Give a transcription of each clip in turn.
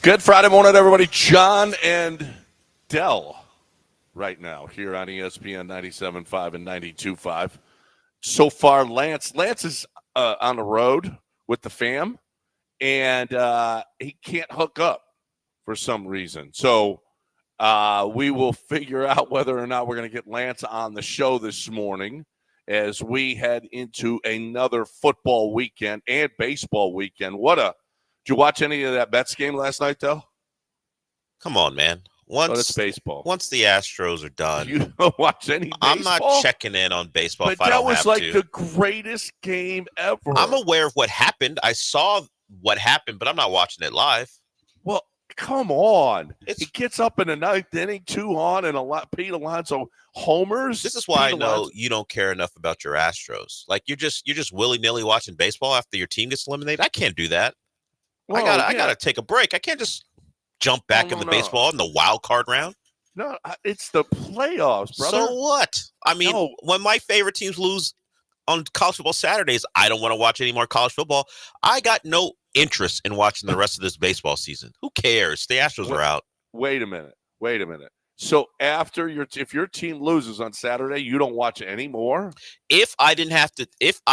Good Friday morning, everybody. John and Dell right now here on ESPN 97.5 and 92.5. So far, Lance is on the road with the fam, and he can't hook up for some reason. So we will figure out whether or not we're going to get Lance on the show this morning as we head into another football weekend and baseball weekend. Did you watch any of that Mets game last night, though? Come on, man. It's baseball. Once the Astros are done, you don't watch any baseball? I'm not checking in on baseball if I don't have to. But that was like the greatest game ever. I'm aware of what happened. I saw what happened, but I'm not watching it live. Well, come on. He gets up in the ninth inning, 2 on, and Pete Alonso homers. This is why I know you don't care enough about your Astros. Like you're just willy-nilly watching baseball after your team gets eliminated. I can't do that. Well, I gotta take a break. I can't just jump back in the baseball in the wild card round. No, it's the playoffs, brother. So what? I mean, when my favorite teams lose on college football Saturdays, I don't want to watch any more college football. I got no interest in watching the rest of this baseball season. Who cares? The Astros are out. Wait a minute. So if your team loses on Saturday, you don't watch it anymore? If I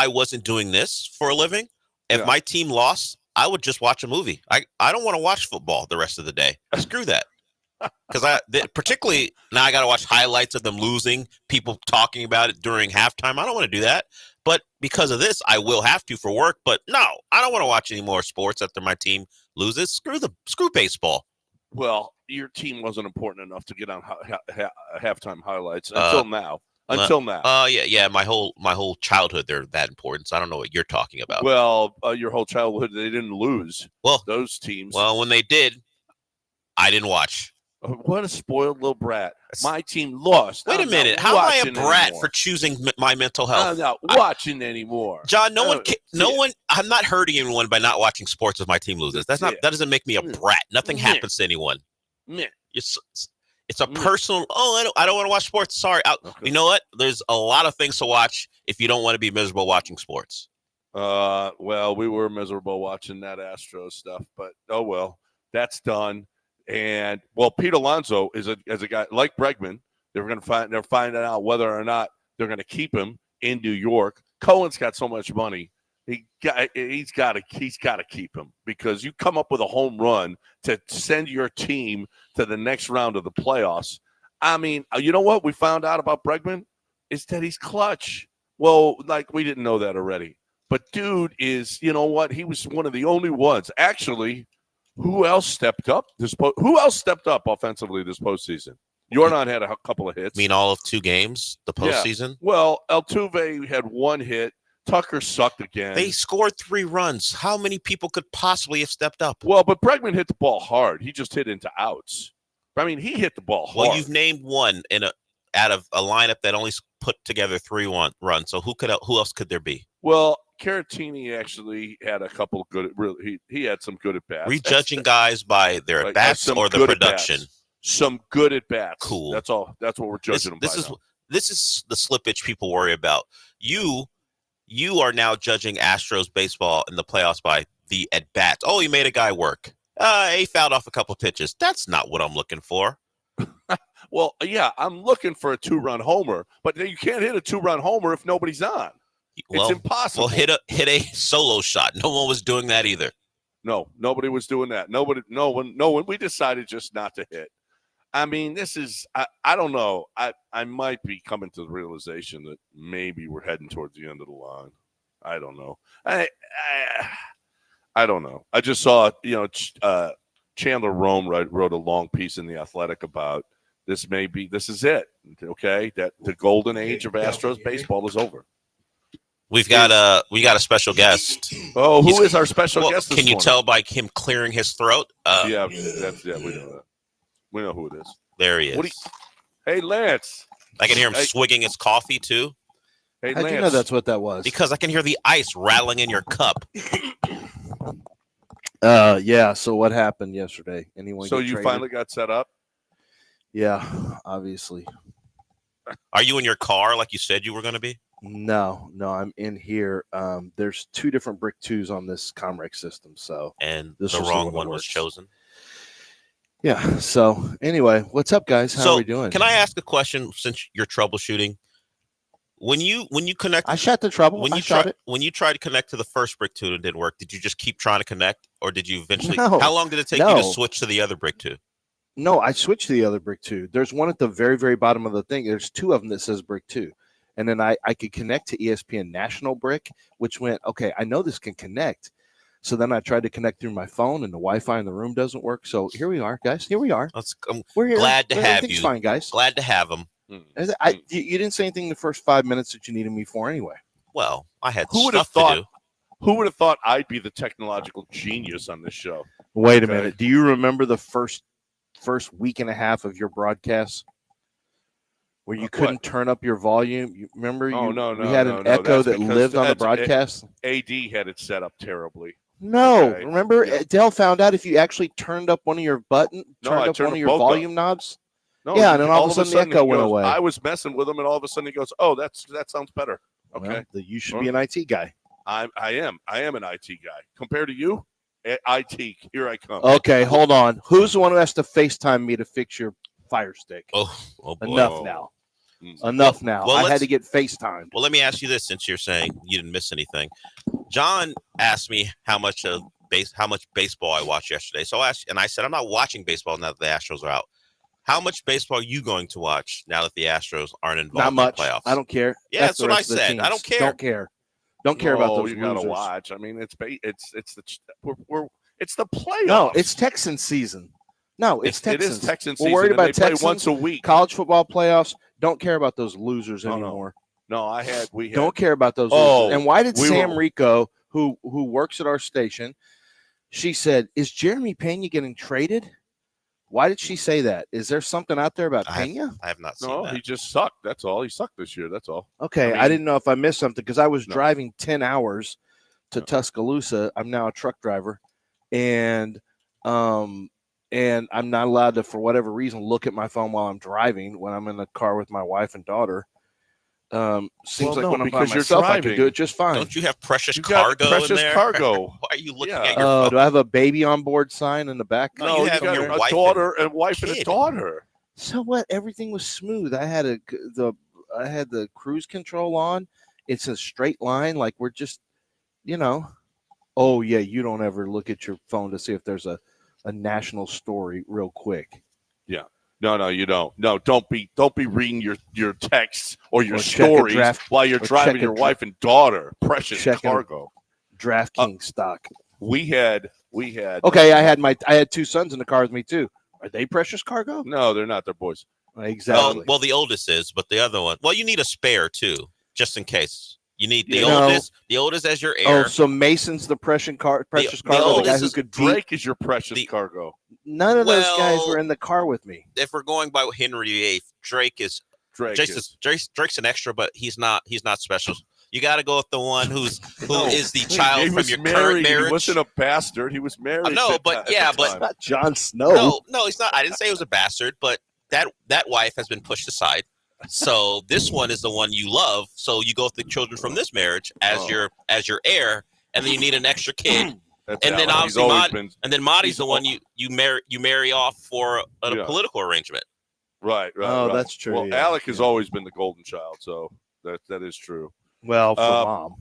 wasn't doing this for a living, if my team lost, I would just watch a movie. I don't want to watch football the rest of the day. Screw that. Because particularly now I got to watch highlights of them losing, people talking about it during halftime. I don't want to do that. But because of this, I will have to for work. But no, I don't want to watch any more sports after my team loses. Screw baseball. Well, your team wasn't important enough to get on halftime highlights until now. Yeah. My whole childhood, they're that important. So I don't know what you're talking about. Well, your whole childhood, they didn't lose. Well, those teams. Well, when they did, I didn't watch. What a spoiled little brat! My team lost. Wait a minute. How am I a brat for choosing my mental health? I'm not watching anymore, John. No one. I'm not hurting anyone by not watching sports if my team loses. That doesn't make me a brat. Nothing happens to anyone. It's a personal. I don't want to watch sports. Sorry. Okay. You know what? There's a lot of things to watch if you don't want to be miserable watching sports. Well, we were miserable watching that Astros stuff, but oh well, that's done. And Pete Alonso is a guy like Bregman. They're finding out whether or not they're going to keep him in New York. Cohen's got so much money. He's got to keep him because you come up with a home run to send your team to the next round of the playoffs. I mean, you know what we found out about Bregman is that he's clutch. Well, like we didn't know that already. But dude is, you know what? He was one of the only ones. Actually, who else stepped up offensively this postseason? Yordan had a couple of hits. You mean all of 2 games, the postseason? Yeah. Well, Altuve had 1 hit. Tucker sucked again. They scored 3 runs. How many people could possibly have stepped up? Well, but Bregman hit the ball hard. He just hit into outs. I mean, he hit the ball hard. Well, you've named one out of a lineup that only put together 3 runs. So who else could there be? Well, Caratini actually had a couple good. Really, he had some good at bats. Rejudging guys by their at bats or the production. Some good at bats. Cool. That's all. That's what we're judging them by. This is the slippage people worry about. You are now judging Astros baseball in the playoffs by the at bats. Oh, he made a guy work. He fouled off a couple pitches. That's not what I'm looking for. Well, yeah, I'm looking for a 2-run homer, but you can't hit a 2-run homer if nobody's on. It's impossible. Well, hit a solo shot. No one was doing that either. No, nobody was doing that. No one. We decided just not to hit. I mean, this is. I don't know. I might be coming to the realization that maybe we're heading towards the end of the line. I don't know. I don't know. I just saw Chandler Rome wrote a long piece in The Athletic about this. This is it. Okay, that the golden age of Astros baseball is over. We got a special guest. Oh, who is our special guest this Can you morning? tell by him clearing his throat? We know that. We know who it is. There he is. Hey, Lance. I can hear him swigging his coffee, too. Hey, How'd you know that's what that was? Because I can hear the ice rattling in your cup. Yeah, so what happened yesterday? Anyone? So you finally got set up? Yeah, obviously. Are you in your car like you said you were going to be? No, I'm in here. There's 2 different brick 2s on this Comrex system, so and the wrong one was chosen. Yeah. So anyway, what's up, guys? How So are we doing? can I ask a question since you're troubleshooting? When you connect, I shot the trouble. when I you shot try it. when you tried to connect to the first brick two and it didn't work, did you just keep trying to connect, or did you eventually? No, How long did it take you to no. switch to the other brick two? No, I switched to the other brick two. There's one at the very, very bottom of the thing. There's two of them that says brick two. And then I could connect to ESPN National Brick, which went, okay, I know this can connect. So then I tried to connect through my phone, and the Wi-Fi in the room doesn't work. So here we are, guys. Here we are. I'm We're here. glad to have Everything's you. fine, guys. Glad to have them. You didn't say anything the first 5 minutes that you needed me for anyway. Well, I had Who would have stuff to do. Who would have thought I'd be the technological genius on this show? Wait a Okay. minute. Do you remember the first week and a half of your broadcasts where you couldn't turn up your volume? You remember? No. We had an echo That's that lived on the because broadcast. AD had it set up terribly. No, Okay. remember Yeah. Dell found out if you actually turned up one of your No, I one of turned your both up. volume knobs. No, Yeah, and then all of a sudden the echo he went goes, away. I was messing with him, and all of a sudden he goes, "Oh, that sounds better." Okay, Well, you should be an IT guy. I am an IT guy. Compared to you, IT, here I come. Okay, hold on. Who's the one who has to FaceTime me to fix your Fire Stick? Oh boy. Enough now. Mm. Enough now. Well, I had let's- to get FaceTimed. Well, let me ask you this, since you're saying you didn't miss anything. John asked me how much baseball I watched yesterday. So I said I'm not watching baseball now that the Astros are out. How much baseball are you going to watch now that the Astros aren't involved Not much. in the playoffs? I don't care. Yeah, That's the what I rest of the said. teams. I don't care. Don't care. Don't care about No, those you gotta losers. watch. I mean, it's the playoffs. No, it's Texan season. No, it's It Texans. is Texan We're season. worried and about they play Texans. once a week. College football playoffs. Don't care about those losers No. anymore. No, we had. Don't care about those Oh, losers. And why did we Sam were- Rico, who works at our station, she said, "Is Jeremy Pena getting traded?" Why did she say that? Is there something out there about Pena? I have not seen No, that. he just sucked. That's all. He sucked this year. That's all. Okay, I I mean- didn't know if I missed something because I was No. driving 10 hours to No. Tuscaloosa. I'm now a truck driver, and I'm not allowed to, for whatever reason, look at my phone while I'm driving when I'm in the car with my wife and daughter. Seems Well, like no, when I'm by because you're myself, I can do driving. it just fine. Don't you have precious You got cargo precious in there? cargo. Why are you looking Yeah. at your Oh, phone? do I have a baby on board sign in the back? No, No, you you have got your a wife daughter and and wife and a kid. daughter. So what? Everything was smooth. I had the cruise control on. It's a straight line. Like we're just, Oh yeah, you don't ever look at your phone to see if there's a national story real quick. No, you don't. No, don't be reading your texts or your Or check a stories draft- while you're or driving check a your dra- wife and daughter. Precious Checking a- cargo. DraftKings stock. We had. Okay, I had two sons in the car with me too. Are they precious cargo? No, they're not. They're boys. Exactly. Well, the oldest is, but the other one. Well, you need a spare too, just in case. You need the Yeah. oldest as your heir. Oh, so Mason's the precious cargo, the the guy oldest who is could beat. Drake is your precious the- cargo. None of those guys Well- were in the car with me. If we're going by Henry VIII, Drake's an extra, but he's not special. You got to go with the one who is the child he from was your married. current marriage. He wasn't a bastard. He was married. I know, at but the yeah, time. but- Not Jon Snow. No, he's not. I didn't say he was a bastard, but that wife has been pushed aside. So this one is the one you love. So you go with the children from this marriage as your heir, and then you need an extra kid. That's and then Alan. obviously He's always Mod- been And then Marty's He's the one you marry off for a Yeah. political arrangement. right. Oh, right. that's true, Well, yeah. Alec has always been the golden child, so that is true Well, for Um, mom.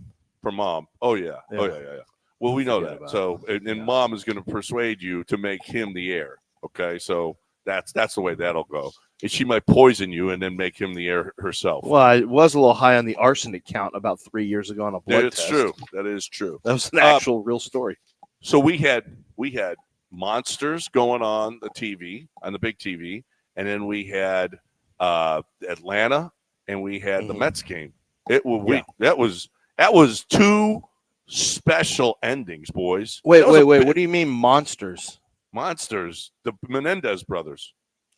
for mom. Oh yeah. Oh Yeah. yeah. Well, we know Forget that. about So, and Yeah. mom is going to persuade you to make him the heir. Okay, so that's the way that'll go. And she might poison you and then make him the heir herself. Well, I was a little high on the arsenic count about 3 years ago on a blood It's test. true. That is true. That was an actual real story. So we had monsters going on the TV, on the big TV, and then we had Atlanta, and we had the Mhm. Mets game. That was two special endings, boys. Wait. That was a What big- do you mean monsters? monsters? The Menendez brothers.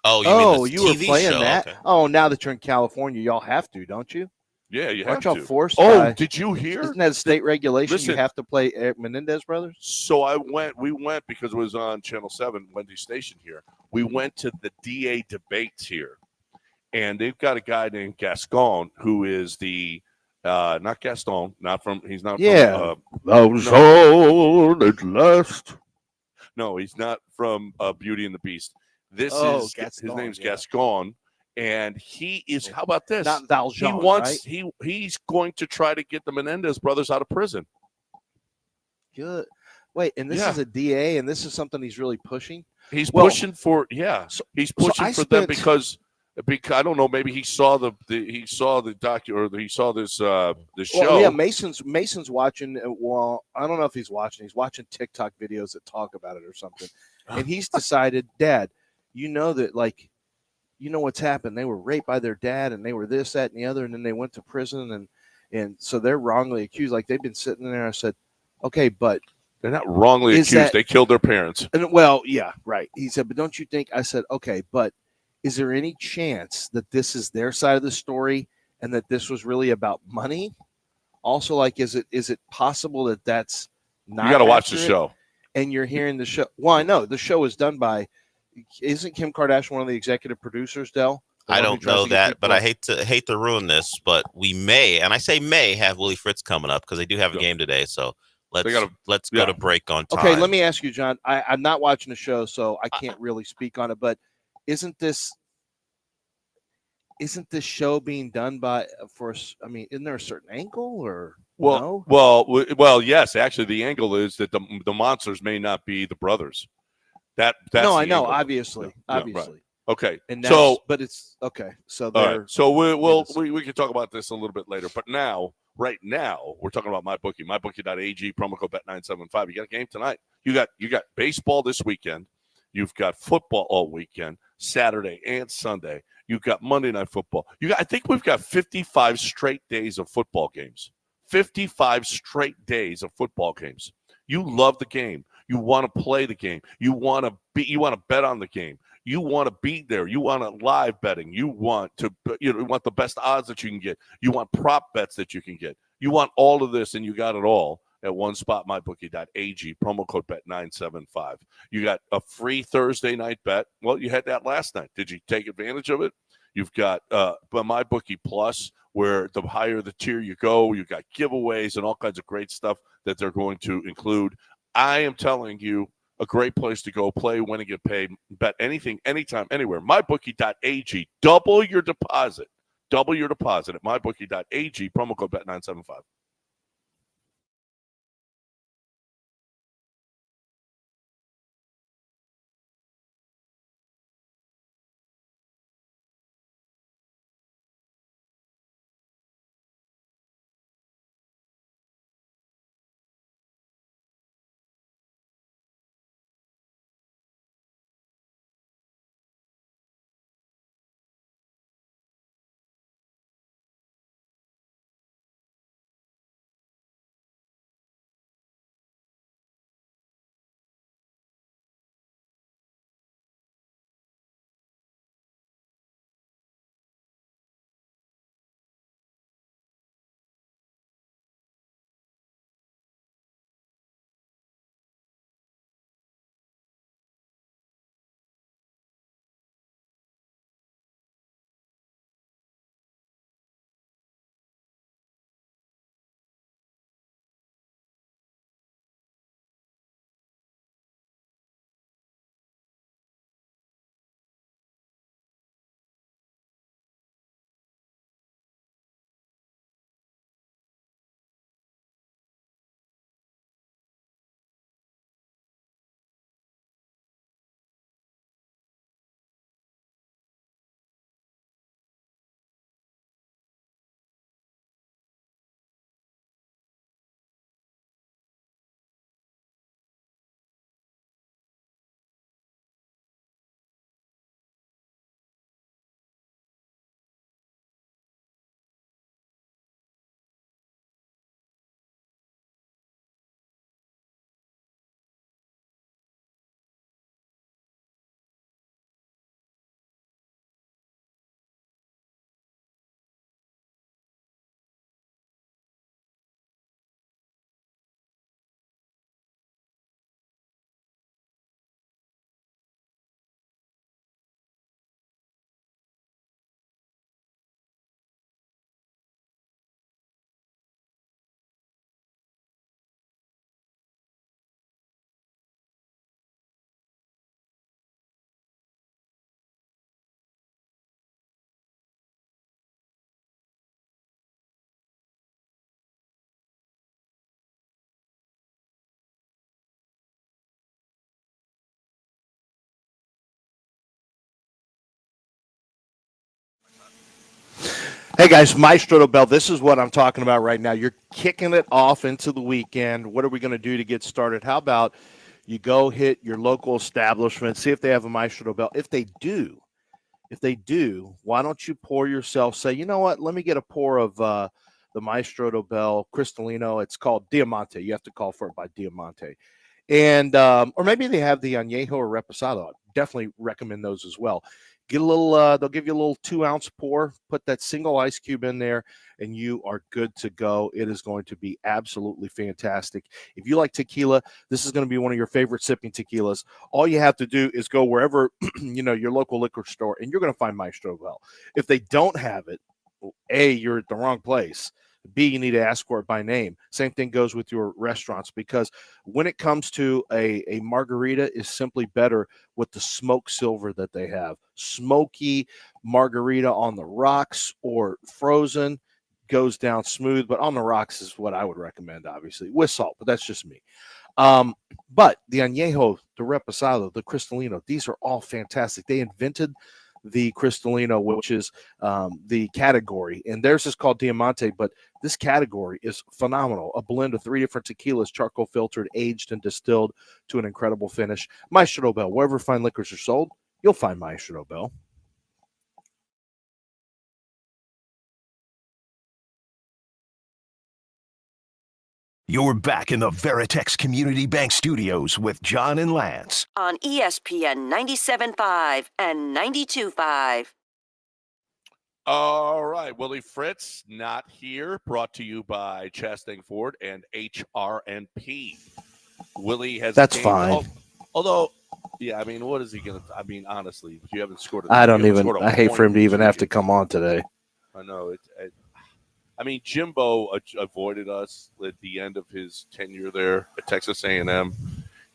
Oh, you mean this you were TV playing show? that? Okay. Oh, now that you're in California, y'all have to, don't you? Yeah, you have Aren't y'all to. forced? Oh, by- did you hear? Isn't that a state regulation? Listen. You have to play Menendez brothers. So we went because it was on Channel 7, Wendy's station here. We went to the DA debates here, and they've got a guy named Gascon who is not Gaston, he's not Yeah. from, at last. No, he's not from Beauty and the Beast. This Oh, is his Gaston, name's yeah. Gaston, and he is. How about this? Not Valjean, He wants right? he's going to try to get the Menendez brothers out of prison. Good. Wait, and this Yeah. is a DA, and this is something he's really pushing. He's Well, pushing for he's pushing I for them spent- because I don't know, maybe he saw the he saw the he saw this the show. Well, yeah, Mason's watching. Well, I don't know if he's watching. He's watching TikTok videos that talk about it or something, and he's decided, Dad, you know that you know what's happened. They were raped by their dad, and they were this, that, and the other, and then they went to prison, and so they're wrongly accused. Like they've been sitting there. I said, okay, but They're not wrongly Is accused. that- They killed their parents. and well, yeah, right. He said, but don't you think? I said, okay, but is there any chance that this is their side of the story and that this was really about money? Also, like, is it possible that that's not? You got to watch the accurate? show. And you're hearing the show. Well, I know the show is done by. Isn't Kim Kardashian one of the executive producers, Dell? The I one who don't tries know to get that, but people- I hate to ruin this, but we may, and I say may, have Willie Fritz coming up because they do have a Yeah. game today. So let's gotta- let's yeah. go to break on time. Okay, let me ask you, John. I'm not watching the show, so I can't really speak on it. But isn't this show being done by I mean, isn't there a certain angle or no? Well, yes. Actually, the angle is that the monsters may not be the brothers. That's no, the I know, angle. obviously, Yeah, right. obviously. Okay, And that's, so but it's okay. So all they're right, so Yes. we can talk about this a little bit later. But right now, we're talking about MyBookie. MyBookie.ag, promo code Bet975. You got a game tonight. You got baseball this weekend. You've got football all weekend, Saturday and Sunday. You've got Monday Night Football. I think we've got 55 straight days of football games. 55 straight days of football games. You love the game. You want to play the game. You want to bet on the game. You want to be there. You want to live betting. You want the best odds that you can get. You want prop bets that you can get. You want all of this, and you got it all at one spot, mybookie.ag, promo code Bet975. You got a free Thursday night bet. Well, you had that last night. Did you take advantage of it? You've got MyBookie Plus, where the higher the tier you go, you've got giveaways and all kinds of great stuff that they're going to include. I am telling you, a great place to go play, win, and get paid. Bet anything, anytime, anywhere. MyBookie.ag. Double your deposit. Double your deposit at MyBookie.ag. Promo code Bet975. Hey guys, Maestro to Bell. This is what I'm talking about right now. You're kicking it off into the weekend. What are we going to do to get started? How about you go hit your local establishment, see if they have a Maestro to Bell. If they do, why don't you pour yourself? Say, you know what? Let me get a pour of the Maestro to Bell Cristalino. It's called Diamante. You have to call for it by Diamante, and or maybe they have the Añejo or Reposado. Definitely recommend those as well. Get a little, they'll give you a little 2-ounce pour, put that single ice cube in there, and you are good to go. It is going to be absolutely fantastic. If you like tequila, this is going to be one of your favorite sipping tequilas. All you have to do is go wherever, your local liquor store, and you're going to find Maestro Well. If they don't have it, A, you're at the wrong place. B, you need to ask for it by name. Same thing goes with your restaurants, because when it comes to a margarita is simply better with the smoked silver that they have. Smoky margarita on the rocks or frozen goes down smooth, but on the rocks is what I would recommend, obviously, with salt, but that's just me. But the Añejo, the Reposado, the Cristalino, these are all fantastic. They invented the Cristalino, which is the category, and theirs is called Diamante, but this category is phenomenal. A blend of 3 different tequilas, charcoal filtered, aged, and distilled to an incredible finish. Maestro Bell, wherever fine liquors are sold, you'll find Maestro Bell. You're back in the Veritex Community Bank Studios with John and Lance on ESPN 97.5 and 92.5. All right, Willie Fritz not here. Brought to you by Chastang Ford and HRNP. Willie has. That's fine. Although, yeah, I mean, what is he gonna? I mean, honestly, if you haven't scored, I hate for him to even have to come on today. I know I mean, Jimbo avoided us at the end of his tenure there at Texas A&M.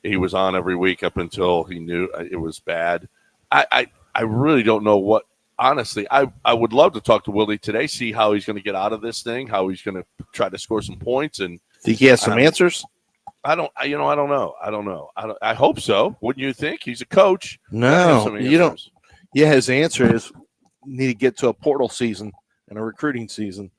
He was on every week up until he knew it was bad. I really don't know what. Honestly, I would love to talk to Willie today, see how he's going to get out of this thing, how he's going to try to score some points. And think he has some answers? I don't know. I hope so. Wouldn't you think? He's a coach. No, you don't. Yeah, his answer is need to get to a portal season and a recruiting season.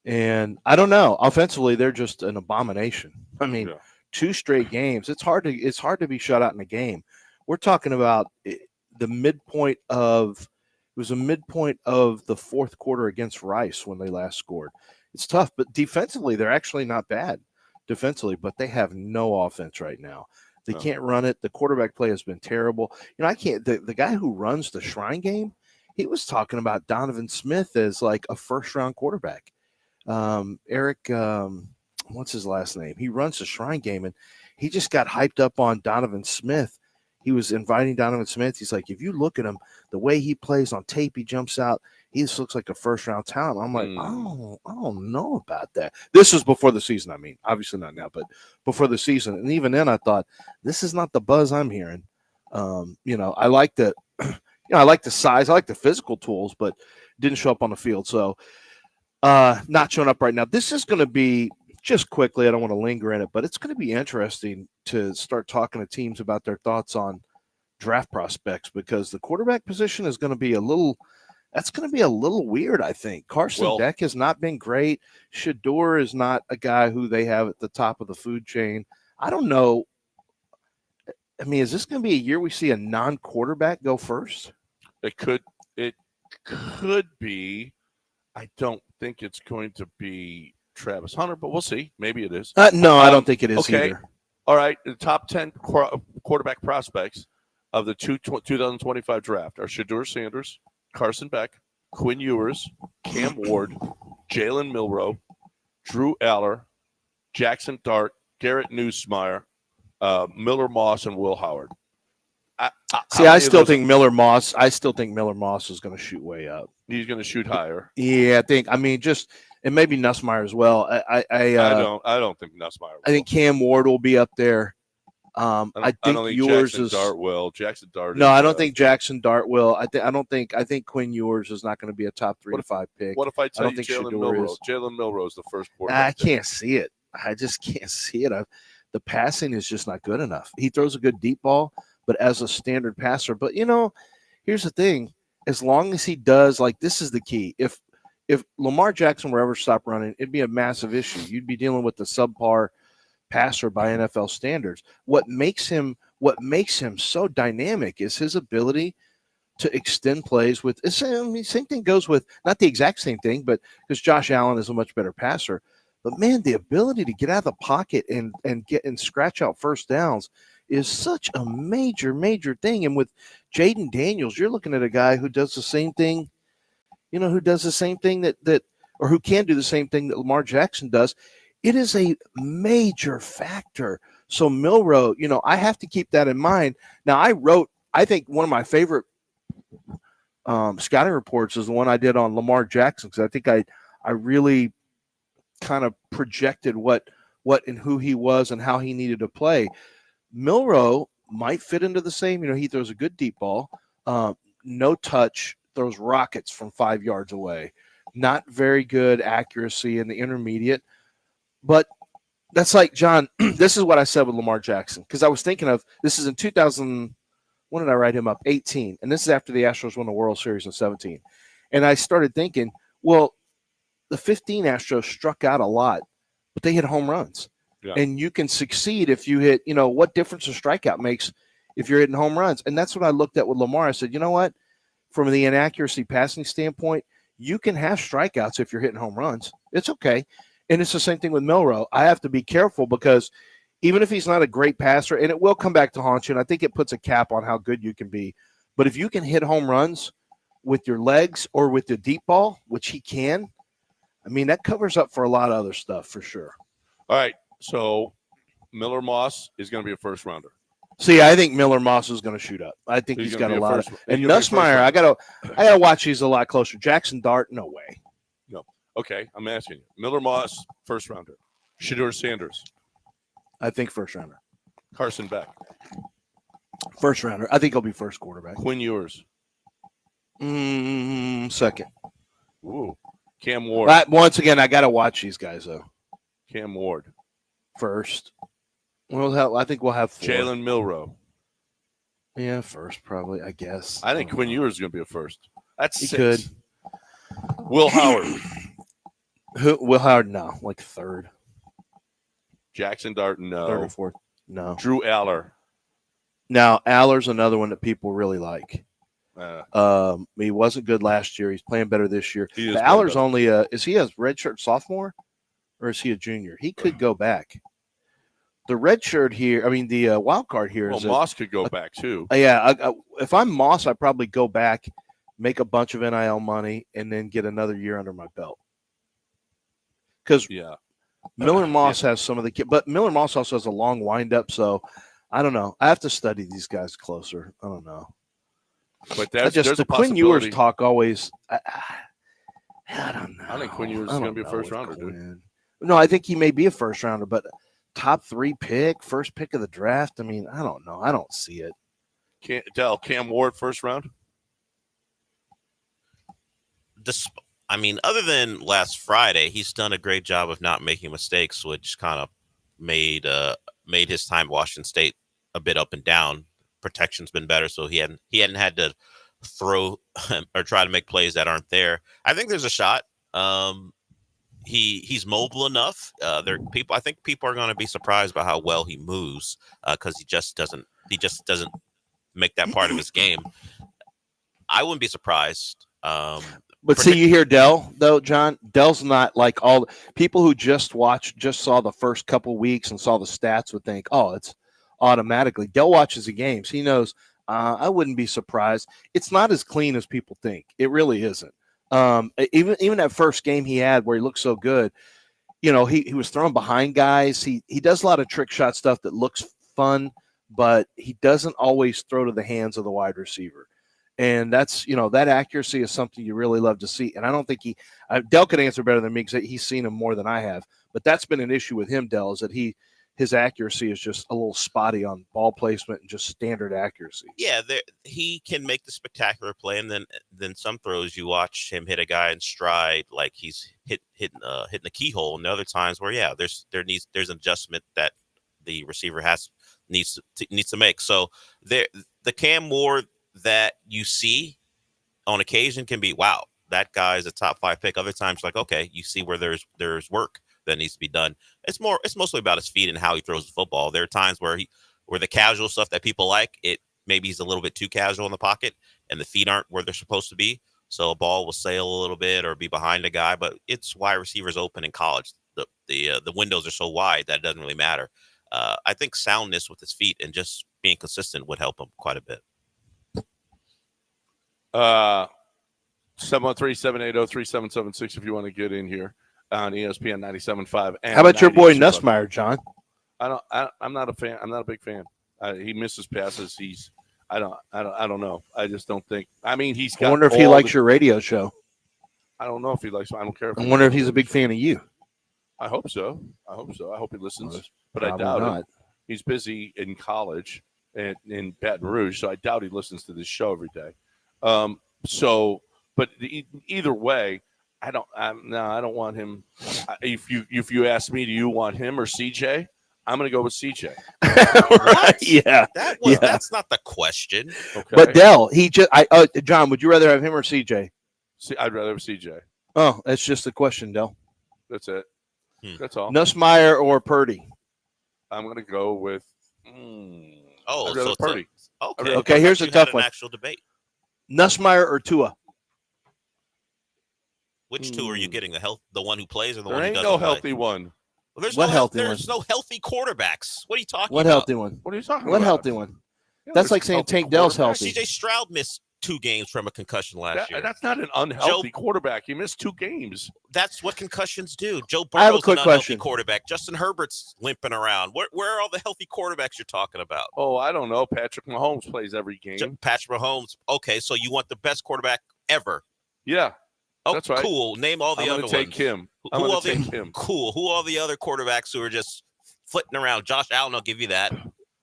And I don't know. Offensively, they're just an abomination. I mean, 2 straight games. It's hard to be shut out in a game. We're talking about the midpoint of the fourth quarter against Rice when they last scored. It's tough, but defensively, they're actually not bad defensively, but they have no offense right now. They can't run it. The quarterback play has been terrible. The guy who runs the Shrine game, he was talking about Donovan Smith as like a first-round quarterback. Eric, what's his last name? He runs the Shrine game, and he just got hyped up on Donovan Smith. He was inviting Donovan Smith. He's like, if you look at him, the way he plays on tape, he jumps out. He just looks like a first-round talent. I'm like, I don't know about that. This was before the season. I mean, obviously not now, but before the season. And even then, I thought this is not the buzz I'm hearing. I like the, I like the size, I like the physical tools, but didn't show up on the field. So. Not showing up right now. This is going to be, just quickly, I don't want to linger in it, but it's going to be interesting to start talking to teams about their thoughts on draft prospects, because the quarterback position is going to be a little weird, I think. Carson Beck has not been great. Shador is not a guy who they have at the top of the food chain. I don't know. I mean, is this going to be a year we see a non-quarterback go first? It could be. I don't think it's going to be Travis Hunter, but we'll see. Maybe it is. No, I don't think it is either. All right. The top 10 quarterback prospects of the 2025 draft are Shador Sanders, Carson Beck, Quinn Ewers, Cam Ward, Jalen Milroe, Drew Aller, Jackson Dart, Garrett Nussmeier, Miller Moss, and Will Howard. I still think Miller Moss is going to shoot way up. He's going to shoot higher. Yeah, I think. I mean, and maybe Nussmeier as well. I don't think Nussmeier will. I think Cam Ward will be up there. I think Ewers Jackson Dart will. Jackson Dart. No, I don't think Jackson Dart will. I think Quinn Ewers is not going to be a top 3 to 5 pick. What if I tell you Jalen Milroe? Jalen Milroe is the first quarterback. I can't see it. I just can't see it. The passing is just not good enough. He throws a good deep ball, but as a standard passer. But here's the thing: as long as he does, like, this is the key. If if Lamar Jackson were ever stop running, it'd be a massive issue. You'd be dealing with the subpar passer by NFL standards. What makes him so dynamic is his ability to extend plays with. Same thing goes with, not the exact same thing, but because Josh Allen is a much better passer. But man, the ability to get out of the pocket and get and scratch out first downs is such a major thing. And with Jaden Daniels, you're looking at a guy who does the same thing, who does the same thing that or who can do the same thing that Lamar Jackson does. It is a major factor. So Milroe, I have to keep that in mind. Now, I think one of my favorite scouting reports is the one I did on Lamar Jackson, because I think I really kind of projected what and who he was and how he needed to play. Milroe might fit into the same. He throws a good deep ball, no touch, throws rockets from 5 yards away. Not very good accuracy in the intermediate. But that's like, John, this is what I said with Lamar Jackson, because I was thinking of, this is in 2000. When did I write him up? 18. And this is after the Astros won the World Series in 17. And I started thinking, well, the 15 Astros struck out a lot, but they hit home runs. Yeah. And you can succeed if you hit, what difference a strikeout makes if you're hitting home runs. And that's what I looked at with Lamar. I said, you know what? From the inaccuracy passing standpoint, you can have strikeouts if you're hitting home runs. It's okay. And it's the same thing with Milroe. I have to be careful, because even if he's not a great passer, and it will come back to haunt you, and I think it puts a cap on how good you can be. But if you can hit home runs with your legs or with the deep ball, which he can, that covers up for a lot of other stuff for sure. All right. So Miller Moss is going to be a first rounder. See, I think Miller Moss is going to shoot up. I think he's got a lot of. And Nussmeier, I gotta watch these a lot closer. Jackson Dart, no way. No. Okay, I'm asking you. Miller Moss, first rounder. Shedeur Sanders. I think first rounder. Carson Beck. First rounder. I think he'll be first quarterback. Quinn Ewers. Second. Ooh. Cam Ward. But once again, I got to watch these guys, though. Cam Ward. First. I think we'll have 4. Jalen Milroe. Yeah, first probably, I guess. I think Quinn Ewers is going to be a first. That's 6. Could. Will Howard. Will Howard, no. Like third. Jackson Dart, no. Third or fourth, no. Drew Aller. Now, Aller's another one that people really like. He wasn't good last year. He's playing better this year. Aller's only is he a redshirt sophomore, or is he a junior? He could go back. The red shirt here, the wild card here is Moss could go back too. If I'm Moss, I'd probably go back, make a bunch of NIL money, and then get another year under my belt. Because Miller Moss has some of the kids, but Miller Moss also has a long windup. So I don't know. I have to study these guys closer. I don't know. But there's the Quinn Ewers talk always. I don't know. I think Quinn Ewers is going to be a first rounder, dude. No, I think he may be a first rounder, but top 3 pick, first pick of the draft. I don't know. I don't see it. Cam Ward first round. Other than last Friday, he's done a great job of not making mistakes, which kind of made his time at Washington State a bit up and down. Protection's been better, so he hadn't had to throw or try to make plays that aren't there. I think there's a shot. He's mobile enough. I think people are going to be surprised by how well he moves, because he just doesn't make that part of his game. I wouldn't be surprised. But see, you hear Dell, though, John. Dell's not like all people who just saw the first couple weeks and saw the stats would think, oh, it's automatically. Dell watches the games. He knows. I wouldn't be surprised. It's not as clean as people think. It really isn't. Even that first game he had where he looked so good, he was throwing behind guys. He does a lot of trick shot stuff that looks fun, but he doesn't always throw to the hands of the wide receiver. And that's, that accuracy is something you really love to see. And I don't think Dell could answer better than me because he's seen him more than I have. But that's been an issue with him, Dell, is that his accuracy is just a little spotty on ball placement and just standard accuracy. Yeah, he can make the spectacular play, and then some throws you watch him hit a guy in stride like he's hitting a keyhole. And the other times where there's an adjustment that the receiver needs to make. So the Cam Ward that you see on occasion can be, wow, that guy's a top 5 pick. Other times, like, okay, you see where there's work that needs to be done. It's mostly about his feet and how he throws the football. There are times where the casual stuff that people like, maybe he's a little bit too casual in the pocket and the feet aren't where they're supposed to be. So a ball will sail a little bit or be behind a guy, but it's wide receivers open in college. The windows are so wide that it doesn't really matter. I think soundness with his feet and just being consistent would help him quite a bit. 713-780-3776 if you want to get in here on ESPN 97.5. How about your boy Nussmeier, John? I'm not a fan. I'm not a big fan. He misses passes. I don't know. I just don't think. I mean, he's got. I wonder if he likes your radio show. I don't know if he likes. I don't care. I wonder if he's a big fan of you. I hope so. I hope he listens, but I Probably doubt not. it. He's busy in college and in Baton Rouge, so I doubt he listens to this show every day. But either way, I don't want him. If you ask me, do you want him or CJ? I'm going to go with CJ. Right? Yeah. That's not the question. Okay. But Dell, John, would you rather have him or CJ? I'd rather have CJ. Oh, that's just the question, Dell. That's it. That's all. Nussmeier or Purdy? I'm going to go with. Oh, I'd rather so Purdy. Okay. Okay, here's a tough one. Actual debate. Nussmeier or Tua? Which two are you getting? The one who plays or the There one who ain't doesn't no play? healthy one. Well, there's What no healthy There's no healthy quarterbacks. What are you talking What about? healthy one? What are you talking about? What healthy one? Yeah, That's there's like saying healthy Tank Dell's quarterbacks. healthy. CJ Stroud missed 2 games from a concussion last year. That's not an unhealthy quarterback. He missed 2 games. That's what concussions do. Joe I have a Burrow's quick an unhealthy question. quarterback. Justin Herbert's limping around. Where are all the healthy quarterbacks you're talking about? Oh, I don't know. Patrick Mahomes plays every game. Patrick Mahomes. Okay, so you want the best quarterback ever. Yeah. Oh, That's right. Cool. Name all the I'm other going to take ones. him. I'm Who going are to take him. Cool. Who are the other quarterbacks who are just flitting around? Josh Allen, I'll give you that.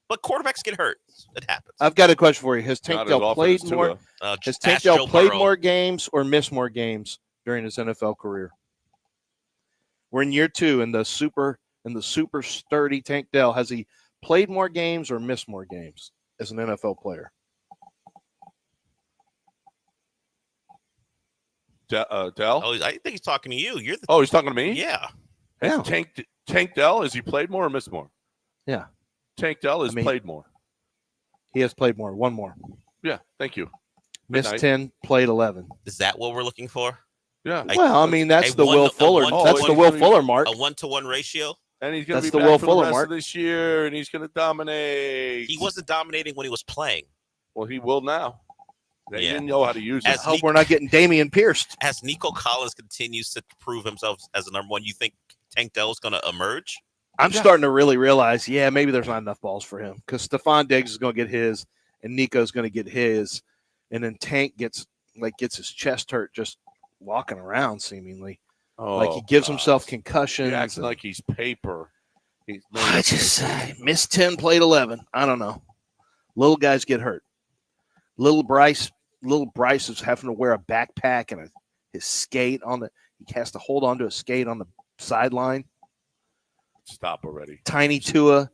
But quarterbacks get hurt. It happens. I've got a question for you. Has Tank Not as Dell often played as more? Tua. Has Tank Ask Dell Joe played Burrow. more games or missed more games during his NFL career? We're in year 2, and the super sturdy Tank Dell, has he played more games or missed more games as an NFL player? Dell? Oh, I think he's talking to you. You're the Oh, he's talking to me? yeah. Yeah. Tank Dell, has he played more or missed more? Yeah. Tank Dell has played more. He has played more. One more. Yeah, thank you. Missed night. 10, played 11. Is that what we're looking for? Yeah. Well, I mean, that's a the one- Will a Fuller. one- That's oh, the he's Will gonna be- Fuller mark. A 1-to-1 ratio? And he's going to That's be the back Will for Fuller the rest mark. of this year, and he's going to dominate. He wasn't dominating when he was playing. Well, he will now. They Yeah. didn't know how to use it. As I hope we're not getting Damian Pierced. As Nico Collins continues to prove himself as a number one, you think Tank Dell is going to emerge? I'm starting to really realize, maybe there's not enough balls for him because Stephon Diggs is going to get his, and Nico's going to get his, and then Tank gets his chest hurt just walking around seemingly. Like he gives himself concussions. He acts like he's paper. I just missed 10, played 11. I don't know. Little guys get hurt. Little Bryce is having to wear a backpack and his skate he has to hold on to a skate on the sideline. Stop already. Tiny Tua.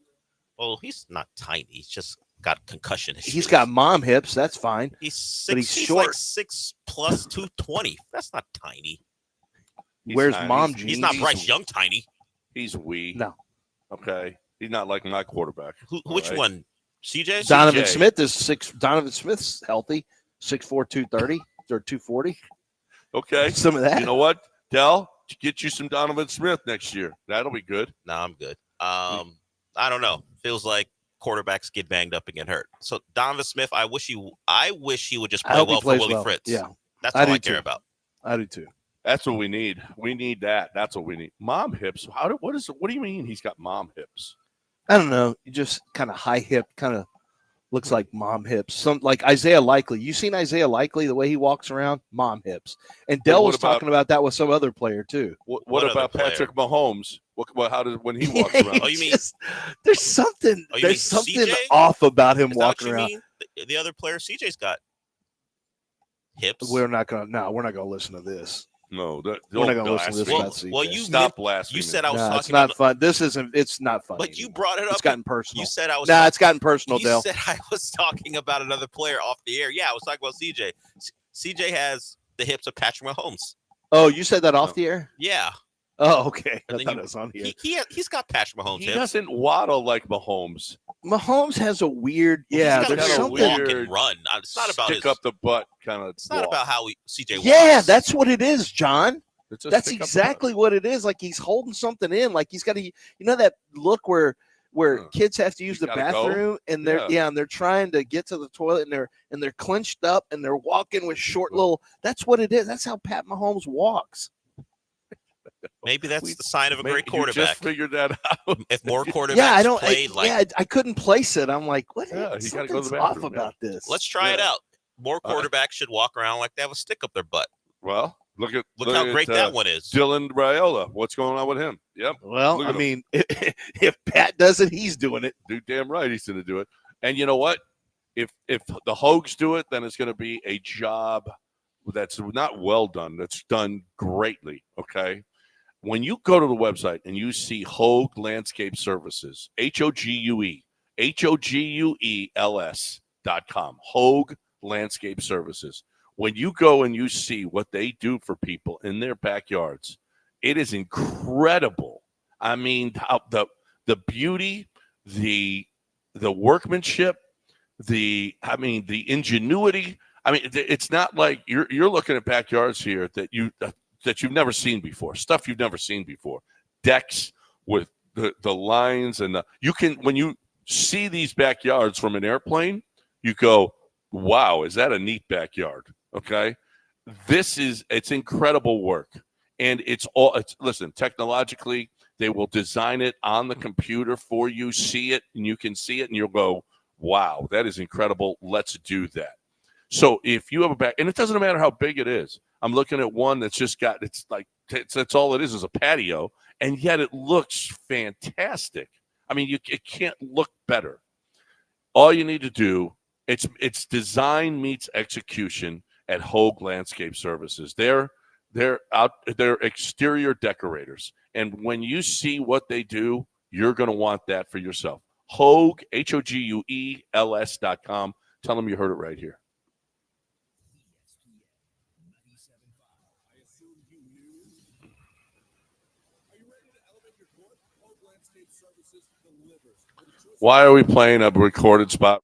Well, he's not tiny. He's just got concussion issues. He's got mom hips. That's fine. He's but he's short. like 6 plus 220. That's not tiny. Where's mom jeans? He's not Bryce Young tiny. He's wee. No. Okay. He's not like my quarterback. Which one? CJ? Donovan CJ. Smith is 6. Donovan Smith's healthy. 6'4", 230 or 240. Okay. Some of that. You know what, Dell? Get you some Donovan Smith next year. That'll be good. No, I'm good. I don't know. Feels like quarterbacks get banged up and get hurt. So Donovan Smith, I wish he would just I play hope he well for plays Willie well. Fritz. Yeah. That's I all do I care too. about. I do too. That's what we need. We need that. That's what we need. Mom hips. What do you mean he's got mom hips? I don't know. You just kind of high hip, kind of looks like mom hips. Some like Isaiah Likely. You seen Isaiah Likely, the way he walks around? Mom hips. And Dell was talking about that with some other player too. What other about player? Patrick Mahomes? How does when he walks around? Oh, you mean there's something Oh, you mean CJ? off about him is that what walking you around. mean? The other player, CJ's got hips. We're not gonna listen to this. No, We're not gonna listen to this blasphemy. about CJ. Well, you Stop blasphemy. You said I was No, talking it's not about, fun. It's not fun. but you brought it up. It's gotten personal. You said I was. Nah, it's gotten personal, You Dell. said I was talking about another player off the air. Yeah, I was talking about CJ. CJ has the hips of Patrick Mahomes. Oh, you said that off the air? Yeah. Oh, okay. And I then thought it was on here. he's got Patrick Mahomes He hips. doesn't waddle like Mahomes. Mahomes has a weird, He's yeah. got a There's weird something. walk weird and run. It's not about stick up the butt kind of. It's not about how CJ walks. Yeah, that's what it is, John. It's a That's stick up the exactly what it is. Like he's holding something in. Like he's got to, that look where kids have to use the gotta go? bathroom and they're Yeah. and they're trying to get to the toilet and they're clenched up and they're walking with short little. That's what it is. That's how Pat Mahomes walks. Maybe that's the sign of a great You quarterback. just figured that out. If more quarterbacks Yeah, I don't. played I couldn't place it. I'm like, what? Yeah, you gotta go to Something's the off bathroom, about this. let's try it Yeah. out. More quarterbacks should walk around like they have a stick up their butt. Well, look Look how great that one is. Dylan Raiola. What's going on with him? Yep. Well, Look I at him. mean, if Pat does it, he's doing it. Dude, damn right he's going to do it. And you know what? If the Hogs do it, then it's going to be a job that's not well done. That's done greatly. Okay. When you go to the website and you see Hogue Landscape Services, HOGUELS.com, Hogue Landscape Services. When you go and you see what they do for people in their backyards, it is incredible. I mean, the beauty, the workmanship, the ingenuity. I mean, it's not like you're looking at backyards here that you've never seen before. Stuff you've never seen before. Decks with the lines and when you see these backyards from an airplane, you go, wow, is that a neat backyard? Okay. It's incredible work. And listen, technologically, they will design it on the computer for you, see it, and you can see it, and you'll go, wow, that is incredible. Let's do that. So if you have and it doesn't matter how big it is. I'm looking at one that's just that's all it is a patio, and yet it looks fantastic. I mean, it can't look better. All you need to do, it's design meets execution at Hogue Landscape Services. They're exterior decorators. And when you see what they do, you're going to want that for yourself. Hogue, HOGUELS.com. Tell them you heard it right here. Why are we playing a recorded spot?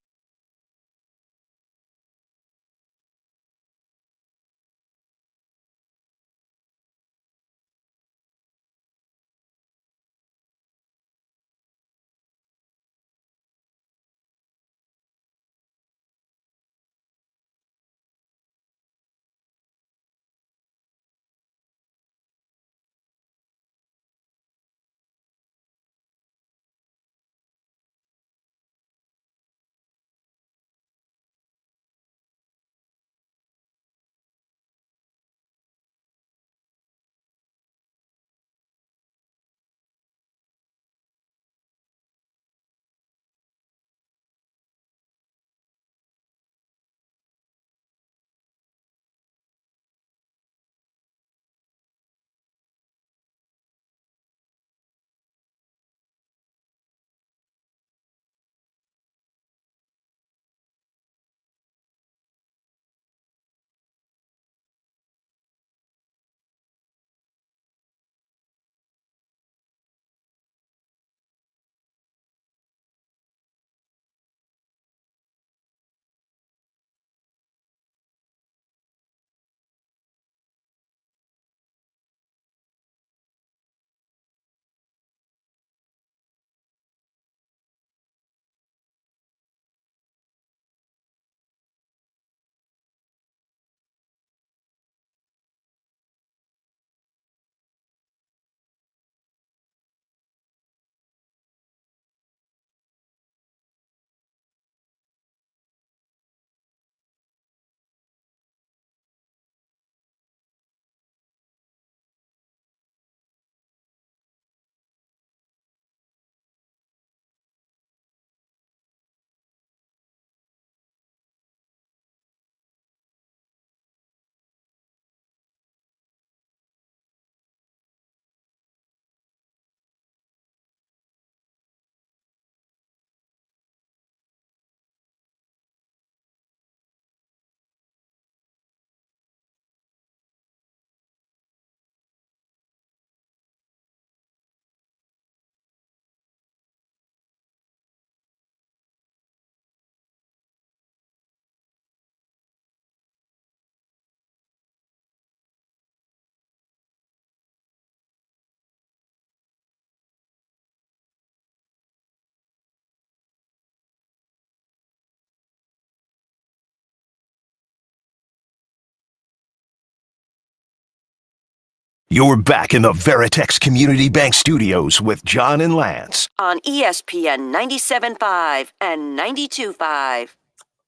You're back in the Veritex Community Bank Studios with John and Lance. On ESPN 97.5 and 92.5.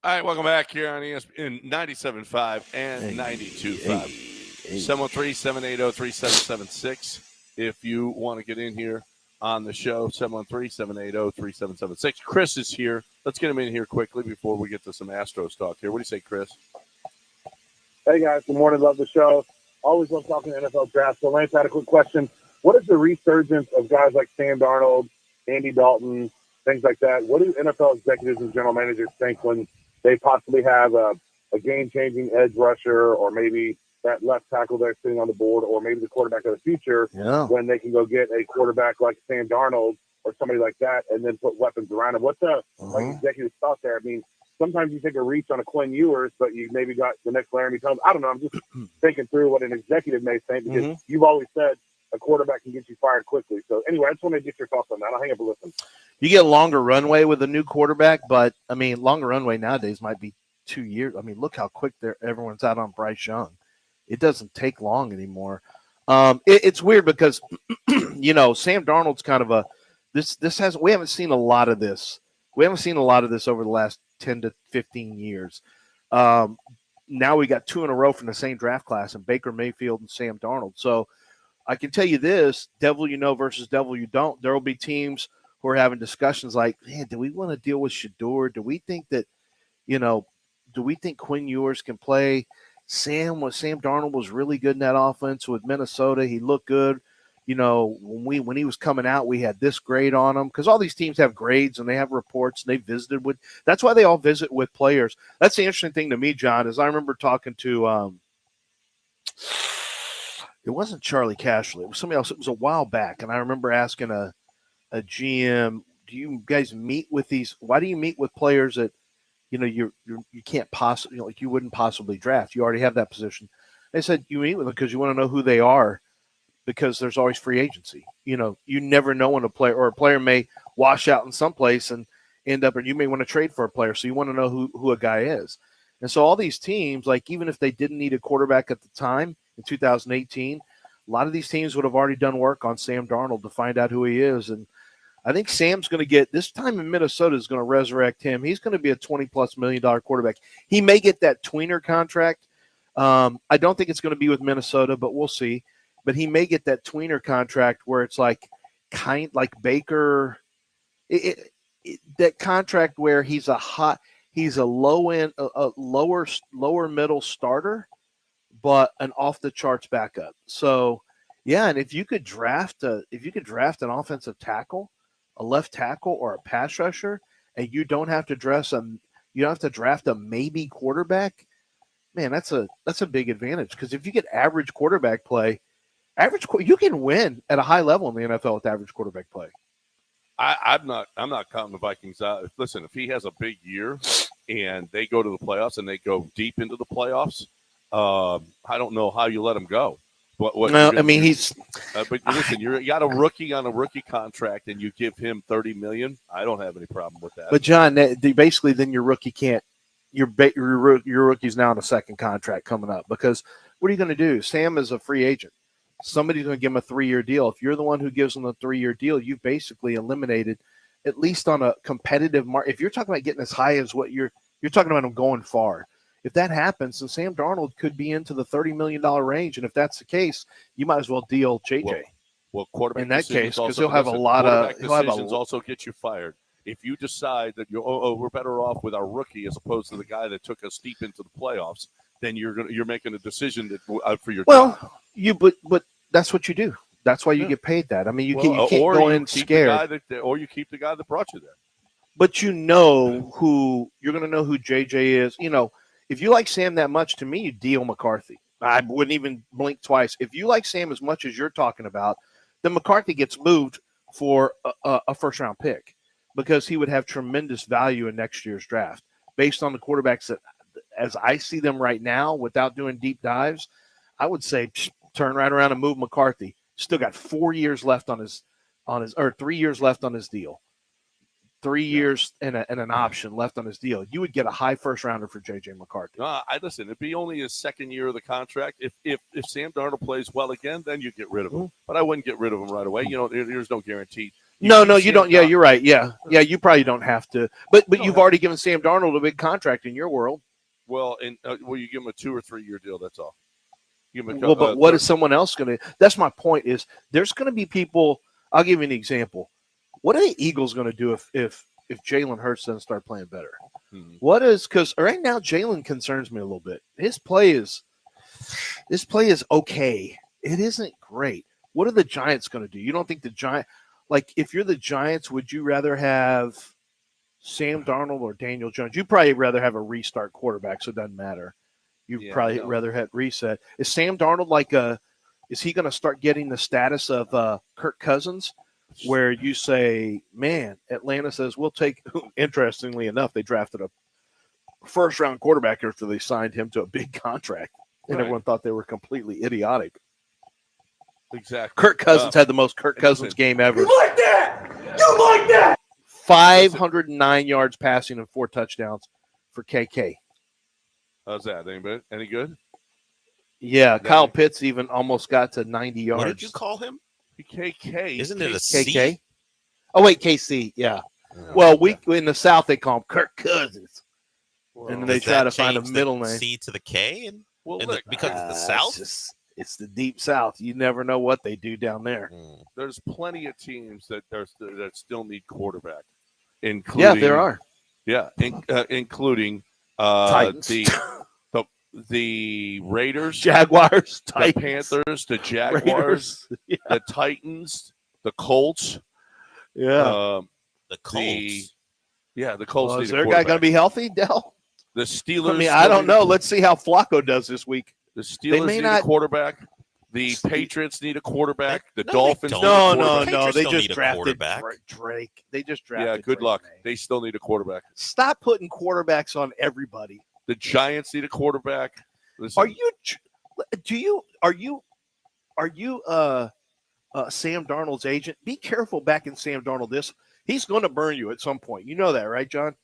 All right, welcome back here on ESPN 97.5 and 92.5. 713-780-3776. If you want to get in here on the show, 713-780-3776. Chris is here. Let's get him in here quickly before we get to some Astros talk here. What do you say, Chris? Hey, guys. Good morning. Love the show. Always love talking NFL draft. So, Lance, had a quick question. What is the resurgence of guys like Sam Darnold, Andy Dalton, things like that? What do NFL executives and general managers think when they possibly have a game-changing edge rusher, or maybe that left tackle they're sitting on the board, or maybe the quarterback of the future, when they can go get a quarterback like Sam Darnold or somebody like that and then put weapons around him? What's the executive thought there? I mean, sometimes you take a reach on a Quinn Ewers, but you maybe got the next Laramie Tunsil. I don't know. I'm just thinking through what an executive may think, because you've always said a quarterback can get you fired quickly. So, anyway, I just want to get your thoughts on that. I'll hang up and listen. You get longer runway with a new quarterback, but, I mean, longer runway nowadays might be 2 years. I mean, look how quick everyone's out on Bryce Young. It doesn't take long anymore. It's weird because, Sam Darnold's kind of we haven't seen a lot of this. We haven't seen a lot of this over the last 10 to 15 years. Now we got 2 in a row from the same draft class, and Baker Mayfield and Sam Darnold. So I can tell you this, devil you know versus devil you don't. There will be teams who are having discussions like, man, do we want to deal with Shador? Do we think that, do we think Quinn Ewers can play? Sam Darnold was really good in that offense with Minnesota. He looked good. When he was coming out, we had this grade on him, because all these teams have grades and they have reports and they visited with. That's why they all visit with players. That's the interesting thing to me, John, is I remember talking to it wasn't Charlie Cashley. It was somebody else. It was a while back, and I remember asking a GM, "Do you guys meet with these? Why do you meet with players that you can't possibly like you wouldn't possibly draft? You already have that position." They said you meet with them because you want to know who they are, because there's always free agency. You never know when a player may wash out in some place and end up, and you may want to trade for a player. So you want to know who a guy is. And so all these teams, like, even if they didn't need a quarterback at the time in 2018, a lot of these teams would have already done work on Sam Darnold to find out who he is. And I think Sam's going to get this time in Minnesota is going to resurrect him. He's going to be a $20+ million quarterback. He may get that tweener contract. I don't think it's going to be with Minnesota, but we'll see. But he may get that tweener contract where it's like Baker, that contract where he's a low end, a lower middle starter, but an off the charts backup. So yeah, and if you could draft an offensive tackle, a left tackle, or a pass rusher, and you don't have to draft a maybe quarterback, man, that's a big advantage, because if you get average quarterback play. You can win at a high level in the NFL with average quarterback play. I'm not counting the Vikings out. Listen, if he has a big year and they go to the playoffs and they go deep into the playoffs, I don't know how you let him go. But listen, you got a rookie on a rookie contract and you give him $30 million. I don't have any problem with that. But John, basically, then your rookie can't. Your rookie's now on a second contract coming up, because what are you going to do? Sam is a free agent. Somebody's going to give him a 3-year deal. If you're the one who gives him a 3-year deal, you've basically eliminated, at least on a competitive market. If you're talking about getting as high as what you're talking about him going far. If that happens, then Sam Darnold could be into the $30 million range. And if that's the case, you might as well deal JJ. Well, quarterback in that case, because he'll have a lot of decisions also get you fired. If you decide that we're better off with our rookie as opposed to the guy that took us deep into the playoffs, then you're making a decision that for your job. But that's what you do. That's why you get paid that. I mean, you can't go in scared. Or you keep the guy that brought you there. But you're going to know who JJ is. If you like Sam that much, to me, you deal McCarthy. I wouldn't even blink twice. If you like Sam as much as you're talking about, then McCarthy gets moved for a first-round pick, because he would have tremendous value in next year's draft based on the quarterbacks that, as I see them right now, without doing deep dives, I would say turn right around and move McCarthy. Still got 4 years left on his or 3 years left on his deal. 3 years and an option left on his deal, you would get a high first rounder for J.J. McCarthy. Listen, it'd be only his second year of the contract. If Sam Darnold plays well again, then you get rid of him. But I wouldn't get rid of him right away. There's no guarantee. You don't. Yeah, you're right. Yeah, you probably don't have to. But you've already given Sam Darnold a big contract in your world. Well, you give him a 2 or 3 year deal. That's all. But what is someone else going to? That's my point. Is there's going to be people. I'll give you an example. What are the Eagles going to do if Jalen Hurts doesn't start playing better? What is, because right now Jalen concerns me a little bit. His play is okay. It isn't great. What are the Giants going to do? You don't think the Giants, like if you're the Giants, would you rather have Sam Darnold or Daniel Jones? You'd probably rather have a restart quarterback, so it doesn't matter. You'd probably rather have reset. Is Sam Darnold is he going to start getting the status of Kirk Cousins, where you say, man, Atlanta says, we'll take, interestingly enough, they drafted a first-round quarterback after they signed him to a big contract, and everyone thought they were completely idiotic. Exactly. Kirk Cousins had the most Kirk Cousins game ever. You like that? 509 yards passing and 4 touchdowns for KK. How's that? Any good? Yeah, Kyle Pitts even almost got to 90 yards. What did you call him? KK. Isn't it a KK? C? Oh, wait, KC, yeah. Well, we in the South, they call him Kirk Cousins. And then they try to find a middle name. C to the K? Because it's the South? It's the deep South. You never know what they do down there. There's plenty of teams that still need quarterback. Including, there are. Yeah, including Titans. the Raiders, Jaguars, the Titans, Panthers, the Jaguars, the Titans, the Colts. Yeah. The Colts. The Colts. Is their guy going to be healthy, Dell? The Steelers. I don't know. Let's see how Flacco does this week. The Steelers need a quarterback. The Patriots need a quarterback. The Dolphins need a quarterback. No. They just drafted Drake. They just drafted Yeah, good Drake, luck. man. They still need a quarterback. Stop putting quarterbacks on everybody. The Giants need a quarterback. Listen, Are you Sam Darnold's agent? Be careful backing Sam Darnold. He's going to burn you at some point. You know that, right, John?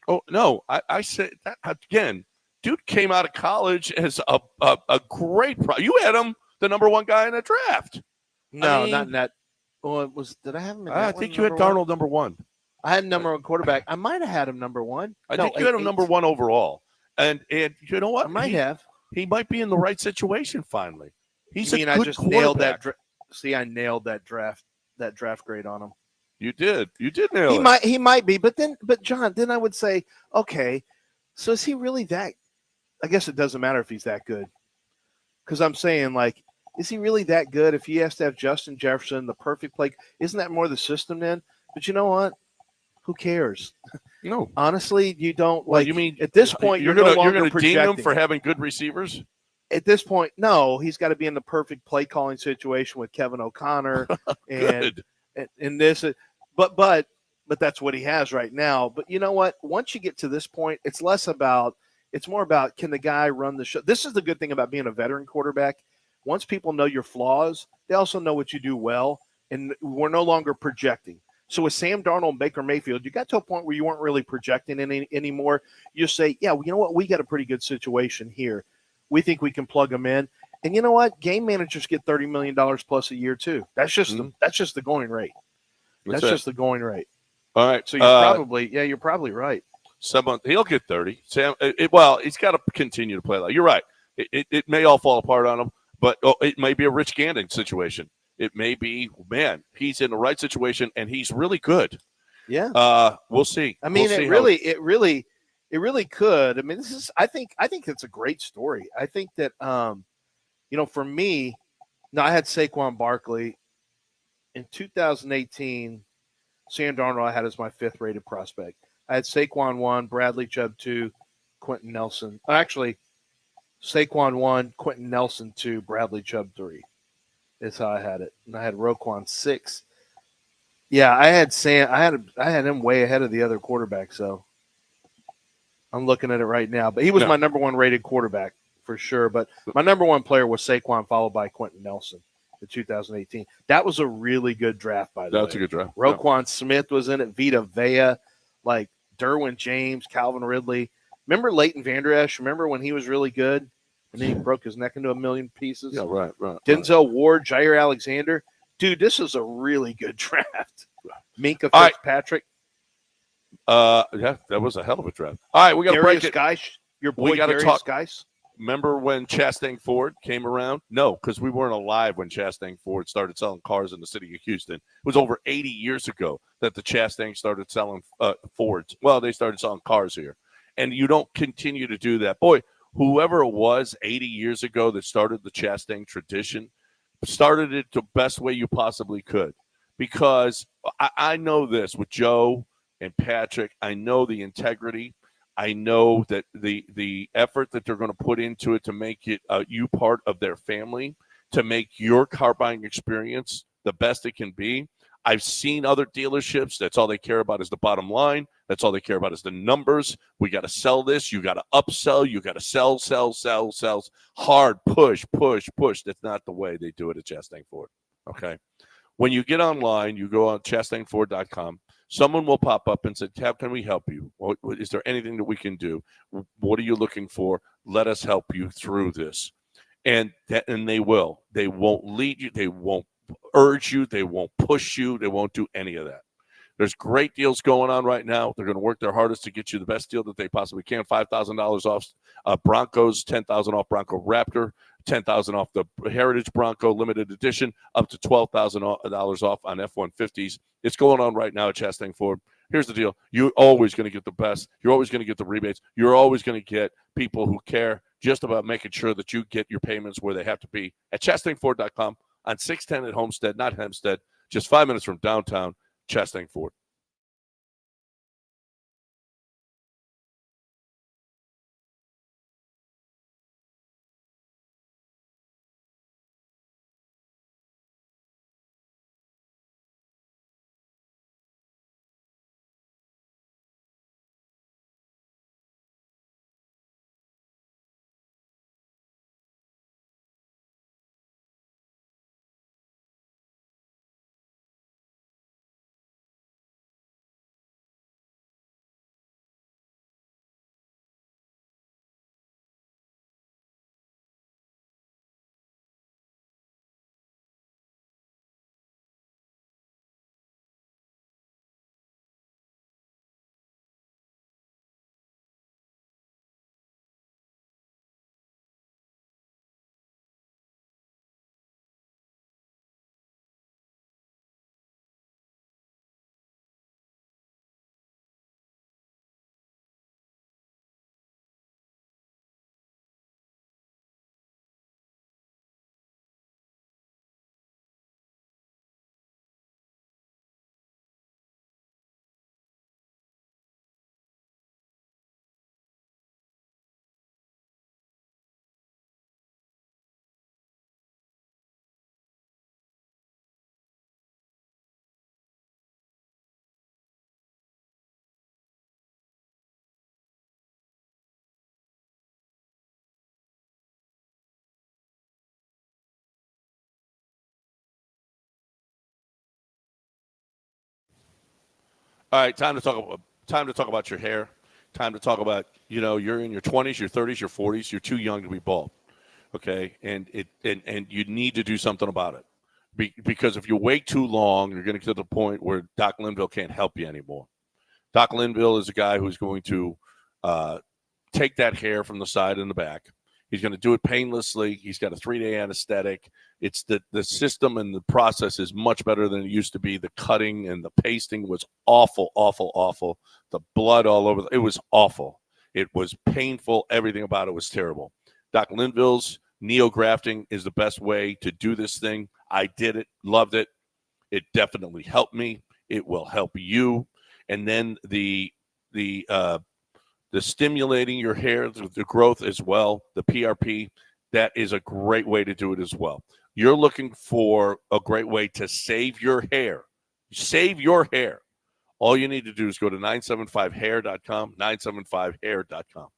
Oh no, I said that again. Dude came out of college as a great you had him the number 1 guy in the draft. No, not in that. Well, did I have him? I think you had Darnold number 1. I had number 1 quarterback. I might have had him number 1. I think you had him number 1 overall. And you know what? I might have. He might be in the right situation finally. He's I just nailed that. I nailed that draft grade on him. You did nail it. He might be, but John, then I would say, okay, so is he really that? I guess it doesn't matter if he's that good, because I'm saying, like, is he really that good? If he has to have Justin Jefferson, the perfect play, isn't that more the system then? But you know what? Who cares? No, honestly, you don't. Well, like. you mean at this point you're going to ding him for having good receivers? At this point, no. He's got to be in the perfect play calling situation with Kevin O'Connor and this. But that's what he has right now. But you know what? Once you get to this point, it's more about can the guy run the show. This is the good thing about being a veteran quarterback. Once people know your flaws, they also know what you do well, and we're no longer projecting. So with Sam Darnold and Baker Mayfield, you got to a point where you weren't really projecting anymore. You say, yeah, well, you know what? We got a pretty good situation here. We think we can plug them in. And you know what? Game managers get $30 million plus a year too. That's just the going rate. That's just the going rate. All right. So you're probably right. He'll get 30. Sam, he's got to continue to play like. You're right. It may all fall apart on him, but it may be a Rich Gannon situation. It may be, man, he's in the right situation and he's really good. Yeah. We'll see. I mean, it really could. I mean, I think it's a great story. I think that, for me, I had Saquon Barkley in 2018. Sam Darnold I had as my 5th rated prospect. I had Saquon 1, Bradley Chubb 2, Quentin Nelson. Actually, Saquon 1, Quentin Nelson 2, Bradley Chubb 3. Is how I had it. And I had Roquan 6. Yeah, I had Sam. I had him way ahead of the other quarterbacks. So I'm looking at it right now. But he was my number 1 rated quarterback for sure. But my number 1 player was Saquon, followed by Quentin Nelson in 2018. That was a really good draft, by the way. That's a good draft. Roquan Smith was in it. Vita Vea. like Derwin James, Calvin Ridley. Remember Leighton Vander Esch? Remember when he was really good and then he broke his neck into a million pieces? Yeah, right. Denzel Ward, Jair Alexander. Dude, this is a really good draft. Minka All right. Fitzpatrick. Yeah, that was a hell of a draft. All right, we got to break it. Geis, your boy We gotta Darius talk- Geis. Remember when Chastang Ford came around? No, because we weren't alive when Chastang Ford started selling cars in the city of Houston. It was over 80 years ago that the Chastang started selling Fords. Well, they started selling cars here. And you don't continue to do that. Boy, whoever it was 80 years ago that started the Chastang tradition started it the best way you possibly could. Because I know this with Joe and Patrick, I know the integrity. I know that the effort that they're going to put into it to make it you part of their family, to make your car buying experience the best it can be. I've seen other dealerships. That's all they care about is the bottom line. That's all they care about is the numbers. We got to sell this. You got to upsell. You got to sell. Hard, push. That's not the way they do it at Chastang Ford. Okay. When you get online, you go on chastangford.com. Someone will pop up and say, how can we help you? Is there anything that we can do? What are you looking for? Let us help you through this. And they will. They won't lead you. They won't urge you. They won't push you. They won't do any of that. There's great deals going on right now. They're going to work their hardest to get you the best deal that they possibly can. $5,000 off Broncos, $10,000 off Bronco Raptor, $10,000 off the Heritage Bronco Limited Edition, up to $12,000 off on F-150s. It's going on right now at Chastang Ford. Here's the deal. You're always going to get the best. You're always going to get the rebates. You're always going to get people who care just about making sure that you get your payments where they have to be. At chastangford.com on 610 at Homestead, not Hempstead, just 5 minutes from downtown Chastang Ford. All right, time to talk about your hair. Time to talk about, you're in your 20s, your 30s, your 40s. You're too young to be bald. Okay, and you need to do something about it. Because if you wait too long, you're going to get to the point where Doc Linville can't help you anymore. Doc Linville is a guy who's going to take that hair from the side and the back. He's going to do it painlessly. He's got a 3-day anesthetic. It's the system and the process is much better than it used to be. The cutting and the pasting was awful. The blood all over. It was awful. It was painful. Everything about it was terrible. Doc Linville's neografting is the best way to do this thing. I did it, loved it. It definitely helped me. It will help you. And then the stimulating your hair, the growth as well, the PRP, that is a great way to do it as well. You're looking for a great way to save your hair. Save your hair. All you need to do is go to 975hair.com, 975hair.com.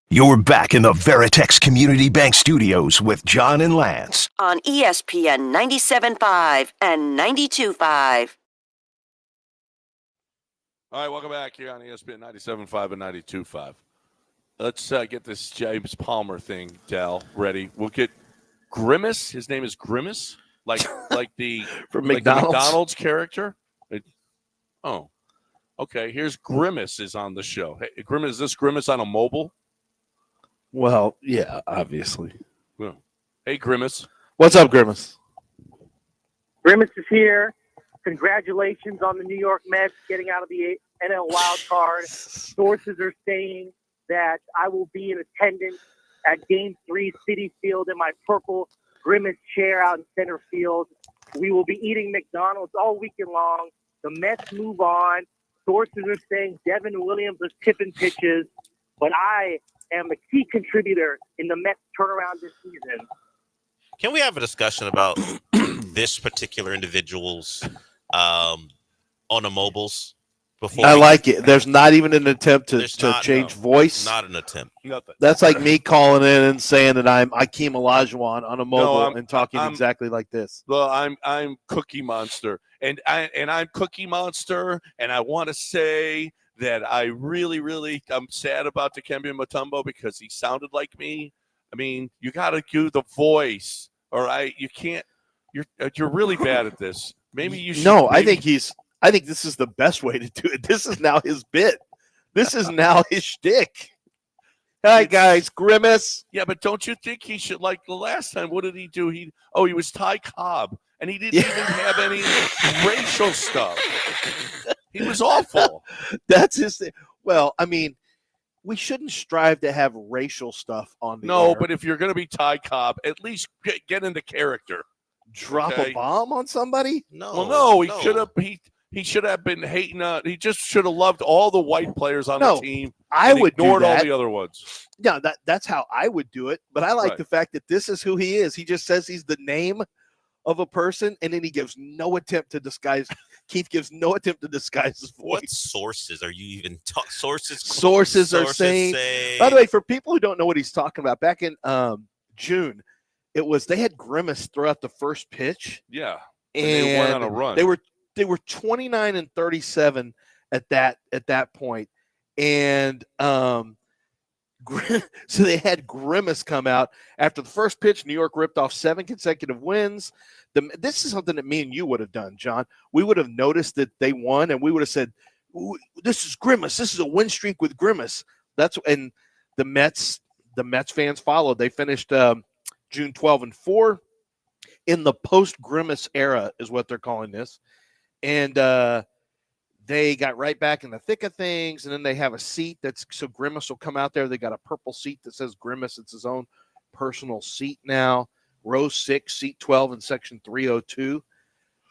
You're back in the Veritex Community Bank Studios with John and Lance. On ESPN 97.5 and 92.5. All right, welcome back here on ESPN 97.5 and 92.5. Let's get this James Palmer thing, Dal, ready. We'll get Grimace. His name is Grimace, like the From like the McDonald's? McDonald's character. Oh, okay. Here's Grimace is on the show. Hey, Grimace, is this Grimace on a mobile? Well, yeah, obviously. Yeah. Hey, Grimace. What's up, Grimace? Grimace is here. Congratulations on the New York Mets getting out of the NL wild card. Sources are saying that I will be in attendance at Game 3 Citi Field in my purple Grimace chair out in center field. We will be eating McDonald's all weekend long. The Mets move on. Sources are saying Devin Williams is tipping pitches, but I am a key contributor in the Mets turnaround this season. Can we have a discussion about this particular individual's mobiles? I like it. There's not even an attempt to change no, voice. Not an attempt. Nothing. That's like me calling in and saying that I'm Akeem Olajuwon on a mobile and talking exactly like this. Well, I'm Cookie Monster, and I'm Cookie Monster, and I want to say that I really I'm sad about Dikembe Mutombo because he sounded like me. I mean, you got to do the voice, all right? You can't. You're really bad at this. Maybe you should. No, I think this is the best way to do it. This is now his bit. This is now his shtick. Hi, guys. Grimace. Yeah, but don't you think he should, like the last time, what did he do? He was Ty Cobb, and he didn't even have any racial stuff. He was awful. That's his thing. Well, I mean, we shouldn't strive to have racial stuff on the air. But if you're going to be Ty Cobb, at least get into character. Drop a bomb on somebody? No. Well, no, he should have. He should have been hating. He just should have loved all the white players on the team. I would ignored do all that. the other ones. Yeah, that's how I would do it. But I like the fact that this is who he is. He just says he's the name of a person, and then he gives no attempt to disguise. Keith gives no attempt to disguise his voice. What sources are you even talking? Sources are saying. By the way, for people who don't know what he's talking about, back in June, they had Grimace throw out the first pitch. Yeah, and they went on a run. They were 29-37 at that point, and so they had Grimace come out after the first pitch. New York ripped off 7 consecutive wins. This is something that me and you would have done, John. We would have noticed that they won, and we would have said, "This is Grimace. This is a win streak with Grimace." And the Mets fans followed. They finished June 12-4 in the post Grimace era, is what they're calling this. And they got right back in the thick of things, and then they have a seat so Grimace will come out there. They got a purple seat that says Grimace. It's his own personal seat now. Row 6, seat 12 in section 302.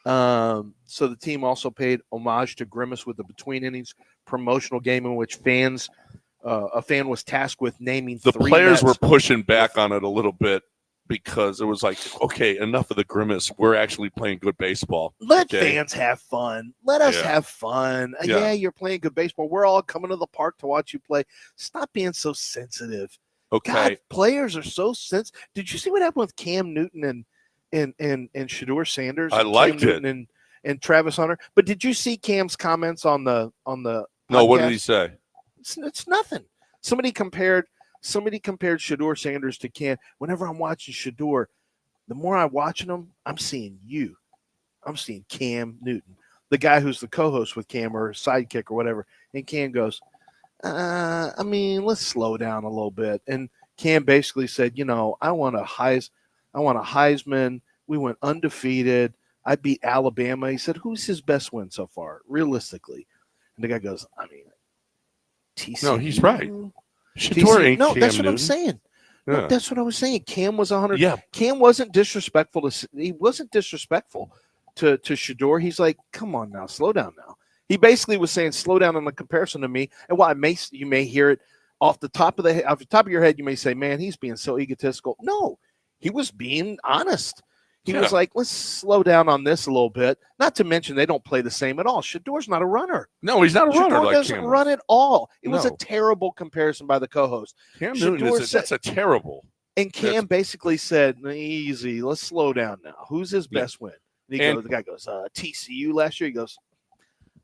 So the team also paid homage to Grimace with the between innings promotional game in which a fan was tasked with naming the 3 players Mets. were pushing back on it a little bit. Because it was like, okay, enough of the Grimace. We're actually playing good baseball. Let fans have fun. Let us have fun. Yeah. You're playing good baseball. We're all coming to the park to watch you play. Stop being so sensitive. Okay. God, players are so sensitive. Did you see what happened with Cam Newton and Shedeur Sanders? I liked Cam it. Newton and Travis Hunter. But did you see Cam's comments on the podcast? No, what did he say? It's nothing. Somebody compared Shedeur Sanders to Cam. Whenever I'm watching Shedeur, the more I'm watching him, I'm seeing you. I'm seeing Cam Newton, the guy who's the co-host with Cam or sidekick or whatever. And Cam goes, let's slow down a little bit. And Cam basically said, I want a Heisman. We went undefeated. I beat Alabama. He said, who's his best win so far, realistically? And the guy goes, TCU. No, he's right. No, that's what I'm saying. Yeah. No, that's what I was saying. Cam was 100. Yeah. Cam wasn't disrespectful to Shedeur. He's like, come on now, slow down now. He basically was saying, slow down in the comparison to me. And while you may hear it off the top of your head, you may say, man, he's being so egotistical. No, he was being honest. He was like, let's slow down on this a little bit. Not to mention they don't play the same at all. Shador's not a runner. No, he's not a runner. Shador like doesn't Cam run at all. It was a No. terrible comparison by the co-host. Cam Newton that's a terrible. And Cam basically said, easy, let's slow down now. Who's his best win? And the guy goes, TCU last year. He goes,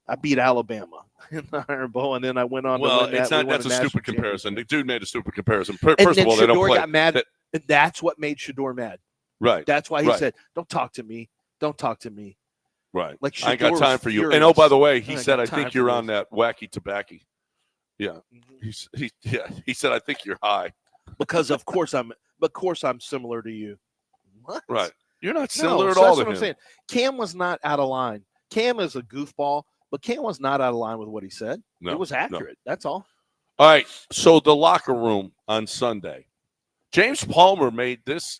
I beat Alabama in the Iron Bowl, and then I went on to win it's that. not. That's a stupid comparison. The dude made a stupid comparison. And First of all, they don't Shador play. got mad. And that's what made Shador mad. Right. That's why he said, don't talk to me. Don't talk to me. Right. Like I ain't got time for you. furious. And by the way, he I said, got I time think for you're this. on that wacky tobacco. Yeah. He said, I think you're high. Because of course I'm similar to you. What? Right. You're not No, similar at so all that's to what I'm him. saying. Cam was not out of line. Cam is a goofball, but Cam was not out of line with what he said. No, it was accurate. That's all. All right. So the locker room on Sunday. James Palmer had this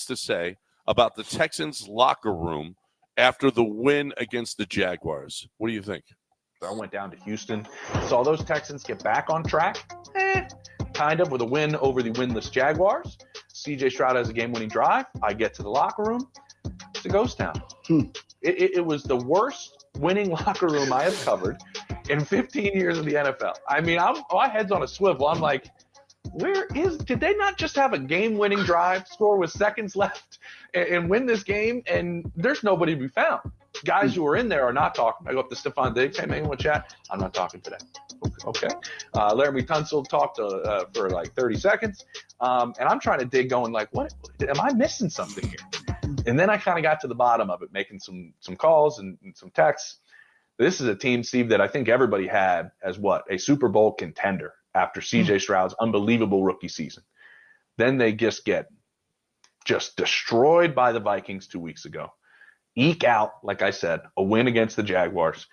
to say about the Texans locker room after the win against the Jaguars. What do you think? I went down to Houston, saw those Texans get back on track, kind of with a win over the winless Jaguars. CJ Stroud has a game-winning drive. I get to the locker room. It's a ghost town. It was the worst winning locker room I have covered in 15 years of the NFL. I mean, my head's on a swivel. I'm like, did they not just have a game-winning drive, score with seconds left, and win this game? And there's nobody to be found. Guys who are in there are not talking. I go up to Stephon Diggs. Hey, man, you want to chat? I'm not talking today. Okay. Laramie Tunsil talked for like 30 seconds. And I'm trying to dig going like, what? Am I missing something here? And then I kind of got to the bottom of it, making some calls and some texts. This is a team, Steve, that I think everybody had as a Super Bowl contender after CJ Stroud's unbelievable rookie season. Then they just get destroyed by the Vikings 2 weeks ago. Eke out, like I said, a win against the Jaguars.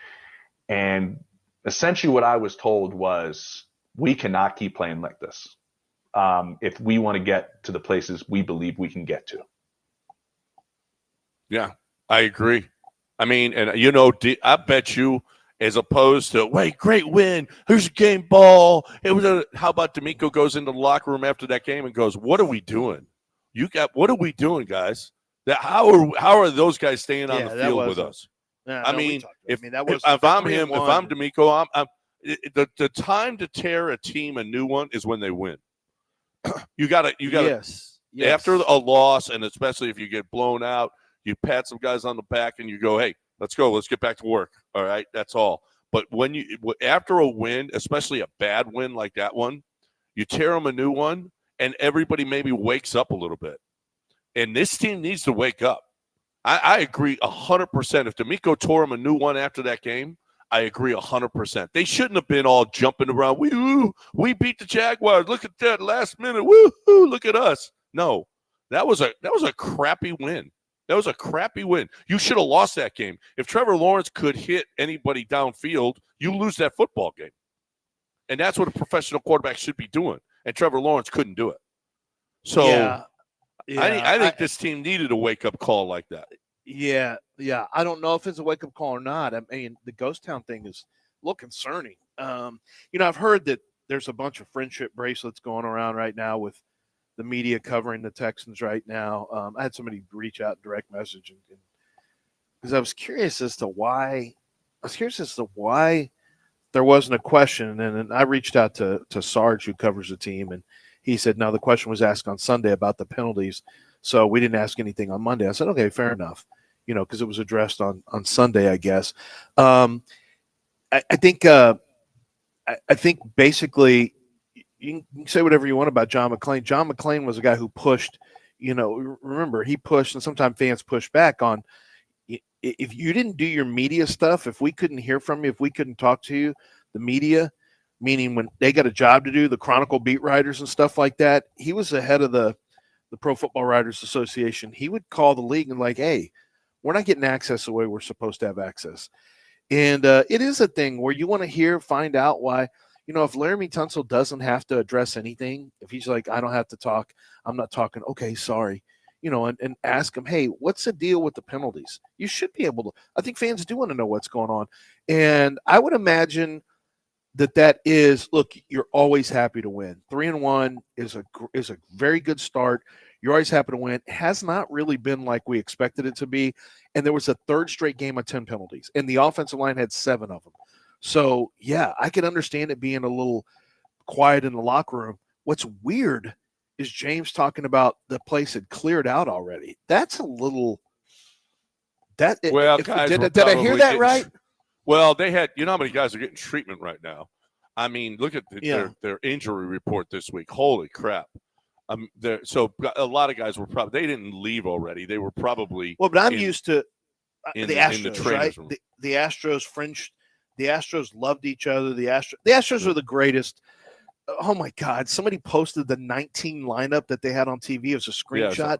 And essentially what I was told was, we cannot keep playing like this if we want to get to the places we believe we can get to. Yeah, I agree. I mean, and I bet you, as opposed to, wait, great win, here's a game ball. How about D'Amico goes into the locker room after that game and goes, what are we doing? What are we doing, guys? How are those guys staying on the field with us? Yeah, I no, mean, if if I'm him, if I'm D'Amico, the time to tear a team a new one is when they win. You got yes. After a loss, and especially if you get blown out, you pat some guys on the back and you go, hey, let's go. Let's get back to work. All right. That's all. But after a win, especially a bad win like that one, you tear them a new one and everybody maybe wakes up a little bit. And this team needs to wake up. I agree 100%. If D'Amico tore him a new one after that game, I agree 100%. They shouldn't have been all jumping around. We beat the Jaguars. Look at that last minute. Woo-hoo, look at us. No, that was a crappy win. That was a crappy win. You should have lost that game. If Trevor Lawrence could hit anybody downfield, you lose that football game. And that's what a professional quarterback should be doing. And Trevor Lawrence couldn't do it. So I think this team needed a wake-up call like that. Yeah. I don't know if it's a wake-up call or not. I mean, the ghost town thing is a little concerning. I've heard that there's a bunch of friendship bracelets going around right now with the media covering the Texans right now. I had somebody reach out and direct message because I was curious as to why there wasn't a question. And I reached out to Sarge, who covers the team, and he said, no, the question was asked on Sunday about the penalties. So we didn't ask anything on Monday. I said, okay, fair enough, because it was addressed on Sunday, I guess. I think basically you can say whatever you want about John McClain. John McClain was a guy who pushed, remember, he pushed, and sometimes fans push back on, if you didn't do your media stuff, if we couldn't hear from you, if we couldn't talk to you, the media, meaning when they got a job to do, the Chronicle beat writers and stuff like that, he was the head of the Pro Football Writers Association. He would call the league and like, hey, we're not getting access the way we're supposed to have access. And it is a thing where you want to find out why, if Laramie Tunsil doesn't have to address anything, if he's like, I don't have to talk, I'm not talking, okay, sorry, and ask him, hey, what's the deal with the penalties? You should be able to. I think fans do want to know what's going on. And I would imagine that is, look, you're always happy to win. 3-1 is a very good start. You're always happy to win. Has not really been like we expected it to be. And there was a third straight game of 10 penalties, and the offensive line had 7 of them. So, yeah, I could understand it being a little quiet in the locker room. What's weird is James talking about the place had cleared out already. That's a little – guys, did I hear that right? Well, they had – you know how many guys are getting treatment right now? I mean, look at their injury report this week. Holy crap. So a lot of guys were probably – they didn't leave already. They were probably – well, but I'm used to the Astros, in the trainers room. The Astros French – the Astros loved each other. The Astros are the greatest. Oh, my God. Somebody posted the 19 lineup that they had on TV. It was a screenshot.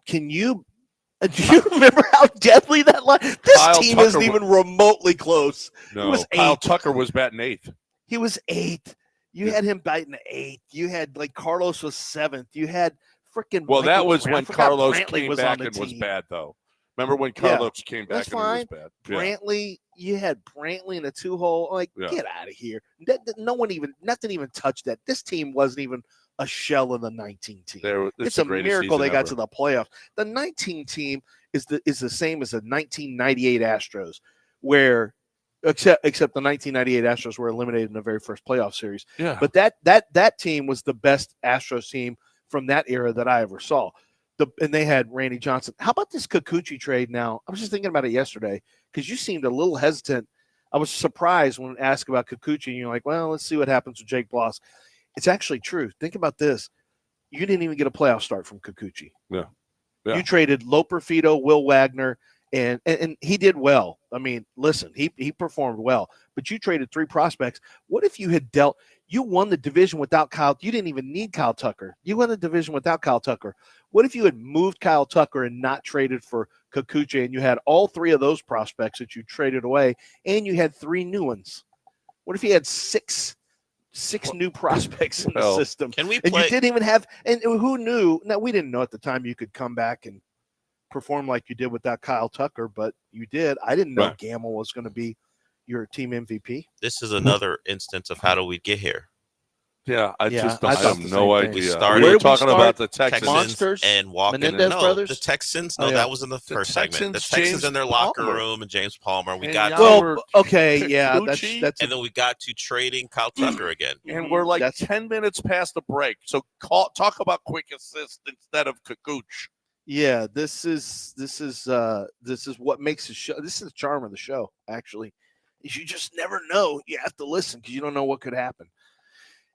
Can you – do you remember how deadly that line? This Kyle team Tucker isn't even remotely close. No, he was Kyle eighth. Tucker was batting 8th. He was 8th. You had him batting 8th. You had, like, Carlos was 7th. You had freaking – Well, that was when Carlos Brantley came was back on the and was team. bad, though. Remember when Carlos came back That's and fine. he was bad? Yeah. Brantley, you had Brantley in a 2-hole. Like, get out of here. Nothing even touched that. This team wasn't even a shell of the 19 team. It's a miracle they got to the playoffs. The 19 team is the same as the 1998 Astros, where except the 1998 Astros were eliminated in the very first playoff series. Yeah. But that team was the best Astros team from that era that I ever saw. And they had Randy Johnson. How about this Kikuchi trade now? I was just thinking about it yesterday because you seemed a little hesitant. I was surprised when asked about Kikuchi, and you're like, well, let's see what happens with Jake Bloss. It's actually true. Think about this. You didn't even get a playoff start from Kikuchi. Yeah. You traded Loper Fido, Will Wagner, and he did well. I mean, listen, he performed well. But you traded 3 prospects. What if you had dealt – you won the division without Kyle – you didn't even need Kyle Tucker. You won the division without Kyle Tucker. What if you had moved Kyle Tucker and not traded for Kikuchi, and you had all 3 of those prospects that you traded away, and you had 3 new ones? What if you had six new prospects in the system? Can we and play? you didn't even have – and who knew – now, we didn't know at the time you could come back and perform like you did without Kyle Tucker, but you did. I didn't know Gamble was going to be your team MVP. This is another instance of how do we get here? Yeah, I have no idea. We were talking about the Texans Monsters and walking. Menendez brothers? The Texans. No, that was in the first segment. The Texans in their locker room and James Palmer. We got that's and then we got to trading Kyle Tucker again. And we're like 10 minutes past the break. So talk about quick assist instead of Kikuchi. Yeah, this is what makes the show. This is the charm of the show. Actually, is you just never know. You have to listen because you don't know what could happen.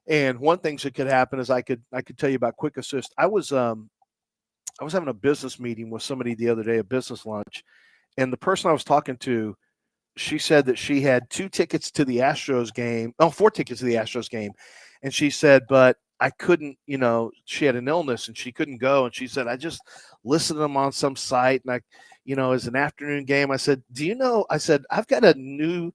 And one thing that could happen is I could tell you about quick assist. I was having a business meeting with somebody the other day, a business lunch, and the person I was talking to, she said that she had 2 tickets to the Astros game. 4 tickets to the Astros game, and she said, but I couldn't. She had an illness and she couldn't go, and she said I just listened to them on some site, and it's an afternoon game. I said, do you know? I said I've got a new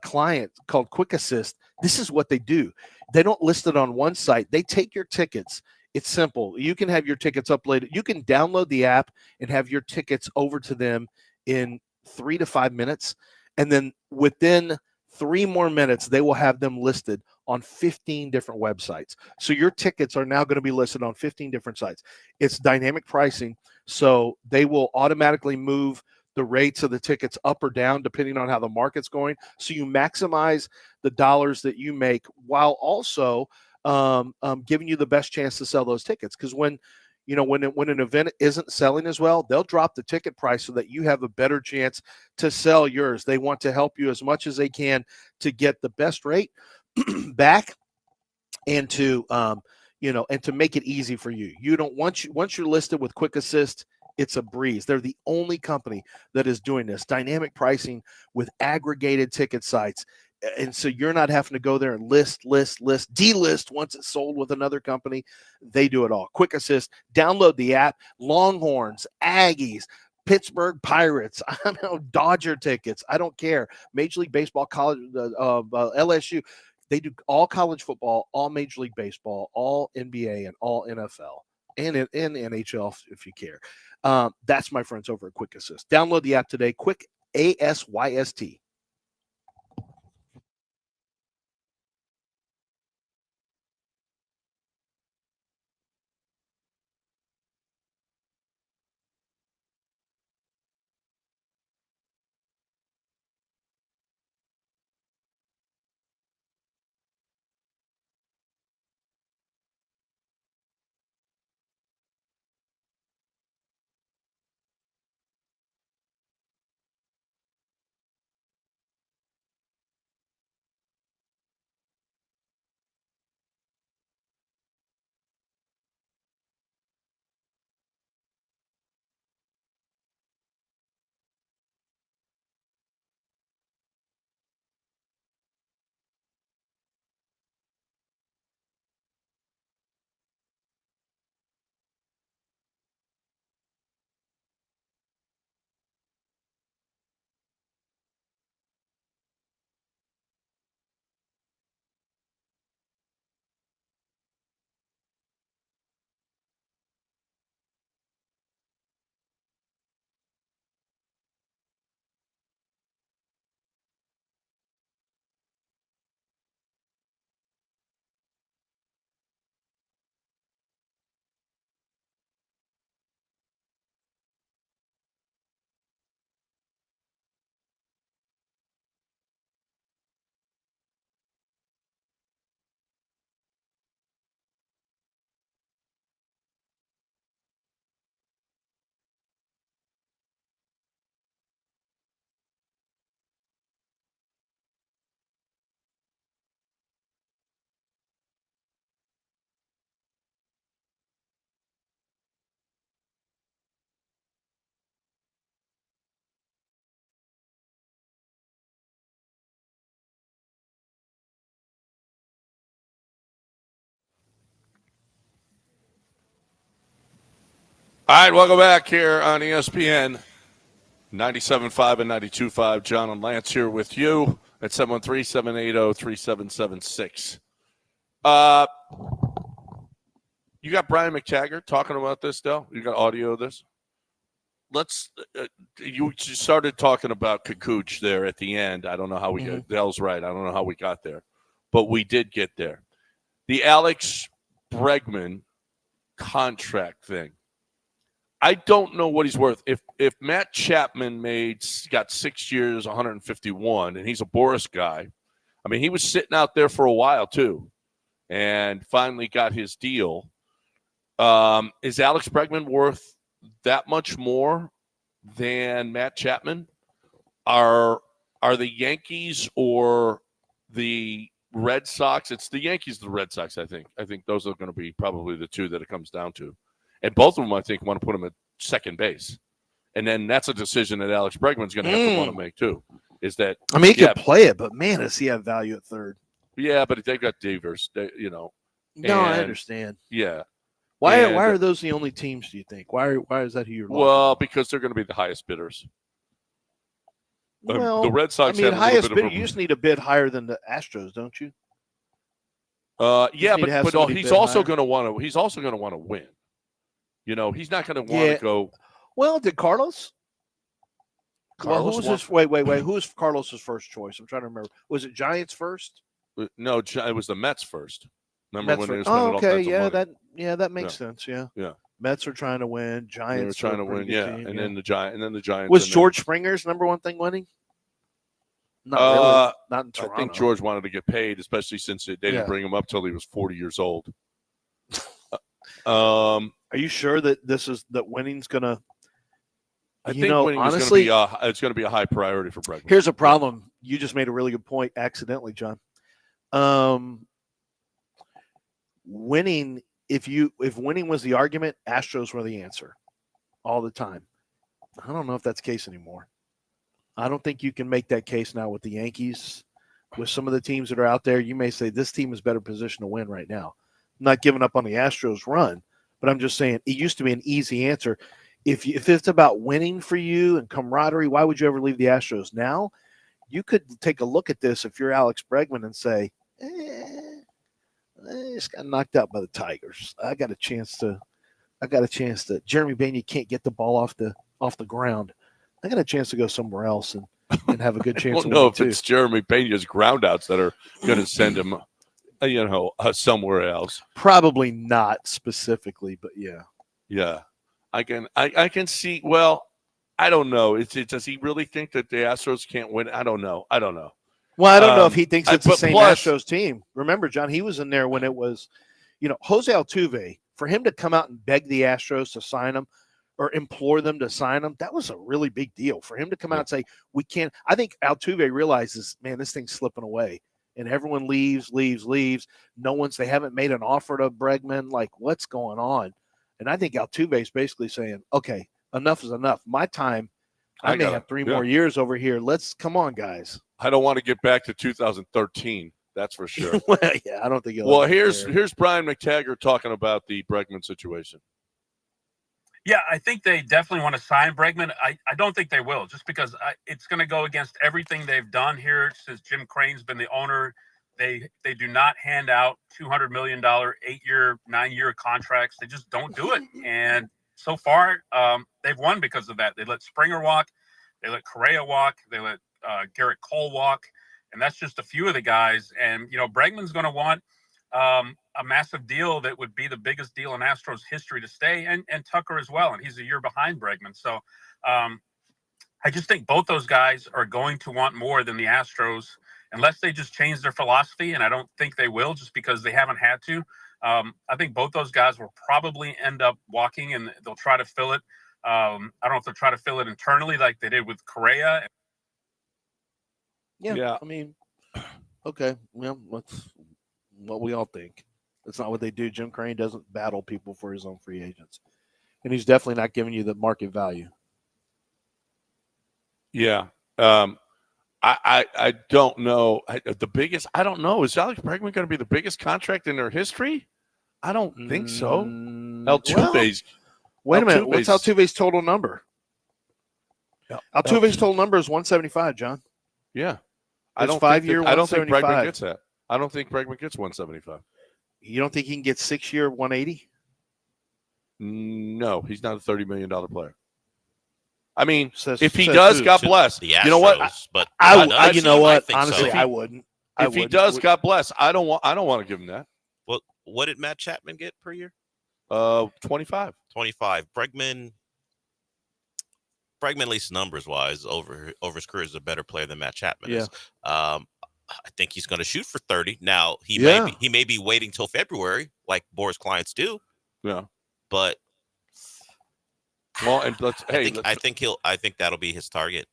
client called Quick Assist. This is what they do. They don't list it on one site. They take your tickets. It's simple. You can have your tickets uploaded. You can download the app and have your tickets over to them in 3 to 5 minutes. And then within 3 more minutes, they will have them listed on 15 different websites. So your tickets are now going to be listed on 15 different sites. It's dynamic pricing. So they will automatically move the rates of the tickets up or down depending on how the market's going. So you maximize the dollars that you make while also giving you the best chance to sell those tickets. Because when an event isn't selling as well, they'll drop the ticket price so that you have a better chance to sell yours. They want to help you as much as they can to get the best rate back and to and to make it easy for you. You don't once you're listed with Quick Assist, it's a breeze. They're the only company that is doing this dynamic pricing with aggregated ticket sites. And so you're not having to go there and list, delist once it's sold with another company. They do it all. Quick Assist, download the app. Longhorns, Aggies, Pittsburgh Pirates, Dodger tickets. I don't care. Major League Baseball, college, LSU. They do all college football, all Major League Baseball, all NBA, and all NFL, and NHL if you care. That's my friends over at Quick Assist. Download the app today. Quick ASYST. All right, welcome back here on ESPN 97.5 and 92.5. John and Lance here with you at 713-780-3776. You got Brian McTaggart talking about this, though? You got audio of this? You started talking about Kukoc there at the end. I don't know how we got, Dell's right. I don't know how we got there, but we did get there. The Alex Bregman contract thing. I don't know what he's worth. If Matt Chapman got 6 years, 151, and he's a Boris guy, I mean, he was sitting out there for a while too, and finally got his deal. Is Alex Bregman worth that much more than Matt Chapman? Are the Yankees or the Red Sox? It's the Yankees, the Red Sox, I think. I think those are going to be probably the two that it comes down to. And both of them, I think, want to put him at second base. And then that's a decision that Alex Bregman's going to have to want to make, too. Is that I mean, he could play it, but, man, does he have value at third? Yeah, but they've got Devers, No, I understand. Yeah. Why are those the only teams, do you think? Why is that who you're looking at? Because they're going to be the highest bidders. Well, the Red Sox have highest bidder, you just need a bid higher than the Astros, don't you? Yeah, but he's also going to want to. He's also going to want to win. He's not going to want to go. Well, did Carlos? Well, who was wait. Who was Carlos's first choice? I'm trying to remember. Was it Giants first? No, it was the Mets first. Remember when they were spending all kinds of money? That makes sense. Yeah. Mets are trying to win. Giants are trying to win. Yeah, and then the Giants. Was George Springer's number one thing winning? Not really. Not in Toronto. I think George wanted to get paid, especially since they didn't bring him up till he was 40 years old. Are you sure that winning's gonna? I think winning honestly, it's going to be a high priority for Bregman. Here's a problem. You just made a really good point accidentally, John. Winning. If winning was the argument, Astros were the answer all the time. I don't know if that's the case anymore. I don't think you can make that case now with the Yankees. With some of the teams that are out there, you may say this team is better positioned to win right now. I'm not giving up on the Astros run, but I'm just saying it used to be an easy answer. If it's about winning for you and camaraderie, why would you ever leave the Astros? Now, you could take a look at this if you're Alex Bregman and say, just got knocked out by the Tigers. I got a chance to Jeremy Bainey can't get the ball off the ground. I got a chance to go somewhere else and have a good chance. I don't know if it's Jeremy Bainey's groundouts that are going to send him, somewhere else. Probably not specifically, but yeah. Yeah, I can see. Well, I don't know. Does he really think that the Astros can't win? I don't know. Well, I don't know if he thinks it's the same Astros team. Remember, John, he was in there when it was, Jose Altuve. For him to come out and beg the Astros to sign him or implore them to sign him, that was a really big deal. For him to come out and say, we can't. I think Altuve realizes, man, this thing's slipping away. And everyone leaves. They haven't made an offer to Bregman. Like, what's going on? And I think Altuve's basically saying, okay, enough is enough. My time, I may have 3 more years over here. Come on, guys. I don't want to get back to 2013. That's for sure. Well, yeah, I don't think. Well, here's Brian McTaggart talking about the Bregman situation. Yeah, I think they definitely want to sign Bregman. I don't think they will, just because it's going to go against everything they've done here since Jim Crane's been the owner. They do not hand out $200 million, 8-year, 9-year contracts. They just don't do it. And so far, they've won because of that. They let Springer walk. They let Correa walk. They let Garrett Cole walk. And that's just a few of the guys. And, Bregman's going to want a massive deal that would be the biggest deal in Astros history to stay, and Tucker as well. And he's a year behind Bregman. So I just think both those guys are going to want more than the Astros, unless they just change their philosophy. And I don't think they will, just because they haven't had to. I think both those guys will probably end up walking, and they'll try to fill it. I don't know if they'll try to fill it internally like they did with Correa. Yeah. I mean, okay. Well, that's what we all think. That's not what they do. Jim Crane doesn't battle people for his own free agents. And he's definitely not giving you the market value. Yeah. I don't know. I don't know. Is Alex Bregman going to be the biggest contract in their history? I don't think so. Altuve's. Wait a minute. What's Altuve's total number? Altuve's total number is 175, John. Yeah. I don't think Bregman gets that. I don't think Bregman gets 175. You don't think he can get 6-year 180? No, he's not a $30 million player. I mean, if he says does, who? God bless. The Astros, You know what? But You know what? Honestly, so. I wouldn't. If he does, God bless. I don't want to give him that. Well, what did Matt Chapman get per year? 25. 25. Bregman, at least numbers wise, over his career is a better player than Matt Chapman is. I think he's going to shoot for 30. Now he may be waiting till February, like Boris clients do. Yeah. But well, and I think that'll be his target.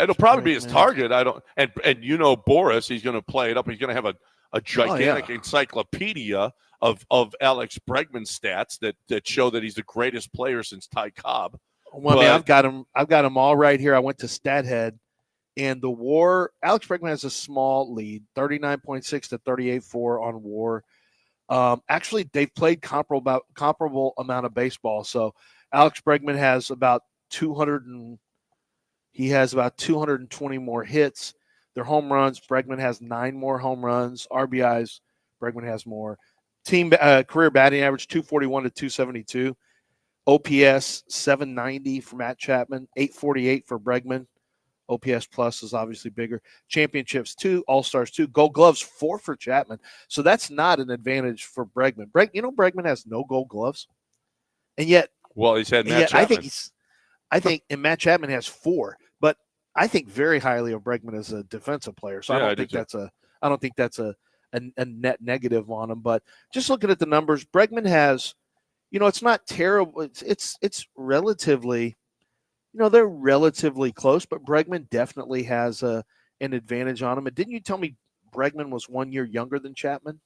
It'll probably be his target. And Boris, he's going to play it up. He's going to have a gigantic encyclopedia of Alex Bregman stats that show that he's the greatest player since Ty Cobb. Well, I've got him all right here. I went to StatHead, and the WAR. Alex Bregman has a small lead, 39.6 to 38.4 on WAR. Actually, they've played comparable amount of baseball. So Alex Bregman has about 220 more hits. Their home runs, Bregman has 9 more home runs. RBIs, Bregman has more. Team career batting average 241 to 272. OPS 790 for Matt Chapman, 848 for Bregman. OPS plus is obviously bigger. Championships 2, All-Stars 2, Gold Gloves 4 for Chapman. So that's not an advantage for Bregman. Bregman has no Gold Gloves, and yet, he's had Matt Chapman. I think, and Matt Chapman has 4, but I think very highly of Bregman as a defensive player. So I don't think that's a net negative on him. But just looking at the numbers, Bregman has, it's not terrible. It's relatively. They're relatively close, but Bregman definitely has an advantage on him. And didn't you tell me Bregman was 1 year younger than Chapman?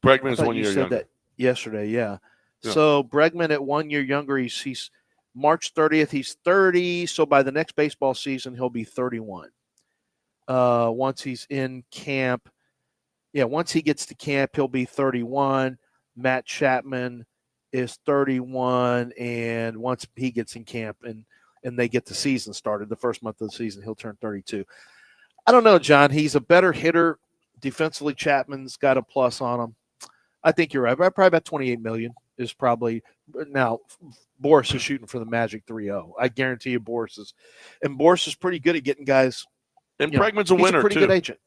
Bregman is 1 year younger. You said that yesterday, yeah. So Bregman at 1 year younger, he's March 30th, he's 30. So by the next baseball season, he'll be 31. Once he's in camp, once he gets to camp, he'll be 31. Matt Chapman is 31, and once he gets in camp and they get the season started, the first month of the season, he'll turn 32. I don't know, John. He's a better hitter. Defensively, Chapman's got a plus on him. I think you're right. Probably about 28 million is probably – now, Boris is shooting for the Magic 3-0. I guarantee you Boris is pretty good at getting guys. And Bregman's a winner, too. He's a pretty good agent.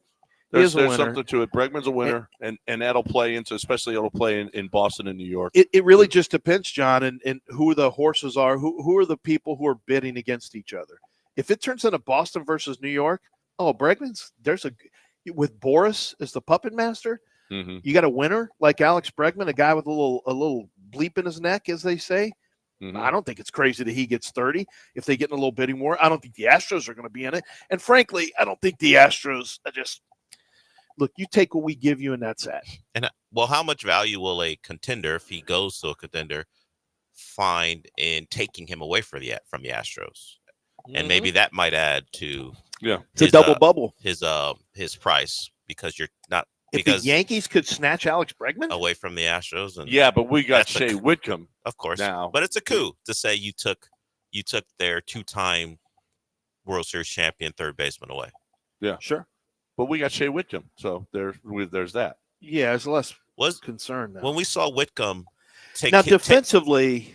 There's something to it. Bregman's a winner, and that'll play into, especially it'll play in Boston and New York. It really just depends, John, and who the horses are, who are the people who are bidding against each other. If it turns into Boston versus New York, Bregman's with Boris as the puppet master. Mm-hmm. You got a winner like Alex Bregman, a guy with a little bleep in his neck, as they say. Mm-hmm. I don't think it's crazy that he gets 30 if they get in a little bidding war. I don't think the Astros are going to be in it, and frankly, I don't think the Astros look, you take what we give you, and that's that. And how much value will a contender, if he goes to a contender, find in taking him away from the Astros? Mm-hmm. And maybe that might add to it's a double bubble his price, because you're not. If the Yankees could snatch Alex Bregman away from the Astros, and but we got Shea Whitcomb, of course. Now, but it's a coup to say you took their 2-time World Series champion third baseman away. Yeah, sure. But we got Shea Whitcomb, so there's that. Yeah, there's less concern now. When we saw Whitcomb defensively.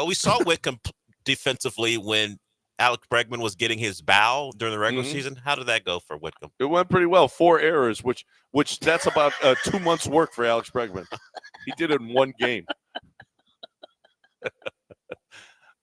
We saw Whitcomb defensively when Alex Bregman was getting his bow during the regular season. How did that go for Whitcomb? It went pretty well. 4 errors, which that's about 2 months' work for Alex Bregman. He did it in 1 game.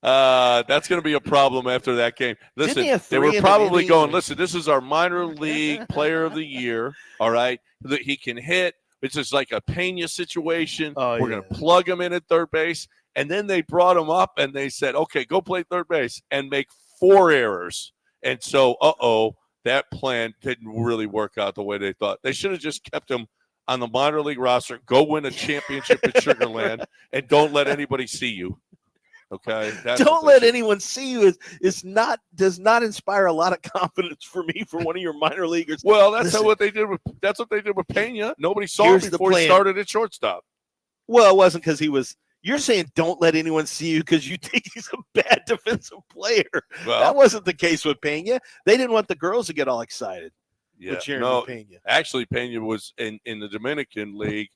That's going to be a problem after that game. Listen, they were probably going, listen, this is our minor league player of the year, all right? He can hit. It's just like a Pena situation. We're going to plug him in at third base. And then they brought him up and they said, okay, go play third base and make 4 errors. And so, that plan didn't really work out the way they thought. They should have just kept him on the minor league roster, go win a championship at Sugarland, and don't let anybody see you. Okay. Don't let anyone see you does not inspire a lot of confidence for me for one of your minor leaguers. Well, that's what they did with Pena. Nobody saw him before he started at shortstop. Well, it wasn't because he was. You're saying don't let anyone see you because you think he's a bad defensive player. Well, that wasn't the case with Pena. They didn't want the girls to get all excited. Yeah, Jeremy no, Pena. Actually, Pena was in the Dominican League,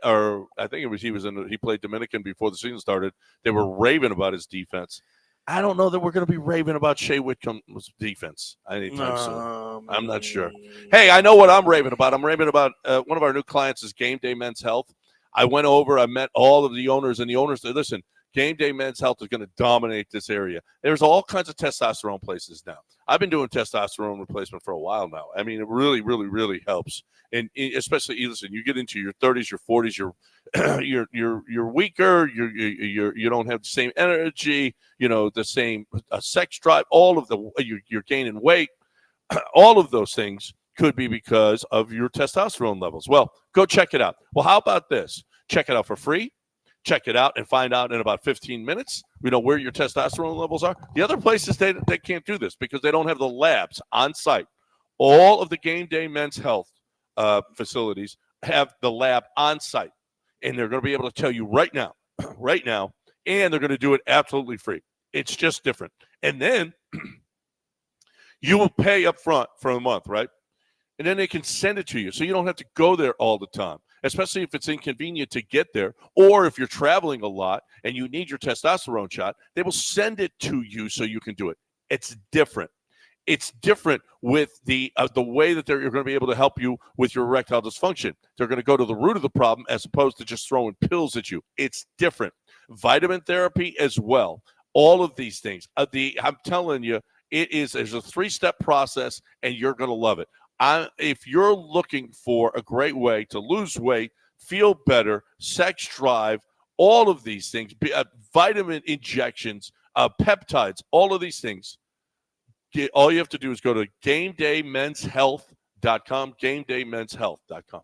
or I think it was he played Dominican before the season started. They were raving about his defense. I don't know that we're going to be raving about Shea Whitcomb's defense anytime soon. I'm not sure. Hey, I know what I'm raving about. I'm raving about one of our new clients is Game Day Men's Health. I went over, I met all of the owners, and the owners said, listen, Game Day Men's Health is going to dominate this area. There's all kinds of testosterone places now. I've been doing testosterone replacement for a while now. I mean, it really, really, really helps. And especially, listen, you get into your 30s, your 40s, you're weaker, you don't have the same energy, the same sex drive, all of you're gaining weight. All of those things could be because of your testosterone levels. Well, go check it out. Well, how about this? Check it out for free. Check it out and find out in about 15 minutes, where your testosterone levels are. The other places, they can't do this because they don't have the labs on site. All of the Game Day Men's Health facilities have the lab on site, and they're going to be able to tell you right now, and they're going to do it absolutely free. It's just different. And then you will pay up front for a month, right? And then they can send it to you, so you don't have to go there all the time, especially if it's inconvenient to get there, or if you're traveling a lot and you need your testosterone shot, they will send it to you so you can do it. It's different. It's different with the way that you're going to be able to help you with your erectile dysfunction. They're going to go to the root of the problem as opposed to just throwing pills at you. It's different. Vitamin therapy as well. All of these things. I'm telling you, there's a 3-step process, and you're going to love it. If you're looking for a great way to lose weight, feel better, sex drive, all of these things, vitamin injections, peptides, all of these things, all you have to do is go to GameDayMen'sHealth.com, GameDayMen'sHealth.com.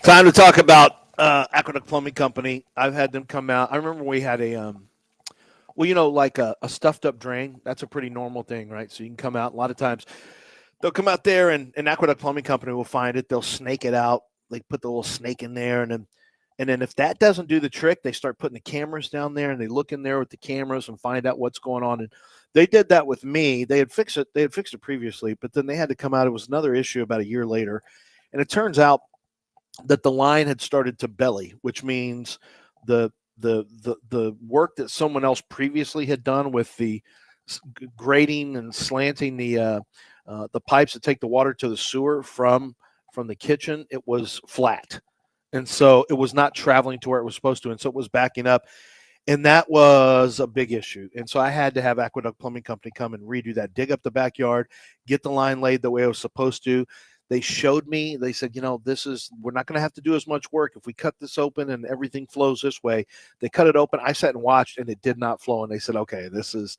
Time to talk about Aqueduct Plumbing Company. I've had them come out. I remember we had a like a stuffed up drain. That's a pretty normal thing, right? So you can come out. A lot of times they'll come out there and Aqueduct Plumbing Company will find it. They'll snake it out. They put the little snake in there. And then if that doesn't do the trick, they start putting the cameras down there and they look in there with the cameras and find out what's going on. And they did that with me. They had fixed it. They had fixed it previously, but then they had to come out. It was another issue about a year later. And it turns out that the line had started to belly, which means the the work that someone else previously had done with the grading and slanting the pipes that take the water to the sewer from the kitchen, it was flat. And so it was not traveling to where it was supposed to. And so it was backing up. And that was a big issue. And so I had to have Aqueduct Plumbing Company come and redo that, dig up the backyard, get the line laid the way it was supposed to. They showed me, they said, we're not going to have to do as much work if we cut this open and everything flows this way. They cut it open. I sat and watched and it did not flow. And they said, okay, this is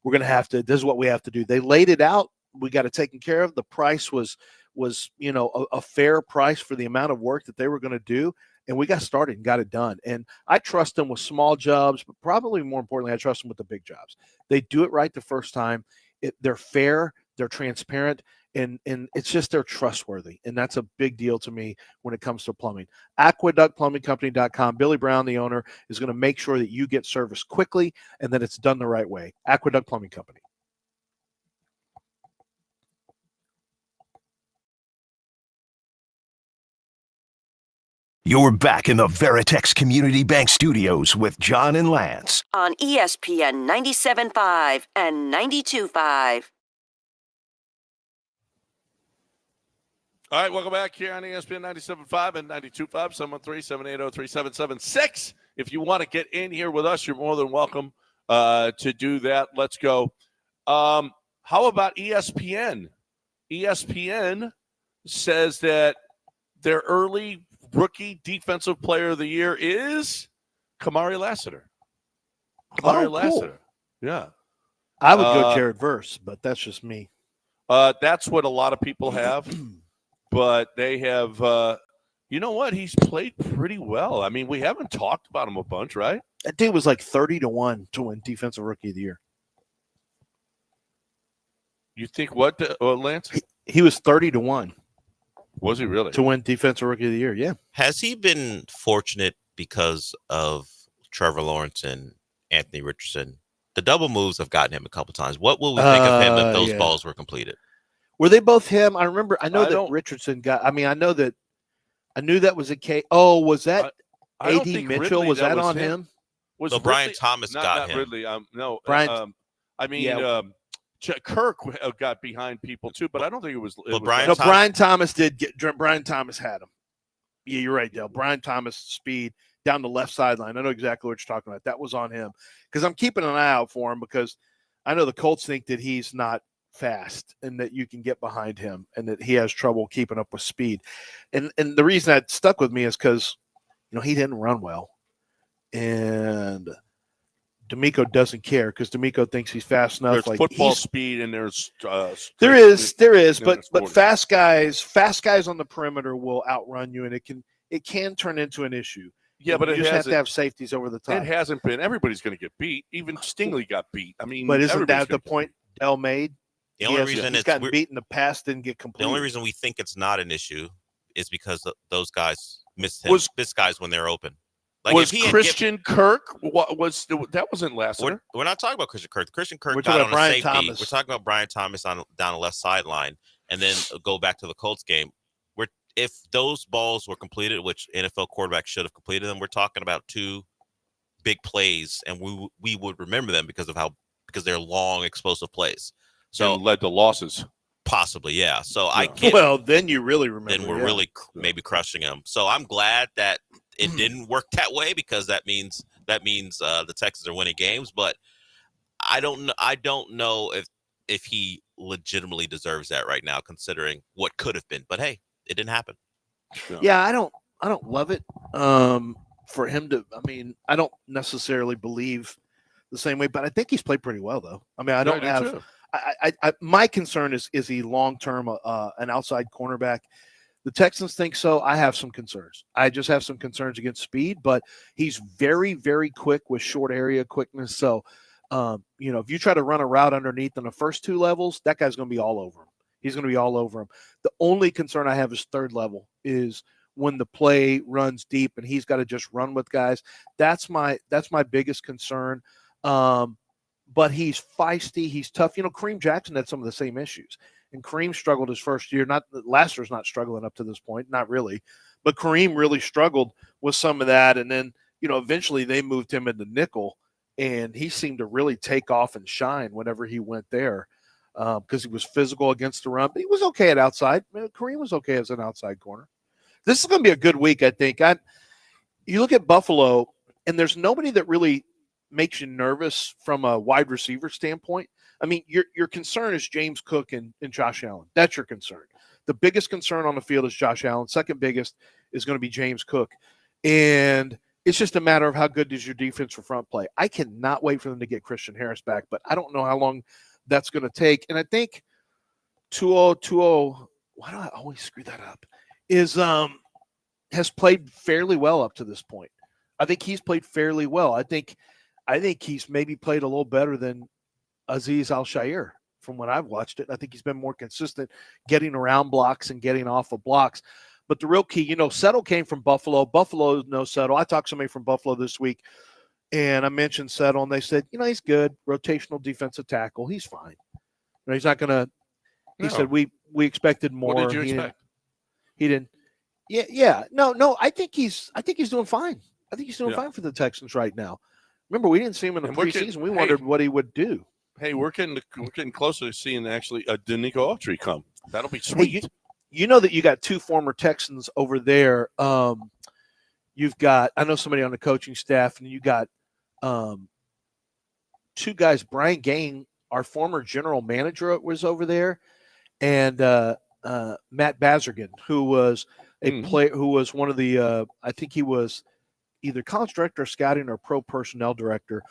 what we have to do. They laid it out. We got it taken care of. The price was a fair price for the amount of work that they were going to do. And we got started and got it done. And I trust them with small jobs, but probably more importantly, I trust them with the big jobs. They do it right the first time. They're fair, they're transparent, and it's just they're trustworthy. And that's a big deal to me when it comes to plumbing. AqueductPlumbingCompany.com. Billy Brown, the owner, is going to make sure that you get service quickly and that it's done the right way. Aqueduct Plumbing Company. You're back in the Veritex Community Bank Studios with John and Lance. On ESPN 97.5 and 92.5. All right, welcome back here on ESPN 97.5 and 92.5, 713-780-3776. If you want to get in here with us, you're more than welcome to do that. Let's go. How about ESPN? ESPN says that their early rookie defensive player of the year is Kamari Lassiter. Lassiter. Yeah. I would go Jared Verse, but that's just me. That's what a lot of people have. But they have, you know what? He's played pretty well. I mean, we haven't talked about him a bunch, right? That dude was like 30-1 to win Defensive Rookie of the Year. You think what, Lance? He was 30-1. Was he really? To win Defensive Rookie of the Year, yeah. Has he been fortunate because of Trevor Lawrence and Anthony Richardson? The double moves have gotten him a couple times. What will we think of him if those balls were completed? Were they both him? I know that Richardson got – I knew that was a case. Oh, was that A.D. Mitchell? Ridley, was that on him? So Brian Thomas got him. Ridley. No. Brian, Kirk got behind people too, but I don't think it was. Brian Thomas did get. Brian Thomas had him. Yeah, you're right, Dale. Brian Thomas speed down the left sideline. I know exactly what you're talking about. That was on him because I'm keeping an eye out for him because I know the Colts think that he's not fast and that you can get behind him and that he has trouble keeping up with speed. And the reason that stuck with me is because he didn't run well, and D'Amico doesn't care because D'Amico thinks he's fast enough. There's football speed and there's there is, but fast guys on the perimeter will outrun you, and it can turn into an issue. Yeah, but you just have to have safeties over the top. It hasn't been. Everybody's going to get beat. Even Stingley got beat. I mean, but isn't that the point Dell made? The only reason he's gotten beat in the past, didn't get completed. The only reason we think it's not an issue is because those guys missed him. This guys when they're open. Like was Christian Kirk? That wasn't Lassiter. We're not talking about Christian Kirk. Christian Kirk got on a safety. Thomas. We're talking about Brian Thomas down the left sideline, and then go back to the Colts game. If those balls were completed, which NFL quarterbacks should have completed them, we're talking about two big plays, and we would remember them because they're long, explosive plays. So and led to losses. Possibly, yeah. So I can't. Well, then you really remember. Then we're really maybe crushing them. So I'm glad that it didn't work that way because that means the Texans are winning games. But I don't know if he legitimately deserves that right now, considering what could have been. But hey, it didn't happen. Yeah, I don't love it. For him to, I mean, I don't necessarily believe the same way, but I think he's played pretty well though. I mean, I don't have. My concern is he long-term an outside cornerback? The Texans think so. I have some concerns. I just have some concerns against speed, but he's very, very quick with short area quickness. So, if you try to run a route underneath on the first two levels, that guy's going to be all over him. He's going to be all over him. The only concern I have is third level is when the play runs deep and he's got to just run with guys. That's my biggest concern. But he's feisty. He's tough. Kareem Jackson had some of the same issues. And Kareem struggled his first year. Lassiter's not struggling up to this point. Not really. But Kareem really struggled with some of that. And then, eventually they moved him into nickel, and he seemed to really take off and shine whenever he went there because he was physical against the run. But he was okay at outside. Kareem was okay as an outside corner. This is going to be a good week, I think. You look at Buffalo, and there's nobody that really makes you nervous from a wide receiver standpoint. I mean, your concern is James Cook and Josh Allen. That's your concern. The biggest concern on the field is Josh Allen. Second biggest is going to be James Cook. And it's just a matter of how good is your defense for front play. I cannot wait for them to get Christian Harris back, but I don't know how long that's going to take. And I think 2-0, why do I always screw that up, has played fairly well up to this point. I think he's played fairly well. I think he's maybe played a little better than Azeez Al-Shaair from when I've watched it. I think he's been more consistent getting around blocks and getting off of blocks. But the real key, Settle came from Buffalo. Buffalo knows Settle. I talked to somebody from Buffalo this week, and I mentioned Settle, and they said, he's good. Rotational defensive tackle. He's fine. He's not going to – he said, we expected more. What did you expect? He didn't. Yeah. No. I think he's doing fine. I think he's doing fine for the Texans right now. Remember, we didn't see him in the preseason. We wondered what he would do. Hey, we're getting closer to seeing actually a Danico Autry come. That'll be sweet. Hey, you know that you got two former Texans over there. You've got, I know somebody on the coaching staff, and you got two guys. Brian Gain, our former general manager, was over there, and Matt Bazergan, who was a player, who was one of the, I think he was either college director of scouting or pro personnel director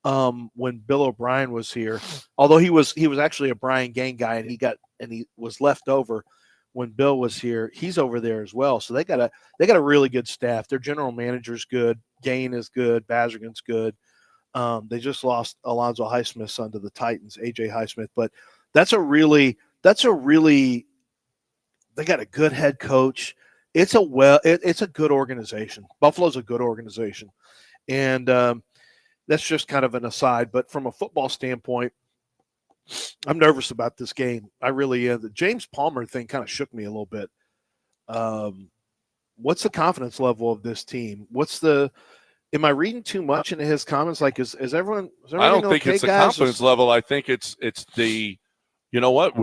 when Bill O'Brien was here. Although he was actually a Brian Gain guy, and he was left over when Bill was here. He's over there as well. So they got a really good staff. Their general manager's good. Gain is good. Bazergan's good. They just lost Alonzo Highsmith's son to the Titans, AJ Highsmith, but that's a really they got a good head coach. It's a good organization. Buffalo's a good organization. And that's just kind of an aside. But from a football standpoint, I'm nervous about this game. I really am. The James Palmer thing kind of shook me a little bit. What's the confidence level of this team? Am I reading too much into his comments? Like, is everyone? I don't think it's the confidence level. I think it's the, what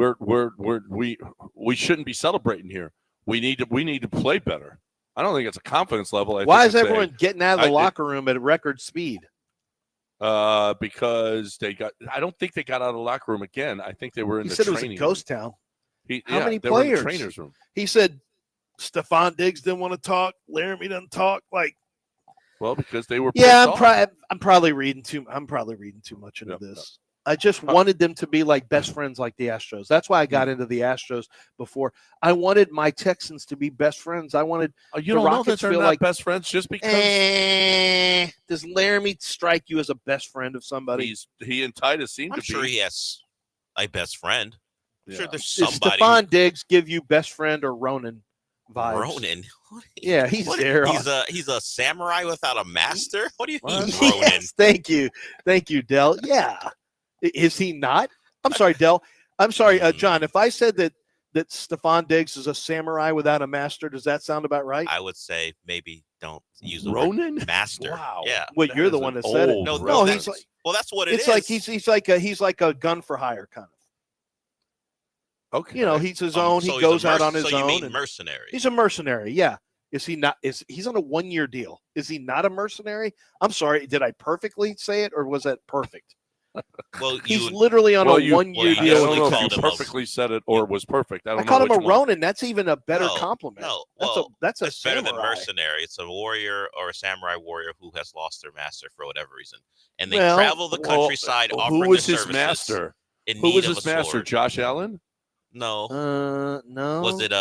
we shouldn't be celebrating here. We need to play better. I don't think it's a confidence level. Why is everyone getting out of the locker room at record speed? Because I don't think they got out of the locker room again. I think they were in the training room. He said it was a ghost town. How many they players? Were in the trainer's room. He said Stephon Diggs didn't want to talk. Laramie doesn't talk. Well, because they were. Yeah, I'm probably reading too much into this. I just wanted them to be like best friends like the Astros. That's why I got into the Astros before. I wanted my Texans to be best friends. I wanted you don't know that they're not like best friends just because. Does Laramie strike you as a best friend of somebody? He and Titus seem to be. I'm sure he has a best friend. I'm sure there's Does somebody. Stephon Diggs give you best friend or Ronin vibes? Ronin? Yeah, he's there. He's a samurai without a master? What do you mean, Ronin? Yes, thank you, Del. Yeah. Is he not? I'm sorry, Del. I'm sorry, John. If I said that Stephon Diggs is a samurai without a master, does that sound about right? I would say maybe don't use the Ronin word master. Wow. Yeah. Well, you're the one that said it. No, he's like. Well, that's what it is. It's like he's like a gun for hire kind of. Okay. He's his own. So he goes out on his own. So you mean mercenary? He's a mercenary. Yeah. Is he not? He's on a 1-year deal? Is he not a mercenary? I'm sorry. Did I perfectly say it, or was that perfect? Well, he's literally on a 1-year deal. I don't know if you perfectly said it or was perfect. I called him a Ronin. That's even a better compliment. No, that's it's better than samurai. mercenary. It's a warrior or a samurai warrior who has lost their master for whatever reason, and they travel the countryside offering who was their his services. Master? In who need was of his a master? sword. Josh Allen? No. No. Was it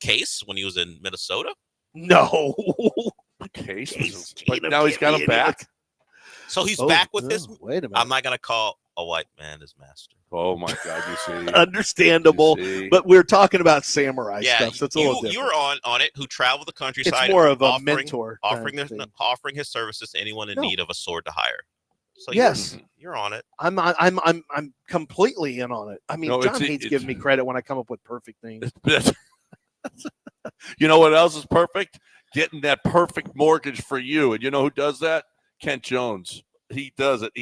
Case when he was in Minnesota? No. Case. But now he's got him back. So he's back with his. Wait a minute. I'm not gonna call a white man his master. Oh my God! You see, understandable. But we're talking about samurai stuff. So it's a little different. You were on it who traveled the countryside. It's more of a mentor, offering his services to anyone in need of a sword to hire. So yes, you're on it. I'm completely in on it. I mean, John hates giving me credit when I come up with perfect things. You know what else is perfect? getting that perfect mortgage for you. And you know who does that? Kent Jones. He does it.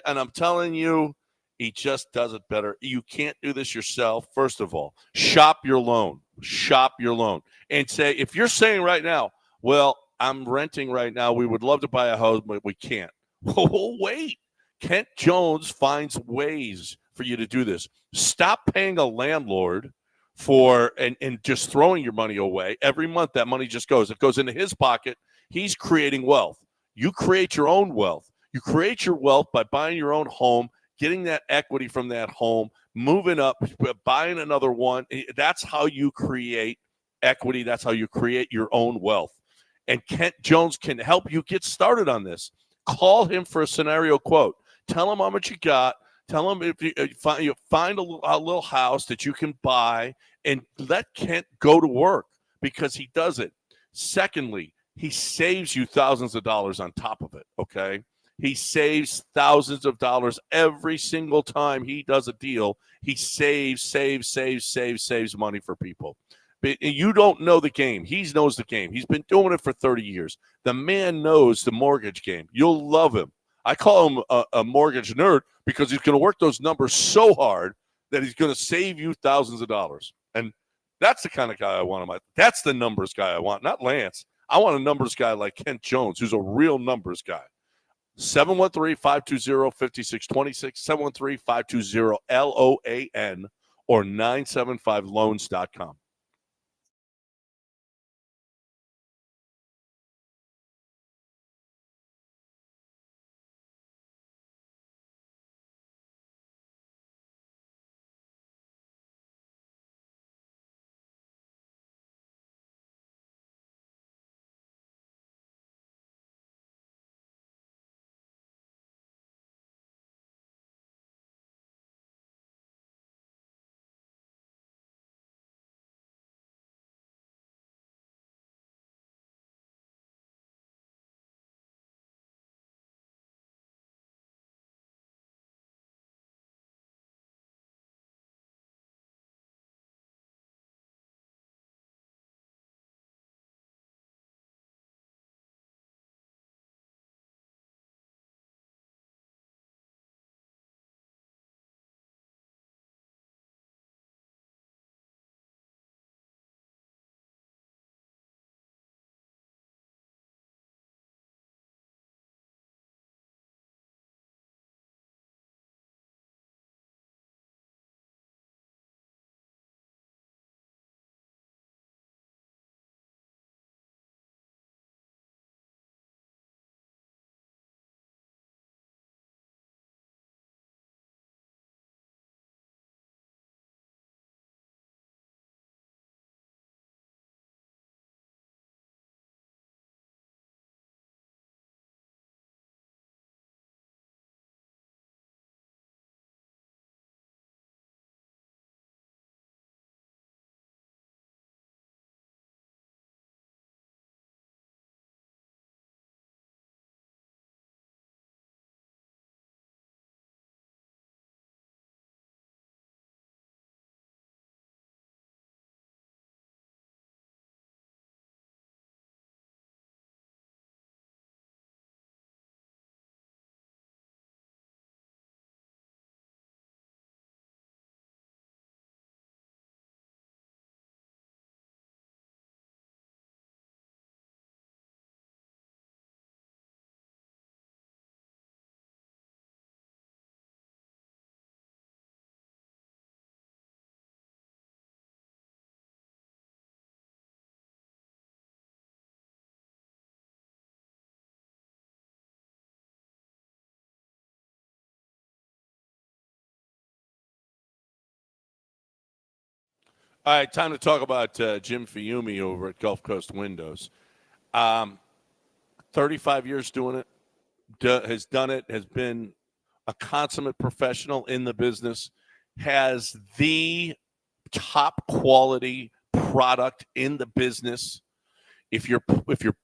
And I'm telling you, he just does it better. You can't do this yourself. First of all, shop your loan. Shop your loan. And say, if you're saying right now, well, I'm renting right now, we would love to buy a house, but we can't. Well, wait. Kent Jones finds ways for you to do this. Stop paying a landlord for and just throwing your money away. Every month that money just goes. It goes into his pocket. He's creating wealth. You create your own wealth. You create your wealth by buying your own home, getting that equity from that home, moving up, buying another one. That's how you create equity. That's how you create your own wealth. And Kent Jones can help you get started on this. Call him for a scenario quote. Tell him how much you got. Tell him if you find a little house that you can buy, and let Kent go to work, because he does it. Secondly, he saves you thousands of dollars on top of it, okay? He saves thousands of dollars every single time he does a deal. He saves money for people. But you don't know the game. He knows the game. He's been doing it for 30 years. The man knows the mortgage game. You'll love him. I call him a mortgage nerd because he's going to work those numbers so hard that he's going to save you thousands of dollars. And that's the kind of guy I want in my. That's the numbers guy I want, not Lance. I want a numbers guy like Kent Jones, who's a real numbers guy. 713-520-5626, 713-520-LOAN, or 975loans.com. All right, time to talk about Jim Fiume over at Gulf Coast Windows. 35 years doing it, has done it, has been a consummate professional in the business, has the top quality product in the business. If you're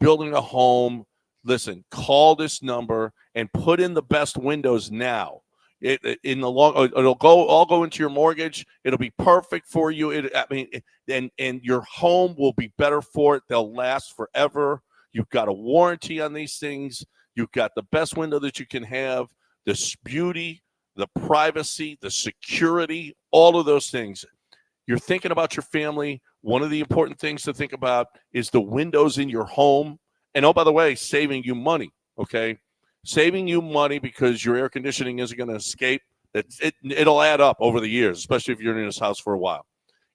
building a home, listen, call this number and put in the best windows now. in the long, it'll all go into your mortgage. It'll be perfect for you. And your home will be better for it. They'll last forever. You've got a warranty on these things. You've got the best window that you can have, the beauty, the privacy, the security, all of those things. You're thinking about your family. One of the important things to think about is the windows in your home. And, oh, by the way, saving you money, okay? Saving you money because your air conditioning isn't going to escape. It'll add up over the years, especially if you're in this house for a while.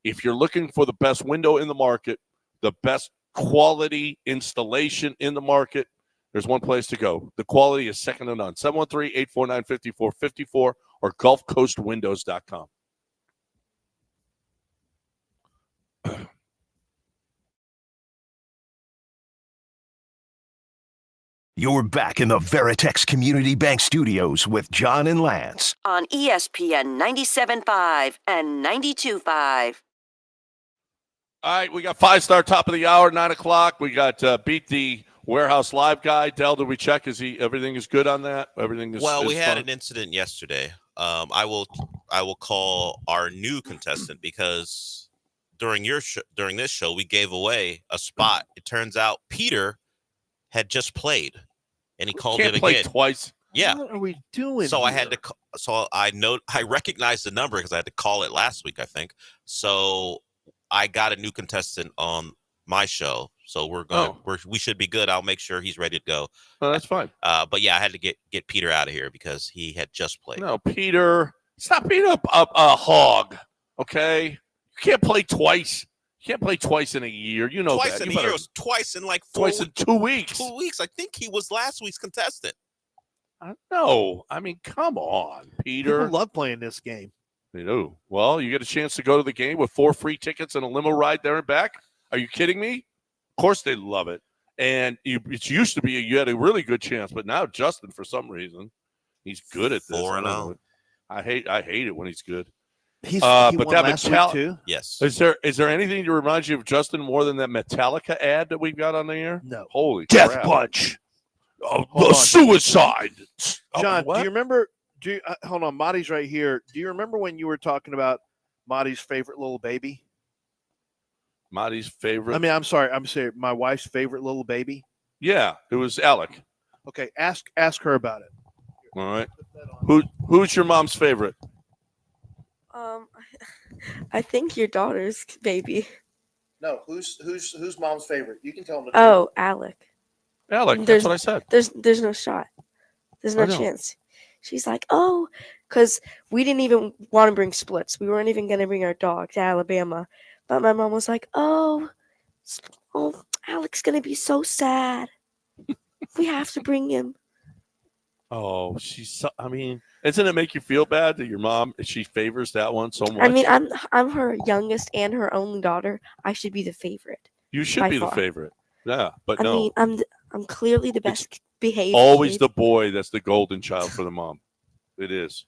If you're looking for the best window in the market, the best quality installation in the market, there's one place to go. The quality is second to none. 713-849-5454 or GulfCoastWindows.com. You're back in the Veritex Community Bank Studios with John and Lance. On ESPN 97.5 and 92.5. All right, we got 5-star top of the hour, 9 o'clock. We got Beat the Warehouse Live guy. Dell, did we check? Everything is good on that? Everything is Well, we had fun? an incident yesterday. I will call our new contestant because during this show we gave away a spot. It turns out Peter had just played, and he called Can't it play again twice. Yeah. What are we doing? So I had here? to. So I recognized the number because I had to call it last week, I think. So I got a new contestant on my show. So we should be good. I'll make sure he's ready to go. Oh, that's fine. But yeah, I had to get Peter out of here because he had just played. No, Peter, stop being a hog. Okay, you can't play twice. You can't play twice in a year. You know twice that. in a year. It was twice in like 4 twice in 2 weeks. 2 weeks. I think he was last week's contestant. No, I mean, come on, Peter. People love playing this game. They do. Well, you get a chance to go to the game with 4 free tickets and a limo ride there and back. Are you kidding me? Of course they love it. And it used to be you had a really good chance, but now Justin, for some reason, he's good at this. 4-0. I hate it when he's good. He but won that last week too. Yes. Is there anything to remind you of Justin more than that Metallica ad that we've got on the air? No. Holy Death crap. Punch. Oh, the suicide. John, what? do you remember? Hold on, Marty's right here. Do you remember when you were talking about Marty's favorite little baby? Marty's favorite? I mean, I'm sorry. I'm saying my wife's favorite little baby. Yeah, it was Alec. Okay, ask her about it. All right. Who's your mom's favorite? I think your daughter's baby. No, who's mom's favorite? You can tell them. Oh, Alec. Alec, that's what I said. There's no shot. There's no chance. She's like, oh, because we didn't even want to bring splits. We weren't even going to bring our dog to Alabama. But my mom was like, oh, Alec's going to be so sad. We have to bring him. Oh, I mean, doesn't it make you feel bad that your mom, she favors that one so much? I mean, I'm her youngest and her only daughter. I should be the favorite. You should be the favorite. Yeah, but no. I mean, I'm clearly the best behaved. Always kid. the boy that's the golden child for the mom. It is.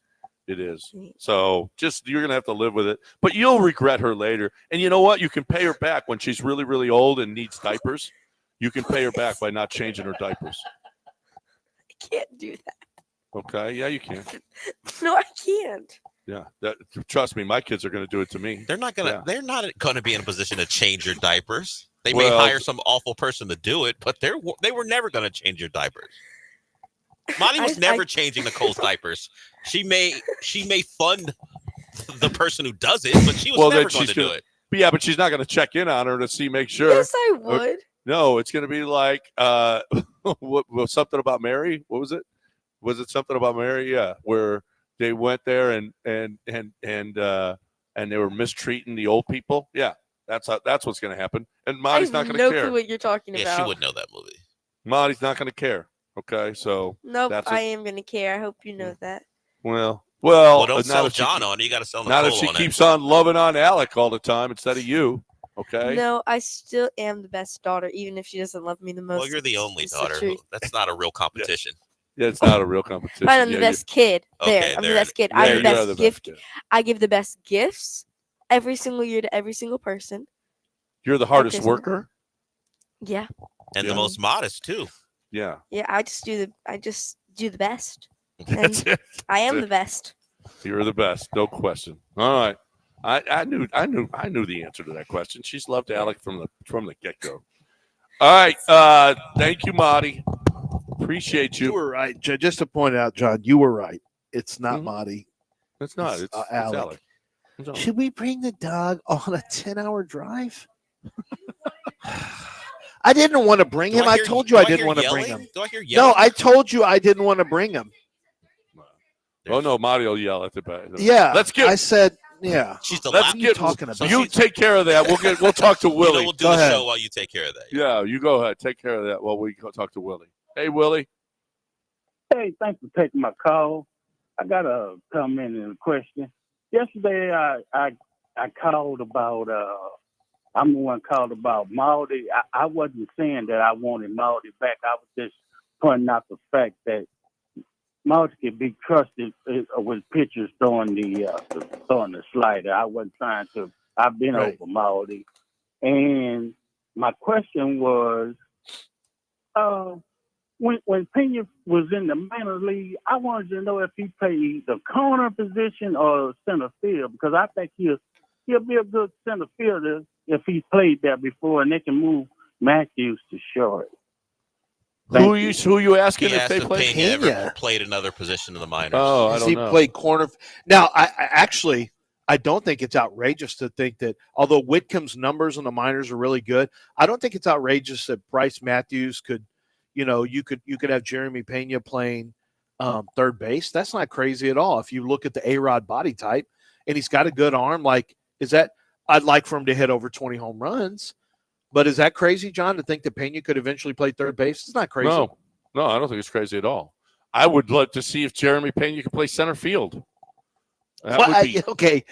So you're going to have to live with it. But you'll regret her later. And you know what? You can pay her back when she's really, really old and needs diapers. You can pay her back by not changing her diapers. I can't do that. Okay? Yeah, you can. No, I can't. Yeah. Trust me, my kids are going to do it to me. They're not gonna. Yeah. They're not going to be in a position to change your diapers. They may hire some awful person to do it, but they were never going to change your diapers. Monty was never changing Nicole's diapers. She may fund the person who does it, but she was never going to do it. Yeah, but she's not going to check in on her to make sure. Yes, I would. No, it's going to be like something about Mary. What was it? Was it something about Mary? Yeah, where they went there and they were mistreating the old people. Yeah, that's what's going to happen. And Monty's not going to care. No clue what you're talking about. Yeah, she would know that movie. Monty's not going to care. Okay, so nope, I am going to care. I hope you know that. Well, don't sell John on it. You got to sell Nicole on it. Not if she keeps on loving on Alec all the time instead of you. Okay. No, I still am the best daughter, even if she doesn't love me the most. Well, you're the only daughter. That's not a real competition. Yeah, it's not a real competition. But I'm the best kid. Okay, I'm the best kid. I'm the best gift. I give the best gifts every single year to every single person. You're the hardest worker. Yeah. And the most modest too. Yeah. Yeah, I just do the best. That's it. I am That's the it. best. You're the best, no question. All right, I knew the answer to that question. She's loved Alec from the get go. All right, thank you, Marty. Appreciate you. You were right. Just to point out, John, you were right. It's not Mhm. Marty. It's not. It's Alec. Alec. It's Alec. Should we bring the dog on a 10-hour drive? I didn't want to bring him. I told you I didn't want to bring him. Do I hear yelling? No, I told you I didn't want to bring him. Oh no, Marty will yell at the back. Yeah, let's get. I said, yeah. She's the Let's last. get. talking about? You take care of that. We'll talk to Willie. We'll do the show while you take care of that. Yeah, you go ahead. Take care of that while we go talk to Willie. Hey, Willie. Hey, thanks for taking my call. I got a comment and a question. Yesterday, I called about. I'm the one called about Maldi. I wasn't saying that I wanted Maldi back. I was just pointing out the fact that Maldi could be trusted with pitchers throwing the slider. I wasn't trying to. I've been over Maldi, and my question was, when Pena was in the minor league, I wanted to know if he played the corner position or center field, because I think he'll be a good center fielder if he played there before, and they can move Matthews to short. Who you asking He if asked they if play? Pena ever played another position in the minors. Oh, I Does don't he know. play corner? Now, I don't think it's outrageous to think that, although Whitcomb's numbers in the minors are really good, I don't think it's outrageous that Bryce Matthews could, you could have Jeremy Pena playing third base. That's not crazy at all. If you look at the A-Rod body type, and he's got a good arm, I'd like for him to hit over 20 home runs. But is that crazy, John, to think that Pena could eventually play third base? It's not crazy. No, I don't think it's crazy at all. I would love to see if Jeremy Pena could play center field. Okay,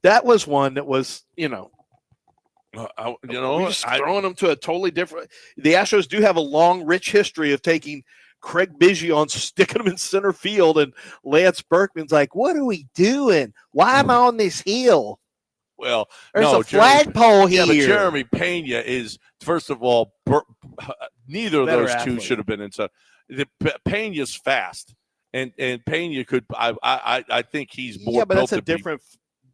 that was one that was, we're just throwing them to a totally different. The Astros do have a long, rich history of taking Craig Biggio and sticking him in center field, and Lance Berkman's like, "What are we doing? Why am I on this hill?" Well, there's a flagpole here. Yeah, but Jeremy Pena is, first of all, neither of those two should have been inside. Pena's fast, and Pena could. I think he's more. Yeah, but built that's a to be- different.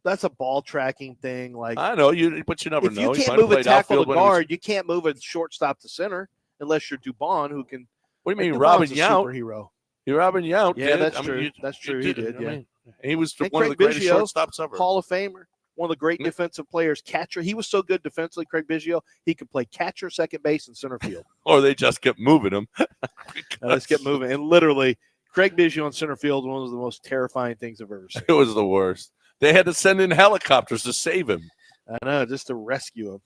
That's a ball tracking thing. Like I know but you never if know. you He can't might have move a played tackle outfield to when he was- guard, you can't move a shortstop to center unless you're Dubon, who can. What do you mean, Dubon's Robin a Yount? Superhero. You're Robin Yount. Yeah, did. that's I mean, true. That's true. He did. Yeah, he was and one of the Craig greatest Biggio, shortstops ever. Hall of Famer, one of the great defensive players, catcher. He was so good defensively, Craig Biggio. He could play catcher, second base, and center field. Or they just kept moving him. Let's get moving. And literally, Craig Biggio in center field, one of the most terrifying things I've ever seen. It was the worst. They had to send in helicopters to save him. I know, just to rescue him.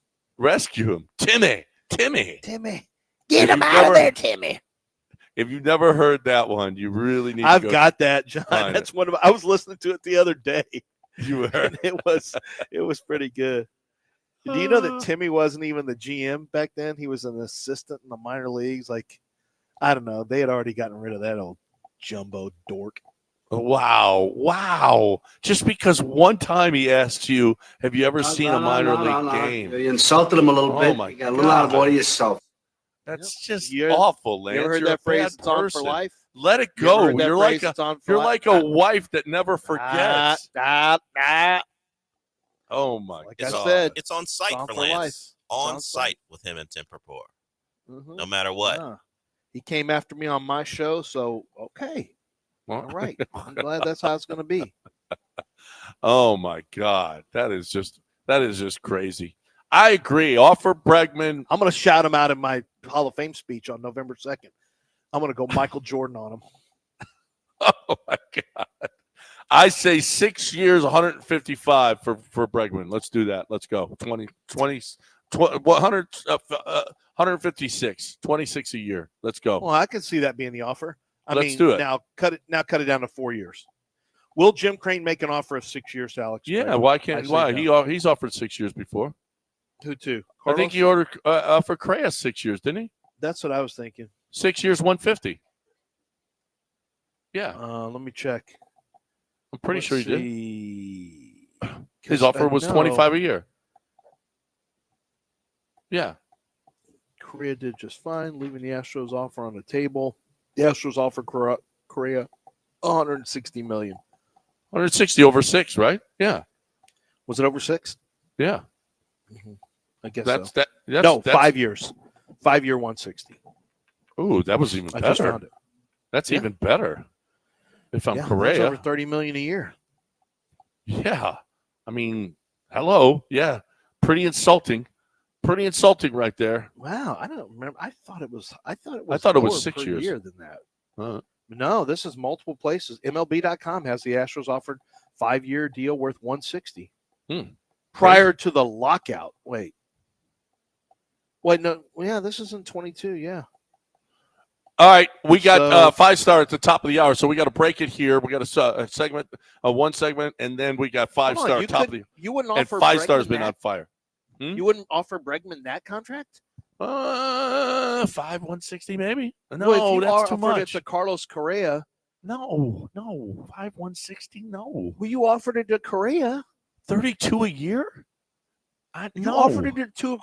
Timmy. Get him out of there, Timmy. If you've never heard that one, you really need I've to got that, John. find That's one of I was listening to it the other day. You heard it was pretty good. Do you know that Timmy wasn't even the GM back then? He was an assistant in the minor leagues. Like, I don't know. They had already gotten rid of that old jumbo dork. Wow. Just because one time he asked you, have you ever seen a minor league game? You insulted him a little bit. My You got a little out of order yourself. That's just awful, Lance. You ever heard You're that a phrase, bad it's on for person. life? Let it You ever go. heard that You're phrase, like it's on for you're life? like a wife that never forgets. Oh my Like God. I said, It's on site on for for Lance. life. On site with him and Tim Perpour. No matter what. Yeah. He came after me on my show, so okay. All right. I'm glad that's how it's going to be. Oh my God. That is just crazy. I agree. Offer Bregman. I'm going to shout him out in my Hall of Fame speech on November 2nd. I'm going to go Michael Jordan on him. Oh my God. I say 6 years, 155 for Bregman. Let's do that. Let's go. 156, 26 a year. Let's go. Well, I can see that being the offer. Let's do it. Now cut it down to 4 years. Will Jim Crane make an offer of 6 years to Alex? Yeah, Bregman? why I can't? say Why no. he's offered 6 years before? Who to? I think he offered Crayas 6 years, didn't he? That's what I was thinking. 6 years, 150. Yeah, Let me check. I'm pretty sure he did. did. His offer was 25 a year. Yeah. Correa did just fine, leaving the Astros offer on the table. The Astros offer Correa 160 million. 160 over 6, right? Yeah. Was it over 6? Yeah. I guess That's so. that. No, 5 years. 5-year 160. Ooh, that was even I better. just found it. That's Yeah. even better. If I'm Yeah, that Correa. was over 30 million a year. Yeah. I mean, hello. Yeah. Pretty insulting. Pretty insulting right there. Wow, I don't remember. I thought it was lower 6 years. year than that. No, this is multiple places. MLB.com has the Astros offered 5-year deal worth 160. Prior to the lockout. Wait, no. Yeah, this isn't 22. Yeah. All right, we got 5-star at the top of the hour, so we got to break it here. We got a segment, one segment, and then we got 5-star top of the. You wouldn't and offer 5-star's Bregman been that? on fire. You wouldn't offer Bregman that contract? 160 maybe. No, Well, if you that's too offered much. it to Carlos Correa. No, 160. No. Well, you offered it to Correa. 32 a year. You offered it to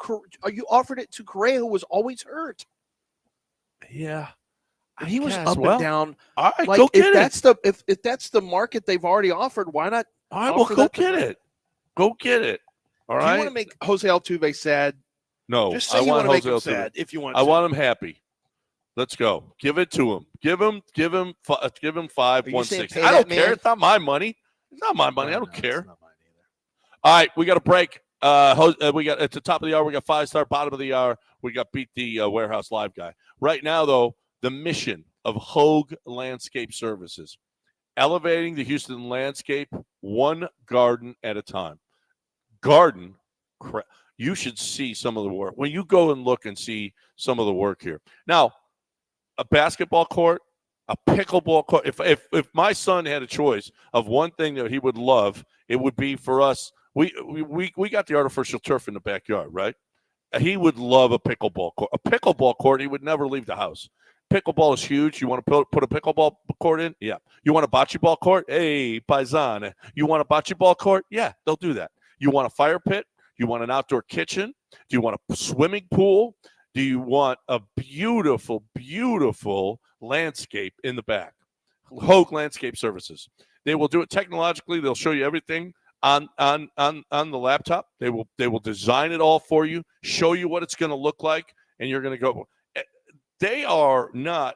Correa, who was always hurt. Yeah. And he was guess. up Well, and down. All right, Like, go get if it. that's if that's the market they've already offered, why not? All right, well, offer go that to get Bregman? it. Go get it. All If right. you want to make Jose Altuve sad, No, just say I you want want to make Jose him Altuve. sad if you want I to. want him happy. Let's go. Give it to him. Give him 5, Are you saying 160. pay I don't that care. man? It's not my money. It's not my money. I don't care. It's not mine either. All right, we got a break. We got at the top of the hour. We got 5-star. Bottom of the hour, we got Beat the Warehouse Live guy. Right now, though, the mission of Hogue Landscape Services, elevating the Houston landscape one garden at a time. Garden, you should see some of the work. When you go and look and see some of the work here. Now, a basketball court, a pickleball court. If my son had a choice of one thing that he would love, it would be for us. We got the artificial turf in the backyard, right? He would love a pickleball court. A pickleball court, he would never leave the house. Pickleball is huge. You want to put a pickleball court in? Yeah. You want a bocce ball court? Hey, paisan. You want a bocce ball court? Yeah, they'll do that. You want a fire pit? You want an outdoor kitchen? Do you want a swimming pool? Do you want a beautiful, beautiful landscape in the back? Hogue Landscape Services. They will do it technologically. They'll show you everything on the laptop. They will design it all for you, show you what it's going to look like, and you're going to go. They are not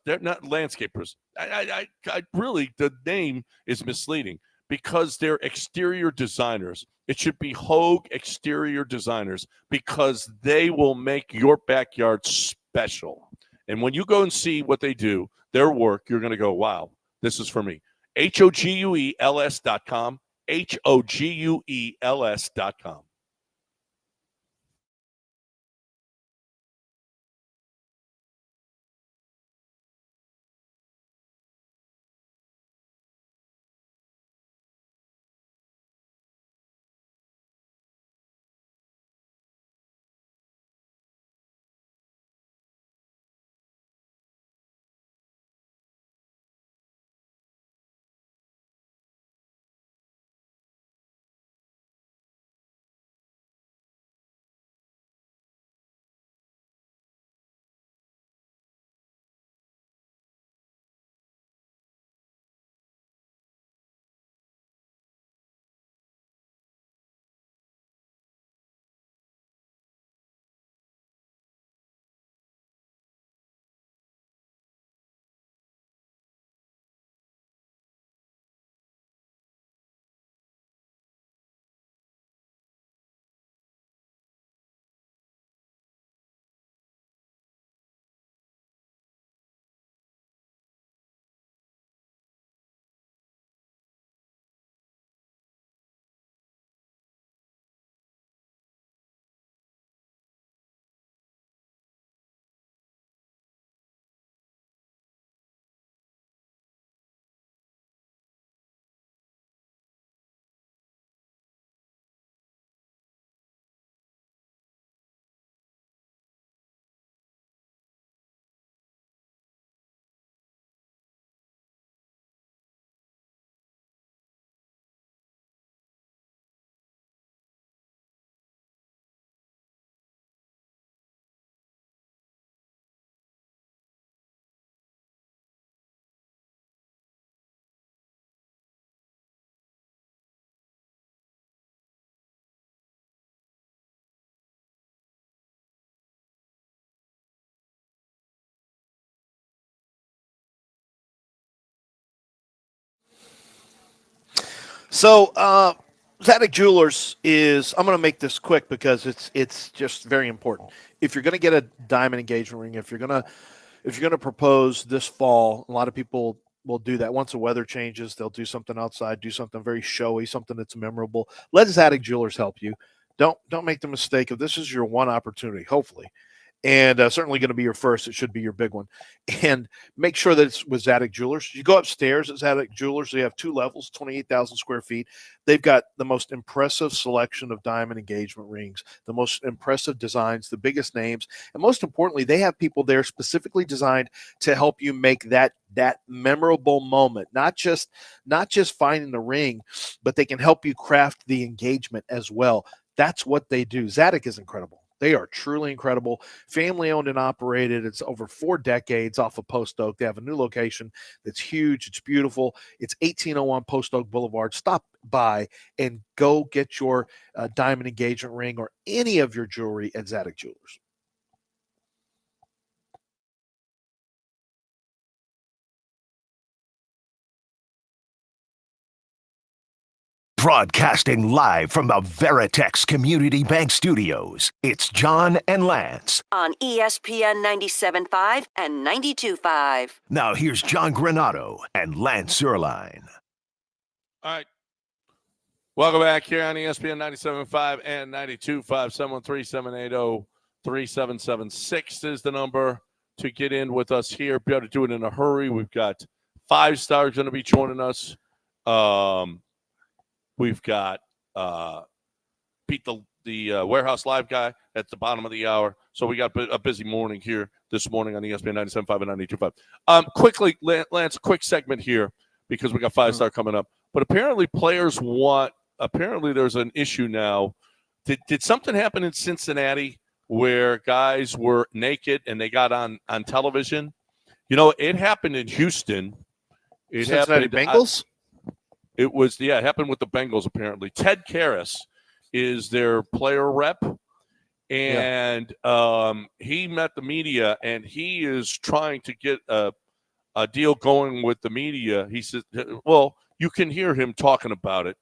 they're not landscapers. I really, the name is misleading because they're exterior designers. It should be Hogue Exterior Designers because they will make your backyard special. And when you go and see what they do, their work, you're going to go, wow, this is for me. HOGUELS.com. HOGUELS.com. So, Zadig Jewelers is. I'm going to make this quick because it's just very important. If you're going to get a diamond engagement ring, if you're going to propose this fall, a lot of people will do that. Once the weather changes, they'll do something outside, do something very showy, something that's memorable. Let Zadig Jewelers help you. Don't make the mistake of this is your one opportunity, hopefully. And certainly going to be your first. It should be your big one. And make sure that it's with Zadig Jewelers. You go upstairs at Zadig Jewelers. They have 2 levels, 28,000 square feet. They've got the most impressive selection of diamond engagement rings, the most impressive designs, the biggest names. And most importantly, they have people there specifically designed to help you make that memorable moment, not just finding the ring, but they can help you craft the engagement as well. That's what they do. Zadig is incredible. They are truly incredible. Family owned and operated. It's over 4 decades off of Post Oak. They have a new location that's huge. It's beautiful. It's 1801 Post Oak Boulevard. Stop by and go get your diamond engagement ring or any of your jewelry at Zadig Jewelers. Broadcasting live from the Veritex Community Bank Studios, it's John and Lance. On ESPN 97.5 and 92.5. Now here's John Granato and Lance Zierlein. All right. Welcome back here on ESPN 97.5 and 92.5. 713-780-3776 is the number to get in with us here. Be able to do it in a hurry. We've got 5 stars going to be joining us. We've got Pete, the Warehouse Live guy at the bottom of the hour. So we got a busy morning here this morning on ESPN 97.5 and 92.5. Quickly, Lance, quick segment here because we got 5-star coming up. But apparently there's an issue now. Did something happen in Cincinnati where guys were naked and they got on television? You know, it happened in Houston. Cincinnati Bengals? It happened with the Bengals, apparently. Ted Karras is their player rep, and he met the media, and he is trying to get a deal going with the media. He says, well, you can hear him talking about it.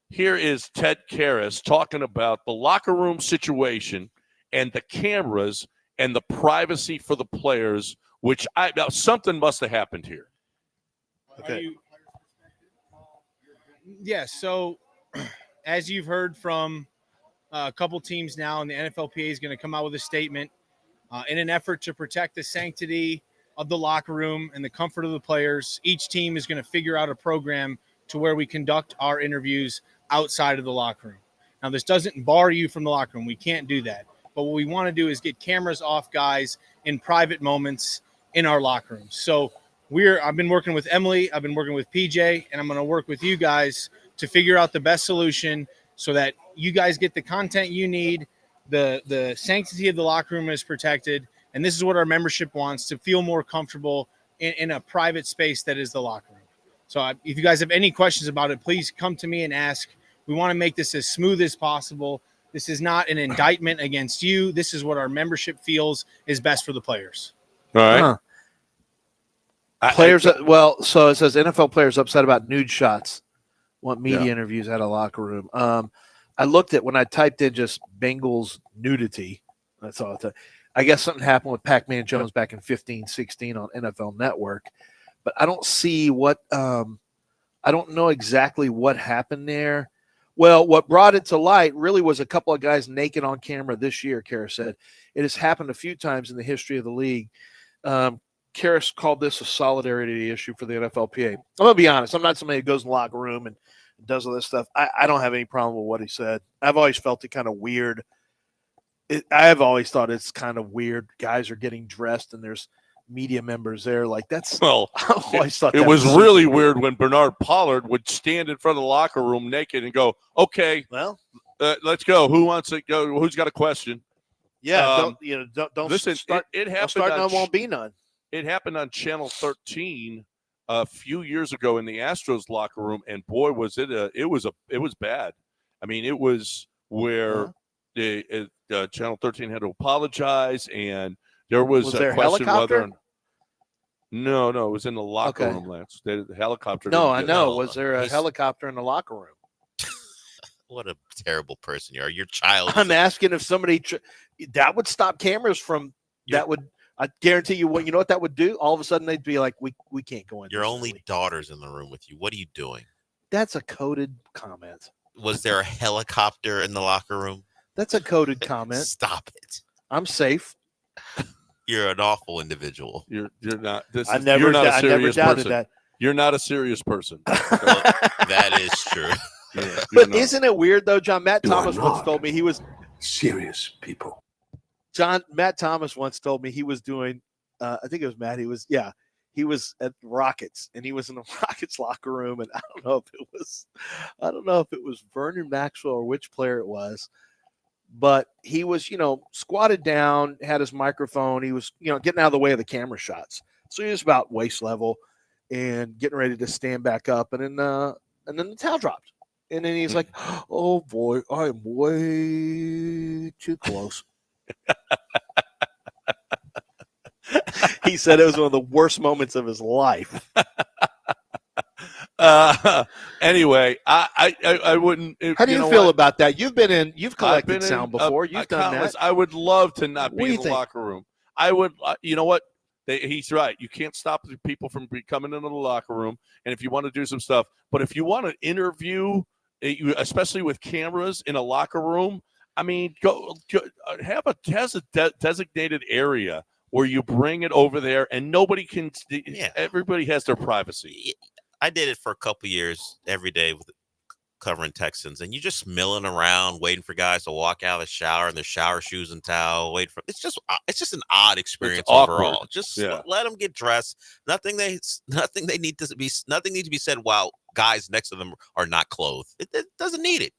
Here is Ted Karras talking about the locker room situation and the cameras and the privacy for the players, which something must have happened here. Okay. Yeah, so as you've heard from a couple teams now, and the NFLPA is going to come out with a statement in an effort to protect the sanctity of the locker room and the comfort of the players. Each team is going to figure out a program to where we conduct our interviews outside of the locker room. Now, this doesn't bar you from the locker room. We can't do that. But what we want to do is get cameras off guys in private moments in our locker rooms. So I've been working with Emily, I've been working with PJ, and I'm going to work with you guys to figure out the best solution so that you guys get the content you need, the sanctity of the locker room is protected, and this is what our membership wants, to feel more comfortable in a private space that is the locker room. So if you guys have any questions about it, please come to me and ask. We want to make this as smooth as possible. This is not an indictment against you. This is what our membership feels is best for the players. All right. So it says NFL players upset about nude shots, want media interviews at a locker room. I looked at when I typed in just Bengals nudity. That's all. I guess something happened with Pac-Man Jones back in 15-16 on NFL Network, but I don't see what. I don't know exactly what happened there. Well, what brought it to light really was a couple of guys naked on camera this year. Karras said it has happened a few times in the history of the league. Karras called this a solidarity issue for the NFLPA. I'm going to be honest. I'm not somebody who goes in the locker room and does all this stuff. I don't have any problem with what he said. I've always felt it kind of weird. I've always thought it's kind of weird. Guys are getting dressed and there's media members there. Like that's well, I always thought it was really weird when Bernard Pollard would stand in front of the locker room naked and go, "Okay, well, let's go. Who wants to go? Who's got a question?" Yeah, don't listen. It happened. Won't be none. It happened on Channel 13 a few years ago in the Astros locker room, and boy, was it was bad. I mean, it was where Channel 13 had to apologize, and there was a question whether No, it was in the locker Okay. room, Lance. The helicopter. No, didn't I get know. it. Was there a He's- helicopter in the locker room? What a terrible person you are. Your child. I'm asking if somebody that would stop cameras from. That would. I guarantee you. What you know what that would do? All of a sudden, they'd be like, "We can't go in." Your only daughter's in the room with you. What are you doing? That's a coded comment. Was there a helicopter in the locker room? That's a coded comment. Stop it. I'm safe. You're an awful individual. You're not. I never doubted person. that. You're not a serious person. That is true. Yeah, But isn't it weird though, John? Matt You are Thomas once not. told me he was Serious people. Matt Thomas once told me he was doing. I think it was Matt. He was at Rockets, and he was in the Rockets locker room, and I don't know if it was Vernon Maxwell or which player it was, but he was squatted down, had his microphone. He was getting out of the way of the camera shots, so he was about waist level, and getting ready to stand back up, and then the towel dropped. And then he's like, "Oh boy, I'm way too close." He said it was one of the worst moments of his life. Anyway, I wouldn't. How do you feel about that? You've collected sound before. You've done countless. that. I would love to not What do be you in the think? locker room. I would. You know what? He's right. You can't stop the people from coming into the locker room. And if you want to do some stuff, but if you want to interview, especially with cameras in a locker room, I mean, go have a designated area where you bring it over there, and nobody can. Yeah. Everybody has their privacy. I did it for a couple years every day with covering Texans, and you just milling around waiting for guys to walk out of the shower in their shower shoes and towel. It's just an odd experience overall. Just let them get dressed. Nothing needs to be said while guys next to them are not clothed. It doesn't need it.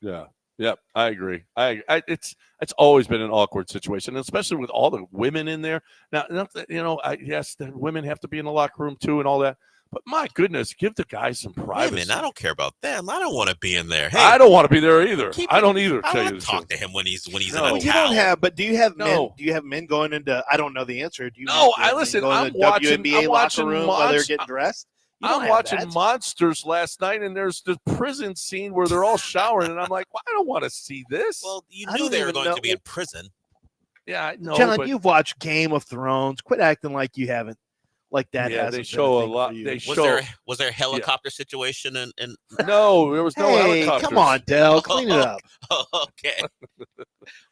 Yeah. Yep, I agree. It's always been an awkward situation, especially with all the women in there. Now, yes, the women have to be in the locker room too, and all that. But my goodness, give the guys some privacy. Women, I don't care about them. I don't want to be in there. Hey, I don't want to be there either. I don't either. I tell want you to the talk truth. to him when he's No. in a Well, you towel. don't have, but do you have men? No. Do you have men going into? I don't know the answer. Do you? No, have men listen. going I'm to the watching. WNBA I'm locker watching room while they're getting dressed. You don't I'm have watching that. Monsters last night, and there's the prison scene where they're all showering, and I'm like, well, I don't want to see this. Well, you I knew don't they were even going know- to be in prison. Yeah, I know. John, but you've watched Game of Thrones. Quit acting like you haven't. Like that. Yeah, hasn't they been show a thing for lot. you. They Was show. there a helicopter situation and No, there was no Hey, helicopters. come on, Dell, clean it up. okay.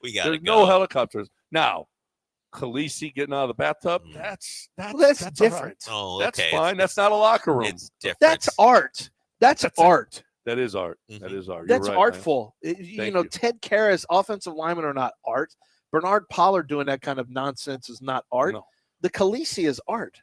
We got to There's go. no helicopters. Now, Khaleesi getting out of the bathtub, that's That's all right. different. Oh, That's okay. fine. That's not a locker room. It's different. That's art. That's art. That is art. Mhm. That is art. That's You're right, man. artful. Thank you. Ted Karras, offensive linemen are not art. Bernard Pollard doing that kind of nonsense is not art. No. The Khaleesi is art.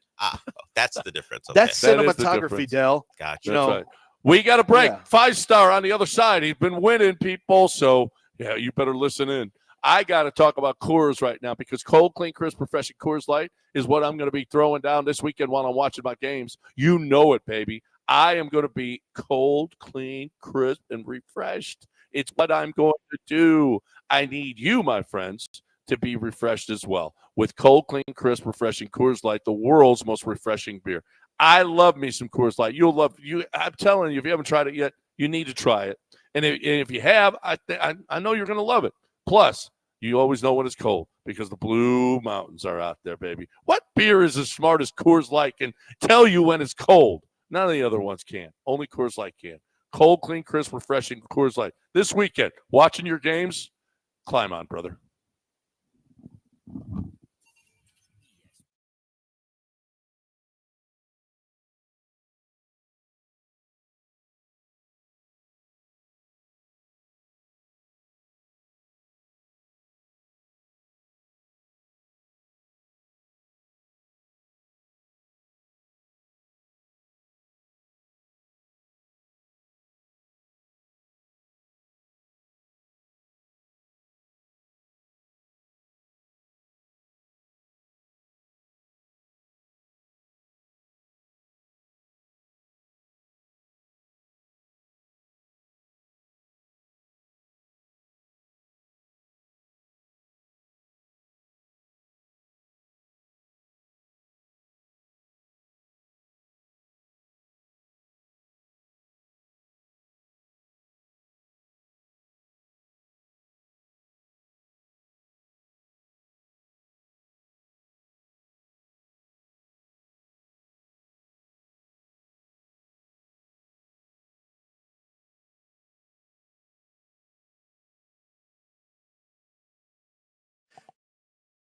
That's the difference. Okay. That's That is the cinematography, difference. Dell. Gotcha. That's right. We got a break. Yeah. 5-star on the other side. He's been winning, people. So, yeah, you better listen in. I got to talk about Coors right now because cold, clean, crisp, refreshing Coors Light is what I'm going to be throwing down this weekend while I'm watching my games. You know it, baby. I am going to be cold, clean, crisp, and refreshed. It's what I'm going to do. I need you, my friends, to be refreshed as well with cold, clean, crisp, refreshing Coors Light, the world's most refreshing beer. I love me some Coors Light. You'll love you. I'm telling you, if you haven't tried it yet, you need to try it. And if you have, I know you're going to love it. Plus, you always know when it's cold because the Blue Mountains are out there, baby. What beer is as smart as Coors Light can tell you when it's cold? None of the other ones can. Only Coors Light can. Cold, clean, crisp, refreshing Coors Light. This weekend, watching your games, climb on, brother.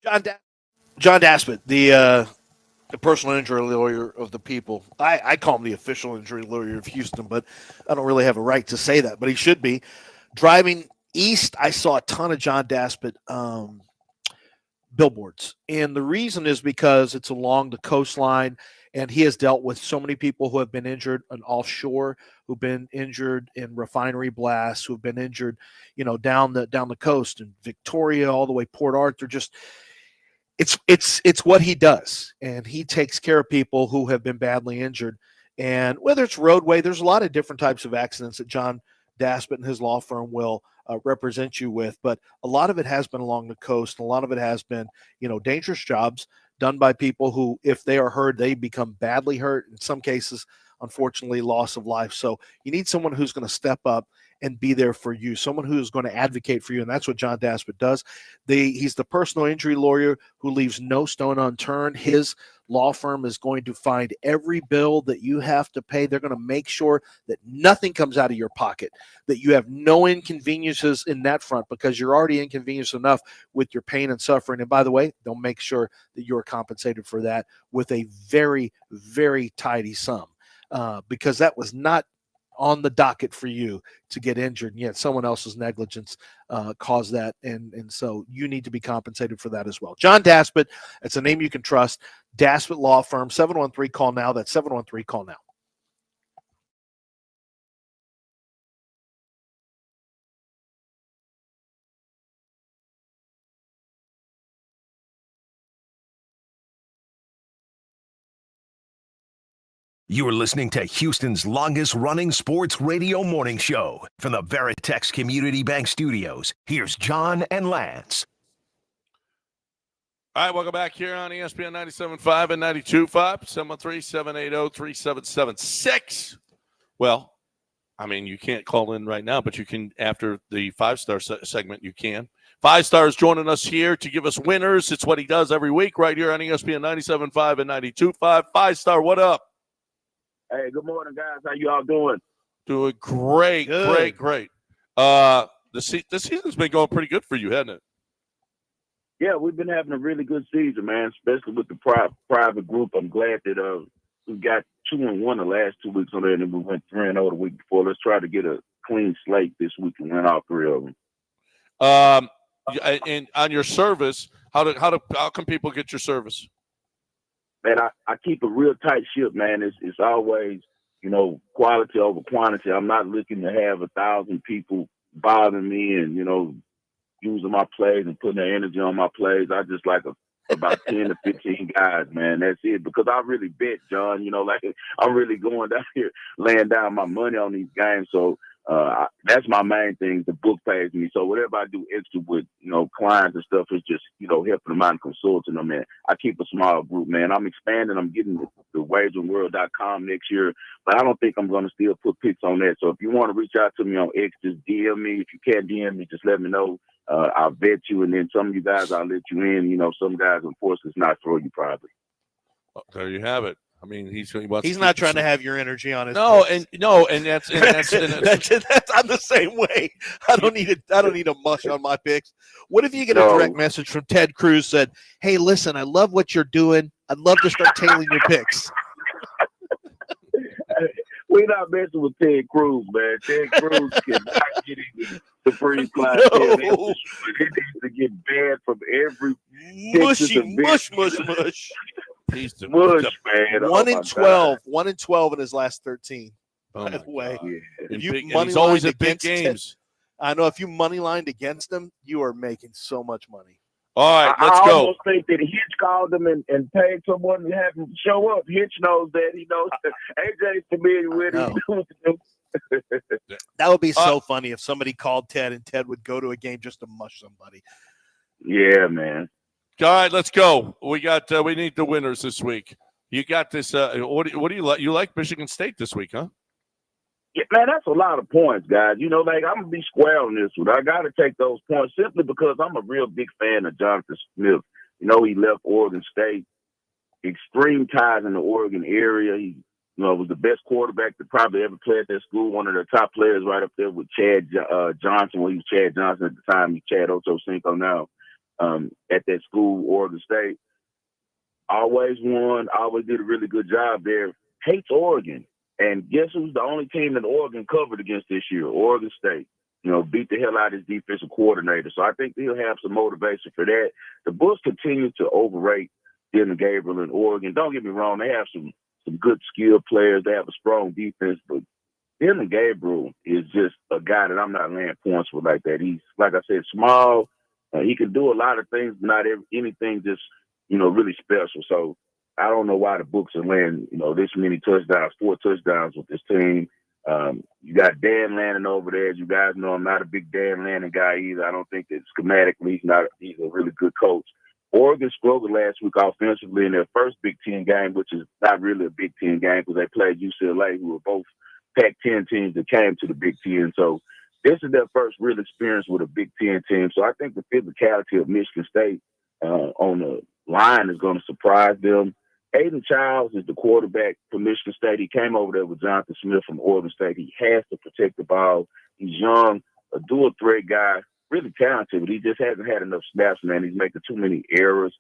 John Daspit, the personal injury lawyer of the people. I call him the official injury lawyer of Houston, but I don't really have a right to say that, but he should be. Driving east, I saw a ton of John Daspit billboards. And the reason is because it's along the coastline, and he has dealt with so many people who have been injured on offshore, who've been injured in refinery blasts, who've been injured, down the coast in Victoria all the way Port Arthur. Just it's what he does, and he takes care of people who have been badly injured. And whether it's roadway, there's a lot of different types of accidents that John Daspit and his law firm will represent you with, but a lot of it has been along the coast, and a lot of it has been, dangerous jobs done by people who, if they are hurt, they become badly hurt. In some cases, unfortunately, loss of life. So you need someone who's going to step up and be there for you, someone who is going to advocate for you, and that's what John Daspit does. He's the personal injury lawyer who leaves no stone unturned. His law firm is going to find every bill that you have to pay. They're going to make sure that nothing comes out of your pocket, that you have no inconveniences in that front, because you're already inconvenienced enough with your pain and suffering. And by the way, they'll make sure that you're compensated for that with a very, very tidy sum, because that was not on the docket for you to get injured, and yet someone else's negligence caused that, and so you need to be compensated for that as well. John Daspit, it's a name you can trust. Daspit Law Firm, 713-CALL-NOW. That's 713-CALL-NOW. You're listening to Houston's longest-running sports radio morning show from the Veritex Community Bank Studios. Here's John and Lance. All right, welcome back here on ESPN 97.5 and 92.5, 713-780-3776. Well, I mean, you can't call in right now, but you can after the five-star segment, you can. 5 stars joining us here to give us winners. It's what he does every week right here on ESPN 97.5 and 92.5. 5-star, what up? Hey, good morning, guys. How you all doing? Doing great, Good. great. The season's been going pretty good for you, hasn't it? Yeah, we've been having a really good season, man, especially with the private group. I'm glad that we got 2-1 the last 2 weeks on there, and then we went 3-0 the week before. Let's try to get a clean slate this week and win all 3 of them. And on your service, how can people get your service? Man, I keep a real tight ship, man. It's always, quality over quantity. I'm not looking to have 1,000 people bothering me and, using my plays and putting their energy on my plays. I just like about 10 to 15 guys, man. That's it. Because I really bet, John, I'm really going down here laying down my money on these games. So that's my main thing. The book pays me. So whatever I do extra with, clients and stuff is just, helping them out and consulting them, man. I keep a small group, man. I'm expanding. I'm getting the wageringworld.com next year, but I don't think I'm going to still put picks on that. So if you want to reach out to me on X, just DM me. If you can't DM me, just let me know. I'll vet you, and then some of you guys I'll let you in. Some guys, unfortunately, it's not for you probably. Oh, there you have it. I mean, he's not trying to have your energy on his. And that's that's I'm the same way. I don't need a mush on my picks. What if you get a direct message from Ted Cruz said, "Hey, listen, I love what you're doing. I'd love to start tailing your picks." We're not messing with Ted Cruz, man. Ted Cruz cannot get into the free class. No. He needs to get banned from every Mush. He's the mush, man. 1-12 in his last 13. Oh by the way, and he's always at big games. I know if you money lined against him, you are making so much money. All right, let's I go. almost think that Hitch called him and paid someone to have him show up. Hitch knows that. He knows that AJ's familiar with him. That would be so funny if somebody called Ted and Ted would go to a game just to mush somebody. Yeah, man. All right, let's go. We need the winners this week. You got this. What do you like? You like Michigan State this week, huh? Yeah, man, that's a lot of points, guys. I'm gonna be square on this one. I got to take those points simply because I'm a real big fan of Jonathan Smith. He left Oregon State, extreme ties in the Oregon area. He, was the best quarterback that probably ever played at that school. One of the top players right up there with Chad Johnson. Well, he was Chad Johnson at the time. He's Chad Ochocinco now. at that school, Oregon State. Always won, always did a really good job there. Hates Oregon. And guess who's the only team that Oregon covered against this year? Oregon State. Beat the hell out of his defensive coordinator. So I think he'll have some motivation for that. The Bulls continue to overrate Dylan Gabriel in Oregon. Don't get me wrong, they have some good skilled players. They have a strong defense, but Dylan Gabriel is just a guy that I'm not laying points with like that. He's, like I said, small. He can do a lot of things, but not anything just, really special. So I don't know why the books are laying, this many touchdowns, 4 touchdowns with this team. You got Dan Lannon over there. As you guys know, I'm not a big Dan Lannon guy either. I don't think that schematically he's a really good coach. Oregon struggled last week offensively in their first Big Ten game, which is not really a Big Ten game because they played UCLA, who were both Pac-10 teams that came to the Big Ten. So this is their first real experience with a Big Ten team. So I think the physicality of Michigan State on the line is going to surprise them. Aiden Childs is the quarterback for Michigan State. He came over there with Jonathan Smith from Oregon State. He has to protect the ball. He's young, a dual threat guy, really talented, but he just hasn't had enough snaps, man. He's making too many errors.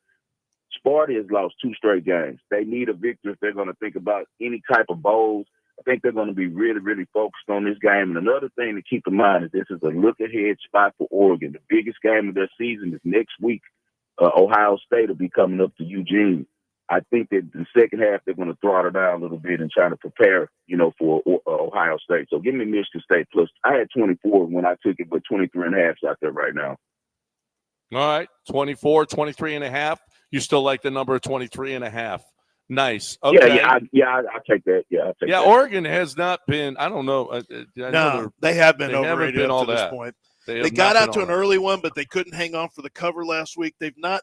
Sparty has lost 2 straight games. They need a victory if they're going to think about any type of bowls. I think they're going to be really, really focused on this game. And another thing to keep in mind is this is a look-ahead spot for Oregon. The biggest game of their season is next week. Ohio State will be coming up to Eugene. I think that the second half they're going to throttle down a little bit and try to prepare, for Ohio State. So give me Michigan State plus. I had 24 when I took it, but 23.5 is out there right now. All right, 24, 23.5. You still like the number 23.5. Nice. Okay. I take that. I take that. Oregon has not been. I don't know. No, they have been overrated up to this point. They got out to an early one, but they couldn't hang on for the cover last week. They've not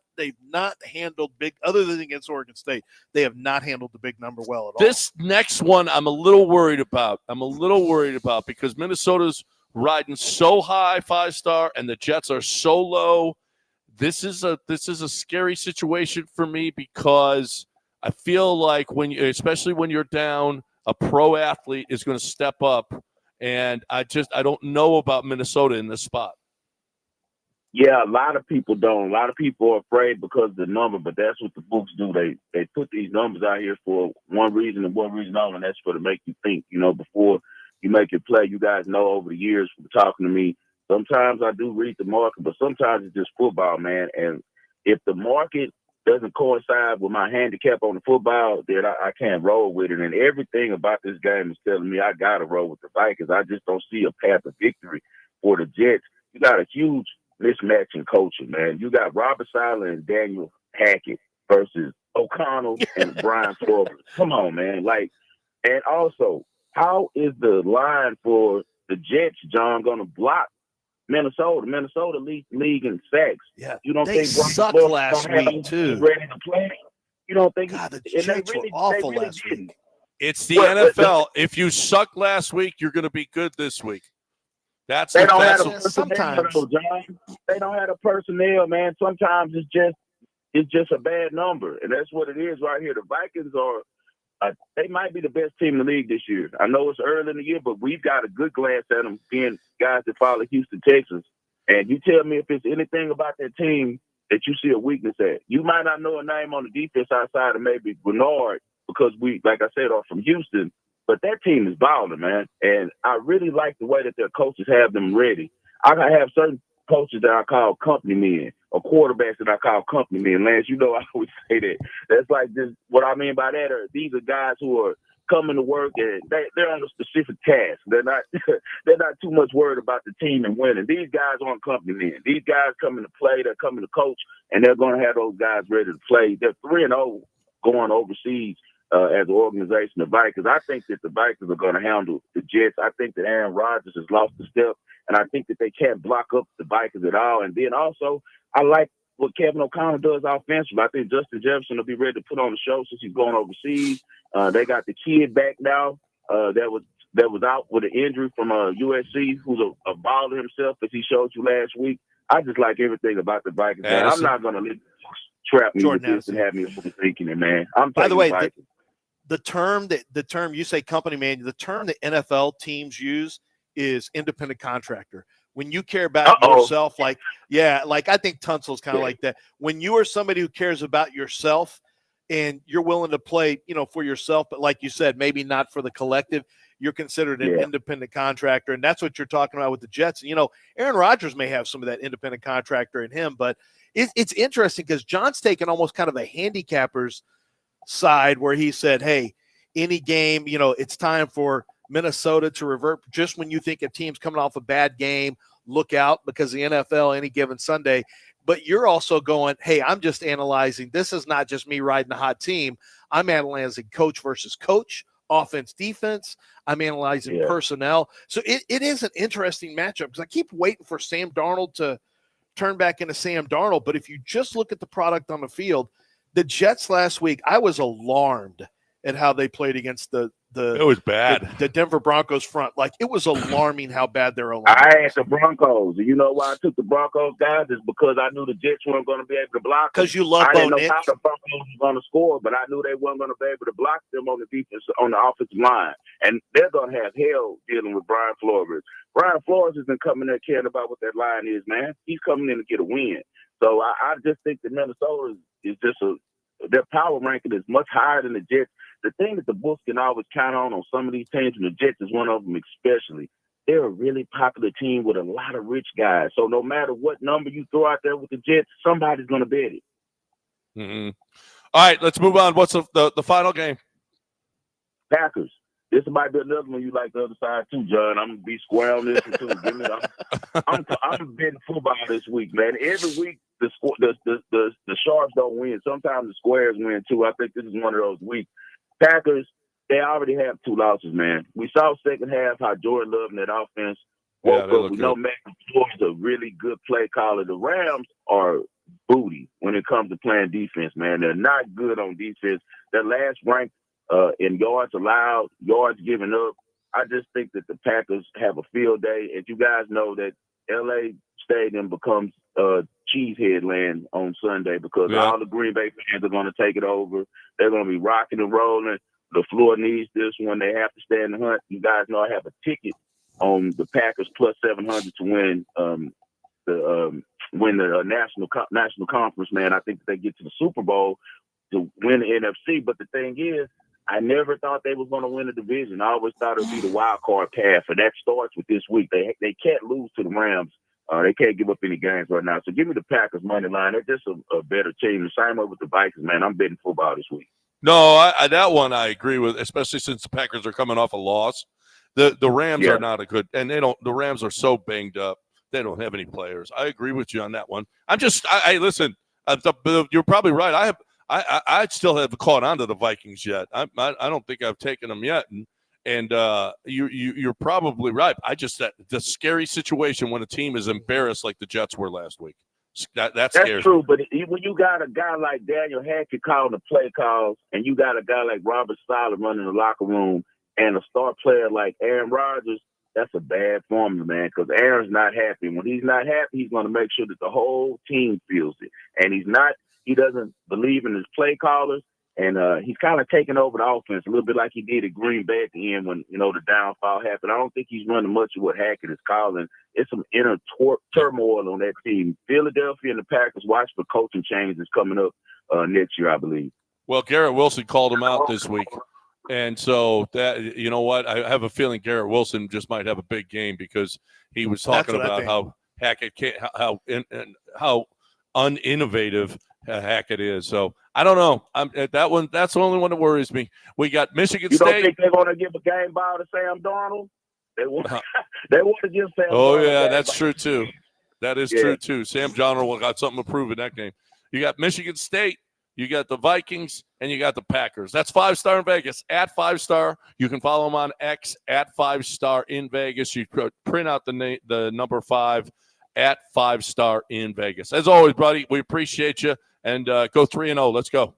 handled big, other than against Oregon State. They have not handled the big number well at all. This next one, I'm a little worried about. Because Minnesota's riding so high, 5-star, and the Jets are so low. This is a scary situation for me because I feel like especially when you're down, a pro athlete is going to step up. And I don't know about Minnesota in this spot. Yeah, a lot of people don't. A lot of people are afraid because of the number, but that's what the books do. They put these numbers out here for one reason and one reason only, and that's for to make you think. Before you make your play, you guys know over the years from talking to me, sometimes I do read the market, but sometimes it's just football, man. And if the market doesn't coincide with my handicap on the football, then I can't roll with it. And everything about this game is telling me I got to roll with the Vikings. I just don't see a path of victory for the Jets. You got a huge mismatch in coaching, man. You got Robert Saleh and Daniel Hackett versus O'Connell and Brian Flores. Come on, man. And also, how is the line for the Jets, John, going to block Minnesota? Minnesota leads the league in sacks. Yeah, you don't they think sucked last week too. Ready to play? You don't think? God, the Jets were awful last week. It's the NFL. If you suck last week, you're going to be good this week. They don't have the personnel, man. Sometimes it's just a bad number, and that's what it is right here. The Vikings are. They might be the best team in the league this year. I know it's early in the year, but we've got a good glance at them, being guys that follow Houston, Texas. And you tell me if it's anything about that team that you see a weakness at. You might not know a name on the defense outside of maybe Bernard because we, like I said, are from Houston. But that team is balling, man. And I really like the way that their coaches have them ready. I have certain coaches that I call company men, or quarterbacks that I call company men. Lance, I always say that. That's like this. What I mean by that are these are guys who are coming to work and they're on a specific task. They're not too much worried about the team and winning. These guys aren't company men. These guys coming to play, they're coming to coach, and they're going to have those guys ready to play. They're 3-0 going overseas as an organization. The Vikings, I think that the Vikings are going to handle the Jets. I think that Aaron Rodgers has lost the step. And I think that they can't block up the Vikings at all. And then also, I like what Kevin O'Connell does offensively. I think Justin Jefferson will be ready to put on the show since he's going overseas. They got the kid back now that was out with an injury from USC, who's a baller himself, as he showed you last week. I just like everything about the Vikings. Man. I'm not going to let trap me with this and have me overthinking it, man. By the way, the term you say company man, the term that NFL teams use is independent contractor, When you care about yourself, like I think Tunsil's kind of like that. When you are somebody who cares about yourself and you're willing to play, for yourself, but like you said, maybe not for the collective, you're considered an independent contractor. And that's what you're talking about with the Jets. And, Aaron Rodgers may have some of that independent contractor in him, but it's interesting because John's taken almost kind of a handicapper's side where he said, hey, any game, it's time for Minnesota to revert. Just when you think a team's coming off a bad game, look out, because the NFL any given Sunday. But you're also going, hey, I'm just analyzing. This is not just me riding a hot team. I'm analyzing coach versus coach, offense, defense. I'm analyzing personnel. So it is an interesting matchup because I keep waiting for Sam Darnold to turn back into Sam Darnold. But if you just look at the product on the field, the Jets last week, I was alarmed at how they played against it was bad. The Denver Broncos front. Like, it was alarming how bad their O-line I was. had the Broncos. You know why I took the Broncos, guys? Is because I knew the Jets weren't going to be able to block them. Because you love I Bo didn't know Nix. how the Broncos were going to score, but I knew they weren't going to be able to block them on the defense, on the offensive line. And they're going to have hell dealing with Brian Flores. Brian Flores isn't coming there caring about what that line is, man. He's coming in to get a win. So I just think that Minnesota is just their power ranking is much higher than the Jets. The thing that the Bulls can always count on some of these teams, and the Jets is one of them especially, they're a really popular team with a lot of rich guys. So no matter what number you throw out there with the Jets, somebody's going to bet it. Mm-hmm. All right, let's move on. What's the final game? Packers. This might be another one you like the other side too, John. I'm going to be square on this one too. I'm betting football this week, man. Every week the Sharps don't win. Sometimes the Squares win too. I think this is one of those weeks. Packers, they already have 2 losses, man. We saw second half how Jordan Love and that offense woke up. We know Matt LaFleur is a really good play caller. The Rams are booty when it comes to playing defense, man. They're not good on defense. They're last ranked in yards allowed, yards given up. I just think that the Packers have a field day. As you guys know, that L.A. Stadium becomes cheesehead land on Sunday because all the Green Bay fans are going to take it over. They're going to be rocking and rolling. The floor needs this one. They have to stay in the hunt. You guys know I have a ticket on the Packers plus 700 to win the national conference, man. I think they get to the Super Bowl to win the NFC. But the thing is, I never thought they was going to win the division. I always thought it would be the wild card path, and that starts with this week. They can't lose to the Rams. They can't give up any games right now. So give me the Packers money line. They're just a better team. The same way with the Vikings, man. I'm betting football this week. No, that one I agree with, especially since the Packers are coming off a loss. The Rams are not a good, and the Rams are so banged up. They don't have any players. I agree with you on that one. Listen, you're probably right. I still haven't caught on to the Vikings yet. I don't think I've taken them yet, and you're probably right. The scary situation when a team is embarrassed like the Jets were last week. That's true, but when you got a guy like Daniel Hackett calling the play calls, and you got a guy like Robert Saleh running the locker room, and a star player like Aaron Rodgers, that's a bad formula, man, because Aaron's not happy. When he's not happy, he's going to make sure that the whole team feels it, and he doesn't believe in his play callers, and he's kind of taking over the offense a little bit like he did at Green Bay at the end when, the downfall happened. I don't think he's running much of what Hackett is calling. It's some inner turmoil on that team. Philadelphia and the Packers, watch for coaching changes coming up next year, I believe. Well, Garrett Wilson called him out this week. And so that, you know what, I have a feeling Garrett Wilson just might have a big game because he was talking about how Hackett how uninnovative Hackett is. So I don't know. That's the only one that worries me. We got Michigan State. You don't think they're going to give a game ball to Sam Darnold? They want to give Sam Darnold. Oh, yeah, that's true, too. That is true, too. Sam Darnold got something to prove in that game. You got Michigan State, you got the Vikings, and you got the Packers. That's 5-Star in Vegas. At 5-Star, you can follow them on X at 5-Star in Vegas. You print out the number 5 at 5-Star in Vegas. As always, buddy, we appreciate you. And go 3-0. Let's go.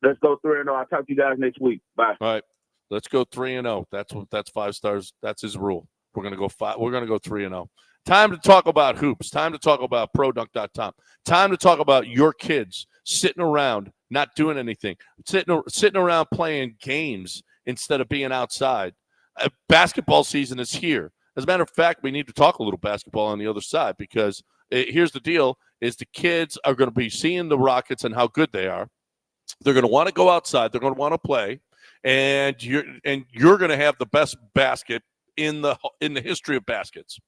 Let's go 3-0. I'll talk to you guys next week. Bye. All right. Let's go 3-0. That's 5 stars. That's his rule. We're gonna go 5. We're gonna go 3-0. Time to talk about hoops. Time to talk about ProDunk.com. Time to talk about your kids sitting around, not doing anything, sitting around playing games instead of being outside. Basketball season is here. As a matter of fact, we need to talk a little basketball on the other side because here's the deal: is the kids are going to be seeing the Rockets and how good they are. They're going to want to go outside. They're going to want to play, and you're going to have the best basket in the history of baskets.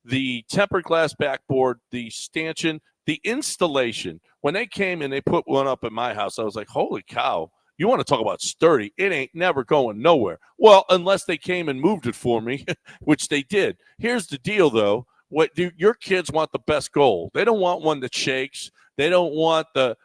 The tempered glass backboard, the stanchion, the installation. When they came and they put one up at my house, I was like, holy cow. You want to talk about sturdy? It ain't never going nowhere. Well, unless they came and moved it for me, which they did. Here's the deal, though. Your kids want the best goal. They don't want one that shakes. They don't want the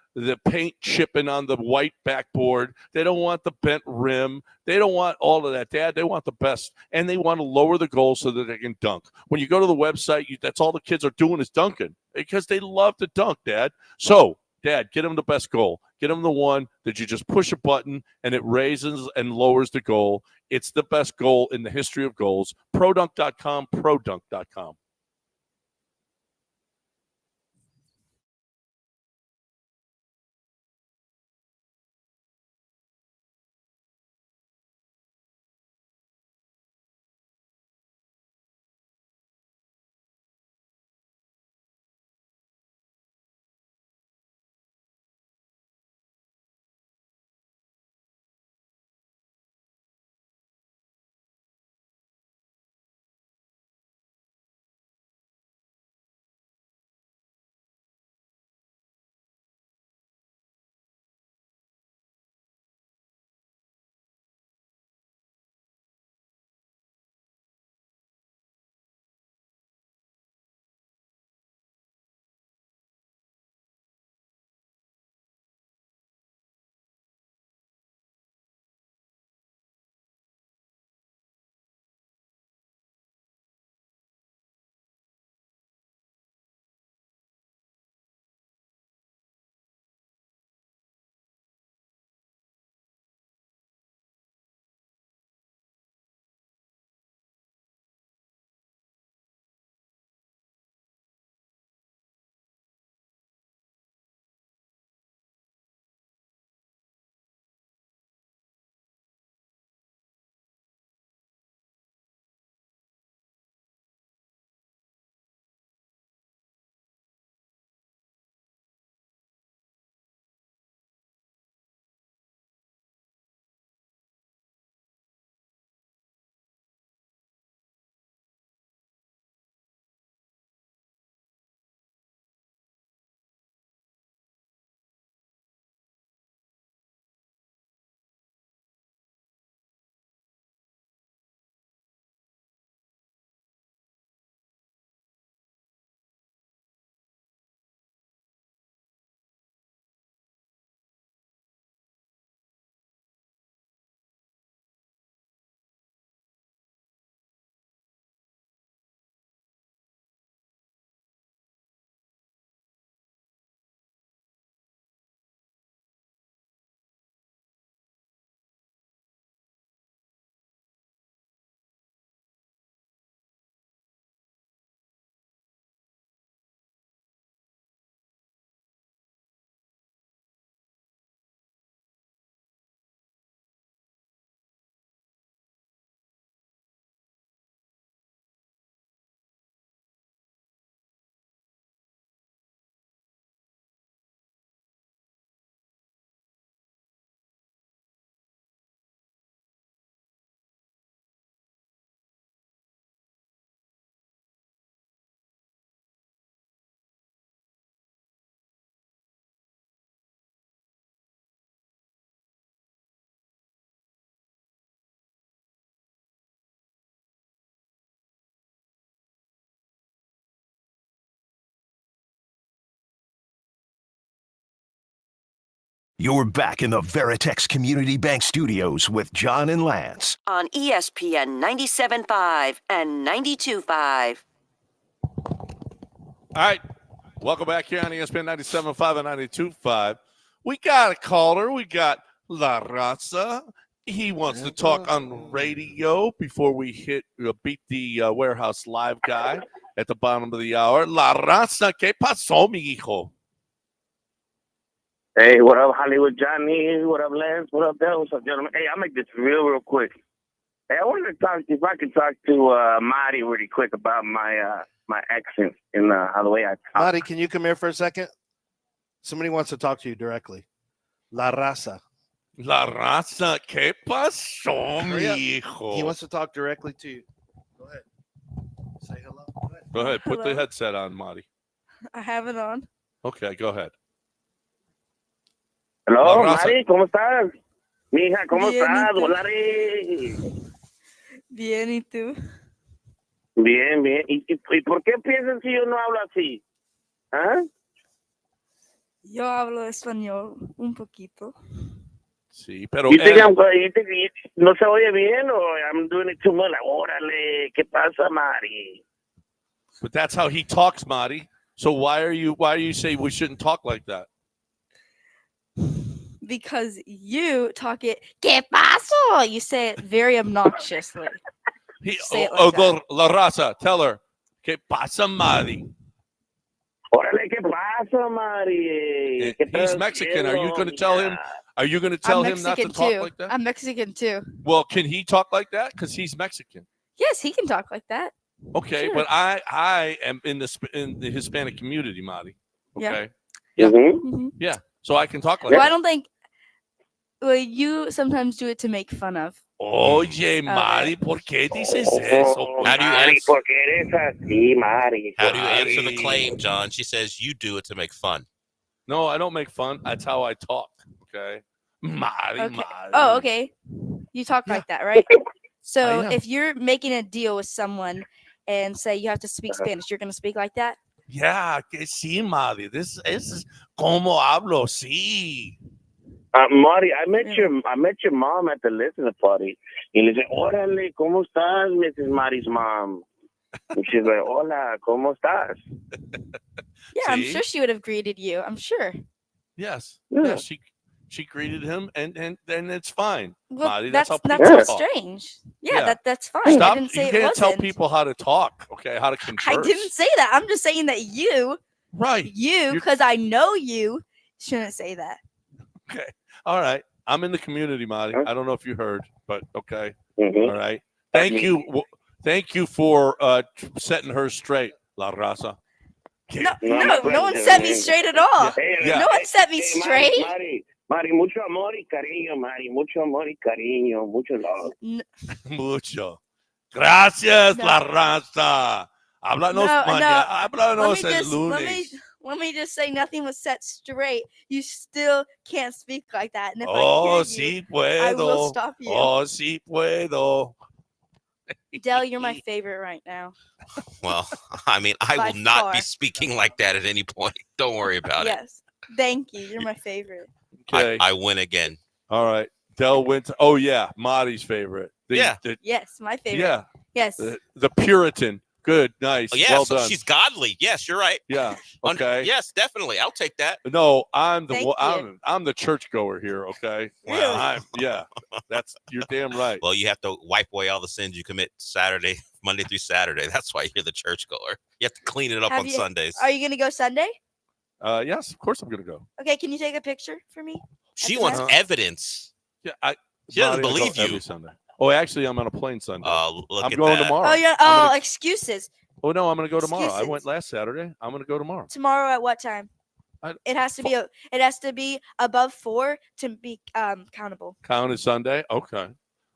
paint chipping on the white backboard. They don't want the bent rim. They don't want all of that, Dad. They want the best, and they want to lower the goal so that they can dunk. When you go to the website, that's all the kids are doing is dunking because they love to dunk, Dad. So, Dad, get them the best goal. Get them the one that you just push a button and it raises and lowers the goal. It's the best goal in the history of goals. ProDunk.com, ProDunk.com. You're back in the Veritex Community Bank Studios with John and Lance. On ESPN 97.5 and 92.5. All right. Welcome back here on ESPN 97.5 and 92.5. We got a caller. We got La Raza. He wants to talk on radio before we beat the Warehouse Live guy at the bottom of the hour. La Raza, ¿qué pasó, mi hijo? Hey, what up, Hollywood Johnny? What up, Lance? What up, Del? What's up, gentlemen? Hey, I'll make this real quick. Hey, I wanted to talk, if I could talk to Marty really quick about my accent and how the way I talk. Marty, can you come here for a second? Somebody wants to talk to you directly. La Raza. La Raza, ¿qué pasó, Hurry up. mijo? He wants to talk directly to you. Go ahead. Say hello. Go ahead. Put the Hello. headset on, Marty. I have it on. Okay, go ahead. Hello, La Raza. Marty, ¿cómo estás? Mija, ¿cómo Bien, estás? ¿y tú? Olaleye. Bien, ¿y tú? Bien, bien. ¿Y por qué piensas que yo no hablo así? ¿Ah? Yo hablo español un poquito. Sí, pero You think no se oye bien or I'm doing it too much? Like, órale, ¿qué pasa, Marty? but that's how he talks, Marty. So why are you saying we shouldn't talk like that? Because you talk it, ¿Qué pasó? You say it very obnoxiously. Say it like that. La Raza, tell her. ¿Qué pasa, Marty? Órale, ¿qué pasa, Marty? ¿Qué He's estás Mexican. Are you haciendo, going to tell him? mija? Are you going to I'm tell him not to Mexican talk too. like that? I'm Mexican too. Well, can he talk like that? Because he's Mexican. Yes, he can talk like that. Okay, Sure. but I am in the Hispanic community, Marty. Yeah. Okay. Yeah. Mhm. Yeah. So I can talk like Well, I that. don't think. Well, you sometimes do it to make fun of. Oye, Marty, ¿por qué dices eso? How do you Marty, answer? ¿por qué eres así, Marty? How do you answer the Marty. claim, John? She says you do it to make fun. No, I don't make fun. That's how I talk. Okay. Marty, Okay. Marty. Oh, okay. You talk like that, right? So am. if you're making a deal with someone and say you have to speak Spanish, you're going to speak like that? Yeah, que sí, Marty. This is como hablo, sí. Marty, I met your mom at the listener party. Y le dice, órale, ¿cómo estás, Mrs. Marty's mom? And she's like, hola, ¿cómo estás? Yeah, I'm See? sure she would have greeted you. I'm sure. Yes. Yeah. Yes, she greeted him and it's fine. Well, Marty, that's how not people so talk. strange. Yeah, Yeah. that's fine. I Stop. didn't say You it can't wasn't. tell people how to talk, okay? How to converse. I didn't say that. I'm just saying that you, Right. because I know you, shouldn't say that. Okay. All right. I'm in the community, Marty. I don't know if you heard, but okay. Mhm. All right. Thank you. Thank you for setting her straight, La Raza. No one set me straight at all. Yeah. No one set me straight. Marty, mucho amor y cariño, Marty. Mucho amor y cariño. Mucho love. Mucho. Gracias, No. La Raza. Háblanos Háblanos el lunes. Let me just say nothing was set straight. You still can't speak like that. And if Oh, I hear sí you, puedo. I will stop you. Oh, sí puedo. Dell, you're my favorite right now. Well, I mean, I By will not be far. speaking like that at any point. Don't worry about it. Yes. Thank you. You're my favorite. Okay. I win again. All right. Dell went to, oh, yeah. Marty's favorite. Yeah. Yes, my favorite. Yeah. Yes. The Puritan. Good. Nice. Oh, yeah, well so done. she's godly. Yes, you're right. Yeah. Okay. Yes, definitely. I'll take that. No, I'm the Thank you. I'm the churchgoer here. Okay. Well, that's you're damn right. Well, you have to wipe away all the sins you commit Monday through Saturday. That's why you're the churchgoer. You have to clean it up on Sundays. Are you going to go Sunday? Yes, of course I'm gonna go. Okay, can you take a picture for me? She wants evidence. Yeah, She doesn't Marty, I go believe you. every Sunday. Oh, actually, I'm on a plane Sunday. Look I'm at going that. tomorrow. Oh, yeah. I'm gonna- Excuses. Oh no, I'm gonna go tomorrow. I Excuses. went last Saturday. I'm gonna go tomorrow. Tomorrow at what time? It has to be above 4 to be countable. Counted Sunday. Okay.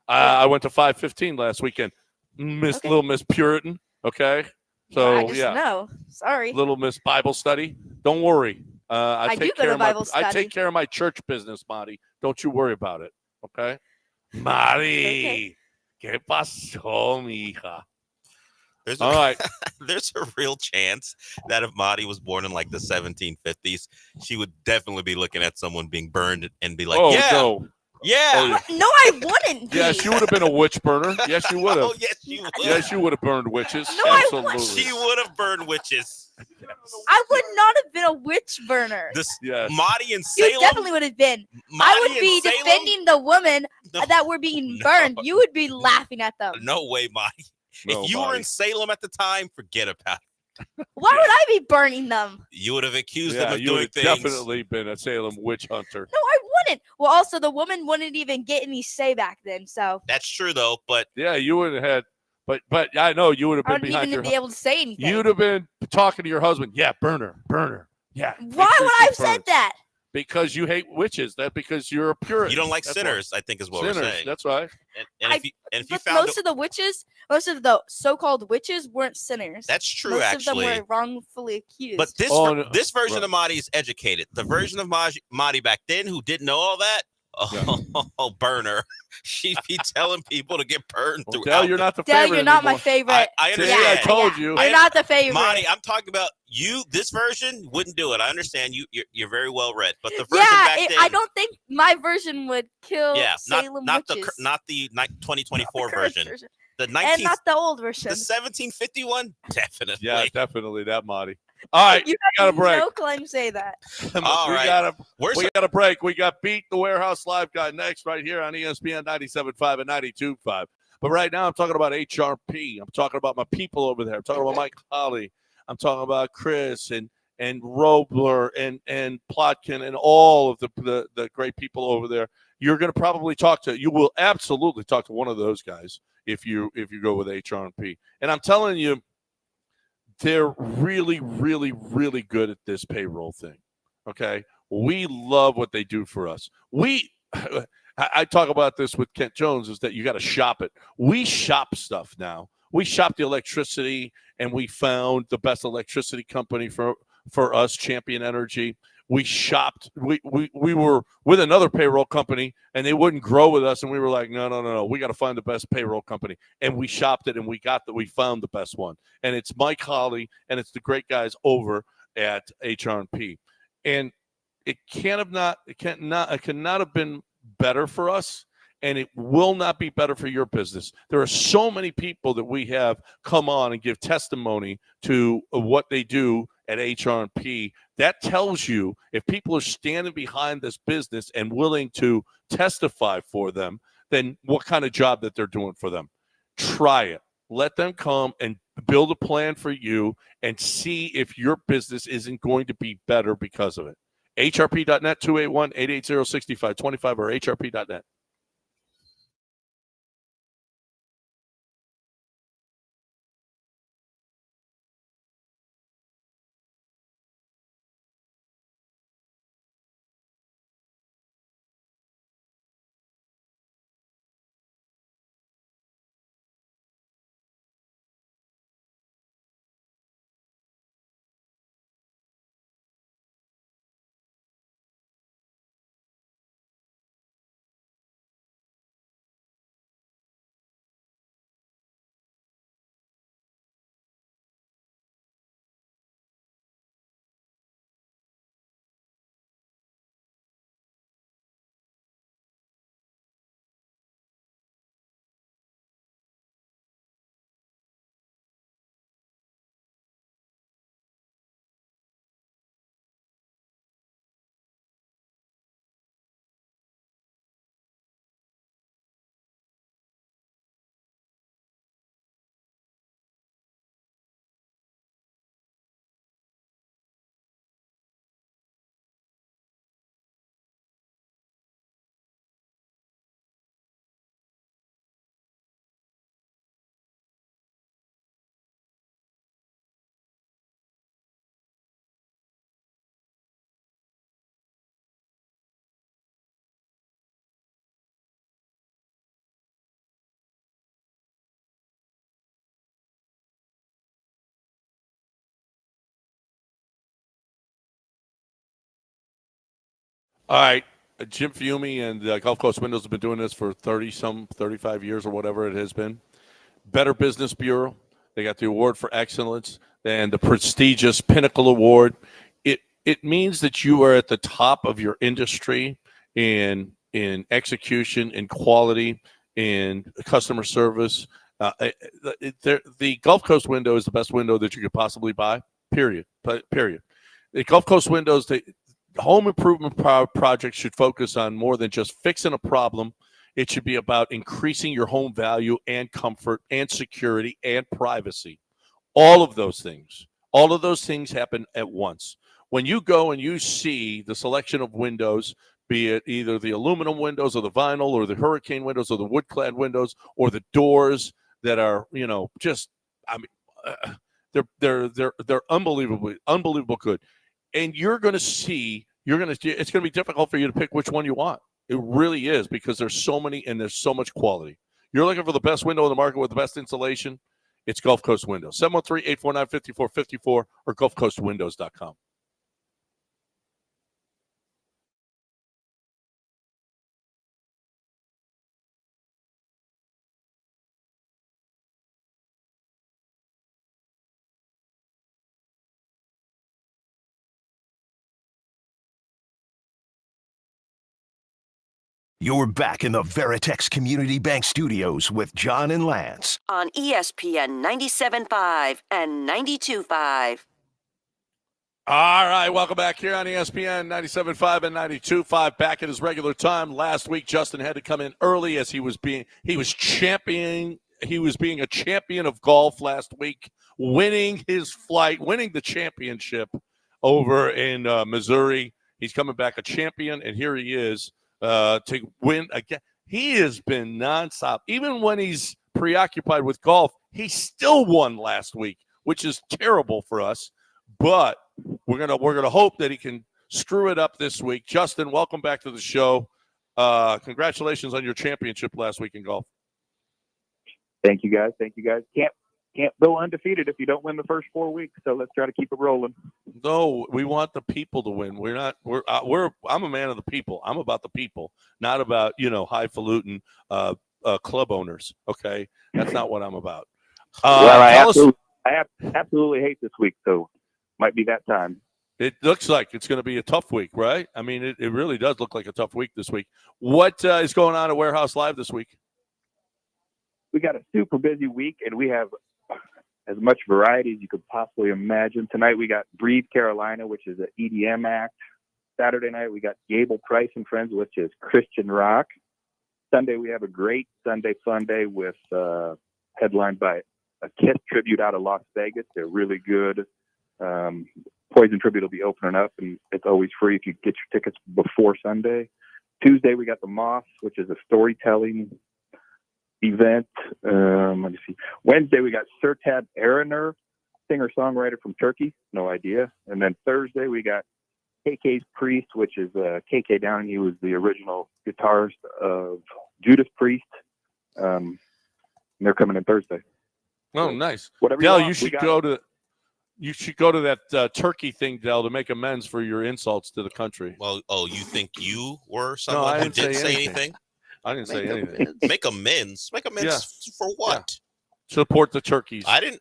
I went to 5:15 last weekend. Little Miss Puritan. Okay. So I just know. Sorry. Little Miss Bible study. Don't worry. I do take go care to of my Bible I study. take care of my church business, Marty. Don't you worry about it. Okay. Marty, ¿qué pasó, mija? All right. There's a real chance that if Marty was born in like the 1750s, she would definitely be looking at someone being burned and be like, Oh, yeah, no. yeah. No, I wouldn't. Yes, you would have been a witch burner. Yes, you would have. Oh, yes, you would. Yes, you would have burned witches. No, I Absolutely. wouldn't. She would have burned witches. I would not have been a witch burner. Yes. Marty and You Salem. definitely would have been. Marty I would and be Salem? defending the women that were being burned. You would be laughing at them. No way, Marty. No, if you were Marty. in Salem at the time, forget about it. Why would I be burning them? You would have accused Yeah, them of you doing would have things. definitely been a Salem witch hunter. No, I wouldn't. Well, also the woman wouldn't even get any say back then. So That's true though, but yeah, you would have had. But I know you would have I been wouldn't behind even your. be able to say anything. You'd have been talking to your husband. Yeah, burner. Yeah. Why would I have said that? Because you hate witches. That because you're a purist. you don't like That's sinners, why. I think is what we're Sinners. saying. That's right. And if you But found most of the so-called witches weren't sinners. That's true, most actually. of them were wrongfully accused. But this version of Marty is educated. The version of Marty back then who didn't know all that, burner. She'd be telling people to get burned through. Dale, you're not the Dale, favorite you're not anymore. my favorite. I See, understand. I told you. You're not the favorite. Marty, I'm talking about you. This version wouldn't do it. I understand you're very well read, but the version back then, I don't think my version would kill Salem not witches. the 2024 version. The And not the old version. The 1751, definitely. Yeah, definitely that Marty. All right, You we got a break. no claim to say that. All right. We got a break. We got Beat the Warehouse Live guy next right here on ESPN 97.5 and 92.5. But right now I'm talking about HRP. I'm talking about my people over there. I'm talking about Mike Holly. I'm talking about Chris and Robler and Plotkin and all of the great people over there. You're going to you will absolutely talk to one of those guys if you go with HRP. And I'm telling you, they're really, really, really good at this payroll thing. Okay. We love what they do for us. I talk about this with Kent Jones is that you got to shop it. We shop stuff now. We shop the electricity and we found the best electricity company for us, Champion Energy. We shopped. We were with another payroll company and they wouldn't grow with us. And we were like, no. We got to find the best payroll company. And we shopped it and we found the best one. And it's Mike Holly and it's the great guys over at HRP. And it cannot have been better for us. And it will not be better for your business. There are so many people that we have come on and give testimony to what they do at HRP. That tells you if people are standing behind this business and willing to testify for them, then what kind of job that they're doing for them. Try it. Let them come and build a plan for you and see if your business isn't going to be better because of it. HRP.net, 281-880-6525 or HRP.net. All right. Jim Fiume and Gulf Coast Windows have been doing this for 35 years or whatever it has been. Better Business Bureau. They got the award for excellence and the prestigious Pinnacle Award. It means that you are at the top of your industry in execution, in quality, in customer service. The Gulf Coast window is the best window that you could possibly buy, period. The Gulf Coast windows, home improvement projects should focus on more than just fixing a problem. It should be about increasing your home value and comfort and security and privacy. All of those things happen at once. When you go and you see the selection of windows, be it either the aluminum windows or the vinyl or the hurricane windows or the wood-clad windows or the doors that are, just, I mean, they're unbelievable good. And it's going to be difficult for you to pick which one you want. It really is, because there's so many and there's so much quality. You're looking for the best window in the market with the best insulation. It's Gulf Coast Windows. 713-849-5454 or gulfcoastwindows.com. You're back in the Veritex Community Bank Studios with John and Lance. On ESPN 97.5 and 92.5. All right, welcome back here on ESPN 97.5 and 92.5. Back at his regular time. Last week, Justin had to come in early as he was being a champion of golf last week, winning the championship over in Missouri. He's coming back a champion, and here he is to win again. He has been nonstop. Even when he's preoccupied with golf, he still won last week, which is terrible for us. But we're gonna hope that he can screw it up this week. Justin, welcome back to the show. Congratulations on your championship last week in golf. Thank you, guys. Can't go undefeated if you don't win the first 4 weeks. So let's try to keep it rolling. No, we want the people to win. I'm a man of the people. I'm about the people, not about highfalutin club owners. Okay, that's not what I'm about. Well, I absolutely hate this week, so might be that time. It looks like it's going to be a tough week, right? I mean, it really does look like a tough week this week. What is going on at Warehouse Live this week? We got a super busy week, and we have as much variety as you could possibly imagine. Tonight we got Breathe Carolina, which is an EDM act. Saturday night we got Gable Price and Friends, which is Christian rock. Sunday we have a great Sunday Fun Day with headlined by a Kiss tribute out of Las Vegas. They're really good. Poison tribute will be opening up, and it's always free if you get your tickets before Sunday. Tuesday we got the Moss, which is a storytelling event. Let me see. Wednesday we got Sertab Erener, singer-songwriter from Turkey. No idea. And then Thursday we got KK's Priest, which is KK Downing. He was the original guitarist of Judas Priest. And they're coming in Thursday. Oh, nice. Whatever Del, you should go to that Turkey thing, Del, to make amends for your insults to the country. Well, you think you were someone who didn't say anything? I didn't say anything. Make amends. Make amends for what? Yeah. Support the turkeys. I don't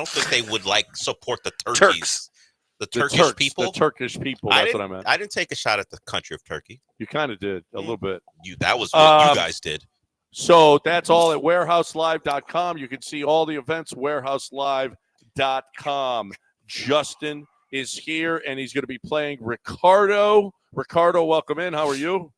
think they would support the turkeys. The Turkish people. The Turkish people. That's what I meant. I didn't take a shot at the country of Turkey. You kind of did a little bit. That was what you guys did. So that's all at warehouselive.com. You can see all the events, warehouselive.com. Justin is here, and he's going to be playing Ricardo. Ricardo, welcome in. How are you?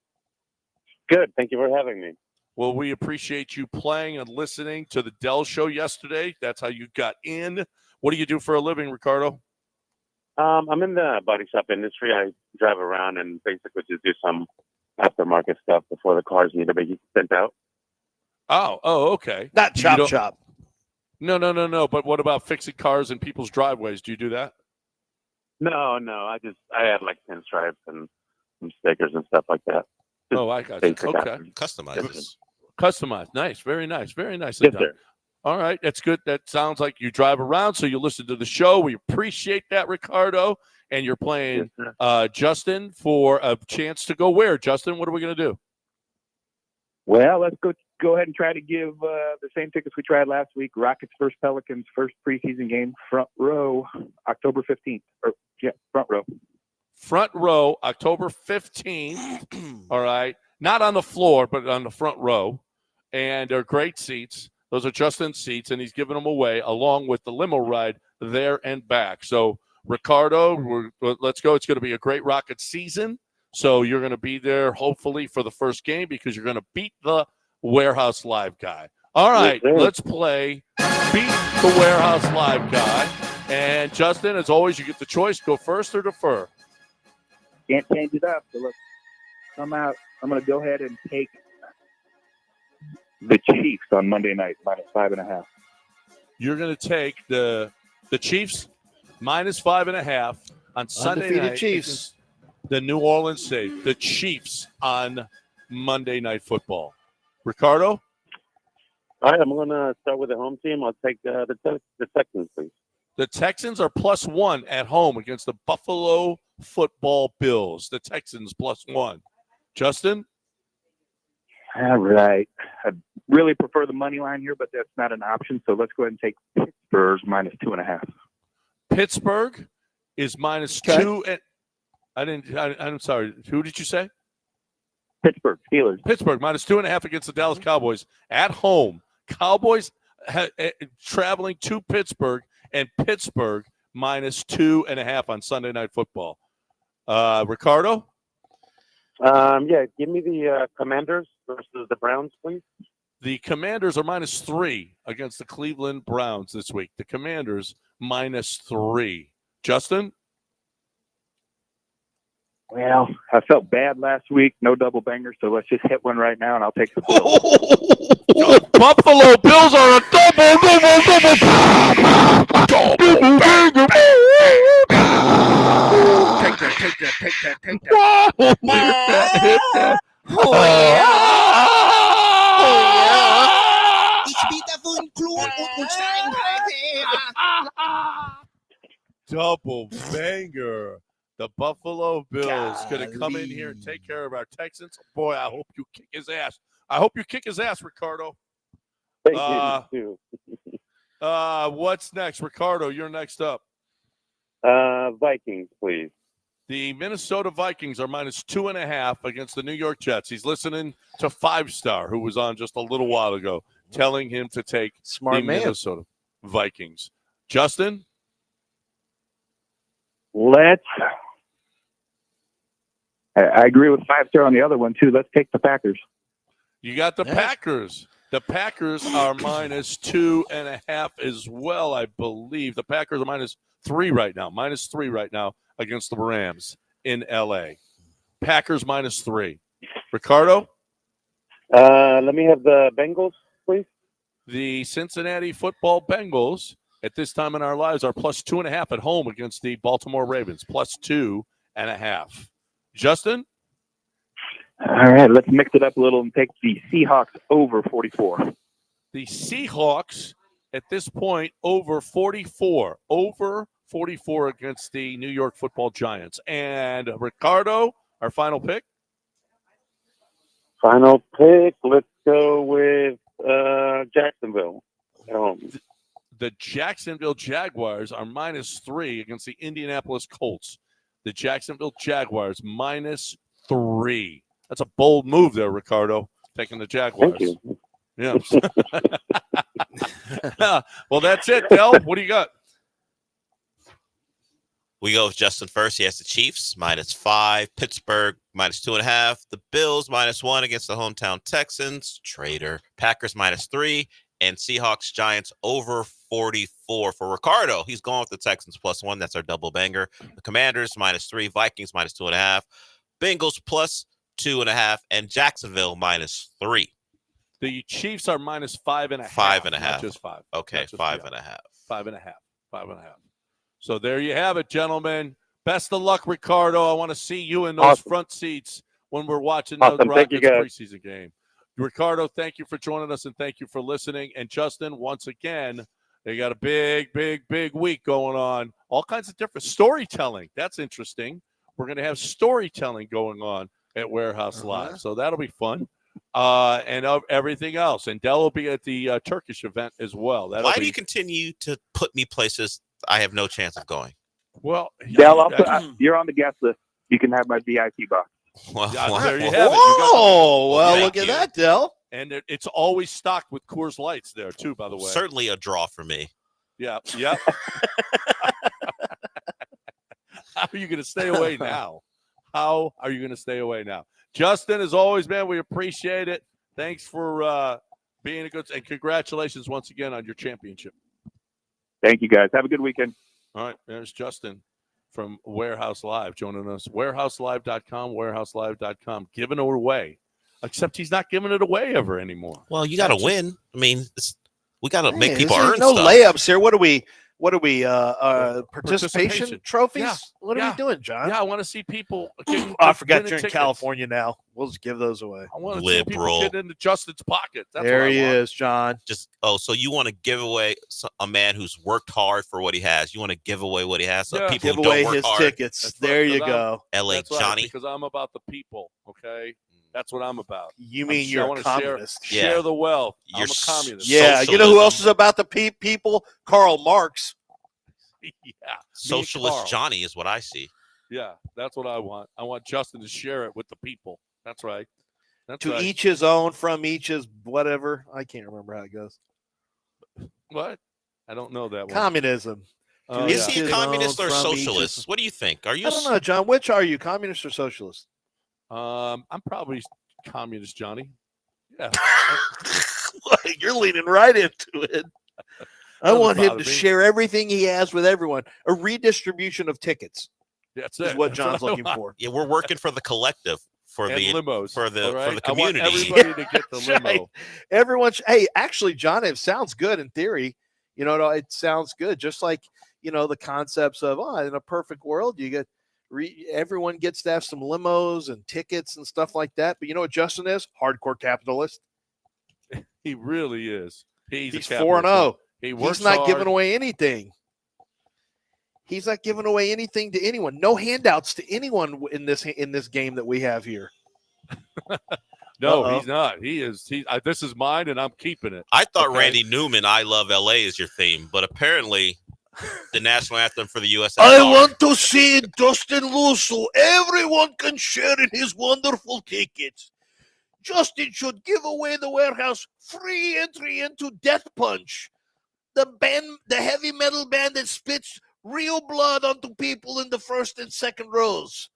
Good. Thank you for having me. Well, we appreciate you playing and listening to the Dell Show yesterday. That's how you got in. What do you do for a living, Ricardo? I'm in the body shop industry. I drive around and basically just do some aftermarket stuff before the cars need to be sent out. Oh, okay. Not chop. No. But what about fixing cars in people's driveways? Do you do that? No. I have like pinstripes and some stickers and stuff like that. Oh, I got you. Okay. Customized. Nice. Very nice. Very nicely done. Sir. All right. That's good. That sounds like you drive around, so you listen to the show. We appreciate that, Ricardo. And you're playing Justin for a chance to go where? Justin, what are we going to do? Well, let's go ahead and try to give the same tickets we tried last week. Rockets versus Pelicans, first preseason game, front row, October 15th. Front row. Front row, October 15th. All right. Not on the floor, but on the front row. And they're great seats. Those are Justin's seats, and he's giving them away along with the limo ride there and back. So, Ricardo, let's go. It's going to be a great Rocket season. So you're going to be there, hopefully, for the first game because you're going to beat the Warehouse Live guy. All right, let's play Beat the Warehouse Live guy. And, Justin, as always, you get the choice. Go first or defer? Can't change it up. So I'm going to go ahead and take the Chiefs on Monday night, -5.5. You're going to take the Chiefs -5.5 on Sunday Undefeated night. Chiefs. The New Orleans Saints, the Chiefs on Monday Night Football. Ricardo? All right, I'm going to start with the home team. I'll take the Texans, please. The Texans are +1 at home against the Buffalo Football Bills. The Texans +1. Justin? All right. I really prefer the money line here, but that's not an option. So let's go ahead and take Pittsburgh -2.5. Pittsburgh is -2. And I'm sorry. Who did you say? Pittsburgh Steelers. Pittsburgh -2.5 against the Dallas Cowboys at home. Cowboys traveling to Pittsburgh, and Pittsburgh -2.5 on Sunday Night Football. Ricardo? Yeah, give me the Commanders versus the Browns, please. The Commanders are -3 against the Cleveland Browns this week. The Commanders -3. Justin? Well, I felt bad last week. No double banger, so let's just hit one right now, and I'll take the Bills. Buffalo Bills are a double banger. Take that. Oh, yeah. Ich bitte von Klon und Double banger. The Buffalo Bills going to come in here and take care of our Texans. Boy, I hope you kick his ass. I hope you kick his ass, Ricardo. What's next? Ricardo, you're next up. Vikings, please. The Minnesota Vikings are -2.5 against the New York Jets. He's listening to 5-Star, who was on just a little while ago, telling him to take the Minnesota Vikings. Justin? I agree with 5-Star on the other one, too. Let's take the Packers. You got the Packers. The Packers are -2.5 as well, I believe. The Packers are -3 right now. -3 right now against the Rams in L.A. Packers -3. Ricardo? Let me have the Bengals, please. The Cincinnati Football Bengals at this time in our lives are +2.5 at home against the Baltimore Ravens. +2.5. Justin? All right, let's mix it up a little and take the Seahawks over 44. The Seahawks at this point over 44. Over 44 against the New York Football Giants. And Ricardo, our final pick? Final pick. Let's go with Jacksonville at home. The Jacksonville Jaguars are -3 against the Indianapolis Colts. The Jacksonville Jaguars -3. That's a bold move there, Ricardo, taking the Jaguars. Thank you. Yeah. Well, that's it, Del. What do you got? We go with Justin first. He has the Chiefs -5, Pittsburgh -2.5, the Bills -1 against the hometown Texans, traitor. Packers -3, and Seahawks Giants over 44 for Ricardo. He's going with the Texans +1. That's our double banger. The Commanders -3, Vikings -2.5, Bengals +2.5, and Jacksonville -3. The Chiefs are -5.5. 5.5. Not just 5. Okay, 5.5. 5.5. 5.5. So there you have it, gentlemen. Best of luck, Ricardo. I want to see you in those front seats when we're watching the Rockets preseason game. Ricardo, thank you for joining us, and thank you for listening. And Justin, once again, they got a big, big, big week going on. All kinds of different storytelling. That's interesting. We're going to have storytelling going on at Warehouse Live. So that'll be fun. And everything else. And Dell will be at the Turkish event as well. Why do you continue to put me places I have no chance of going? Well, Dell, you're on the guest list. You can have my VIP box. Well, there you have it. Oh, well, look at that, Dell. And it's always stocked with Coors Lights there, too, by the way. Certainly a draw for me. Yeah. How are you going to stay away now? How are you going to stay away now? Justin, as always, man, we appreciate it. Thanks for being a good – and congratulations once again on your championship. Thank you, guys. Have a good weekend. All right, there's Justin. from Warehouse Live joining us. WarehouseLive.com, WarehouseLive.com, giving it away. Except he's not giving it away ever anymore. Well, you got to win. I mean, we got to make people this ain't earn no stuff. layups here. What are we? Participation trophies? Yeah. What are we doing, John? Yeah, I want to see people. I forgot winning you're in tickets. California now. We'll just give those away. I want to see people get into Justin's pocket. That's there what he I want. is, John. So you want to give away a man who's worked hard for what he has. You want to give away what he has. So people give who away don't work his hard. tickets. That's There right, you 'cause go. LA That's right, Johnny. because I'm about the people. Okay, that's what I'm about. You mean I you're a wanna communist? Share the wealth. You're I'm a communist. Yeah, you know who else is about the people? Karl Marx. Yeah, Socialist Carl. Johnny is what I see. Yeah, that's what I want. I want Justin to share it with the people. That's right. That's To right. each his own, from each his whatever. I can't remember how it goes. What? I don't know that one. Communism. To Is each he a his communist own, or from each his- socialist? What do you think? Are you? I don't know, John. Which are you, communist or socialist? I'm probably communist, Johnny. Yeah. You're leaning right into it. I Doesn't want him bother to me. share everything he has with everyone. A redistribution of tickets. That's is it. what That's John's what I looking want. for. Yeah, we're working for the collective, for And the limos, for the all right? for the I want community. everybody to get the That's limo. right. Everyone, hey, actually, John, it sounds good in theory. You know, it sounds good. Just like, you know, the concepts of, in a perfect world, you get everyone gets to have some limos and tickets and stuff like that. But you know what Justin is? Hardcore capitalist. He really is. He's 4-0. He works He's not hard. giving away anything. He's not giving away anything to anyone. No handouts to anyone in this game that we have here. No, he's not. He is. This is mine, and I'm keeping it. I thought Okay? Randy Newman, "I Love LA" is your theme, but apparently the national anthem for the USSR. I want to see Justin Lusso. Everyone can share in his wonderful tickets. Justin should give away the warehouse free entry into Death Punch, the heavy metal band that spits real blood onto people in the first and second rows.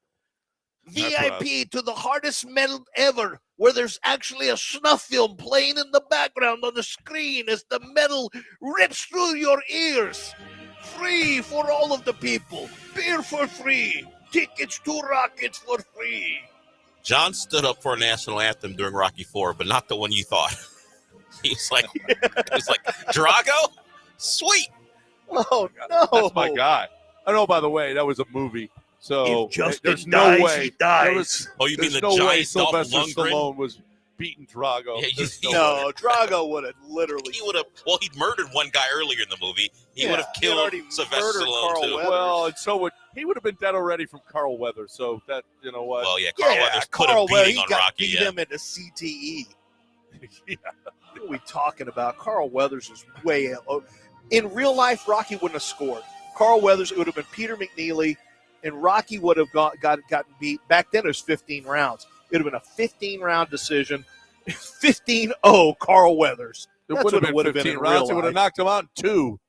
VIP to the hardest metal ever, where there's actually a snuff film playing in the background on the screen as the metal rips through your ears. Free for all of the people. Beer for free. Tickets to Rockets for free. John stood up for a national anthem during Rocky IV, but not the one you thought. He's like, Drago? Sweet. Oh, no. That's my guy. I know, by the way, that was a movie. So If Justin there's dies, no way. he dies. Oh, you mean there's the no way giant Dolph Sylvester Lundgren? Stallone was beating Drago. Yeah, There's No, Drago would have literally. He'd murdered one guy earlier in the movie. He would have he had killed already Sylvester murdered Stallone Carl too. Weathers. Well, and so he would have been dead already from Carl Weathers. So that, you know what? Well, yeah, Carl Weathers put Carl a Weathers, beating he on got Rocky. beat Yeah. him into CTE. What are we talking about? Carl Weathers is way out. In real life, Rocky wouldn't have scored. Carl Weathers, it would have been Peter McNeely, and Rocky would have gotten beat. Back then, it was 15 rounds. It would have been a 15-round decision. 15-0 Carl Weathers. It That's would what have it would been have been 15 in rounds. real It would have life. knocked him out in 2.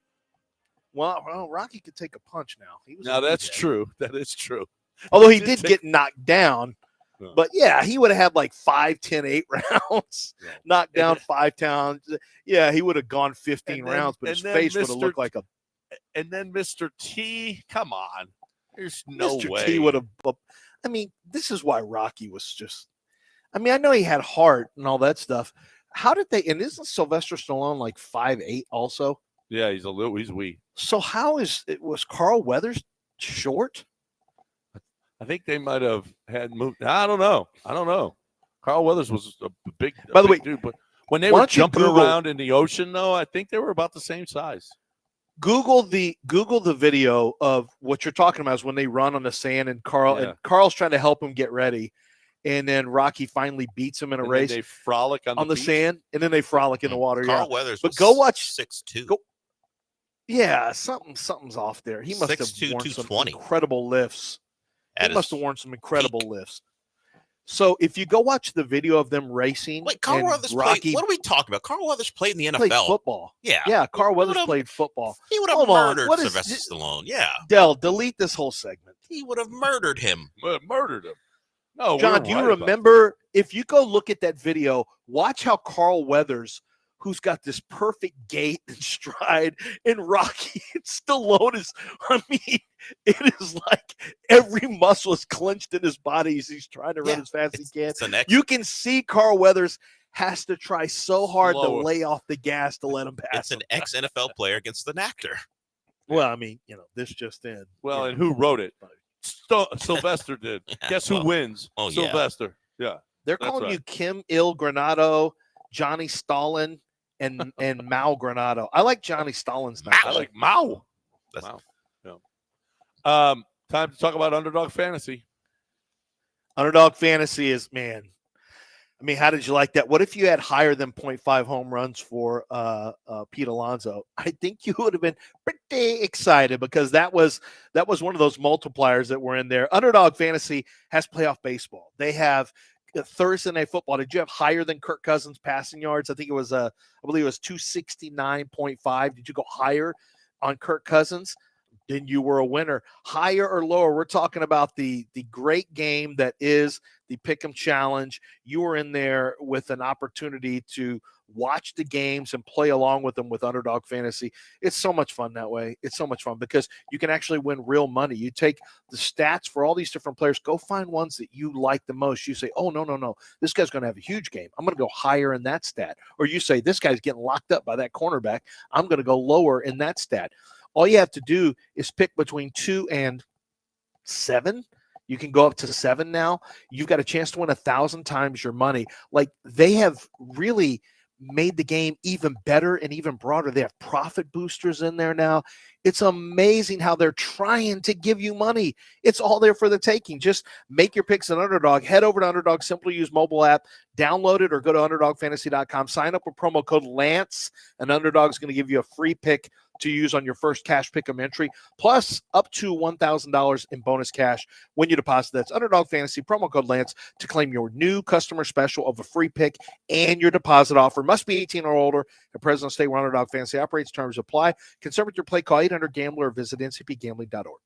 Well, Rocky could take a punch now. He was Now, a that's DJ. true. That is true. Although he did get knocked down. No. But, yeah, he would have had like 5, 10, 8 rounds. Yeah. Knocked down 5 pounds. Yeah, he would have gone 15 And then- rounds, but his and then face would have Mr. looked like a And then Mr. T, come on. There's no Mr. way. T would have. I mean, this is why Rocky was just. I mean, I know he had heart and all that stuff. How did they? And isn't Sylvester Stallone like 5'8" also? Yeah, he's wee. So how was Carl Weathers short? I think they might have had moved. I don't know. Carl Weathers was a big. By the way, dude, but when they why were don't you jumping Google- around in the ocean, though, I think they were about the same size. Google the video of what you're talking about is when they run on the sand and Yeah. Carl's trying to help him get ready, and then Rocky finally beats him in a And then race they frolic on the beach. sand, and then they frolic in the water. Carl yeah. Weathers But was go watch 6'2". Yeah, something's off there. He must have 6'2", worn some 220. incredible lifts. At He must his have worn some incredible lifts. So if you go watch the video of them racing, Wait, Carl and Weathers Rocky played. What are we talking about? Carl Weathers played in the NFL. played football. Yeah. Yeah, Carl He Weathers would've- played football. He would have Hold on, murdered what is Sylvester this- Stallone. Yeah. Dell, delete this whole segment. He would have murdered him. Murdered him. No, John, we're do you right about remember if you go look at that video, watch how Carl Weathers, who's got this perfect gait and stride, and Rocky and Stallone is, I mean, it is like every muscle is clenched in his body as he's trying to run as fast as he can. You can see Carl Weathers has to try so hard to lay off the gas to let him pass. It's an ex-NFL player against an actor. Well, I mean, this just in. Well, and who wrote it? Sylvester did. Guess who wins? Oh, yeah. Sylvester. Yeah. They're calling you Kim Il Granado, Johnny Stalin, and Mao Granado. I like Johnny Stalin's name. I like Mao. Wow. Yeah. Time to talk about Underdog Fantasy. Underdog Fantasy is, man. I mean, how did you like that? What if you had higher than 0.5 home runs for Pete Alonso? I think you would have been pretty excited because that was one of those multipliers that were in there. Underdog Fantasy has playoff baseball. They have Thursday Night Football. Did you have higher than Kirk Cousins passing yards? I think it was I believe it was 269.5. Did you go higher on Kirk Cousins? Then you were a winner. Higher or lower? We're talking about the great game that is the Pick'em Challenge. You were in there with an opportunity to watch the games and play along with them with Underdog Fantasy. It's so much fun that way. It's so much fun because you can actually win real money. You take the stats for all these different players, go find ones that you like the most. You say, oh, no. This guy's going to have a huge game. I'm going to go higher in that stat. Or you say, this guy's getting locked up by that cornerback. I'm going to go lower in that stat. All you have to do is pick between 2 and 7. You can go up to 7 now. You've got a chance to win 1,000 times your money. Like, they have really made the game even better and even broader. They have profit boosters in there now. It's amazing how they're trying to give you money. It's all there for the taking. Just make your picks at Underdog. Head over to Underdog. Simply use mobile app. Download it or go to UnderdogFantasy.com. Sign up with promo code Lance, and Underdog's going to give you a free pick to use on your first cash pick'em entry, plus up to $1,000 in bonus cash when you deposit. That's Underdog Fantasy, promo code Lance, to claim your new customer special of a free pick and your deposit offer. Must be 18 or older and present in state where Underdog Fantasy operates. Terms apply. Concerned with your play, call 800-GAMBLER or visit ncpgambling.org.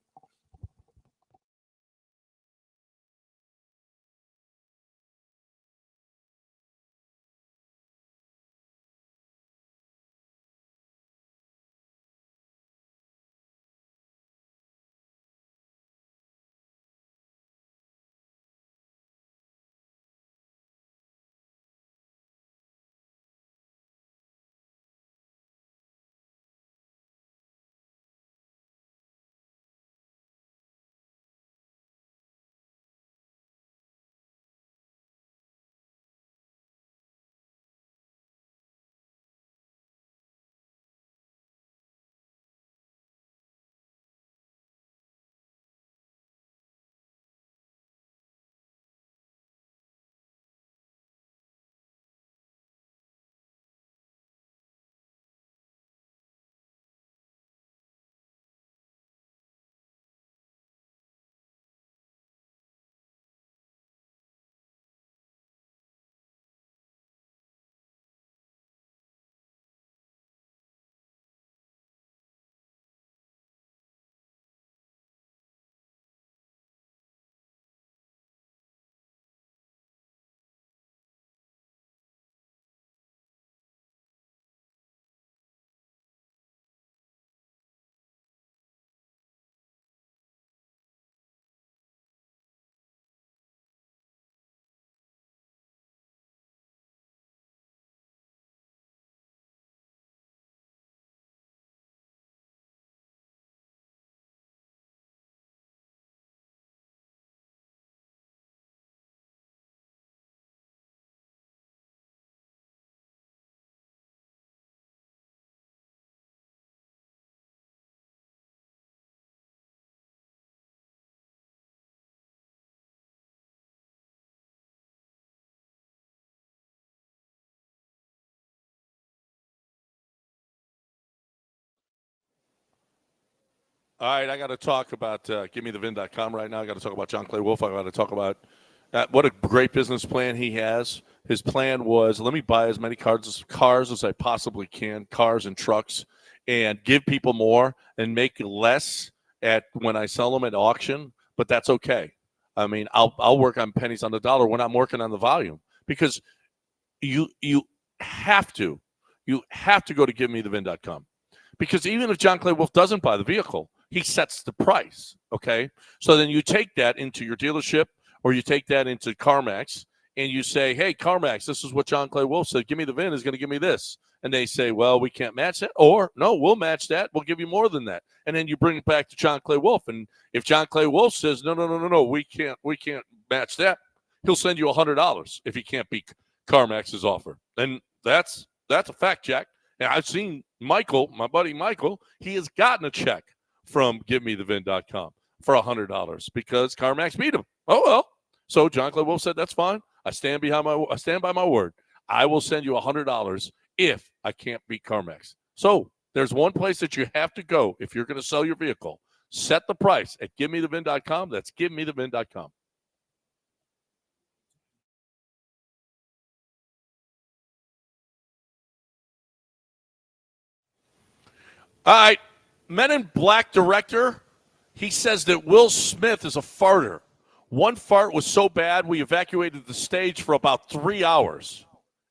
All right, I got to talk about GiveMeTheVin.com right now. I got to talk about John Clay Wolf. I got to talk about what a great business plan he has. His plan was, let me buy as many cars as I possibly can, cars and trucks, and give people more and make less when I sell them at auction. But that's okay. I mean, I'll work on pennies on the dollar when I'm working on the volume, because you have to go to GiveMeTheVin.com, because even if John Clay Wolf doesn't buy the vehicle, he sets the price. Okay. So then you take that into your dealership or you take that into CarMax and you say, hey, CarMax, this is what John Clay Wolf said. Give me the VIN is going to give me this. And they say, well, we can't match that. Or, no, we'll match that. We'll give you more than that. And then you bring it back to John Clay Wolf. And if John Clay Wolf says, no, we can't match that, he'll send you $100 if he can't beat CarMax's offer. And that's a fact, Jack. And I've seen Michael, my buddy Michael, he has gotten a check from GiveMeTheVin.com for $100 because CarMax beat him. Oh, well. So John Clay Wolf said, that's fine. I stand by my word. I will send you $100 if I can't beat CarMax. So there's one place that you have to go if you're going to sell your vehicle. Set the price at GiveMeTheVin.com. That's GiveMeTheVin.com. All right. Men in Black director, he says that Will Smith is a farter. One fart was so bad we evacuated the stage for about 3 hours.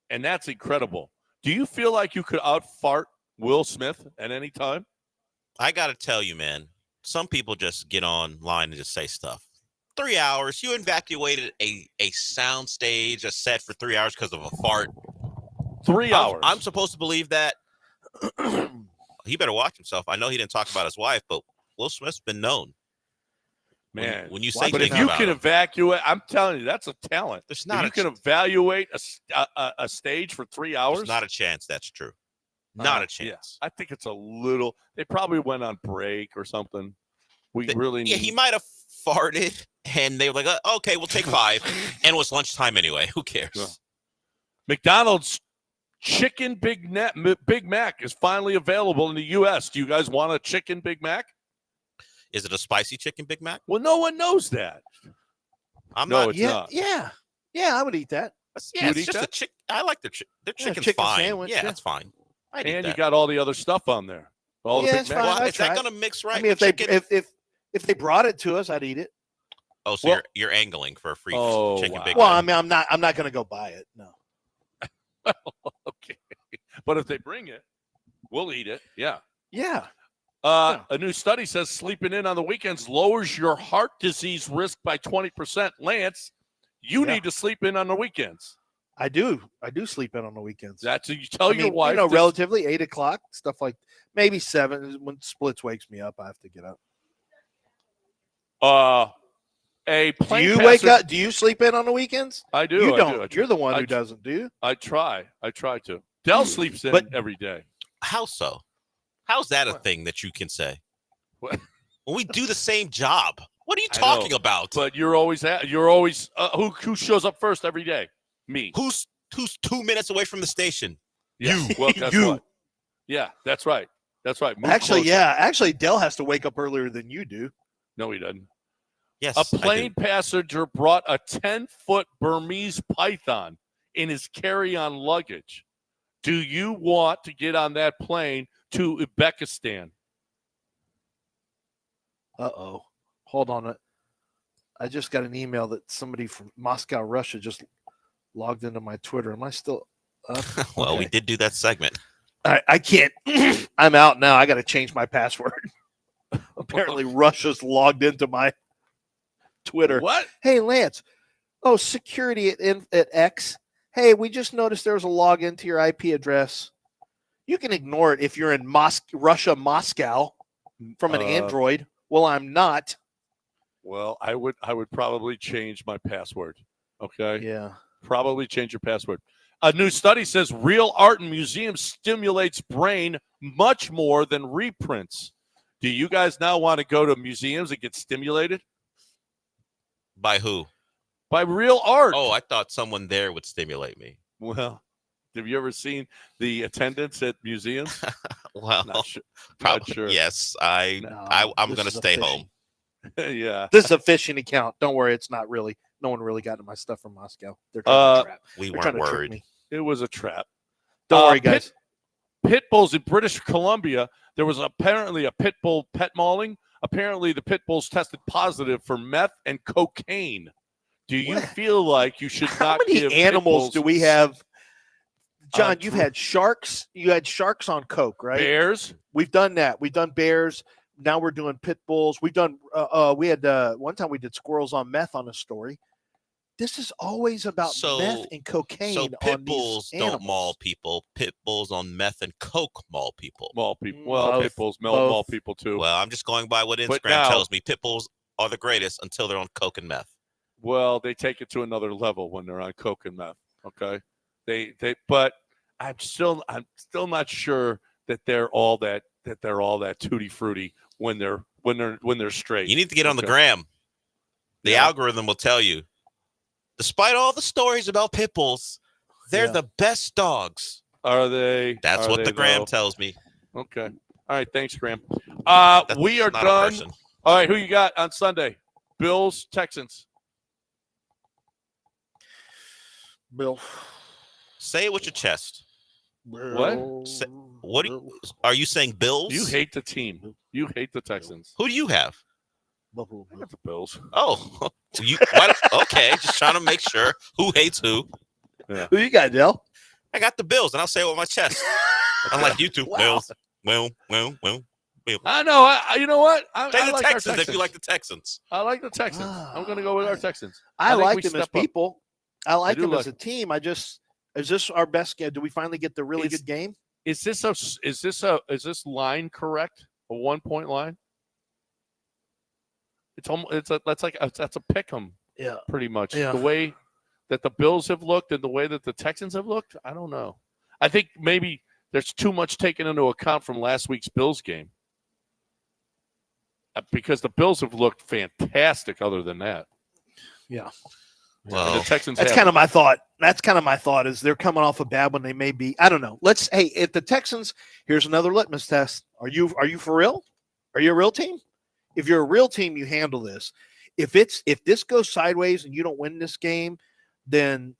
And that's incredible. Do you feel like you could out-fart Will Smith at any time? I got to tell you, man, some people just get online and just say stuff. 3 hours. You evacuated a sound stage, a set for 3 hours because of a fart. 3 hours. I'm supposed to believe that. He better watch himself. I know he didn't talk about his wife, but Will Smith's been known. Man, when you say, but if you can evacuate, I'm telling you, that's a talent. There's not. You can evaluate a stage for 3 hours. There's not a chance. That's true. Not a chance. Yeah. I think it's a little. They probably went on break or something. Yeah, he might have farted, and they were like, "Okay, we'll take 5," and it was lunchtime anyway. Who cares? Yeah. McDonald's Chicken Big Mac is finally available in the U.S. Do you guys want a chicken Big Mac? Is it a spicy chicken Big Mac? Well, no one knows that. It's not. Yeah, I would eat that. Yeah, it's just a chicken. I like their chicken's chicken fine. sandwich, Yeah, that's fine. And you got all the other stuff on there. All the Big Mac. Well, is that going to mix right? I mean, if they brought it to us, I'd eat it. Oh, so you're angling for a free chicken Big Mac? Well, I mean, I'm not going to go buy it. No. Okay, but if they bring it, we'll eat it. Yeah. Yeah. A new study says sleeping in on the weekends lowers your heart disease risk by 20%. Lance, you need to sleep in on the weekends. I do sleep in on the weekends. That's you tell your wife. Relatively 8 o'clock, stuff like maybe 7. When Splits wakes me up, I have to get up. Do you wake up? Do you sleep in on the weekends? I do. You I don't. do. You're the one who doesn't, do you? I try to. Dell sleeps in every day. How so? How's that a thing that you can say? When we do the same job. What are you talking about? But you're always who shows up first every day? Me. Who's 2 minutes away from the station? Yeah. You. Well, guess what? Yeah, that's right. That's right. Move Actually, closer. yeah. Actually, Dell has to wake up earlier than you do. No, he doesn't. Yes. A plane passenger brought a 10-foot Burmese python in his carry-on luggage. Do you want to get on that plane to Uzbekistan? Uh-oh. Hold on. I just got an email that somebody from Moscow, Russia just logged into my Twitter. Am I still up? Well, we did do that segment. I can't. I'm out now. I got to change my password. Apparently, Russia's logged into my Twitter. What? Hey, Lance. Oh, security at X. Hey, we just noticed there was a login to your IP address. You can ignore it if you're in Russia, Moscow, from an Android. Well, I'm not. Well, I would probably change my password. Okay. Yeah. Probably change your password. A new study says real art in museums stimulates brain much more than reprints. Do you guys now want to go to museums and get stimulated? By who? By real art. Oh, I thought someone there would stimulate me. Well, have you ever seen the attendance at museums? Well, not sure. Yes, I'm going to stay home. Yeah. This is a phishing account. Don't worry, it's not really. No one really got to my stuff from Moscow. They're trying to trap. We They're trying weren't to trick worried. me. It was a trap. Don't worry, guys. Pit bulls in British Columbia. There was apparently a pit bull pet mauling. Apparently, the pit bulls tested positive for meth and cocaine. Do you feel like you should not give How many animals do we have? John, you've true. had sharks. You had sharks on coke, right? Bears. We've done that. We've done bears. now we're doing pit bulls. We've done. We had one time we did squirrels on meth on a story. This is always about meth and cocaine. So pit on bulls these don't animals. maul people. Pit bulls on meth and coke maul people. Maul people. Well, pit bulls maul people too. Well, I'm just going by what Instagram now- tells me. Pit bulls are the greatest until they're on coke and meth. Well, they take it to another level when they're on coke and meth. Okay, but I'm still not sure that they're all that tutti frutti when they're straight. You need to get on the gram. The algorithm will tell you. Despite all the stories about pit bulls, they're the best dogs. Are they? That's what the gram tells me. Okay. All right. Thanks, Graham. That's We are not a done. person. All right. Who you got on Sunday? Bills, Texans. Bill. Say it with your chest. What? Are you saying Bills? You hate the team. You hate the Texans. Who do you have? I got the Bills. Oh, okay. Just trying to make sure who hates who. Yeah. Who you got, Dell? I got the Bills, and I'll say it with my chest. Unlike you two. Wow. Well. I know. You know what? I Say the like our Texans if you like the Texans. I like the Texans. I'm going to go with our Texans. I think like we them as step up. people. I like do them like as a team. Is this our best game? Do we finally get the really good game? Is this line correct? A 1 point line? That's a pick 'em. Yeah. Pretty much. Yeah. The way that the Bills have looked and the way that the Texans have looked, I don't know. I think maybe there's too much taken into account from last week's Bills game. Because the Bills have looked fantastic other than that. Yeah. And the Texans That's have. kind of my thought. That's kind of my thought is they're coming off a bad one. They may be. I don't know. If the Texans, here's another litmus test. Are you for real? Are you a real team? If you're a real team, you handle this. If this goes sideways and you don't win this game, then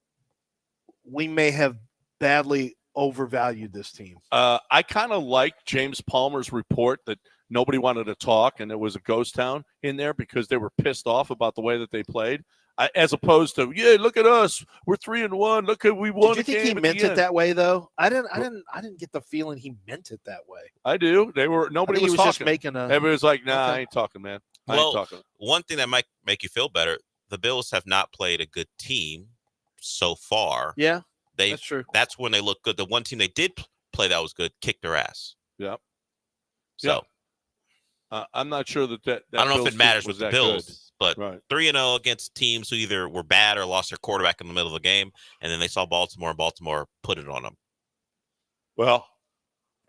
we may have badly overvalued this team. I kind of like James Palmer's report that nobody wanted to talk and it was a ghost town in there because they were pissed off about the way that they played. As opposed to, look at us, we're 3-1. Look at we won. Did you think he meant it that way though? I didn't get the feeling he meant it that way. I do. Nobody was talking. Just making a. Everybody was like, "Nah, I ain't talking, man. I ain't talking." One thing that might make you feel better: the Bills have not played a good team so far. Yeah, that's true. That's when they look good. The one team they did play that was good kicked their ass. Yep. So I'm not sure that I don't know Bills if it matters team with was the that Bills, good. but Right. 3-0 against teams who either were bad or lost their quarterback in the middle of the game, and then they saw Baltimore, and Baltimore put it on them. Well,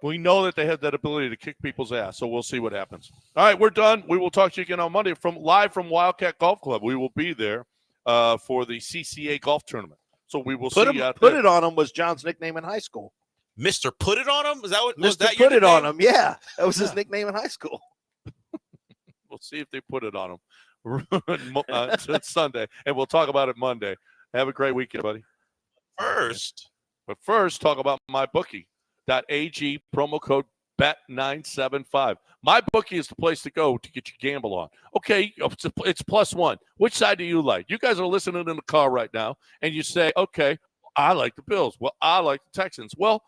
we know that they have that ability to kick people's ass, so we'll see what happens. All right, we're done. We will talk to you again on Monday live from Wildcat Golf Club. We will be there for the CCA golf tournament. So we will see you out there. Put it on him was John's nickname in high school. Mr. Put It On Him? Is that what? Mr. Was that Put your It On nickname? Him. Yeah, that was his nickname in high school. We'll see if they put it on them it's Sunday, and we'll talk about it Monday. Have a great weekend, buddy. But first, talk about MyBookie.ag, promo code BET975. MyBookie is the place to go to get your gamble on. Okay, it's +1. Which side do you like? You guys are listening in the car right now, and you say, okay, I like the Bills. Well, I like the Texans. Well,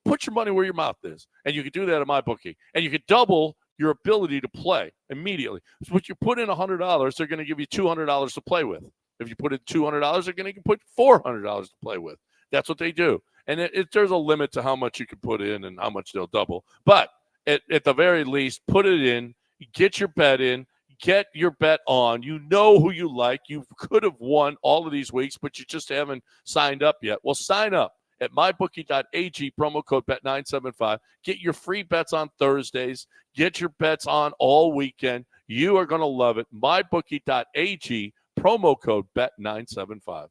put your money where your mouth is, and you can do that at MyBookie. And you can double your ability to play immediately. So if you put in $100, they're going to give you $200 to play with. If you put in $200, they're going to put $400 to play with. That's what they do. And there's a limit to how much you can put in and how much they'll double. But at the very least, put it in, get your bet in, get your bet on. You know who you like. You could have won all of these weeks, but you just haven't signed up yet. Well, sign up at mybookie.ag, promo code BET975. Get your free bets on Thursdays. Get your bets on all weekend. You are going to love it. mybookie.ag, promo code BET975.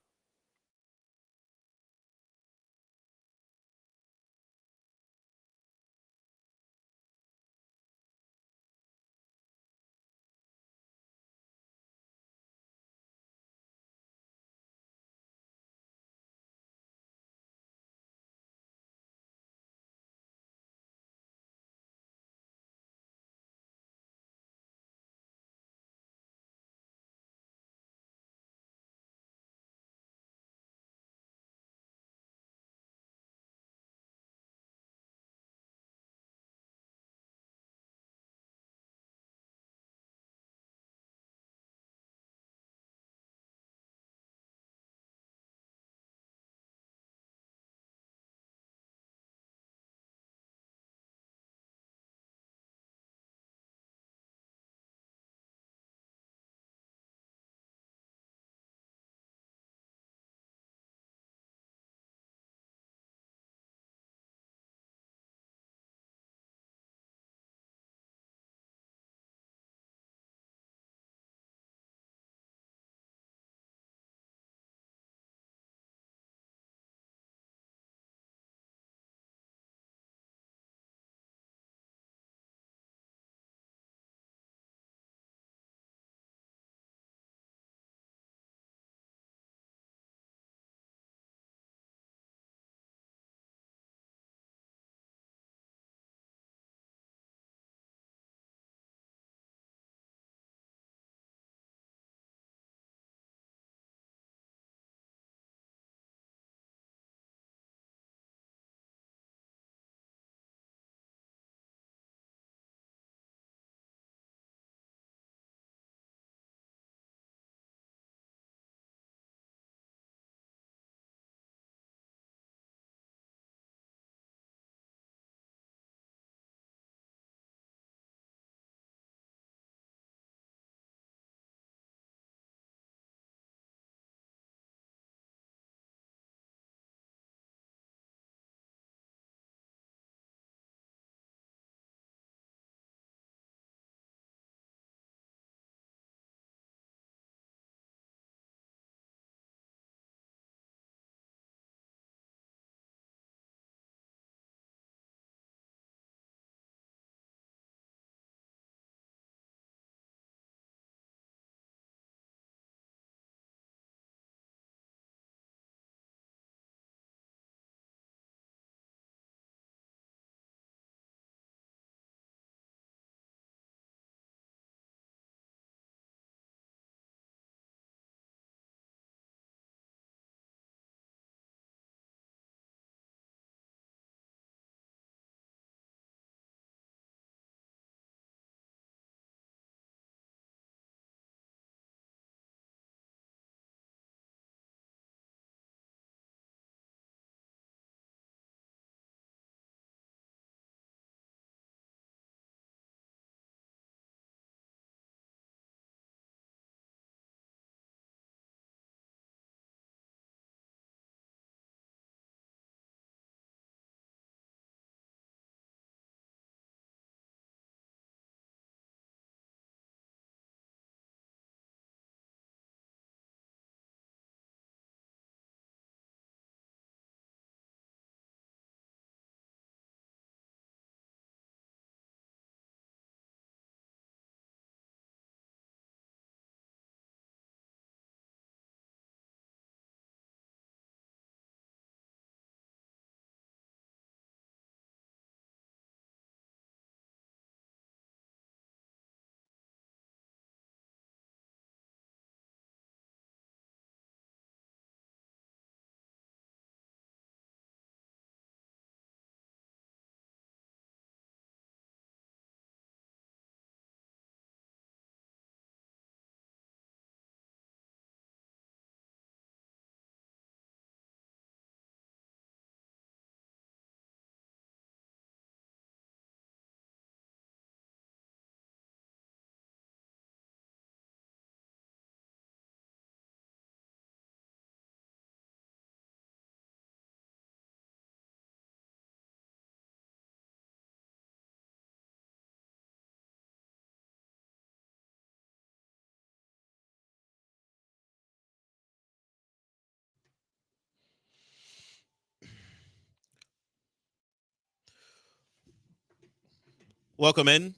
welcome in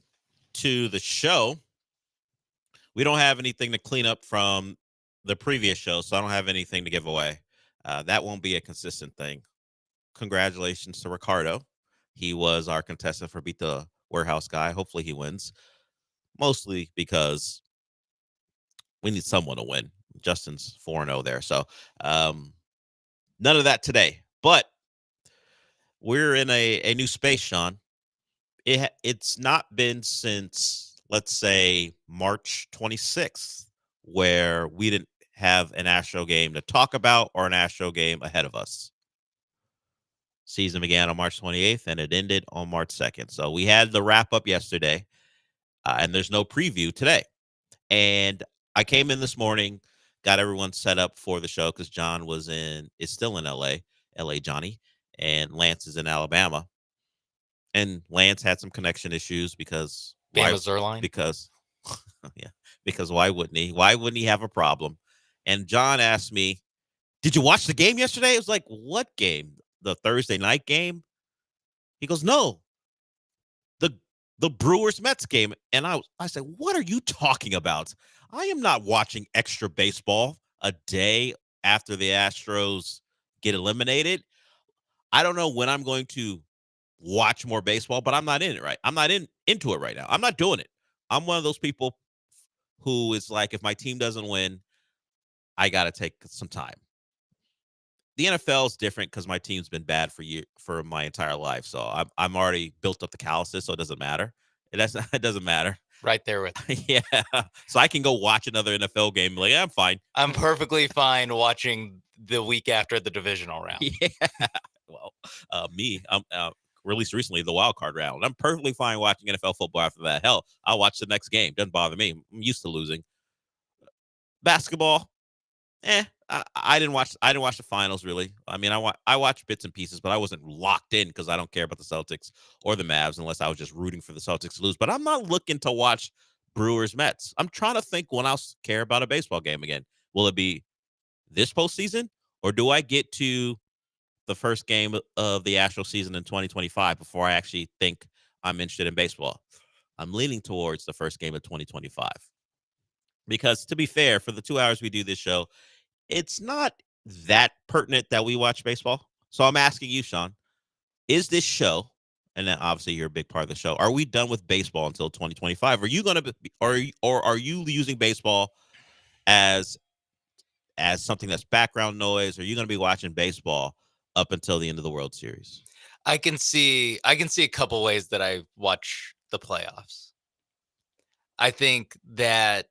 to the show. We don't have anything to clean up from the previous show, so I don't have anything to give away. That won't be a consistent thing. Congratulations to Ricardo. He was our contestant for Beat the Warehouse Guy. Hopefully he wins, mostly because we need someone to win. Justin's 4-0 there, so none of that today. But we're in a new space, Sean. It's not been since, let's say, March 26th, where we didn't have an Astro game to talk about or an Astro game ahead of us. Season began on March 28th, and it ended on March 2nd. So we had the wrap-up yesterday, and there's no preview today. And I came in this morning, got everyone set up for the show because John is still in L.A. Johnny, and Lance is in Alabama. And Lance had some connection issues because Bama Zerline? Because why wouldn't he? Why wouldn't he have a problem? And John asked me, "Did you watch the game yesterday?" I was like, "What game? The Thursday night game?" He goes, "No, the Brewers Mets game." And I said, "What are you talking about? I am not watching extra baseball a day after the Astros get eliminated. I don't know when I'm going to watch more baseball, but I'm not in it, right? I'm not into it right now. I'm not doing it. I'm one of those people who is like, if my team doesn't win, I got to take some time. The NFL is different because my team's been bad for my entire life. So I'm already built up the calluses, so it doesn't matter. It doesn't matter. Right there with you. Yeah. So I can go watch another NFL game. Like, I'm fine. I'm perfectly fine watching the week after the divisional round. Yeah. Well, I'm released recently the wild card round. I'm perfectly fine watching NFL football after that. Hell, I'll watch the next game. Doesn't bother me. I'm used to losing. Basketball, I didn't watch the finals really. I mean, I watched bits and pieces, but I wasn't locked in because I don't care about the Celtics or the Mavs unless I was just rooting for the Celtics to lose. But I'm not looking to watch Brewers Mets. I'm trying to think when I'll care about a baseball game again. Will it be this postseason, or do I get to the first game of the Astro season in 2025 before I actually think I'm interested in baseball? I'm leaning towards the first game of 2025. Because to be fair, for the 2 hours we do this show, it's not that pertinent that we watch baseball. So I'm asking you, Sean, is this show, and then obviously you're a big part of the show, are we done with baseball until 2025? Are you going to be, or are you using baseball as something that's background noise? Are you going to be watching baseball up until the end of the World Series? I can see a couple ways that I watch the playoffs. I think that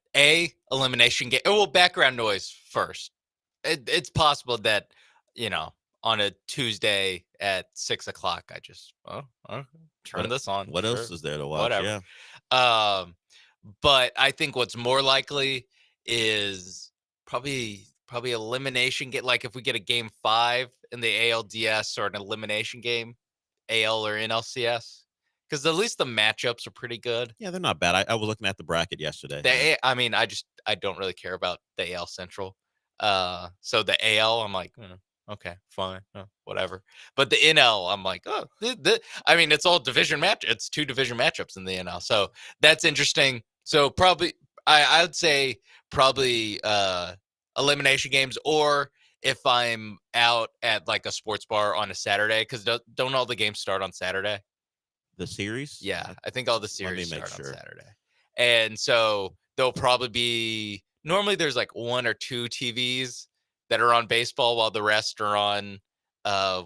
elimination game. Well, background noise first. It's possible that on a Tuesday at 6:00, I just turn this on. What else is there to watch? Whatever. Yeah. But I think what's more likely is probably elimination game. Like if we get a game 5 in the ALDS or an elimination game, AL or NLCS. Because at least the matchups are pretty good. Yeah, they're not bad. I was looking at the bracket yesterday. I don't really care about the AL Central. So the AL, I'm like, okay, fine, whatever. But the NL, I'm like, it's all division match. It's 2 division matchups in the NL, so that's interesting. So probably, I would say probably elimination games, or if I'm out at like a sports bar on a Saturday, because don't all the games start on Saturday? The series? Yeah, I think all the series start sure. on Saturday. And so there'll probably be, normally there's like 1 or 2 TVs that are on baseball while the rest are on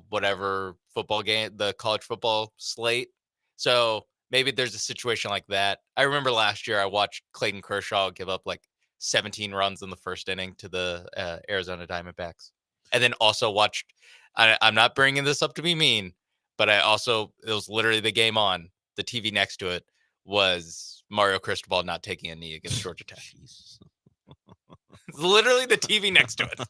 whatever football game, the college football slate. So maybe there's a situation like that. I remember last year I watched Clayton Kershaw give up like 17 runs in the first inning to the Arizona Diamondbacks. And then also watched, I'm not bringing this up to be mean, but it was literally the game on. The TV next to it was Mario Cristobal not taking a knee against Georgia Tech. It's literally the TV next to it.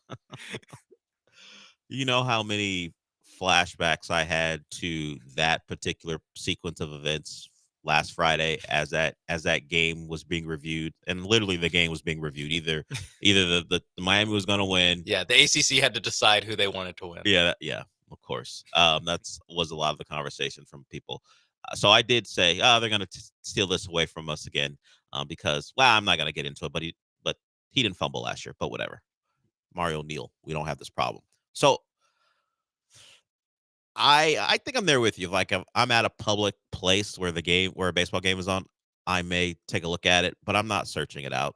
You know how many flashbacks I had to that particular sequence of events last Friday as that game was being reviewed, and literally the game was being reviewed. Either the Miami was going to win. Yeah, the ACC had to decide who they wanted to win. Yeah, of course. That was a lot of the conversation from people. So I did say, oh, they're going to steal this away from us again because, well, I'm not going to get into it, but he didn't fumble last year, but whatever. Mario Neal, we don't have this problem. So I think I'm there with you. Like I'm at a public place where a baseball game is on, I may take a look at it, but I'm not searching it out.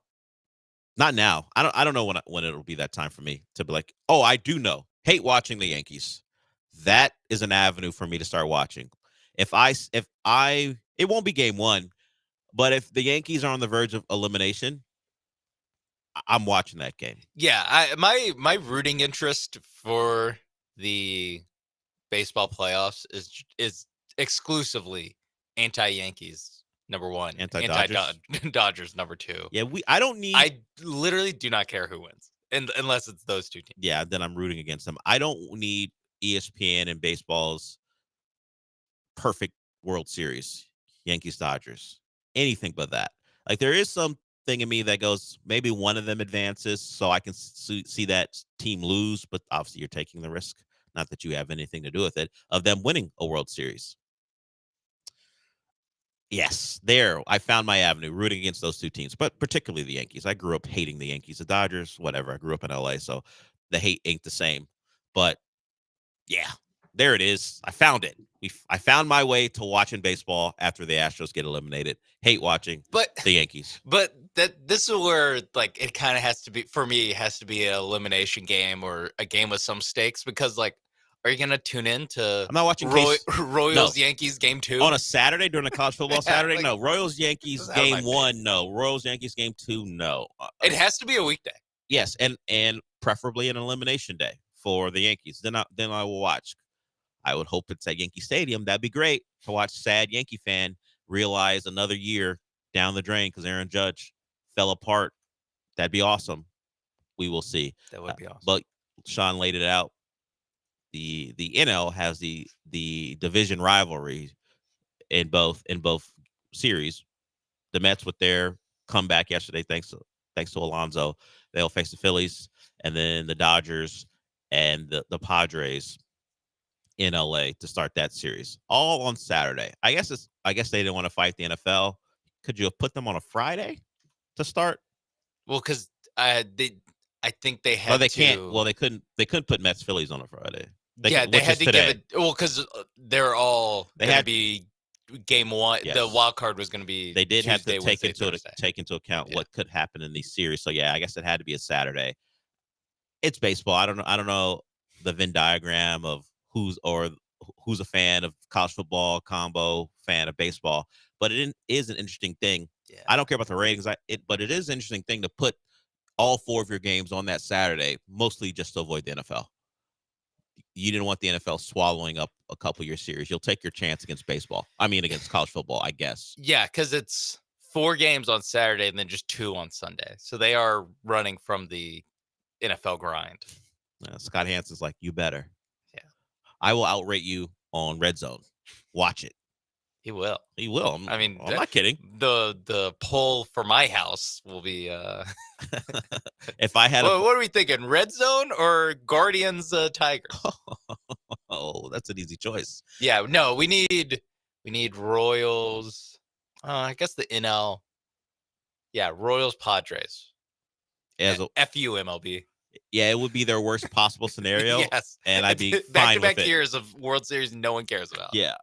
Not now. I don't know when it'll be that time for me to be like, oh, I do know. Hate watching the Yankees. That is an avenue for me to start watching. It won't be game one, but if the Yankees are on the verge of elimination, I'm watching that game. Yeah, my rooting interest for the baseball playoffs is exclusively anti-Yankees. Number one, anti-Dodgers. Number two. Yeah, I literally do not care who wins, unless it's those two teams. Yeah, then I'm rooting against them. I don't need ESPN and baseball's perfect World Series, Yankees Dodgers, anything but that. Like there is something in me that goes, maybe one of them advances, so I can see that team lose. But obviously, you're taking the risk. Not that you have anything to do with it, of them winning a World Series. Yes, there. I found my avenue rooting against those two teams, but particularly the Yankees. I grew up hating the Yankees, the Dodgers, whatever. I grew up in LA, so the hate ain't the same. But yeah, there it is. I found it. I found my way to watching baseball after the Astros get eliminated. Hate watching the Yankees. But this is where like it kind of has to be, for me, it has to be an elimination game or a game with some stakes, because like, are you going to tune in to I'm not watching Royals Yankees game 2 on a Saturday during a college football Saturday? Like, no. Royals Yankees game 1, no. Royals Yankees game 2, no. It has to be a weekday. Yes, and preferably an elimination day for the Yankees. Then I will watch. I would hope it's at Yankee Stadium. That'd be great to watch sad Yankee fan realize another year down the drain because Aaron Judge fell apart. That'd be awesome. We will see. That would be awesome. But Sean laid it out. The NL has the division rivalry in both series. The Mets with their comeback yesterday, thanks to Alonso, they'll face the Phillies, and then the Dodgers and the Padres in LA to start that series, all on Saturday. I guess they didn't want to fight the NFL. Could you have put them on a Friday to start? Well, because I think they had. Well, they can't. Well, they couldn't put Mets Phillies on a Friday. They had to give it. Well, because they're all going to be game 1. Yes. The wild card was going to be. They did Tuesday, have to take into account what could happen in these series. So yeah, I guess it had to be a Saturday. It's baseball. I don't know the Venn diagram of who's a fan of college football, combo fan of baseball, but it is an interesting thing. Yeah. I don't care about the ratings, but it is an interesting thing to put all 4 of your games on that Saturday, mostly just to avoid the NFL. You didn't want the NFL swallowing up a couple of your series. You'll take your chance against against college football, I guess. Yeah, because it's 4 games on Saturday and then just 2 on Sunday. So they are running from the NFL grind. Scott Hansen's like, you better. Yeah. I will outrate you on Red Zone. Watch it. He will. I'm not kidding. The poll for my house will be. If I had, what are we thinking? Red Zone or Guardians Tigers? Oh, that's an easy choice. Yeah, no, we need Royals. I guess the NL. Yeah, Royals Padres. As a FU MLB. Yeah, it would be their worst possible scenario. Yes, and I'd be back fine to back with it. years of World Series no one cares about. Yeah.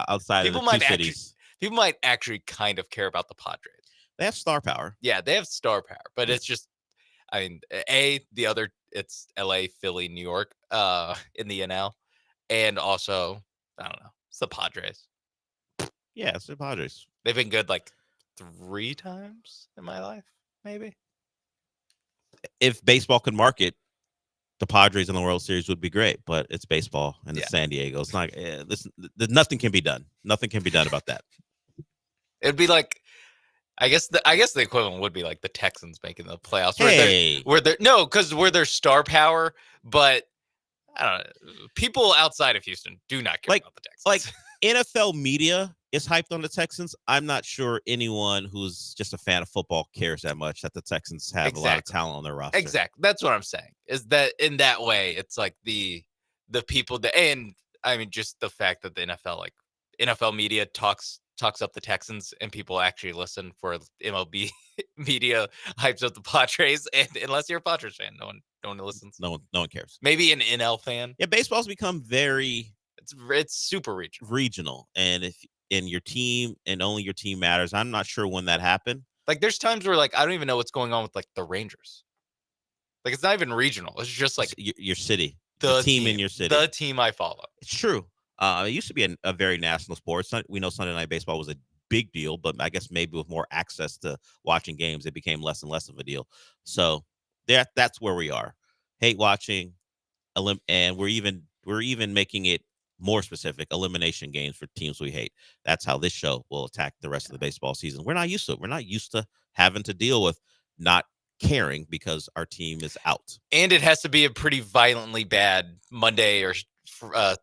Outside of the two cities. People might actually kind of care about the Padres. They have star power. Yeah, they have star power, but it's just, the other, it's LA, Philly, New York, in the NL. And also, I don't know, it's the Padres. Yeah, it's the Padres. They've been good like 3 times in my life, maybe. If baseball could market, the Padres in the World Series would be great, but it's baseball and it's San Diego. It's not. Nothing can be done. Nothing can be done about that. It'd be like, I guess the equivalent would be like the Texans making the playoffs. Where they're star power, but I don't know. People outside of Houston do not care about the Texans. Like NFL media is hyped on the Texans. I'm not sure anyone who's just a fan of football cares that much that the Texans have a lot of talent on their roster. Exactly. That's what I'm saying. Is that in that way, it's like the people that, and I mean, just the fact that the NFL like NFL media talks up the Texans and people actually listen, for MLB media hypes up the Padres. And unless you're a Padres fan, no one listens. No one cares. Maybe an NL fan. Yeah, baseball's become very it's super regional. And if in your team and only your team matters, I'm not sure when that happened. Like there's times where like I don't even know what's going on with like the Rangers. Like it's not even regional. It's just like your city, the team in your city, the team I follow. It's true. It used to be a very national sport. We know Sunday Night Baseball was a big deal, but I guess maybe with more access to watching games, it became less and less of a deal. So that's where we are. Hate watching, and we're even making it more specific. Elimination games for teams we hate. That's how this show will attack the rest of the baseball season. We're not used to it. We're not used to having to deal with not caring because our team is out. And it has to be a pretty violently bad Monday or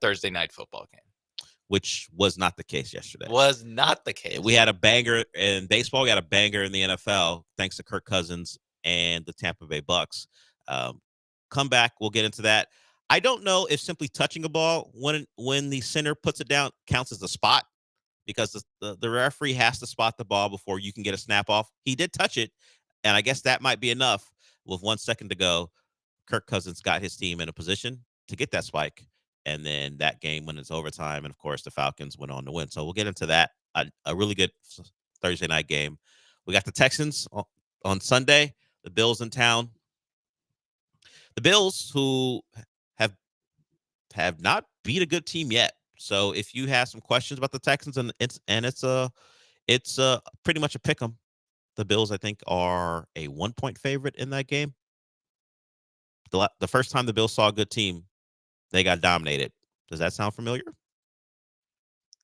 Thursday night football game, which was not the case yesterday. Was not the case. We had a banger in baseball. We had a banger in the NFL, thanks to Kirk Cousins and the Tampa Bay Bucks. Come back. We'll get into that. I don't know if simply touching a ball when the center puts it down counts as a spot, because the referee has to spot the ball before you can get a snap off. He did touch it, and I guess that might be enough. With 1 second to go, Kirk Cousins got his team in a position to get that spike. And then that game went into overtime. And, of course, the Falcons went on to win. So we'll get into that. A really good Thursday night game. We got the Texans on Sunday, the Bills in town. The Bills, who have not beat a good team yet. So if you have some questions about the Texans, and it's pretty much a pick 'em. The Bills, I think, are a 1-point favorite in that game. The first time the Bills saw a good team, they got dominated. Does that sound familiar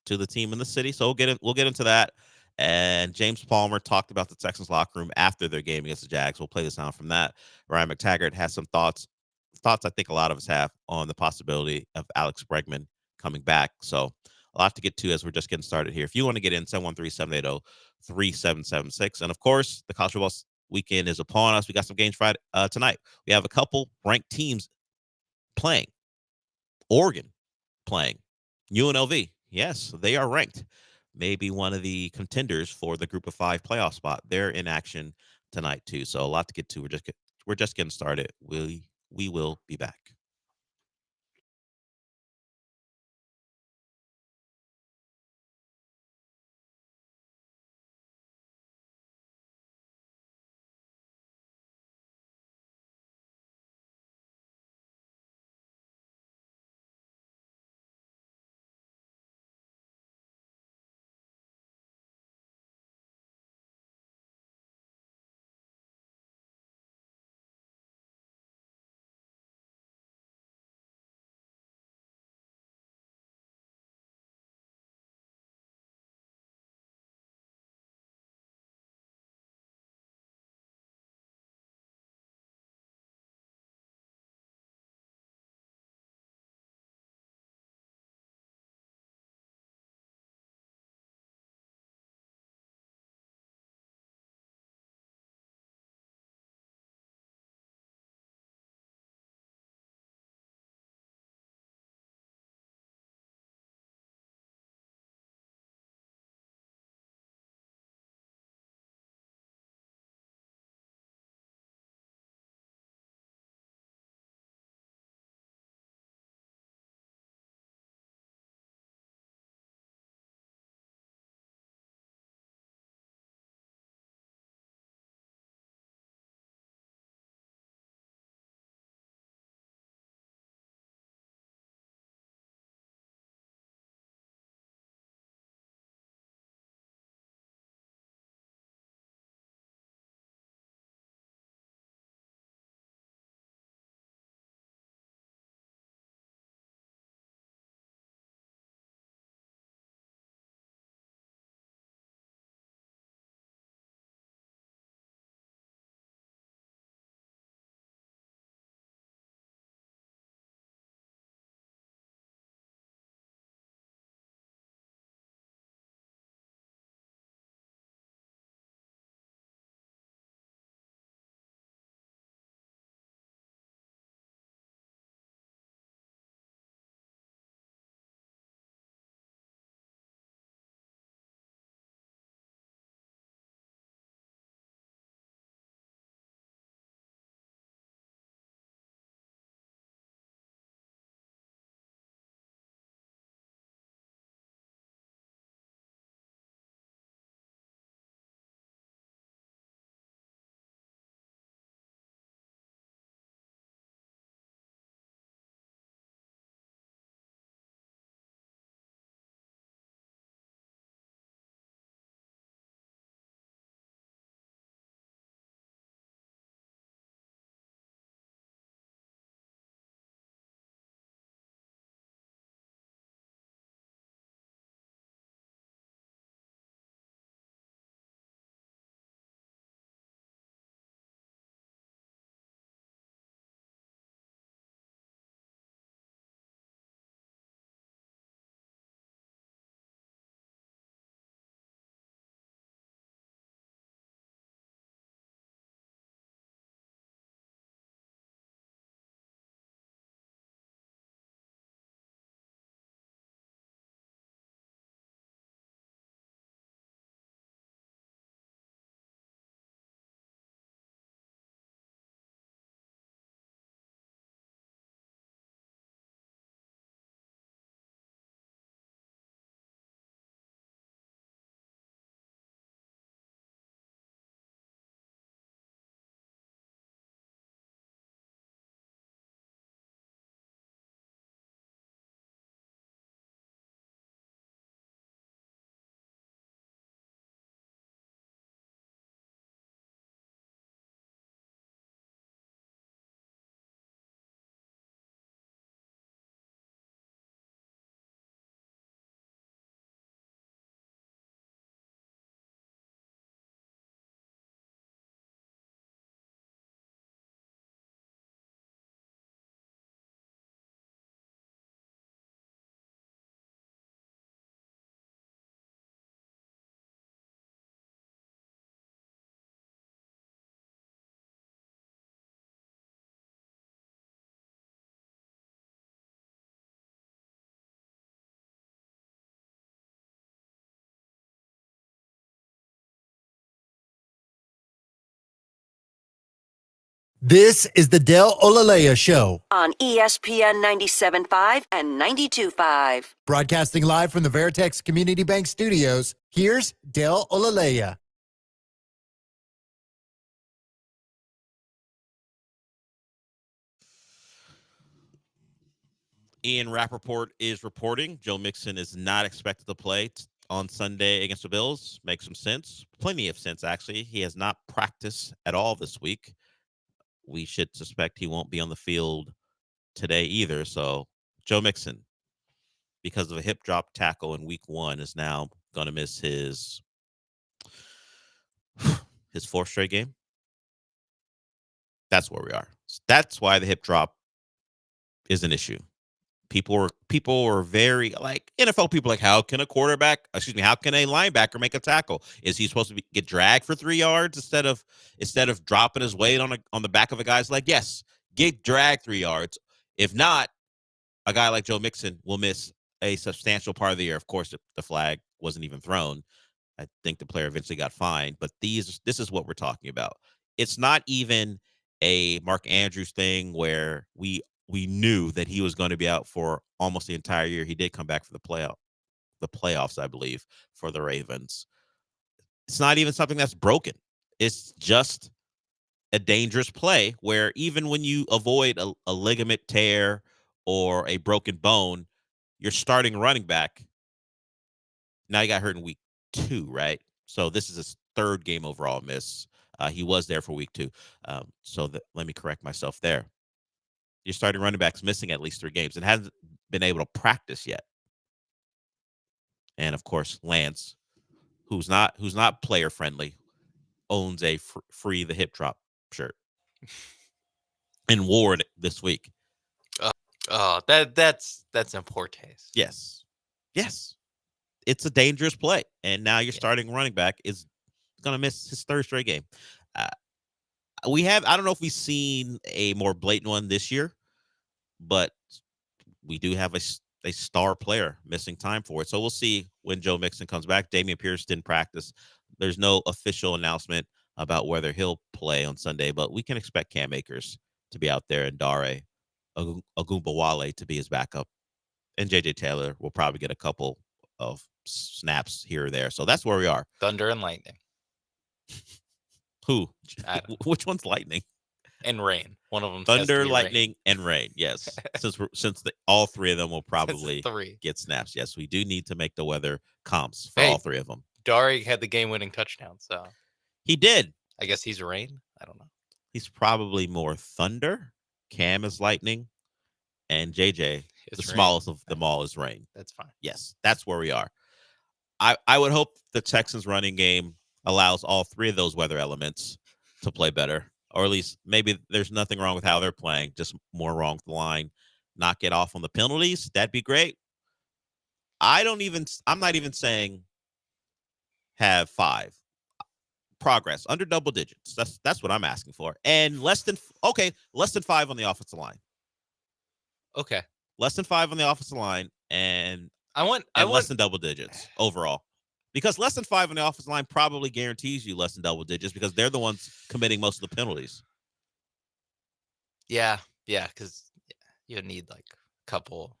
to the team in the city? So we'll get into that. And James Palmer talked about the Texans locker room after their game against the Jags. We'll play the sound from that. Ryan McTaggart has some thoughts I think a lot of us have on the possibility of Alex Bregman coming back. So a lot to get to as we're just getting started here. If you want to get in, 713-780-3776. And, of course, the college football weekend is upon us. We got some games Friday tonight. We have a couple ranked teams playing. Oregon playing. UNLV, yes, they are ranked. Maybe one of the contenders for the Group of 5 playoff spot. They're in action tonight, too. So a lot to get to. We're just getting started. We will be back. This is the Del Olaleye Show. On ESPN 97.5 and 92.5. Broadcasting live from the Veritex Community Bank Studios, here's Del Olaleye. Ian Rappaport is reporting Joe Mixon is not expected to play on Sunday against the Bills. Makes some sense. Plenty of sense, actually. He has not practiced at all this week. We should suspect he won't be on the field today either. So Joe Mixon, because of a hip drop tackle in week 1, is now going to miss his 4th straight game. That's where we are. That's why the hip drop is an issue. People are very like NFL people like, how can a linebacker make a tackle? Is he supposed to get dragged for 3 yards instead of dropping his weight on the back of a guy's leg? Yes, get dragged 3 yards. If not, a guy like Joe Mixon will miss a substantial part of the year. Of course, the flag wasn't even thrown. I think the player eventually got fined, but this is what we're talking about. It's not even a Mark Andrews thing where we knew that he was going to be out for almost the entire year. He did come back for the playoffs, I believe, for the Ravens. It's not even something that's broken. It's just a dangerous play where even when you avoid a ligament tear or a broken bone, you're starting running back. Now he got hurt in week 2, right? So this is his 3rd game overall miss. He was there for week 2. Let me correct myself there. Your starting running back's missing at least 3 games and hasn't been able to practice yet. And of course, Lance, who's not player friendly, owns a free the hip drop shirt and wore it this week. That's in poor taste. Yes. It's a dangerous play, and now your starting running back is going to miss his 3rd straight game. I don't know if we've seen a more blatant one this year, but we do have a star player missing time for it. So we'll see when Joe Mixon comes back. Dameon Pierce didn't practice. There's no official announcement about whether he'll play on Sunday, but we can expect Cam Akers to be out there and Dare Ogunbowale to be his backup. And J.J. Taylor will probably get a couple of snaps here or there. So that's where we are. Thunder and lightning. Who? Which one's lightning? And rain. One of them. Thunder, lightning, and rain. Yes, since all 3 of them will probably get snaps. Yes, we do need to make the weather comps for all 3 of them. Dare had the game-winning touchdown, so he did. I guess he's rain. I don't know. He's probably more thunder. Cam is lightning, and JJ, the smallest of them all, is rain. That's fine. Yes, that's where we are. I would hope the Texans running game allows all 3 of those weather elements to play better, or at least maybe there's nothing wrong with how they're playing, just more wrong with the line. Not get off on the penalties. That'd be great. I'm not even saying have 5. Progress under double digits. That's what I'm asking for. And less than 5 on the offensive line. Okay. Less than 5 on the offensive line, and less than double digits overall. Because less than 5 on the offensive line probably guarantees you less than double digits because they're the ones committing most of the penalties. Yeah, because you need like a couple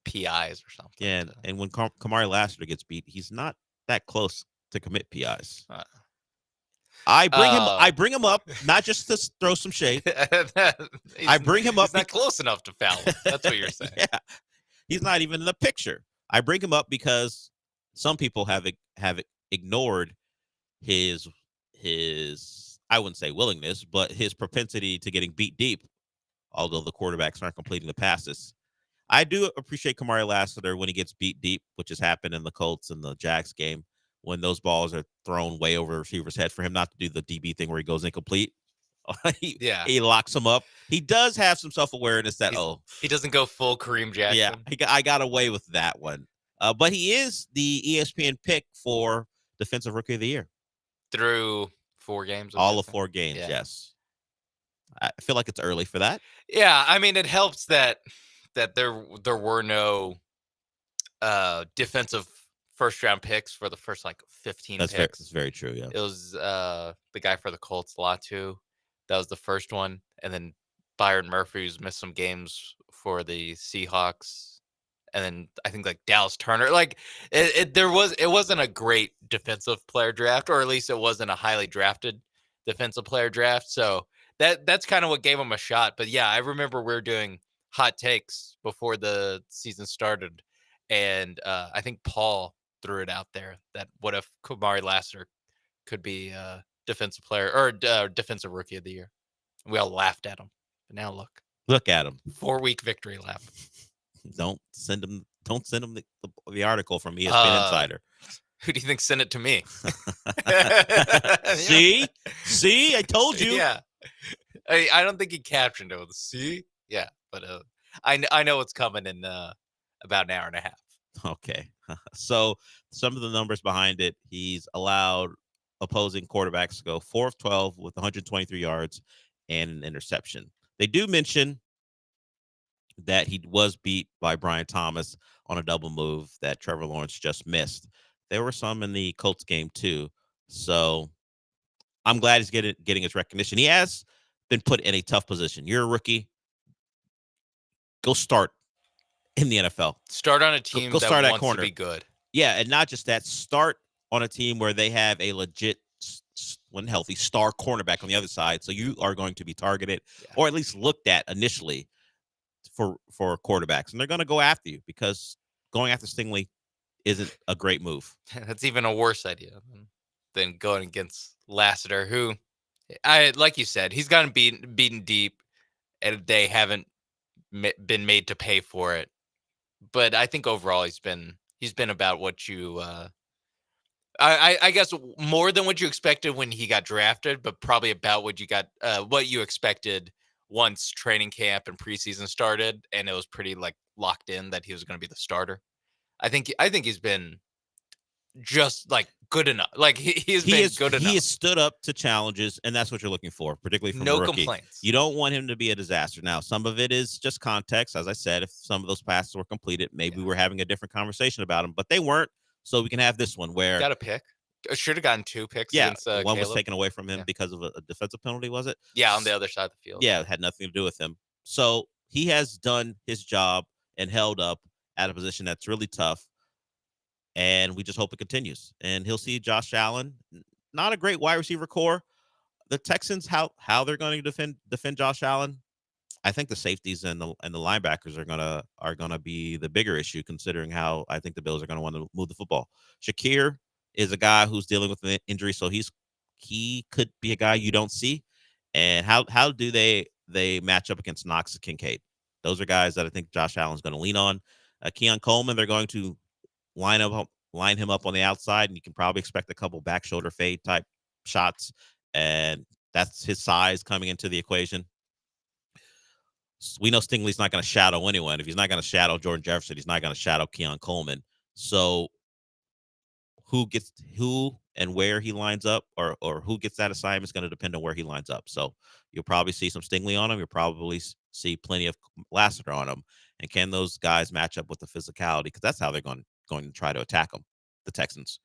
PIs or something. Yeah, and when Kamari Lassiter gets beat, he's not that close to commit PIs. I bring him up not just to throw some shade. I bring him up. He's not close enough to foul him. That's what you're saying. Yeah, he's not even in the picture. I bring him up because some people have ignored his I wouldn't say willingness, but his propensity to getting beat deep. Although the quarterbacks aren't completing the passes, I do appreciate Kamari Lassiter when he gets beat deep, which has happened in the Colts and the Jags game. When those balls are thrown way over the receiver's head, for him not to do the DB thing where he goes incomplete. He locks him up. He does have some self-awareness that, he doesn't go full Kareem Jackson. Yeah, I got away with that one. But he is the ESPN pick for Defensive Rookie of the Year. Through 4 games? All of 4 games, yes. I feel like it's early for that. Yeah, I mean, it helps that there were no defensive first-round picks for the first, 15 picks. That's very true, yeah. It was the guy for the Colts, Latu. That was the first one, and then Byron Murphy's missed some games for the Seahawks, and then I think like Dallas Turner. Like it wasn't a great defensive player draft, or at least it wasn't a highly drafted defensive player draft. So that's kind of what gave him a shot. But yeah, I remember we were doing hot takes before the season started, and I think Paul threw it out there that what if Kamari Lassiter could be defensive player or defensive rookie of the year. We all laughed at him. But now Look at him. 4-week victory lap. Don't send him the article from ESPN Insider. Who do you think sent it to me? See, I told you. Yeah, I don't think he captioned it with see. Yeah, but I know what's coming in about an hour and a half. Okay, so some of the numbers behind it, he's allowed opposing quarterbacks to go 4 of 12 with 123 yards and an interception. They do mention that he was beat by Brian Thomas on a double move that Trevor Lawrence just missed. There were some in the Colts game too. So I'm glad he's getting his recognition. He has been put in a tough position. You're a rookie. Go start in the NFL. Start on a team go that start wants at corner. to be good. Yeah, and not just that. Start on a team where they have a legit, when healthy, star cornerback on the other side. So you are going to be targeted or at least looked at initially for quarterbacks. And they're going to go after you because going after Stingley isn't a great move. That's even a worse idea than going against Lassiter, who, like you said, he's gotten beaten deep, and they haven't been made to pay for it. But I think overall he's been about what you, I guess more than what you expected when he got drafted, but probably about what you expected once training camp and preseason started, and it was pretty like locked in that he was going to be the starter. I think he's been just like good enough. Like he's been good enough. He has stood up to challenges, and that's what you're looking for, particularly from a rookie. Complaints. You don't want him to be a disaster. Now, some of it is just context. As I said, if some of those passes were completed, maybe we're having a different conversation about him, but they weren't. So we can have this one where got a pick. Should have gotten 2 picks. Yeah, against, one Caleb. was taken away from him because of a defensive penalty. Was it? Yeah, on the other side of the field. Yeah, it had nothing to do with him. So he has done his job and held up at a position that's really tough. And we just hope it continues. And he'll see Josh Allen, not a great wide receiver core. The Texans, how they're going to defend Josh Allen, I think the safeties and the linebackers are gonna be the bigger issue, considering how I think the Bills are going to want to move the football. Shakir is a guy who's dealing with an injury, so he could be a guy you don't see. And how do they match up against Knox and Kincaid? Those are guys that I think Josh Allen's going to lean on. Keon Coleman, they're going to line him up on the outside, and you can probably expect a couple back shoulder fade type shots, and that's his size coming into the equation. We know Stingley's not going to shadow anyone. If he's not going to shadow Jordan Jefferson, he's not going to shadow Keon Coleman. So who and where he lines up, or who gets that assignment is going to depend on where he lines up. So you'll probably see some Stingley on him. You'll probably see plenty of Lassiter on him. And can those guys match up with the physicality? Because that's how they're going to try to attack them, the Texans.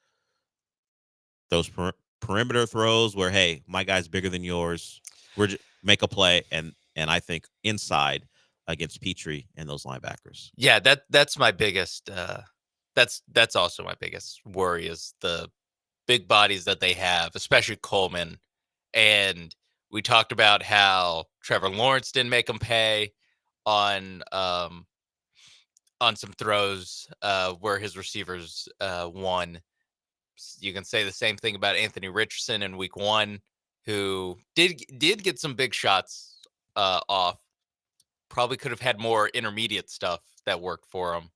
Those perimeter throws where, hey, my guy's bigger than yours. Make a play, and I think inside against Petrie and those linebackers. Yeah, that's my biggest. That's also my biggest worry is the big bodies that they have, especially Coleman. And we talked about how Trevor Lawrence didn't make him pay on some throws where his receivers won. You can say the same thing about Anthony Richardson in week 1, who did get some big shots off. Probably could have had more intermediate stuff that worked for him.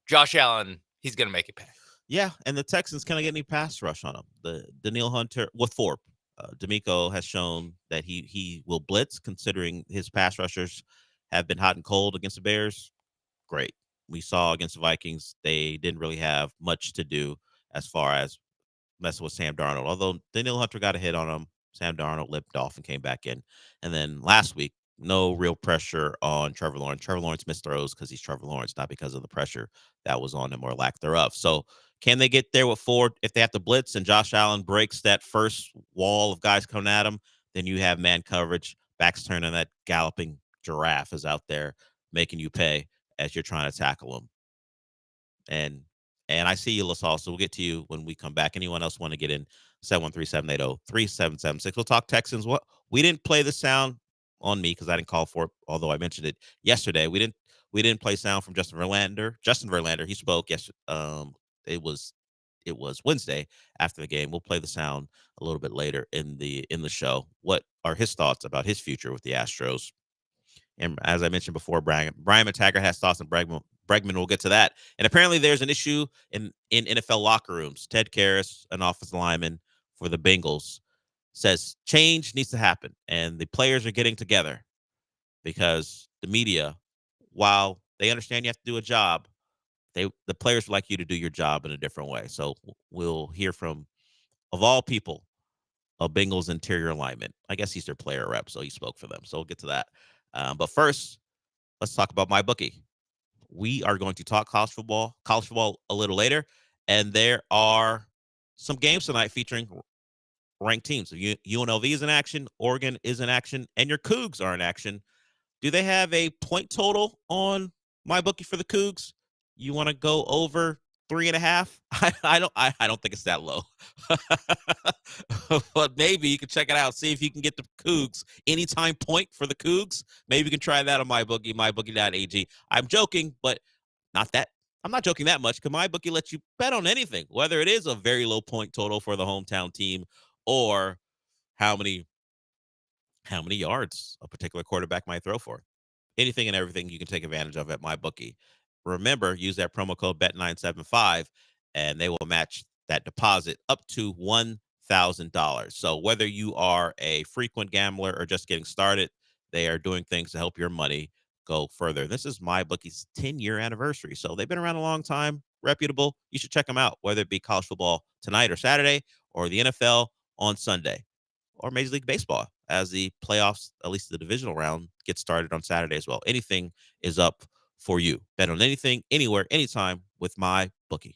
Josh Allen, he's going to make it pay. Yeah, and the Texans can't get any pass rush on him. The Daniil Hunter with Thorpe. D'Amico has shown that he will blitz, considering his pass rushers have been hot and cold against the Bears. Great. We saw against the Vikings, they didn't really have much to do as far as messing with Sam Darnold. Although Daniil Hunter got a hit on him, Sam Darnold limped off and came back in. And then last week, no real pressure on Trevor Lawrence. Trevor Lawrence missed throws because he's Trevor Lawrence, not because of the pressure that was on him or lack thereof. So can they get there with 4 if they have to blitz and Josh Allen breaks that first wall of guys coming at him? then you have man coverage, backs turned, and that galloping giraffe is out there making you pay as you're trying to tackle him. And I see you, LaSalle, so we'll get to you when we come back. Anyone else want to get in? 713-780-3776. We'll talk Texans. What we didn't play the sound on me because I didn't call for it, although I mentioned it yesterday. We didn't play sound from Justin Verlander. Justin Verlander, he spoke yesterday. It was Wednesday after the game. We'll play the sound a little bit later in the show. What are his thoughts about his future with the Astros? And as I mentioned before, Brian McTaggart has thoughts on Bregman. We'll get to that. And apparently there's an issue in NFL locker rooms. Ted Karras, an offensive lineman for the Bengals, says change needs to happen. And the players are getting together because the media, while they understand you have to do a job, the players would like you to do your job in a different way. So we'll hear from, of all people, a Bengals interior lineman. I guess he's their player rep, so he spoke for them. So we'll get to that. But first, let's talk about MyBookie. We are going to talk college football a little later, and there are some games tonight featuring ranked teams. So UNLV is in action, Oregon is in action, and your Cougs are in action. Do they have a point total on MyBookie for the Cougs? You want to go over 3.5? I don't think it's that low. But maybe you can check it out. See if you can get the Cougs anytime point for the Cougs. Maybe you can try that on MyBookie, mybookie.ag. I'm joking, but not that. I'm not joking that much because MyBookie lets you bet on anything, whether it is a very low point total for the hometown team or how many yards a particular quarterback might throw for. Anything and everything you can take advantage of at MyBookie. Remember, use that promo code BET975, and they will match that deposit up to $1,000. So whether you are a frequent gambler or just getting started, they are doing things to help your money go further. This is MyBookie's 10-year anniversary. So they've been around a long time, reputable. You should check them out, whether it be college football tonight or Saturday or the NFL on Sunday or Major League Baseball as the playoffs, at least the divisional round, gets started on Saturday as well. Anything is up for you. Bet on anything, anywhere, anytime with MyBookie.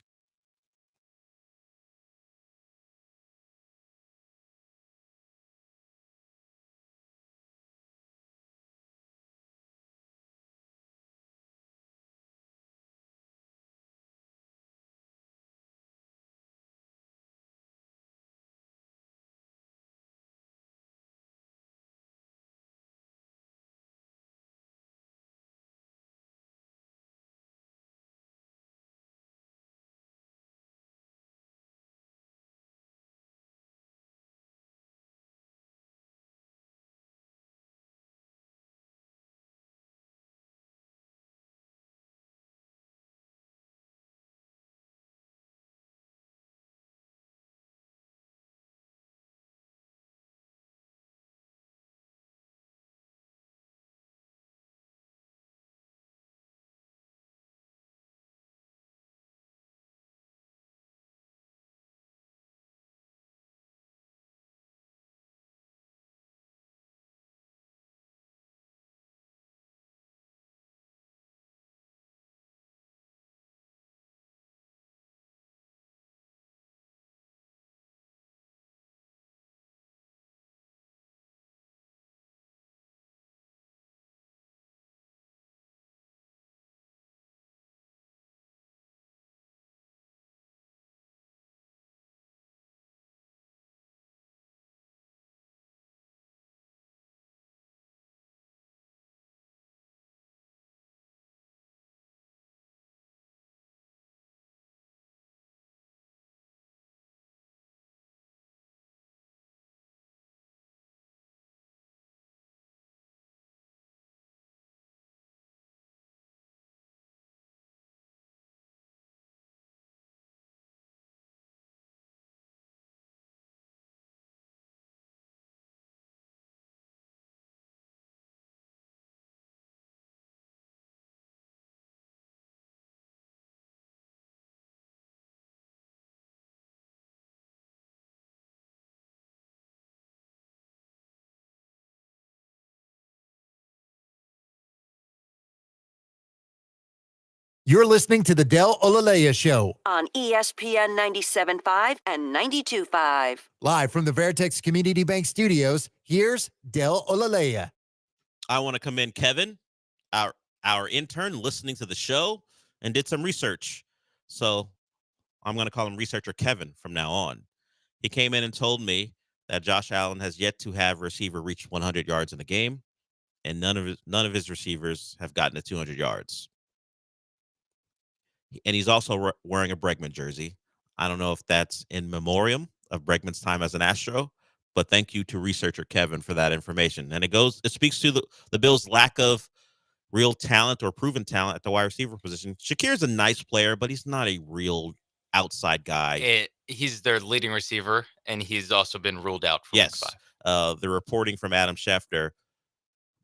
You're listening to the Del Olaleye Show. On ESPN 97.5 and 92.5. Live from the Veritex Community Bank Studios, here's Del Olaleye. I want to commend Kevin, our intern, listening to the show and did some research. So I'm going to call him Researcher Kevin from now on. He came in and told me that Josh Allen has yet to have a receiver reach 100 yards in a game, and none of his receivers have gotten to 200 yards. And he's also wearing a Bregman jersey. I don't know if that's in memoriam of Bregman's time as an Astro, but thank you to Researcher Kevin for that information. And it speaks to the Bills' lack of real talent or proven talent at the wide receiver position. Shakir's a nice player, but he's not a real outside guy. He's their leading receiver, and he's also been ruled out for yes. Week 5. The reporting from Adam Schefter,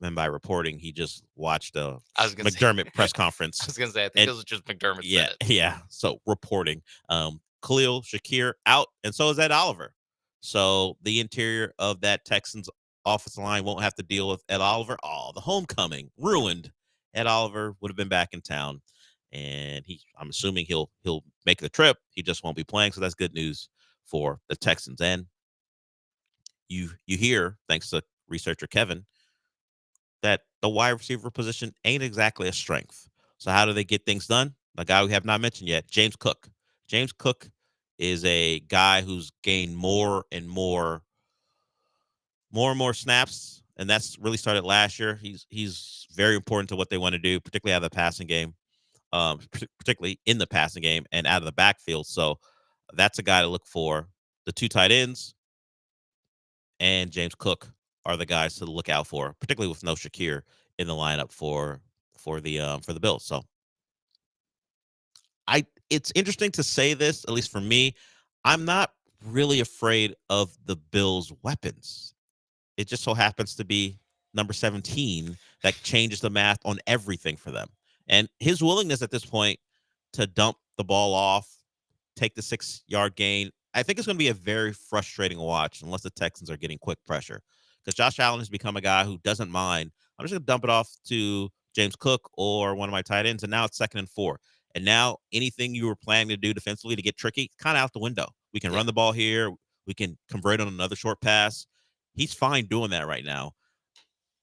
and by reporting, he just watched a McDermott press conference. I was going to say, I think it was just McDermott. Yeah, yeah. So reporting. Khalil Shakir out, and so is Ed Oliver. So the interior of that Texans offensive line won't have to deal with Ed Oliver. Oh, the homecoming ruined. Ed Oliver would have been back in town, and I'm assuming he'll make the trip. He just won't be playing, so that's good news for the Texans. And you hear, thanks to Researcher Kevin, that the wide receiver position ain't exactly a strength. So how do they get things done? The guy we have not mentioned yet, James Cook. James Cook is a guy who's gained more and more snaps, and that's really started last year. He's very important to what they want to do, particularly out of the passing game, particularly in the passing game and out of the backfield. So that's a guy to look for. The two tight ends and James Cook are the guys to look out for, particularly with no Shakir in the lineup for the Bills. So it's interesting to say this, at least for me. I'm not really afraid of the Bills' weapons. It just so happens to be number 17 that changes the math on everything for them. And his willingness at this point to dump the ball off, take the 6-yard gain, I think it's going to be a very frustrating watch unless the Texans are getting quick pressure. Because Josh Allen has become a guy who doesn't mind. I'm just going to dump it off to James Cook or one of my tight ends, and now it's 2nd and 4. And now anything you were planning to do defensively to get tricky, kind of out the window. We can run the ball here. We can convert on another short pass. He's fine doing that right now.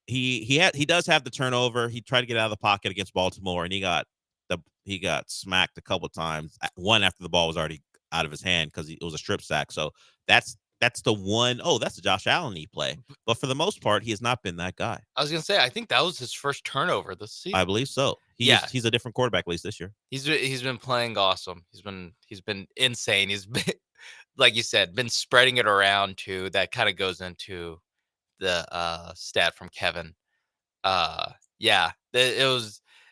He does have the turnover. He tried to get out of the pocket against Baltimore, and he got smacked a couple times. One after the ball was already out of his hand because it was a strip sack. So that's the one. Oh, that's the Josh Allen play. But for the most part, he has not been that guy. I was gonna say, I think that was his first turnover this season. I believe so. He's a different quarterback at least this year. He's been playing awesome. He's been insane. He's been, like you said, been spreading it around too. That kind of goes into the stat from Kevin.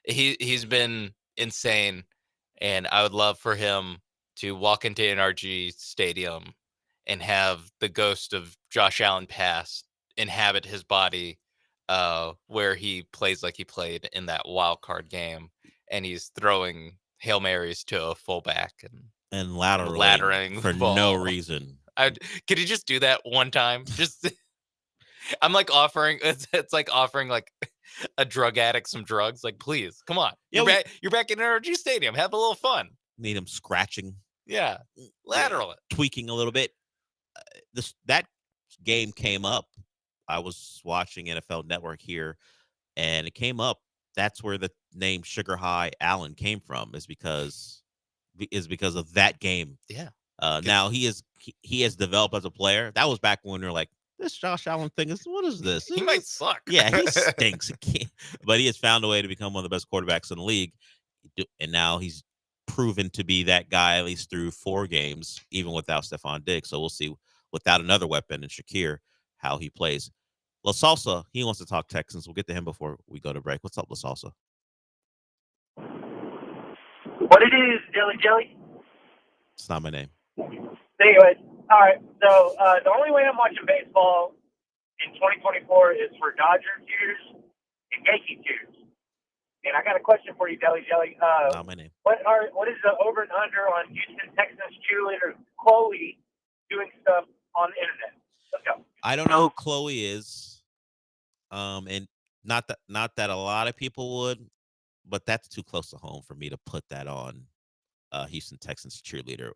He's been insane, and I would love for him to walk into NRG Stadium and have the ghost of Josh Allen pass inhabit his body, where he plays like he played in that wild card game, and he's throwing Hail Marys to a fullback and laddering for no reason. Could he just do that one time? Just I'm like offering. It's like offering like a drug addict some drugs. Like, please, come on. You're back in NRG Stadium. Have a little fun. Need him scratching. Yeah, lateral it, tweaking a little bit. That game came up. I was watching NFL Network here, and it came up. That's where the name Sugar High Allen came from. Is because of that game. Yeah. Now he has developed as a player. That was back when we were like, this Josh Allen thing what is this? He might suck. Yeah, he stinks. But he has found a way to become one of the best quarterbacks in the league, and now he's proven to be that guy at least through 4 games, even without Stephon Diggs. So we'll see without another weapon in Shakir how he plays. La Salsa, he wants to talk Texans. We'll get to him before we go to break. What's up, La Salsa? What it is, Jelly? It's not my name. Anyway, all right. So the only way I'm watching baseball in 2024 is for Dodger cheers and Yankee cheers. And I got a question for you, Jelly. Not my name. What is the over and under on Houston Texans cheerleader Chloe doing stuff on the internet? Let's go. I don't know who Chloe is, and not that a lot of people would. but that's too close to home for me to put that on Houston Texans cheerleader.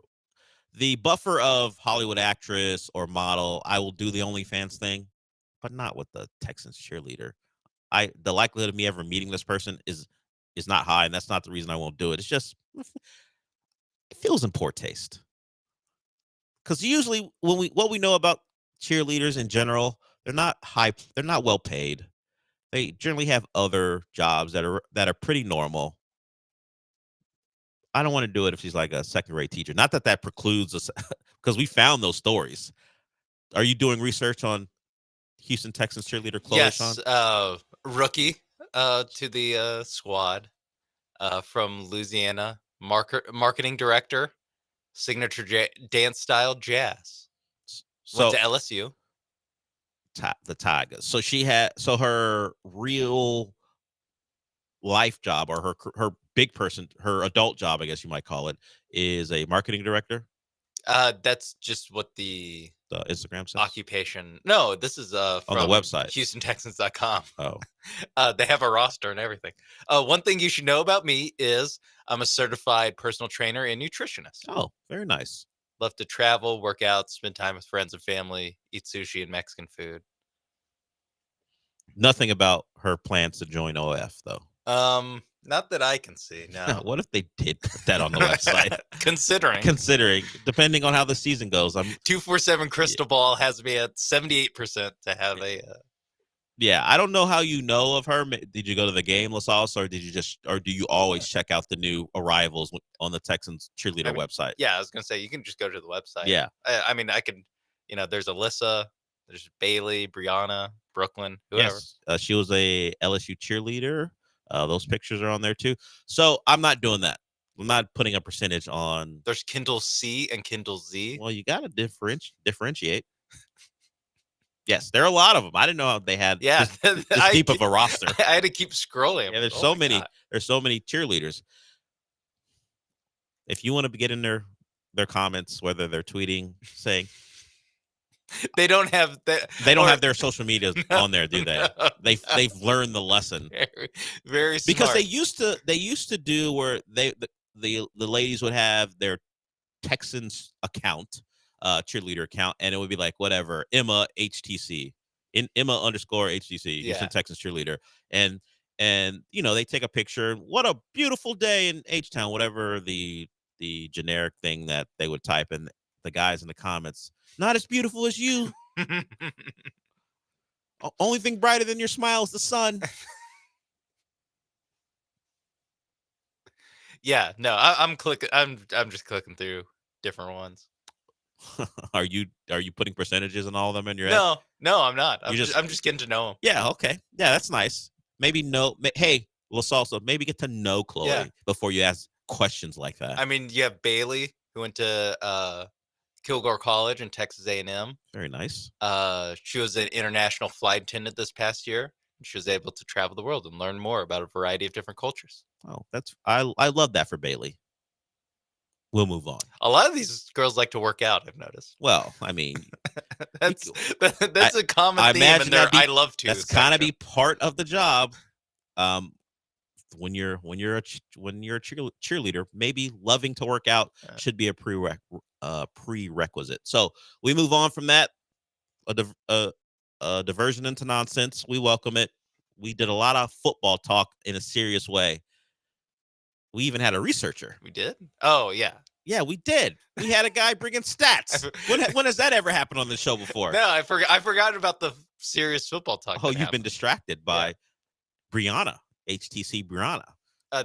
The buffer of Hollywood actress or model, I will do the OnlyFans thing, but not with the Texans cheerleader. The likelihood of me ever meeting this person is not high, and that's not the reason I won't do it. It's just it feels in poor taste. Because usually what we know about cheerleaders in general, they're not well paid. They generally have other jobs that are pretty normal. I don't want to do it if she's like a second-rate teacher. Not that precludes us, because we found those stories. Are you doing research on Houston Texans cheerleader Chloe? Yes, Sean? rookie to the squad from Louisiana, marketing director, signature dance style jazz. Went to LSU. The Tigers. So her real life job, or her big person, her adult job, I guess you might call it, is a marketing director. That's just what the Instagram says. Occupation. No, this is from on the website, HoustonTexans.com. Oh, they have a roster and everything. One thing you should know about me is I'm a certified personal trainer and nutritionist. Oh, very nice. Love to travel, work out, spend time with friends and family, eat sushi and Mexican food. Nothing about her plans to join OF, though. Not that I can see. No. What if they did put that on the website? Considering, depending on how the season goes, 247 Crystal Ball has me at 78% to have a. Yeah, I don't know how you know of her. Did you go to the game, LaSalsa, or do you always check out the new arrivals on the Texans cheerleader website? Yeah, I was gonna say you can just go to the website. Yeah, I mean, I can. There's Alyssa, there's Bailey, Brianna, Brooklyn, whoever. Yes, she was a LSU cheerleader. Those pictures are on there too. So I'm not doing that. I'm not putting a percentage on. There's Kindle C and Kindle Z. Well, you got to differentiate. Yes, there are a lot of them. I didn't know how they had this deep of a roster. I had to keep scrolling. Yeah, there's so many. God. There's so many cheerleaders. If you want to get in their comments, whether they're tweeting, saying they don't have they don't have their social media on there, do they? No. They've learned the lesson. Very smart. Because they used to do where the ladies would have their Texans account, cheerleader account, and it would be like whatever Emma HTC, Emma _HTC, Houston Texans cheerleader, and they take a picture. What a beautiful day in H-Town, whatever the generic thing that they would type, and the guys in the comments, not as beautiful as you. Only thing brighter than your smile is the sun. Yeah, no, I'm clicking. I'm just clicking through different ones. Are you putting percentages on all of them in your head? No, I'm not. I'm just getting to know them. Yeah, okay. Yeah, that's nice. Maybe hey, LaSalsa, maybe get to know Chloe before you ask questions like that. I mean, you have Bailey, who went to Kilgore College in Texas A&M. Very nice. She was an international flight attendant this past year. She was able to travel the world and learn more about a variety of different cultures. Oh, I love that for Bailey. We'll move on. A lot of these girls like to work out, I've noticed. Well, I mean, that's a common theme in their I love to. That's kind of be part of the job. When you're a cheerleader, maybe loving to work out should be a prerequisite. So we move on from that. A diversion into nonsense. We welcome it. We did a lot of football talk in a serious way. We even had a researcher. We did? Oh, yeah. Yeah, we did. We had a guy bringing stats. When has that ever happened on the show before? No, I forgot about the serious football talk. Oh, you've been distracted by Brianna, HTC Brianna.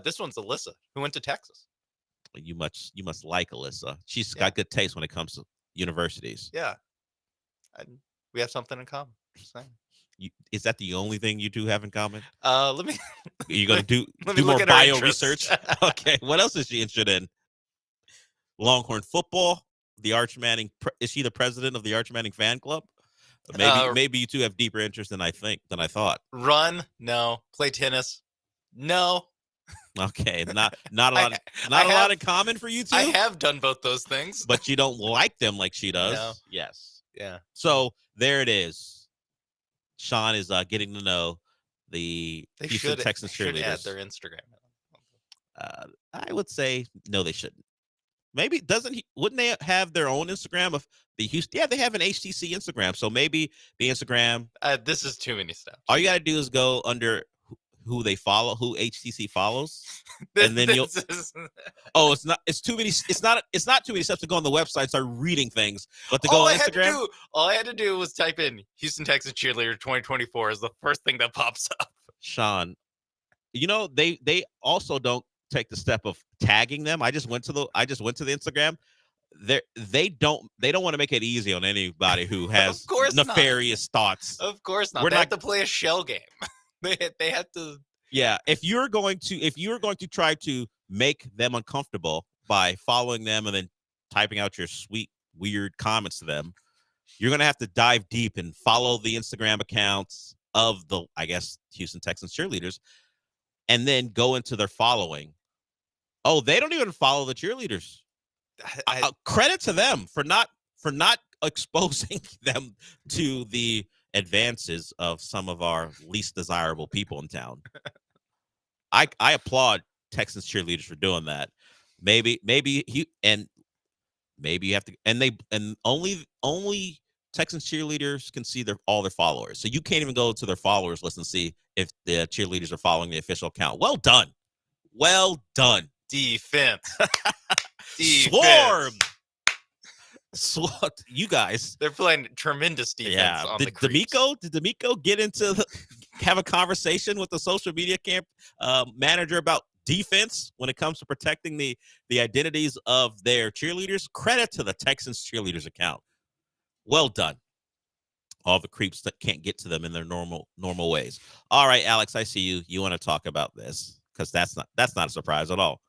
This one's Alyssa, who went to Texas. You must like Alyssa. She's got good taste when it comes to universities. Yeah. We have something in common. Just saying. Is that the only thing you two have in common? Let me. Are you going to do more bio research? Okay. What else is she interested in? Longhorn football. The Arch Manning. Is she the president of the Arch Manning fan club? Maybe you two have deeper interest than I thought. Run? No. Play tennis? No. Okay. Not a lot in common for you two. I have done both those things, but you don't like them like she does. No. Yes. Yeah. So there it is. Sean is getting to know the Houston Texans cheerleaders. They should add their Instagram. would say no, they shouldn't. Maybe wouldn't they have their own Instagram of the Houston? Yeah, they have an HTC Instagram. So maybe the Instagram. This is too many steps. All you got to do is go under who they follow, who HTC follows, and then you'll. Oh, it's not. It's too many. It's not. It's not too many steps to go on the website and start reading things. But to go on Instagram, all I had to do was type in Houston Texas Cheerleader 2024 is the first thing that pops up. Sean, they also don't take the step of tagging them. I just went to the Instagram. They don't want to make it easy on anybody who has nefarious thoughts. Of course not. They have to play a shell game. they have to. Yeah, if you're going to try to make them uncomfortable by following them and then typing out your sweet weird comments to them, you're going to have to dive deep and follow the Instagram accounts of the, I guess, Houston Texans cheerleaders, and then go into their following. Oh, they don't even follow the cheerleaders. Credit to them for not exposing them to the advances of some of our least desirable people in town. I applaud Texans cheerleaders for doing that. Maybe you have to, and only Texans cheerleaders can see all their followers. So you can't even go to their followers list and see if the cheerleaders are following the official account. Well done. Defense. Swarm. You guys. They're playing tremendous defense on the creeps. Did D'Amico get into have a conversation with the social media camp manager about defense when it comes to protecting the identities of their cheerleaders? Credit to the Texans cheerleaders account. Well done. All the creeps that can't get to them in their normal ways. All right, Alex, I see you. You want to talk about this because that's not a surprise at all.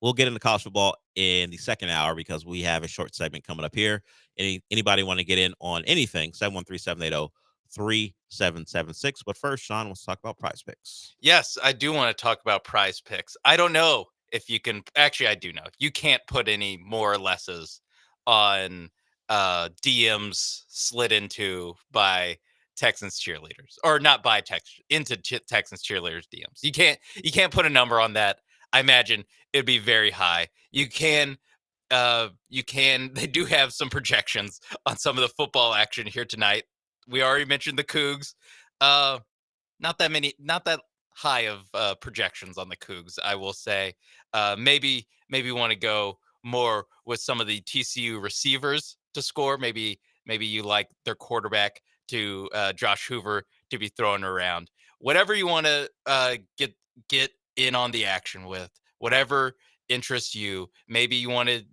We'll get into college football in the second hour because we have a short segment coming up here. Anybody want to get in on anything? 713-780-3776. But first, Sean wants to talk about Prize Picks. Yes, I do want to talk about Prize Picks. I don't know if you can. Actually, I do know. You can't put any more or lesses on DMs slid into by Texans cheerleaders, or not by into Texans cheerleaders DMs. You can't put a number on that. I imagine it'd be very high. They do have some projections on some of the football action here tonight. We already mentioned the Cougs. Not that high of projections on the Cougs, I will say. Maybe want to go more with some of the TCU receivers to score. Maybe you like their quarterback to Josh Hoover to be thrown around. Whatever you want to get in on the action with, whatever interests you. Maybe you want to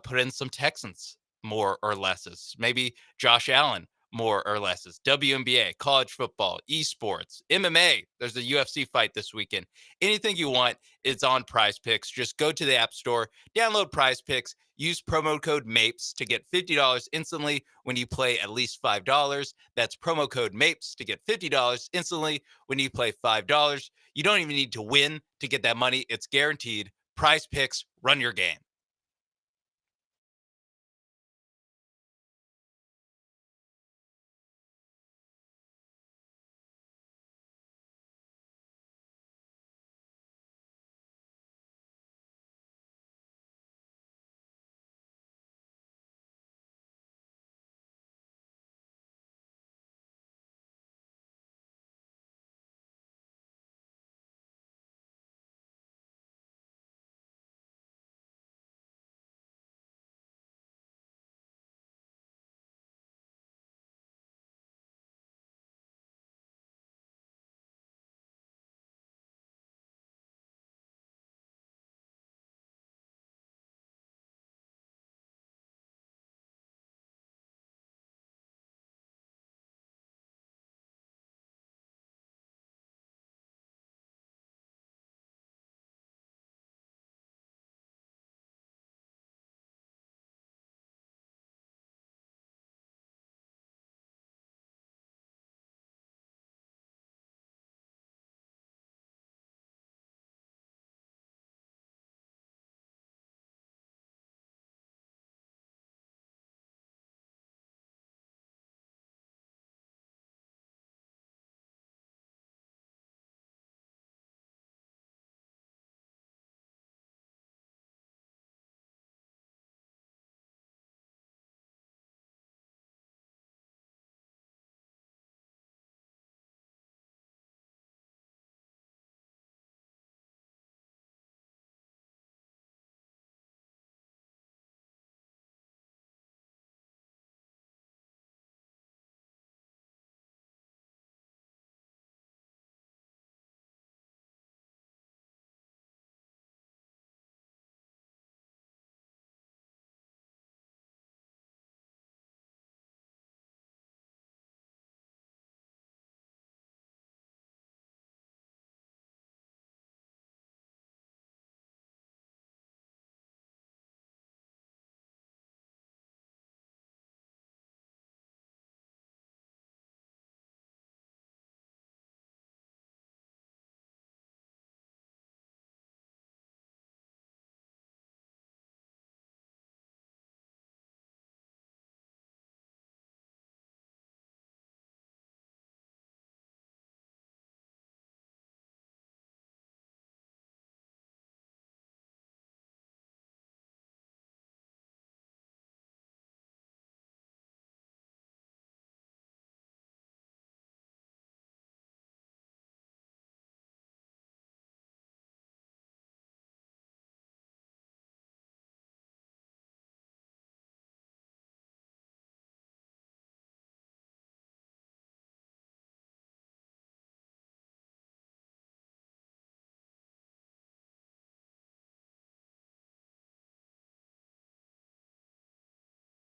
put in some Texans more or lesses. Maybe Josh Allen more or lesses. WNBA, college football, esports, MMA. There's a UFC fight this weekend. Anything you want, it's on Prize Picks. Just go to the App Store, download Prize Picks, use promo code MAPES to get $50 instantly when you play at least $5. That's promo code MAPES to get $50 instantly when you play $5. You don't even need to win to get that money. It's guaranteed. Prize Picks, run your game.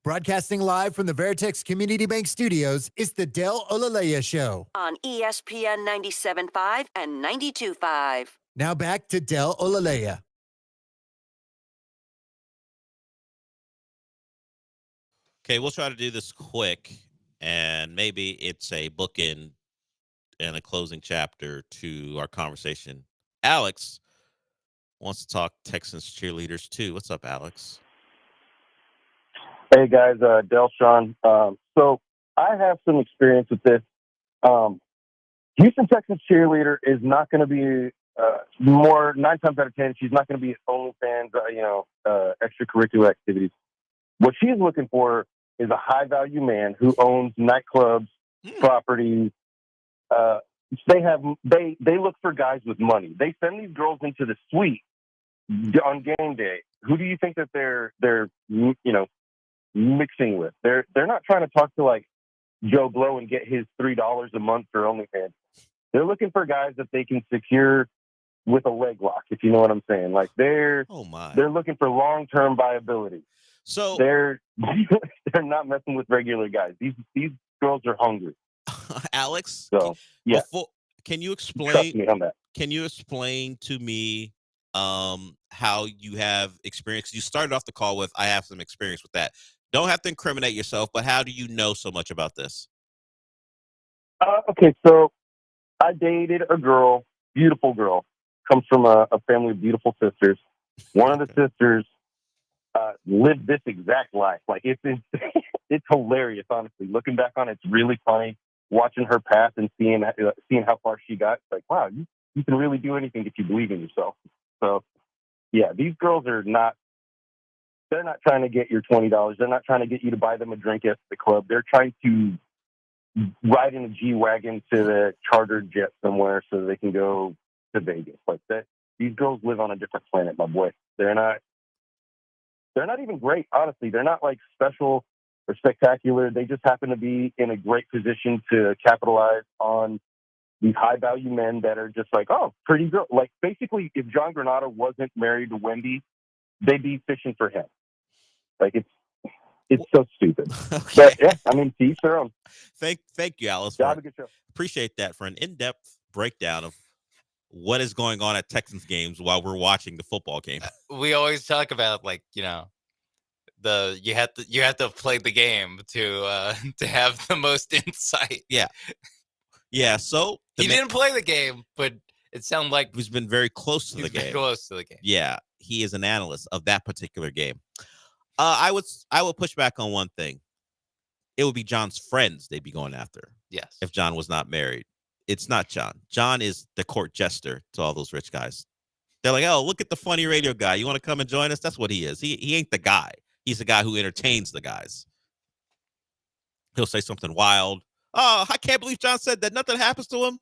Broadcasting live from the Veritex Community Bank Studios, it's the Del Olaleye Show. On ESPN 97.5 and 92.5. Now back to Del Olaleye. Okay, we'll try to do this quick, and maybe it's a bookend and a closing chapter to our conversation. Alex wants to talk Texans cheerleaders too. What's up, Alex? Hey guys, Del Sean. So I have some experience with this. Houston Texans cheerleader is not going to be more 9 times out of 10. She's not going to be OnlyFans, extracurricular activities. What she's looking for is a high value man who owns nightclubs, properties. They look for guys with money. They send these girls into the suite on game day. Who do you think that they're mixing with? They're not trying to talk to like Joe Blow and get his $3 a month for OnlyFans. They're looking for guys that they can secure with a leg lock, if you know what I'm saying. Like they're looking for long-term viability. So they're not messing with regular guys. These girls are hungry. Alex, so yeah. Can you explain? Trust me on that. Can you explain to me how you have experience? You started off the call with, I have some experience with that. Don't have to incriminate yourself, but how do you know so much about this? Okay, so I dated a girl, beautiful girl, comes from a family of beautiful sisters. One of the sisters lived this exact life. Like it's hilarious, honestly. Looking back on it, it's really funny watching her path and seeing how far she got. It's like, wow, you can really do anything if you believe in yourself. So, yeah, these girls are not. They're not trying to get your $20. They're not trying to get you to buy them a drink at the club. They're trying to ride in a G-Wagon to the chartered jet somewhere so they can go to Vegas. Like that. These girls live on a different planet, my boy. They're not even great, honestly. They're not like special or spectacular. They just happen to be in a great position to capitalize on these high value men that are just like, oh, pretty girl. Like basically, if John Granada wasn't married to Wendy, they'd be fishing for him. Like it's so stupid. Okay. But yeah, I mean, teach their own. Thank you, Alice. Have a good show. Appreciate that for an in-depth breakdown of what is going on at Texans games while we're watching the football game. We always talk about you have to play the game to have the most insight. Yeah. So he didn't play the game, but it sounded like he's been very close to the game. Close to the game. Yeah, he is an analyst of that particular game. I would push back on one thing. It would be John's friends they'd be going after. Yes. If John was not married. It's not John. John is the court jester to all those rich guys. They're like, oh, look at the funny radio guy. You want to come and join us? That's what he is. He ain't the guy. He's the guy who entertains the guys. He'll say something wild. Oh, I can't believe John said that. Nothing happens to him.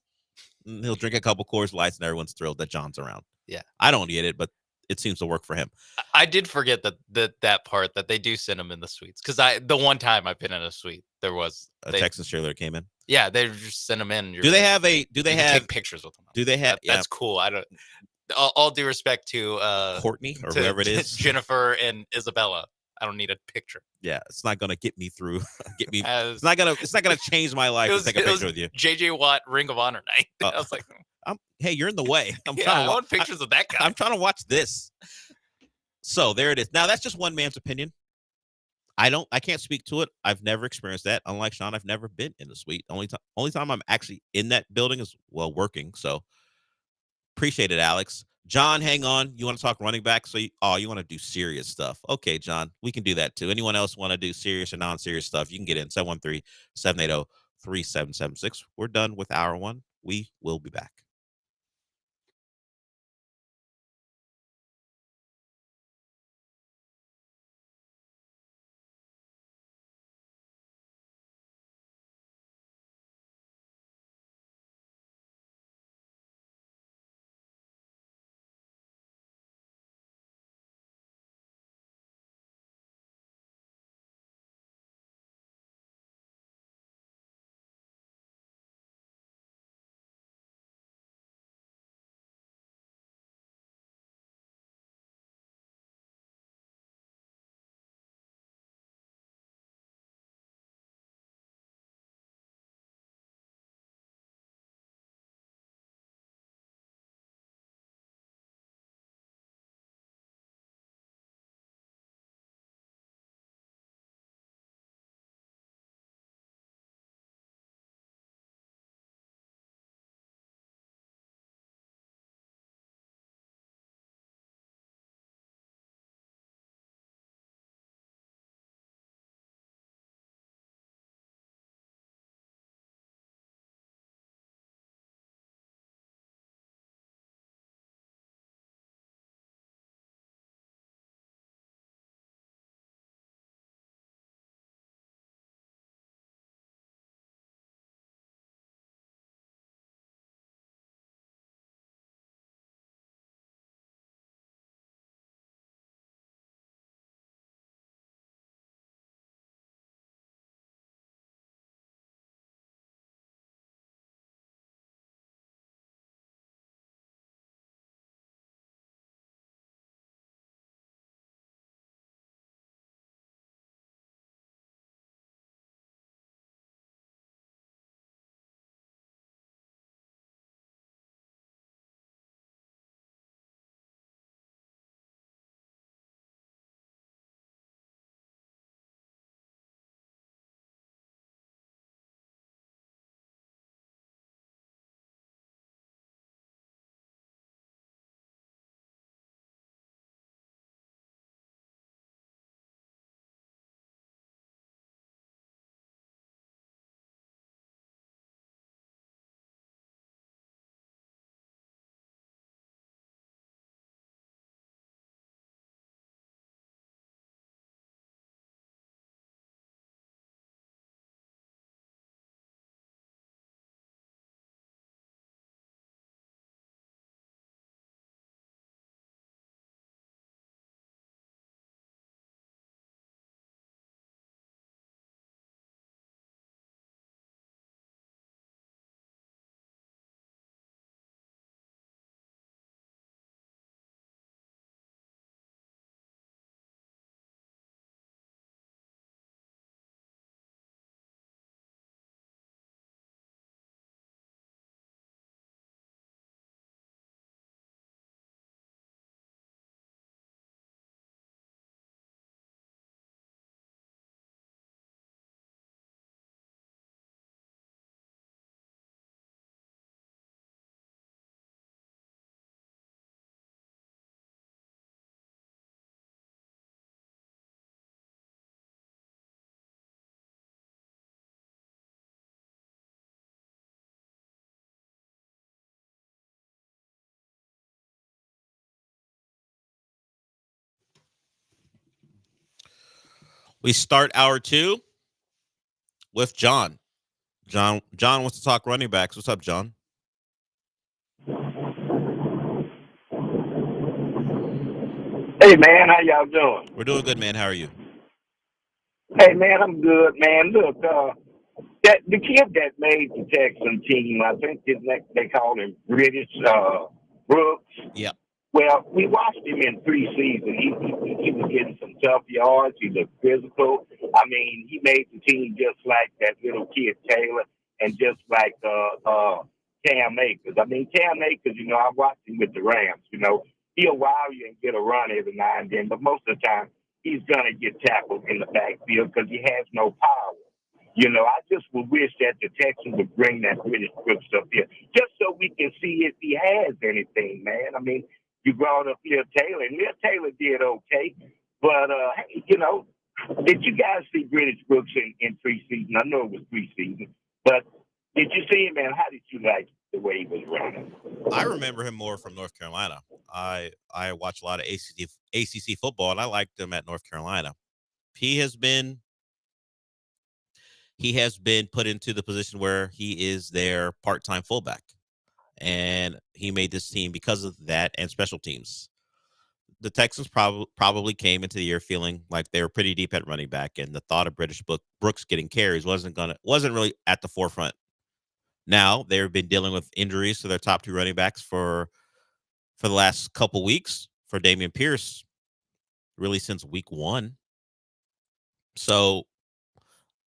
And he'll drink a couple Coors Lights and everyone's thrilled that John's around. Yeah. I don't get it, but it seems to work for him. I did forget that part that they do send him in the suites. Because the one time I've been in a suite, there was a Texas cheerleader came in. Yeah, they just send him in. Do they have take pictures with them? Do they have? That's cool. I don't. All due respect to Courtney or whoever it is, Jennifer and Isabella. I don't need a picture. Yeah, it's not gonna get me through. It's not gonna change my life to take a picture with you. JJ Watt Ring of Honor night. I was like, hey, you're in the way. I want pictures of that guy. I'm trying to watch this. So there it is. Now that's just one man's opinion. I can't speak to it. I've never experienced that. Unlike Sean, I've never been in the suite. Only time I'm actually in that building is working. So appreciate it, Alex. John, hang on. You want to talk running back? So you want to do serious stuff. Okay, John, we can do that too. Anyone else want to do serious or non-serious stuff? You can get in 713-780-3776. We're done with hour one. We will be back. We start hour 2 with John. John wants to talk running backs. What's up, John? Hey, man, how y'all doing? We're doing good, man. How are you? Hey, man, I'm good, man. Look, that the kid that made the Texan team, I think they call him British Brooks. Yeah. Well, we watched him in preseason. He was getting some tough yards. He looked physical. I mean, he made the team just like that little kid Taylor and just like Cam Akers. I mean, Cam Akers, I watched him with the Rams. He'll wow you and get a run every now and then, but most of the time he's going to get tackled in the backfield because he has no power. I just would wish that the Texans would bring that British Brooks up here just so we can see if he has anything, man. I mean, you brought up Lil Taylor, and Lil Taylor did okay, but, hey, did you guys see British Brooks in preseason? I know it was preseason, but did you see him, man? How did you like the way he was running? I remember him more from North Carolina. I watch a lot of ACC football, and I liked him at North Carolina. He has been put into the position where he is their part-time fullback, and he made this team because of that and special teams. The Texans probably came into the year feeling like they were pretty deep at running back, and the thought of British Brooks getting carries wasn't really at the forefront. Now they've been dealing with injuries to their top 2 running backs for the last couple weeks, for Dameon Pierce, really since week 1. So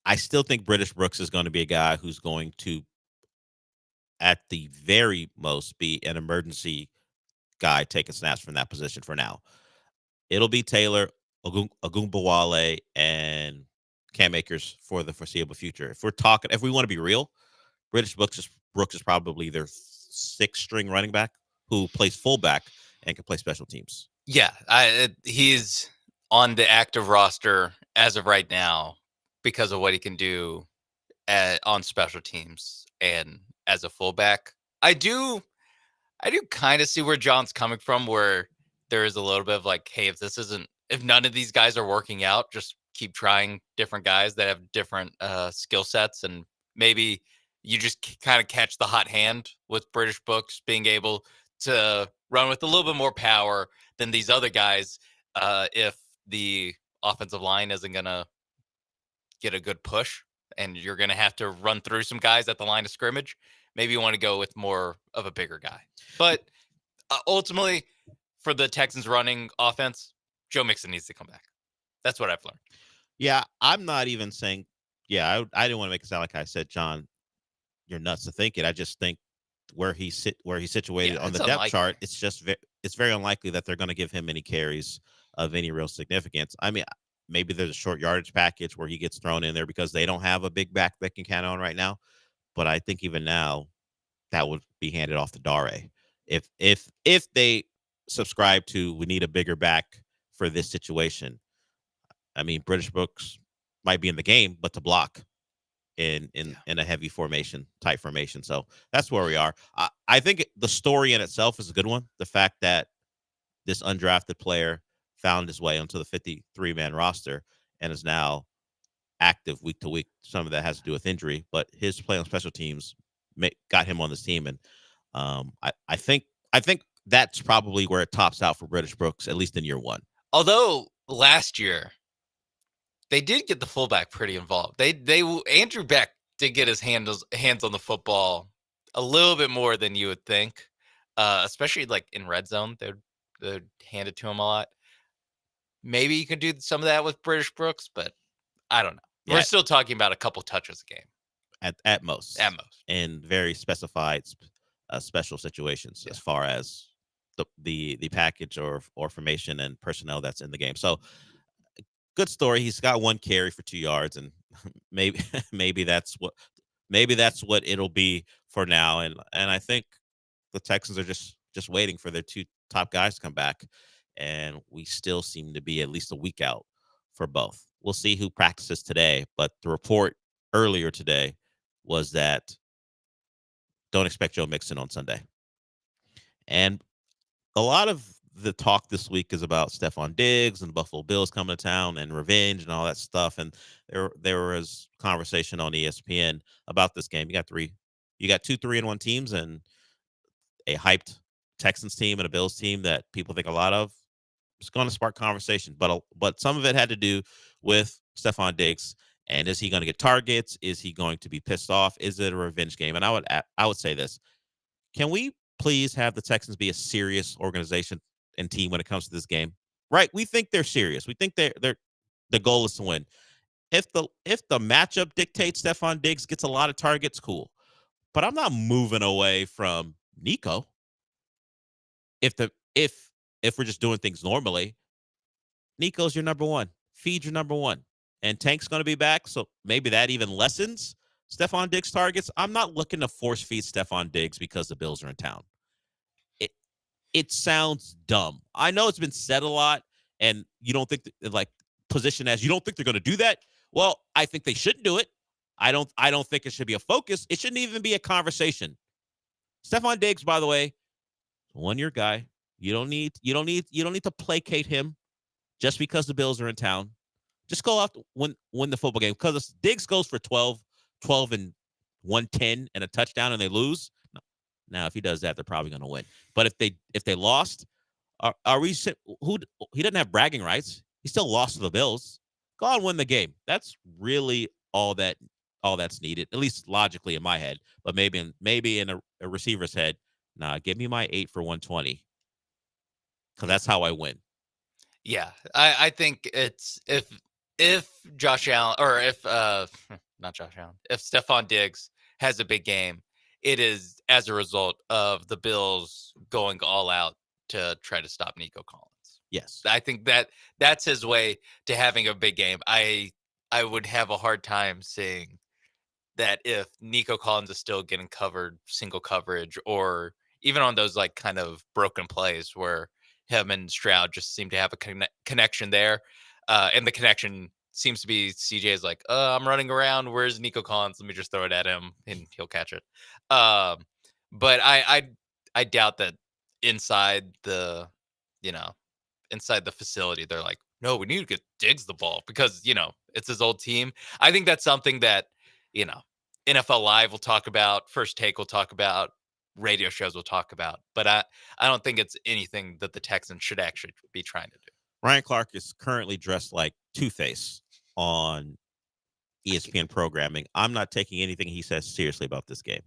I still think British Brooks is going to be a guy who's going to, at the very most, be an emergency guy taking snaps from that position for now. It'll be Taylor, Ogunbowale, and Cam Akers for the foreseeable future. If we want to be real, British Brooks is probably their 6th string running back who plays fullback and can play special teams. Yeah, he's on the active roster as of right now because of what he can do on special teams and as a fullback. I do kind of see where John's coming from, where there is a little bit of like, hey, if none of these guys are working out, just keep trying different guys that have different skill sets, and maybe you just kind of catch the hot hand with British Brooks being able to run with a little bit more power than these other guys. If the offensive line isn't going to get a good push and you're going to have to run through some guys at the line of scrimmage, maybe you want to go with more of a bigger guy. But ultimately, for the Texans running offense, Joe Mixon needs to come back. That's what I've learned. Yeah, I'm not even saying, I didn't want to make it sound like I said, John, you're nuts to think it. I just think where he's situated on the depth chart, it's very unlikely that they're going to give him any carries of any real significance. I mean, maybe there's a short yardage package where he gets thrown in there because they don't have a big back they can count on right now. But I think even now that would be handed off to Dare. If they subscribe to, we need a bigger back for this situation. I mean, British Brooks might be in the game, but to block in a heavy tight formation. So that's where we are. I think the story in itself is a good one. The fact that this undrafted player found his way onto the 53-man roster and is now active week to week. Some of that has to do with injury, but his play on special teams got him on this team. And I think that's probably where it tops out for British Brooks, at least in year 1. Although last year they did get the fullback pretty involved. Andrew Beck did get his hands on the football a little bit more than you would think, especially like in red zone. They'd hand it to him a lot. Maybe you can do some of that with British Brooks, but I don't know. Yeah. We're still talking about a couple touches a game at most. In very specified special situations as far as the package or formation and personnel that's in the game. So good story. He's got 1 carry for 2 yards, and maybe that's what it'll be for now. And I think the Texans are just waiting for their 2 top guys to come back, and we still seem to be at least a week out for both. We'll see who practices today, but the report earlier today was that don't expect Joe Mixon on Sunday. And a lot of the talk this week is about Stephon Diggs and the Buffalo Bills coming to town and revenge and all that stuff. And there was conversation on ESPN about this game. You got 2 3-1 teams and a hyped Texans team and a Bills team that people think a lot of. It's going to spark conversation, but some of it had to do with Stephon Diggs. And is he going to get targets? Is he going to be pissed off? Is it a revenge game? And I would say this: can we please have the Texans be a serious organization and team when it comes to this game? Right? We think they're serious. We think the goal is to win. If the matchup dictates Stephon Diggs gets a lot of targets, cool. But I'm not moving away from Nico. If we're just doing things normally, Nico's your number one. Feed your number one. And Tank's going to be back, so maybe that even lessens Stephon Diggs' targets. I'm not looking to force feed Stephon Diggs because the Bills are in town. It sounds dumb. I know it's been said a lot, and you don't think position as you don't think they're going to do that. Well, I think they shouldn't do it. I don't think it should be a focus. It shouldn't even be a conversation. Stephon Diggs, by the way, 1-year guy. You don't need to placate him just because the Bills are in town. Just go out win the football game, because if Diggs goes for 12 and 110 and a touchdown and they lose. Now, if he does that, they're probably going to win. But if they lost, are we he doesn't have bragging rights. He still lost to the Bills. Go out and win the game. That's really all that's needed, at least logically in my head. But maybe in a receiver's head, nah, give me my 8 for 120, because that's how I win. Yeah, I think it's if Josh Allen, or if not Josh Allen, if Stephon Diggs has a big game, it is as a result of the Bills going all out to try to stop Nico Collins. Yes, I think that's his way to having a big game. I would have a hard time seeing that if Nico Collins is still getting covered, single coverage, or even on those like kind of broken plays where him and Stroud just seem to have a connection there. And the connection seems to be CJ's like, I'm running around. Where's Nico Collins? Let me just throw it at him and he'll catch it. But I doubt that inside the facility, they're like, no, we need to get Diggs the ball because, it's his old team. I think that's something that, NFL Live will talk about, First Take will talk about, radio shows will talk about. But I don't think it's anything that the Texans should actually be trying to do. Ryan Clark is currently dressed like Two-Face on ESPN programming. I'm not taking anything he says seriously about this game.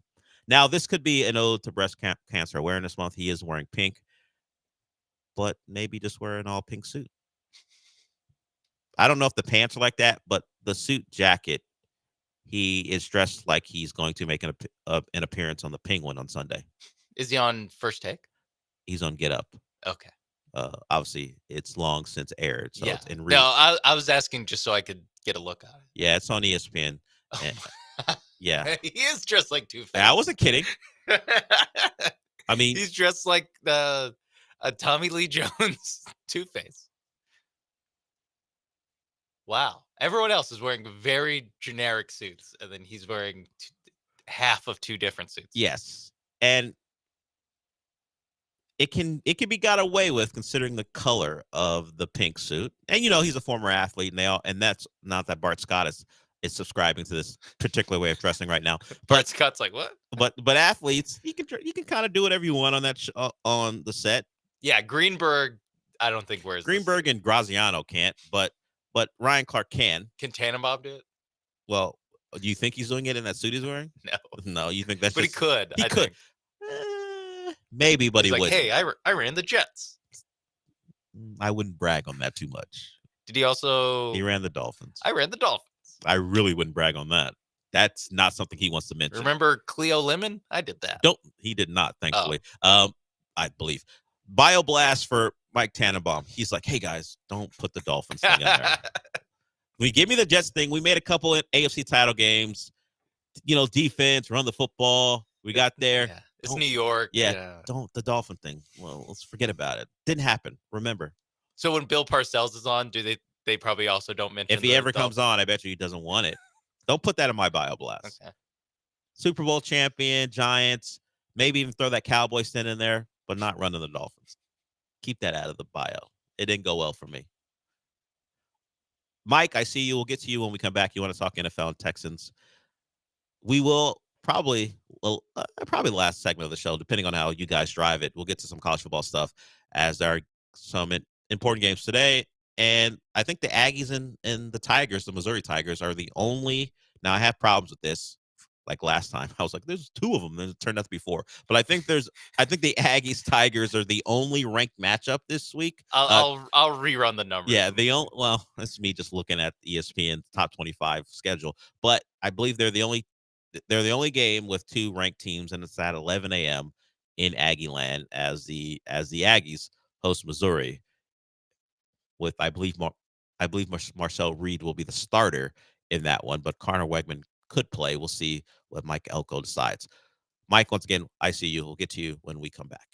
Now, this could be an ode to Breast Cancer Awareness Month. He is wearing pink, but maybe just wear an all-pink suit. I don't know if the pants are like that, but the suit jacket, he is dressed like he's going to make an appearance on the Penguin on Sunday. Is he on First Take? He's on Get Up. Okay. Obviously, it's long since aired. So yeah. It's in No, I was asking just so I could get a look at it. Yeah, it's on ESPN. Yeah. He is dressed like Two-Face. I wasn't kidding. I mean, he's dressed like a Tommy Lee Jones Two-Face. Wow. Everyone else is wearing very generic suits, and then he's wearing half of two different suits. Yes. And it can be got away with considering the color of the pink suit. And he's a former athlete, and that's not that Bart Scott is subscribing to this particular way of dressing right now. Bart Scott's like, what? But athletes, you can kind of do whatever you want on that on the set. Yeah, Greenberg, I don't think wears Greenberg and Graziano can't, but Ryan Clark can. Can Tannenbaum do it? Well, do you think he's doing it in that suit he's wearing? No, you think that's but just... he could. He could. Maybe, but he's he like, wouldn't. Hey, I ran the Jets. I wouldn't brag on that too much. Did he also... He ran the Dolphins. I ran the Dolphins. I really wouldn't brag on that. That's not something he wants to mention. Remember Cleo Lemon? I did that. Don't. He did not, thankfully. I believe. BioBlast for Mike Tannenbaum. He's like, hey, guys, don't put the Dolphins thing in there. We give me the Jets thing. We made a couple of AFC title games. Defense, run the football. We got there. Yeah. It's New York. Yeah. Don't the Dolphin thing. Well, let's forget about it. Didn't happen. Remember. So when Bill Parcells is on, do they probably also don't mention if he ever comes on, I bet you he doesn't want it. Don't put that in my BioBlast. Okay. Super Bowl champion, Giants, maybe even throw that Cowboy stint in there, but not running the Dolphins. Keep that out of the bio. It didn't go well for me. Mike, I see you. We'll get to you when we come back. You want to talk NFL and Texans? We will probably the last segment of the show, depending on how you guys drive it. We'll get to some college football stuff as there are some important games today. And I think the Aggies and the Tigers, the Missouri Tigers, are the only. Now, I have problems with this. Like last time, I was like, "There's two of them." Then it turned out to be four. But I think the Aggies Tigers are the only ranked matchup this week. I'll rerun the numbers. Yeah, well, that's me just looking at ESPN top 25 schedule. But I believe they're the only game with two ranked teams, and it's at 11 a.m. in Aggie land as the Aggies host Missouri. With I believe Marcel Reed will be the starter in that one, but Connor Wegman could play. We'll see what Mike Elko decides. Mike, once again, I see you. We'll get to you when we come back.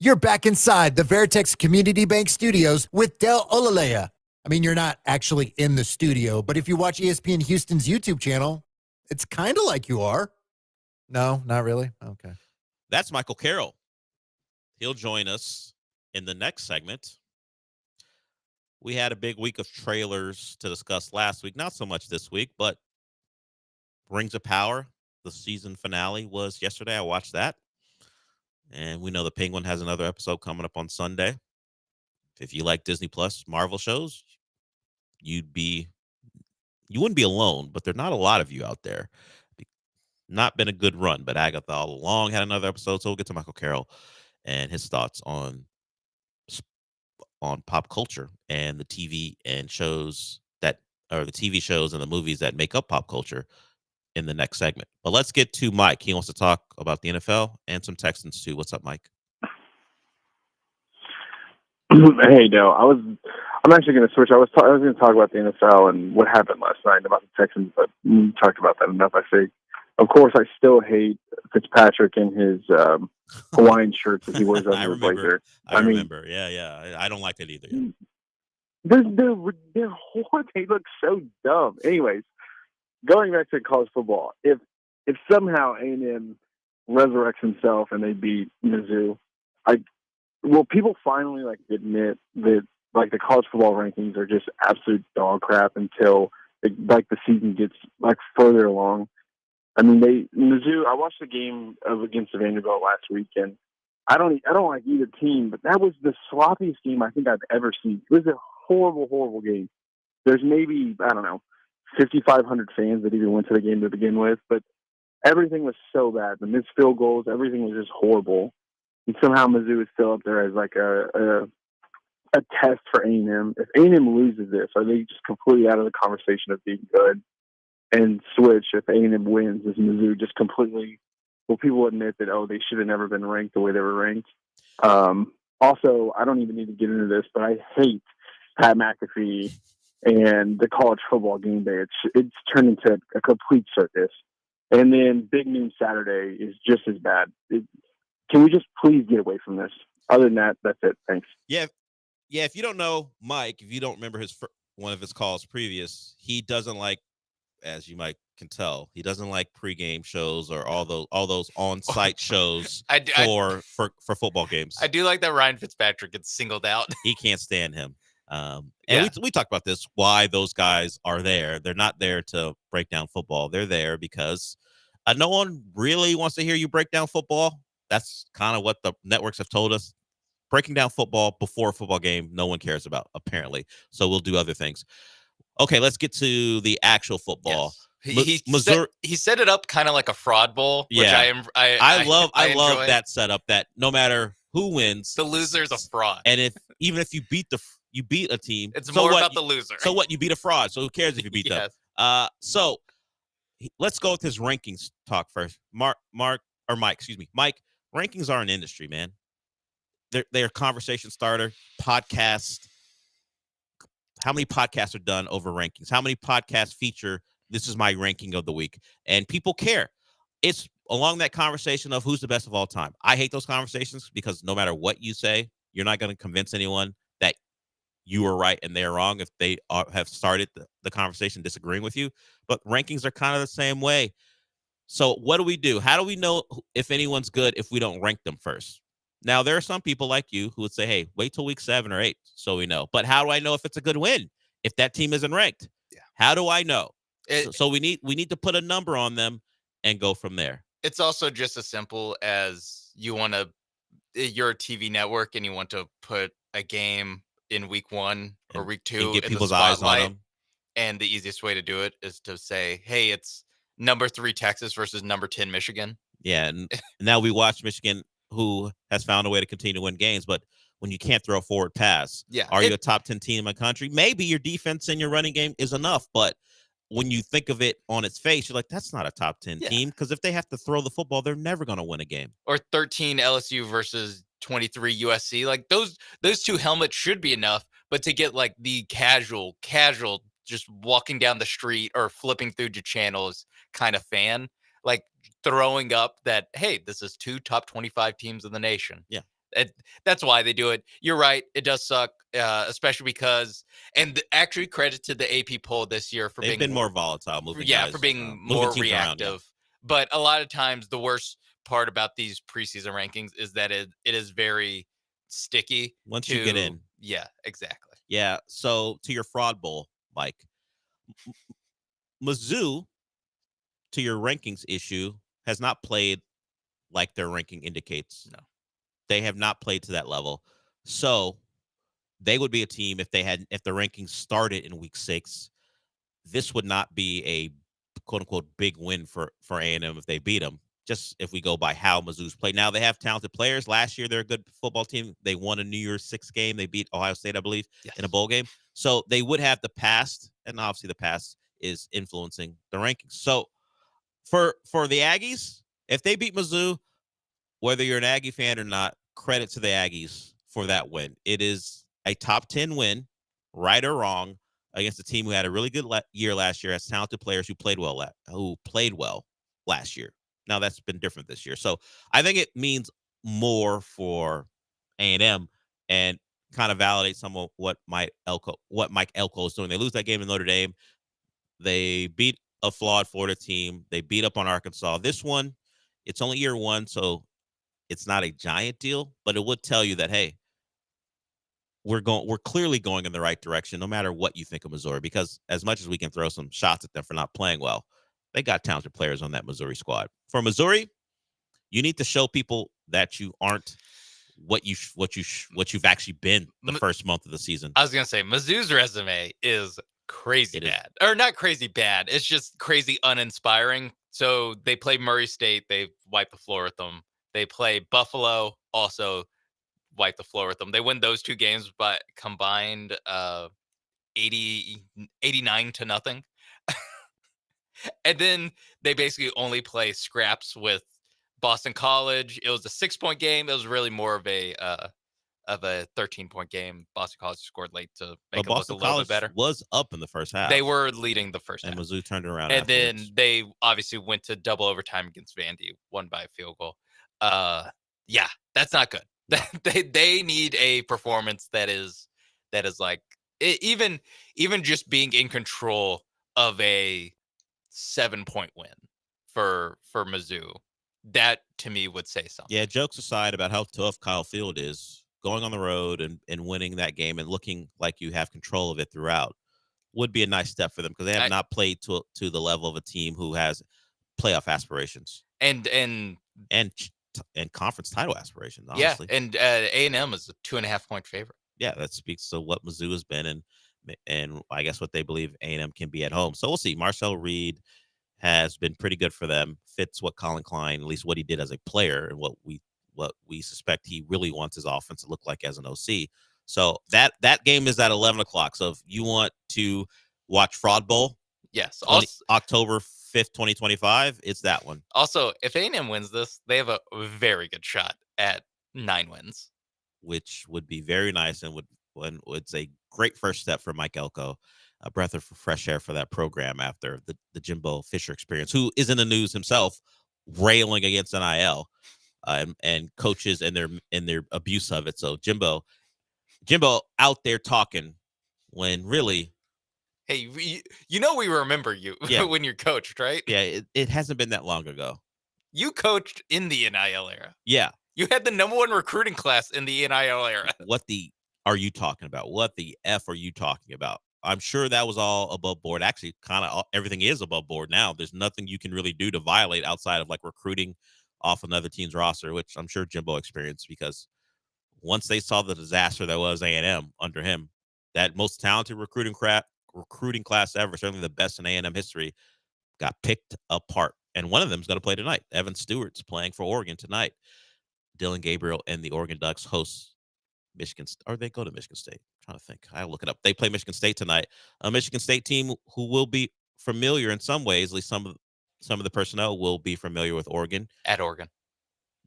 You're back inside the Veritex Community Bank Studios with Del Olaleye. I mean, you're not actually in the studio, but if you watch ESPN Houston's YouTube channel, it's kind of like you are. No, not really. Okay. That's Michael Carroll. He'll join us in the next segment. We had a big week of trailers to discuss last week. Not so much this week, but Rings of Power, the season finale, was yesterday. I watched that. And we know the Penguin has another episode coming up on Sunday. If you like Disney Plus Marvel shows, you wouldn't be alone, but there are not a lot of you out there. Not been a good run, but Agatha all along had another episode. So we'll get to Michael Carroll and his thoughts on pop culture and the TV and shows that are the TV shows and the movies that make up pop culture in the next segment. But let's get to Mike. He wants to talk about the NFL and some Texans too. What's up, Mike? Hey, Dale. I'm actually going to switch. I was going to talk about the NFL and what happened last night about the Texans, but we talked about that enough, I think. Of course, I still hate Fitzpatrick and his Hawaiian shirts that he wears under his blazer. I remember. Yeah. I don't like it either. Yeah. They're horrible. They look so dumb. Anyways, going back to college football, if somehow A&M resurrects himself and they beat Mizzou, will people finally admit that the college football rankings are just absolute dog crap until the season gets further along? I mean, Mizzou. I watched the game against Vanderbilt last week, and I don't like either team, but that was the sloppiest game I think I've ever seen. It was a horrible, horrible game. There's maybe 5,500 fans that even went to the game to begin with, but everything was so bad. The missed field goals, everything was just horrible. And somehow Mizzou is still up there as a test for A&M. If A&M loses this, are they just completely out of the conversation of being good? And switch if A&M wins, is Mizzou just completely? Will people admit that they should have never been ranked the way they were ranked? Also, I don't even need to get into this, but I hate Pat McAfee and the college football game day. It's turned into a complete circus. And then Big Noon Saturday is just as bad. Can we just please get away from this? Other than that, that's it. Thanks. Yeah. If you don't know Mike, if you don't remember one of his calls previous, he doesn't like, as you might can tell, he doesn't like pregame shows or all those on-site shows for football games. I do like that Ryan Fitzpatrick gets singled out. He can't stand him. And we talked about this, why those guys are there. They're not there to break down football. They're there because no one really wants to hear you break down football. That's kind of what the networks have told us. Breaking down football before a football game, no one cares about, apparently. So we'll do other things. Okay, let's get to the actual football. Yes. He set it up kind of like a fraud bowl. Yeah, which I love that setup. That no matter who wins, the loser's a fraud. And even if you beat a team, it's more about the loser. So what? You beat a fraud. So who cares if you beat them? So let's go with his rankings talk first. Mike. Mike, rankings are an industry, man. They're a conversation starter. Podcast. How many podcasts are done over rankings? How many podcasts feature, this is my ranking of the week? And people care. It's along that conversation of who's the best of all time. I hate those conversations because no matter what you say, you're not going to convince anyone that you are right and they're wrong if they have started the conversation disagreeing with you. But rankings are kind of the same way. So what do we do? How do we know if anyone's good if we don't rank them first? Now, there are some people like you who would say, hey, wait till week 7 or 8 so we know. But how do I know if it's a good win if that team isn't ranked? Yeah. How do I know? So we need to put a number on them and go from there. It's also just as simple as you're a TV network and you want to put a game in week 1 or week 2 and get in people's the eyes spotlight. on them. And the easiest way to do it is to say, hey, it's number 3 Texas versus number 10 Michigan. Yeah, and now we watch Michigan, who has found a way to continue to win games, but when you can't throw a forward pass, are you a top 10 team in the country? Maybe your defense and your running game is enough, but when you think of it on its face, you're like, that's not a top 10 team, because if they have to throw the football, they're never going to win a game. Or 13 LSU versus 23 USC. Like those 2 helmets should be enough, but to get like the casual, just walking down the street or flipping through the channels kind of fan, like throwing up that, hey, this is 2 top 25 teams in the nation. Yeah. That's why they do it. You're right. It does suck, especially because, and actually credit to the AP poll this year for They've being been more volatile, moving guys, for being moving more teams around, reactive. But a lot of times, the worst part about these preseason rankings is that it is very sticky. Once you get in. Yeah, exactly. Yeah. So to your fraud bowl, Mike, Mizzou, to your rankings issue, has not played like their ranking indicates. No. They have not played to that level. So they would be a team if the rankings started in week 6. This would not be a quote unquote big win for A&M if they beat them. Just if we go by how Mizzou's played. Now they have talented players. Last year they're a good football team. They won a New Year's 6 game. They beat Ohio State, I believe, in a bowl game. So they would have the past, and obviously the past is influencing the rankings. So for the Aggies, if they beat Mizzou, whether you're an Aggie fan or not, credit to the Aggies for that win. It is a top 10 win, right or wrong, against a team who had a really good year last year, has talented players who played well last year. Now that's been different this year. So I think it means more for A&M and kind of validates some of what Mike Elko is doing. They lose that game in Notre Dame. They beat a flawed Florida team. They beat up on Arkansas. This one, it's only year 1, so it's not a giant deal, but it would tell you that, hey, we're clearly going in the right direction, no matter what you think of Missouri, because as much as we can throw some shots at them for not playing well, they got talented players on that Missouri squad. For Missouri, you need to show people that you aren't what you've actually been the first month of the season. I was gonna say Mizzou's resume is crazy bad, or not crazy bad. It's just crazy uninspiring. So they play Murray State, they wipe the floor with them. They play Buffalo, also wipe the floor with them. They win those 2 games, but combined 89 to nothing. And then they basically only play scraps with Boston College. It was a 6-point game. It was really more of a 13-point game. Boston College scored late to make it look a little bit better. Was up in the first half. They were leading the first half. And Mizzou turned around. And then they obviously went to double overtime against Vandy, won by a field goal. Yeah, that's not good. They need a performance that is like even just being in control of a 7-point win for Mizzou. That to me would say something. Yeah, jokes aside about how tough Kyle Field is, going on the road and winning that game and looking like you have control of it throughout would be a nice step for them, because they have not played to the level of a team who has playoff aspirations and conference title aspirations. Honestly. Yeah, and A&M is a 2.5-point favorite. Yeah, that speaks to what Mizzou has been and I guess what they believe A&M can be at home. So we'll see. Marcel Reed has been pretty good for them. Fits what Colin Klein, at least what he did as a player, and what we suspect he really wants his offense to look like as an OC. So that game is at 11 o'clock. So if you want to watch Fraud Bowl, yes, October 5th, 2025, it's that one. Also, if A&M wins this, they have a very good shot at 9 wins, which would be very nice and it's a great first step for Mike Elko. A breath of fresh air for that program after the Jimbo Fisher experience, who is in the news himself, railing against NIL and coaches and their abuse of it. So Jimbo out there talking when really, hey, we remember you when you're coached, right? Yeah, it hasn't been that long ago. You coached in the NIL era. Yeah, you had the #1 recruiting class in the NIL era. What the are you talking about? What the F are you talking about? I'm sure that was all above board. Actually, kind of everything is above board now. There's nothing you can really do to violate outside of like recruiting off another team's roster, which I'm sure Jimbo experienced, because once they saw the disaster that was A&M under him, that most talented recruiting class ever, certainly the best in A&M history, got picked apart. And one of them is going to play tonight. Evan Stewart's playing for Oregon tonight. Dylan Gabriel and the Oregon Ducks host Michigan, or they go to Michigan State. I'm trying to think. I'll look it up. They play Michigan State tonight. A Michigan State team who will be familiar in some ways, at least some of the personnel will be familiar with Oregon. At Oregon.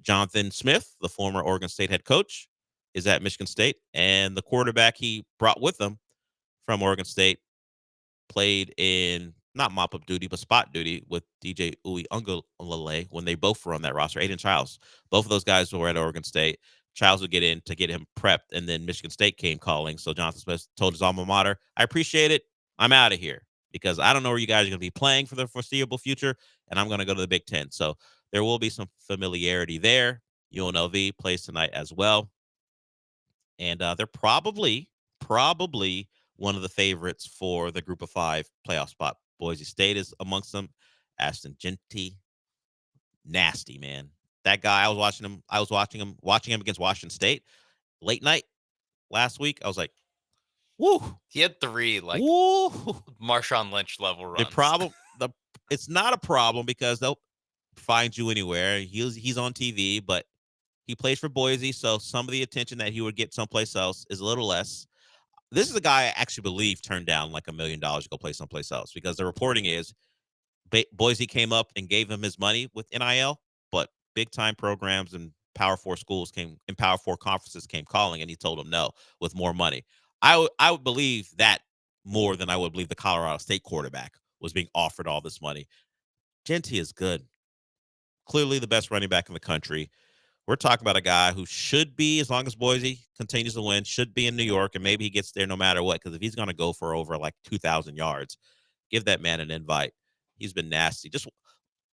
Jonathan Smith, the former Oregon State head coach, is at Michigan State, and the quarterback he brought with him from Oregon State played in not mop-up duty, but spot duty with DJ Uiagalelei when they both were on that roster. Aiden Childs. Both of those guys were at Oregon State. Childs would get in to get him prepped, and then Michigan State came calling. So Jonathan Smith told his alma mater, I appreciate it. I'm out of here because I don't know where you guys are going to be playing for the foreseeable future, and I'm going to go to the Big Ten. So there will be some familiarity there. UNLV plays tonight as well. And they're probably one of the favorites for the Group of 5 playoff spot. Boise State is amongst them. Ashton Genty, nasty, man. That guy, I was watching him against Washington State late night last week. I was like, woo. He had 3 like woo. Marshawn Lynch level runs. It's not a problem because they'll find you anywhere. He's on TV, but he plays for Boise, so some of the attention that he would get someplace else is a little less. This is a guy I actually believe turned down like $1 million to go play someplace else because the reporting is Boise came up and gave him his money with NIL, but big time programs and Power 4 schools Power 4 conferences came calling, and he told them no with more money. I would believe that more than I would believe the Colorado State quarterback was being offered all this money. Genty is good. Clearly the best running back in the country. We're talking about a guy who should be, as long as Boise continues to win, should be in New York, and maybe he gets there no matter what, because if he's going to go for over like 2,000 yards, give that man an invite. He's been nasty.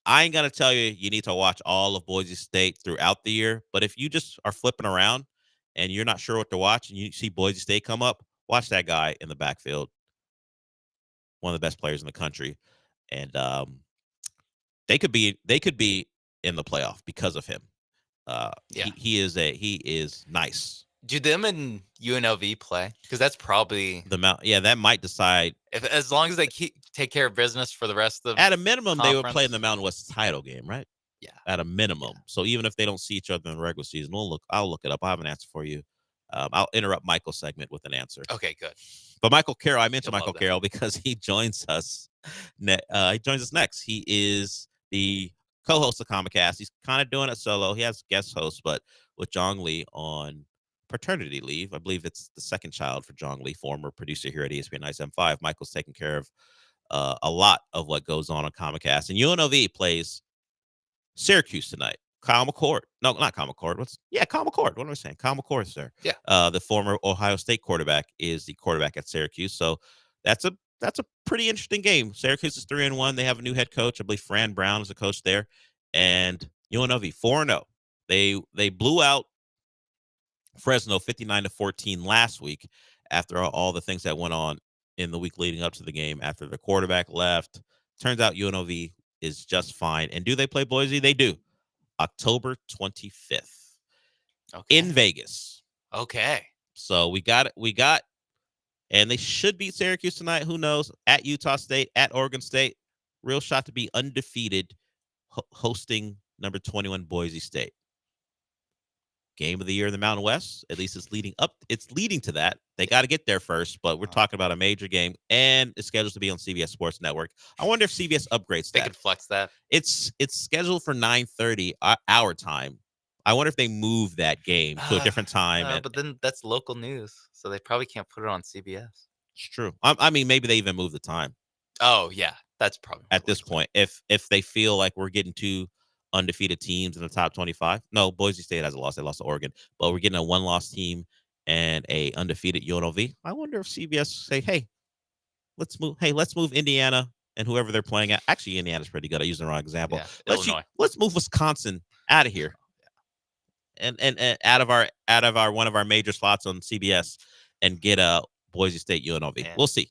I ain't going to tell you need to watch all of Boise State throughout the year, but if you just are flipping around and you're not sure what to watch and you see Boise State come up, watch that guy in the backfield. One of the best players in the country. And they could be in the playoff because of him. He is nice. Do them and UNLV play? Because that's probably that might decide. As long as they take care of business for the rest of at a minimum, conference. They would play in the Mountain West title game, right? Yeah. At a minimum. Yeah. So even if they don't see each other in the regular season, I'll look it up. I have an answer for you. I'll interrupt Michael's segment with an answer. Okay, good. But Michael Carroll, I mentioned Michael Carroll because he joins us. He joins us next. He is the co-host of Comcast. He's kind of doing it solo. He has guest hosts, but with Jong Lee on paternity leave. I believe it's the second child for Jong Lee, former producer here at ESPN 97.5. Michael's taking care of a lot of what goes on Comcast. And UNLV plays Syracuse tonight. Kyle McCord. No, not Kyle McCord. Kyle McCord. What am I saying? Kyle McCord, sir. Yeah. The former Ohio State quarterback is the quarterback at Syracuse. So that's a pretty interesting game. Syracuse is 3-1. They have a new head coach. I believe Fran Brown is the coach there. And UNLV 4-0. They blew out Fresno 59-14 last week after all the things that went on in the week leading up to the game after the quarterback left. Turns out UNLV is just fine. And do they play Boise? They do. October 25th in Vegas. Okay. So we got it. And they should beat Syracuse tonight. Who knows? At Utah State, at Oregon State. Real shot to be undefeated hosting number 21 Boise State. Game of the year in the Mountain West. At least it's leading to that. They got to get there first, but we're talking about a major game, and it's scheduled to be on CBS Sports Network. I wonder if CBS upgrades that. They could flex that. It's scheduled for 9:30 our time. I wonder if they move that game to a different time. But then that's local news, so they probably can't put it on CBS. It's true. I mean, maybe they even move the time. Oh yeah, that's probably at this point. If they feel like we're getting two undefeated teams in the top 25. No, Boise State has a loss. They lost to Oregon, but we're getting a one-loss team and a undefeated UNLV. I wonder if CBS say, "Hey, let's move Indiana and whoever they're playing at." Actually, Indiana's pretty good. I used the wrong example. Yeah, Let's move Wisconsin out of here, and out of our one of our major slots on CBS, and get a Boise State UNLV. Yeah. We'll see.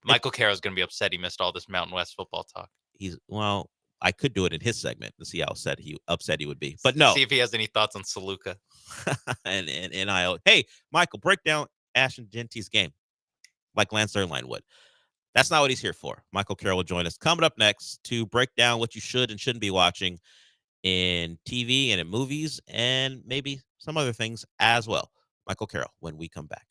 Michael Carroll's going to be upset he missed all this Mountain West football talk. I could do it in his segment to see how upset he would be. But no. See if he has any thoughts on Saluka. and hey, Michael, break down Ashton Genty's game like Lance Zierlein would. That's not what he's here for. Michael Carroll will join us coming up next to break down what you should and shouldn't be watching in TV and in movies and maybe some other things as well. Michael Carroll when we come back.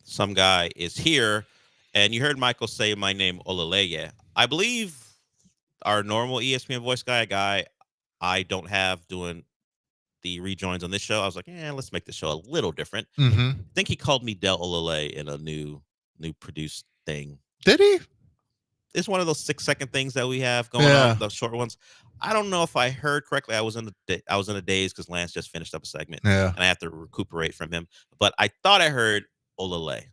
some guy is here, and you heard Michael say my name, Olaleye. I believe our normal ESPN voice guy I don't have doing the rejoins on this show. I was like, let's make the show a little different. Mm-hmm. I think he called me Del Olaleye in a new produced thing. Did he? It's one of those 6-second things that we have going on, those short ones. I don't know if I heard correctly. I was in a daze because Lance just finished up a segment, and I have to recuperate from him. But I thought I heard Olaleye.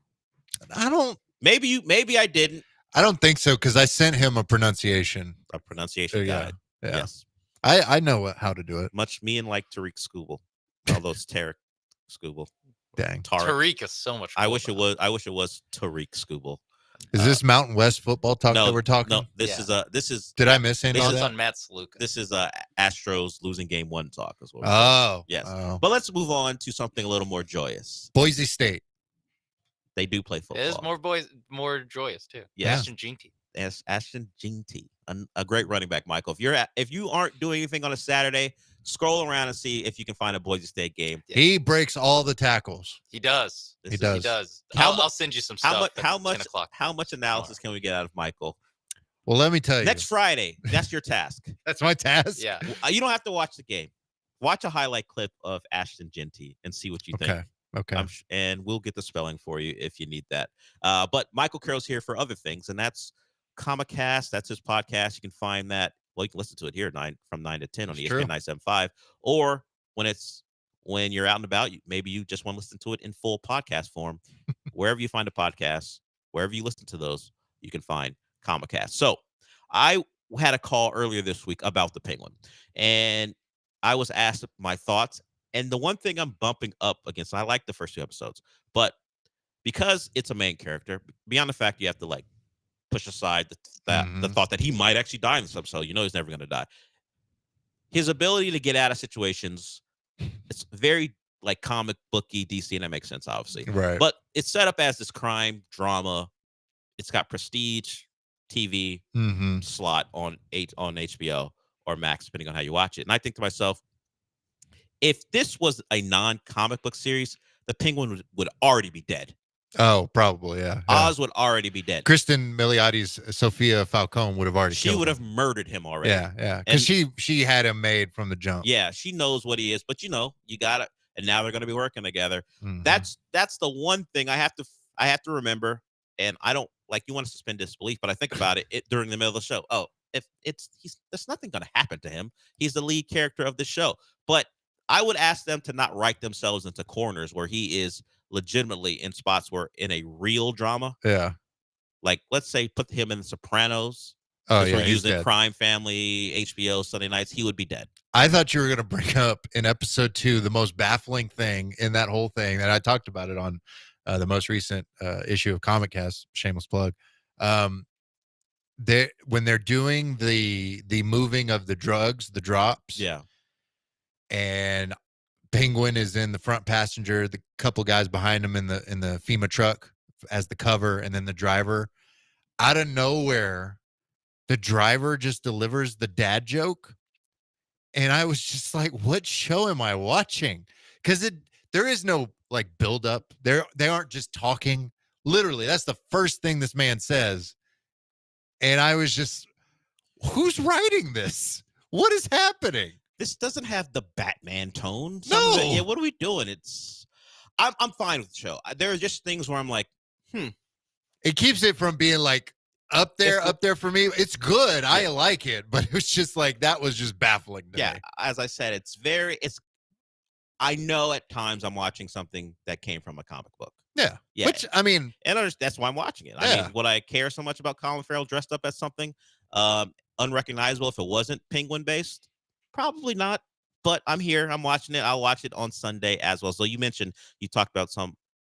I don't. Maybe I didn't. I don't think so because I sent him a pronunciation. Guide. Yeah. Yes. I know how to do it. Much me and like Tariq Skubal, although it's Tarek Skubal. Dang. Tariq is so much. I wish it was Tariq Skubal. Is this Mountain West football talk that we're talking? No, this is. Did I miss any of This is that? on Matt Sluka. This is Astros losing game 1 talk as well. Oh, yes. Oh. But let's move on to something a little more joyous. Boise State. They do play football. It is more joyous too. Yeah. Ashton Jeanty. Yes, Ashton Jeanty, a great running back, Michael. If you aren't doing anything on a Saturday, scroll around and see if you can find a Boise State game. He breaks all the tackles. He does. He does. I'll send you some stuff. How much analysis can we get out of Michael? Well, let me tell you. Next Friday, that's your task. That's my task? Yeah. You don't have to watch the game. Watch a highlight clip of Ashton Jeanty and see what you think. Okay. And we'll get the spelling for you if you need that. But Michael Carroll's here for other things, and that's Comicast. That's his podcast. You can find that. Well, you can listen to it here from 9 to 10 on ESPN 975. Or when you're out and about, maybe you just want to listen to it in full podcast form. Wherever you find a podcast, wherever you listen to those, you can find Comicast. So I had a call earlier this week about the Penguin, and I was asked my thoughts. And the one thing I'm bumping up against, I like the first 2 episodes, but because it's a main character, beyond the fact you have to push aside the thought that he might actually die in this episode, he's never going to die. His ability to get out of situations, it's very comic booky DC, and that makes sense, obviously. Right. But it's set up as this crime drama. It's got prestige TV slot on HBO or Max, depending on how you watch it. And I think to myself, if this was a non-comic book series, the Penguin would already be dead. Oh, probably, yeah. Oz would already be dead. Kristen Miliotti's Sophia Falcone would have already killed him. She would have murdered him already. Yeah. Because she had him made from the jump. Yeah, she knows what he is. But you got it. And now they're going to be working together. That's the one thing I have to remember. And I don't you want to suspend disbelief, but I think about it during the middle of the show. Oh, there's nothing going to happen to him. He's the lead character of the show. But I would ask them to not write themselves into corners where he is legitimately in spots where in a real drama. Yeah. Let's say put him in The Sopranos. Oh, yeah. We're using dead. Crime Family, HBO, Sunday nights. He would be dead. I thought you were going to bring up in episode 2 the most baffling thing in that whole thing, and I talked about it on the most recent issue of Comicast. Shameless plug. When they're doing the moving of the drugs, the drops. Yeah. And Penguin is in the front passenger, the couple guys behind him in the FEMA truck as the cover, and then the driver. Out of nowhere, the driver just delivers the dad joke. And I was just like, what show am I watching? Because there is no build up. They aren't just talking. Literally, that's the first thing this man says. And I was just, who's writing this? What is happening? This doesn't have the Batman tone. No. Yeah, what are we doing? I'm fine with the show. There are just things where I'm like, It keeps it from being up there for me. It's good. Yeah. I like it, but it was just that was just baffling to me. As I said, I know at times I'm watching something that came from a comic book. Yeah. Which, and that's why I'm watching it. I mean, would I care so much about Colin Farrell dressed up as something unrecognizable if it wasn't Penguin based? Probably not, but I'm here. I'm watching it. I'll watch it on Sunday as well. So you talked about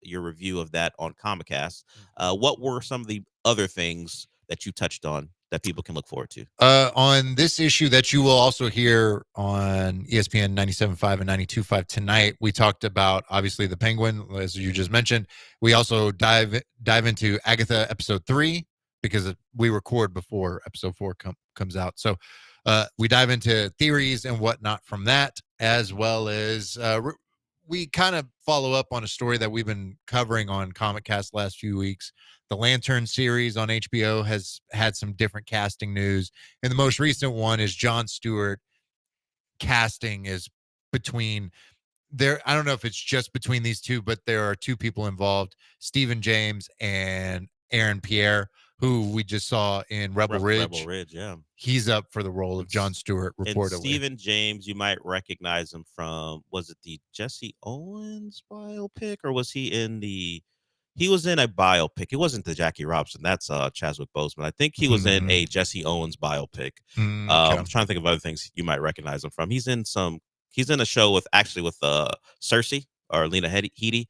your review of that on Comicast. What were some of the other things that you touched on that people can look forward to? On this issue that you will also hear on ESPN 97.5 and 92.5 tonight, we talked about obviously the Penguin, as you just mentioned. We also dive into Agatha episode 3 because we record before episode 4 comes out. So we dive into theories and whatnot from that, as well as we kind of follow up on a story that we've been covering on Comic Cast last few weeks. The Lantern series on HBO has had some different casting news, and the most recent one is Jon Stewart. Casting is between there. I don't know if it's just between these two, but there are two people involved: Stephen James and Aaron Pierre, who we just saw in Rebel Ridge. Rebel Ridge, yeah. He's up for the role of Jon Stewart, reportedly. And Stephen James, you might recognize him from, was it the Jesse Owens biopic, or was he in the? He was in a biopic. It wasn't the Jackie Robinson. That's Chadwick Boseman. I think he was in a Jesse Owens biopic. Okay. I'm trying to think of other things you might recognize him from. He's in a show with Cersei or Lena Headey.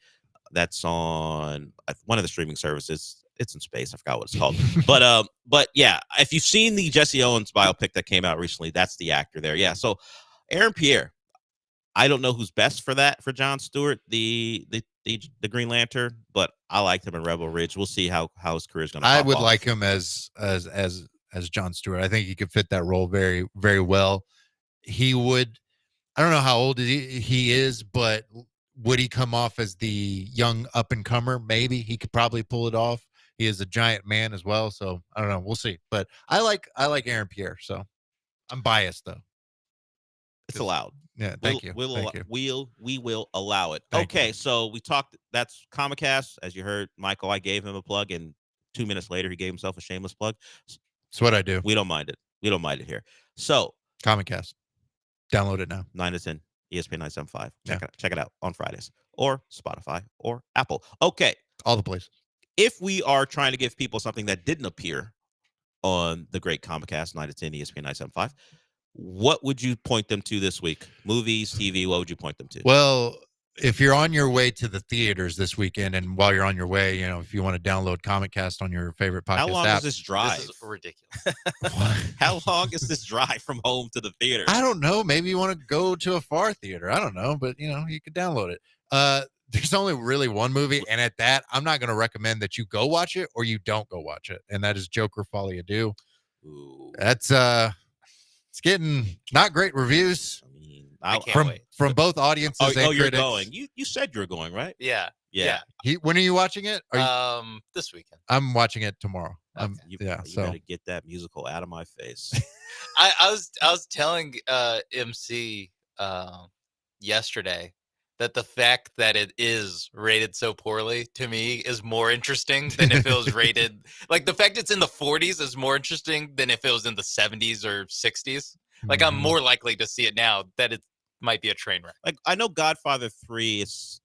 That's on one of the streaming services. It's in space. I forgot what it's called. But yeah, if you've seen the Jesse Owens biopic that came out recently, that's the actor there. Yeah. So Aaron Pierre, I don't know who's best for Jon Stewart, the Green Lantern, but I liked him in Rebel Ridge. We'll see how his career is going to. I would like him as Jon Stewart. I think he could fit that role very, very well. He would. I don't know how old he is, but would he come off as the young up and comer? Maybe he could probably pull it off. He is a giant man as well, so I don't know. We'll see. But I like Aaron Pierre, so I'm biased though. It's allowed. Yeah, thank you. We will allow it. Thank Okay, so we talked. That's Comicast, as you heard, Michael. I gave him a plug, and 2 minutes later, he gave himself a shameless plug. That's what I do. We don't mind it. We don't mind it here. So Comicast, download it now. 9 to 10, ESPN 975. Check it out on Fridays, or Spotify, or Apple. Okay, all the places. If we are trying to give people something that didn't appear on the great Comicast 9 to 10, ESPN 975. What would you point them to this week? Movies, TV, what would you point them to? Well, if you're on your way to the theaters this weekend, and while you're on your way, if you want to download Comicast on your favorite podcast how long app, is this drive? This is ridiculous. How long is this drive from home to the theater? I don't know. Maybe you want to go to a far theater. I don't know, but you could download it. There's only really one movie, and at that, I'm not going to recommend that you go watch it or you don't go watch it, and that is Joker Folly Ado. That's it's getting not great reviews. I can't wait. From both audiences and critics. You're going. You said you were going, right? Yeah. When are you watching it? This weekend. I'm watching it tomorrow. Okay. You better get that musical out of my face. I was telling MC yesterday that the fact that it is rated so poorly to me is more interesting than if it was rated. Like the fact it's in the 40s is more interesting than if it was in the 70s or 60s. Like I'm more likely to see it now that it might be a train wreck. Like I know Godfather 3 is,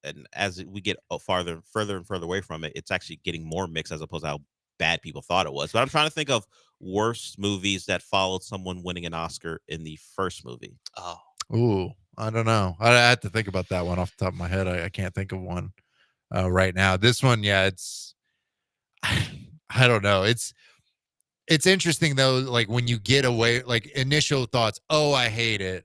and as we get further and further away from it, it's actually getting more mixed as opposed to how bad people thought it was. But I'm trying to think of worst movies that followed someone winning an Oscar in the first movie. Oh. Ooh, I don't know. I had to think about that one off the top of my head. I can't think of one right now. This one, it's I don't know. It's interesting though. Like when you get away, like initial thoughts, oh, I hate it.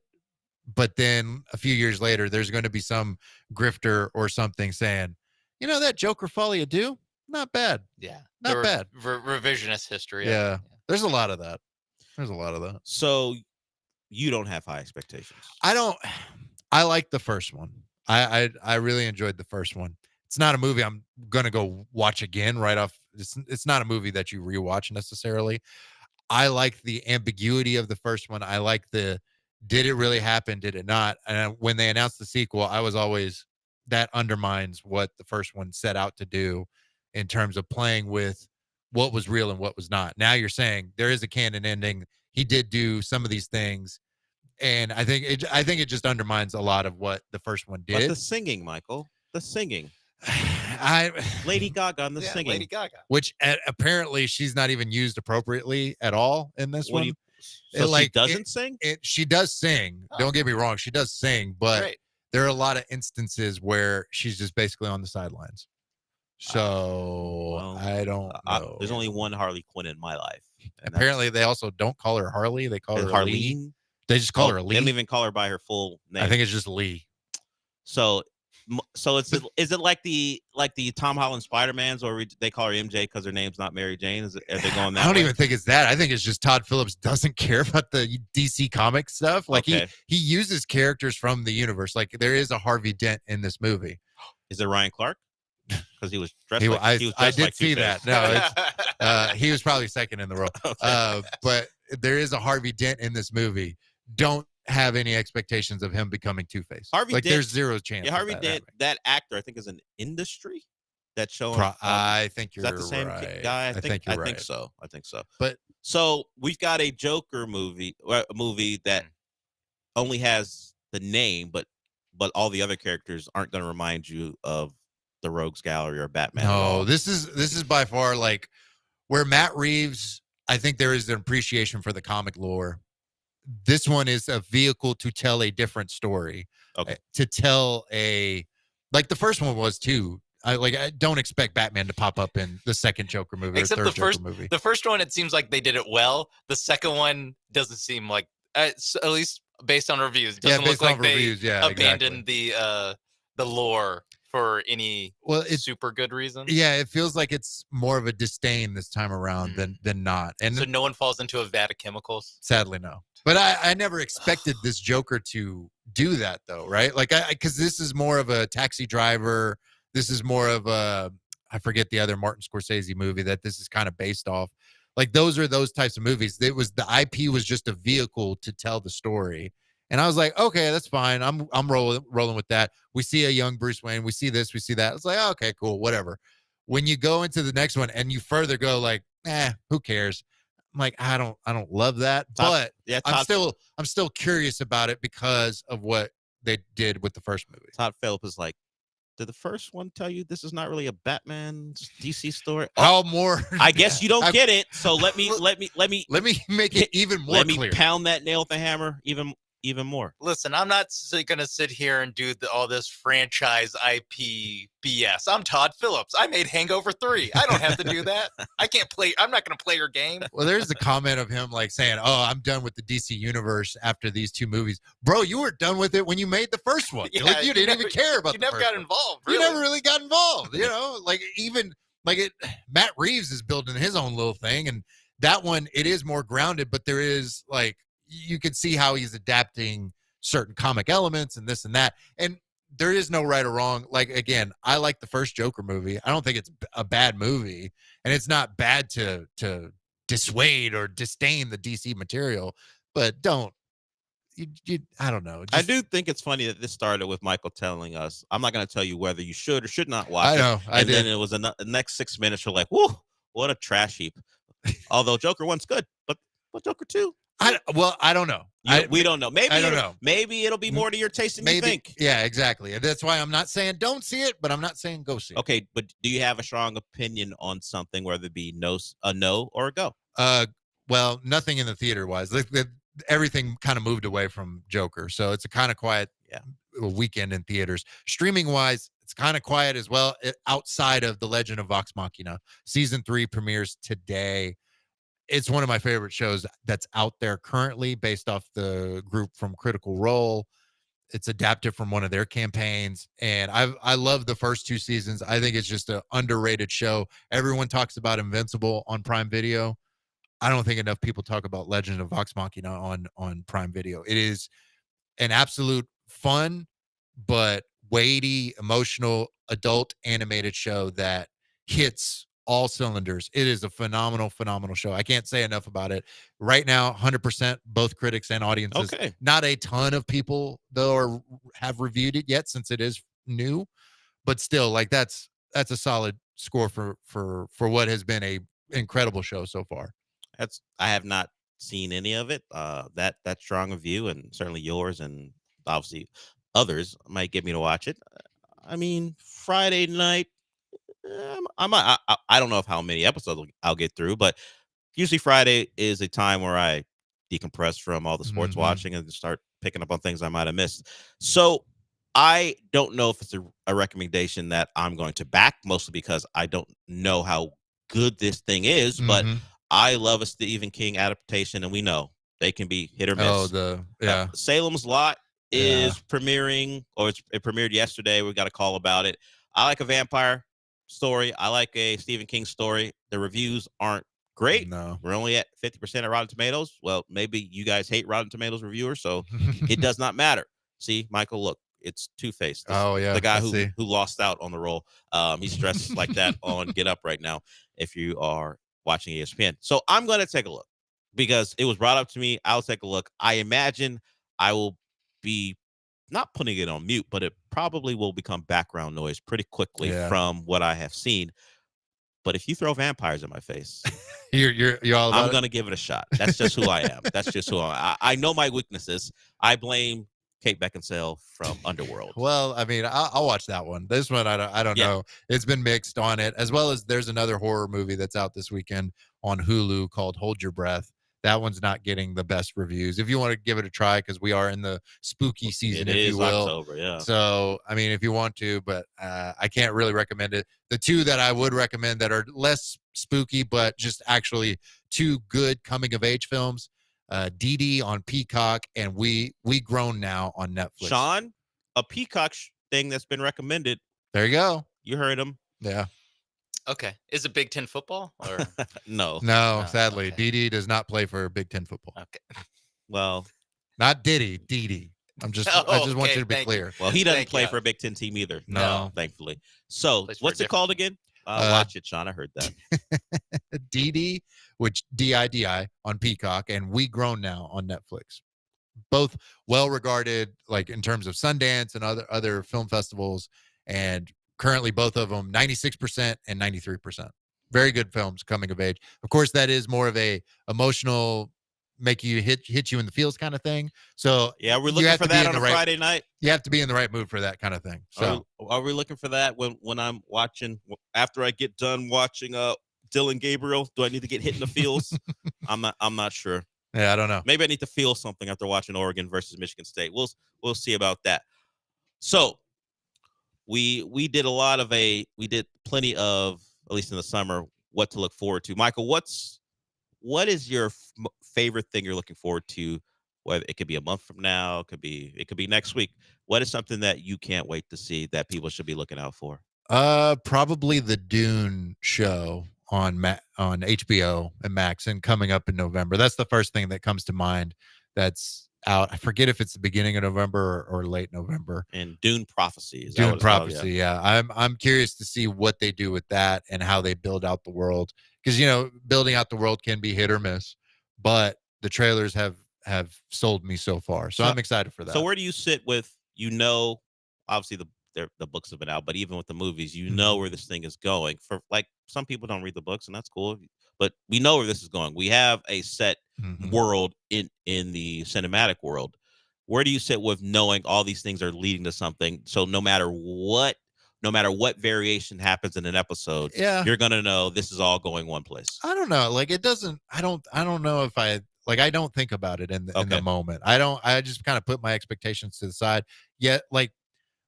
But then a few years later, there's going to be some grifter or something saying, that Joker Folly Ado, not bad. Yeah. Not bad. Revisionist history. Yeah. There's a lot of that. So you don't have high expectations. I like the first one. I really enjoyed the first one. It's not a movie I'm going to go watch again right off. It's not a movie that you rewatch necessarily. I like the ambiguity of the first one. I like did it really happen? Did it not? And when they announced the sequel, I was always, that undermines what the first one set out to do in terms of playing with what was real and what was not. Now you're saying there is a canon ending. He did do some of these things. And I think it just undermines a lot of what the first one did. But the singing, Michael, the singing. Lady Gaga on the singing. Lady Gaga. Which apparently she's not even used appropriately at all in this one. She doesn't sing? She does sing. Oh. Don't get me wrong. She does sing, but there are a lot of instances where she's just basically on the sidelines. So I don't know. There's only one Harley Quinn in my life. Apparently they also don't call her Harley. They call her Harleen. They just call her Lee. They don't even call her by her full name. I think it's just Lee. So So is it like the Tom Holland Spider-Mans, or they call her MJ because her name's not Mary Jane? Are they going that I don't way? even think it's that. I think it's just Todd Phillips doesn't care about the DC comic stuff. Like he uses characters from the universe. Like there is a Harvey Dent in this movie. Is it Ryan Clark? Because he was dressed I did see that. No, he was probably second in the role. Okay. But there is a Harvey Dent in this movie. Don't have any expectations of him becoming Two-Face. There's zero chance. Yeah, Harvey Dent, that actor, I think, is an industry that's showing. I think you're is that the same right. guy? I think you're right. I think so. But so we've got a Joker movie, a movie that only has the name, but all the other characters aren't going to remind you of the Rogues Gallery or Batman. No, this is by far like where Matt Reeves. I think there is an appreciation for the comic lore. This one is a vehicle to tell a different story. Okay. To tell like the first one was too. I don't expect Batman to pop up in the second Joker movie Except or third the first Joker movie. The first one, it seems like they did it well. The second one doesn't seem like, at least based on reviews, it doesn't look like they abandoned the lore for any super good reason. Yeah, it feels like it's more of a disdain this time around than not. And so no one falls into a vat of chemicals? Sadly, no. But I never expected this Joker to do that, though, right? Like, because this is more of a Taxi Driver. This is more of a, I forget the other Martin Scorsese movie that this is kind of based off. Like, those are those types of movies. It was the IP was just a vehicle to tell the story. And I was like, okay, that's fine. I'm rolling with that. We see a young Bruce Wayne. We see this. We see that. It's like, oh, okay, cool, whatever. When you go into the next one and you further go like, who cares? I'm like, I don't love that, but I'm still curious about it because of what they did with the first movie. Todd Phillips is like, did the first one tell you this is not really a Batman DC story? How more? I guess you don't get it. So let me make it even more clear. Let me pound that nail with the hammer even more. Listen, I'm not going to sit here and do all this franchise IP BS. I'm Todd Phillips. I made Hangover 3. I don't have to do that. I can't play. I'm not going to play your game. Well, there's the comment of him like saying, "Oh, I'm done with the DC universe after these two movies." Bro, you were done with it when you made the first one. Yeah, like, you didn't even care about. You never got involved. Really. You never really got involved. You know, like even like it. Matt Reeves is building his own little thing, and that one it is more grounded, but there is like. You can see how he's adapting certain comic elements and this and that. And there is no right or wrong. Like, again, I like the first Joker movie. I don't think it's a bad movie. And it's not bad to dissuade or disdain the DC material. But don't. I don't know. I do think it's funny that this started with Michael telling us, I'm not going to tell you whether you should or should not watch it. I know. And then it was the next 6 minutes, you're like, whoa, what a trash heap. Although Joker 1's good. But Joker 2? I don't know. We don't know. Maybe I don't know. Maybe it'll be more to your taste than you think. Yeah, exactly. That's why I'm not saying don't see it, but I'm not saying go see it. Okay, but do you have a strong opinion on something, whether it be a no or a go? Well, nothing in the theater wise. Everything kind of moved away from Joker, so it's a kind of quiet weekend in theaters. Streaming wise, it's kind of quiet as well. Outside of The Legend of Vox Machina, season 3 premieres today. It's one of my favorite shows that's out there currently based off the group from Critical Role. It's adapted from one of their campaigns. And I love the first 2 seasons. I think it's just an underrated show. Everyone talks about Invincible on Prime Video. I don't think enough people talk about Legend of Vox Machina on Prime Video. It is an absolute fun, but weighty, emotional, adult animated show that hits all cylinders. It is a phenomenal show. I can't say enough about it. Right now, 100%, both critics and audiences. Okay. Not a ton of people though have reviewed it yet since it is new, but still, like that's a solid score for what has been a incredible show so far. I have not seen any of it. That strong a view, and certainly yours, and obviously others might get me to watch it. I mean, Friday night. I don't know how many episodes I'll get through, but usually Friday is a time where I decompress from all the sports watching and start picking up on things I might have missed. So I don't know if it's a recommendation that I'm going to back, mostly because I don't know how good this thing is, but I love a Stephen King adaptation, and we know they can be hit or miss. Oh, Salem's Lot is premiering, or it premiered yesterday. We got a call about it. I like a vampire story. I like a Stephen King story. The reviews aren't great. No. We're only at 50% of Rotten Tomatoes. Well, maybe you guys hate Rotten Tomatoes reviewers, so it does not matter. See, Michael, look, it's Two-Face. Oh, yeah, The guy I who see. lost out on the role. He's dressed like that on Get Up right now if you are watching ESPN. So I'm going to take a look because it was brought up to me. I'll take a look. I imagine I will be not putting it on mute, but it probably will become background noise pretty quickly from what I have seen. But if you throw vampires in my face, you're all about I'm going to give it a shot. That's just who I am. That's just who I am. I know my weaknesses. I blame Kate Beckinsale from Underworld. Well, I mean, I'll watch that one. This one, I don't know. It's been mixed on it, as well as there's another horror movie that's out this weekend on Hulu called Hold Your Breath. That one's not getting the best reviews. If you want to give it a try, because we are in the spooky season, It if is you will. October, yeah. So, I mean, if you want to, but I can't really recommend it. The two that I would recommend that are less spooky, but just actually two good coming-of-age films, Dee Dee on Peacock and We Grown Now on Netflix. Sean, a Peacock thing that's been recommended. There you go. You heard him. Yeah. Okay. Is it Big Ten football? Or No. No, sadly. Dee Dee does not play for Big Ten football. Okay. Well, not Diddy, Dee Dee. I just want you to be clear. Well, he doesn't play for a Big Ten team either. No. Thankfully. So, Plays for what's a it called again? Watch it, Sean. I heard that. Dee Dee, which Didi on Peacock, and We Grown Now on Netflix. Both well regarded, like in terms of Sundance and other film festivals, and currently both of them 96% and 93%. Very good films coming of age. Of course, that is more of a emotional, make you hit you in the feels kind of thing. So yeah, we're looking for that on a Friday night. You have to be in the right mood for that kind of thing. So are we looking for that when I'm watching, after I get done watching Dylan Gabriel? Do I need to get hit in the feels? I'm not sure. Yeah, I don't know. Maybe I need to feel something after watching Oregon versus Michigan State. We'll see about that. So we did plenty of, at least in the summer, what to look forward to. Michael, what is your favorite thing you're looking forward to? Whether it could be a month from now, it could be next week. What is something that you can't wait to see that people should be looking out for? Probably the Dune show on HBO and Max, and coming up in November. That's the first thing that comes to mind. That's out. I forget if it's the beginning of November or late November. And Dune Prophecy. Dune Prophecy. Yeah. I'm curious to see what they do with that and how they build out the world, because building out the world can be hit or miss, but the trailers have sold me so far. So I'm excited for that. So where do you sit with, obviously the books have been out, but even with the movies, where this thing is going. For like, some people don't read the books, and that's cool, but we know where this is going. We have a set world in the cinematic world. Where do you sit with knowing all these things are leading to something? So no matter what variation happens in an episode, you're gonna know this is all going one place. I don't know. Like, it doesn't. I don't know if I don't think about it in the moment. I just kind of put my expectations to the side. Yet, like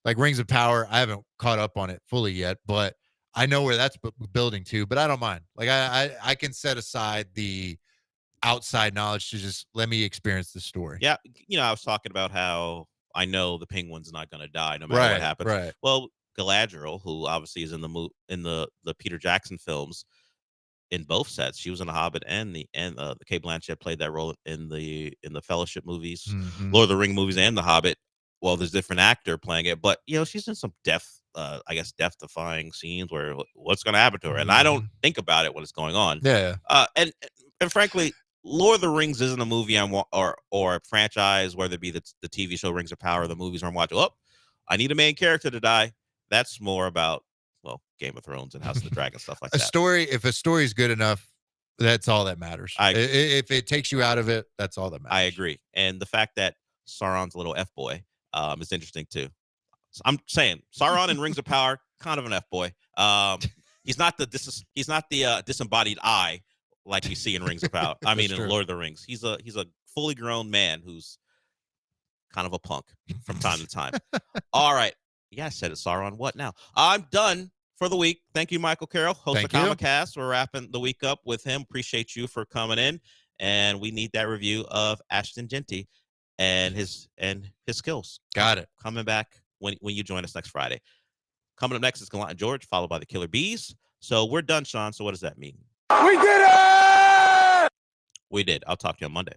Rings of Power, I haven't caught up on it fully yet, but I know where that's building to. But I don't mind. Like, I can set aside the outside knowledge to just let me experience the story. Yeah, I was talking about how I know the Penguin's not going to die no matter what happens. Right. Well, Galadriel, who obviously is in the Peter Jackson films, in both sets, she was in The Hobbit and the Kate Blanchett played that role in the Fellowship movies, Lord of the Ring movies, and The Hobbit. Well, there's a different actor playing it, but she's in some death-defying scenes where what's going to happen to her, and I don't think about it when it's going on. Yeah. And frankly, Lord of the Rings isn't a movie or a franchise, whether it be the TV show Rings of Power or the movies where I'm watching. Oh, I need a main character to die. That's more about Game of Thrones and House of the Dragon, stuff like that. If a story is good enough, that's all that matters. If it takes you out of it, that's all that matters. I agree. And the fact that Sauron's a little F-boy is interesting too. So I'm saying Sauron in Rings of Power, kind of an F-boy. He's not the disembodied eye like you see in Rings of Power. I mean, in Lord of the Rings, he's a fully grown man who's kind of a punk from time to time. All right. Yeah, I said it, Sauron. What now? I'm done for the week. Thank you, Michael Carroll, host of Comicast. We're wrapping the week up with him. Appreciate you for coming in. And we need that review of Ashton Genty. and his skills. Got it. Coming back when you join us next Friday. Coming up next is Gallant George, followed by the Killer Bees. So we're done, Sean. So what does that mean? We did it! We did. I'll talk to you on Monday.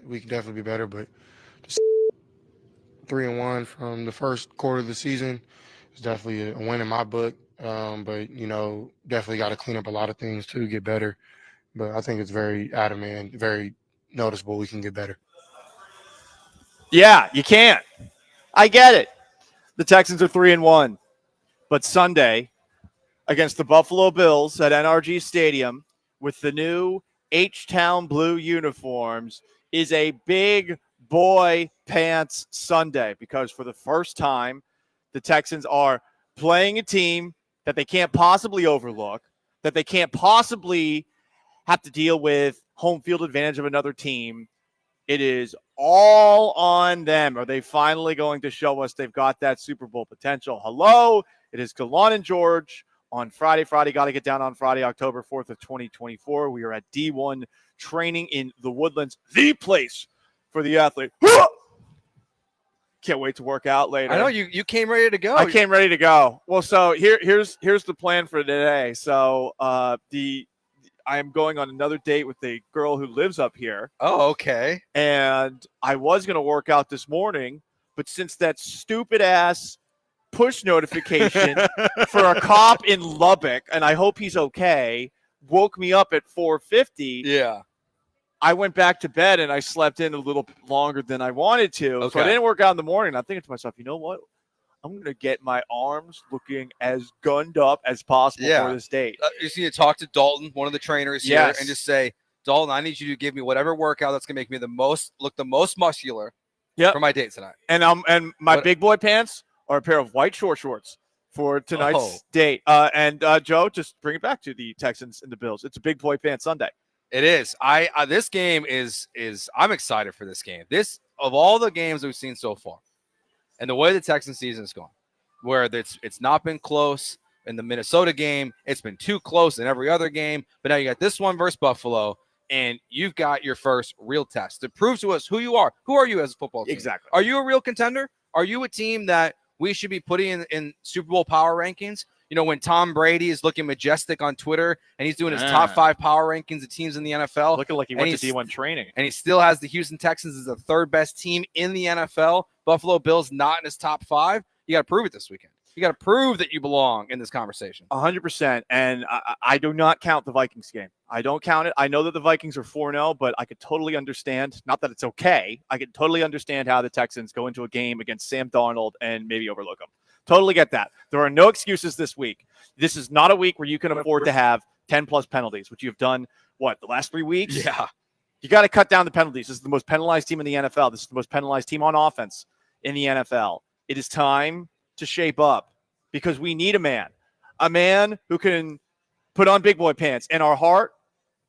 We can definitely be better, but just 3-1 from the first quarter of the season is definitely a win in my book. But definitely got to clean up a lot of things to get better. But I think it's very adamant, very noticeable. We can get better. Yeah, you can't. I get it. The Texans are 3-1, but Sunday against the Buffalo Bills at NRG Stadium with the new H-Town blue uniforms is a big boy pants Sunday because for the first time, the Texans are playing a team that they can't possibly overlook, that they can't possibly have to deal with home field advantage of another team. It is all on them. Are they finally going to show us they've got that Super Bowl potential? Hello, it is Gallant George on Friday. Got to get down on Friday, October 4th of 2024. We are at D1 training in the Woodlands, the place for the athlete. Can't wait to work out later. I know you came ready to go. I came ready to go. Well, so here's the plan for today. So I am going on another date with a girl who lives up here. Oh, okay. And I was going to work out this morning, but since that stupid ass push notification for a cop in Lubbock, and I hope he's okay, woke me up at 4:50. Yeah. I went back to bed and I slept in a little longer than I wanted to. Okay. So I didn't work out in the morning. I'm thinking to myself, you know what? I'm going to get my arms looking as gunned up as possible for this date. You just need to talk to Dalton, one of the trainers here, and just say, Dalton, I need you to give me whatever workout that's going to make me look the most muscular for my date tonight. And my big boy pants are a pair of white shorts for tonight's date. And Joe, just bring it back to the Texans and the Bills. It's a big boy pants Sunday. It is. This game is I'm excited for this game. This, of all the games we've seen so far, and the way the Texans season is going, where it's not been close in the Minnesota game, it's been too close in every other game, but now you got this one versus Buffalo, and you've got your first real test to prove to us who you are. Who are you as a football team? Exactly. Are you a real contender? Are you a team that we should be putting in Super Bowl power rankings? You know, when Tom Brady is looking majestic on Twitter and he's doing his top 5 power rankings of teams in the NFL. Looking like he went to D1 training. And he still has the Houston Texans as the third best team in the NFL. Buffalo Bills not in his top 5. You got to prove it this weekend. You got to prove that you belong in this conversation. 100%. And I do not count the Vikings game. I don't count it. I know that the Vikings are 4-0, but I could totally understand, not that it's okay, I could totally understand how the Texans go into a game against Sam Darnold and maybe overlook them. Totally get that. There are no excuses this week. This is not a week where you can afford to have 10-plus penalties, which you've done, the last 3 weeks? Yeah. You got to cut down the penalties. This is the most penalized team in the NFL. This is the most penalized team on offense in the NFL. It is time to shape up because we need a man who can put on big boy pants. And our heart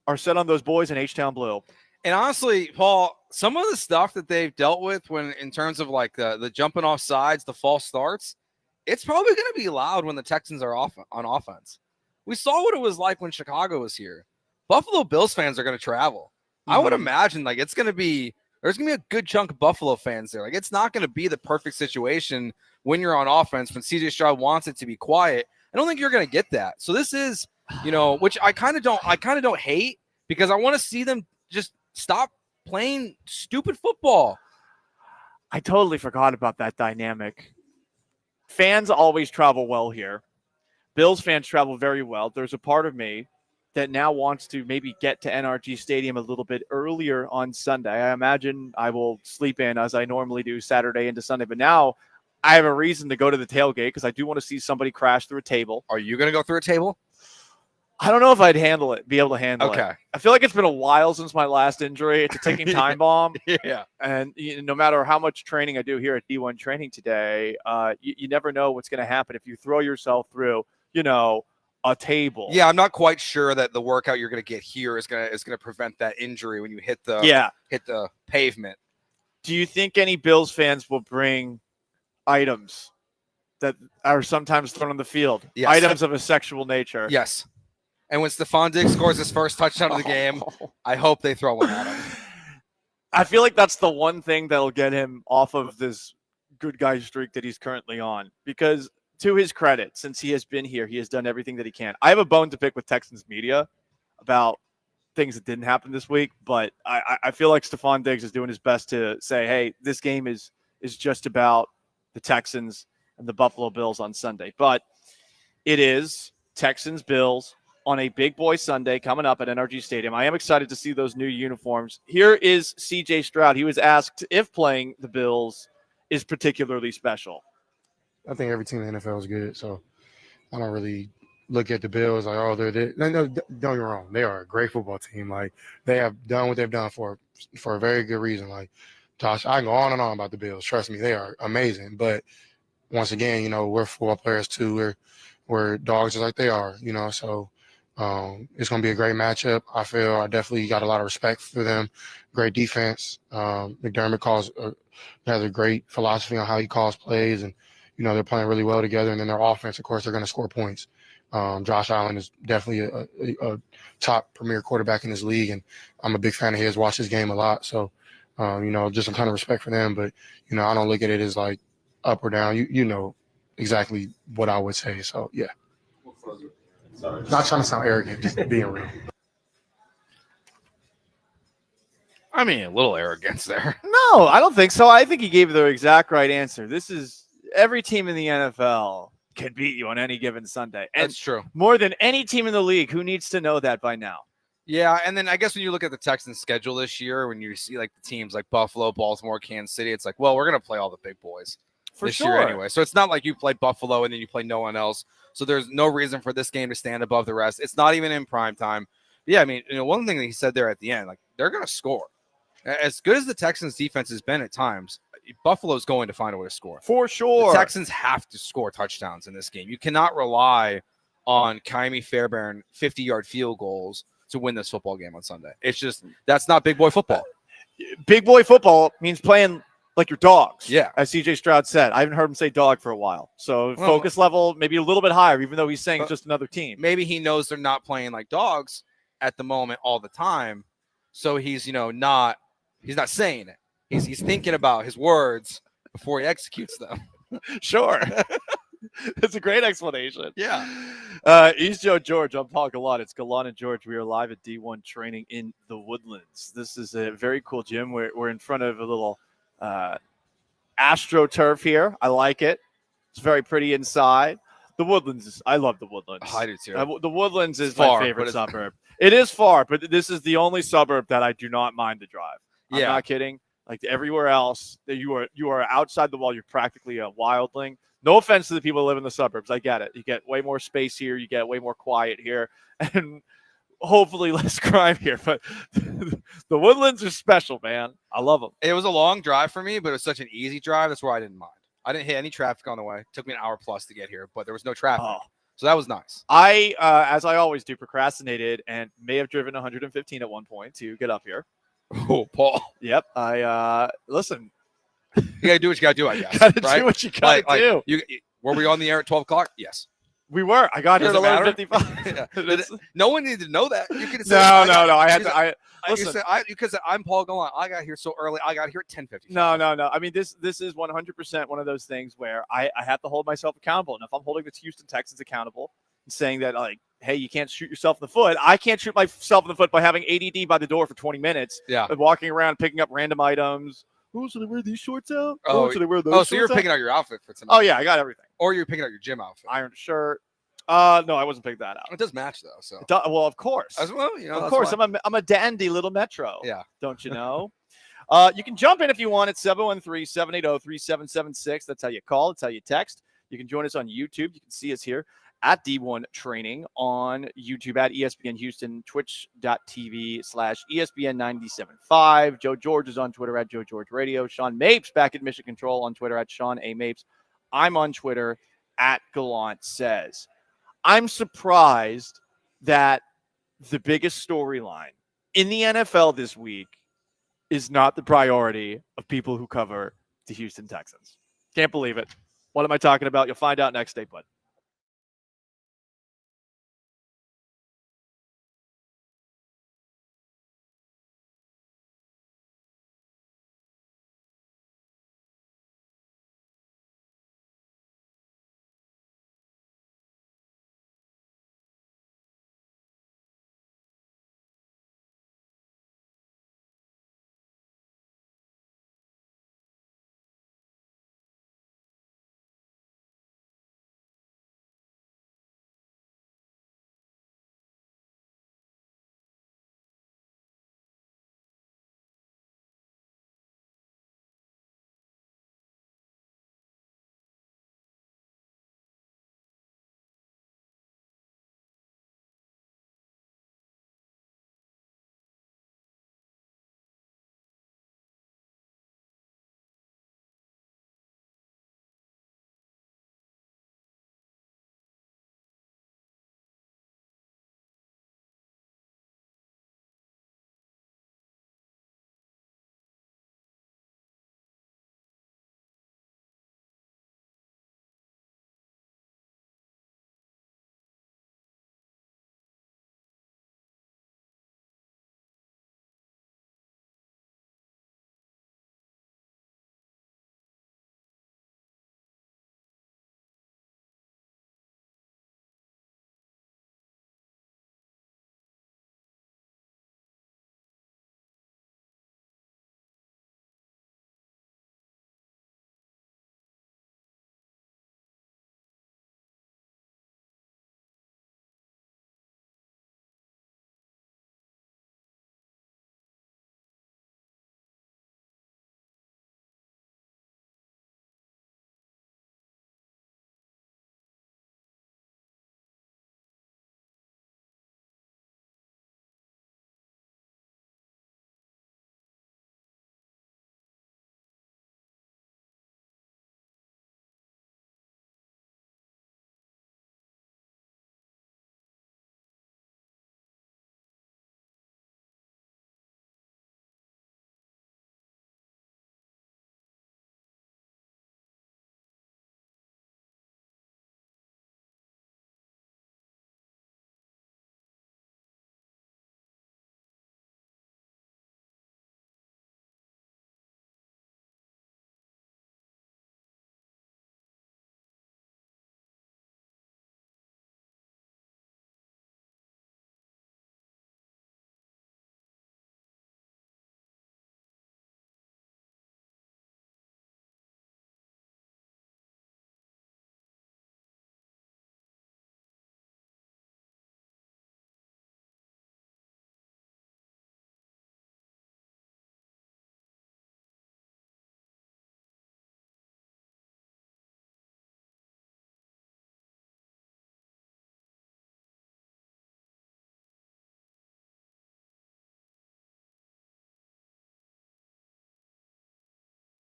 are set on those boys in H-Town blue. And honestly, Paul, some of the stuff that they've dealt with in terms of like the jumping off sides, the false starts, it's probably going to be loud when the Texans are on offense. We saw what it was like when Chicago was here. Buffalo Bills fans are going to travel. I would imagine there's going to be a good chunk of Buffalo fans there. Like, it's not going to be the perfect situation when you're on offense, when CJ Stroud wants it to be quiet. I don't think you're going to get that. So this is, which I kind of don't hate, because I want to see them just stop playing stupid football. I totally forgot about that dynamic. Fans always travel well here. Bills fans travel very well. There's a part of me that now wants to maybe get to NRG Stadium a little bit earlier on Sunday. I imagine I will sleep in as I normally do Saturday into Sunday, but now I have a reason to go to the tailgate because I do want to see somebody crash through a table. Are you going to go through a table? I don't know if I'd be able to handle it. Okay. I feel like it's been a while since my last injury. It's a ticking time bomb. Yeah. And no matter how much training I do here at D1 training today, you never know what's going to happen if you throw yourself through, a table. Yeah, I'm not quite sure that the workout you're going to get here is going to prevent that injury when you hit the pavement. Do you think any Bills fans will bring items that are sometimes thrown on the field? Yes. Items of a sexual nature. Yes. And when Stephon Diggs scores his first touchdown of the game, I hope they throw one at him. I feel like that's the one thing that'll get him off of this good guy streak that he's currently on. Because to his credit, since he has been here, he has done everything that he can. I have a bone to pick with Texans media about things that didn't happen this week, but I feel like Stephon Diggs is doing his best to say, hey, this game is just about the Texans and the Buffalo Bills on Sunday. But it is Texans-Bills on a big boy Sunday coming up at NRG Stadium. I am excited to see those new uniforms. Here is C.J. Stroud. He was asked if playing the Bills is particularly special. I think every team in the NFL is good, so I don't really look at the Bills like, oh, they're there. No, don't get me wrong. They are a great football team. Like, they have done what they've done for a very good reason. Like, Josh, I can go on and on about the Bills. Trust me, they are amazing. But once again, you know, we're football players too. We're dogs just like they are, you know. So it's going to be a great matchup. I definitely got a lot of respect for them. Great defense. McDermott has a great philosophy on how he calls plays, and you know, they're playing really well together. And then their offense, of course, they're going to score points. Josh Allen is definitely a top premier quarterback in this league, and I'm a big fan of his. Watch his game a lot. So, you know, just a ton of respect for them. But, you know, I don't look at it as like up or down. You know exactly what I would say. So, yeah. Not trying to sound arrogant, just being real. I mean, a little arrogance there. No, I don't think so. I think he gave the exact right answer. This is every team in the NFL can beat you on any given Sunday. And That's true. More than any team in the league, who needs to know that by now? Yeah, and then I guess when you look at the Texans' schedule this year, when you see like the teams like Buffalo, Baltimore, Kansas City, it's like, well, we're going to play all the big boys this year anyway. So it's not like you play Buffalo and then you play no one else. So there's no reason for this game to stand above the rest. It's not even in prime time. But yeah, I mean, you know, one thing that he said there at the end, like they're going to score. As good as the Texans' defense has been at times, Buffalo's going to find a way to score. For sure. The Texans have to score touchdowns in this game. You cannot rely on Kaimi Fairbairn 50-yard field goals to win this football game on Sunday. It's just, that's not big boy football. Big boy football means playing like your dogs. Yeah. As CJ Stroud said. I haven't heard him say dog for a while. So focus level maybe a little bit higher, even though he's saying it's just another team. Maybe he knows they're not playing like dogs at the moment all the time. So he's, you know, he's not saying it. He's thinking about his words before he executes them. Sure. It's a great explanation. Yeah. He's Joe George. I'm Paul Gallant. It's Gallant and George. We are live at D1 training in the Woodlands. This is a very cool gym. We're in front of a little AstroTurf here. I like it. It's very pretty inside. The Woodlands I love the Woodlands. I do too. The Woodlands is far, my favorite suburb. It is far, but this is the only suburb that I do not mind the drive. I'm not kidding. Like everywhere else, you are outside the wall. You're practically a wildling. No offense to the people who live in the suburbs. I get it. You get way more space here. You get way more quiet here. And hopefully less crime here. But the Woodlands are special, man. I love them. It was a long drive for me, but it was such an easy drive. That's where I didn't mind. I didn't hit any traffic on the way. It took me an hour plus to get here, but there was no traffic. So that was nice. I, as I always do, procrastinated and may have driven 115 at one point to get up here. Oh, Paul. Yep. Listen. You got to do what you got to do, I guess. Gotta right? do what you got to do. Were we on the air at 12 o'clock? Yes. We were. I got here at 11:55. No one needed to know that. You could no. I had to. Listen, because I'm Paul Gallant. I got here so early. I got here at 10:50. No. I mean, this is 100% one of those things where I have to hold myself accountable. And if I'm holding the Houston Texans accountable and saying that, like, hey, you can't shoot yourself in the foot, I can't shoot myself in the foot by having ADD by the door for 20 minutes. Yeah. And walking around picking up random items. Oh, should I wear these shorts out? Oh, should I wear those? Oh, so you're shorts picking out? out your outfit for tonight. Oh yeah, I got everything. Or you're picking out your gym outfit. Ironed shirt. No, I wasn't picking that out. It does match though. So well, of course. As well, you know. Of course, I'm a dandy little Metro. Yeah. Don't you know? You can jump in if you want at 713-780-3776. That's how you call. That's how you text. You can join us on YouTube. You can see us here at D1 Training on YouTube at ESPN Houston, twitch.tv/ESPN975. Joe George is on Twitter at Joe George Radio. Sean Mapes back at Mission Control on Twitter at Sean A. Mapes. I'm on Twitter at Gallant Says. I'm surprised that the biggest storyline in the NFL this week is not the priority of people who cover the Houston Texans. Can't believe it. What am I talking about? You'll find out next day, bud.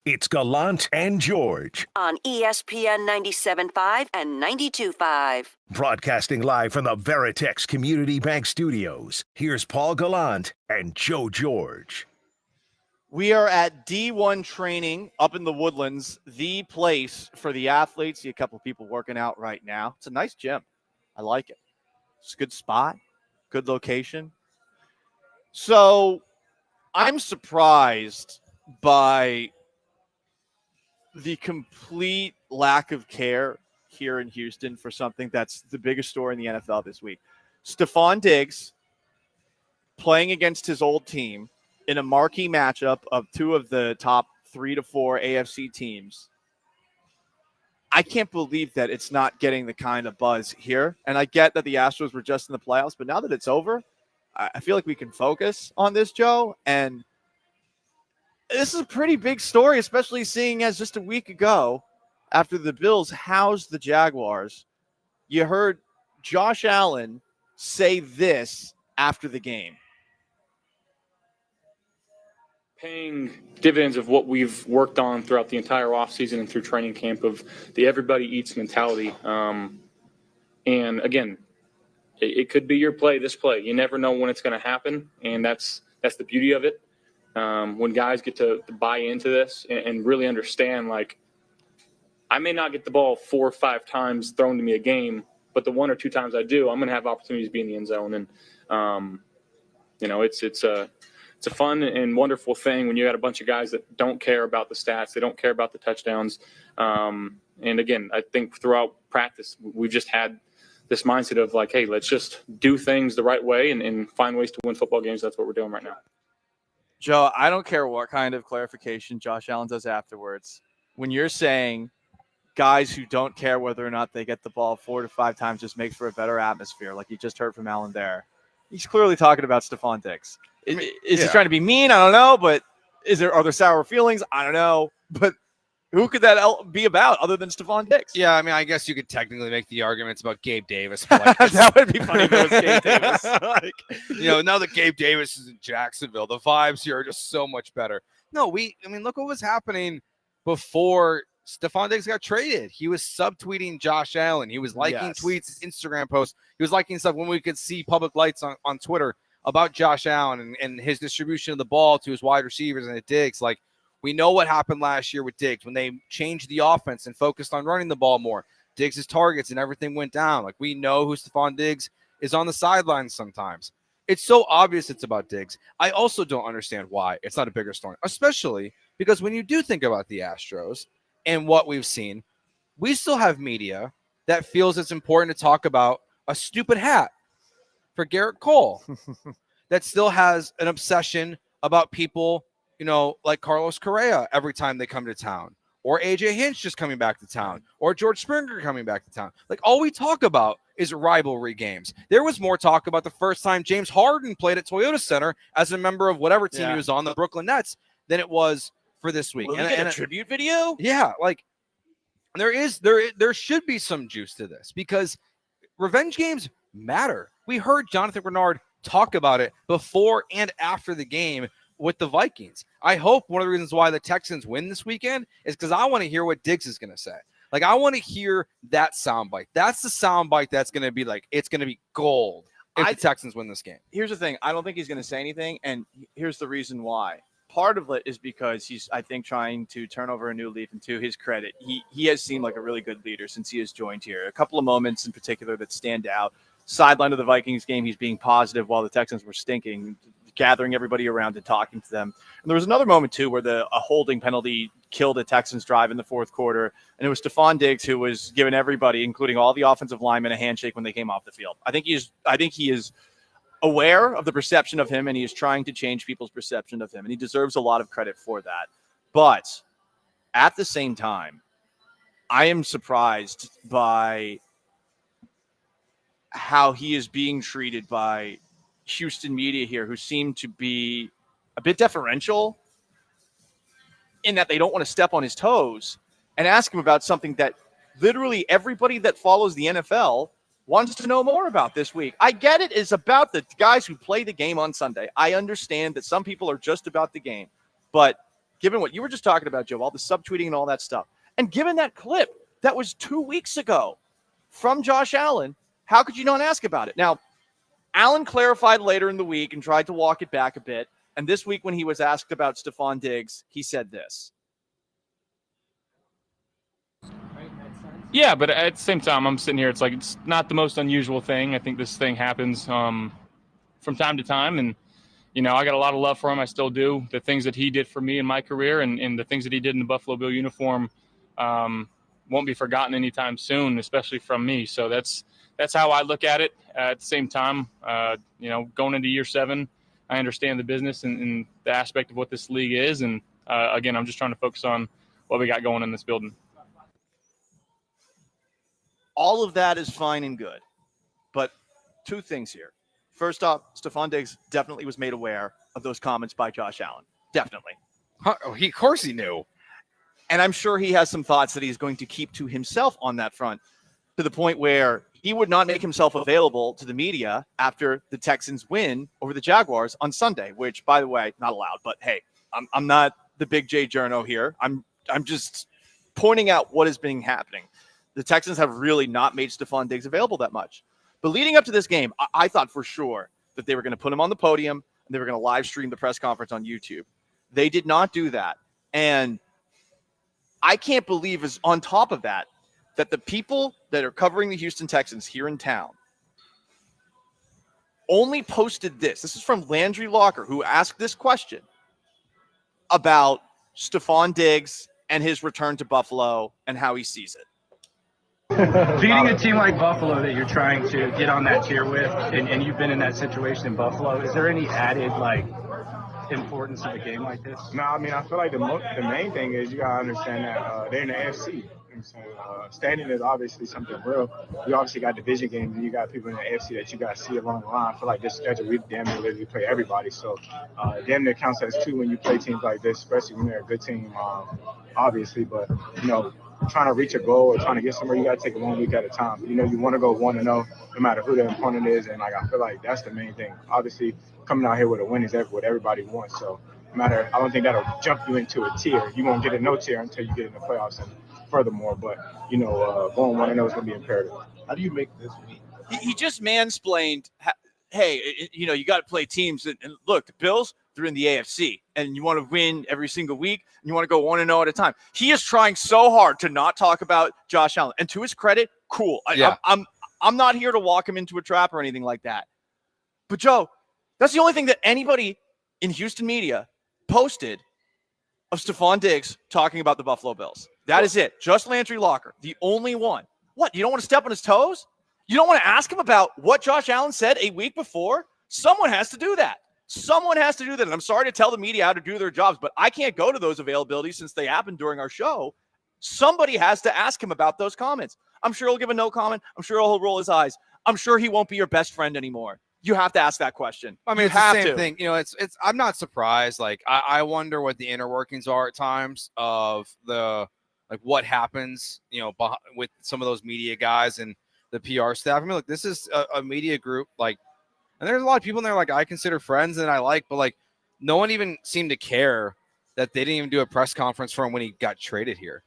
It's Gallant and George. On ESPN 97.5 and 92.5. Broadcasting live from the Veritex Community Bank Studios. Here's Paul Gallant and Joe George. We are at D1 training up in the Woodlands, the place for the athletes. See a couple of people working out right now. It's a nice gym. I like it. It's a good spot, good location. So I'm surprised by the complete lack of care here in Houston for something that's the biggest story in the NFL this week. Stephon Diggs playing against his old team in a marquee matchup of two of the top 3 to 4 AFC teams. I can't believe that it's not getting the kind of buzz here. And I get that the Astros were just in the playoffs, but now that it's over, I feel like we can focus on this, Joe. And this is a pretty big story, especially seeing as just a week ago, after the Bills housed the Jaguars, you heard Josh Allen say this after the game. Paying dividends of what we've worked on throughout the entire offseason and through training camp of the everybody eats mentality. And again, it could be your play, this play. You never know when it's going to happen, and that's the beauty of it. When guys get to buy into this and really understand, like, I may not get the ball 4 or 5 times thrown to me a game, but the 1 or 2 times I do, I'm going to have opportunities to be in the end zone. And, it's a fun and wonderful thing when you got a bunch of guys that don't care about the stats. They don't care about the touchdowns. And again, I think throughout practice, we've just had this mindset of like, hey, let's just do things the right way and find ways to win football games. That's what we're doing right now. Joe, I don't care what kind of clarification Josh Allen does afterwards. When you're saying guys who don't care whether or not they get the ball 4 to 5 times just makes for a better atmosphere, like you just heard from Allen there, he's clearly talking about Stephon Diggs. Is he trying to be mean? I don't know. But are there sour feelings? I don't know. But who could that be about other than Stephon Diggs? Yeah, I mean, I guess you could technically make the arguments about Gabe Davis. But like, that would be funny if it was Gabe Davis. Now that Gabe Davis is in Jacksonville, the vibes here are just so much better. No, look what was happening before Stephon Diggs got traded. He was subtweeting Josh Allen. He was liking tweets, Instagram posts. He was liking stuff when we could see public lights on Twitter about Josh Allen and his distribution of the ball to his wide receivers and at Diggs. Like, we know what happened last year with Diggs when they changed the offense and focused on running the ball more. Diggs' targets and everything went down. Like, we know who Stephon Diggs is on the sidelines sometimes. It's so obvious it's about Diggs. I also don't understand why it's not a bigger story, especially because when you do think about the Astros and what we've seen, we still have media that feels it's important to talk about a stupid hat for Garrett Cole that still has an obsession about people, like Carlos Correa every time they come to town, or AJ Hinch just coming back to town, or George Springer coming back to town. Like, all we talk about is rivalry games. There was more talk about the first time James Harden played at Toyota Center as a member of whatever team he was on, the Brooklyn Nets, than it was for this week. And a tribute video? Yeah, like there should be some juice to this because revenge games matter. We heard Jonathan Bernard talk about it before and after the game with the Vikings. I hope one of the reasons why the Texans win this weekend is because I want to hear what Diggs is going to say. Like, I want to hear that soundbite. That's the soundbite that's going to be like, it's going to be gold if the Texans win this game. Here's the thing. I don't think he's going to say anything, and here's the reason why. Part of it is because he's, I think, trying to turn over a new leaf, and to his credit, he has seemed like a really good leader since he has joined here. A couple of moments in particular that stand out. Sideline of the Vikings game, he's being positive while the Texans were stinking, gathering everybody around and talking to them. And there was another moment, too, where a holding penalty killed a Texans drive in the fourth quarter, and it was Stephon Diggs who was giving everybody, including all the offensive linemen, a handshake when they came off the field. I think he is aware of the perception of him, and he is trying to change people's perception of him, and he deserves a lot of credit for that. But at the same time, I am surprised by how he is being treated by Houston media here, who seem to be a bit deferential in that they don't want to step on his toes and ask him about something that literally everybody that follows the NFL wants to know more about this week. I get it. It's about the guys who play the game on Sunday. I understand that some people are just about the game, but given what you were just talking about, Joe, all the subtweeting and all that stuff, and given that clip that was 2 weeks ago from Josh Allen, how could you not ask about it? Now, Allen clarified later in the week and tried to walk it back a bit. And this week when he was asked about Stephon Diggs, he said this. Yeah, but at the same time, I'm sitting here. It's like it's not the most unusual thing. I think this thing happens from time to time. And, you know, I got a lot of love for him. I still do. The things that he did for me in my career and the things that he did in the Buffalo Bill uniform won't be forgotten anytime soon, especially from me. So that's how I look at it. At the same time, you know, going into year 7, I understand the business and the aspect of what this league is. And, again, I'm just trying to focus on what we got going in this building. All of that is fine and good. But 2 things here. First off, Stephon Diggs definitely was made aware of those comments by Josh Allen. Definitely. Of course he knew. And I'm sure he has some thoughts that he's going to keep to himself on that front, to the point where he would not make himself available to the media after the Texans win over the Jaguars on Sunday, which, by the way, not allowed. But hey, I'm not the big J journo here. I'm just pointing out what has been happening. The Texans have really not made Stephon Diggs available that much. But leading up to this game, I thought for sure that they were going to put him on the podium and they were going to live stream the press conference on YouTube. They did not do that. And I can't believe is on top of that the people that are covering the Houston Texans here in town only posted this. This is from Landry Locker, who asked this question about Stephon Diggs and his return to Buffalo and how he sees it. Beating a team like Buffalo that you're trying to get on that tier with, and you've been in that situation in Buffalo, is there any added, importance of a game like this? No, I mean, I feel like the main thing is you got to understand that they're in the AFC. Standing is obviously something real. You obviously got division games, and you got people in the AFC that you got to see along the line. I feel like this schedule, we damn near literally play everybody. So damn near counts as 2 when you play teams like this, especially when they're a good team, obviously. But, you know, trying to reach a goal or trying to get somewhere, you got to take it 1 week at a time. You know, you want to go 1-0 no matter who the opponent is. And, I feel like that's the main thing. Obviously, coming out here with a win is what everybody wants. So, I don't think that'll jump you into a tier. You won't get a no tier until you get in the playoffs and furthermore. But, you know, going 1-0 is going to be imperative. How do you make this week? He just mansplained, hey, you know, you got to play teams. And look, the Bills, they're in the AFC, and you want to win every single week, and you want to go 1-0 at a time. He is trying so hard to not talk about Josh Allen. And to his credit, cool. Yeah. I'm not here to walk him into a trap or anything like that. But, Joe, that's the only thing that anybody in Houston media posted of Stephon Diggs talking about the Buffalo Bills. That is it. Just Landry Locker, the only one. What, you don't want to step on his toes? You don't want to ask him about what Josh Allen said a week before? Someone has to do that. Someone has to do that. And I'm sorry to tell the media how to do their jobs, but I can't go to those availabilities since they happened during our show. Somebody has to ask him about those comments. I'm sure he'll give a no comment. I'm sure he'll roll his eyes. I'm sure he won't be your best friend anymore. You have to ask that question. I mean, it's the same thing. You know, it's. I'm not surprised. I wonder what the inner workings are at times of what happens, you know, with some of those media guys and the PR staff. I mean, look, this is a media group, and there's a lot of people in there I consider friends and I like, but no one even seemed to care that they didn't even do a press conference for him when he got traded here.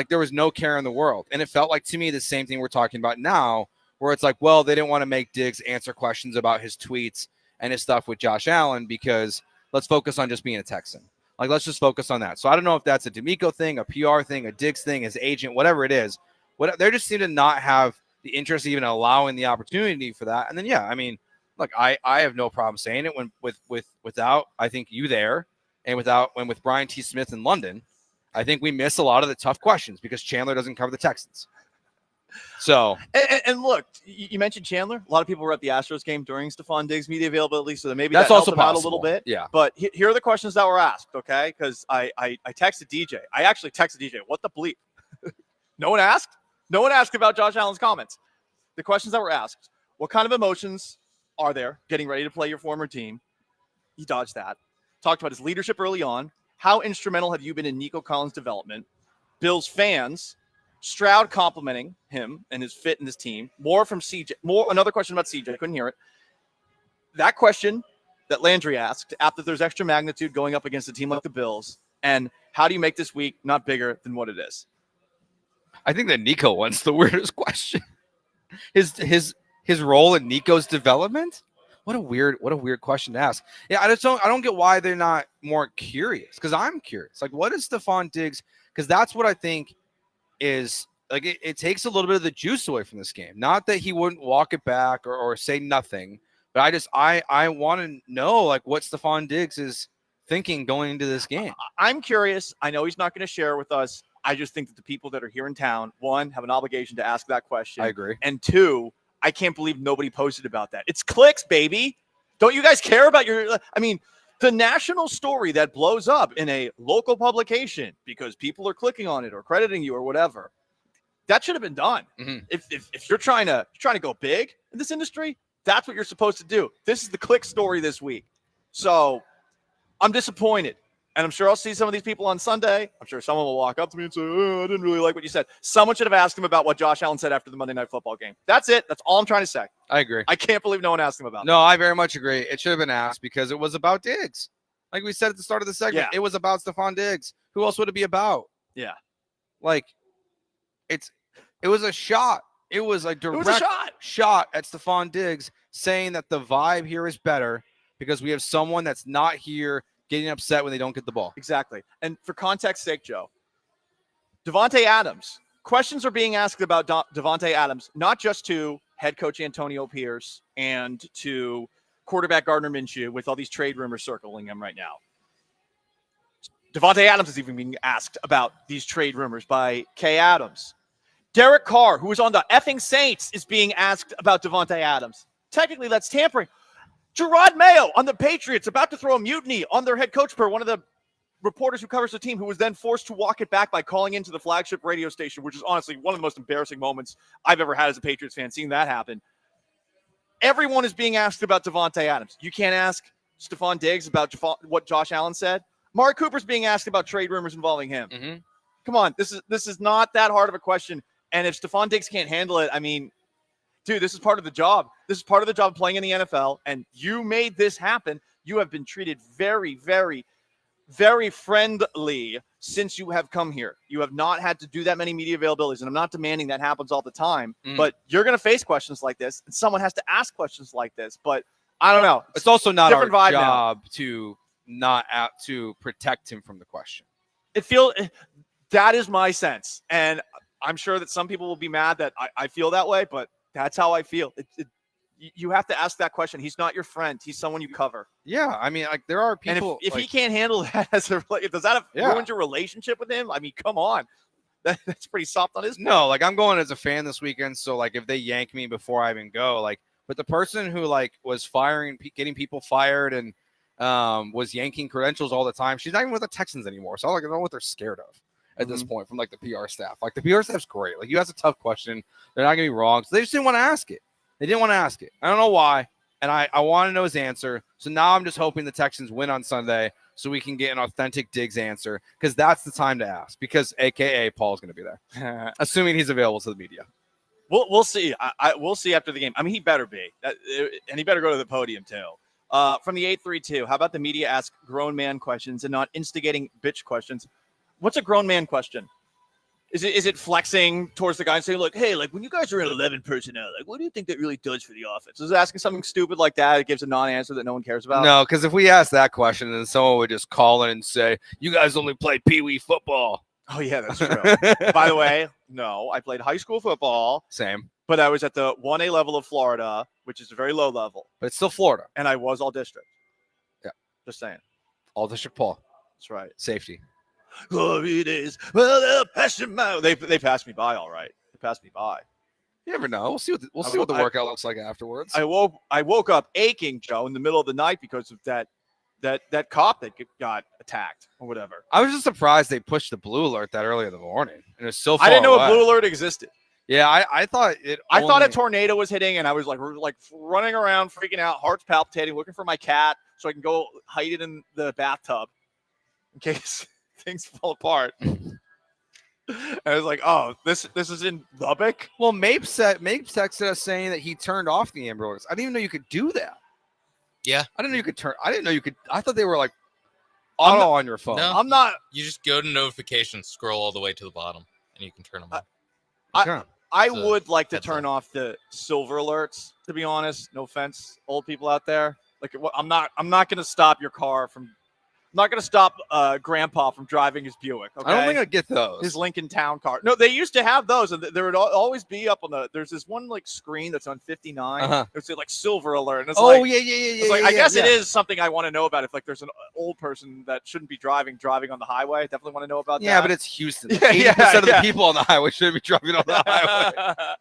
There was no care in the world. And it felt like to me the same thing we're talking about now, where it's well, they didn't want to make Diggs answer questions about his tweets and his stuff with Josh Allen because let's focus on just being a Texan. Let's just focus on that. So I don't know if that's a D'Amico thing, a PR thing, a Diggs thing, his agent, whatever it is. They just seem to not have the interest even allowing the opportunity for that. And then, yeah, I mean, look, I have no problem saying it when without, I think, you there and with Brian T. Smith in London, I think we miss a lot of the tough questions because Chandler doesn't cover the Texans. So, and look, you mentioned Chandler. A lot of people were at the Astros game during Stephon Diggs' media availability, so maybe that's that also helped him out a possible. little bit. Yeah. But here are the questions that were asked, okay? Because I texted DJ. I actually texted DJ. What the bleep? No one asked? No one asked about Josh Allen's comments. The questions that were asked: what kind of emotions are there getting ready to play your former team? He dodged that. Talked about his leadership early on. How instrumental have you been in Nico Collins' development? Bills fans. Stroud complimenting him and his fit in this team. More from CJ. Another question about CJ. I couldn't hear it. That question that Landry asked, after there's extra magnitude going up against a team like the Bills, And how do you make this week not bigger than what it is? I think that Nico one's the weirdest question. His role in Nico's development? What a weird question to ask. Yeah, I don't get why they're not more curious, because I'm curious. Like, what is Stephon Diggs? Because that's what I think is like it takes a little bit of the juice away from this game. Not that he wouldn't walk it back or say nothing, but I want to know like what Stephon Diggs is thinking going into this game. I'm curious. I know he's not going to share with us. I just think that the people that are here in town, one, have an obligation to ask that question. I agree. And two, I can't believe nobody posted about that. It's clicks, baby. Don't you guys care about the national story that blows up in a local publication because people are clicking on it or crediting you or whatever. That should have been done. Mm-hmm. If you're trying to go big in this industry, that's what you're supposed to do. This is the click story this week. So I'm disappointed. And I'm sure I'll see some of these people on Sunday. I'm sure someone will walk up to me and say, oh, I didn't really like what you said. Someone should have asked him about what Josh Allen said after the Monday Night Football game. That's it. That's all I'm trying to say. I agree. I can't believe no one asked him about No, I very much agree. It should have been asked because it was about Diggs. Like we said at the start of the segment, It was about Stephon Diggs. Who else would it be about? Yeah. Like, it was a shot. It was a direct shot at Stephon Diggs saying that the vibe here is better because we have someone that's not here getting upset when they don't get the ball. Exactly. And for context sake, Joe, Davante Adams. Questions are being asked about Davante Adams, not just to head coach Antonio Pierce and to quarterback Gardner Minshew with all these trade rumors circling him right now. Davante Adams is even being asked about these trade rumors by Kay Adams. Derek Carr, who is on the effing Saints, is being asked about Davante Adams. Technically, that's tampering. Gerard Mayo on the Patriots about to throw a mutiny on their head coach per one of the reporters who covers the team, who was then forced to walk it back by calling into the flagship radio station, which is honestly one of the most embarrassing moments I've ever had as a Patriots fan, seeing that happen. Everyone is being asked about Davante Adams. You can't ask Stephon Diggs about what Josh Allen said. Mark Cooper's being asked about trade rumors involving him. Mm-hmm. Come on, this is not that hard of a question. And if Stephon Diggs can't handle it, I mean, dude, this is part of the job. This is part of the job playing in the NFL, and you made this happen. You have been treated very, very, very friendly since you have come here. You have not had to do that many media availabilities, and I'm not demanding that happens all the time, but you're going to face questions like this, and someone has to ask questions like this. But I don't know. It's also not our vibe job to protect him from the question. That is my sense, and I'm sure that some people will be mad that I feel that way, but that's how I feel. You have to ask that question. He's not your friend. He's someone you cover. Yeah, I mean, like there are people. And if he can't handle that does that ruin your relationship with him? I mean, come on, that's pretty soft on his part. No, like I'm going as a fan this weekend, so like if they yank me before I even go, like, but the person who like was getting people fired and was yanking credentials all the time, she's not even with the Texans anymore. So I don't know what they're scared of at this point from like the PR staff. Like the PR staff's great. Like you ask a tough question, they're not gonna be wrong. So they just didn't want to ask it. They didn't want to ask it. I don't know why. And I want to know his answer. So now I'm just hoping the Texans win on Sunday so we can get an authentic Diggs answer, because that's the time to ask, because AKA Paul's going to be there, assuming he's available to the media. We'll see. We'll see after the game. I mean, he better be. And he better go to the podium too. From the 832, how about the media ask grown man questions and not instigating bitch questions? What's a grown man question? Is it flexing towards the guy and saying, look, hey, like when you guys are in 11 personnel, like what do you think that really does for the offense? Is it asking something stupid like that? It gives a non-answer that no one cares about? No, because if we ask that question, then someone would just call in and say, you guys only play Pee-wee football. Oh, yeah, that's true. By the way, no, I played high school football. Same. But I was at the 1A level of Florida, which is a very low level. But it's still Florida. And I was all district. Yeah. Just saying. All district Paul. That's right. Safety. Glory days. Well, they'll pass you by. They passed me by, all right. They passed me by. You never know. We'll see what the workout looks like afterwards. I woke up aching, Joe, in the middle of the night because of that cop that got attacked or whatever. I was just surprised they pushed the blue alert that early in the morning, and it was so far I didn't know away. a blue alert existed. Yeah, I thought it. I thought a tornado was hitting, and I was like running around, freaking out, hearts palpitating, looking for my cat so I can go hide it in the bathtub in case things fall apart. And I was like, "Oh, this is in Lubbock." Well, Mapes texted us saying that he turned off the Amber Alerts. I didn't even know you could do that. Yeah, I didn't know you could turn. I didn't know you could. I thought they were like auto on your phone. No, I'm not. You just go to notifications, scroll all the way to the bottom, and you can turn them on. I So, would like to heads turn off the silver alerts. To be honest, no offense, old people out there. Like, I'm not going to stop your car from. I'm not going to stop Grandpa from driving his Buick. Okay? I don't think I get those. His Lincoln Town car. No, they used to have those, and there would always be up on the. There's this one like screen that's on 59. Uh-huh. It's like silver alert. And it's Oh, like, yeah. It's like, I guess it is something I want to know about. If like there's an old person that shouldn't be driving on the highway, definitely want to know about that. Yeah, but it's Houston. Yeah, 80% of the yeah. people on the highway should be driving on the highway.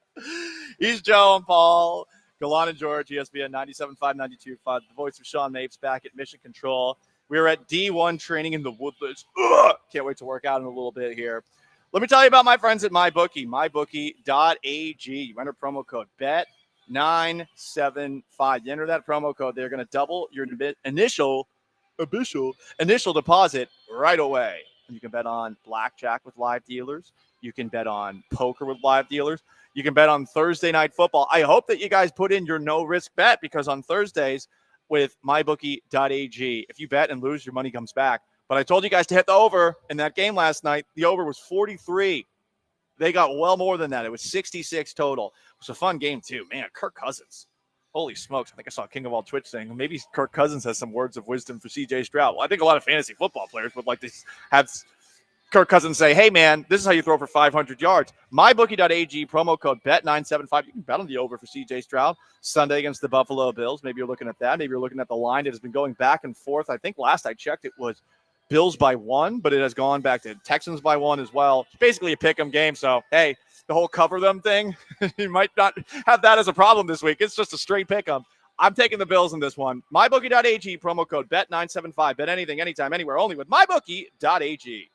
He's Joe and Paul. Gallant George, ESPN 97.5, 92.5. The voice of Sean Mapes back at Mission Control. We are at D1 training in the Woodlands. Can't wait to work out in a little bit here. Let me tell you about my friends at MyBookie, mybookie.ag. You enter promo code BET975. You enter that promo code, they're going to double your initial deposit right away. And you can bet on blackjack with live dealers. You can bet on poker with live dealers. You can bet on Thursday night football. I hope that you guys put in your no-risk bet, because on Thursdays with mybookie.ag, if you bet and lose, your money comes back. But I told you guys to hit the over in that game last night. The over was 43. They got well more than that. It was 66 total. It was a fun game, too. Man, Kirk Cousins. Holy smokes. I think I saw King of All Twitch saying maybe Kirk Cousins has some words of wisdom for C.J. Stroud. Well, I think a lot of fantasy football players would like to have Kirk Cousins say, hey, man, this is how you throw for 500 yards. MyBookie.ag, promo code BET975. You can bet on the over for C.J. Stroud Sunday against the Buffalo Bills. Maybe you're looking at that. Maybe you're looking at the line that has been going back and forth. I think last I checked, it was Bills by 1, but it has gone back to Texans by 1 as well. It's basically a pick 'em game. So, hey, the whole cover them thing, you might not have that as a problem this week. It's just a straight pick 'em. I'm taking the Bills in this one. MyBookie.ag, promo code BET975. Bet anything, anytime, anywhere, only with MyBookie.ag.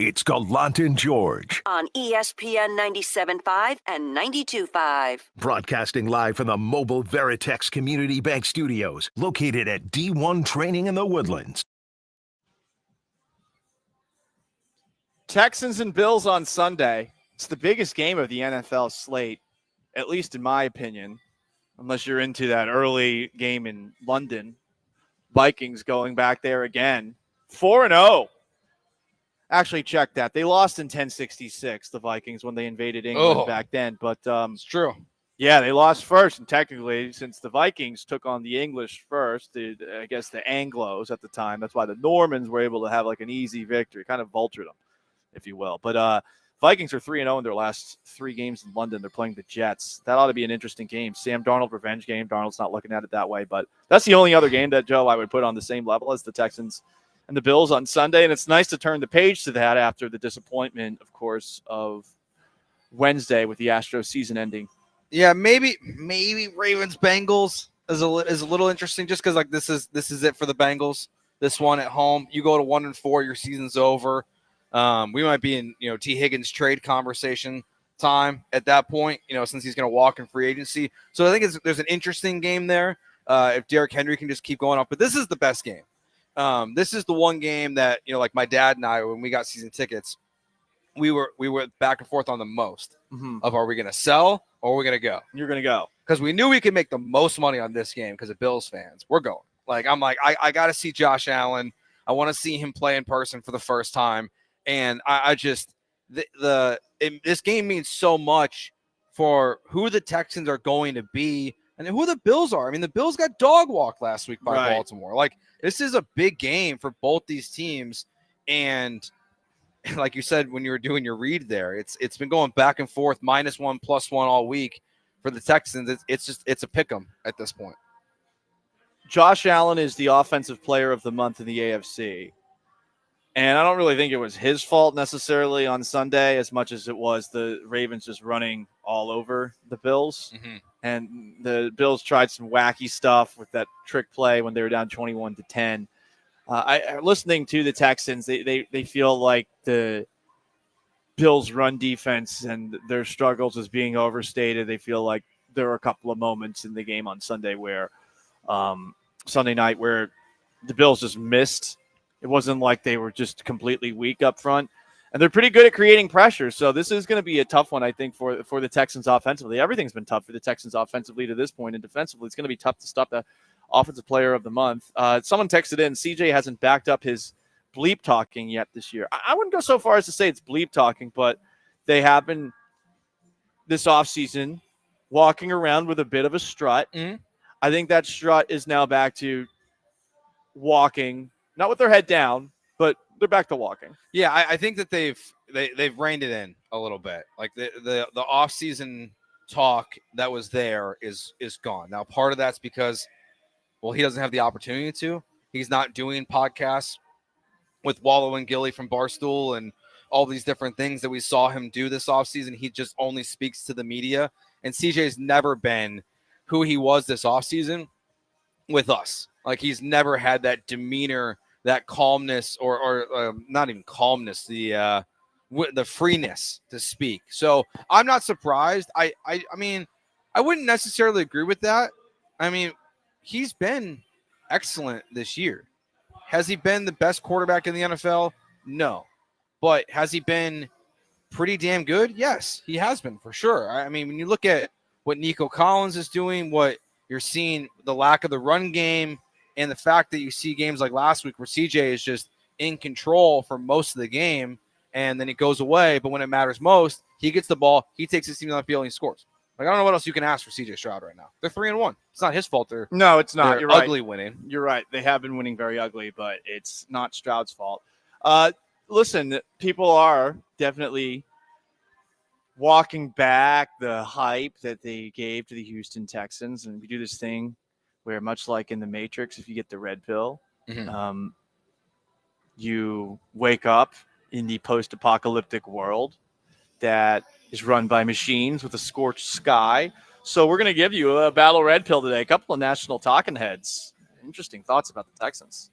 It's Gallant and George. On ESPN 97.5 and 92.5. Broadcasting live from the mobile Veritex Community Bank Studios, located at D1 Training in the Woodlands. Texans and Bills on Sunday. It's the biggest game of the NFL slate, at least in my opinion, unless you're into that early game in London. Vikings going back there again. 4-0. Actually, check that. They lost in 1066, the Vikings, when they invaded England back then. But it's true. Yeah, they lost first. And technically, since the Vikings took on the English first, I guess the Anglos at the time, that's why the Normans were able to have like an easy victory, kind of vultured them, if you will. But Vikings are 3-0 in their last 3 games in London. They're playing the Jets. That ought to be an interesting game. Sam Darnold revenge game. Darnold's not looking at it that way. But that's the only other game that, Joe, I would put on the same level as the Texans and the Bills on Sunday. And it's nice to turn the page to that after the disappointment, of course, of Wednesday with the Astros season ending. Yeah, maybe Ravens Bengals is a little interesting just because like this is it for the Bengals. This one at home, you go to 1-4, your season's over. We might be in T. Higgins trade conversation time at that point. Since he's going to walk in free agency, so I think there's an interesting game there. If Derrick Henry can just keep going up, but this is the best game. This is the one game that like my dad and I, when we got season tickets, we were back and forth on the most of are we going to sell or are we going to go? You're going to go because we knew we could make the most money on this game because of Bills fans. We're going. I got to see Josh Allen. I want to see him play in person for the first time, and I just this game means so much for who the Texans are going to be and who the Bills are. I mean, the Bills got dog walked last week by Baltimore. Like, this is a big game for both these teams, and like you said when you were doing your read there, it's been going back and forth, -1, +1 all week for the Texans. It's a pick 'em at this point. Josh Allen is the offensive player of the month in the AFC. And I don't really think it was his fault necessarily on Sunday as much as it was the Ravens just running all over the Bills. And the Bills tried some wacky stuff with that trick play when they were down 21-10. Listening to the Texans, they feel like the Bills' run defense and their struggles is being overstated. They feel like there were a couple of moments in the game on Sunday where Sunday night where the Bills just missed. It wasn't like they were just completely weak up front. And they're pretty good at creating pressure. So this is going to be a tough one, I think, for the Texans offensively. Everything's been tough for the Texans offensively to this point. And defensively, it's going to be tough to stop the offensive player of the month. Someone texted in, CJ hasn't backed up his bleep talking yet this year. I wouldn't go so far as to say it's bleep talking, but they have been this offseason walking around with a bit of a strut. I think that strut is now back to walking, not with their head down, but they're back to walking. Yeah, I think that they've reined it in a little bit. Like the offseason talk that was there is gone. Now, part of that's because, well, he doesn't have the opportunity to. He's not doing podcasts with Wallow and Gilly from Barstool and all these different things that we saw him do this offseason. He just only speaks to the media. And CJ's never been who he was this offseason with us. Like, he's never had that demeanor, that calmness, or not even calmness, the freeness to speak. So I'm not surprised. I mean, I wouldn't necessarily agree with that. I mean, he's been excellent this year. Has he been the best quarterback in the NFL? No. But has he been pretty damn good? Yes, he has been, for sure. I mean, when you look at what Nico Collins is doing, what you're seeing, the lack of the run game, and the fact that you see games like last week where CJ is just in control for most of the game, and then it goes away. But when it matters most, he gets the ball, he takes his team down the field, and he scores. Like, I don't know what else you can ask for CJ Stroud right now. They're 3-1. It's not his fault. No, it's not. You're ugly right. winning. You're right. They have been winning very ugly, but it's not Stroud's fault. Listen, people are definitely walking back the hype that they gave to the Houston Texans, and we do this thing where, much like in the Matrix, if you get the red pill, you wake up in the post-apocalyptic world that is run by machines with a scorched sky. So we're going to give you a battle red pill today. A couple of national talking heads. Interesting thoughts about the Texans.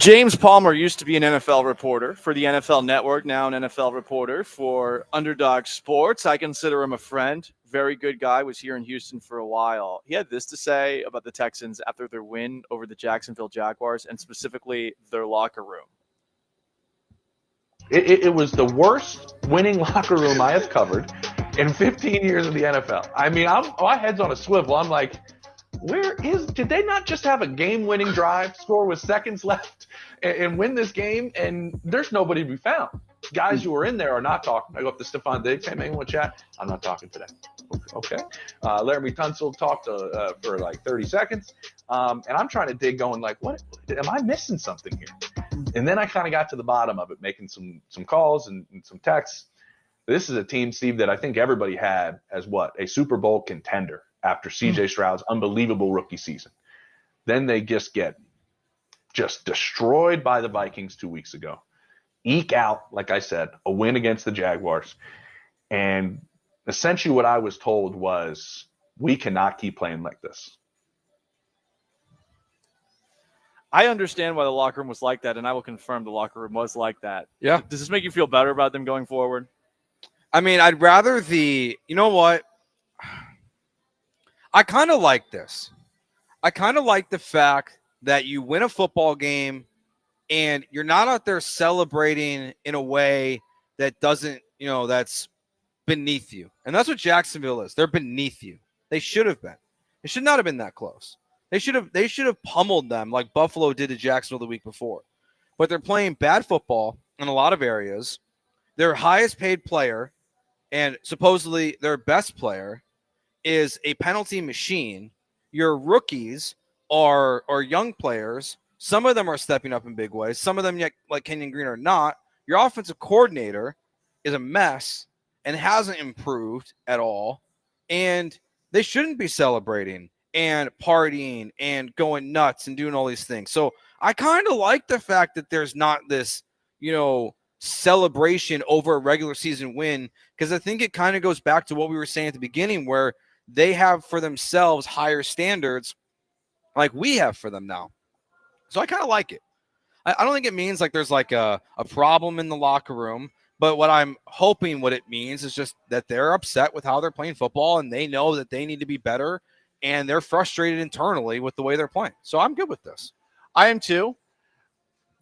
James Palmer used to be an NFL reporter for the NFL Network, now an NFL reporter for Underdog Sports. I consider him a friend. Very good guy. Was here in Houston for a while. He had this to say about the Texans after their win over the Jacksonville Jaguars, and specifically their locker room. It was the worst winning locker room I have covered in 15 years of the NFL. I mean, my head's on a swivel. I'm like, did they not just have a game-winning drive, score with seconds left, and win this game? And there's nobody to be found. Guys who are in there are not talking. I go up to Stephon Diggs, hey, man, you want to chat? I'm not talking today. Okay. Laramie Tunsil talked for like 30 seconds. And I'm trying to dig going like, what? Am I missing something here? And then I kind of got to the bottom of it, making some calls and some texts. This is a team, Steve, that I think everybody had as a Super Bowl contender after C.J. Stroud's unbelievable rookie season. Then they just get destroyed by the Vikings 2 weeks ago. Eke out, like I said, a win against the Jaguars. And essentially what I was told was, we cannot keep playing like this. I understand why the locker room was like that, and I will confirm the locker room was like that. Yeah. Does this make you feel better about them going forward? I mean, I'd rather you know what? I kind of like this. I kind of like the fact that you win a football game and you're not out there celebrating in a way that doesn't, that's beneath you. And that's what Jacksonville is. They're beneath you. They should have been. It should not have been that close. They should have pummeled them like Buffalo did to Jacksonville the week before. But they're playing bad football in a lot of areas. Their highest paid player and supposedly their best player is a penalty machine. Your rookies are young players. Some of them are stepping up in big ways. Some of them, like Kenyon Green, are not. Your offensive coordinator is a mess and hasn't improved at all. And they shouldn't be celebrating and partying and going nuts and doing all these things. So I kind of like the fact that there's not this, celebration over a regular season win, because I think it kind of goes back to what we were saying at the beginning, where they have for themselves higher standards like we have for them now. So I kind of like it. I don't think it means like there's like a problem in the locker room, but what I'm hoping what it means is just that they're upset with how they're playing football and they know that they need to be better and they're frustrated internally with the way they're playing. So I'm good with this. I am too.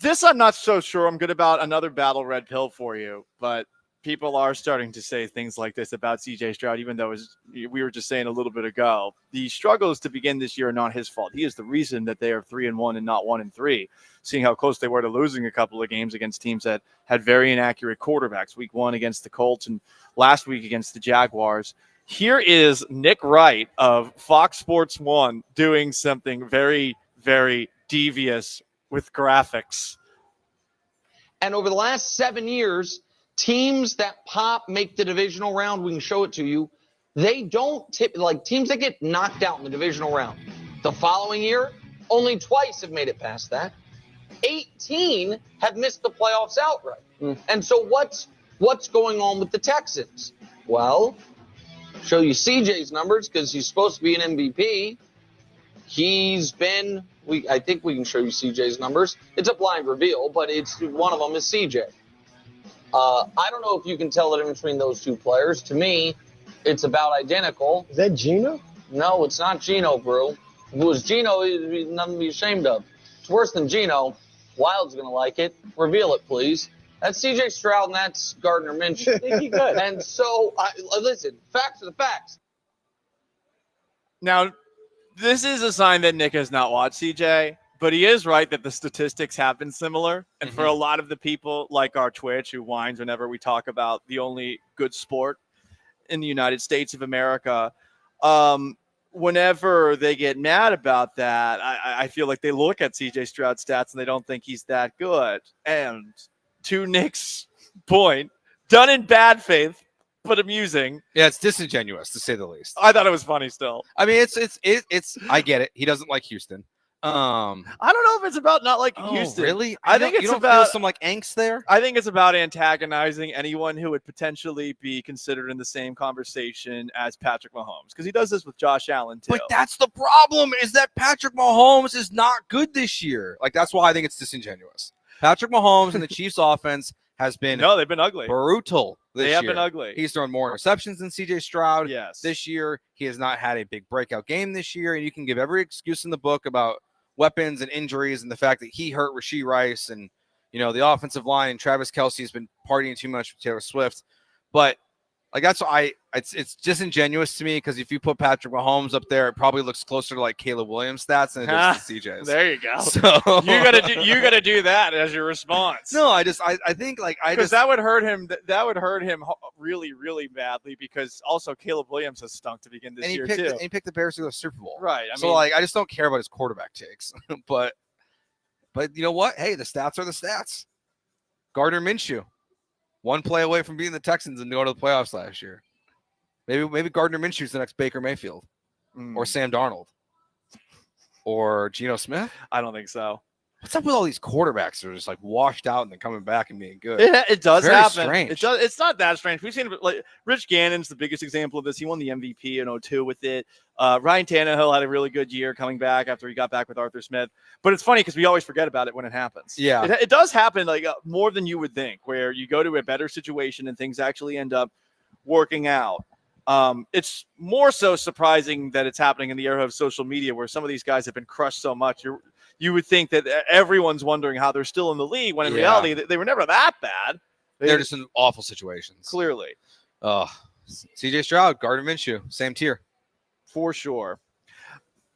This I'm not so sure I'm good about. Another battle red pill for you, but people are starting to say things like this about C.J. Stroud, even though we were just saying a little bit ago, the struggles to begin this year are not his fault. He is the reason that they are 3-1 and not 1-3, seeing how close they were to losing a couple of games against teams that had very inaccurate quarterbacks. Week 1 against the Colts and last week against the Jaguars. Here is Nick Wright of Fox Sports 1 doing something very, very devious with graphics. And over the last 7 years, teams that make the divisional round, we can show it to you, they don't teams that get knocked out in the divisional round. The following year, only twice have made it past that. 18 have missed the playoffs outright. And so what's going on with the Texans? Well, show you CJ's numbers because he's supposed to be an MVP. I think we can show you CJ's numbers. It's a blind reveal, but one of them is CJ. I don't know if you can tell the difference between those two players. To me, it's about identical. Is that Geno? No, it's not Geno, bro. If it was Geno, it'd be nothing to be ashamed of. It's worse than Geno. Wild's going to like it. Reveal it, please. That's C.J. Stroud and that's Gardner Minshew. I think he could. And so, listen, facts are the facts. Now, this is a sign that Nick has not watched CJ, but he is right that the statistics have been similar. And for a lot of the people like our Twitch who whines whenever we talk about the only good sport in the United States of America, whenever they get mad about that, I feel like they look at CJ Stroud's stats and they don't think he's that good. And to Nick's point, done in bad faith, but amusing. Yeah, it's disingenuous to say the least. I thought it was funny still. I mean, it's I get it. He doesn't like Houston. I don't know if it's about not liking Houston. Really? I think it's you don't about feel some like angst there. I think it's about antagonizing anyone who would potentially be considered in the same conversation as Patrick Mahomes, because he does this with Josh Allen too. But that's the problem, is that Patrick Mahomes is not good this year. Like, that's why I think it's disingenuous. Patrick Mahomes and the Chiefs offense has been they've been ugly. Brutal this year. They have been ugly. He's thrown more interceptions than CJ Stroud. Yes. This year, he has not had a big breakout game this year, and you can give every excuse in the book about weapons and injuries and the fact that he hurt Rashee Rice and, the offensive line, and Travis Kelce has been partying too much with Taylor Swift. But like, that's why it's disingenuous to me, because if you put Patrick Mahomes up there, it probably looks closer to like Caleb Williams stats than it does to CJ's. There you go. So you gotta do that as your response. No, I think that would hurt him. That would hurt him really, really badly, because also Caleb Williams has stunk to begin this year too. And he picked the Bears to go to the Super Bowl. Right. I just don't care about his quarterback takes. but you know what? Hey, the stats are the stats. Gardner Minshew, one play away from beating the Texans and going to the playoffs last year. Maybe Gardner Minshew's the next Baker Mayfield or Sam Darnold or Geno Smith. I don't think so. What's up with all these quarterbacks that are just like washed out and then coming back and being good? It does Very happen. Strange. It does. It's not that strange. We've seen like Rich Gannon's the biggest example of this. He won the MVP in 2002 with it. Ryan Tannehill had a really good year coming back after he got back with Arthur Smith. But it's funny because we always forget about it when it happens. Yeah. It does happen like more than you would think, where you go to a better situation and things actually end up working out. It's more so surprising that it's happening in the era of social media, where some of these guys have been crushed so much. You would think that everyone's wondering how they're still in the league, when in reality they were never that bad. They're just in awful situations. Clearly. CJ Stroud, Gardner Minshew, same tier. For sure.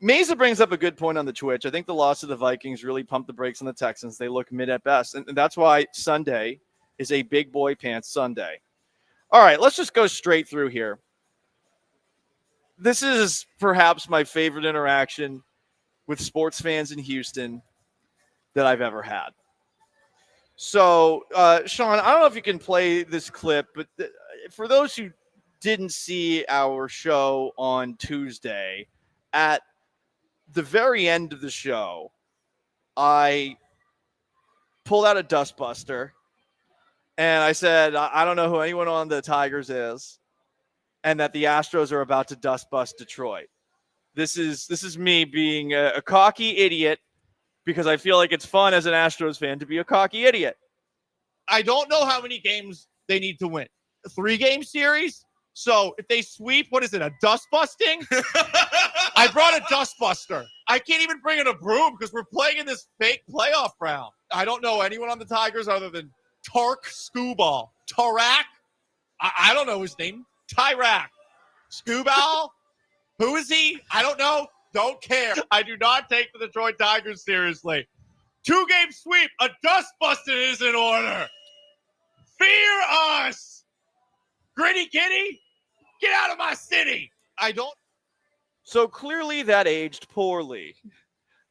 Mesa brings up a good point on the Twitch. I think the loss of the Vikings really pumped the brakes on the Texans. They look mid at best. And that's why Sunday is a big boy pants Sunday. All right, let's just go straight through here. This is perhaps my favorite interaction with sports fans in Houston that I've ever had. So, Sean, I don't know if you can play this clip, but for those who didn't see our show on Tuesday, at the very end of the show, I pulled out a dustbuster and I said, I don't know who anyone on the Tigers is, and that the Astros are about to dust bust Detroit. This is me being a cocky idiot, because I feel like it's fun as an Astros fan to be a cocky idiot. I don't know how many games they need to win. A 3-game series? So if they sweep, what is it, a dust busting? I brought a dustbuster. I can't even bring in a broom because we're playing in this fake playoff round. I don't know anyone on the Tigers other than Tark Scooball. Tarak? I don't know his name. Tyrak. Scooball? Who is he? I don't know. Don't care. I do not take the Detroit Tigers seriously. 2-game sweep. A dustbuster is in order. Fear us. Gritty Giddy, get out of my city. I don't. So clearly that aged poorly.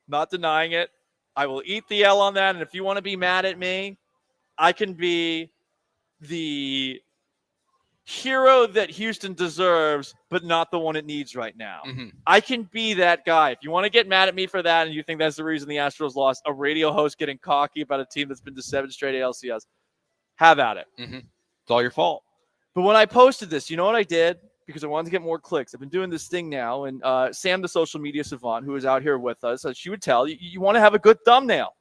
Not denying it. I will eat the L on that. And if you want to be mad at me, I can be the hero that Houston deserves, but not the one it needs right now. Mm-hmm. I can be that guy. If you want to get mad at me for that and you think that's the reason the Astros lost, a radio host getting cocky about a team that's been to 7 straight ALCS, have at it. Mm-hmm. It's all your fault. But when I posted this, you know what I did? Because I wanted to get more clicks. I've been doing this thing now, and Sam, the social media savant, who is out here with us, she would tell you want to have a good thumbnail.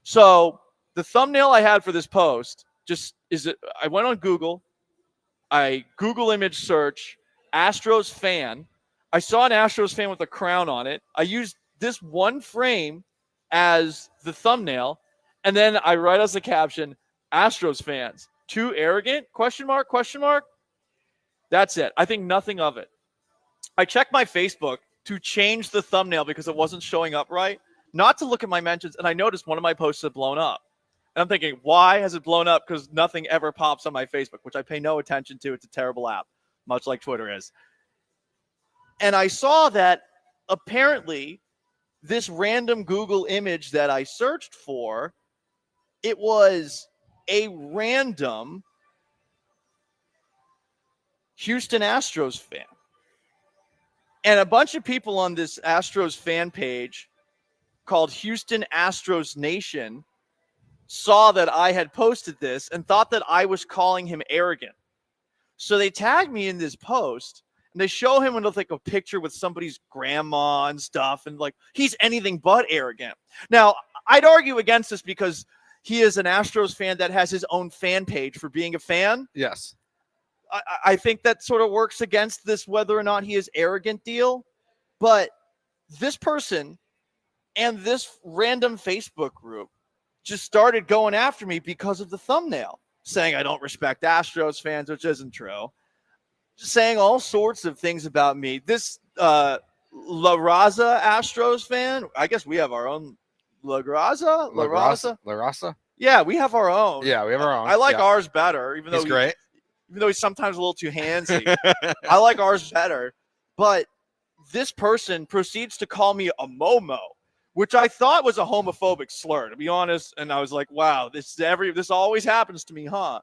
So the thumbnail I had for this post I went on Google. I Google image search Astros fan. I saw an Astros fan with a crown on it. I used this one frame as the thumbnail, and then I write as a caption, Astros fans, too arrogant? Question mark? That's it. I think nothing of it. I checked my Facebook to change the thumbnail because it wasn't showing up right, not to look at my mentions, and I noticed one of my posts had blown up. And I'm thinking, why has it blown up? Because nothing ever pops on my Facebook, which I pay no attention to. It's a terrible app, much like Twitter is. And I saw that apparently this random Google image that I searched for, it was a random Houston Astros fan. And a bunch of people on this Astros fan page called Houston Astros Nation saw that I had posted this and thought that I was calling him arrogant. So they tagged me in this post, and they show him with like a picture with somebody's grandma and stuff, and like he's anything but arrogant. Now, I'd argue against this because he is an Astros fan that has his own fan page for being a fan. Yes. I think that sort of works against this whether or not he is arrogant deal. But this person and this random Facebook group just started going after me because of the thumbnail, saying I don't respect Astros fans, which isn't true. Just saying all sorts of things about me. This La Raza Astros fan, I guess we have our own La Raza. Yeah, we have our own. Yeah, we have our own. I like Yeah. ours better, even though great. even though he's sometimes a little too handsy. I like ours better. But this person proceeds to call me a Momo, which I thought was a homophobic slur, to be honest. And I was like, wow, this always happens to me, huh?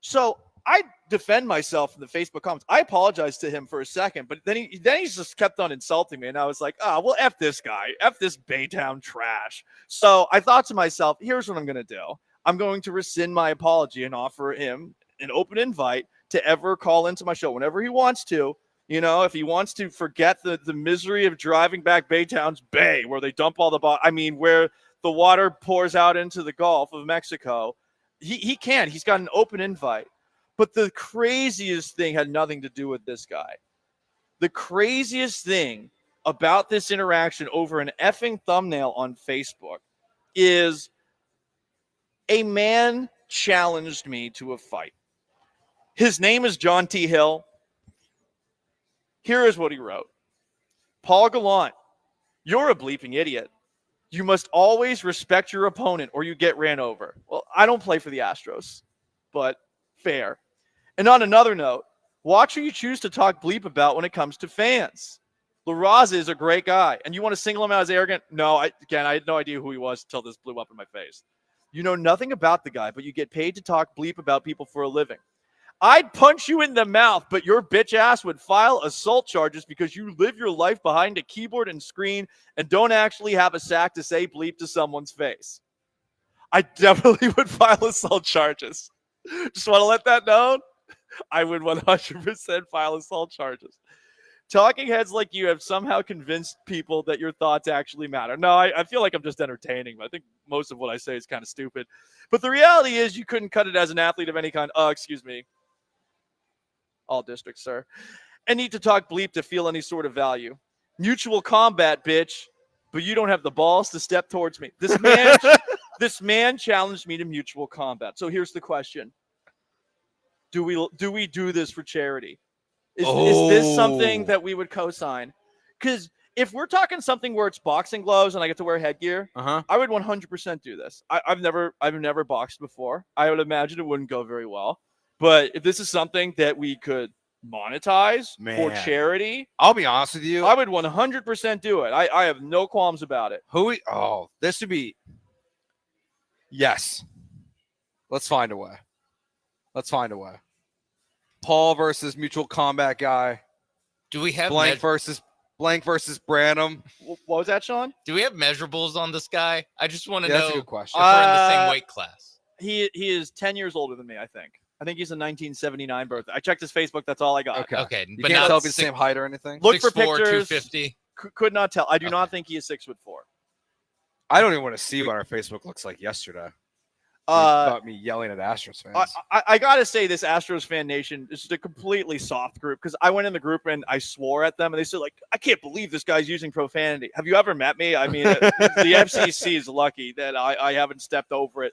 So I defend myself in the Facebook comments. I apologized to him for a second, but then he just kept on insulting me. And I was like, well, F this guy. F this Baytown trash. So I thought to myself, here's what I'm going to do. I'm going to rescind my apology and offer him an open invite to ever call into my show whenever he wants to. You know, if he wants to forget the misery of driving back Baytown's Bay, where they dump all where the water pours out into the Gulf of Mexico, he can. He's got an open invite. But the craziest thing had nothing to do with this guy. The craziest thing about this interaction over an effing thumbnail on Facebook is a man challenged me to a fight. His name is John T. Hill. Here is what he wrote. Paul Gallant, you're a bleeping idiot. You must always respect your opponent or you get ran over. Well, I don't play for the Astros, but fair. And on another note, watch who you choose to talk bleep about when it comes to fans. La Raza is a great guy, and you want to single him out as arrogant? No, I had no idea who he was until this blew up in my face. You know nothing about the guy, but you get paid to talk bleep about people for a living. I'd punch you in the mouth, but your bitch ass would file assault charges because you live your life behind a keyboard and screen and don't actually have a sack to say bleep to someone's face. I definitely would file assault charges. Just want to let that known. I would 100% file assault charges. Talking heads like you have somehow convinced people that your thoughts actually matter. No, I feel like I'm just entertaining. I think most of what I say is kind of stupid. But the reality is you couldn't cut it as an athlete of any kind. Excuse me. All districts, sir. And need to talk bleep to feel any sort of value. Mutual combat, bitch. But you don't have the balls to step towards me. This man challenged me to mutual combat. So here's the question. Do we do this for charity? Is this something that we would co-sign? Because if we're talking something where it's boxing gloves and I get to wear headgear, I would 100% do this. I've never boxed before. I would imagine it wouldn't go very well. But if this is something that we could monetize for charity, I'll be honest with you. I would 100% do it. I have no qualms about it. This would be. Yes. Let's find a way. Paul versus mutual combat guy. Do we have Blank versus Branham? What was that, Sean? Do we have measurables on this guy? I just want to Yeah, know that's a good question. if we're in the same weight class. He is 10 years older than me, I think. I think he's a 1979 birthday. I checked his Facebook. That's all I got. Okay, You but can't not tell if he's the same height or anything. Look for 6'4", pictures. 250. Could not tell. I do not think he is 6'4". I don't even want to see what our Facebook looks like yesterday. About me yelling at Astros fans. I gotta say, this Astros fan nation is just a completely soft group because I went in the group and I swore at them and they said, like, I can't believe this guy's using profanity. Have you ever met me? I mean, the FCC is lucky that I haven't stepped over it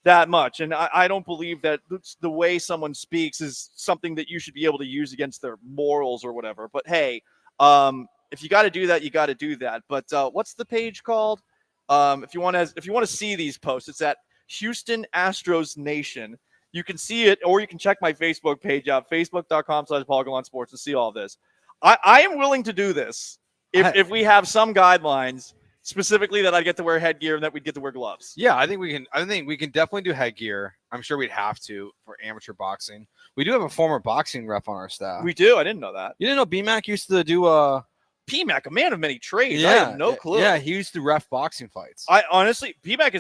that much. And I don't believe that the way someone speaks is something that you should be able to use against their morals or whatever. But hey, if you got to do that, you got to do that. But what's the page called? If you want to see these posts, it's at Houston Astros Nation. You can see it, or you can check my Facebook page out, facebook.com/Paul Gallant Sports, to see all this. I am willing to do this if we have some guidelines, specifically that I get to wear headgear and that we'd get to wear gloves. Yeah, I think we can definitely do headgear. I'm sure we'd have to for amateur boxing. We do have a former boxing ref on our staff. We do. I didn't know that. You didn't know BMAC used to do PMAC, a man of many trades. Yeah, I have no clue. Yeah, he used to ref boxing fights. I honestly, BMAC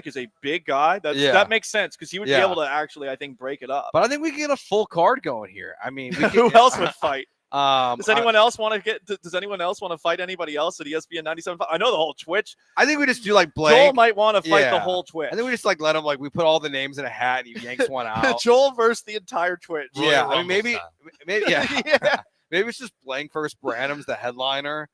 is a big guy. That makes sense because he would be able to actually, I think, break it up. But I think we can get a full card going here. I mean, who else would fight? Does I- anyone else want to get? Does anyone else want to fight anybody else at ESPN 97.5? I know the whole Twitch. I think we just do like blank. Joel might want to fight the Yeah. whole Twitch. I think we just like let him we put all the names in a hat and he yanks one out. Joel versus the entire Twitch. Yeah, I mean maybe yeah. Maybe it's just blank first. Branham's the headliner.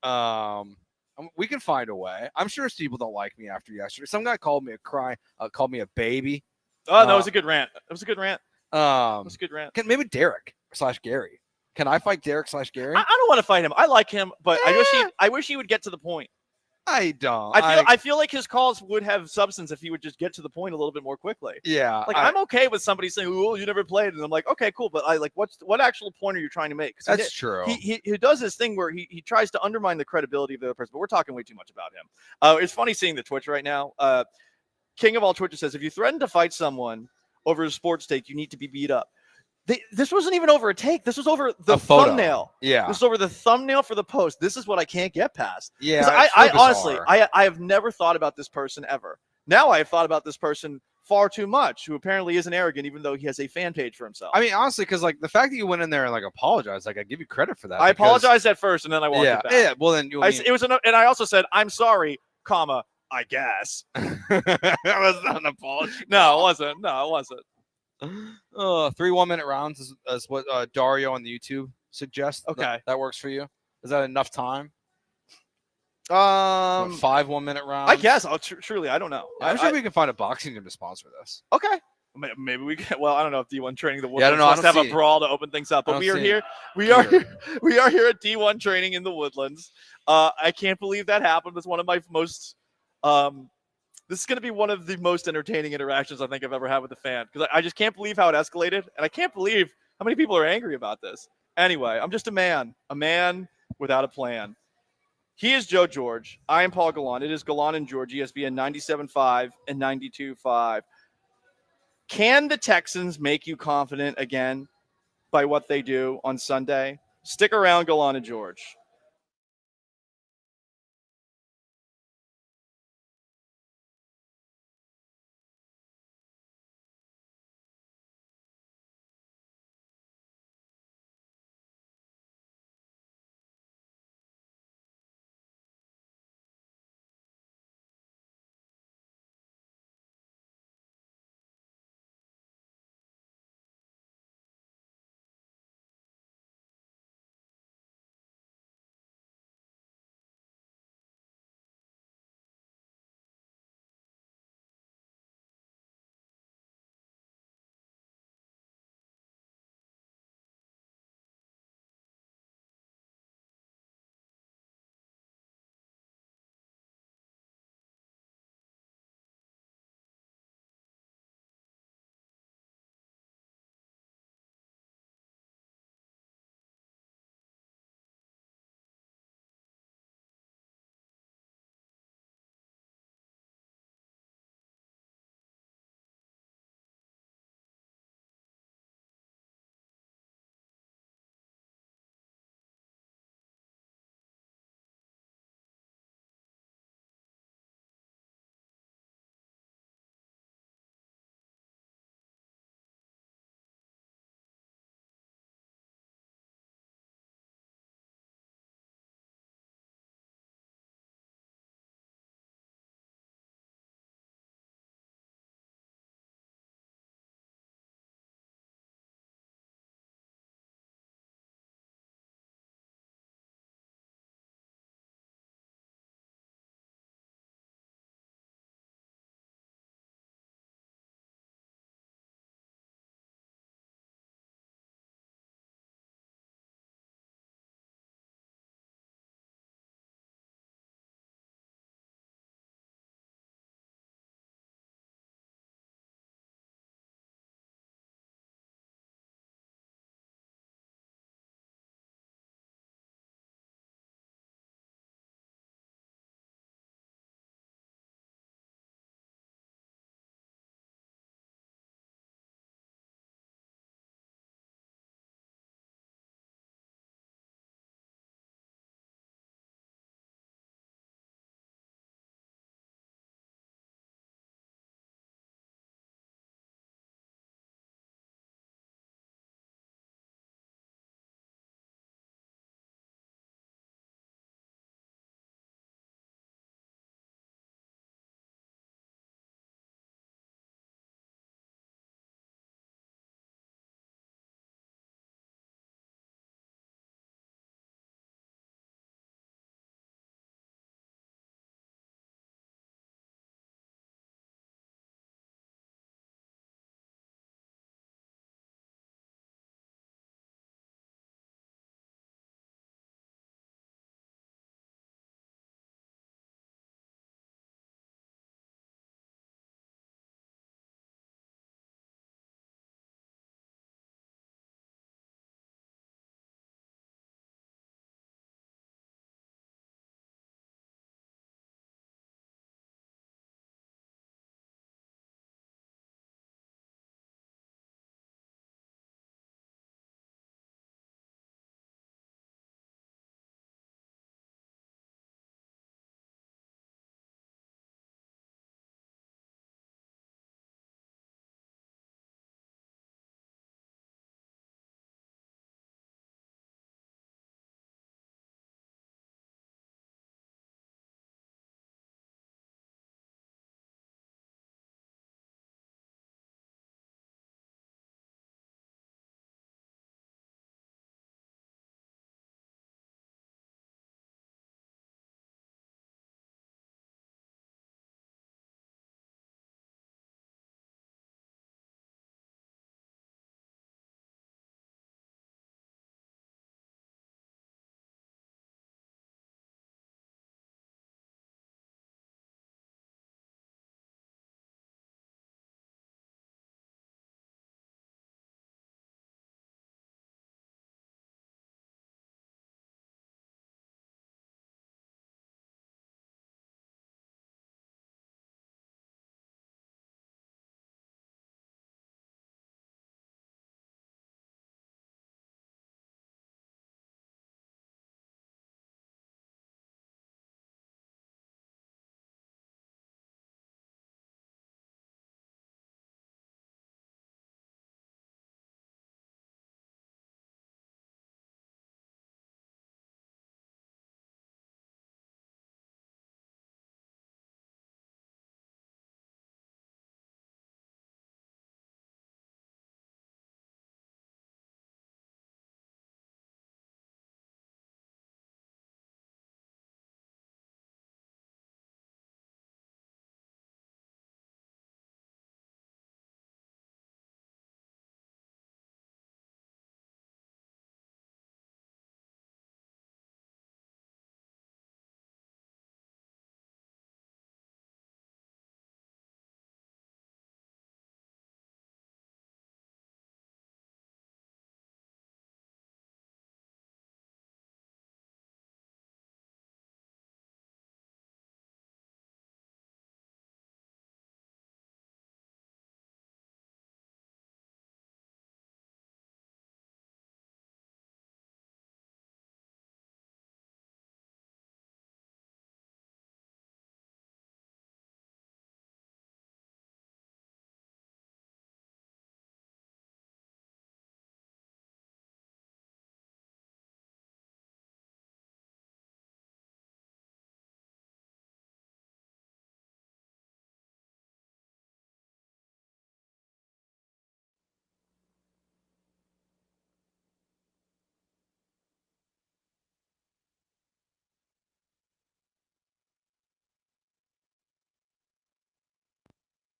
We can find a way. I'm sure people don't like me after yesterday. Some guy called me called me a baby. Oh, no, it was a good rant. It was a good rant. It was a good rant. Maybe Derek / Gary. Can I fight Derek / Gary? I don't want to fight him. I like him, but I wish he would get to the point. I don't. I feel like his calls would have substance if he would just get to the point a little bit more quickly. Yeah. Like I'm okay with somebody saying, "Oh, you never played," and I'm like, "Okay, cool," but I like what actual point are you trying to make? 'Cause That's true. He does this thing where he tries to undermine the credibility of the other person, but we're talking way too much about him. It's funny seeing the Twitch right now. King of all Twitches says, if you threaten to fight someone over a sports take, you need to be beat up. This wasn't even over a take. This was over the thumbnail. Yeah. This was over the thumbnail for the post. This is what I can't get past. Yeah. 'Cause I honestly, I have never thought about this person ever. Now I have thought about this person far too much, who apparently isn't arrogant, even though he has a fan page for himself. I mean, honestly, because like the fact that you went in there and like apologized, like I give you credit for that. I because- apologized at first, and then I walked it back. Yeah. Well, then And I also said, I'm sorry, comma, I guess. that was not an apology. No, it wasn't. No, it wasn't. 3 1-minute rounds is what Dario on the YouTube suggests. Okay. That works for you. Is that enough time? 5 Um, 1-minute rounds. I guess. Truly, I don't know. I'm sure we can find a boxing gym to sponsor this. Okay. Maybe we can. Well, I don't know if D1 training the I Woodlands don't know. I wants to don't have see a it. brawl to open things up. I But don't we are see here. it. We are here at D1 training in the Woodlands. I can't believe that happened. It's one of my most. This is going to be one of the most entertaining interactions I think I've ever had with a fan, because I just can't believe how it escalated, and I can't believe how many people are angry about this. Anyway, I'm just a man without a plan. He is Joe George. I am Paul Gallant. It is Gallant and George, ESPN 97.5 and 92.5. Can the Texans make you confident again by what they do on Sunday? Stick around, Gallant and George.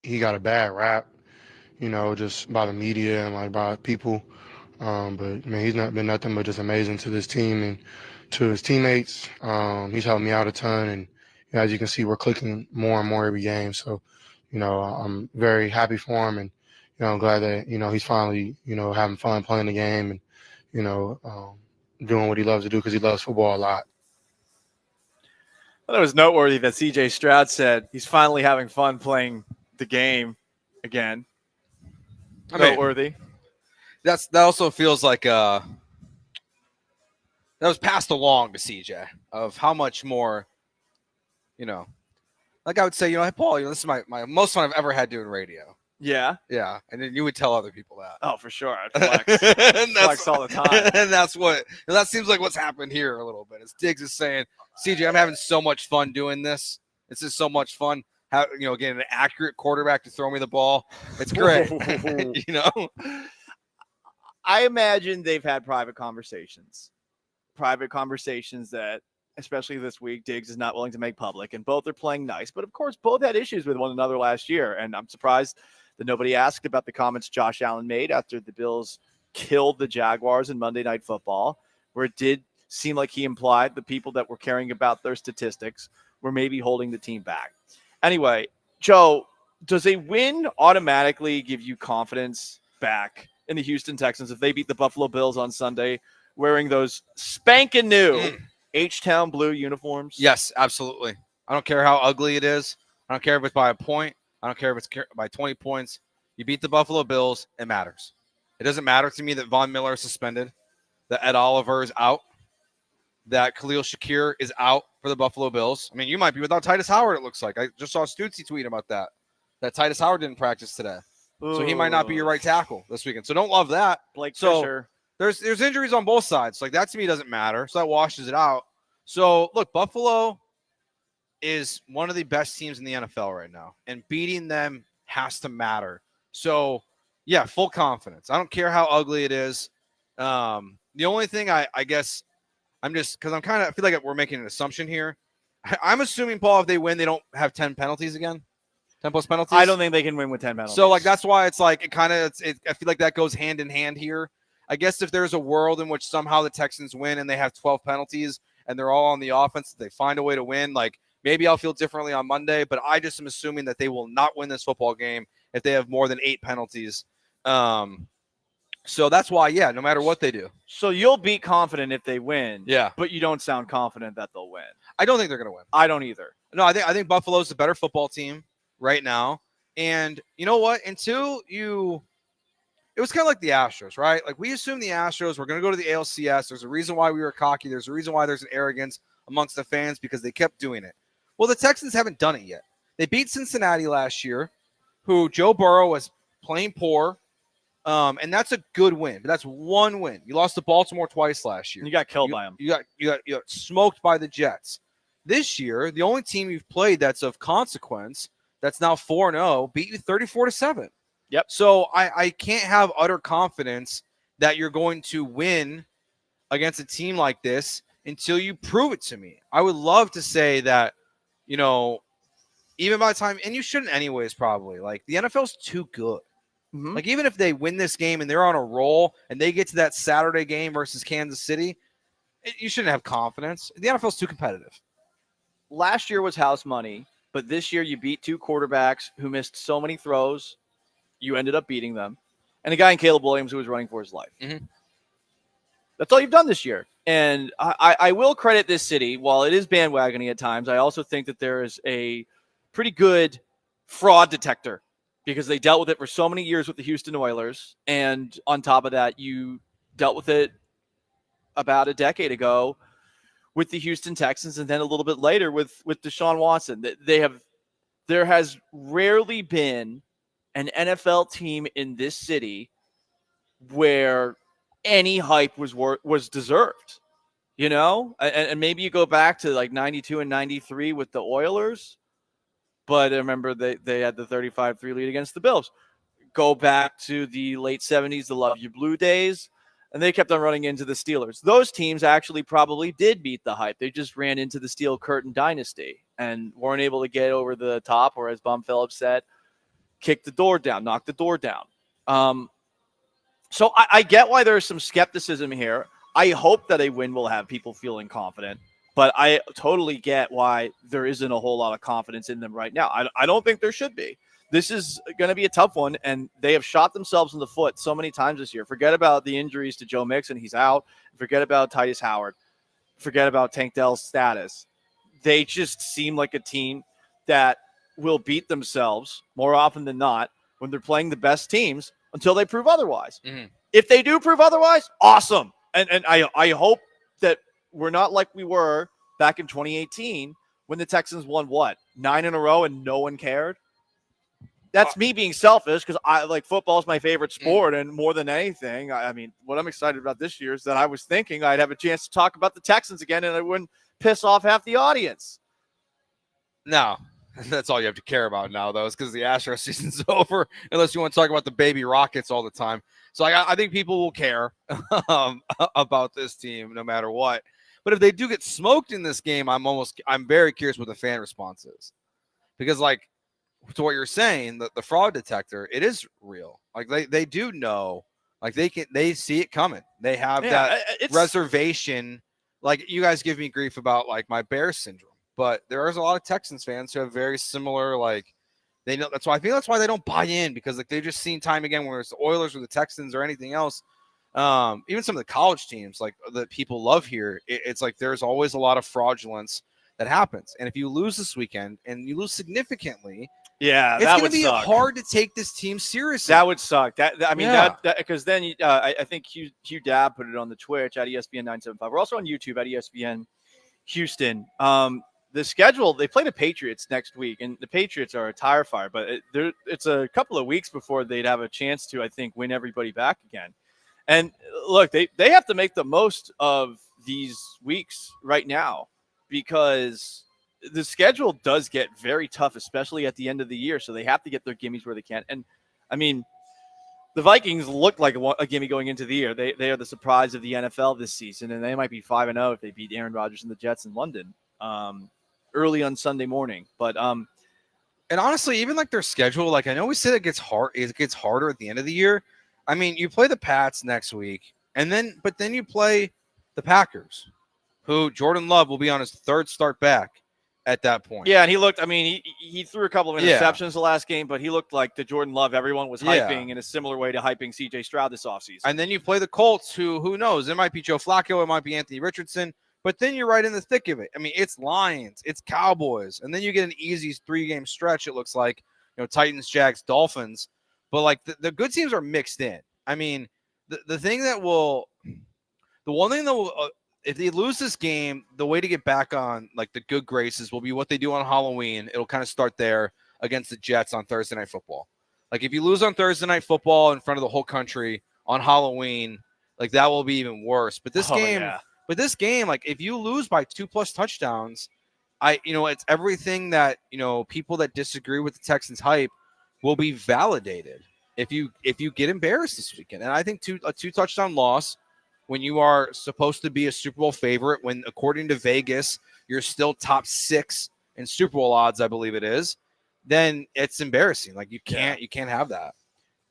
he got a bad rap, just by the media and like by people. But man, he's not been nothing but just amazing to this team and to his teammates. He's helped me out a ton, and as you can see, we're clicking more and more every game. So, I'm very happy for him, and I'm glad that he's finally having fun playing the game and doing what he loves to do because he loves football a lot. I thought it was noteworthy that C.J. Stroud said he's finally having fun playing the game again. Noteworthy. That also feels like that was passed along to CJ of how much more, like I would say, hey, Paul, this is my most fun I've ever had doing radio. Yeah. Yeah. And then you would tell other people that. Oh, for sure. I'd flex. Flex all the time. And that seems like what's happened here a little bit. It's Diggs is saying, CJ, I'm having so much fun doing this. This is so much fun. How, getting an accurate quarterback to throw me the ball. It's great. I imagine they've had private conversations that, especially this week, Diggs is not willing to make public, and both are playing nice. But, of course, both had issues with one another last year, and I'm surprised that nobody asked about the comments Josh Allen made after the Bills killed the Jaguars in Monday Night Football, where it did seem like he implied the people that were caring about their statistics were maybe holding the team back. Anyway, Joe, does a win automatically give you confidence back in the Houston Texans if they beat the Buffalo Bills on Sunday wearing those spanking new H-Town blue uniforms? Yes, absolutely. I don't care how ugly it is. I don't care if it's by a point. I don't care if it's by 20 points. You beat the Buffalo Bills, it matters. It doesn't matter to me that Von Miller is suspended, that Ed Oliver is out, that Khalil Shakir is out for the Buffalo Bills. I mean, you might be without Titus Howard, it looks like. I just saw Stutzy tweet about that Titus Howard didn't practice today. So he might not be your right tackle this weekend. So don't love that. Blake so Fisher. There's injuries on both sides. Like that to me doesn't matter. So that washes it out. So look, Buffalo is one of the best teams in the NFL right now, and beating them has to matter. So yeah, full confidence. I don't care how ugly it is. The only thing I guess I'm just because I feel like we're making an assumption here. I'm assuming, Paul, if they win, they don't have 10 penalties again. 10 plus penalties. I don't think they can win with 10 penalties. So, that's why it's like I feel like that goes hand in hand here. I guess if there's a world in which somehow the Texans win and they have 12 penalties and they're all on the offense, they find a way to win, maybe I'll feel differently on Monday, but I just am assuming that they will not win this football game if they have more than 8 penalties. So that's why, no matter what they do. So you'll be confident if they win. Yeah. But you don't sound confident that they'll win. I don't think they're going to win. I don't either. No, I think Buffalo's the better football team right now. And you know what? It was kind of like the Astros, right? Like we assumed the Astros were going to go to the ALCS. There's a reason why we were cocky. There's a reason why there's an arrogance amongst the fans because they kept doing it. Well, the Texans haven't done it yet. They beat Cincinnati last year, who Joe Burrow was playing poor. And that's a good win. But that's one win. You lost to Baltimore twice last year. You got killed by them. You got smoked by the Jets. This year, the only team you've played that's of consequence, that's now 4-0, beat you 34-7. Yep. So I can't have utter confidence that you're going to win against a team like this until you prove it to me. I would love to say that, even by the time, and you shouldn't anyways, probably. The NFL's too good. Mm-hmm. Even if they win this game and they're on a roll and they get to that Saturday game versus Kansas City, you shouldn't have confidence. The NFL's too competitive. Last year was house money, but this year you beat 2 quarterbacks who missed so many throws. You ended up beating them. And a guy in Caleb Williams who was running for his life. Mm-hmm. That's all you've done this year. And I will credit this city. While it is bandwagoning at times, I also think that there is a pretty good fraud detector because they dealt with it for so many years with the Houston Oilers. And on top of that, you dealt with it about a decade ago with the Houston Texans and then a little bit later with Deshaun Watson. There has rarely been an NFL team in this city where any hype was deserved, and maybe you go back to 92 and 93 with the Oilers, but I remember they had the 35-3 lead against the Bills. Go back to the late 70s, the Love You Blue days, and they kept on running into the Steelers. Those teams actually probably did beat the hype. They just ran into the Steel Curtain dynasty and weren't able to get over the top, or as Bum Phillips said, kick the door down, knock the door down. So I get why there's some skepticism here. I hope that a win will have people feeling confident, but I totally get why there isn't a whole lot of confidence in them right now. I don't think there should be. This is going to be a tough one, and they have shot themselves in the foot so many times this year. Forget about the injuries to Joe Mixon. He's out. Forget about Titus Howard. Forget about Tank Dell's status. They just seem like a team that will beat themselves more often than not when they're playing the best teams until they prove otherwise. Mhm. If they do prove otherwise, awesome. And I hope that we're not like we were back in 2018 when the Texans won, 9 in a row and no one cared? That's me being selfish because I like football is my favorite sport, and more than anything, I mean, what I'm excited about this year is that I was thinking I'd have a chance to talk about the Texans again, and I wouldn't piss off half the audience. No, that's all you have to care about now, though, is because the Astros season's over, unless you want to talk about the baby Rockets all the time. So I think people will care about this team no matter what. But if they do get smoked in this game, I'm very curious what the fan response is, because like to what you're saying, the fraud detector, it is real. Like they do know, like they see it coming. They have that reservation. Like you guys give me grief about like my Bears syndrome, but there's a lot of Texans fans who have very similar, like they know. That's why I think that's why they don't buy in, because like they've just seen time again, whether it's the Oilers or the Texans or anything else. Even some of the college teams like that people love here, it's like there's always a lot of fraudulence that happens. And if you lose this weekend and you lose significantly, yeah, it's that going would to be suck. hard to take this team seriously. That would suck. That Yeah. because then I think Hugh Dab put it on the Twitch at ESPN 975. We're also on YouTube at ESPN Houston. The schedule, they play the Patriots next week, and the Patriots are a tire fire, but it's a couple of weeks before they'd have a chance to, I think, win everybody back again. And look, they have to make the most of these weeks right now, because the schedule does get very tough, especially at the end of the year. So they have to get their gimmies where they can. And I mean, the Vikings look like a gimme going into the year. They are the surprise of the NFL this season, and they might be 5-0 if they beat Aaron Rodgers and the Jets in London early on Sunday morning. But and honestly, even like their schedule, like I know we said it gets harder at the end of the year. I mean, you play the Pats next week, but then you play the Packers, who Jordan Love will be on his third start back at that point. yeah, and he looked, I mean, he threw a couple of interceptions the last game, but he looked like the Jordan Love everyone was hyping in a similar way to hyping CJ Stroud this offseason. And then you play the Colts, who knows? It might be Joe Flacco, it might be Anthony Richardson, but then you're right in the thick of it. I mean, it's Lions, it's Cowboys, and then you get an easy 3-game stretch, it looks like, Titans, Jags, Dolphins. But like the good teams are mixed in. I mean, the one thing that will, if they lose this game, the way to get back on like the good graces will be what they do on Halloween. It'll kind of start there against the Jets on Thursday Night Football. Like if you lose on Thursday Night Football in front of the whole country on Halloween, like that will be even worse. But this game, like if you lose by 2+ touchdowns, it's everything that people that disagree with the Texans hype will be validated if you get embarrassed this weekend. And I think a 2-touchdown loss when you are supposed to be a Super Bowl favorite, when according to Vegas you're still top 6 in Super Bowl odds, I believe it is, then it's embarrassing. Like you can't have that.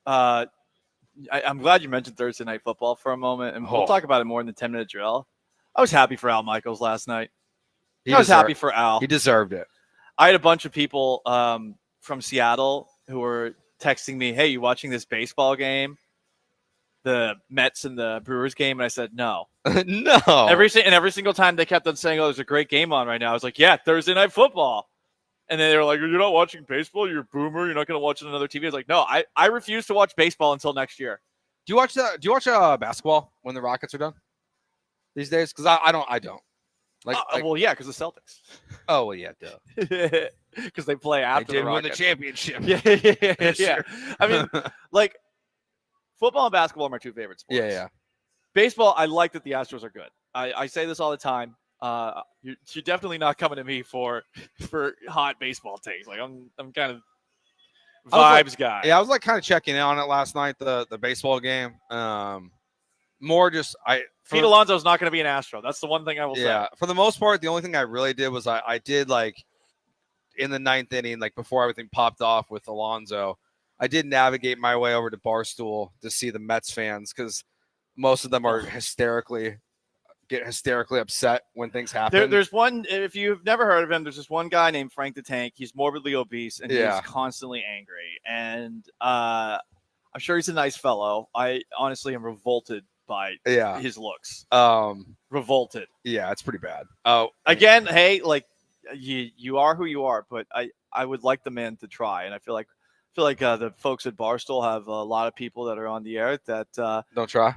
I'm glad you mentioned Thursday Night Football for a moment, and we'll talk about it more in the 10-minute drill. I was happy for Al Michaels last night. I was happy for Al. He deserved it. I had a bunch of people from Seattle who were texting me, "Hey, you watching this baseball game? The Mets and the Brewers game?" And I said, no. No. Every single time they kept on saying, "Oh, there's a great game on right now." I was like, "Yeah, Thursday Night Football." And then they were like, "You're not watching baseball? You're a boomer. You're not going to watch it on another TV." I was like, "No, I refuse to watch baseball until next year." Do you watch basketball when the Rockets are done these days? Because I don't. Well, yeah, because the Celtics. Oh, well, yeah, duh. Because they play after they did the win the Rockets. championship. Yeah. Sure. I mean, like, football and basketball are my two favorite sports. Yeah. Baseball, I like that the Astros are good. I say this all the time. You're definitely not coming to me for hot baseball takes. Like I'm kind of vibes guy. Yeah, I was like kind of checking in on it last night, the baseball game. More just Pete Alonso's not going to be an Astro. That's the one thing I will say. Yeah, for the most part, the only thing I really did was I did like in the 9th inning, like before everything popped off with Alonso, I did navigate my way over to Barstool to see the Mets fans because most of them are get hysterically upset when things happen. There's one, if you've never heard of him, there's this one guy named Frank the Tank. He's morbidly obese, and Yeah. he's constantly angry. And I'm sure he's a nice fellow. I honestly am revolted by his looks. Revolted. Yeah, it's pretty bad. Oh, Again, hey, like you are who you are, but I would like the man to try, and I feel like the folks at Barstool have a lot of people that are on the air that don't try.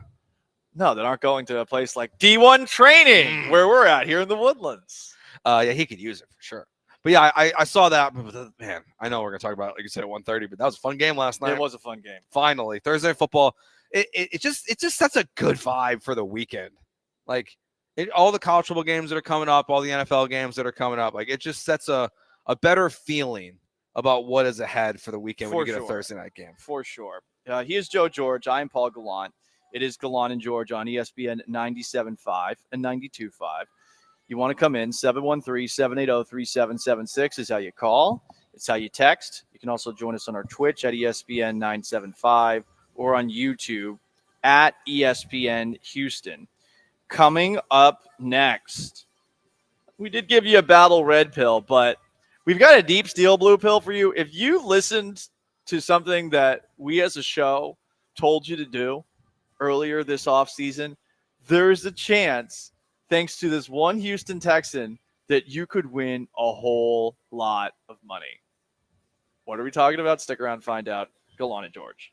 No, that aren't going to a place like D1 training where we're at here in the Woodlands. Yeah, he could use it for sure. But yeah, I saw that. Man, I know we're gonna talk about it, like you said, at 1:30, but that was a fun game last night. It was a fun game. Finally, Thursday Night Football. It just sets a good vibe for the weekend. Like all the college football games that are coming up, all the NFL games that are coming up. Like it just sets a better feeling about what is ahead for the weekend when you get a Thursday night game. For sure. He is Joe George. I am Paul Gallant. It is Gallant and George on ESPN 97.5 and 92.5. You want to come in, 713-780-3776 is how you call. It's how you text. You can also join us on our Twitch at ESPN 975 or on YouTube at ESPN Houston. Coming up next, we did give you a battle red pill, but we've got a deep steel blue pill for you. If you listened to something that we as a show told you to do earlier this offseason, there's a chance, thanks to this one Houston Texan, that you could win a whole lot of money. What are we talking about? Stick around, find out. Gallant and George.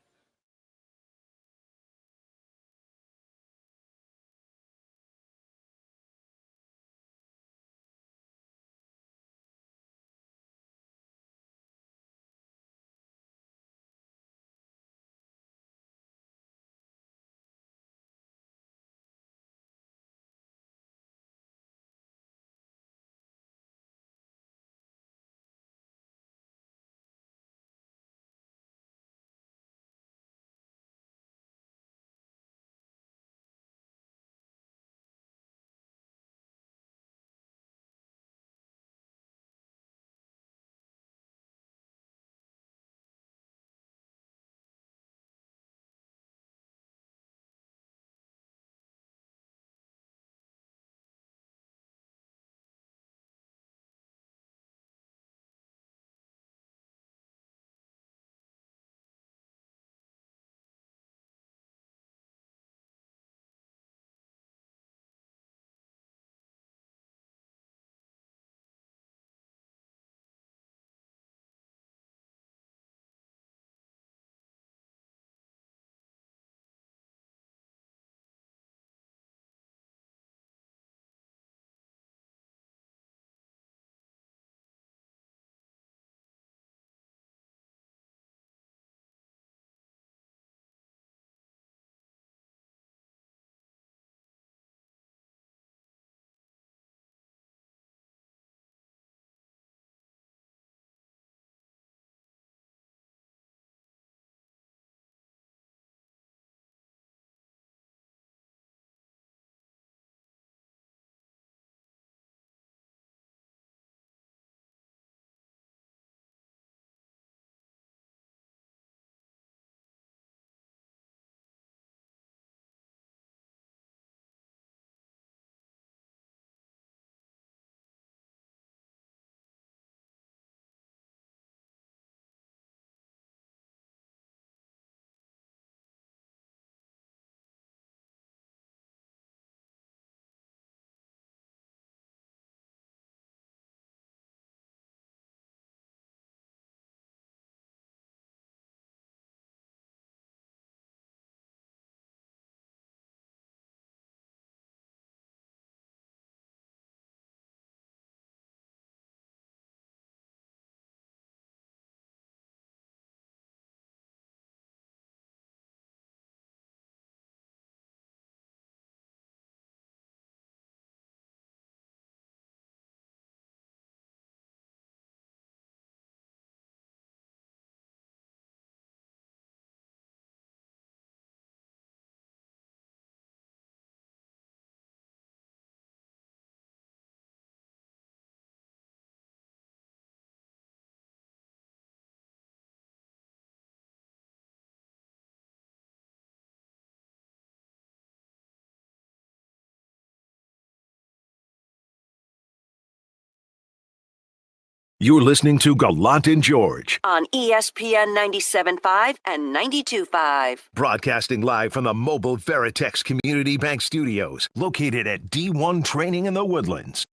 You're listening to Gallant and George, on ESPN 97.5 and 92.5. broadcasting live from the mobile Veritex Community Bank Studios, located at D1 Training in the Woodlands.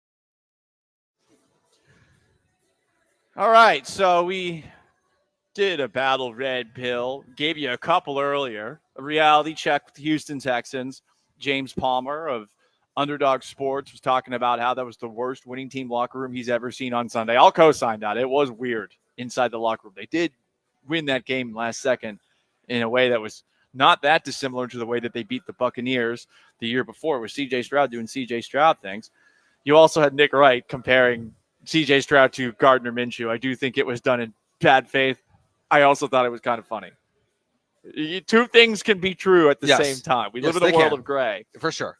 All right, so we did a battle red pill, gave you a couple earlier. A reality check with the Houston Texans. James Palmer of Underdog Sports was talking about how that was the worst winning team locker room he's ever seen on Sunday. I'll co-sign that. It was weird inside the locker room. They did win that game last second in a way that was not that dissimilar to the way that they beat the Buccaneers the year before with C.J. Stroud doing C.J. Stroud things. You also had Nick Wright comparing C.J. Stroud to Gardner Minshew. I do think it was done in bad faith. I also thought it was kind of funny. Two things can be true at the same time. We live in a world of gray. For sure.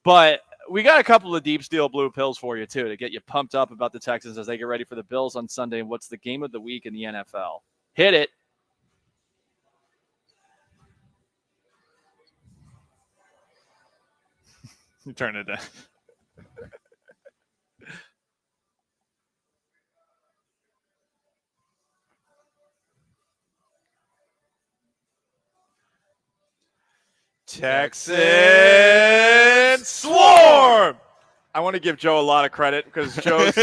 But we got a couple of deep steel blue pills for you, too, to get you pumped up about the Texans as they get ready for the Bills on Sunday. And what's the game of the week in the NFL? Hit it. You turn it down. Texans swarm. I want to give Joe a lot of credit because Joe's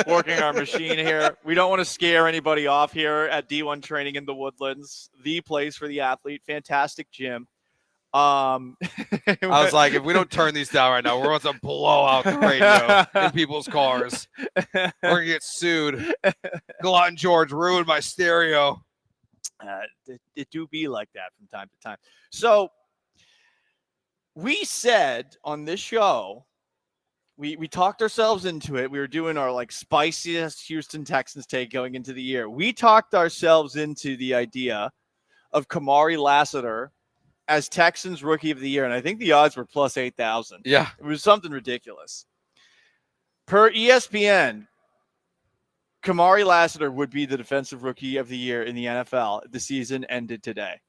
working our machine here. We don't want to scare anybody off here at D1 Training in the Woodlands, the place for the athlete. Fantastic gym. I was like, if we don't turn these down right now, we're about to blow out the radio in people's cars. We're going to get sued. Gallant George ruined my stereo. It do be like that from time to time. So we said on this show, we talked ourselves into it. We were doing our like spiciest Houston Texans take going into the year. We talked ourselves into the idea of Kamari Lassiter as Texans Rookie of the Year. And I think the odds were plus 8,000. Yeah. It was something ridiculous. Per ESPN, Kamari Lassiter would be the Defensive Rookie of the Year in the NFL. The season ended today.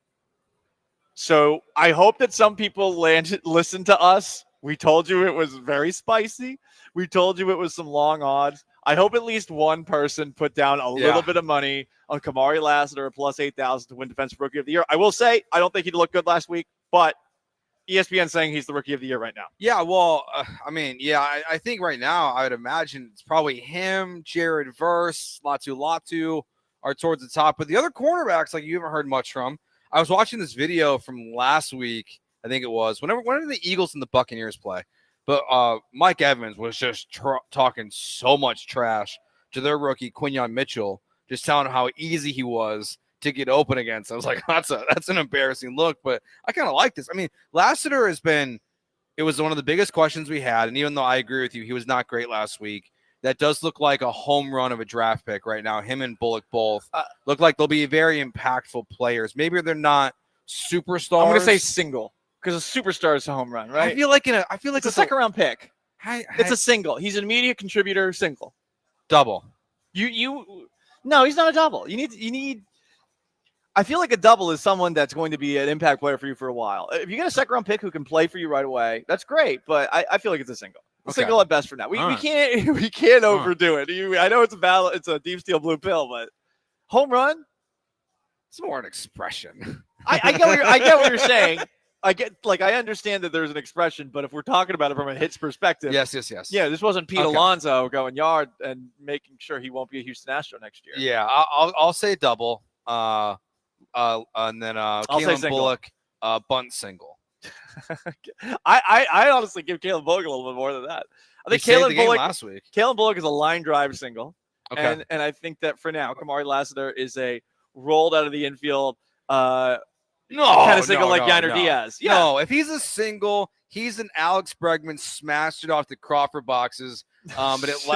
So I hope that some people listen to us. We told you it was very spicy. We told you it was some long odds. I hope at least one person put down a little bit of money on Kamari Lassiter at plus 8,000 to win Defensive Rookie of the Year. I will say, I don't think he looked good last week, but ESPN's saying he's the Rookie of the Year right now. Yeah, well, I think right now I would imagine it's probably him, Jared Verse, Latu are towards the top. But the other cornerbacks, like you haven't heard much from. I was watching this video from last week, I think it was, whenever the Eagles and the Buccaneers play. But Mike Evans was just talking so much trash to their rookie, Quinyon Mitchell, just telling him how easy he was to get open against. I was like, that's an embarrassing look, but I kind of like this. I mean, Lassiter it was one of the biggest questions we had, and even though I agree with you, he was not great last week, that does look like a home run of a draft pick right now. Him and Bullock both look like they'll be very impactful players. Maybe they're not superstars. I'm going to say single because a superstar is a home run, right? I feel like it's a second round pick. It's a single. He's an immediate contributor. Single. Double. No, he's not a double. You need. I feel like a double is someone that's going to be an impact player for you for a while. If you get a second round pick who can play for you right away, that's great. But I feel like it's a single. Single at best for now. We can't overdo it. I know it's a battle. It's a deep steel blue pill, but home run. It's more an expression. I get what you're saying. I understand that there's an expression, but if we're talking about it from a hits perspective, yes. Yeah, this wasn't Pete Alonso going yard and making sure he won't be a Houston Astro next year. Yeah, I'll say double. And then Kalen Bullock, bunt single. I honestly give Kalen Bullock a little bit more than that. I think Kalen Bullock is a line drive single. Okay. And I think that for now, Kamari Lassiter is a rolled out of the infield kind of single like Yainer Diaz. Yeah. No, if he's a single, he's an Alex Bregman smashed it off the Crawford boxes. But it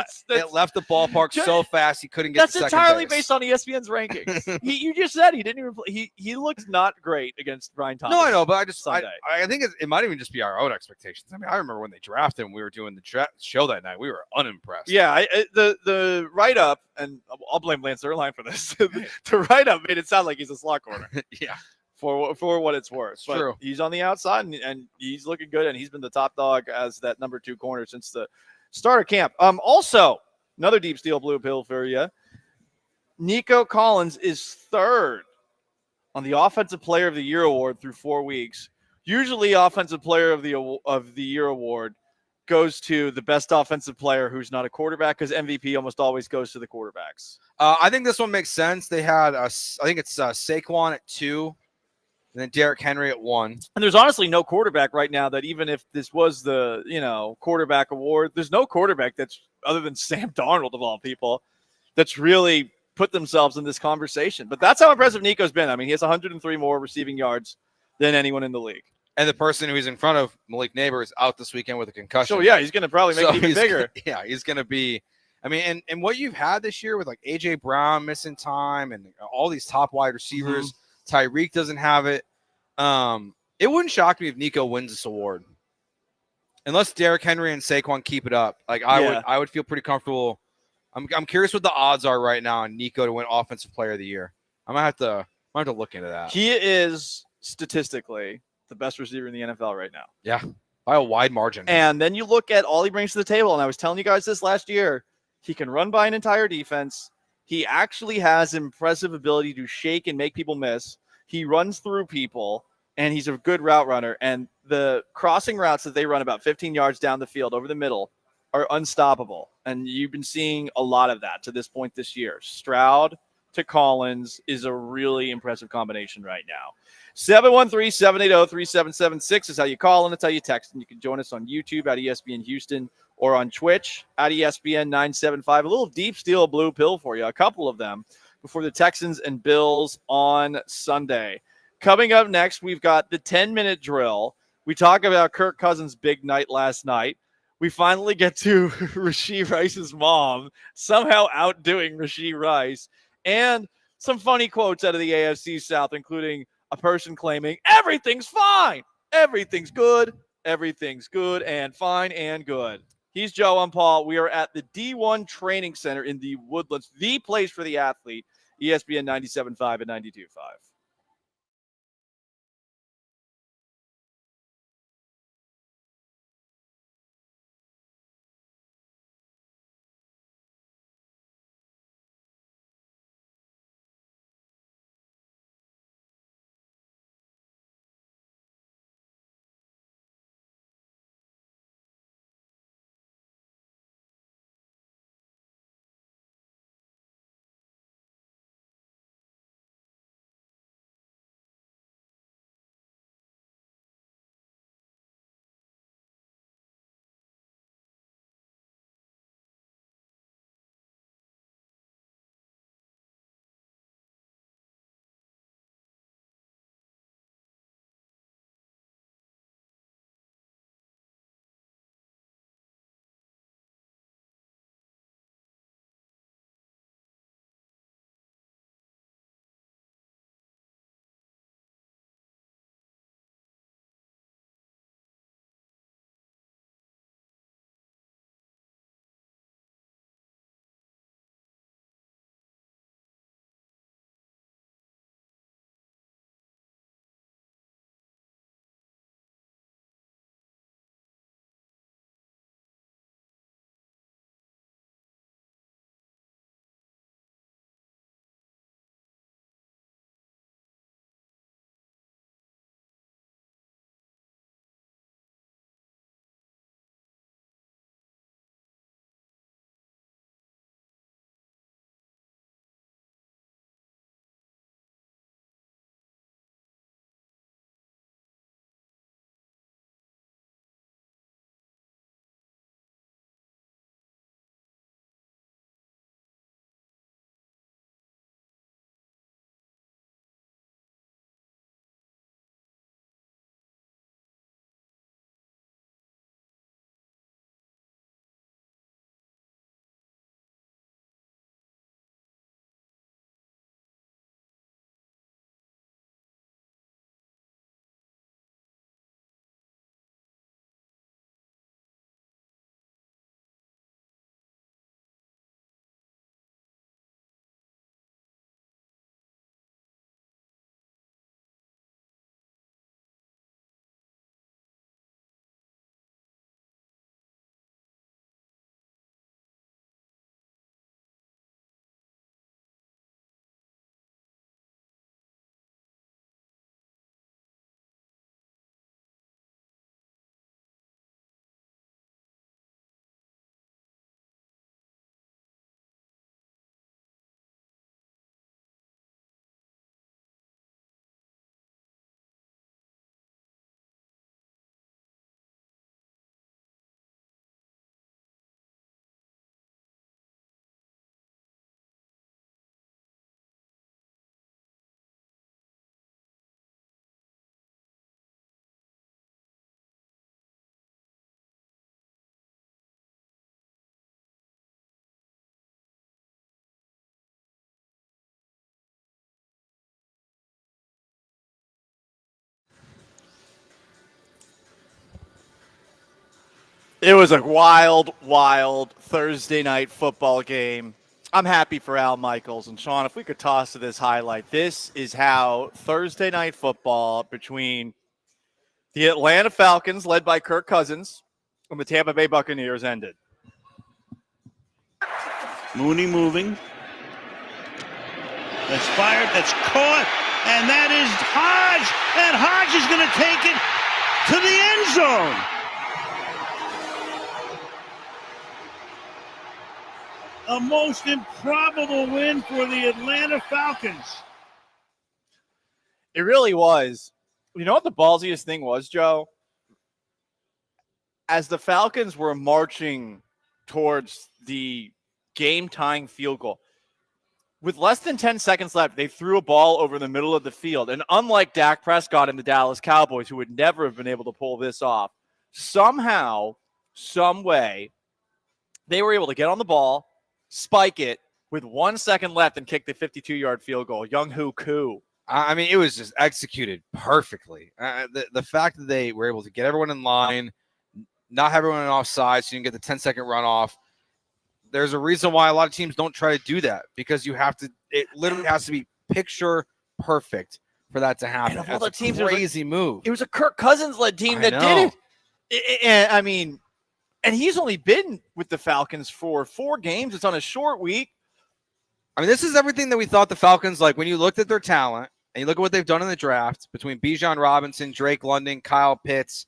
left the ballpark so fast he couldn't get to second base. That's entirely based on ESPN's rankings. You just said he didn't even play. He looked not great against Brian Thomas. No, I know, but I think it might even just be our own expectations. I mean, I remember when they drafted him, we were doing the show that night. We were unimpressed. Yeah, the write up, and I'll blame Lance Erline for this. The write up made it sound like he's a slot corner. Yeah. For what it's worth. It's true. He's on the outside and he's looking good, and he's been the top dog as that number 2 corner since the start of camp. Also, Another deep steel blue pill for you. Nico Collins is third on the Offensive Player of the Year award through 4 weeks. Usually, Offensive Player of the Year award goes to the best offensive player who's not a quarterback, because MVP almost always goes to the quarterbacks. I think this one makes sense. They had, I think it's Saquon at 2, and then Derrick Henry at 1. And there's honestly no quarterback right now that, even if this was the quarterback award, there's no quarterback that's, other than Sam Darnold of all people, that's really put themselves in this conversation. But that's how impressive Nico's been. I mean, he has 103 more receiving yards than anyone in the league. And the person who he's in front of, Malik Neighbor, is out this weekend with a concussion. So, yeah, he's going to probably make it even bigger. He's going to be – I mean, and what you've had this year with, like, A.J. Brown missing time and all these top wide receivers, Tyreek doesn't have it. It wouldn't shock me if Nico wins this award. Unless Derrick Henry and Saquon keep it up. Like, I would feel pretty comfortable. I'm curious what the odds are right now on Nico to win Offensive Player of the Year. I might have to look into that. He is statistically the best receiver in the NFL right now. Yeah, by a wide margin. And then you look at all he brings to the table, and I was telling you guys this last year, he can run by an entire defense. He actually has impressive ability to shake and make people miss. He runs through people, and he's a good route runner. And the crossing routes that they run about 15 yards down the field over the middle are unstoppable. And you've been seeing a lot of that to this point this year. Stroud to Collins is a really impressive combination right now. 713-780-3776 is how you call, and it's how you text. And you can join us on YouTube at ESPN Houston or on Twitch at ESPN 975. A little deep steel blue pill for you, a couple of them, before the Texans and Bills on Sunday. Coming up next, we've got the 10-minute drill. We talk about Kirk Cousins' big night last night. We finally get to Rashee Rice's mom somehow outdoing Rashee Rice, and some funny quotes out of the AFC South, including a person claiming everything's fine, everything's good and fine and good. He's Joe, I'm Paul. We are at the D1 Training Center in the Woodlands, the place for the athlete, ESPN 97.5 and 92.5. It was a wild, wild Thursday night football game. I'm happy for Al Michaels. And Sean, if we could toss to this highlight, this is how Thursday night football between the Atlanta Falcons, led by Kirk Cousins, and the Tampa Bay Buccaneers ended. Mooney moving. That's fired. That's caught. And that is Hodge. And Hodge is going to take it to the end zone. A most improbable win for the Atlanta Falcons. It really was. You know what the ballsiest thing was, Joe? As the Falcons were marching towards the game-tying field goal, with less than 10 seconds left, they threw a ball over the middle of the field. And unlike Dak Prescott and the Dallas Cowboys, who would never have been able to pull this off, somehow, some way, they were able to get on the ball, spike it with 1 second left, and kick the 52-yard field goal. Young-Hoo Koo. I mean, it was just executed perfectly. The fact that they were able to get everyone in line, not have everyone offside, so you can get the 10-second runoff. There's a reason why a lot of teams don't try to do that, because you have to. It literally has to be picture perfect for that to happen. And of all That's the teams, a crazy move. It was a Kirk Cousins-led team that did it. And I mean, and he's only been with the Falcons for 4 games. It's on a short week. I mean, this is everything that we thought the Falcons, like when you looked at their talent and you look at what they've done in the draft between Bijan Robinson, Drake London, Kyle Pitts,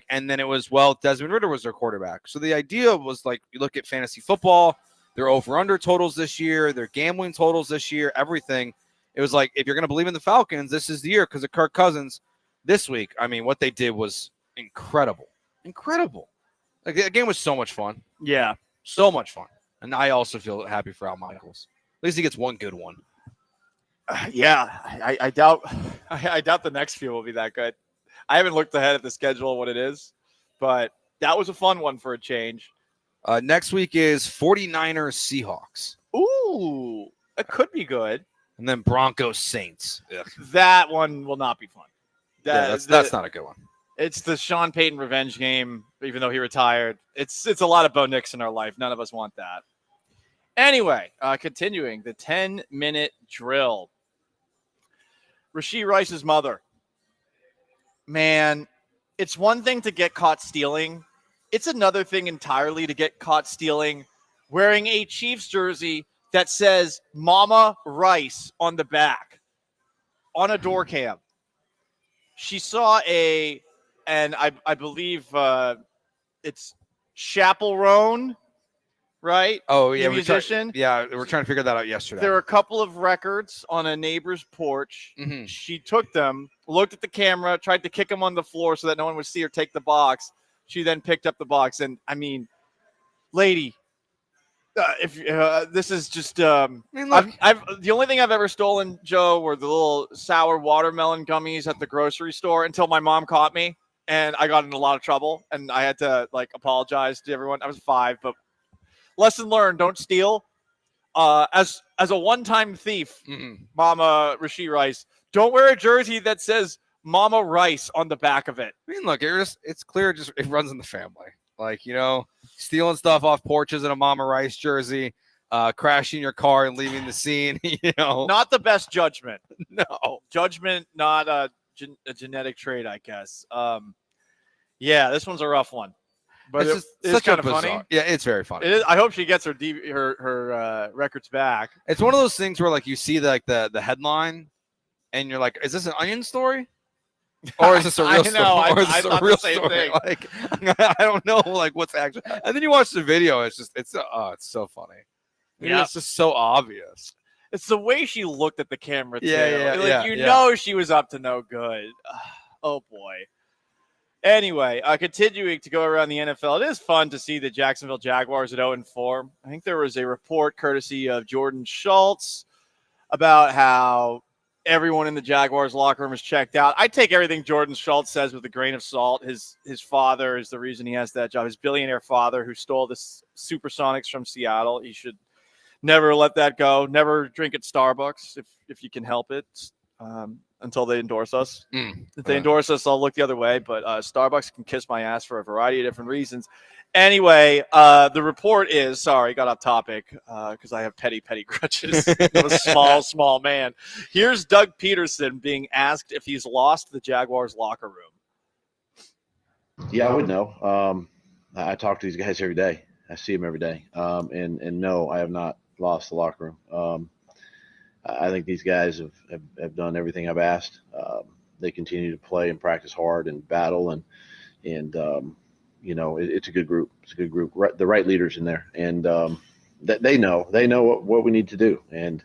and then it was, Desmond Ridder was their quarterback. So the idea was, you look at fantasy football, their over-under totals this year, their gambling totals this year, everything. It was like, if you're going to believe in the Falcons, this is the year because of Kirk Cousins. This week, I mean, what they did was incredible. Incredible. Like, the game was so much fun. Yeah. So much fun. And I also feel happy for Al Michaels. At least he gets one good one. Yeah, I doubt the next few will be that good. I haven't looked ahead at the schedule, what it is, but that was a fun one for a change. Next week is 49ers Seahawks. Ooh, it could be good. And then Broncos Saints. Ugh. That one will not be fun. That's not a good one. It's the Sean Payton revenge game, even though he retired. It's a lot of Bo Nix in our life. None of us want that. Anyway, continuing the 10-minute drill. Rashee Rice's mother. Man, it's one thing to get caught stealing. It's another thing entirely to get caught stealing wearing a Chiefs jersey that says Mama Rice on the back on a door cam. She saw and I believe it's Chaperone, right? Oh, yeah. The musician. We're trying to figure that out yesterday. There are a couple of records on a neighbor's porch. Mm-hmm. She took them, looked at the camera, tried to kick them on the floor so that no one would see her take the box. She then picked up the box. And, I mean, lady, if this is just I've the only thing I've ever stolen, Joe, were the little sour watermelon gummies at the grocery store until my mom caught me. And I got in a lot of trouble, and I had to, apologize to everyone. I was 5, but lesson learned, don't steal. As a one-time thief, Mama Rashee Rice, don't wear a jersey that says Mama Rice on the back of it. I mean, look, it's clear it runs in the family. Stealing stuff off porches in a Mama Rice jersey, crashing your car and leaving the scene, Not the best judgment. No. Judgment, not a genetic trait, I guess. Yeah, this one's a rough one. But it's kind of funny. Yeah, it's very funny. It is. I hope she gets her records back. It's one of those things where you see the headline, and you're like, "Is this an Onion story, or is this a real story? Or is this a real story?" I don't know, what's actually. And then you watch the video. It's so funny. Yeah, it's just so obvious. It's the way she looked at the camera too. Yeah, know she was up to no good. Oh boy. Anyway, continuing to go around the NFL, it is fun to see the Jacksonville Jaguars at 0-4. I think there was a report courtesy of Jordan Schultz about how everyone in the Jaguars locker room is checked out. I take everything Jordan Schultz says with a grain of salt. His father is the reason he has that job. His billionaire father who stole the Supersonics from Seattle. He should never let that go. Never drink at Starbucks if you can help it. until they endorse us. Mm. If they endorse us, I'll look the other way. But Starbucks can kiss my ass for a variety of different reasons. Anyway, the report is, sorry, got off topic because I have petty grudges. I'm a small man. Here's Doug Peterson being asked if he's lost the Jaguars locker room. Yeah, I would know. I talk to these guys every day. I see them every day. And no, I have not lost the locker room. I think these guys have done everything I've asked. They continue to play and practice hard and battle, and it's a good group. It's a good group. The right leaders in there, and that they know what we need to do, and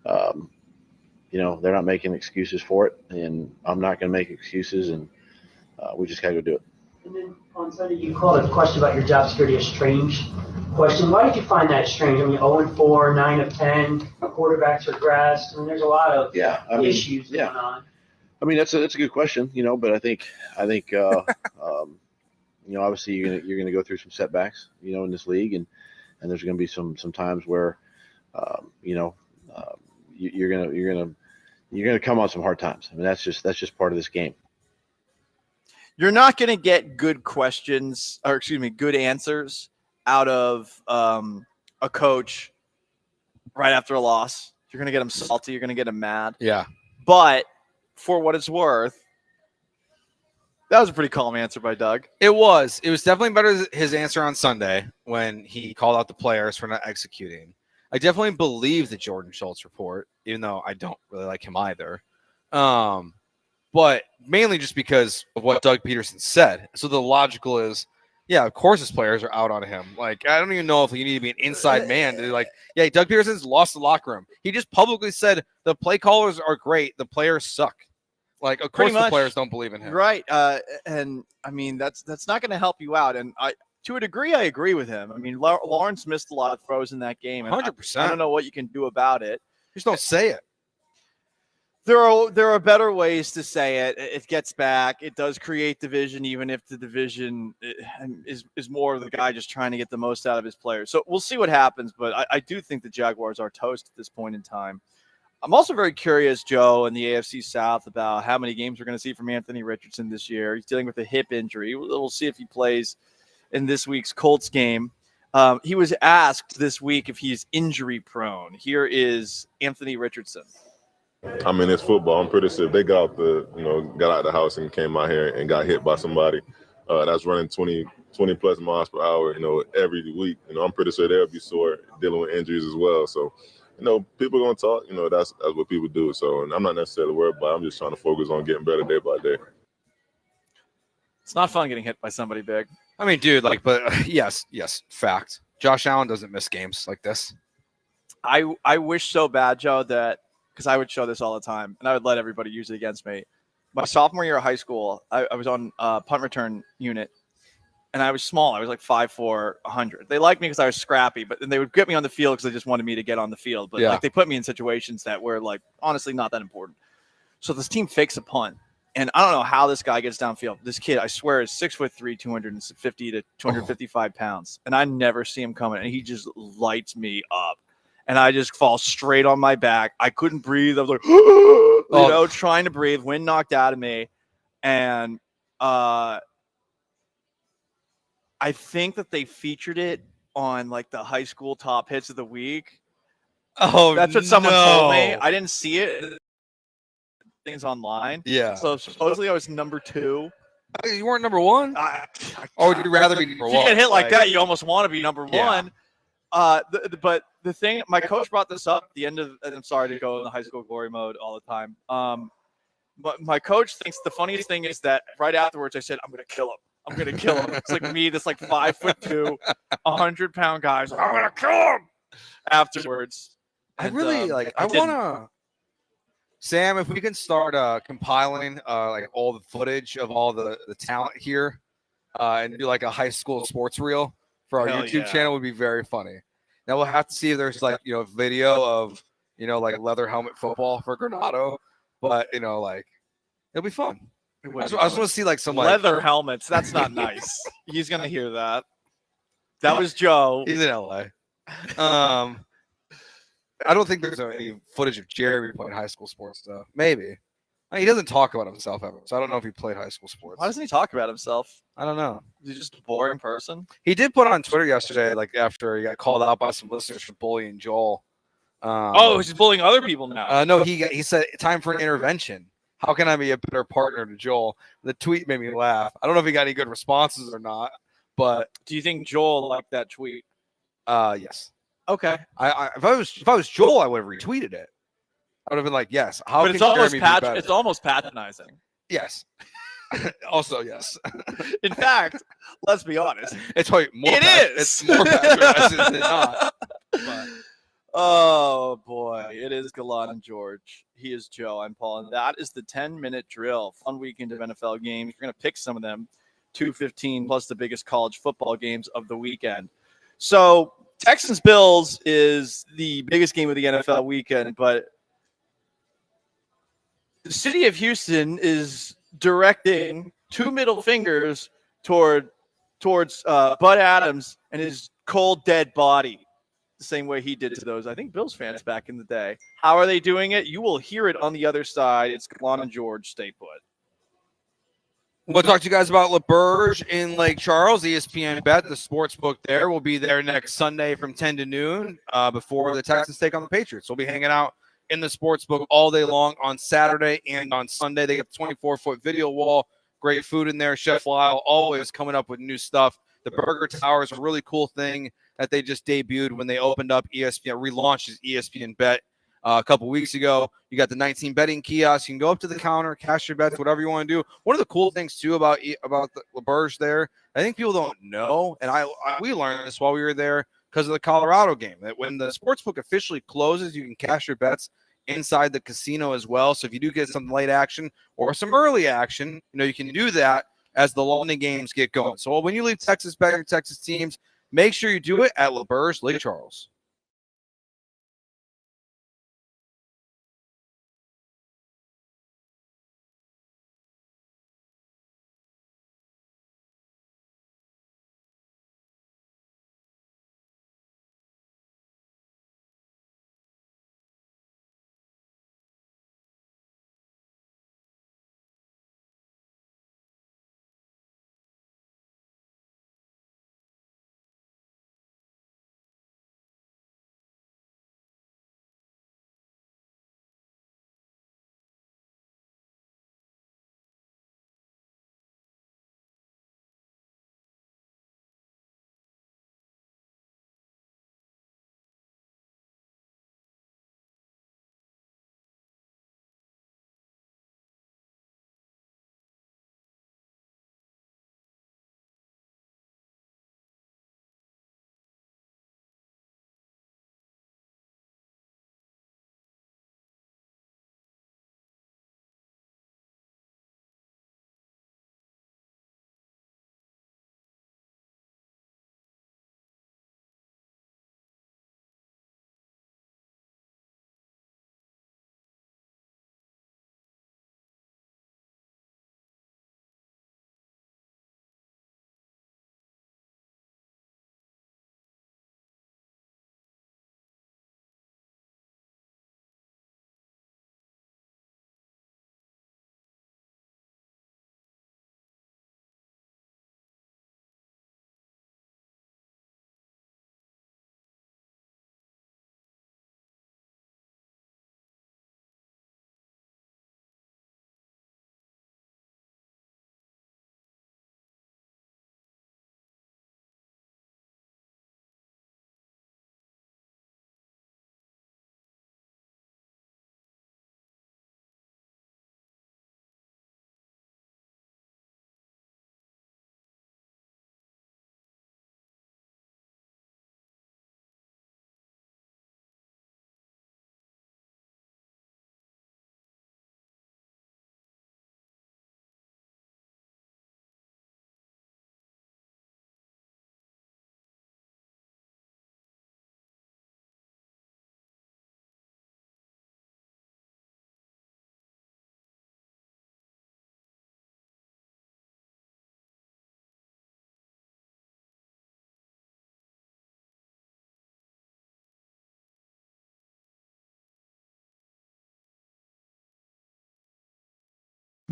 they're not making excuses for it, and I'm not going to make excuses, and we just got to go do it. And then on Sunday, you called a question about your job security a strange question. Why did you find that strange? I mean, 0-4, 9 of 10, quarterbacks regressed. I mean, there's a lot of issues going on. I mean, that's a good question, but I think obviously you're gonna go through some setbacks, in this league, and there's gonna be some times where, you're gonna come on some hard times. I mean, that's just part of this game. You're not going to get good answers out of a coach right after a loss. You're going to get them salty. You're going to get them mad. Yeah. But for what it's worth, that was a pretty calm answer by Doug. It was definitely better than his answer on Sunday when he called out the players for not executing. I definitely believe the Jordan Schultz report, even though I don't really like him either. But mainly just because of what Doug Peterson said. So the logical is, yeah, of course his players are out on him. Like, I don't even know if you need to be an inside man to Doug Peterson's lost the locker room. He just publicly said the play callers are great. The players suck. Like, of course the players don't believe in him. Right. And I mean, that's not going to help you out. And to a degree, I agree with him. I mean, Lawrence missed a lot of throws in that game. 100%. I don't know what you can do about it. Just don't say it. There are better ways to say it. It gets back. It does create division, even if the division is more of the guy just trying to get the most out of his players. So we'll see what happens, but I do think the Jaguars are toast at this point in time. I'm also very curious, Joe, in the AFC South about how many games we're going to see from Anthony Richardson this year. He's dealing with a hip injury. We'll see if he plays in this week's Colts game. He was asked this week if he's injury prone. Here is Anthony Richardson. I mean, it's football. I'm pretty sure if they got out the house and came out here and got hit by somebody that's running 20 plus miles per hour, every week, I'm pretty sure they'll be sore dealing with injuries as well. So, people are going to talk, that's what people do. So, and I'm not necessarily worried about it. I'm just trying to focus on getting better day by day. It's not fun getting hit by somebody big. I mean, dude, but yes, fact. Josh Allen doesn't miss games like this. I wish so bad, Joe, that because I would show this all the time, and I would let everybody use it against me. My sophomore year of high school, I was on punt return unit, and I was small. I was like 5'4", 100. They liked me because I was scrappy, but then they would get me on the field because they just wanted me to get on the field. But they put me in situations that were honestly not that important. So this team fakes a punt, and I don't know how this guy gets downfield. This kid, I swear, is 6'3", 250 to 255 pounds, and I never see him coming, and he just lights me up. And I just fall straight on my back. I couldn't breathe. I was like, trying to breathe. Wind knocked out of me. And I think that they featured it on the high school top hits of the week. Oh, that's what someone told me. I didn't see it. Things online. Yeah. So supposedly I was number 2. You weren't number 1? Or would you rather be number 1? If you get hit like that, you almost want to be number 1. But the thing, my coach brought this up at the end of, and I'm sorry to go in the high school glory mode all the time. But my coach thinks the funniest thing is that right afterwards I said, I'm going to kill him. I'm going to kill him. It's like me, this 5'2", 100-pound guy. I'm going to kill him afterwards. I really I want to, Sam, if we can start compiling all the footage of all the talent here and do a high school sports reel for our YouTube channel would be very funny. Now we'll have to see if there's video of leather helmet football for Granado, but it'll be fun. I just want to see some leather helmets. That's not nice. He's gonna hear that. That was Joe. He's in LA. I don't think there's any footage of Jerry playing high school sports, though. Maybe. I mean, he doesn't talk about himself ever, so I don't know if he played high school sports. Why doesn't he talk about himself? I don't know. Is he just a boring person? He did put on Twitter yesterday, like after he got called out by some listeners for bullying Joel. He's bullying other people now. No, he said time for an intervention. How can I be a better partner to Joel? The tweet made me laugh. I don't know if he got any good responses or not, but do you think Joel liked that tweet? Yes. Okay. If I was Joel, I would have retweeted it. I would have been like, yes. How but can it's almost Jeremy be better? it's almost patronizing. Yes. Also, yes. In fact, let's be honest. It's more. It's more patronizing than not. But. Oh boy, it is Gallant George. He is Joe. I'm Paul, and that is the 10-minute drill. Fun weekend of NFL games. We're gonna pick some of them. 2:15 plus the biggest college football games of the weekend. So Texans Bills is the biggest game of the NFL weekend, but the city of Houston is directing two middle fingers towards Bud Adams and his cold dead body, the same way he did to those, I think, Bills fans back in the day. How are they doing it? You will hear it on the other side. It's Gallant George. Stay put. We'll talk to you guys about LaBerge in Lake Charles. ESPN Bet, the sports book there, will be there next Sunday from 10 to noon before the Texans take on the Patriots. We'll be hanging out in the sports book all day long on Saturday and on Sunday. They got the 24-foot video wall. Great food in there. Chef Lyle always coming up with new stuff. The Burger Tower is a really cool thing that they just debuted when they opened up ESPN, relaunched as ESPN Bet a couple weeks ago. You got the 19 betting kiosks. You can go up to the counter, cash your bets, whatever you want to do. One of the cool things too about the LaBerge there, I think people don't know, and we learned this while we were there because of the Colorado game, that when the sportsbook officially closes, you can cash your bets inside the casino as well. So if you do get some late action or some early action, you can do that as the London games get going. So when you leave Texas, bet your Texas teams, make sure you do it at LaBerge, Lake Charles.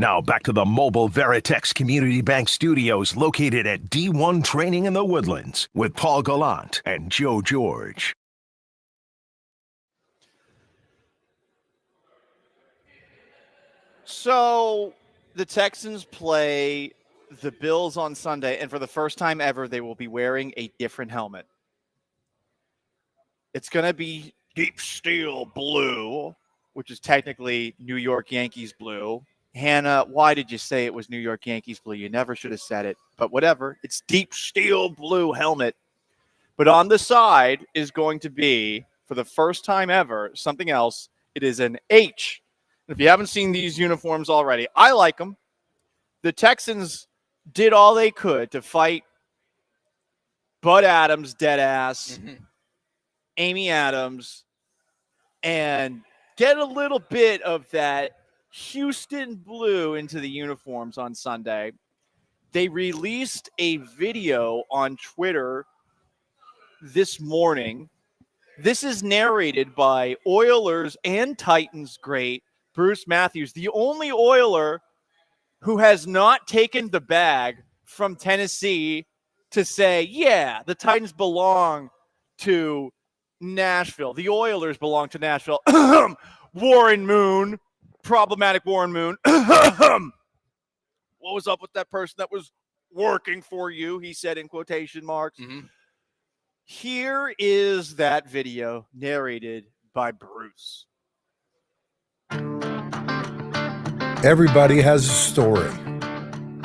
Now back to the mobile Veritex Community Bank Studios located at D1 Training in the Woodlands with Paul Gallant and Joe George. So the Texans play the Bills on Sunday, and for the first time ever, they will be wearing a different helmet. It's going to be deep steel blue, which is technically New York Yankees blue. Hannah, why did you say it was New York Yankees blue? You never should have said it, but whatever. It's deep steel blue helmet. But on the side is going to be, for the first time ever, something else. It is an H. If you haven't seen these uniforms already, I like them. The Texans did all they could to fight Bud Adams, dead ass, Amy Adams, and get a little bit of that Houston blue into the uniforms on Sunday. They released a video on Twitter this morning. This is narrated by Oilers and Titans great Bruce Matthews, the only Oiler who has not taken the bag from Tennessee to say, yeah, the Titans belong to Nashville. The Oilers belong to Nashville. Warren Moon, problematic Warren Moon. What was up with that person that was working for you? He said in quotation marks. Here is that video narrated by Bruce. Everybody has a story.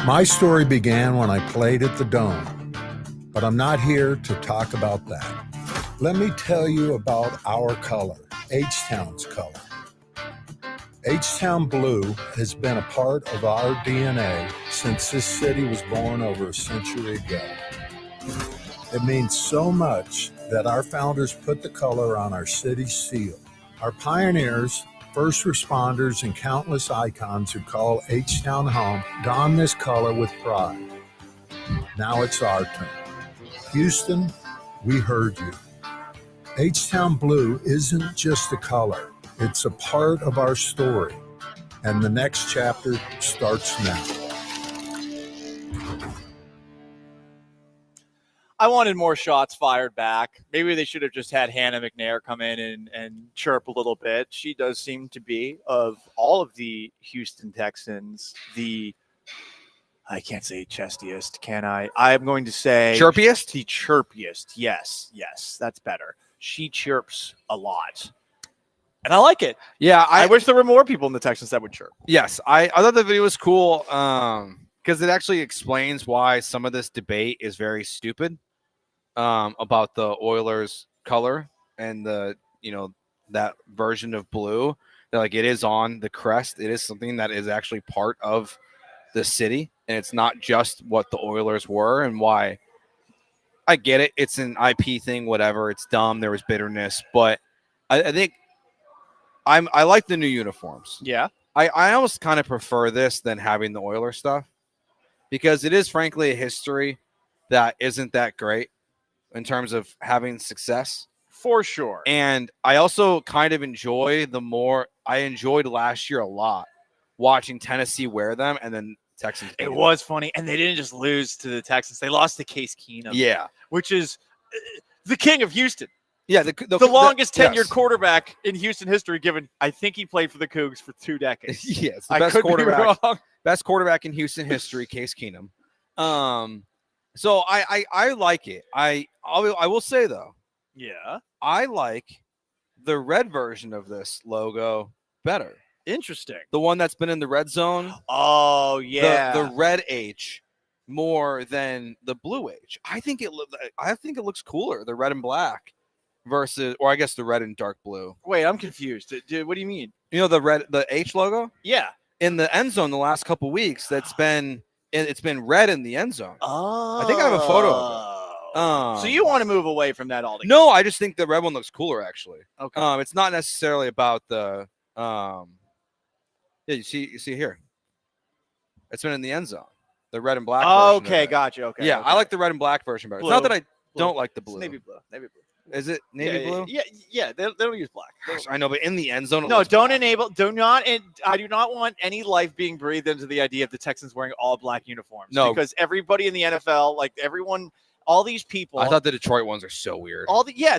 My story began when I played at the Dome, but I'm not here to talk about that. Let me tell you about our color, H-Town's color. H-Town blue has been a part of our DNA since this city was born over a century ago. It means so much that our founders put the color on our city's seal. Our pioneers, first responders, and countless icons who call H-Town home don this color with pride. Now it's our turn. Houston, we heard you. H-Town blue isn't just a color. It's a part of our story. And the next chapter starts now. I wanted more shots fired back. Maybe they should have just had Hannah McNair come in and chirp a little bit. She does seem to be, of all of the Houston Texans, I can't say chestiest, can I? I'm going to say chirpiest? The chirpiest. Yes, that's better. She chirps a lot. And I like it. Yeah, I wish there were more people in the Texans that would chirp. Yes, I thought the video was cool because it actually explains why some of this debate is very stupid about the Oilers color and that version of blue. That, like, it is on the crest. It is something that is actually part of the city, and it's not just what the Oilers were. And why I get it. It's an IP thing, whatever. It's dumb. There was bitterness, but I think I like the new uniforms. Yeah. I almost kind of prefer this than having the Oilers stuff because it is frankly a history that isn't that great in terms of having success. For sure. And I also kind of enjoyed I enjoyed last year a lot watching Tennessee wear them and then Texans. It was funny. And they didn't just lose to the Texans. They lost to Case Keenum. Yeah. Which is the king of Houston. Yeah, the longest tenured quarterback in Houston history, given I think he played for the Cougs for 2 decades. Yes, the I best could be wrong. Best quarterback in Houston history, Case Keenum. So I like it. I will say though, yeah, I like the red version of this logo better. Interesting. The one that's been in the red zone. Oh yeah, the red H more than the blue H. I think it looks cooler. The red and black. Versus, or I guess the red and dark blue. Wait, I'm confused. Dude, what do you mean? You know the H logo? Yeah. In the end zone the last couple weeks, it's been red in the end zone. Oh. I think I have a photo of it. So you want to move away from that altogether? No, I just think the red one looks cooler actually. Okay. It's not necessarily about the yeah, you see here. It's been in the end zone. The red and black version. Okay, gotcha. Okay. Yeah, okay. I like the red and black version better. Blue. It's not that I Blue. don't like the blue. It's navy blue. Navy blue. Is it navy blue? Yeah. They don't use black. Gosh, I know, but in the end zone, it No, looks don't black. enable. Do not. And I do not want any life being breathed into the idea of the Texans wearing all black uniforms. No. Because everybody in the NFL, like everyone, all these people. I thought the Detroit ones are so weird.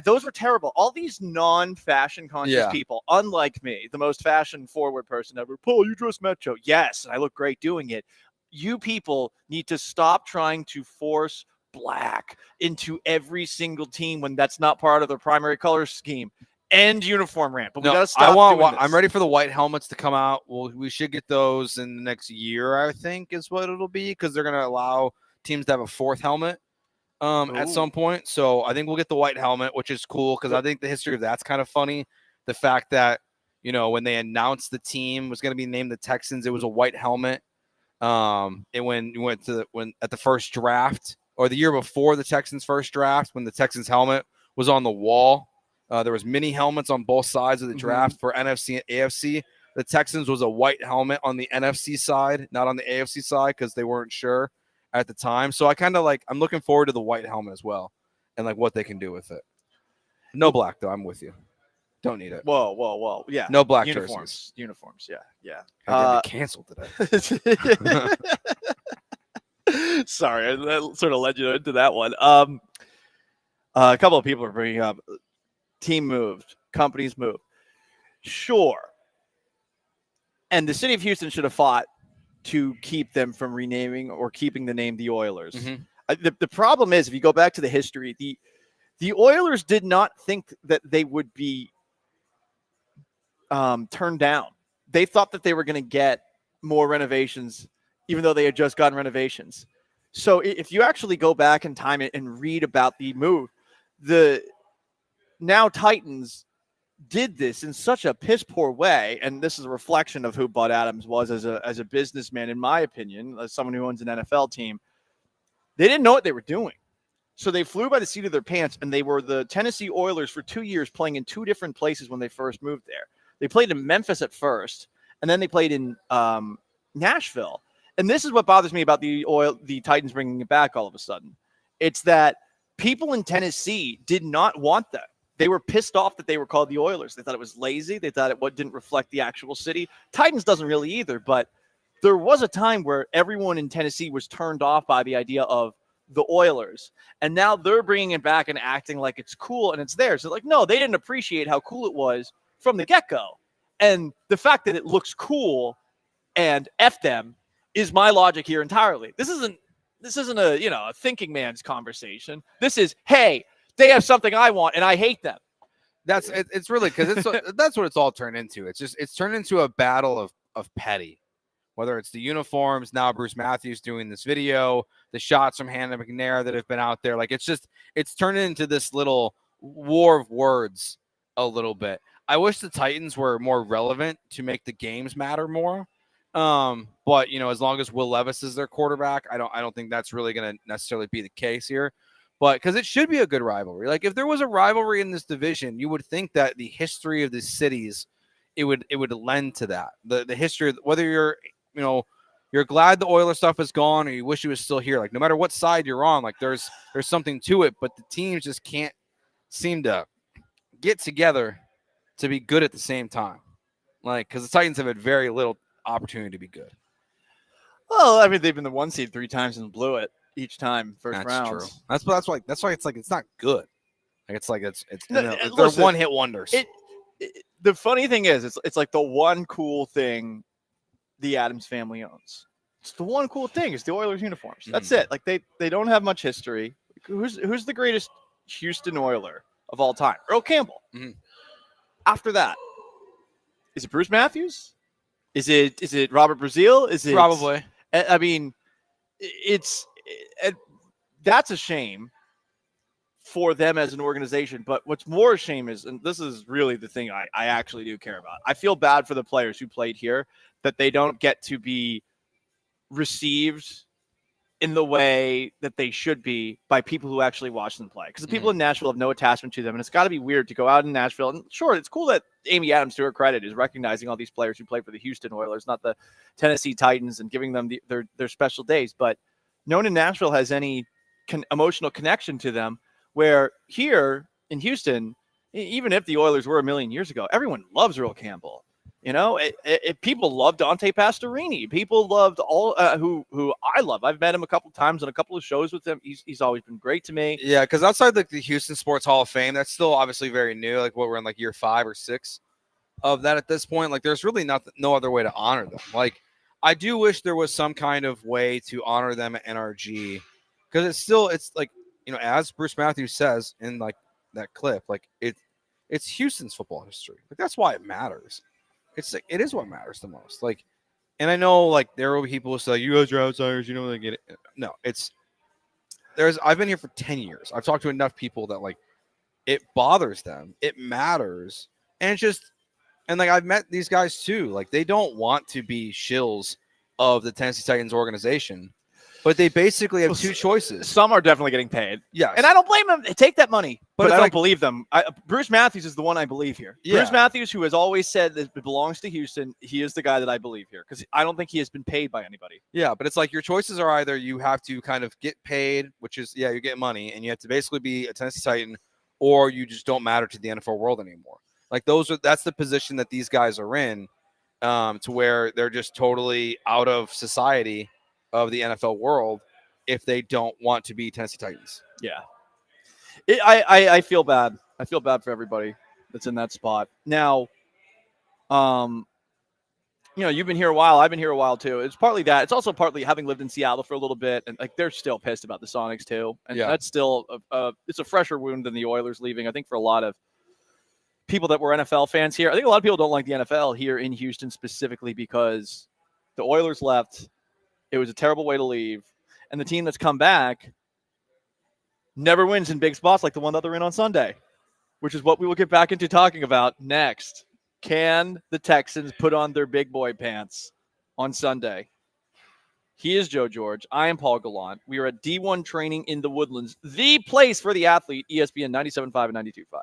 Those were terrible. All these non-fashion conscious people, unlike me, the most fashion-forward person ever. Paul, you dress macho. Yes, and I look great doing it. You people need to stop trying to force black into every single team when that's not part of their primary color scheme. End uniform rant. But we gotta stop. I'm ready for the white helmets to come out. Well, we should get those in the next year, I think, is what it'll be, because they're gonna allow teams to have a fourth helmet at some point. So I think we'll get the white helmet, which is cool, because I think the history of that's kind of funny. The fact that, you know, when they announced the team was going to be named the Texans, it was a white helmet. And when you went to at the first draft, or the year before the Texans' first draft, when the Texans helmet was on the wall, there was mini helmets on both sides of the draft for NFC and AFC. The Texans was a white helmet on the NFC side, not on the AFC side, because they weren't sure at the time. So I kind of I'm looking forward to the white helmet as well, and like what they can do with it. No black though. I'm with you. Don't need it. Whoa. Yeah. No black uniforms. jerseys. Uniforms. Yeah. I get canceled today. Sorry, that sort of led you into that one. A couple of people are bringing up team moved, companies moved. Sure. And the city of Houston should have fought to keep them from renaming or keeping the name the Oilers. The problem is, if you go back to the history, the Oilers did not think that they would be turned down. They thought that they were going to get more renovations, even though they had just gotten renovations. So if you actually go back in time and read about the move, the now Titans did this in such a piss poor way, and this is a reflection of who Bud Adams was as a businessman, in my opinion, as someone who owns an NFL team. They didn't know what they were doing. So they flew by the seat of their pants, and they were the Tennessee Oilers for 2 years, playing in two different places when they first moved there. They played in Memphis at first, and then they played in Nashville. And this is what bothers me about the Titans bringing it back all of a sudden. It's that people in Tennessee did not want that. They were pissed off that they were called the Oilers. They thought it was lazy. They thought it didn't reflect the actual city. Titans doesn't really either, but there was a time where everyone in Tennessee was turned off by the idea of the Oilers. And now they're bringing it back and acting like it's cool and it's theirs. So no, they didn't appreciate how cool it was from the get-go. And the fact that it looks cool and F them is my logic here entirely. This isn't a thinking man's conversation. This is, hey, they have something I want and I hate them. It's really, because that's what it's all turned into. It's turned into a battle of petty. Whether it's the uniforms, now Bruce Matthews doing this video, the shots from Hannah McNair that have been out there. It's turned into this little war of words a little bit. I wish the Titans were more relevant to make the games matter more. But as long as Will Levis is their quarterback, I don't think that's really going to necessarily be the case here. But because it should be a good rivalry. Like if there was a rivalry in this division, you would think that the history of the cities, it would lend to that. The history, whether you're glad the Oilers stuff is gone or you wish it was still here. Like no matter what side you're on, like there's something to it, but the teams just can't seem to get together to be good at the same time. Like, because the Titans have had very little opportunity to be good. Well, I mean, they've been the 1 seed 3 times and blew it each time first round. True. That's why it's like it's not good. They're listen, one-hit wonders. The funny thing is, it's like the one cool thing the Adams family owns. It's the one cool thing is the Oilers uniforms. That's it. Like they don't have much history. Who's the greatest Houston Oiler of all time? Earl Campbell. After that, is it Bruce Matthews? Is it Robert Brazile? Is it probably? I mean, that's a shame for them as an organization. But what's more a shame is, and this is really the thing I actually do care about. I feel bad for the players who played here that they don't get to be received in the way that they should be by people who actually watch them play. Because the people in Nashville have no attachment to them. And it's got to be weird to go out in Nashville. And sure, it's cool that Amy Adams, to her credit, is recognizing all these players who play for the Houston Oilers, not the Tennessee Titans, and giving them their special days. But no one in Nashville has any emotional connection to them, where here in Houston, even if the Oilers were a million years ago, everyone loves Earl Campbell. You know, people love Dante Pastorini. People loved all who I love. I've met him a couple times on a couple of shows with him. He's always been great to me. Yeah, because outside the Houston Sports Hall of Fame, that's still obviously very new. Like what we're in like year 5 or 6 of that at this point. Like there's really no other way to honor them. Like I do wish there was some kind of way to honor them at NRG, because it's like, you know, as Bruce Matthews says in like that clip, like it's Houston's football history. Like that's why it matters. It is what matters the most. Like, and I know like there will be people who say you guys are outsiders, you know, they get it. No, I've been here for 10 years. I've talked to enough people that like it bothers them. It matters. And like I've met these guys too. Like they don't want to be shills of the Tennessee Titans organization, but they basically have two choices. Some are definitely getting paid. Yes. And I don't blame them. Take that money. But I don't like, believe them. Bruce Matthews is the one I believe here. Yeah. Bruce Matthews, who has always said that it belongs to Houston, he is the guy that I believe here, because I don't think he has been paid by anybody. Yeah, but it's like your choices are either you have to kind of get paid, which is, yeah, you get money, and you have to basically be a Tennessee Titan, or you just don't matter to the NFL world anymore. Like that's the position that these guys are in, to where they're just totally out of society of the NFL world if they don't want to be Tennessee Titans. Yeah. I feel bad. I feel bad for everybody that's in that spot. Now, you know, you've been here a while. I've been here a while too. It's partly that. It's also partly having lived in Seattle for a little bit, and like they're still pissed about the Sonics too. And that's still it's a fresher wound than the Oilers leaving. I think for a lot of people that were NFL fans here, I think a lot of people don't like the NFL here in Houston specifically because the Oilers left. It was a terrible way to leave, and the team that's come back never wins in big spots like the one that they're in on Sunday, which is what we will get back into talking about next. Can the Texans put on their big boy pants on Sunday? He is Joe George. I am Paul Gallant. We are at D1 Training in the Woodlands, the place for the athlete, ESPN 97.5 and 92.5.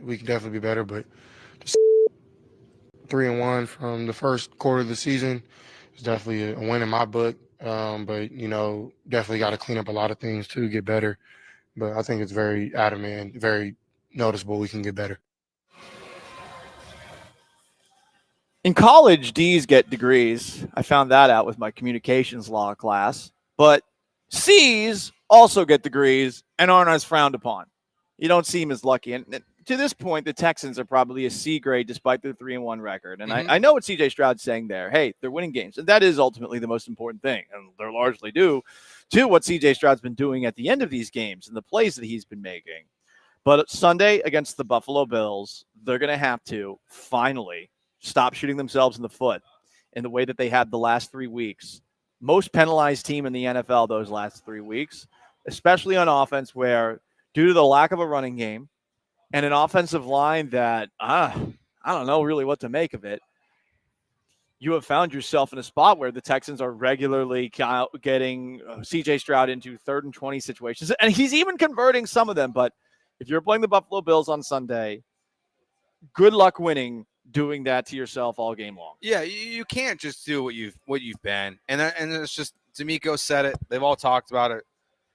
we can definitely be better. But just 3-1 from the first quarter of the season is definitely a win in my book. But definitely got to clean up a lot of things to get better. But I think it's very adamant, very noticeable. We can get better. In college, D's get degrees. I found that out with my communications law class. But C's also get degrees and aren't as frowned upon. You don't seem as lucky. And to this point, the Texans are probably a C grade despite their 3-1 record. And I know what CJ Stroud's saying there. Hey, they're winning games. And that is ultimately the most important thing. And they're largely due to what CJ Stroud's been doing at the end of these games and the plays that he's been making. But Sunday against the Buffalo Bills, they're going to have to finally stop shooting themselves in the foot in the way that they had the last 3 weeks. Most penalized team in the NFL those last 3 weeks, especially on offense, where due to the lack of a running game and an offensive line that I don't know really what to make of it, you have found yourself in a spot where the Texans are regularly getting CJ Stroud into 3rd and 20 situations. And he's even converting some of them. But if you're playing the Buffalo Bills on Sunday, good luck winning doing that to yourself all game long. Yeah, you can't just do what you've been. And it's just, D'Amico said it. They've all talked about it.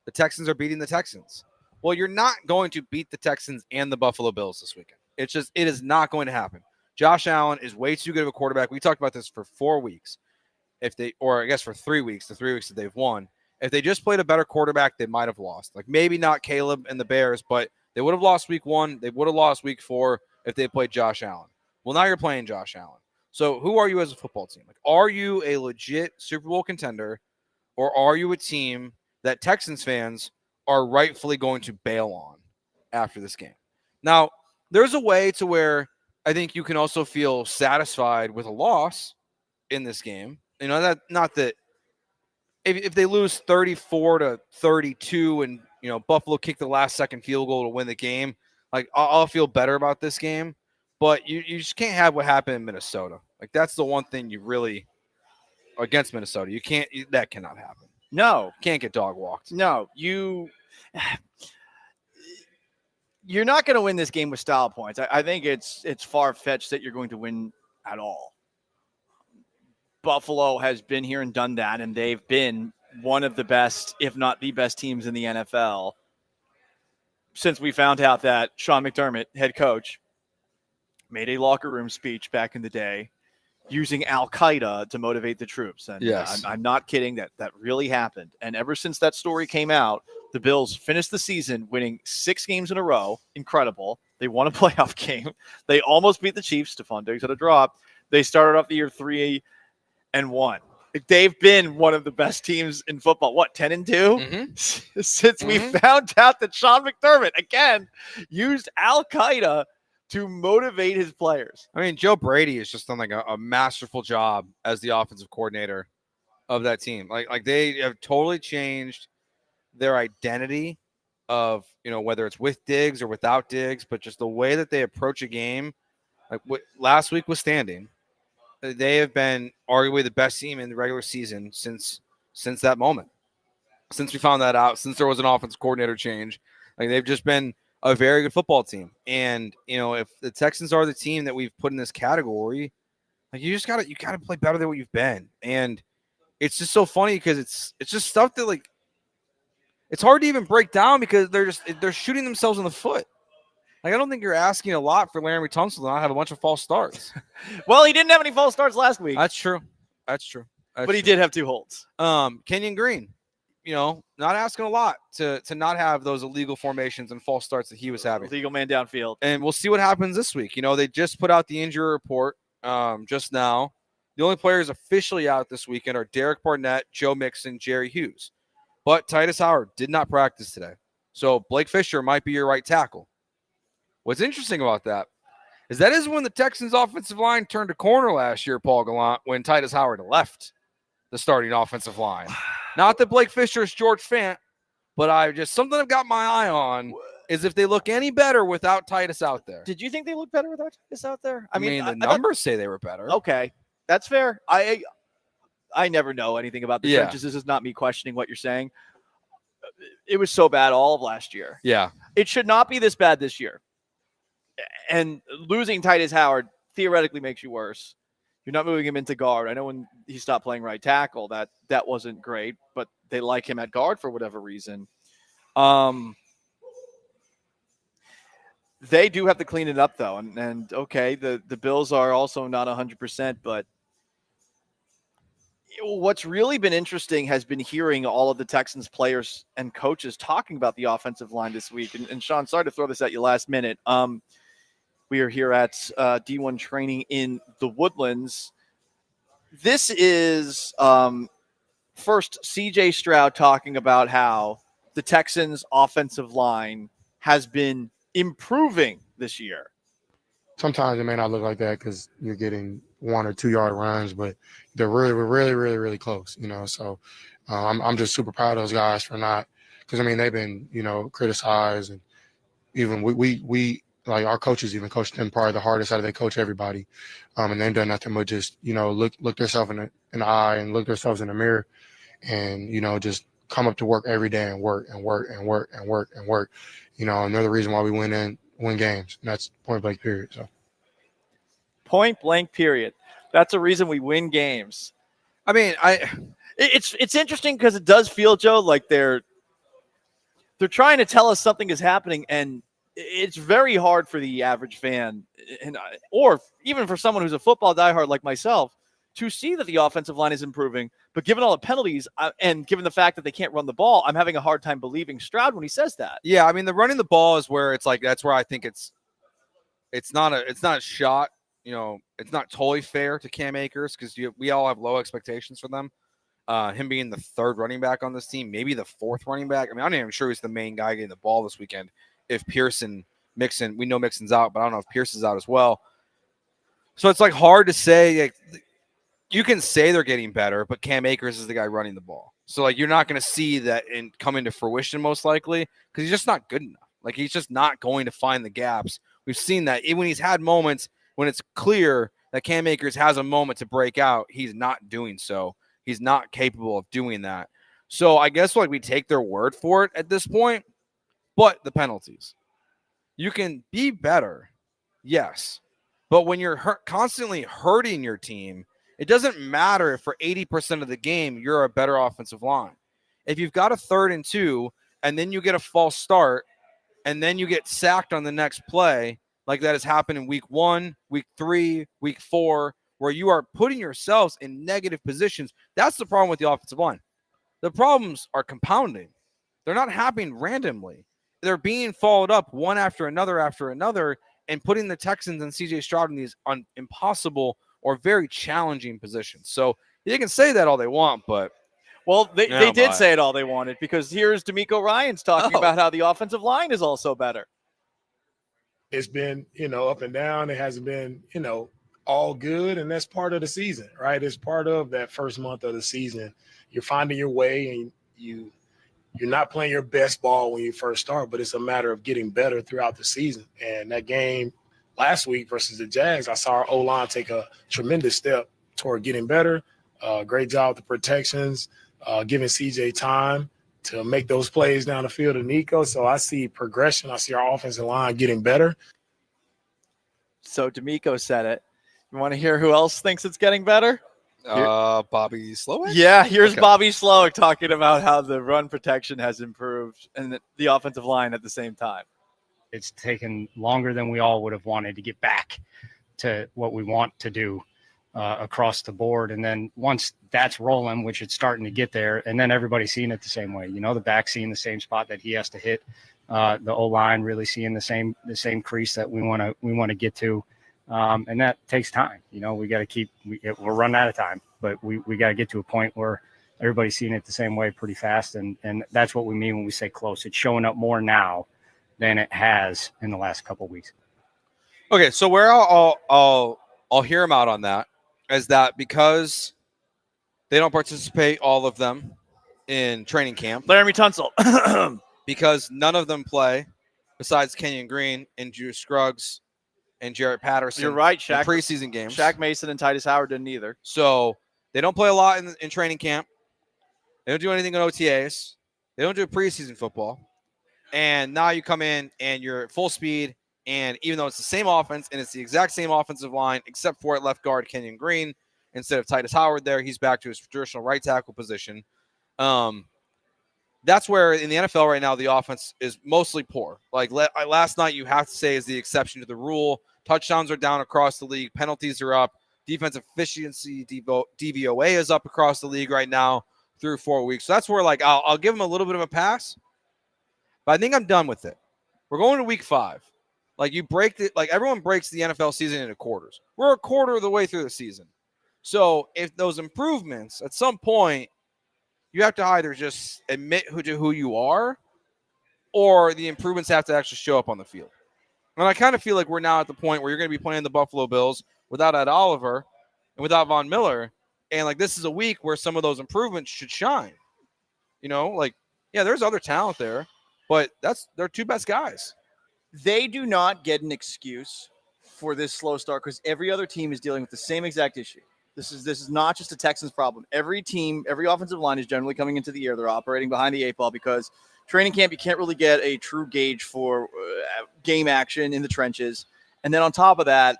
The Texans are beating the Texans. Well, you're not going to beat the Texans and the Buffalo Bills this weekend. It is not going to happen. Josh Allen is way too good of a quarterback. We talked about this for 4 weeks. For 3 weeks, the 3 weeks that they've won. If they just played a better quarterback, they might have lost. Like maybe not Caleb and the Bears, but they would have lost week 1. They would have lost week 4 if they played Josh Allen. Well, now you're playing Josh Allen. So who are you as a football team? Like, are you a legit Super Bowl contender, or are you a team that Texans fans are rightfully going to bail on after this game? Now, there's a way to where I think you can also feel satisfied with a loss in this game. Not that if they lose 34-32 and Buffalo kicked the last second field goal to win the game, like I'll feel better about this game. But you just can't have what happened in Minnesota. Like that's the one thing you really against Minnesota. That cannot happen. No, can't get dog walked. No, you're not going to win this game with style points. I think it's far-fetched that you're going to win at all. Buffalo has been here and done that, and they've been one of the best, if not the best teams in the NFL since we found out that Sean McDermott, head coach, made a locker room speech back in the day using Al-Qaeda to motivate the troops. And yes. I'm not kidding. That really happened. And ever since that story came out, the Bills finished the season winning 6 games in a row. Incredible. They won a playoff game. They almost beat the Chiefs. Stephon Diggs had a drop. They started off the year 3-1. They've been one of the best teams in football. 10-2? Mm-hmm. Since we found out that Sean McDermott, again, used Al-Qaeda to motivate his players. I mean, Joe Brady has just done like a masterful job as the offensive coordinator of that team. Like they have totally changed their identity of, whether it's with Diggs or without Diggs, but just the way that they approach a game. Like what last week was standing. They have been arguably the best team in the regular season since that moment. Since we found that out, since there was an offensive coordinator change, like they've just been a very good football team. And, if the Texans are the team that we've put in this category, like you gotta play better than what you've been. And it's just so funny because it's just stuff that like, it's hard to even break down because they're shooting themselves in the foot. Like, I don't think you're asking a lot for Laremy Tunsil to not have a bunch of false starts. Well, he didn't have any false starts last week. That's true. But he did have 2 holds. Kenyon Green, not asking a lot to not have those illegal formations and false starts that he was having. Illegal man downfield. And we'll see what happens this week. They just put out the injury report just now. The only players officially out this weekend are Derek Barnett, Joe Mixon, Jerry Hughes. But Titus Howard did not practice today. So Blake Fisher might be your right tackle. What's interesting about that is when the Texans offensive line turned a corner last year, Paul Gallant, when Titus Howard left the starting offensive line. Not that Blake Fisher is George Fant, but something I've got my eye on is if they look any better without Titus out there. Did you think they looked better without Titus out there? I mean, the numbers say they were better. Okay, that's fair. I never know anything about the trenches. This is not me questioning what you're saying. It was so bad all of last year. Yeah. It should not be this bad this year. And losing Titus Howard theoretically makes you worse. You're not moving him into guard. I know when he stopped playing right tackle, that wasn't great, but they like him at guard for whatever reason. They do have to clean it up, though. And okay, the Bills are also not 100%, but what's really been interesting has been hearing all of the Texans players and coaches talking about the offensive line this week. And Sean, sorry to throw this at you last minute. We are here at D1 training in the Woodlands. This is first CJ Stroud talking about how the Texans' offensive line has been improving this year. Sometimes it may not look like that because you're getting 1 or 2 yard runs, but we're really close, So I'm just super proud of those guys for not, because they've been criticized, and even we like our coaches even coached them probably the hardest out of they coach everybody, and they've done nothing but just look themselves in the eye and look themselves in the mirror, and just come up to work every day and work. And they're the reason why we win games. And that's point blank period. So point blank period. That's a reason we win games. It's interesting because it does feel, Joe, like they're trying to tell us something is happening, and it's very hard for the average fan, or even for someone who's a football diehard like myself, to see that the offensive line is improving. But given all the penalties and given the fact that they can't run the ball, I'm having a hard time believing Stroud when he says that. Yeah, the running the ball is where it's like that's where I think it's not a shot. It's not totally fair to Cam Akers because we all have low expectations for them. Him being the third running back on this team, maybe the fourth running back. I'm not even sure he's the main guy getting the ball this weekend. If Mixon, we know Mixon's out, but I don't know if Pierce is out as well. So it's like hard to say. Like, you can say they're getting better, but Cam Akers is the guy running the ball. So you're not going to see that come into fruition most likely because he's just not good enough. Like he's just not going to find the gaps. We've seen that when he's had moments when it's clear that Cam Akers has a moment to break out, he's not doing so. He's not capable of doing that. So I guess we take their word for it at this point, but the penalties. You can be better, yes, but when you're constantly hurting your team, it doesn't matter if for 80% of the game you're a better offensive line. If you've got a 3rd and 2 and then you get a false start and then you get sacked on the next play, like that has happened in week 1, week 3, week 4, where you are putting yourselves in negative positions, that's the problem with the offensive line. The problems are compounding. They're not happening randomly. They're being followed up one after another, and putting the Texans and CJ Stroud in these impossible or very challenging positions. So they can say that all they want, but they did say it all they wanted, because here's D'Amico Ryans talking about how the offensive line is also better. It's been, up and down. It hasn't been, all good, and that's part of the season, right? It's part of that first month of the season. You're finding your way, and you're not playing your best ball when you first start, but it's a matter of getting better throughout the season. And that game last week versus the Jags, I saw our O-line take a tremendous step toward getting better. Great job with the protections, giving CJ time to make those plays down the field to Nico. So I see progression. I see our offensive line getting better. So D'Amico said it. You want to hear who else thinks it's getting better? Bobby Slowick? Yeah, here's Bobby Slowick talking about how the run protection has improved and the offensive line at the same time. It's taken longer than we all would have wanted to get back to what we want to do across the board. And then once that's rolling, which it's starting to get there, and then everybody's seeing it the same way. The back seeing the same spot that he has to hit, the O-line really seeing the same crease that we want to get to. And that takes time. We got to we'll run out of time, but we got to get to a point where everybody's seeing it the same way pretty fast. And that's what we mean when we say close. It's showing up more now than it has in the last couple of weeks. Okay. So where I'll hear him out on that is that because they don't participate, all of them, in training camp. Laramie Tunsil. Because none of them play besides Kenyon Green and Drew Scruggs and Jarrett Patterson. You're right, Shaq. Preseason games. Shaq Mason and Titus Howard didn't either. So they don't play a lot in training camp. They don't do anything in OTAs. They don't do preseason football. And now you come in and you're at full speed And even though it's the same offense and it's the exact same offensive line, except for at left guard Kenyon Green, instead of Titus Howard there, he's back to his traditional right tackle position. That's where in the NFL right now, the offense is mostly poor. Like last night, you have to say is the exception to the rule. Touchdowns are down across the league. Penalties are up. Defensive efficiency, DVOA is up across the league right now through 4 weeks. So that's where like I'll give them a little bit of a pass, but I think I'm done with it. We're going to week 5. Like you break it, like everyone breaks the NFL season into quarters. We're a quarter of the way through the season. So if those improvements at some point, you have to either just admit who you are, or the improvements have to actually show up on the field. And I kind of feel like we're now at the point where you're going to be playing the Buffalo Bills without Ed Oliver and without Von Miller. And like this is a week where some of those improvements should shine. You know, like, yeah, there's other talent there, but they're 2 best guys. They do not get an excuse for this slow start because every other team is dealing with the same exact issue. This is not just a Texans problem. Every team, every offensive line is generally coming into the year. They're operating behind the 8 ball because training camp, you can't really get a true gauge for game action in the trenches. And then on top of that,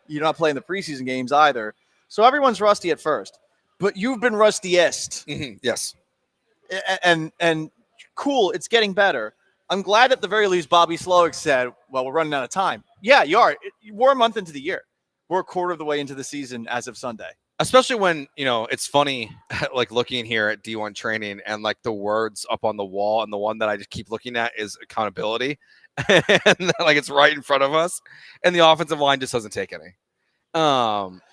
you're not playing the preseason games either. So everyone's rusty at first. But you've been rustiest. Yes. And cool, it's getting better. I'm glad at the very least Bobby Slowick said, well, we're running out of time. Yeah, you are. We're a month into the year. We're a quarter of the way into the season as of Sunday. Especially when, you know, it's funny, like looking here at D1 training and like the words up on the wall, and the one that I just keep looking at is accountability. And like it's right in front of us, and the offensive line just doesn't take any. You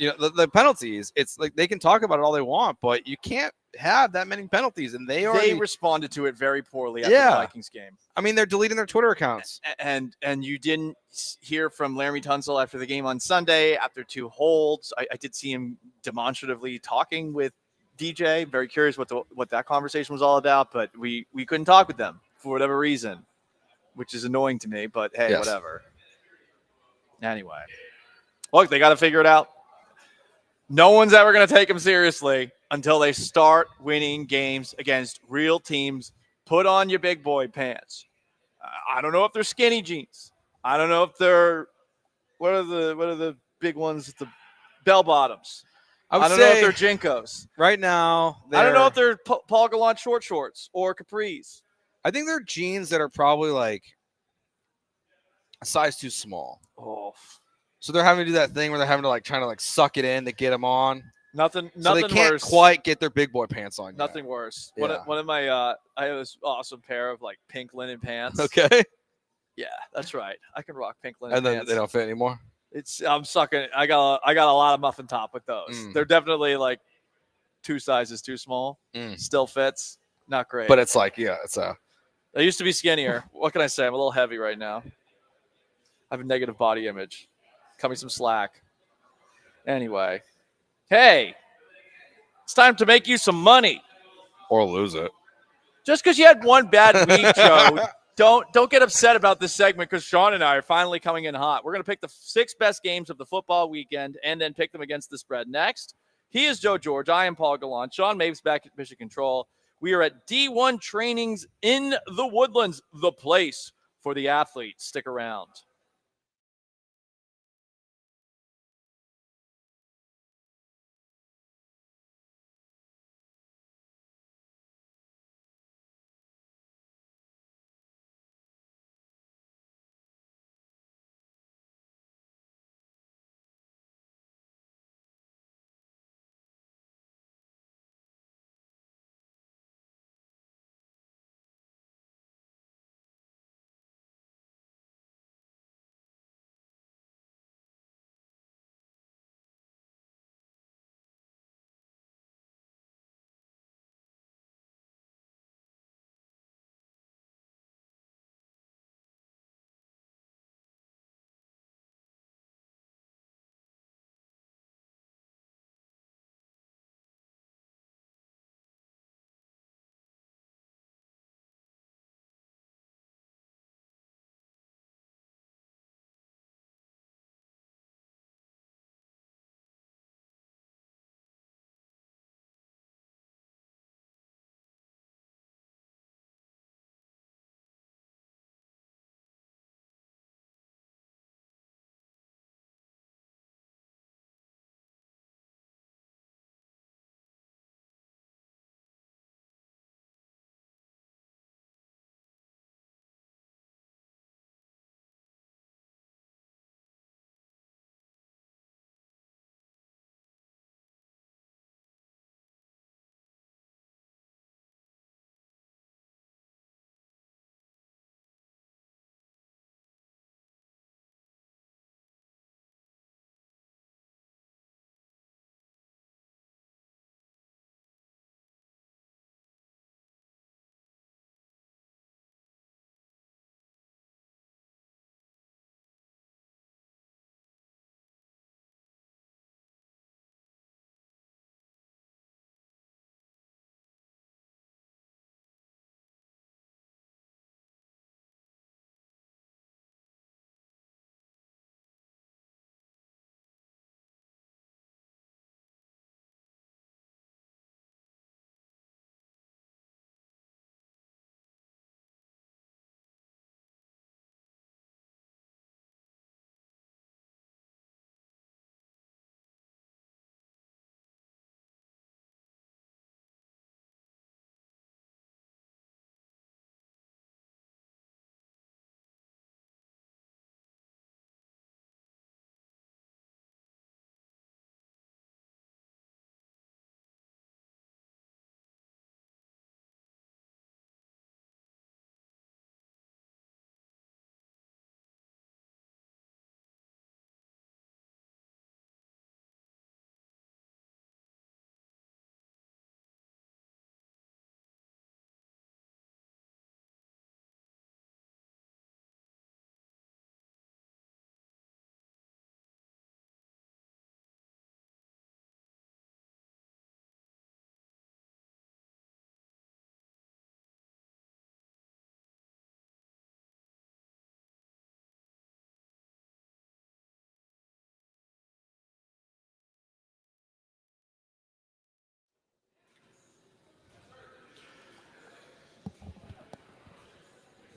know, the penalties, it's like they can talk about it all they want, but you can't have that many penalties, and they responded to it very poorly after the Vikings game. I mean, they're deleting their Twitter accounts. And you didn't hear from Laramie Tunsil after the game on Sunday after 2 holds. I did see him demonstratively talking with DJ. Very curious what that conversation was all about, but we couldn't talk with them for whatever reason, which is annoying to me, but hey, whatever. Anyway. Look, they got to figure it out. No one's ever going to take them seriously until they start winning games against real teams. Put on your big boy pants. I don't know if they're skinny jeans. I don't know if they're what are the big ones? The bell bottoms. I don't know if they're Jinkos. Right now, I don't know if they're Paul Gallant short shorts or capris. I think they're jeans that are probably like a size too small. Oh. So they're having to do that thing where they're having to like trying to like suck it in to get them on. Nothing so they can't worse. quite get their big boy pants on. Nothing worse. Yeah. One of my I have this awesome pair of like pink linen pants. Okay. Yeah, that's right. I can rock pink linen And then pants. they don't fit anymore. I'm sucking. I got a lot of muffin top with those. They're definitely like 2 sizes too small. Still fits. Not great. But it's like, yeah, it's a. I used to be skinnier. What can I say? I'm a little heavy right now. I have a negative body image. Cut me some slack. Anyway, hey, it's time to make you some money. Or lose it. Just because you had one bad week, Joe, don't get upset about this segment because Sean and I are finally coming in hot. We're going to pick the 6 best games of the football weekend and then pick them against the spread next. He is Joe George. I am Paul Gallant. Sean Maves back at Mission Control. We are at D1 Trainings in the Woodlands, the place for the athletes. Stick around.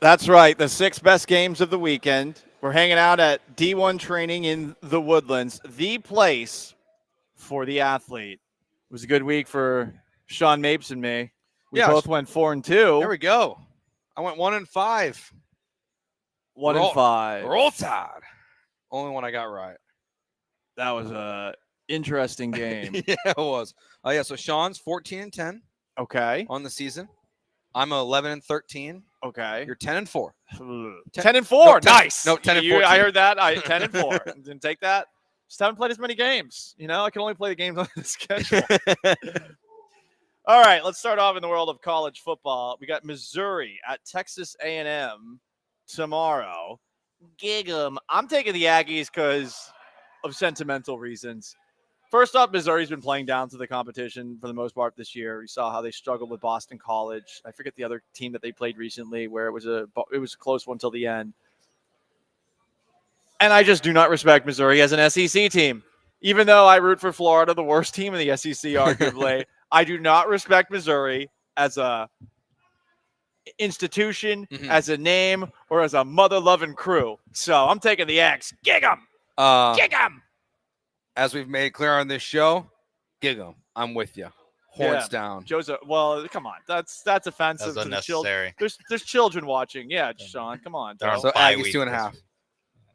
That's right. The 6 best games of the weekend. We're hanging out at D1 Training in the Woodlands, the place for the athlete. It was a good week for Sean Mapes and me. We both went 4-2. There we go. I went 1-5. 1-5. Roll Tide. Only one I got right. That was a interesting game. Yeah, it was. Oh yeah. So Sean's 14-10. Okay. On the season, I'm 11-13. Okay. You're 10-4. 10-4. No, 10 nice. No, 10-14. I heard that. 10-4. Didn't take that. Just haven't played as many games. I can only play the games on the schedule. All right, let's start off in the world of college football. We got Missouri at Texas A&M tomorrow. Gig 'em. I'm taking the Aggies because of sentimental reasons. First off, Missouri's been playing down to the competition for the most part this year. You saw how they struggled with Boston College. I forget the other team that they played recently where it was a close one till the end. And I just do not respect Missouri as an SEC team. Even though I root for Florida, the worst team in the SEC, arguably, I do not respect Missouri as a institution, as a name, or as a mother-loving crew. So I'm taking the X. Gig 'em. Gig 'em. As we've made clear on this show, gig 'em. I'm with you. Horns down. Joseph, well, come on. That's offensive That's to the children. unnecessary. There's children watching. Yeah, Sean, come on. They're on So bye Aggies week 2.5.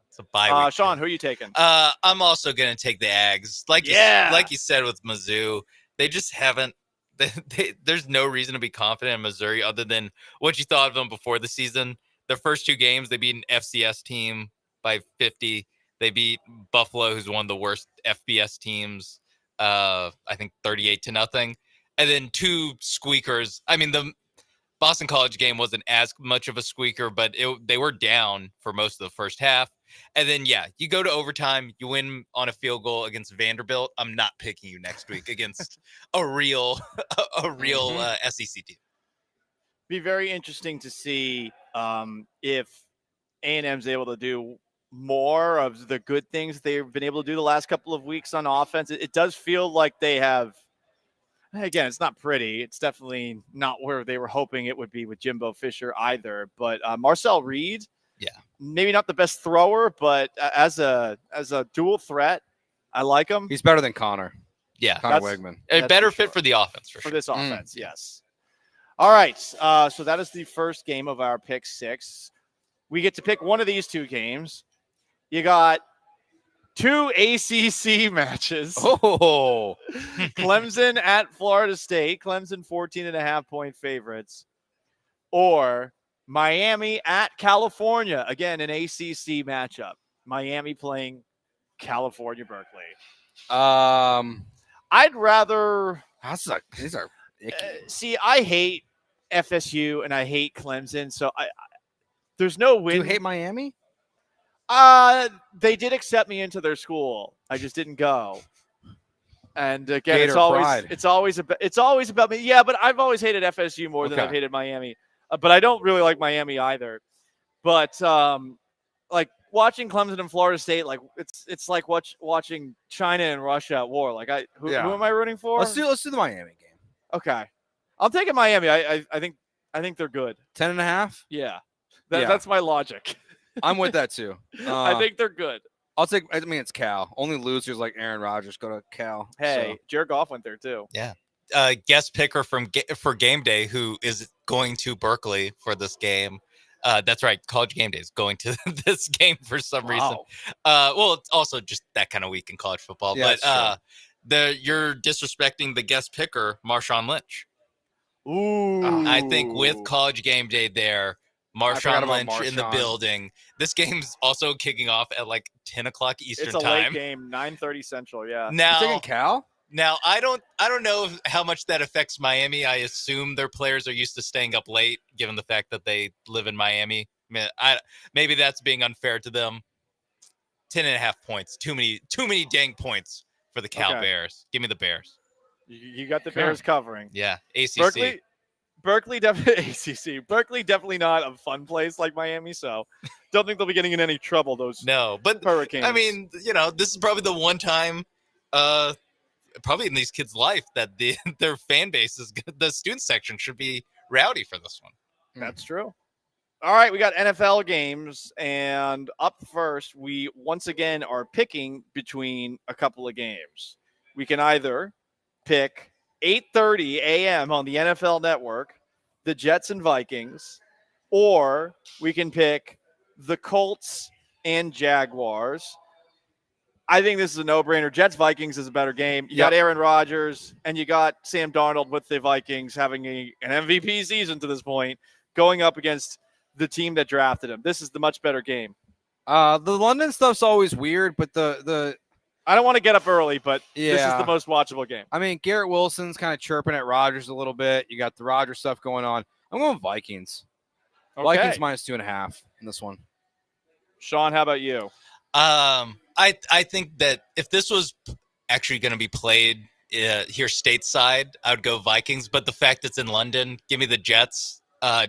It's a bye week. Sean, who are you taking? I'm also gonna take the Ags. Like you said with Mizzou, they just haven't. There's no reason to be confident in Missouri other than what you thought of them before the season. Their first 2 games, they beat an FCS team by 50. They beat Buffalo, who's one of the worst FBS teams. I think 38-0, and then 2 squeakers. I mean, the Boston College game wasn't as much of a squeaker, but they were down for most of the first half. And then, you go to overtime, you win on a field goal against Vanderbilt. I'm not picking you next week against a real SEC team. Be very interesting to see if A&M's able to do more of the good things they've been able to do the last couple of weeks on offense. It does feel like they have. Again, it's not pretty. It's definitely not where they were hoping it would be with Jimbo Fisher either. But Marcel Reed, maybe not the best thrower, but as a dual threat, I like him. He's better than Connor. Yeah, Connor Wegman. A better fit for the offense for this offense. Yes. All right. So that is the first game of our pick 6. We get to pick one of these 2 games. You got 2 ACC matches. Oh, Clemson at Florida State. Clemson 14.5-point favorites. Or Miami at California. Again, an ACC matchup. Miami playing California Berkeley. I'd rather. These are icky. See, I hate FSU and I hate Clemson. So there's no win. Do you hate Miami? They did accept me into their school. I just didn't go. And again, Gator pride. it's always about me. Yeah, but I've always hated FSU more than I've hated Miami. But I don't really like Miami either. But like watching Clemson and Florida State, like it's like watching China and Russia at war. Like who am I rooting for? Let's do the Miami game. Okay, I'm taking Miami. I think they're good. 10.5. Yeah, that's my logic. I'm with that too. I think they're good. I'll take. I mean, it's Cal. Only losers like Aaron Rodgers go to Cal. Hey, Jared Goff went there too. Yeah. Guest picker for game day who is going to Berkeley for this game. That's right. College game day is going to this game for some reason. Well, it's also just that kind of week in college football. Yeah, but you're disrespecting the guest picker, Marshawn Lynch. Ooh. I think with college game day there, Marshawn Lynch in the building. This game's also kicking off at like 10 o'clock Eastern time. It's a late game, 9:30 Central. Yeah. You're taking Cal? Now I don't know how much that affects Miami. I assume their players are used to staying up late, given the fact that they live in Miami. Maybe that's being unfair to them. 10.5 points. Too many dang points for the Cal Bears. Give me the Bears. You got the Bears covering. Yeah. ACC. Berkeley definitely ACC. Berkeley definitely not a fun place like Miami, so don't think they'll be getting in any trouble. Those Hurricanes. I mean, this is probably the one time, probably in these kids' life that their fan base is the student section should be rowdy for this one. That's true. All right, we got NFL games, and up first, we once again are picking between a couple of games. We can either pick 8:30 a.m. on the NFL Network, the Jets and Vikings, or we can pick the Colts and Jaguars. I think this is a no-brainer. Jets-Vikings is a better game. You got Aaron Rodgers, and you got Sam Darnold with the Vikings having an MVP season to this point, going up against the team that drafted him. This is the much better game. The London stuff's always weird, but the I don't want to get up early, but yeah. This is the most watchable game. I mean, Garrett Wilson's kind of chirping at Rodgers a little bit. You got the Rodgers stuff going on. I'm going Vikings. Okay. Vikings minus 2.5 in this one. Sean, how about you? I think that if this was actually going to be played here stateside, I would go Vikings. But the fact it's in London, give me the Jets.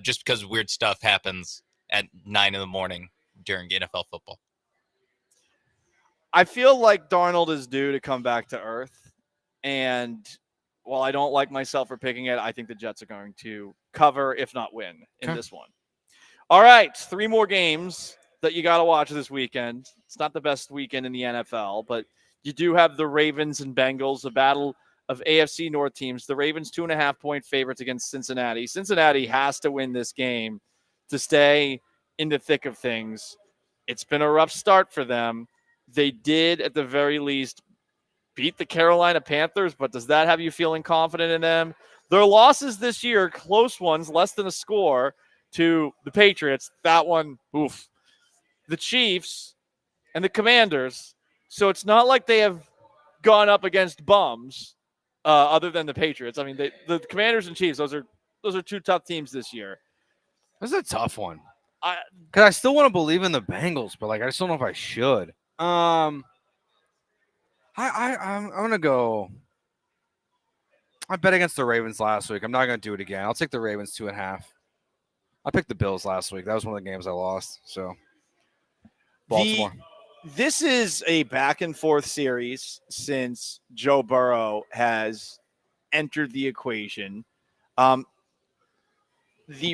Just because weird stuff happens at 9 a.m. during NFL football. I feel like Darnold is due to come back to earth. And while I don't like myself for picking it, I think the Jets are going to cover, if not win, in this one. All right, 3 more games that you got to watch this weekend. It's not the best weekend in the NFL, but you do have the Ravens and Bengals, a battle of AFC North teams. The Ravens 2.5-point favorites against Cincinnati. Cincinnati has to win this game to stay in the thick of things. It's been a rough start for them. They did, at the very least, beat the Carolina Panthers, but does that have you feeling confident in them? Their losses this year, close ones, less than a score to the Patriots. That one, oof. The Chiefs and the Commanders. So it's not like they have gone up against bums. Other than the Patriots. I mean, the Commanders and Chiefs, those are 2 tough teams this year. This is a tough one. Because I still want to believe in the Bengals, but I just don't know if I should. I'm gonna go. I bet against the Ravens last week. I'm not gonna do it again. I'll take the Ravens 2.5. I picked the Bills last week. That was one of the games I lost. So Baltimore. This is a back-and-forth series since Joe Burrow has entered the equation. The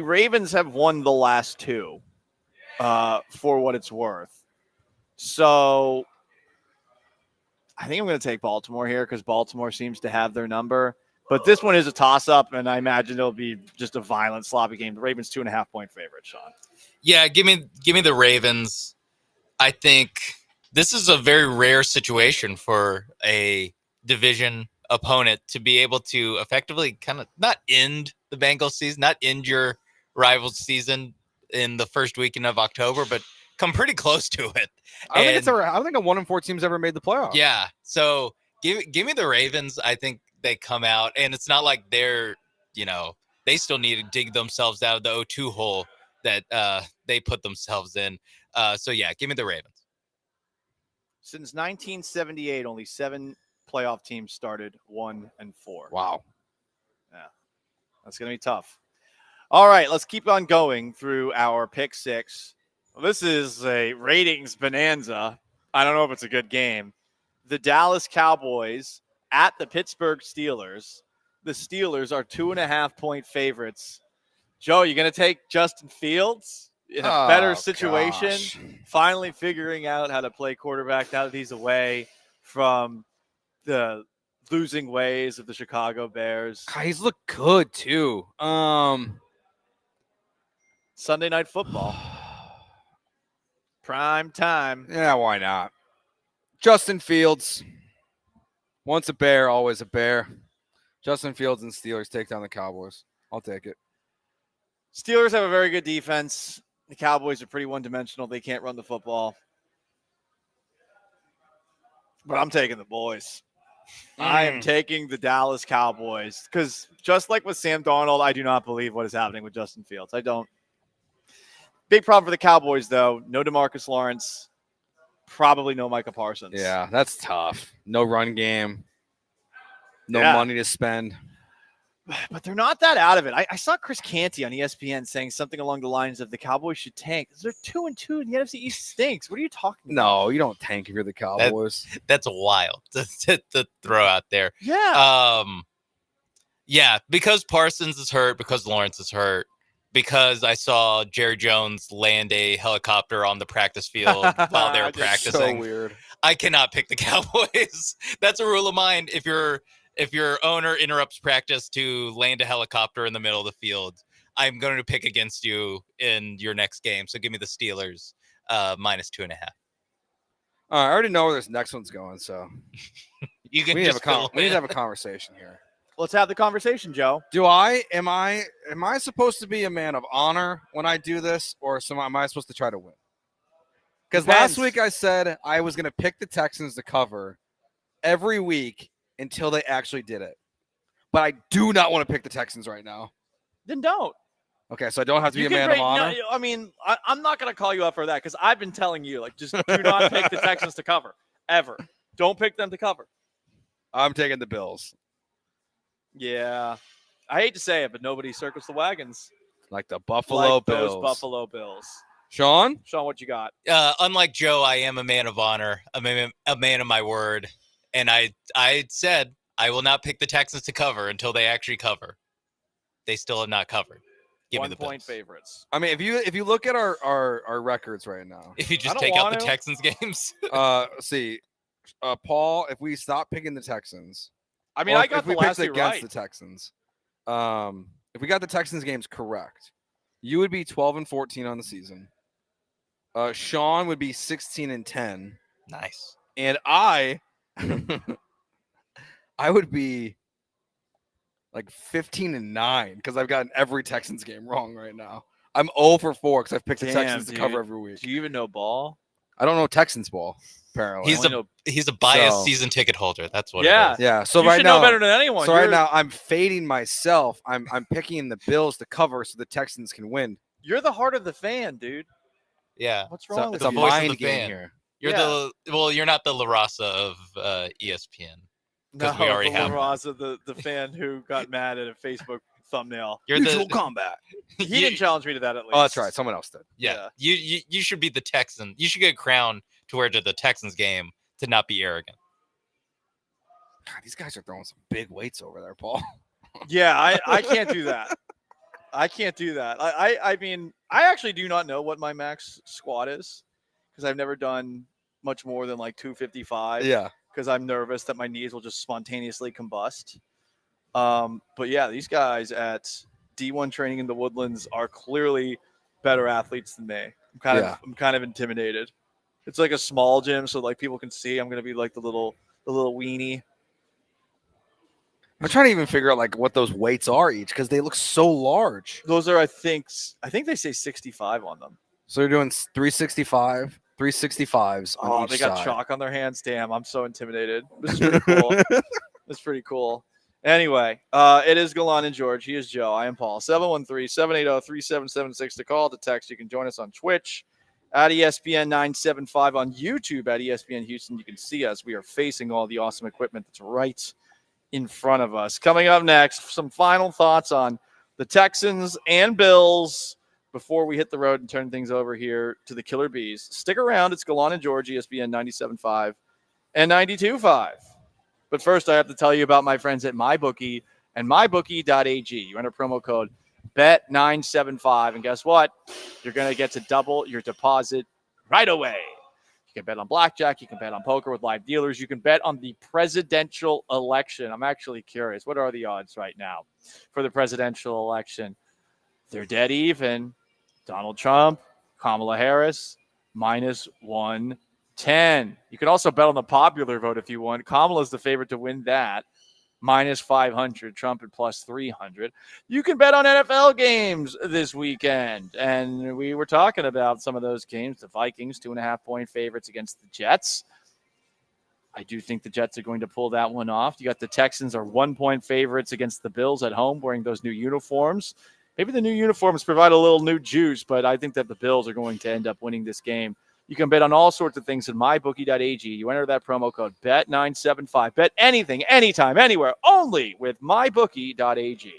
Ravens have won the last 2 for what it's worth. So I think I'm going to take Baltimore here because Baltimore seems to have their number. But this one is a toss-up, and I imagine it'll be just a violent, sloppy game. The Ravens 2.5-point favorite, Sean. Yeah, give me the Ravens. I think this is a very rare situation for a division opponent to be able to effectively kind of not end the Bengals season, not end your rival's season in the first weekend of October, but come pretty close to it. I don't think a 1-4 team's ever made the playoffs. Yeah. So give me the Ravens. I think they come out, and it's not like they're, they still need to dig themselves out of the 0-2 hole that they put themselves in. So yeah, give me the Ravens. Since 1978, only 7 playoff teams started 1-4. Wow. Yeah, that's going to be tough. All right, let's keep on going through our pick 6. Well, this is a ratings bonanza. I don't know if it's a good game. The Dallas Cowboys at the Pittsburgh Steelers. The Steelers are 2.5-point favorites. Joe, you going to take Justin Fields in a better situation? Gosh. Finally figuring out how to play quarterback now that he's away from the losing ways of the Chicago Bears. He's looked good too. Sunday Night Football. Prime time. Yeah, why not? Justin Fields. Once a Bear, always a Bear. Justin Fields and Steelers take down the Cowboys. I'll take it. Steelers have a very good defense. The Cowboys are pretty one-dimensional. They can't run the football. But I'm taking the boys. I am taking the Dallas Cowboys because just like with Sam Darnold, I do not believe what is happening with Justin Fields. I don't. Big problem for the Cowboys, though. No DeMarcus Lawrence. Probably no Micah Parsons. Yeah, that's tough. No run game. No money to spend. But they're not that out of it. I saw Chris Canty on ESPN saying something along the lines of the Cowboys should tank. They're 2-2 and the NFC East stinks. What are you talking about? No, you don't tank if you're the Cowboys. That's wild to throw out there. Yeah. Yeah, because Parsons is hurt, because Lawrence is hurt, because I saw Jerry Jones land a helicopter on the practice field while they were practicing. So weird. I cannot pick the Cowboys. That's a rule of mine. If your owner interrupts practice to land a helicopter in the middle of the field, I'm going to pick against you in your next game. So give me the Steelers -2.5. All right, I already know where this next one's going, so You can we need just we need to have a conversation here. Let's have the conversation, Joe. Am I supposed to be a man of honor when I do this, or am I supposed to try to win? Because last week I said I was going to pick the Texans to cover every week until they actually did it. But I do not want to pick the Texans right now. Then don't. Okay, so I don't have to be You a can man of honor? No, I mean, I'm not going to call you up for that because I've been telling you, like, just do not pick the Texans to cover ever. Don't pick them to cover. I'm taking the Bills. Yeah. I hate to say it, but nobody circles the wagons. Like the Buffalo Bills. Those Buffalo Bills. Sean, what you got? Unlike Joe, I am a man of honor, a man of my word. And I said I will not pick the Texans to cover until they actually cover. They still have not covered. Give me the 1 point Bills. favorites. I mean, if you look at our records right now. If you just take out the Texans games. Let's see. Paul, if we stop picking the Texans. I mean, I got the last two against right. the Texans. If we got the Texans games correct, you would be 12-14 on the season. Sean would be 16-10. Nice. And I would be like 15-9 because I've gotten every Texans game wrong right now. I'm 0 for 4 because I've picked the Texans to cover every week. Do you even know ball? I don't know Texans ball. Apparently, He's a biased season ticket holder. That's what. Yeah, it is. yeah. So you right should now, know better than anyone. So right now, I'm fading myself. I'm picking the Bills to cover so the Texans can win. You're the heart of the fan, dude. Yeah. What's wrong with the you? voice mind of the game fan. here. You're not the La Raza of ESPN. No, we already the have Raza, the fan who got mad at a Facebook thumbnail. You're Mutual the combat. He didn't challenge me to that at least. Oh, that's right. Someone else did. yeah. You should be the Texan. You should get a crown to wear to the Texans game to not be arrogant. God, these guys are throwing some big weights over there, Paul. Yeah, I can't do that. I can't do that. I mean, I actually do not know what my max squat is because I've never done much more than like 255. Yeah. Because I'm nervous that my knees will just spontaneously combust. But yeah, these guys at D1 training in the Woodlands are clearly better athletes than me. I'm kind of intimidated. It's like a small gym, so like people can see I'm gonna be like the little weenie. I'm trying to even figure out like what those weights are each because they look so large. Those are I think they say 65 on them. So they're doing 365s on each they got side. chalk on their hands. Damn, I'm so intimidated. This is pretty cool. That's pretty cool. Anyway, it is Gallant George. He is Joe. I am Paul. 713-780-3776 to call, to text. You can join us on Twitch at ESPN 975, on YouTube at ESPN Houston. You can see us. We are facing all the awesome equipment that's right in front of us. Coming up next, some final thoughts on the Texans and Bills before we hit the road and turn things over here to the Killer Bees. Stick around. It's Gallant George, ESPN 97.5 and 92.5. But first, I have to tell you about my friends at MyBookie and MyBookie.ag. You enter promo code BET975, and guess what? You're going to get to double your deposit right away. You can bet on blackjack. You can bet on poker with live dealers. You can bet on the presidential election. I'm actually curious. What are the odds right now for the presidential election? They're dead even. Donald Trump, Kamala Harris, -110. You can also bet on the popular vote if you want. Kamala's the favorite to win that, -500. Trump at +300. You can bet on NFL games this weekend. And we were talking about some of those games. The Vikings, 2.5-point favorites against the Jets. I do think the Jets are going to pull that one off. You got the Texans are 1-point favorites against the Bills at home wearing those new uniforms. Maybe the new uniforms provide a little new juice, but I think that the Bills are going to end up winning this game. You can bet on all sorts of things at mybookie.ag. You enter that promo code BET975. Bet anything, anytime, anywhere, only with mybookie.ag.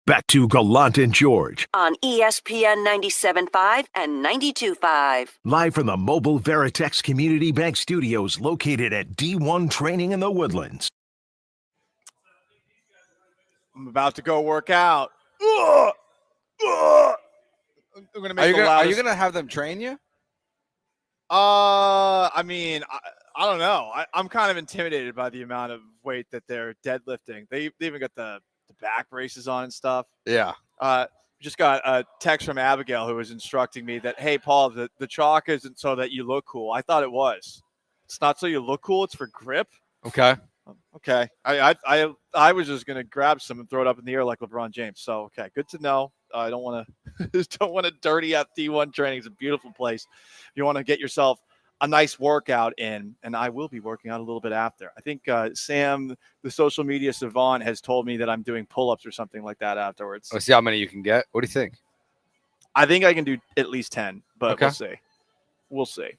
Back to Gallant and George, on ESPN 97.5 and 92.5. live from the mobile Veritex Community Bank Studios located at D1 Training in the Woodlands. I'm about to go work out. I'm gonna make Are you gonna have them train you? I mean, I don't know. I'm kind of intimidated by the amount of weight that they're deadlifting. They even got the back braces on and stuff. Yeah. Just got a text from Abigail who was instructing me that, hey, Paul, the chalk isn't so that you look cool. I thought it was. It's not so you look cool. It's for grip. Okay. Okay. I was just gonna grab some and throw it up in the air like LeBron James. So okay, good to know. I don't want to dirty up D1 training. It's a beautiful place. If you want to get yourself a nice workout in, and I will be working out a little bit after. I think Sam, the social media savant, has told me that I'm doing pull-ups or something like that afterwards. Let's see how many you can get. What do you think? I think I can do at least 10, but Okay. we'll see. We'll see.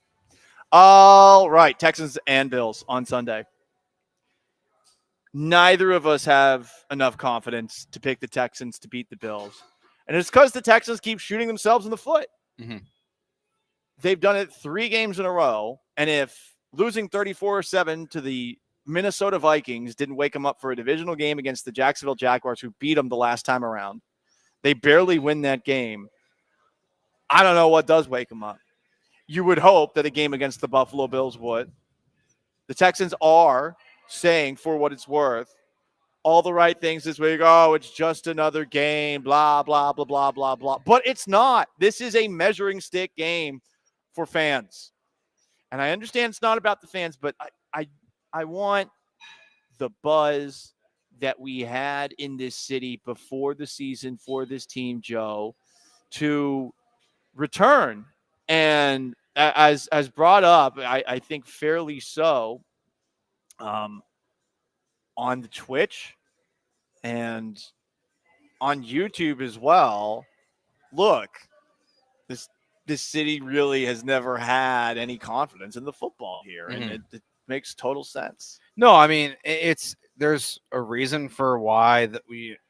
All right, Texans and Bills on Sunday. Neither of us have enough confidence to pick the Texans to beat the Bills. And it's because the Texans keep shooting themselves in the foot. Mm-hmm. They've done it 3 games in a row. And if losing 34-7 to the Minnesota Vikings didn't wake them up for a divisional game against the Jacksonville Jaguars, who beat them the last time around, they barely win that game. I don't know what does wake them up. You would hope that a game against the Buffalo Bills would. The Texans are saying, for what it's worth, all the right things this week. Oh, it's just another game, blah, blah, blah, blah, blah, blah. But it's not. This is a measuring stick game for fans. And I understand it's not about the fans, but I want the buzz that we had in this city before the season for this team, Joe, to return. And as brought up, I think fairly so, on the Twitch and on YouTube as well. Look, this city really has never had any confidence in the football here, and it makes total sense. No, I mean there's a reason for why that I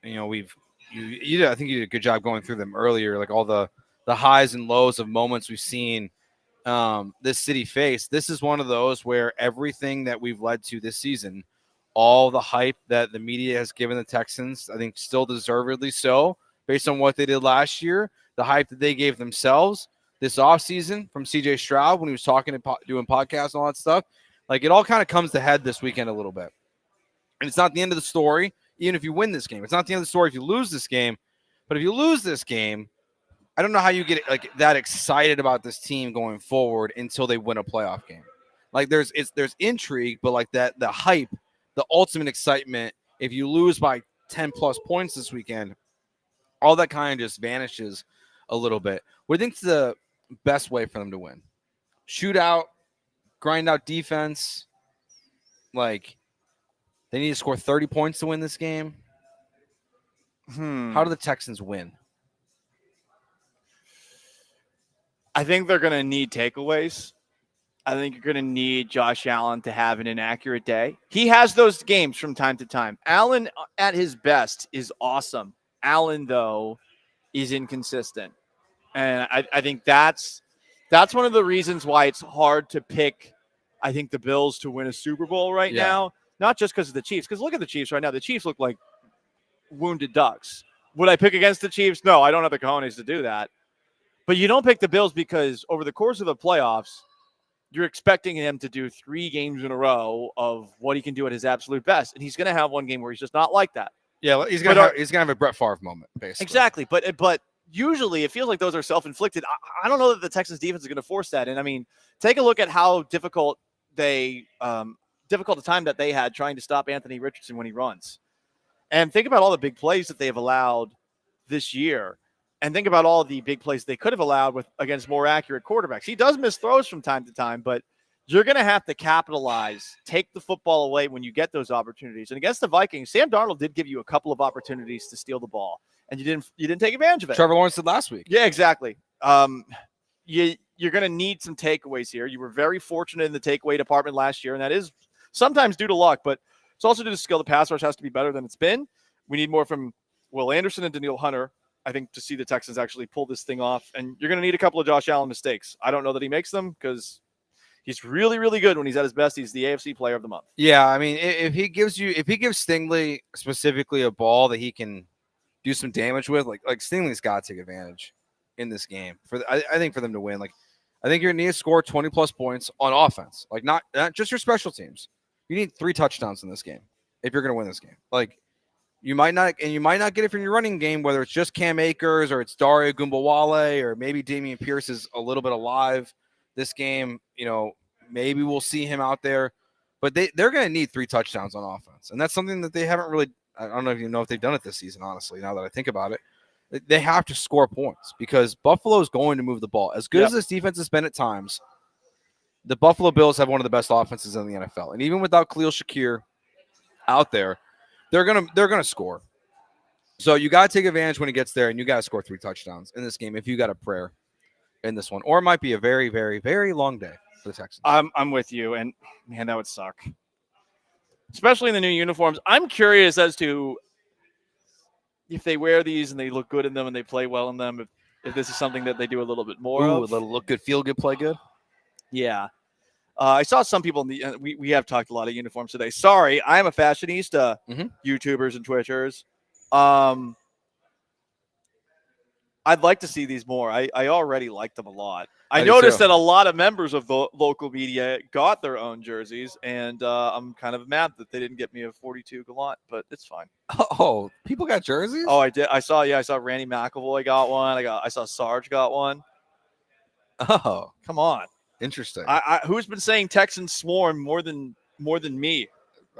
think you did a good job going through them earlier, like all the highs and lows of moments we've seen this city face. This is one of those where everything that we've led to this season, all the hype that the media has given the Texans, I think still deservedly so, based on what they did last year, the hype that they gave themselves this offseason from CJ Stroud when he was talking and doing podcasts and all that stuff. Like, it all kind of comes to head this weekend a little bit. And it's not the end of the story, even if you win this game. It's not the end of the story if you lose this game. But if you lose this game, I don't know how you get like that excited about this team going forward until they win a playoff game. Like, there's intrigue, but like the hype, the ultimate excitement, if you lose by 10 plus points this weekend, all that kind of just vanishes a little bit. What do you think's the best way for them to win? Shootout, grind out defense. Like, they need to score 30 points to win this game. How do the Texans win? I think they're going to need takeaways. I think you're going to need Josh Allen to have an inaccurate day. He has those games from time to time. Allen at his best is awesome. Allen, though, is inconsistent. And I think that's one of the reasons why it's hard to pick, I think, the Bills to win a Super Bowl right now. Not just because of the Chiefs. Because look at the Chiefs right now. The Chiefs look like wounded ducks. Would I pick against the Chiefs? No, I don't have the cojones to do that. But you don't pick the Bills because over the course of the playoffs, you're expecting him to do 3 games in a row of what he can do at his absolute best. And he's going to have one game where he's just not like that. Yeah, he's going to have a Brett Favre moment, basically. Exactly. But usually it feels like those are self-inflicted. I don't know that the Texans defense is going to force that. And I mean, take a look at how difficult a time that they had trying to stop Anthony Richardson when he runs. And think about all the big plays that they have allowed this year. And think about all the big plays they could have allowed against more accurate quarterbacks. He does miss throws from time to time, but you're going to have to capitalize, take the football away when you get those opportunities. And against the Vikings, Sam Darnold did give you a couple of opportunities to steal the ball, and you didn't take advantage of it. Trevor Lawrence did last week. Yeah, exactly. You're going to need some takeaways here. You were very fortunate in the takeaway department last year, and that is sometimes due to luck, but it's also due to skill. The pass rush has to be better than it's been. We need more from Will Anderson and Daniil Hunter, I think, to see the Texans actually pull this thing off. And you're going to need a couple of Josh Allen mistakes. I don't know that he makes them because he's really, really good when he's at his best. He's the AFC Player of the Month. Yeah, I mean, if he gives Stingley specifically a ball that he can do some damage with, like Stingley's got to take advantage in this game. I think for them to win, like I think you're going to need to score 20-plus points on offense, like not just your special teams. You need 3 touchdowns in this game if you're going to win this game. Like you might not get it from your running game, whether it's just Cam Akers or it's Dario Gumbawale or maybe Dameon Pierce is a little bit alive this game. Maybe we'll see him out there, but they're going to need 3 touchdowns on offense, and that's something that they haven't really. I don't know if they've done it this season. Honestly, now that I think about it, they have to score points because Buffalo is going to move the ball. As good as this defense has been at times, the Buffalo Bills have one of the best offenses in the NFL, and even without Khalil Shakir out there, they're gonna score. So you got to take advantage when he gets there, and you got to score 3 touchdowns in this game if you got a prayer in this one, or it might be a very, very, very long day for the Texans. I'm with you, and man, that would suck, especially in the new uniforms. I'm curious as to if they wear these and they look good in them and they play well in them. If this is something that they do a little bit more of. A little look good, feel good, play good. Yeah. I saw some people in the we have talked a lot of uniforms today. Sorry, I am a fashionista. YouTubers and Twitters. I'd like to see these more. I already like them a lot. I noticed that a lot of members of the local media got their own jerseys, and I'm kind of mad that they didn't get me a 42 Gallant, but it's fine. Oh, people got jerseys? Oh, I did. I saw Randy McIlroy got one. I saw Sarge got one. Oh, come on. Interesting. Who's been saying Texans swarm more than me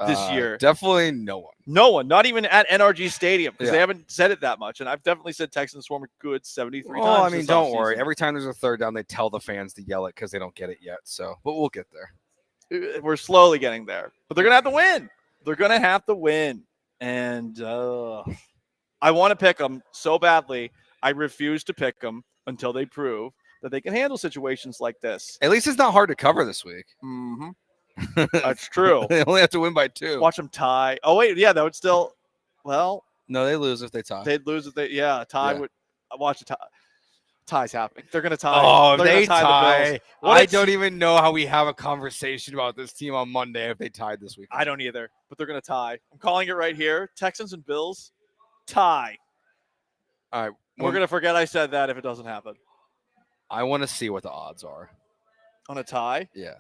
this year? Definitely no one. No one. Not even at NRG Stadium because Yeah. they haven't said it that much. And I've definitely said Texans swarm a good 73 times. Oh, I mean, this don't offseason. worry. Every time there's a third down, they tell the fans to yell it because they don't get it yet. So, but we'll get there. We're slowly getting there, but they're gonna have to win. They're gonna have to win, and I want to pick them so badly. I refuse to pick them until they prove that they can handle situations like this. At least it's not hard to cover this week. Mm-hmm. That's true. They only have to win by 2. Watch them tie. Oh wait, yeah, that would still. Well, no, they lose if they tie. They'd lose if they. Tie would. Watch the tie. Tie's happening. They're gonna tie. Oh, They're they gonna tie. The Bills. I don't even know how we have a conversation about this team on Monday if they tied this week. I don't either, but they're gonna tie. I'm calling it right here. Texans and Bills tie. All right, we're gonna forget I said that if it doesn't happen. I want to see what the odds are on a tie. Yeah.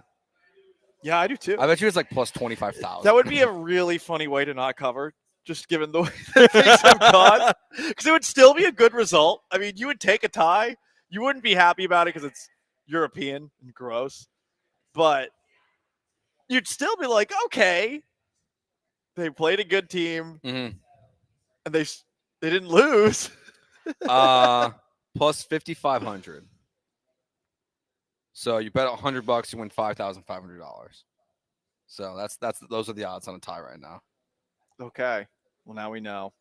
Yeah, I do too. I bet you it's like plus 25,000. That would be a really funny way to not cover, just given the way that things have gone. Because it would still be a good result. I mean, you would take a tie. You wouldn't be happy about it because it's European and gross. But you'd still be like, okay, they played a good team, and they didn't lose. Plus 5,500. So you bet $100, you win $5,500. So those are the odds on a tie right now. Okay. Well, now we know.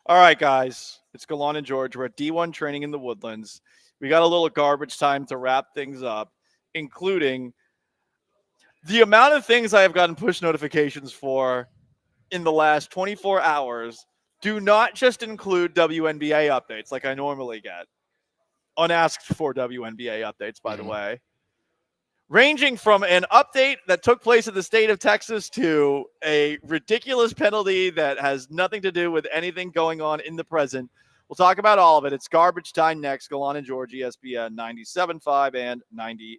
All right, guys. It's Gallant and George. We're at D1 training in the Woodlands. We got a little garbage time to wrap things up, including the amount of things I have gotten push notifications for in the last 24 hours do not just include WNBA updates like I normally get. Unasked for WNBA updates, by the way. Ranging from an update that took place in the state of Texas to a ridiculous penalty that has nothing to do with anything going on in the present. We'll talk about all of it. It's garbage time next. Gallant and George, ESPN 97.5 and 92.5.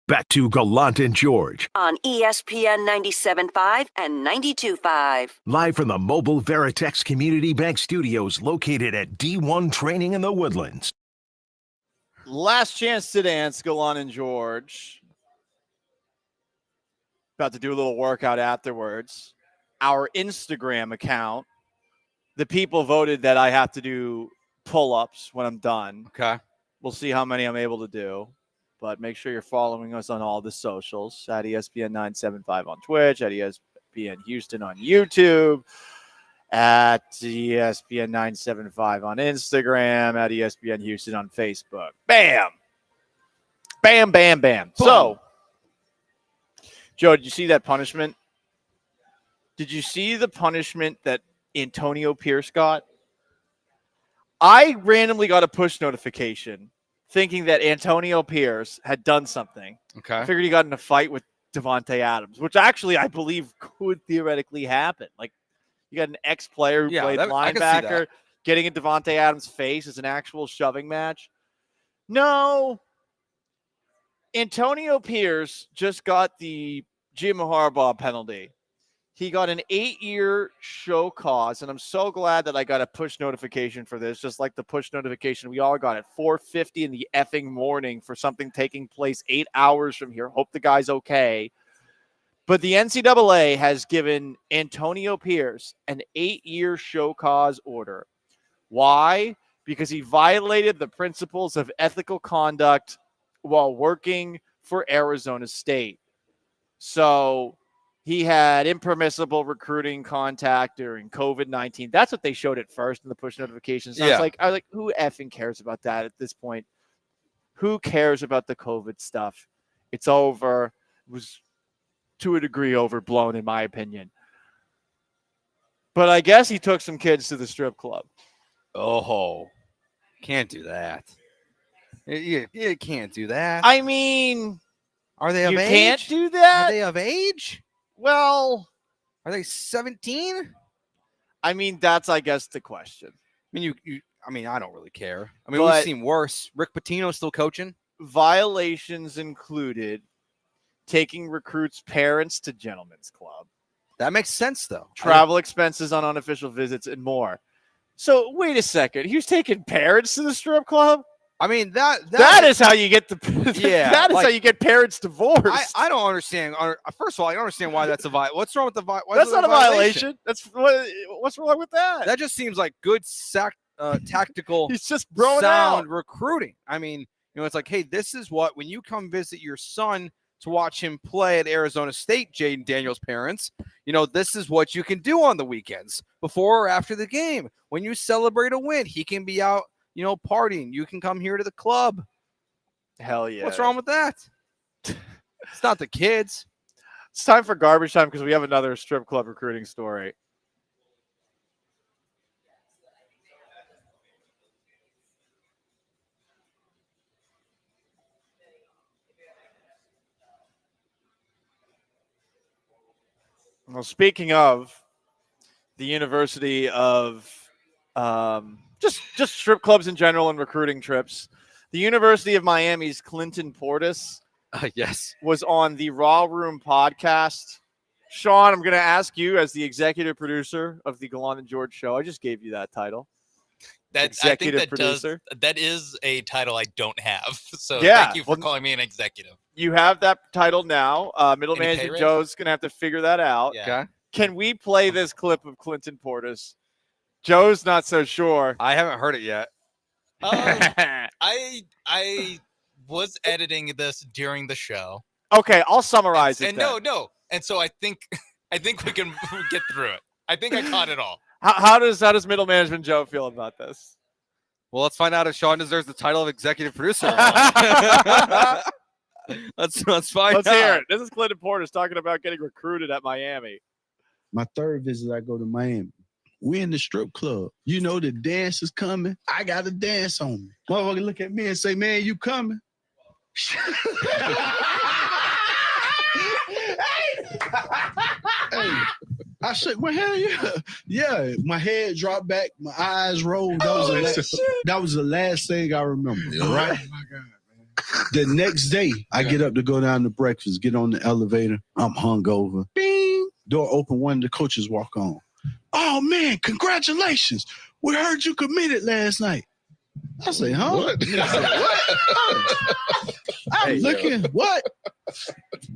Back to Gallant and George, on ESPN 97.5 and 92.5. live from the mobile Veritex Community Bank Studios located at D1 Training in the Woodlands. Last chance to dance, Gallant and George. About to do a little workout afterwards. Our Instagram account, the people voted that I have to do pull-ups when I'm done. Okay. We'll see how many I'm able to do. But make sure you're following us on all the socials at ESPN 975 on Twitch, at ESPN Houston on YouTube, at ESPN 975 on Instagram, at ESPN Houston on Facebook. Bam! Bam, bam, bam. Boom. So, Joe, did you see that punishment? Did you see the punishment that Antonio Pierce got? I randomly got a push notification thinking that Antonio Pierce had done something. Okay. I figured he got in a fight with Devontae Adams, which actually I believe could theoretically happen. Like, you got an ex-player who played linebacker getting in Devontae Adams' face as an actual shoving match. No. Antonio Pierce just got the Jim Harbaugh penalty. He got an 8-year show cause, and I'm so glad that I got a push notification for this, just like the push notification we all got at 4:50 in the effing morning for something taking place 8 hours from here. Hope the guy's okay. But the NCAA has given Antonio Pierce an 8-year show cause order. Why? Because he violated the principles of ethical conduct while working for Arizona State. So he had impermissible recruiting contact during COVID-19. That's what they showed at first in the push notifications. I was like, who effing cares about that at this point? Who cares about the COVID stuff? It's over. It was to a degree overblown, in my opinion. But I guess he took some kids to the strip club. Oh, can't do that. You can't do that. I mean, are they of age? You can't do that? Are they of age? Well, are they 17? I mean, that's, I guess, the question. I mean, I don't really care. I mean, we've seen worse. Rick Pitino's still coaching. Violations included taking recruits' parents to Gentlemen's Club. That makes sense, though. Travel expenses on unofficial visits and more. So, wait a second. He was taking parents to the strip club? I mean, that is how you get that is how you get parents divorced. I don't understand. First of all, I don't understand why that's a violation. What's wrong with the violation? That's not a violation. What's wrong with that? That just seems like good tactical He's just sound out recruiting. I mean, it's like, hey, this is what, when you come visit your son to watch him play at Arizona State, Jaden Daniels' parents, this is what you can do on the weekends before or after the game. When you celebrate a win, he can be out, partying. You can come here to the club. Hell yeah. What's wrong with that? It's not the kids. It's time for garbage time because we have another strip club recruiting story. Well, speaking of the University of just strip clubs in general and recruiting trips, the University of Miami's Clinton Portis was on the Raw Room podcast. Sean, I'm going to ask you as the executive producer of the Gallant and George show. I just gave you that title. Executive producer. That is a title I don't have. So yeah, thank you for calling me an executive. You have that title now. Middle management Joe's going to have to figure that out. Yeah. Okay. Can we play this clip of Clinton Portis? Joe's not so sure. I haven't heard it yet. I was editing this during the show. Okay, I'll summarize it. And no. And so I think we can get through it. I think I caught it all. How does middle management Joe feel about this? Well, let's find out if Sean deserves the title of executive producer. Let's find out. Let's hear it. This is Clinton Portis talking about getting recruited at Miami. My third visit, I go to Miami. We in the strip club. The dance is coming. I got to dance on me. Motherfucker look at me and say, man, you coming? Hey, I said, well, hell yeah. Yeah, my head dropped back. My eyes rolled. That was the last thing I remember. Right? Oh, my God, man. The next day, I get up to go down to breakfast, get on the elevator. I'm hungover. Bing! Door open, one of the coaches walk on. Oh, man, congratulations. We heard you committed last night. I say, huh? What? I'm looking, what?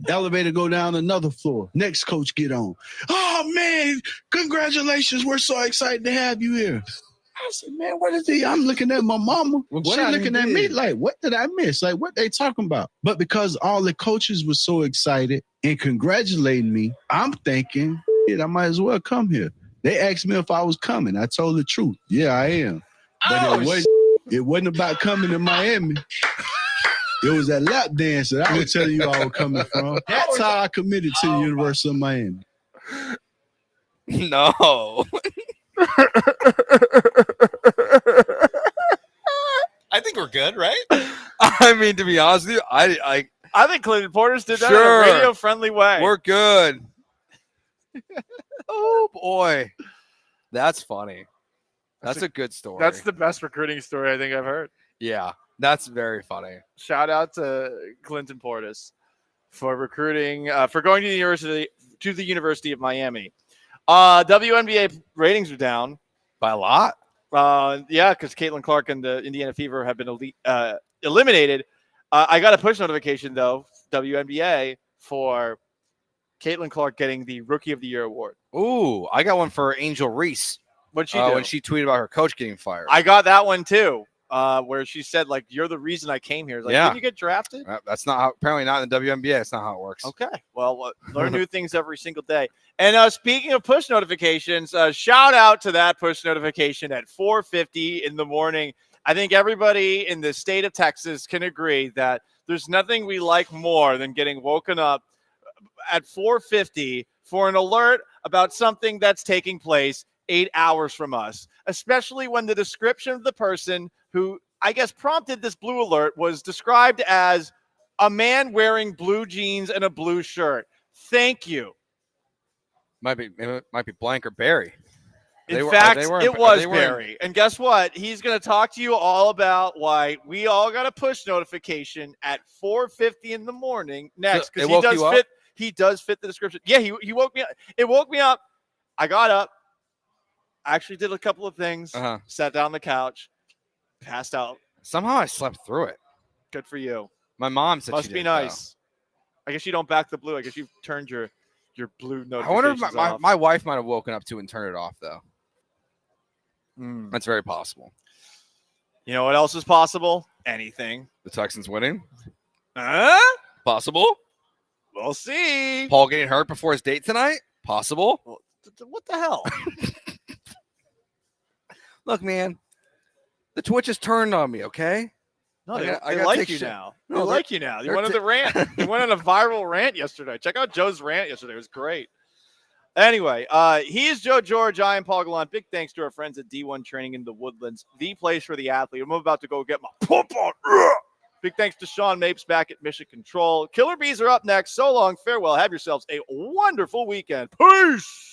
Elevator go down another floor. Next coach get on. Oh, man, congratulations. We're so excited to have you here. I said, man, what is he? I'm looking at my mama. She looking at me like, what did I miss? Like, what they talking about? But because all the coaches were so excited and congratulating me, I'm thinking, I might as well come here. They asked me if I was coming. I told the truth. Yeah, I am. But it wasn't about coming to Miami. It was that lap dance that I was telling you I was coming from. That's how I committed to the University of Miami. No. I think we're good, right? I mean, to be honest with you, I think Clinton Portis did that Sure. in a radio-friendly way. We're good. Oh boy, that's funny. That's a good story. That's the best recruiting story I think I've heard. Yeah, that's very funny. Shout out to Clinton Portis for recruiting, for going to the University of Miami. WNBA ratings are down by a lot. Yeah, because Caitlin Clark and the Indiana Fever have been eliminated. I got a push notification though, WNBA, for Caitlin Clark getting the Rookie of the Year award. Ooh, I got one for Angel Reese. What'd she do? When she tweeted about her coach getting fired. I got that one too, where she said, like, you're the reason I came here. Like, Yeah. didn't you get drafted? That's not how, apparently not in the WNBA. That's not how it works. Okay. Well, learn new things every single day. And speaking of push notifications, shout out to that push notification at 4:50 in the morning. I think everybody in the state of Texas can agree that there's nothing we like more than getting woken up at 4:50 for an alert about something that's taking place 8 hours from us, especially when the description of the person who, I guess, prompted this blue alert was described as a man wearing blue jeans and a blue shirt. Thank you. Might be Blank or Barry. In fact, it was Barry. And guess what? He's going to talk to you all about why we all got a push notification at 4:50 in the morning next, because he does fit the description. Yeah, he woke me up. It woke me up. I got up. I actually did a couple of things. Sat down on the couch, passed out. Somehow I slept through it. Good for you. My mom said Must she be did, nice. I guess you don't back the blue. I guess you've turned your blue though. notifications I wonder if off. my wife might have woken up to and turned it off, though. That's very possible. You know what else is possible? Anything. The Texans winning? Huh? Possible. We'll see. Paul getting hurt before his date tonight? Possible. What the hell? Look, man, the Twitch has turned on me, okay? No, I they gotta like take you shit. now. No, They they're- like you now. You they're went on ta- the rant. You went on a viral rant yesterday. Check out Joe's rant yesterday. It was great. Anyway, he is Joe George. I am Paul Gallant. Big thanks to our friends at D1 Training in the Woodlands, the place for the athlete. I'm about to go get my pump on. Big thanks to Sean Mapes back at Mission Control. Killer Bees are up next. So long. Farewell. Have yourselves a wonderful weekend. Peace.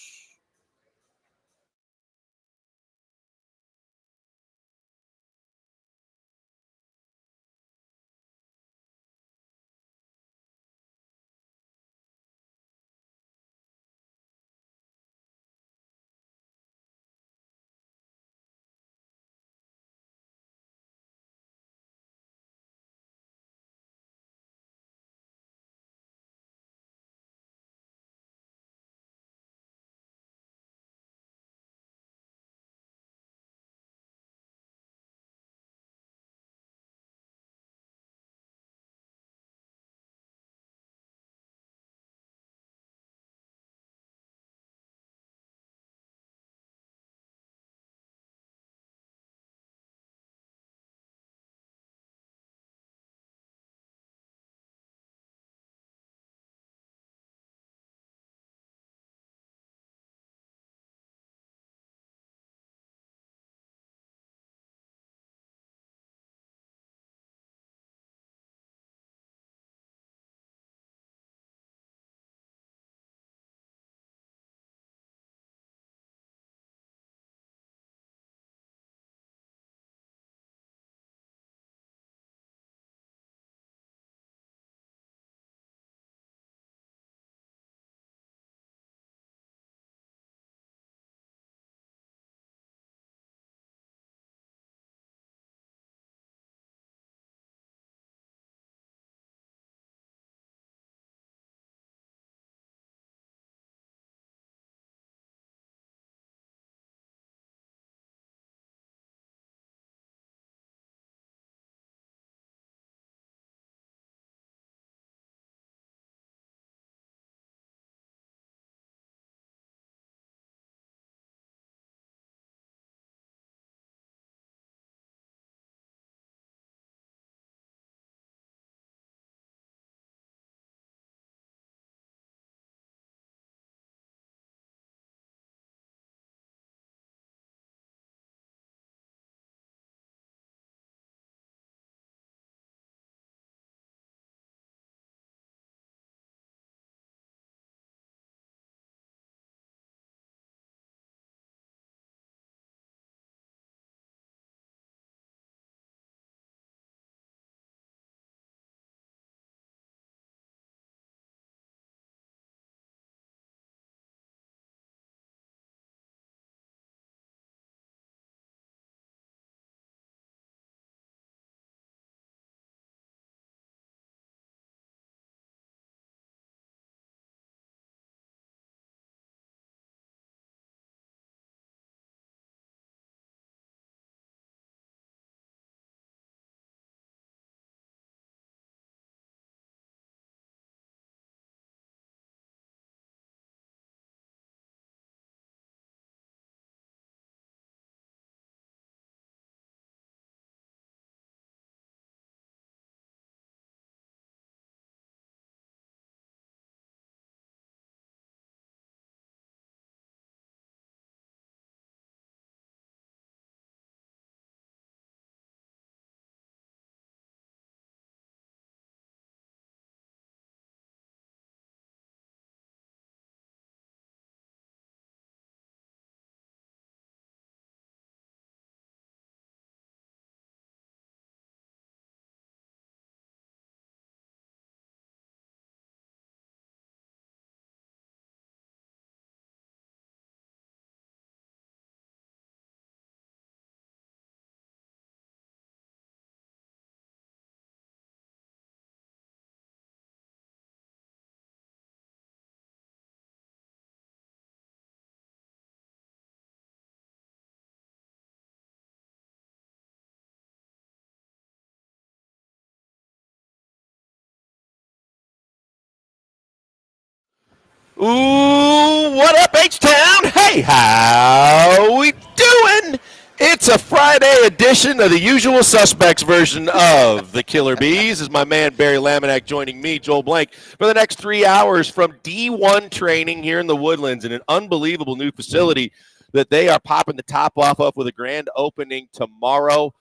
Ooh, what up, H-Town? Hey, how we doing? It's a Friday edition of the Usual Suspects version of the Killer Bees. Is my man Barry Laminack joining me, Joel Blank, for the next 3 hours from D1 training here in the Woodlands in an unbelievable new facility that they are popping the top off of with a grand opening tomorrow.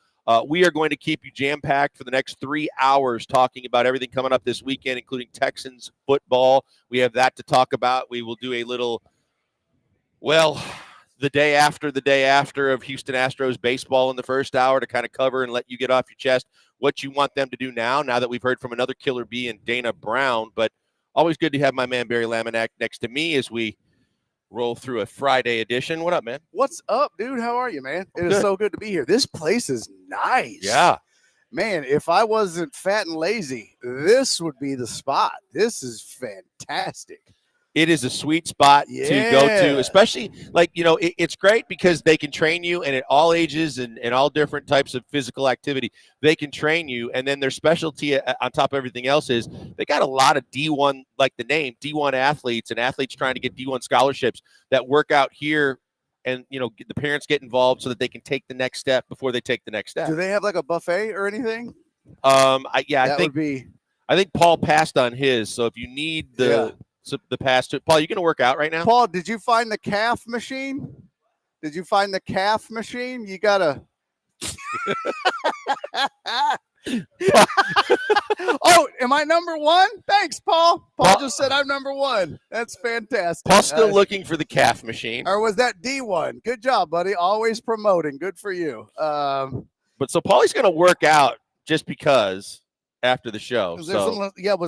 We are going to keep you jam-packed for the next 3 hours talking about everything coming up this weekend, including Texans football. We have that to talk about. We will do a little, the day after of Houston Astros baseball in the first hour to kind of cover and let you get off your chest what you want them to do now that we've heard from another Killer Bee and Dana Brown. But always good to have my man Barry Laminack next to me as we roll through a Friday edition. What up, man? What's up, dude? How are you, man? It is so good to be here. This place is nice. Yeah. Man, if I wasn't fat and lazy, this would be the spot. This is fantastic. It is a sweet spot to go to, especially it's great because they can train you, and at all ages and all different types of physical activity, they can train you. And then their specialty on top of everything else is they got a lot of D1, like the name, D1 athletes and athletes trying to get D1 scholarships that work out here. And, the parents get involved so that they can take the next step before they take the next step. Do they have like a buffet or anything? I think Paul passed on his. So if you need the pass to Paul, you going to work out right now? Paul, did you find the calf machine? You gotta. Oh, am I number one? Thanks, Paul. Paul just said I'm number one. That's fantastic. Paul's still looking for the calf machine. Or was that D1? Good job, buddy. Always promoting. Good for you. But so Paulie's going to work out just because after the show. Was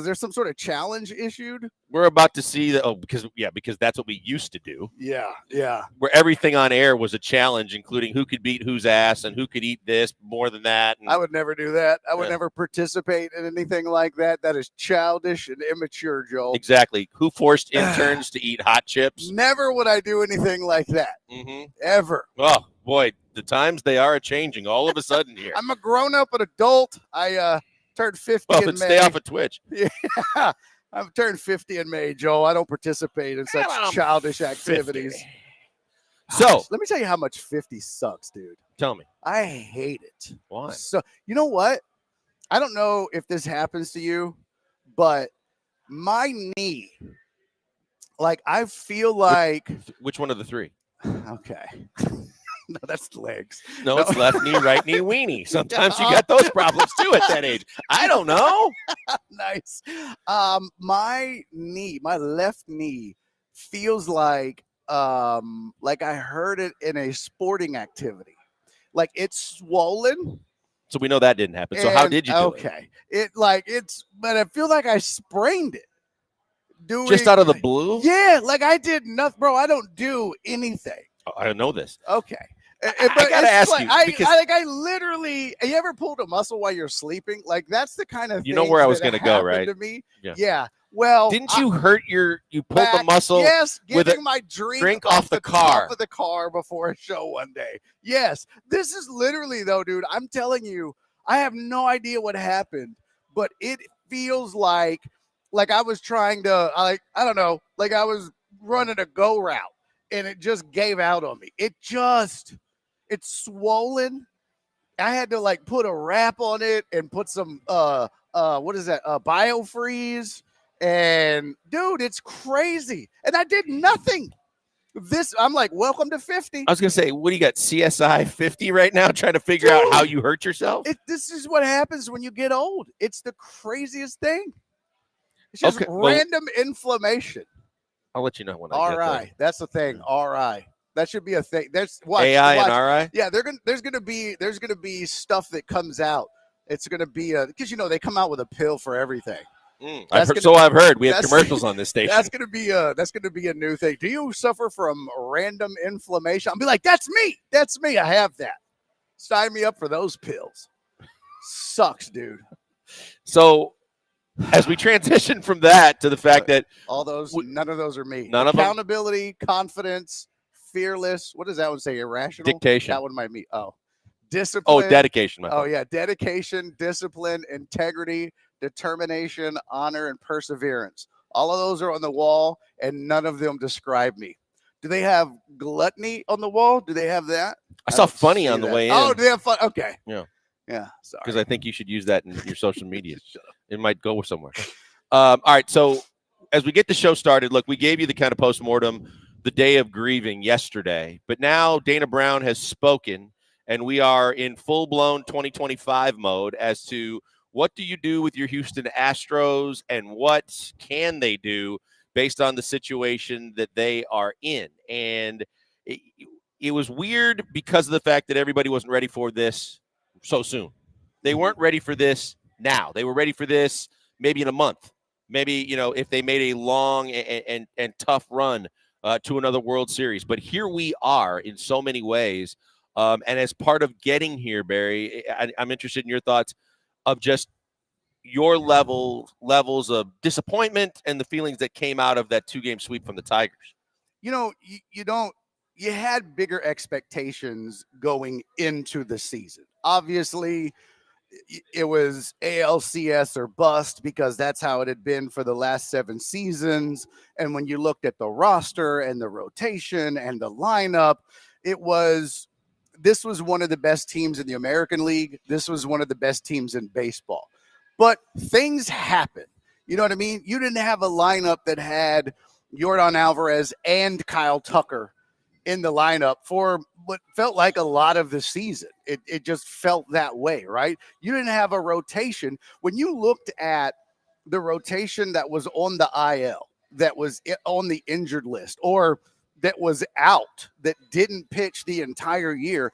there some sort of challenge issued? We're about to see that. Because that's what we used to do. Yeah. Where everything on air was a challenge, including who could beat whose ass and who could eat this more than that. And I would never do that. I would never participate in anything like that. That is childish and immature, Joel. Exactly. Who forced interns to eat hot chips? Never would I do anything like that. Mm-hmm. Ever. Oh, boy. The times they are changing all of a sudden here. I'm a grown-up adult. I turned 50 in May. Stay off of Twitch. Yeah. I've turned 50 in May, Joe. I don't participate in such childish activities. 50. So let me tell you how much 50 sucks, dude. Tell me. I hate it. Why? So you know what? I don't know if this happens to you, but my knee, I feel like which one of the three? Okay. No, that's legs. No, it's left knee, right knee, weenie. Sometimes you got those problems too at that age. I don't know. Nice. My left knee feels like I heard it in a sporting activity. Like it's swollen. So we know that didn't happen. So how did you do it? But I feel like I sprained it. Just out of the blue? Yeah, like I did nothing, bro. I don't do anything. Oh, I don't know this. Okay. I gotta ask you. I literally. You ever pulled a muscle while you're sleeping? Like that's the kind of. You know where I was gonna go, right? To me. Yeah. Well, didn't you hurt you pulled the muscle? Yes, with getting my drink off the car. Top of the car before a show one day. Yes, this is literally though, dude. I'm telling you, I have no idea what happened, but it feels like I was trying to I don't know, like I was running a go route and it just gave out on me. It's swollen. I had to put a wrap on it and put some what is that? BioFreeze. And dude, it's crazy. And I did nothing. I'm like, welcome to 50. I was gonna say, what do you got? CSI 50 right now, trying to figure out how you hurt yourself? This is what happens when you get old. It's the craziest thing. It's just random inflammation. I'll let you know when I get there. RI. That's the thing. RI. That should be a thing. There's AI and RI. Yeah, there's gonna be stuff that comes out. It's gonna be because they come out with a pill for everything. I've heard. We have commercials on this station. That's gonna be a new thing. Do you suffer from random inflammation? I'll be like, that's me. That's me. I have that. Sign me up for those pills. Sucks, dude. So as we transition from that to the fact that none of those are me. None of them. Accountability, confidence, fearless. What does that one say? Irrational. Dictation. That one might be. Oh, discipline. Oh, dedication. Yeah, dedication, discipline, integrity, determination, honor, and perseverance. All of those are on the wall, and none of them describe me. Do they have gluttony on the wall? Do they have that? I saw don't funny see on the that. way in. Oh, do they have fun? Okay. Yeah. Yeah. Sorry. Because I think you should use that in your social media. It might go somewhere. All right. So as we get the show started, look, we gave you the kind of postmortem the day of grieving yesterday, but now Dana Brown has spoken, and we are in full-blown 2025 mode as to what do you do with your Houston Astros and what can they do based on the situation that they are in. And it was weird because of the fact that everybody wasn't ready for this so soon. They weren't ready for this now. They were ready for this maybe in a month. Maybe, if they made a long and tough run to another World Series. But here we are in so many ways. And as part of getting here, Barry, I'm interested in your thoughts of just your levels of disappointment and the feelings that came out of that 2-game sweep from the Tigers. You had bigger expectations going into the season. Obviously, it was ALCS or bust because that's how it had been for the last 7 seasons. And when you looked at the roster and the rotation and the lineup, this was one of the best teams in the American League. This was one of the best teams in baseball. But things happen. You know what I mean? You didn't have a lineup that had Yordan Alvarez and Kyle Tucker in the lineup for what felt like a lot of the season. It just felt that way, right? You didn't have a rotation. When you looked at the rotation that was on the IL, that was on the injured list, or that was out, that didn't pitch the entire year,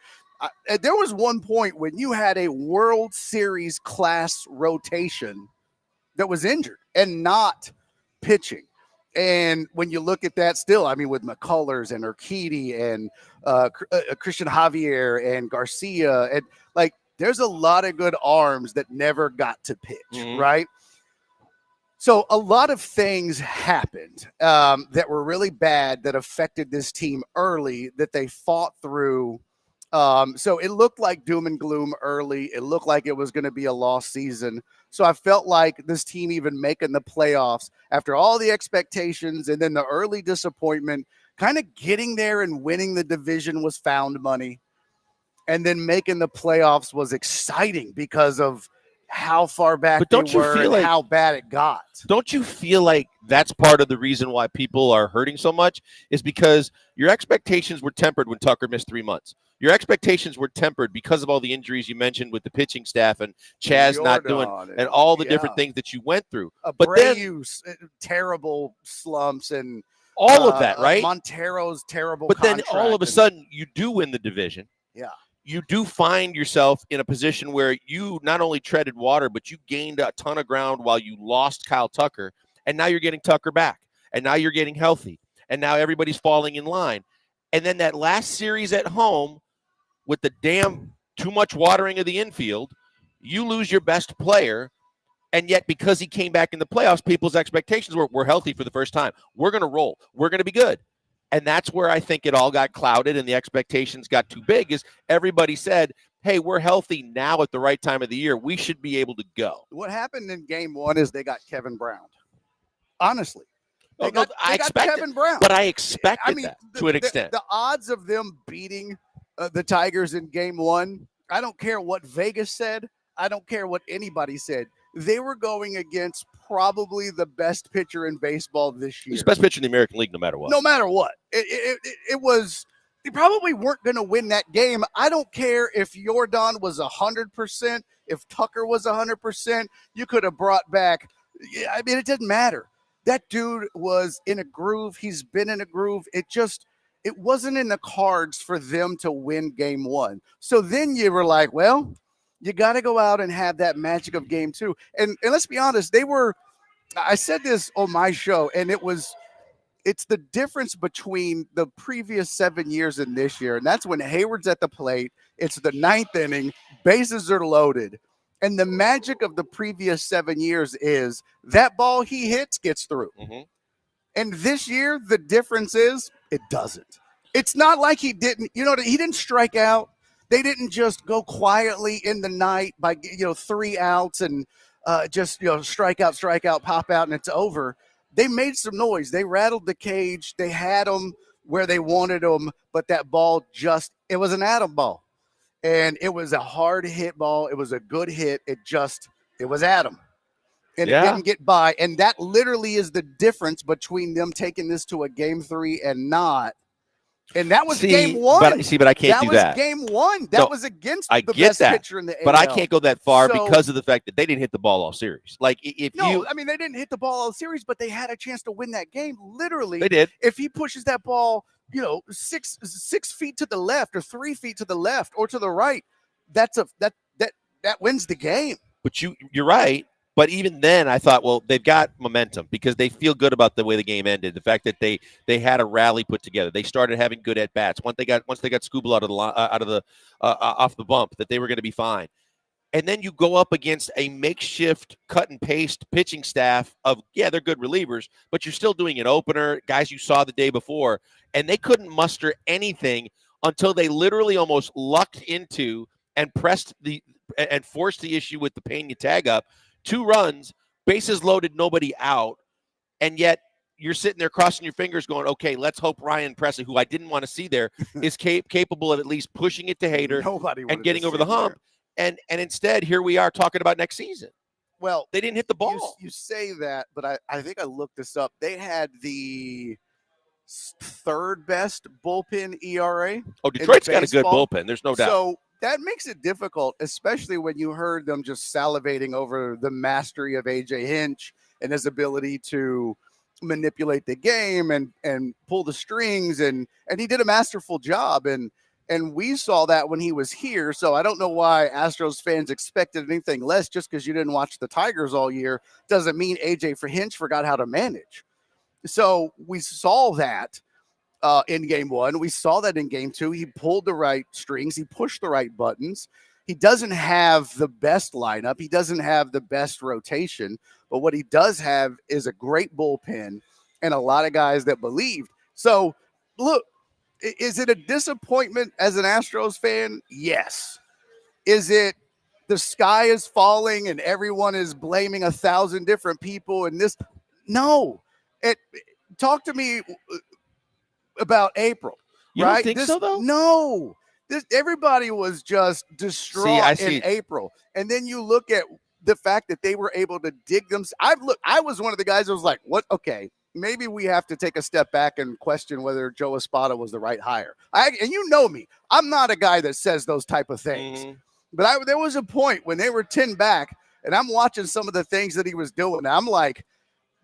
there was one point when you had a World Series class rotation that was injured and not pitching. And when you look at that still, I mean, with McCullers and Urquidy and Christian Javier and Garcia, and there's a lot of good arms that never got to pitch, right? So a lot of things happened that were really bad that affected this team early that they fought through. So it looked like doom and gloom early. It looked like it was going to be a lost season. So I felt like this team even making the playoffs after all the expectations and then the early disappointment, kind of getting there and winning the division was found money. And then making the playoffs was exciting because of how far back but don't they you were feel and like, how bad it got. Don't you feel like that's part of the reason why people are hurting so much is because your expectations were tempered when Tucker missed 3 months. Your expectations were tempered because of all the injuries you mentioned with the pitching staff and Chaz not doing and all the different things that you went through. But then terrible slumps and all of that, right? Montero's terrible But then contract all of a and- sudden you do win the division. Yeah. You do find yourself in a position where you not only treaded water, but you gained a ton of ground while you lost Kyle Tucker. And now you're getting Tucker back. And now you're getting healthy. And now everybody's falling in line. And then that last series at home with the damn too much watering of the infield, you lose your best player. And yet because he came back in the playoffs, people's expectations were we're healthy for the first time. We're going to roll. We're going to be good. And that's where I think it all got clouded and the expectations got too big is everybody said, hey, we're healthy now at the right time of the year. We should be able to go. What happened in game 1 is they got Kevin Brown. Honestly. I got Kevin Brown. But I expected that to an extent. The odds of them beating the Tigers in game 1, I don't care what Vegas said. I don't care what anybody said. They were going against probably the best pitcher in baseball this year. He's the best pitcher in the American League no matter what. No matter what. It was – they probably weren't going to win that game. I don't care if Yordan was 100%, if Tucker was 100%. You could have brought back – I mean, it didn't matter. That dude was in a groove. He's been in a groove. It wasn't in the cards for them to win game 1. So then you were like, well – you got to go out and have that magic of game 2. And let's be honest, I said this on my show, and it's the difference between the previous 7 years and this year. And that's when Hayward's at the plate. It's the 9th inning, bases are loaded. And the magic of the previous 7 years is that ball he hits gets through. Mm-hmm. And this year, the difference is it doesn't. It's not like he didn't, he didn't strike out. They didn't just go quietly in the night by 3 outs and just strike out, pop out, and it's over. they made some noise. They rattled the cage. They had them where they wanted them, but that ball it was an atom ball. And it was a hard hit ball. It was a good hit. It was Adam. And it didn't get by. And that literally is the difference between them taking this to a game 3 and not. And that was game 1. But I can't do that. That was game 1. That was against the best pitcher in the AL. But I can't go that far because of the fact that they didn't hit the ball all series. Like they didn't hit the ball all series, but they had a chance to win that game. Literally, they did. If he pushes that ball, 6 feet to the left or 3 feet to the left or to the right, that wins the game. But you're right. But even then, I thought, well, they've got momentum because they feel good about the way the game ended. The fact that they had a rally put together, they started having good at bats. Once they got Scooble off the bump, that they were going to be fine. And then you go up against a makeshift cut and paste pitching staff of they're good relievers, but you're still doing an opener, guys you saw the day before, and they couldn't muster anything until they literally almost lucked into and forced the issue with the Pena tag up. 2 runs, bases loaded, nobody out, and yet you're sitting there crossing your fingers going, okay, let's hope Ryan Presley, who I didn't want to see there, is capable of at least pushing it to Hader and getting over the hump. And instead, here we are talking about next season. Well, they didn't hit the ball. You say that, but I think I looked this up. They had the 3rd best bullpen ERA. Oh, Detroit's got a good bullpen. There's no doubt. So that makes it difficult, especially when you heard them just salivating over the mastery of A.J. Hinch and his ability to manipulate the game and pull the strings. And he did a masterful job. And we saw that when he was here. So I don't know why Astros fans expected anything less. Just because you didn't watch the Tigers all year doesn't mean A.J. Hinch forgot how to manage. So we saw that. In game 1. We saw that in game 2. He pulled the right strings. He pushed the right buttons. He doesn't have the best lineup. He doesn't have the best rotation. But what he does have is a great bullpen and a lot of guys that believed. So, look, is it a disappointment as an Astros fan? Yes. Is it the sky is falling and everyone is blaming 1,000 different people and this? No. Talk to me about April, you right? Don't think so, though? No. Everybody was just distraught in April. And then you look at the fact that they were able to dig them. I was one of the guys that was like, what? Okay, maybe we have to take a step back and question whether Joe Espada was the right hire. And you know me. I'm not a guy that says those type of things. Mm-hmm. But there was a point when they were 10 back, and I'm watching some of the things that he was doing. And I'm like,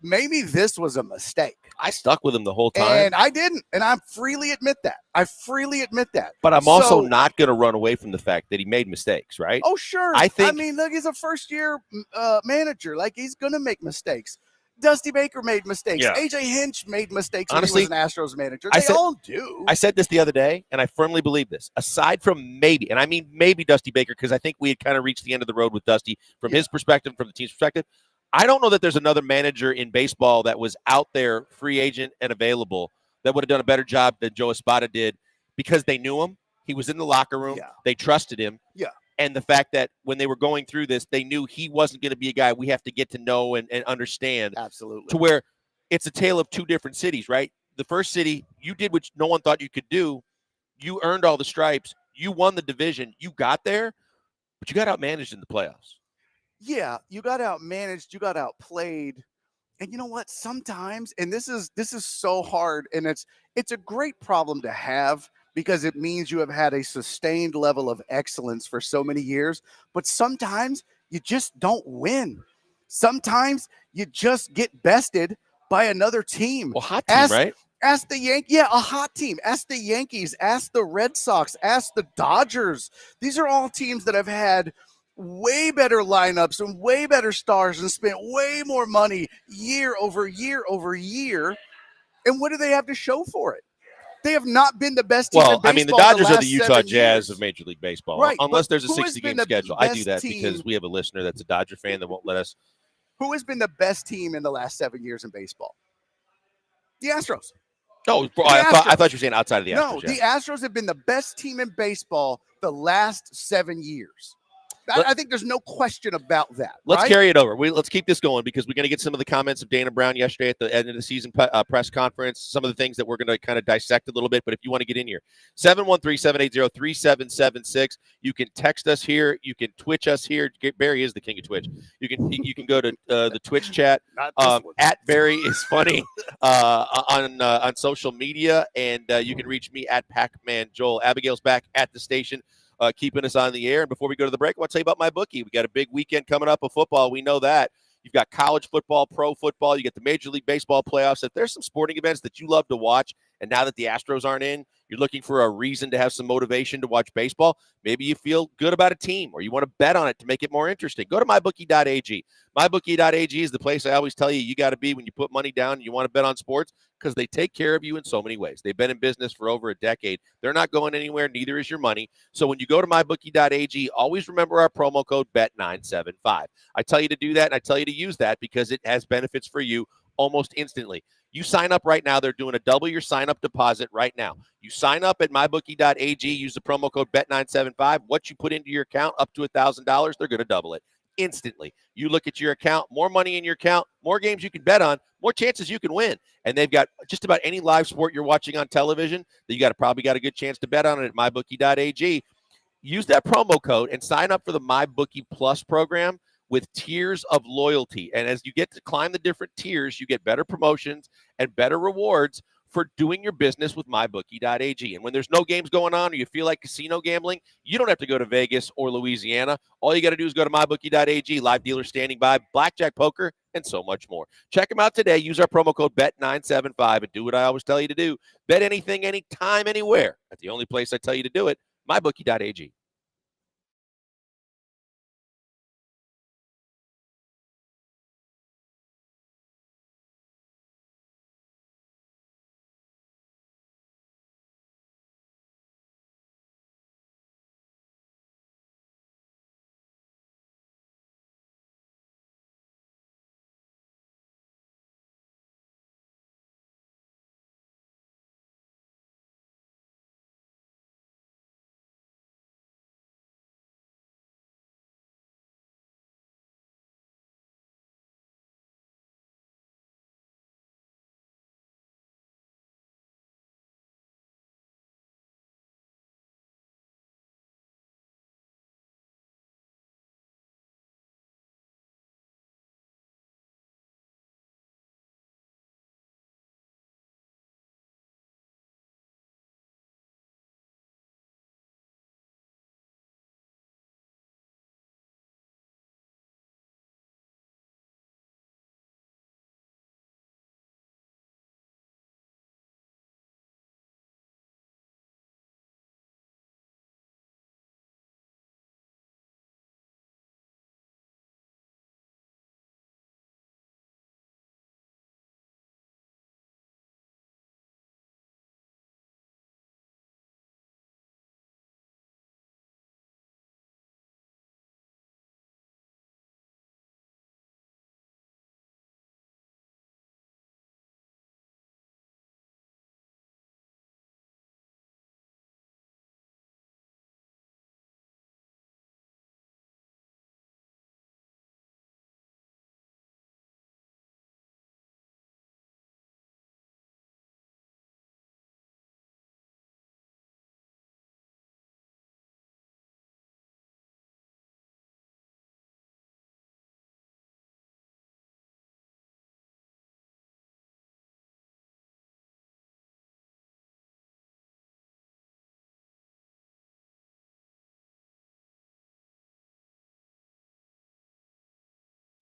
maybe this was a mistake. I stuck with him the whole time. And I didn't. And I freely admit that. But I'm also not going to run away from the fact that he made mistakes, right? Oh, sure. I mean, look, he's a first-year manager. Like, he's going to make mistakes. Dusty Baker made mistakes. Yeah. A.J. Hinch made mistakes Honestly, when he was an Astros manager. They all do. I said this the other day, and I firmly believe this. Aside from maybe, and I mean maybe Dusty Baker, because I think we had kind of reached the end of the road with Dusty from his perspective, from the team's perspective. I don't know that there's another manager in baseball that was out there, free agent and available, that would have done a better job than Joe Espada did because they knew him. He was in the locker room. Yeah. They trusted him. Yeah. And the fact that when they were going through this, they knew he wasn't going to be a guy we have to get to know and understand. Absolutely. To where it's a tale of 2 different cities, right? The first city, you did what no one thought you could do. You earned all the stripes. You won the division. You got there, but you got outmanaged in the playoffs. Yeah, you got outmanaged, you got outplayed. And you know what? Sometimes, and this is so hard, and it's a great problem to have because it means you have had a sustained level of excellence for so many years. But sometimes you just don't win. Sometimes you just get bested by another team. Well, hot team, right? Ask the Yankees. Yeah, a hot team. Ask the Yankees. Ask the Red Sox. Ask the Dodgers. These are all teams that have had way better lineups and way better stars and spent way more money year over year over year. And what do they have to show for it? They have not been the best team in baseball. I mean, the Dodgers are the Utah Jazz of Major League Baseball. Right, unless there's a 60-game schedule. I do that team, because we have a listener that's a Dodger fan that won't let us. Who has been the best team in the last 7 years in baseball? The Astros. Oh, I thought you were saying outside of the Astros. No, the Astros have been the best team in baseball the last 7 years. I think there's no question about that. Let's right? carry it over. Let's keep this going because we're going to get some of the comments of Dana Brown yesterday at the end of the season press conference, some of the things that we're going to kind of dissect a little bit. But if you want to get in here, 713-780-3776. You can text us here. You can Twitch us here. Barry is the king of Twitch. You can go to the Twitch chat. At Barry is funny on social media. And you can reach me at Pac-Man Joel. Abigail's back at the station. Keeping us on the air. And before we go to the break, I want to tell you about MyBookie. We got a big weekend coming up of football. We know that. You've got college football, pro football. You get the Major League Baseball playoffs. If there's some sporting events that you love to watch, and now that the Astros aren't in, you're looking for a reason to have some motivation to watch baseball. Maybe you feel good about a team or you want to bet on it to make it more interesting. Go to mybookie.ag. Mybookie.ag is the place I always tell you got to be when you put money down and you want to bet on sports because they take care of you in so many ways. They've been in business for over a decade. They're not going anywhere. Neither is your money. So when you go to mybookie.ag, always remember our promo code BET975. I tell you to do that, and I tell you to use that because it has benefits for you almost instantly. You sign up right now. They're doing a double your sign-up deposit right now. You sign up at mybookie.ag, use the promo code BET975. What you put into your account, up to $1,000, they're going to double it instantly. You look at your account, more money in your account, more games you can bet on, more chances you can win. And they've got just about any live sport you're watching on television that you probably got a good chance to bet on it at mybookie.ag. Use that promo code and sign up for the MyBookie Plus program with tiers of loyalty. And as you get to climb the different tiers, you get better promotions and better rewards for doing your business with mybookie.ag. And when there's no games going on or you feel like casino gambling, you don't have to go to Vegas or Louisiana. All you got to do is go to mybookie.ag, live dealers standing by, blackjack, poker, and so much more. Check them out today. Use our promo code BET975 and do what I always tell you to do. Bet anything, anytime, anywhere. At the only place I tell you to do it, mybookie.ag.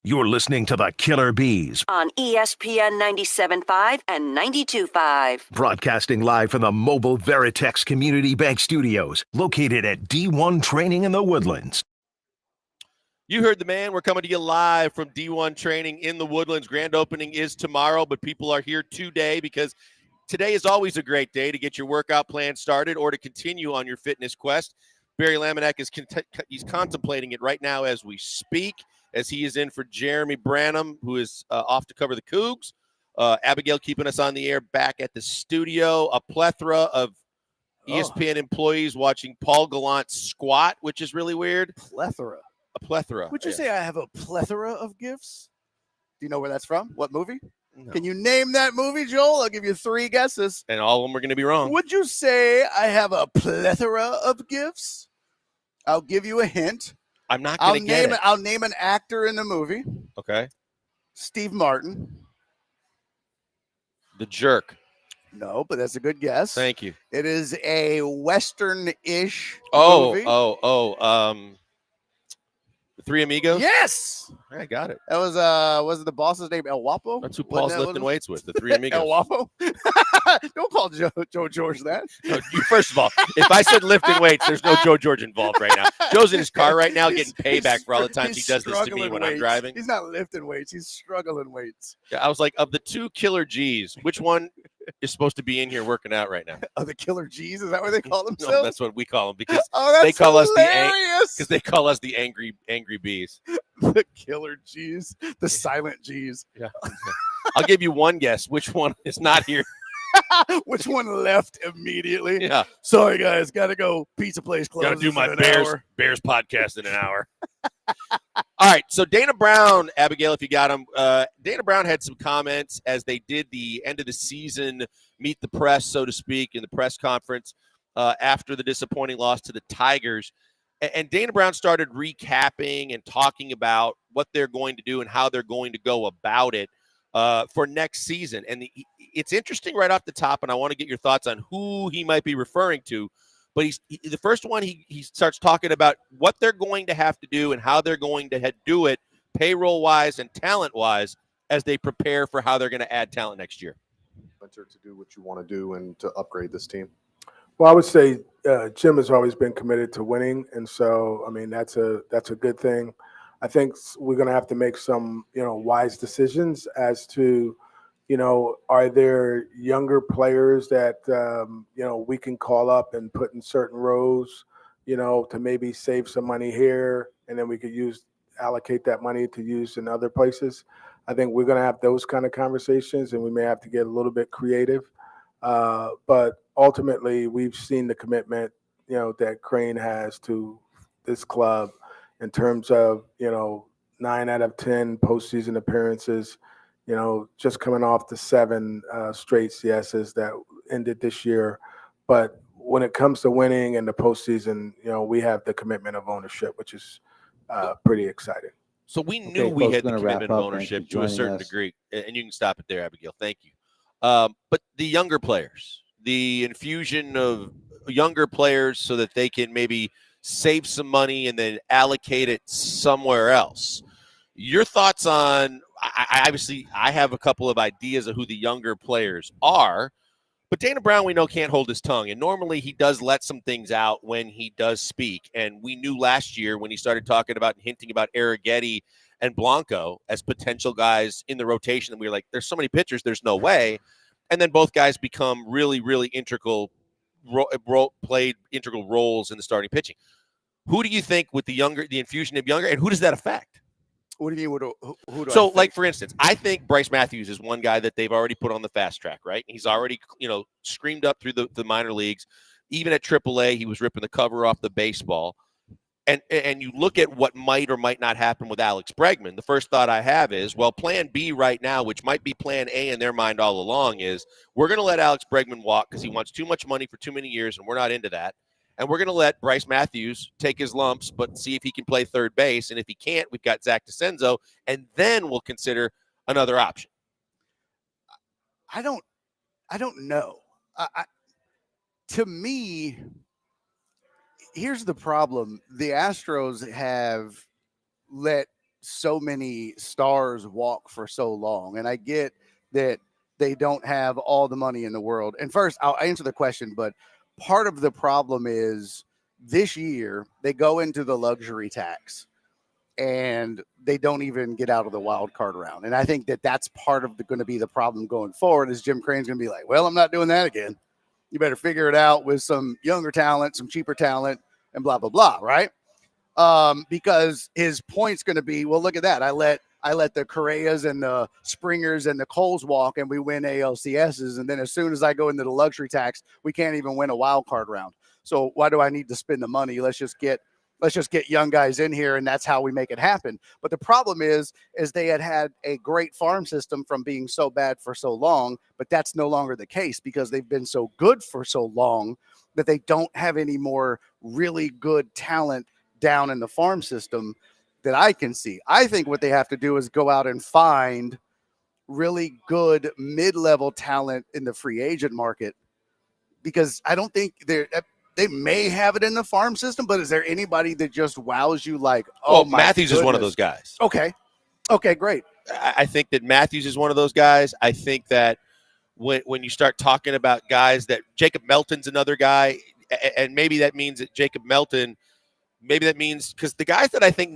You're listening to the Killer Bees, On ESPN 97.5 and 92.5. broadcasting live from the mobile Veritex Community Bank Studios, located at D1 Training in the Woodlands. You heard the man. We're coming to you live from D1 Training in the Woodlands. Grand opening is tomorrow, but people are here today because today is always a great day to get your workout plan started or to continue on your fitness quest. Barry Laminack he's contemplating it right now as we speak, as he is in for Jeremy Branham, who is off to cover the Cougs. Abigail keeping us on the air back at the studio. A plethora of ESPN employees watching Paul Gallant squat, which is really weird. Plethora. A plethora. Would you yes. say I have a plethora of gifts? Do you know where that's from? What movie? No. Can you name that movie, Joel? I'll give you 3 guesses. And all of them are going to be wrong. Would you say I have a plethora of gifts? I'll give you a hint. I'm not going to get it. I'll name an actor in the movie. Okay. Steve Martin. The Jerk. No, but that's a good guess. Thank you. It is a Western-ish movie. The Three Amigos? Yes. I got it. That was it the boss's name El Guapo? That's who Paul's lifting weights with, the Three Amigos. El Guapo? Don't call Joe George that. No, first of all, if I said lifting weights, there's no Joe George involved right now. Joe's in his car right now getting payback for all the times he does this to me when I'm driving. He's not lifting weights. He's struggling weights. Yeah, I was like, of the 2 killer G's, which one is supposed to be in here working out right now? Oh, the killer G's? Is that what they call themselves? No, that's what we call them because that's they call hilarious. they call us the angry bees. The killer G's, the silent G's. Yeah. I'll give you one guess. Which one is not here? Which one left immediately? Yeah. Sorry, guys. Got to go. Pizza place closes. Got to do my in an Bears hour. podcast in an hour. All right. So Dana Brown, Abigail, if you got him, Dana Brown had some comments as they did the end of the season meet the press, so to speak, in the press conference after the disappointing loss to the Tigers. And Dana Brown started recapping and talking about what they're going to do and how they're going to go about it for next season. And it's interesting right off the top, and I want to get your thoughts on who he might be referring to. But the first one, he starts talking about what they're going to have to do and how they're going to do it payroll-wise and talent-wise as they prepare for how they're going to add talent next year. To do what you want to do and to upgrade this team. Well, I would say Jim has always been committed to winning, and so I mean that's a good thing. I think we're going to have to make some wise decisions as to are there younger players that we can call up and put in certain rows to maybe save some money here, and then we could allocate that money to use in other places. I think we're going to have those kind of conversations, and we may have to get a little bit creative. But ultimately, we've seen the commitment, that Crane has to this club in terms of, 9 out of 10 postseason appearances, just coming off the 7 straight CSs that ended this year. But when it comes to winning in the postseason, we have the commitment of ownership, which is pretty exciting. So we knew we had the commitment of ownership to a certain degree, and you can stop it there, Abigail. Thank you. But the younger players, the infusion of younger players so that they can maybe save some money and then allocate it somewhere else. Your thoughts on, I have a couple of ideas of who the younger players are, but Dana Brown, we know, can't hold his tongue. And normally he does let some things out when he does speak. And we knew last year when he started talking about and hinting about Arrighetti and Blanco as potential guys in the rotation, and we were like, there's so many pitchers, there's no way. And then both guys become really, really played integral roles in the starting pitching. Who do you think with the infusion of younger, and who does that affect? What do you mean? Who do So, I like, for instance, I think Bryce Matthews is one guy that they've already put on the fast track, right? He's already, screamed up through the minor leagues. Even at AAA, he was ripping the cover off the baseball. And you look at what might or might not happen with Alex Bregman, the first thought I have is, well, plan B right now, which might be plan A in their mind all along, is we're going to let Alex Bregman walk because he wants too much money for too many years, and we're not into that. And we're going to let Bryce Matthews take his lumps, but see if he can play third base. And if he can't, we've got Zach DeCenzo, and then we'll consider another option. I don't know. To me, here's the problem. The Astros have let so many stars walk for so long. And I get that they don't have all the money in the world. And first, I'll answer the question, but part of the problem is this year they go into the luxury tax and they don't even get out of the wild card round. And I think that that's part of going to be the problem going forward is Jim Crane's going to be like, well, I'm not doing that again. You better figure it out with some younger talent, some cheaper talent, and blah, blah, blah, right? Because his point's going to be, well, look at that. I let the Correas and the Springers and the Coles walk and we win ALCSs. And then as soon as I go into the luxury tax, we can't even win a wild card round. So why do I need to spend the money? Let's just get let's just get young guys in here and that's how we make it happen. But the problem is they had a great farm system from being so bad for so long, but that's no longer the case because they've been so good for so long that they don't have any more really good talent down in the farm system that I can see. I think what they have to do is go out and find really good mid-level talent in the free agent market, because I don't think they may have it in the farm system, but is there anybody that just wows you like, oh, my Matthews is one of goodness. those guys. Okay, great. I think that Matthews is one of those guys. I think that when you start talking about guys, that Jacob Melton's another guy, and maybe that means that Jacob Melton, maybe that means, because the guys that I think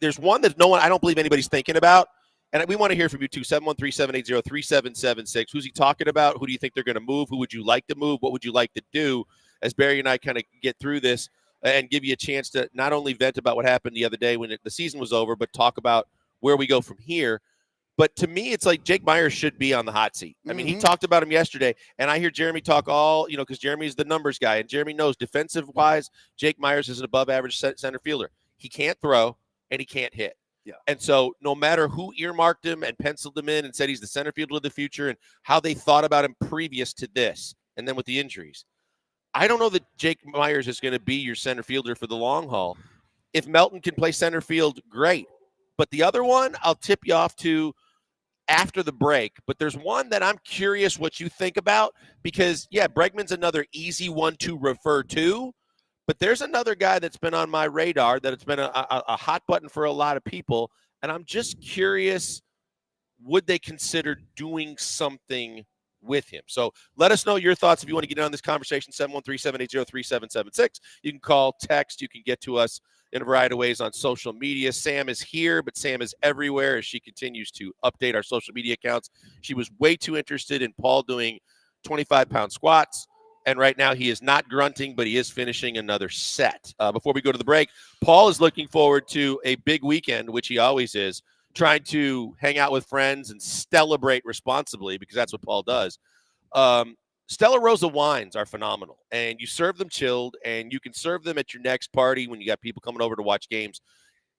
there's one that I don't believe anybody's thinking about, and we want to hear from you too, 713-780-3776. Who's he talking about? Who do you think they're going to move? Who would you like to move? What would you like to do? As Barry and I kind of get through this and give you a chance to not only vent about what happened the other day when the season was over, but talk about where we go from here. But to me, it's like Jake Myers should be on the hot seat. I mean, he talked about him yesterday, and I hear Jeremy talk because Jeremy's the numbers guy, and Jeremy knows defensive-wise, Jake Myers is an above-average center fielder. He can't throw, and he can't hit. Yeah. And so no matter who earmarked him and penciled him in and said he's the center fielder of the future and how they thought about him previous to this and then with the injuries, I don't know that Jake Myers is going to be your center fielder for the long haul. If Melton can play center field, great. But the other one, I'll tip you off to after the break. But there's one that I'm curious what you think about because, yeah, Bregman's another easy one to refer to. But there's another guy that's been on my radar that it's been a hot button for a lot of people. And I'm just curious, would they consider doing something with him? So let us know your thoughts if you want to get in on this conversation, 713-780-3776. You can call, text. You can get to us in a variety of ways on social media. Sam is here, but Sam is everywhere as she continues to update our social media accounts. She was way too interested in Paul doing 25-pound squats. And right now he is not grunting, but he is finishing another set. Before we go to the break, Paul is looking forward to a big weekend, which he always is, trying to hang out with friends and celebrate responsibly because that's what Paul does. Stella Rosa wines are phenomenal, and you serve them chilled, and you can serve them at your next party when you got people coming over to watch games.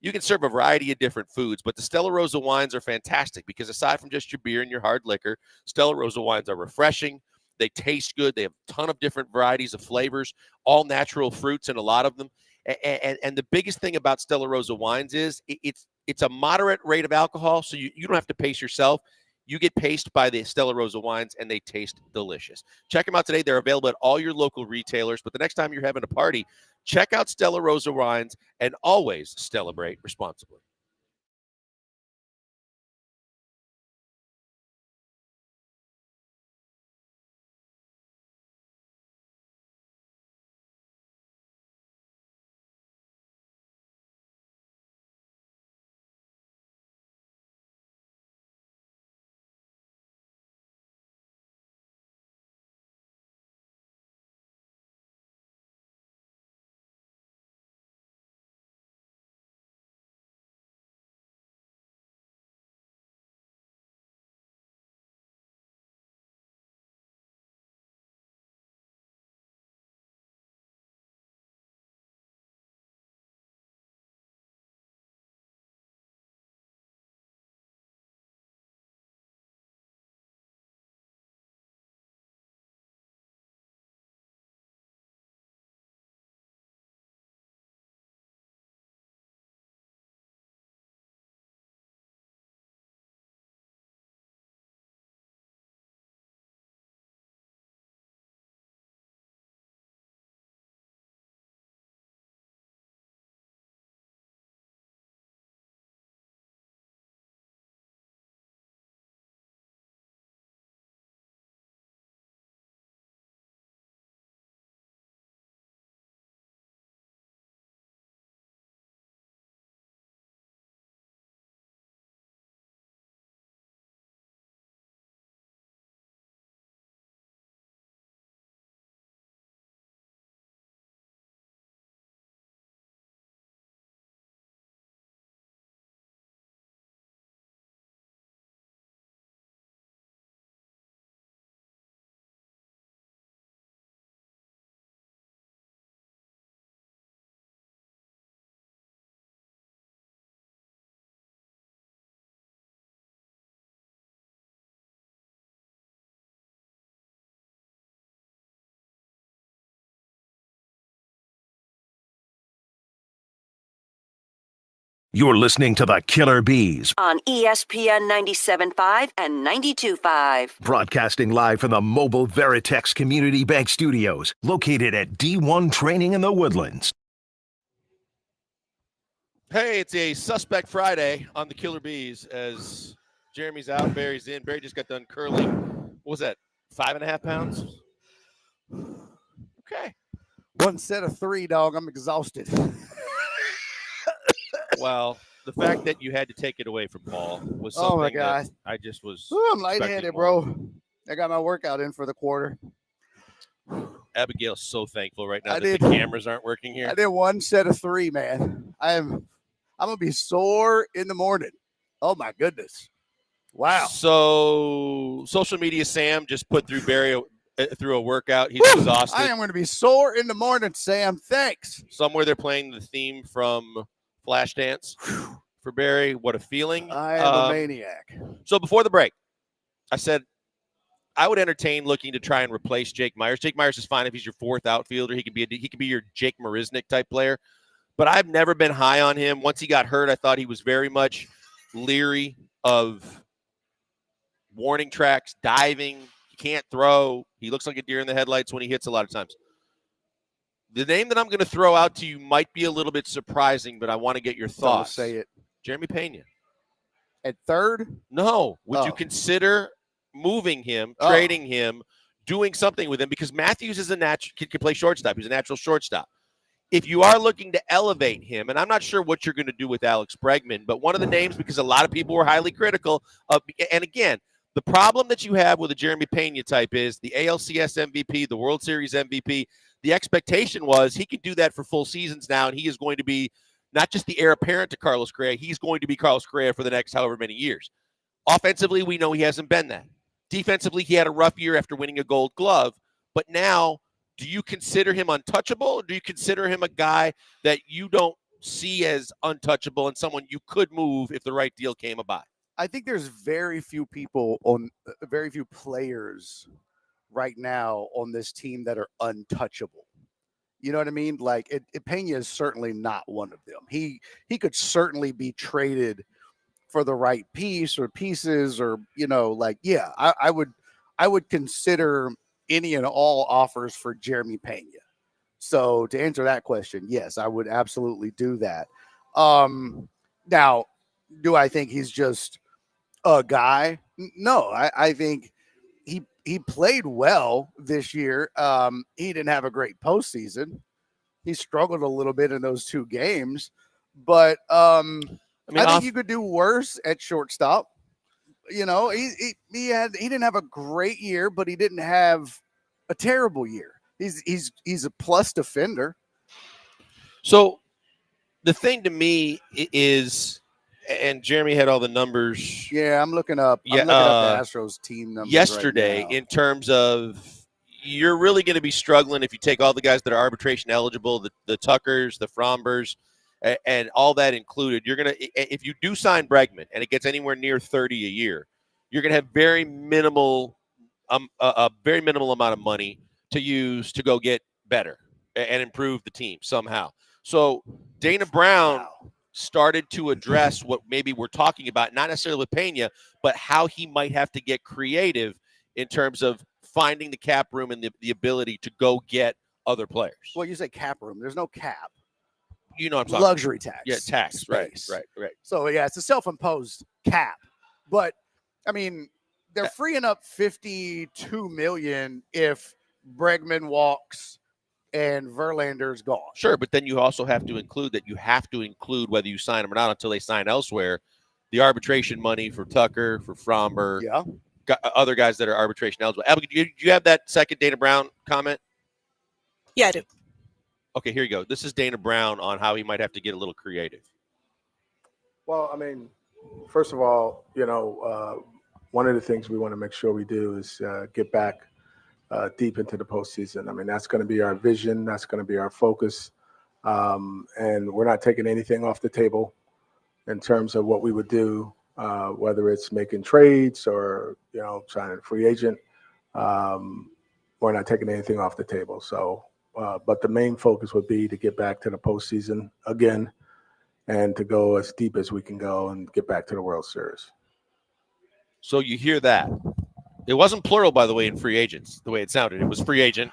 You can serve a variety of different foods, but the Stella Rosa wines are fantastic because aside from just your beer and your hard liquor, Stella Rosa wines are refreshing. They taste good. They have a ton of different varieties of flavors, all natural fruits in a lot of them. And the biggest thing about Stella Rosa wines is it's a moderate rate of alcohol, so you don't have to pace yourself. You get paced by the Stella Rosa wines, and they taste delicious. Check them out today. They're available at all your local retailers. But the next time you're having a party, check out Stella Rosa wines and always celebrate responsibly. You're listening to the Killer Bees, On ESPN 97.5 and 92.5. broadcasting live from the mobile Veritex Community Bank Studios, located at D1 Training in the Woodlands. Hey, it's a Suspect Friday on the Killer Bees as Jeremy's out, Barry's in. Barry just got done curling. What was that, 5.5 pounds? Okay. One set of 3, dog. I'm exhausted. Well, the fact that you had to take it away from Paul was something Oh, my God. that I just was. Ooh, I'm lightheaded, bro. I got my workout in for the quarter. Abigail's so thankful right now I that did. the cameras aren't working here. I did one set of 3, man. I'm gonna be sore in the morning. Oh my goodness! Wow. So, social media Sam just put through Barry through a workout. He's Whew! exhausted. I am going to be sore in the morning, Sam. Thanks. Somewhere they're playing the theme from Flashdance for Barry. What a feeling! I am a maniac. So before the break, I said I would entertain looking to try and replace Jake Myers. Jake Myers is fine if he's your 4th outfielder. He could be your Jake Marisnick type player. But I've never been high on him. Once he got hurt, I thought he was very much leery of warning tracks, diving. He can't throw. He looks like a deer in the headlights when he hits a lot of times. The name that I'm going to throw out to you might be a little bit surprising, but I want to get your thoughts. Don't say it. Jeremy Pena. At 3rd? No. Would you consider moving him, trading him, doing something with him? Because Matthews is can play shortstop. He's a natural shortstop. If you are looking to elevate him, and I'm not sure what you're going to do with Alex Bregman, but one of the names, because a lot of people were highly critical of, and again, the problem that you have with a Jeremy Pena type is the ALCS MVP, the World Series MVP. The expectation was he could do that for full seasons now, and he is going to be not just the heir apparent to Carlos Correa, he's going to be Carlos Correa for the next however many years. Offensively, we know he hasn't been that. Defensively, he had a rough year after winning a Gold Glove, but now, do you consider him untouchable, or do you consider him a guy that you don't see as untouchable and someone you could move if the right deal came about? I think there's very few players right now on this team that are untouchable. You know what I mean? Like Pena is certainly not one of them. He could certainly be traded for the right piece or pieces, or I would consider any and all offers for Jeremy Pena. So to answer that question, yes, I would absolutely do that. Now, do I think he's just a guy? No, I think he played well this year. He didn't have a great postseason. He struggled a little bit in those 2 games, but I think you could do worse at shortstop. You know, he didn't have a great year, but he didn't have a terrible year. He's a plus defender. So the thing to me is, and Jeremy had all the numbers. Yeah, I'm looking up the Astros team numbers yesterday right now. in terms of you're really going to be struggling if you take all the guys that are arbitration eligible, the Tuckers, the Frombers, and all that included. You're going to, if you do sign Bregman and it gets anywhere near 30 a year, you're going to have very minimal amount of money to use to go get better and improve the team somehow. So Dana Brown started to address what maybe we're talking about, not necessarily with Pena, but how he might have to get creative in terms of finding the cap room and the ability to go get other players. Well, you say cap room. There's no cap. You know what I'm talking Luxury about. tax. Yeah, tax. Space. Right. So, yeah, it's a self-imposed cap. But, I mean, they're freeing up $52 million if Bregman walks and Verlander's gone. Sure, but then you also have to include that you have to include, whether you sign them or not until they sign elsewhere, the arbitration money for Tucker, for Fromber, other guys that are arbitration eligible. Abigail, do you have that second Dana Brown comment? Yeah, I do. Okay, here you go. This is Dana Brown on how he might have to get a little creative. Well, I mean, first of all, one of the things we want to make sure we do is get back deep into the postseason. I mean, that's going to be our vision. That's going to be our focus. And we're not taking anything off the table in terms of what we would do, whether it's making trades or, trying to free agent. We're not taking anything off the table. So, but the main focus would be to get back to the postseason again and to go as deep as we can go and get back to the World Series. So you hear that. It wasn't plural, by the way, in free agents, the way it sounded. It was free agent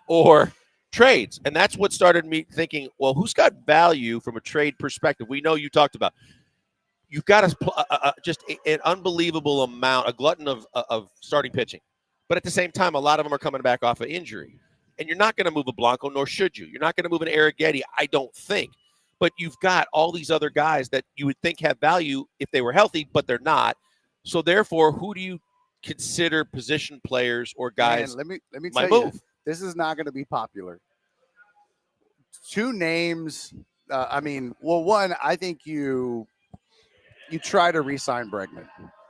or trades. And that's what started me thinking, well, who's got value from a trade perspective? We know you talked about. You've got just an unbelievable amount, a glutton of starting pitching. But at the same time, a lot of them are coming back off of injury. And you're not going to move a Blanco, nor should you. You're not going to move an Arrighetti, I don't think. But you've got all these other guys that you would think have value if they were healthy, but they're not. So therefore, who do you consider position players or guys? Man, let me might tell you, move? this is not going to be popular. Two names. One, I think you try to re-sign Bregman.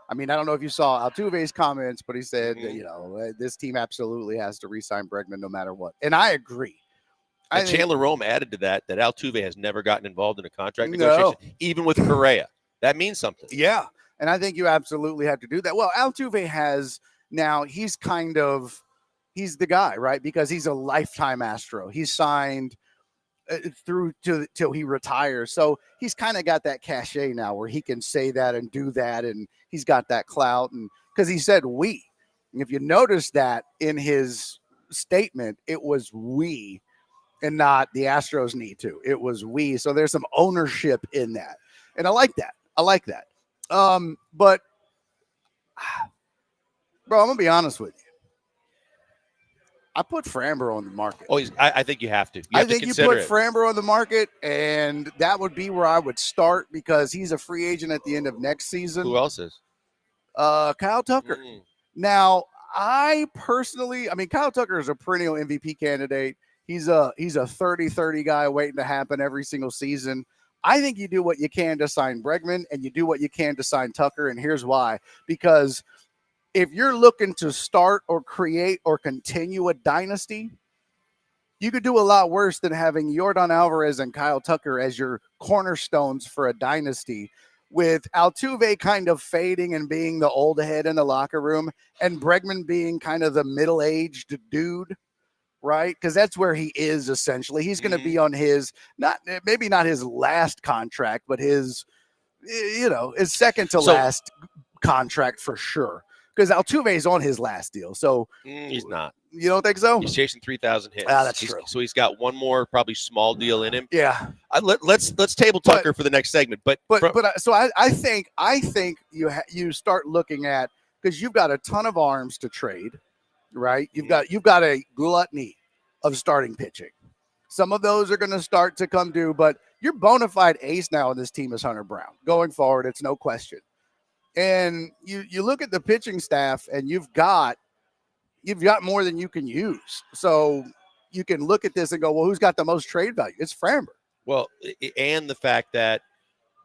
I mean, I don't know if you saw Altuve's comments, but he said that, this team absolutely has to re-sign Bregman no matter what. And I agree. And Chandler Rome added to that Altuve has never gotten involved in a contract negotiation, even with Correa. That means something. Yeah. And I think you absolutely have to do that. Well, Altuve has now, he's the guy, right? Because he's a lifetime Astro. He's signed through till he retires. So he's kind of got that cachet now where he can say that and do that. And he's got that clout. And because he said we. And if you notice that in his statement, it was we and not the Astros need to. It was we. So there's some ownership in that. And I like that. But bro, I'm gonna be honest with you. I put Framber on the market. Oh, I think you have to. I think you put Framber on the market, and that would be where I would start because he's a free agent at the end of next season. Who else is? Kyle Tucker. Now, I personally, Kyle Tucker is a perennial MVP candidate. He's a 30-30 guy waiting to happen every single season. I think you do what you can to sign Bregman, and you do what you can to sign Tucker, and here's why. Because if you're looking to start or create or continue a dynasty, you could do a lot worse than having Yordan Alvarez and Kyle Tucker as your cornerstones for a dynasty, with Altuve kind of fading and being the old head in the locker room, and Bregman being kind of the middle-aged dude. Right? Because that's where he is essentially. He's going to be on his, maybe not his last contract, but his second to last contract for sure. Because Altuve is on his last deal. So he's not. You don't think so? He's chasing 3,000 hits. That's true. So he's got one more probably small deal in him. Yeah. Let's table Tucker for the next segment. So I think you start looking at, because you've got a ton of arms to trade. Right? You've got a gluttony of starting pitching. Some of those are going to start to come due, but your bona fide ace now in this team is Hunter Brown. Going forward, it's no question. And you look at the pitching staff, and you've got more than you can use. So you can look at this and go, well, who's got the most trade value? It's Framber. Well, and the fact that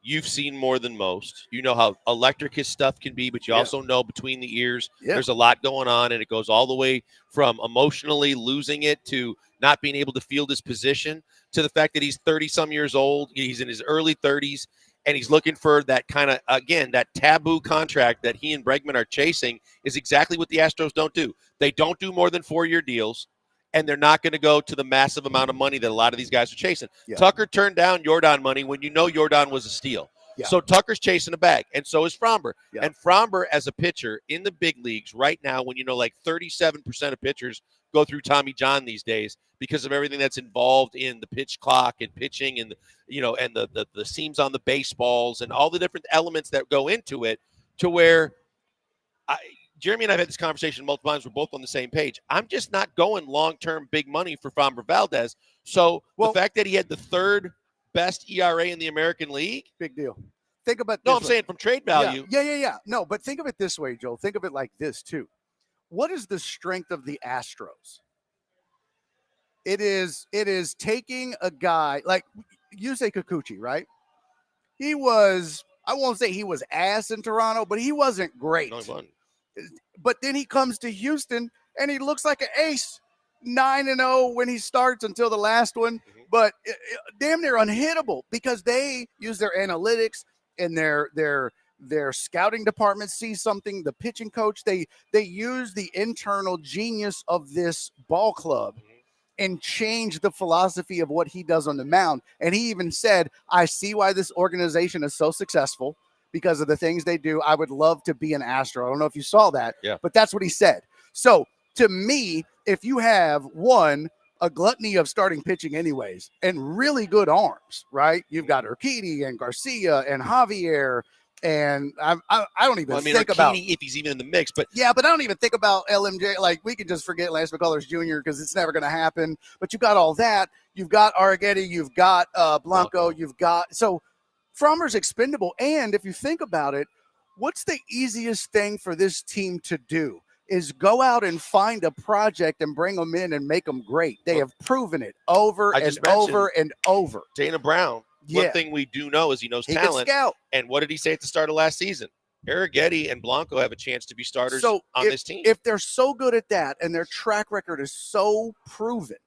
you've seen more than most. You know how electric his stuff can be, but you also know between the ears, there's a lot going on, and it goes all the way from emotionally losing it to not being able to field his position to the fact that he's 30-some years old. He's in his early 30s, and he's looking for that kind of, again, that taboo contract that he and Bregman are chasing is exactly what the Astros don't do. They don't do more than 4-year deals. And they're not going to go to the massive amount of money that a lot of these guys are chasing. Yeah. Tucker turned down Yordan money when you know Yordan was a steal. Yeah. So Tucker's chasing a bag, and so is Framber. Yeah. And Framber, as a pitcher in the big leagues right now, when 37% of pitchers go through Tommy John these days because of everything that's involved in the pitch clock and pitching and the seams on the baseballs and all the different elements that go into it, to where Jeremy and I have had this conversation multiple times. We're both on the same page. I'm just not going long-term big money for Framber Valdez. So the fact that he had the third best ERA in the American League, big deal. Think about I'm saying from trade value. Yeah. No, but think of it this way, Joel. Think of it like this too. What is the strength of the Astros? It is taking a guy like Yusei Kikuchi, right? He was, I won't say he was ass in Toronto, but he wasn't great. No, he wasn't. But then he comes to Houston and he looks like an ace, 9-0 when he starts until the last one, but damn near unhittable because they use their analytics and their scouting department sees something. The pitching coach, they use the internal genius of this ball club and change the philosophy of what he does on the mound. And he even said, I see why this organization is so successful because of the things they do. I would love to be an Astro. I don't know if you saw that, but that's what he said. So to me, if you have a gluttony of starting pitching anyways, and really good arms, right? You've got Urquidy and Garcia and Javier, and I don't even think about if he's even in the mix, but yeah, but I don't even think about LMJ. Like, we can just forget Lance McCullers Jr. because it's never going to happen. But you've got all that. You've got Arrighetti. You've got Blanco. You've got so Frommer's expendable. And if you think about it, what's the easiest thing for this team to do? Is go out and find a project and bring them in and make them great. They have proven it over I and just mentioned over and over. Dana Brown. Yeah. One thing we do know is he knows He can talent. scout. And what did he say at the start of last season? Arrighetti and Blanco have a chance to be starters on this team. If they're so good at that and their track record is so proven,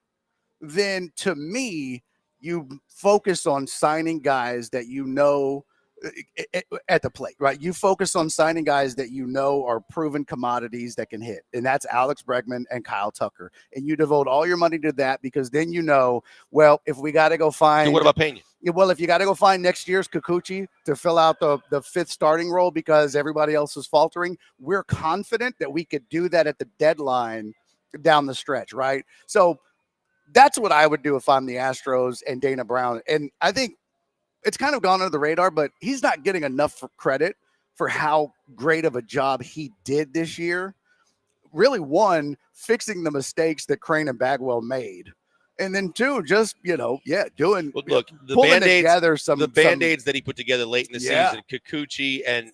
then to me, you focus on signing guys that you know at the plate, right? You focus on signing guys that you know are proven commodities that can hit, and that's Alex Bregman and Kyle Tucker. And you devote all your money to that because then you know, well, if we got to go find, So what about Pena? Well, if you got to go find next year's Kikuchi to fill out the fifth starting role because everybody else is faltering, we're confident that we could do that at the deadline down the stretch, right? So that's what I would do if I'm the Astros and Dana Brown. And I think it's kind of gone under the radar, but he's not getting enough credit for how great of a job he did this year. Really, one, fixing the mistakes that Crane and Bagwell made. And then two, just, doing Well, look, the pulling Band-Aids, together the Band-Aids that he put together late in the season, Kikuchi and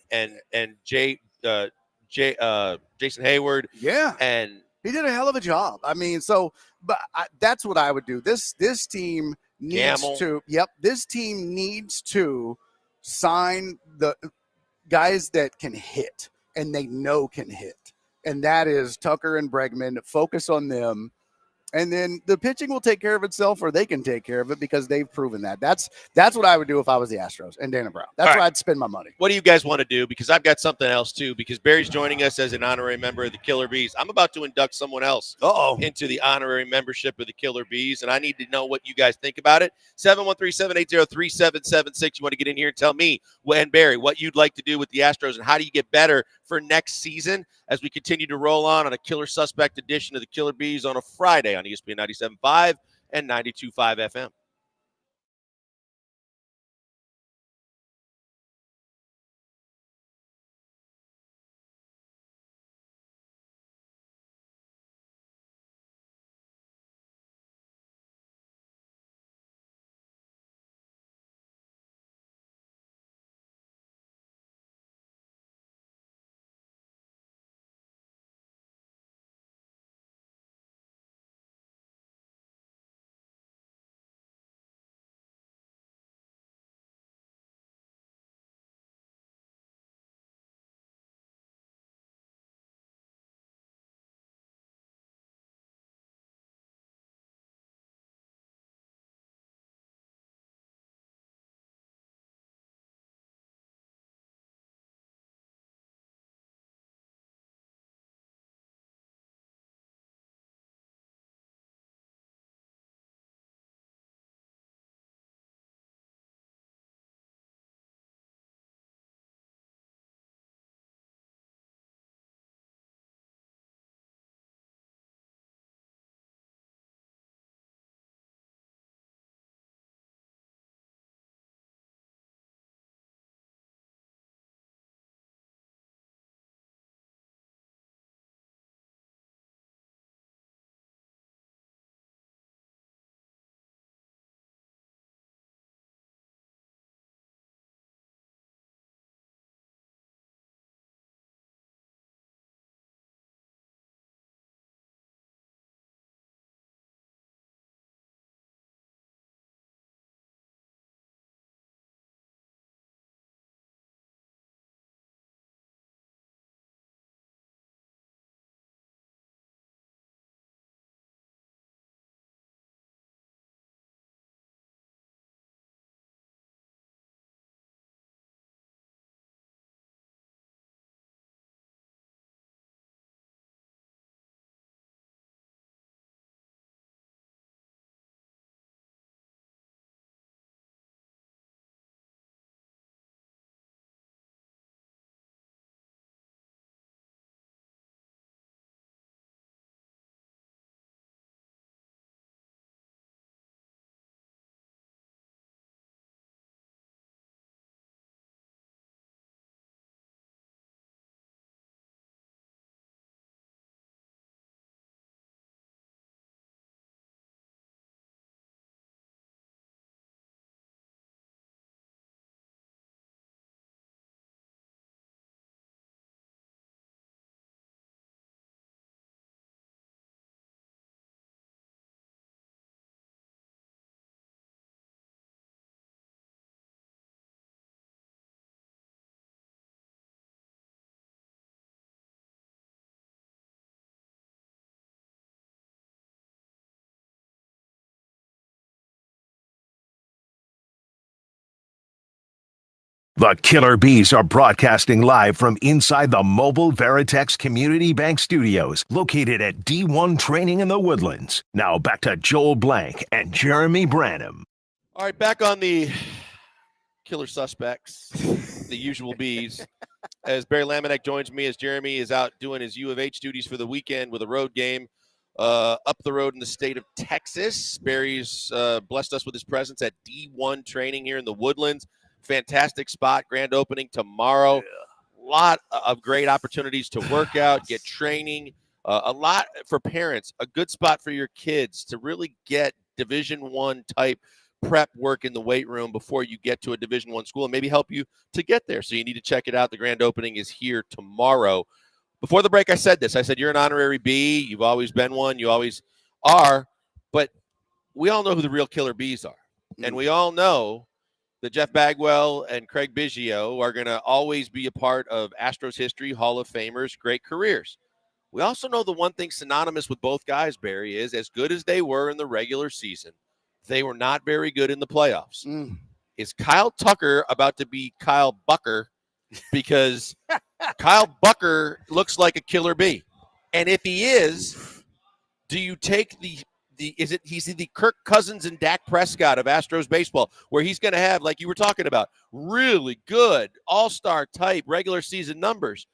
Jason Hayward. Yeah. And he did a hell of a job. I mean, that's what I would do. This team needs this team needs to sign the guys that can hit and they know can hit. And that is Tucker and Bregman. Focus on them. And then the pitching will take care of itself, or they can take care of it because they've proven that. That's what I would do if I was the Astros and Dana Brown. That's where I'd spend my money. What do you guys want to do? Because I've got something else too. Because Barry's joining us as an honorary member of the Killer Bees. I'm about to induct someone else into the honorary membership of the Killer Bees, and I need to know what you guys think about it. 713-780-3776. You want to get in here and tell me, and Barry, what you'd like to do with the Astros and how do you get better for next season as we continue to roll on a Killer Suspect edition of the Killer Bees on a Friday on ESPN 97.5 and 92.5 FM. The Killer Bees are broadcasting live from inside the mobile Veritex Community Bank Studios, located at D1 Training in the Woodlands. Now back to Joel Blank and Jeremy Branham. All right, back on the killer suspects, the usual bees. As Barry Laminack joins me, as Jeremy is out doing his U of H duties for the weekend with a road game up the road in the state of Texas. Barry's blessed us with his presence at D1 Training here in the Woodlands. Fantastic spot, grand opening tomorrow. A lot of great opportunities to work out, get training, a lot for parents, a good spot for your kids to really get Division I type prep work in the weight room before you get to a Division I school and maybe help you to get there. So you need to check it out. The grand opening is here tomorrow. Before the break, I said this. I said, you're an honorary B. You've always been one. You always are. But we all know who the real killer bees are. And we all know that Jeff Bagwell and Craig Biggio are going to always be a part of Astros history, Hall of Famers, great careers. We also know the one thing synonymous with both guys, Barry, is as good as they were in the regular season, they were not very good in the playoffs. Is Kyle Tucker about to be Kyle Bucker? Because Kyle Bucker looks like a killer bee. And if he is, do you take he's the Kirk Cousins and Dak Prescott of Astros baseball, where he's going to have, like you were talking about, really good all-star type regular season numbers.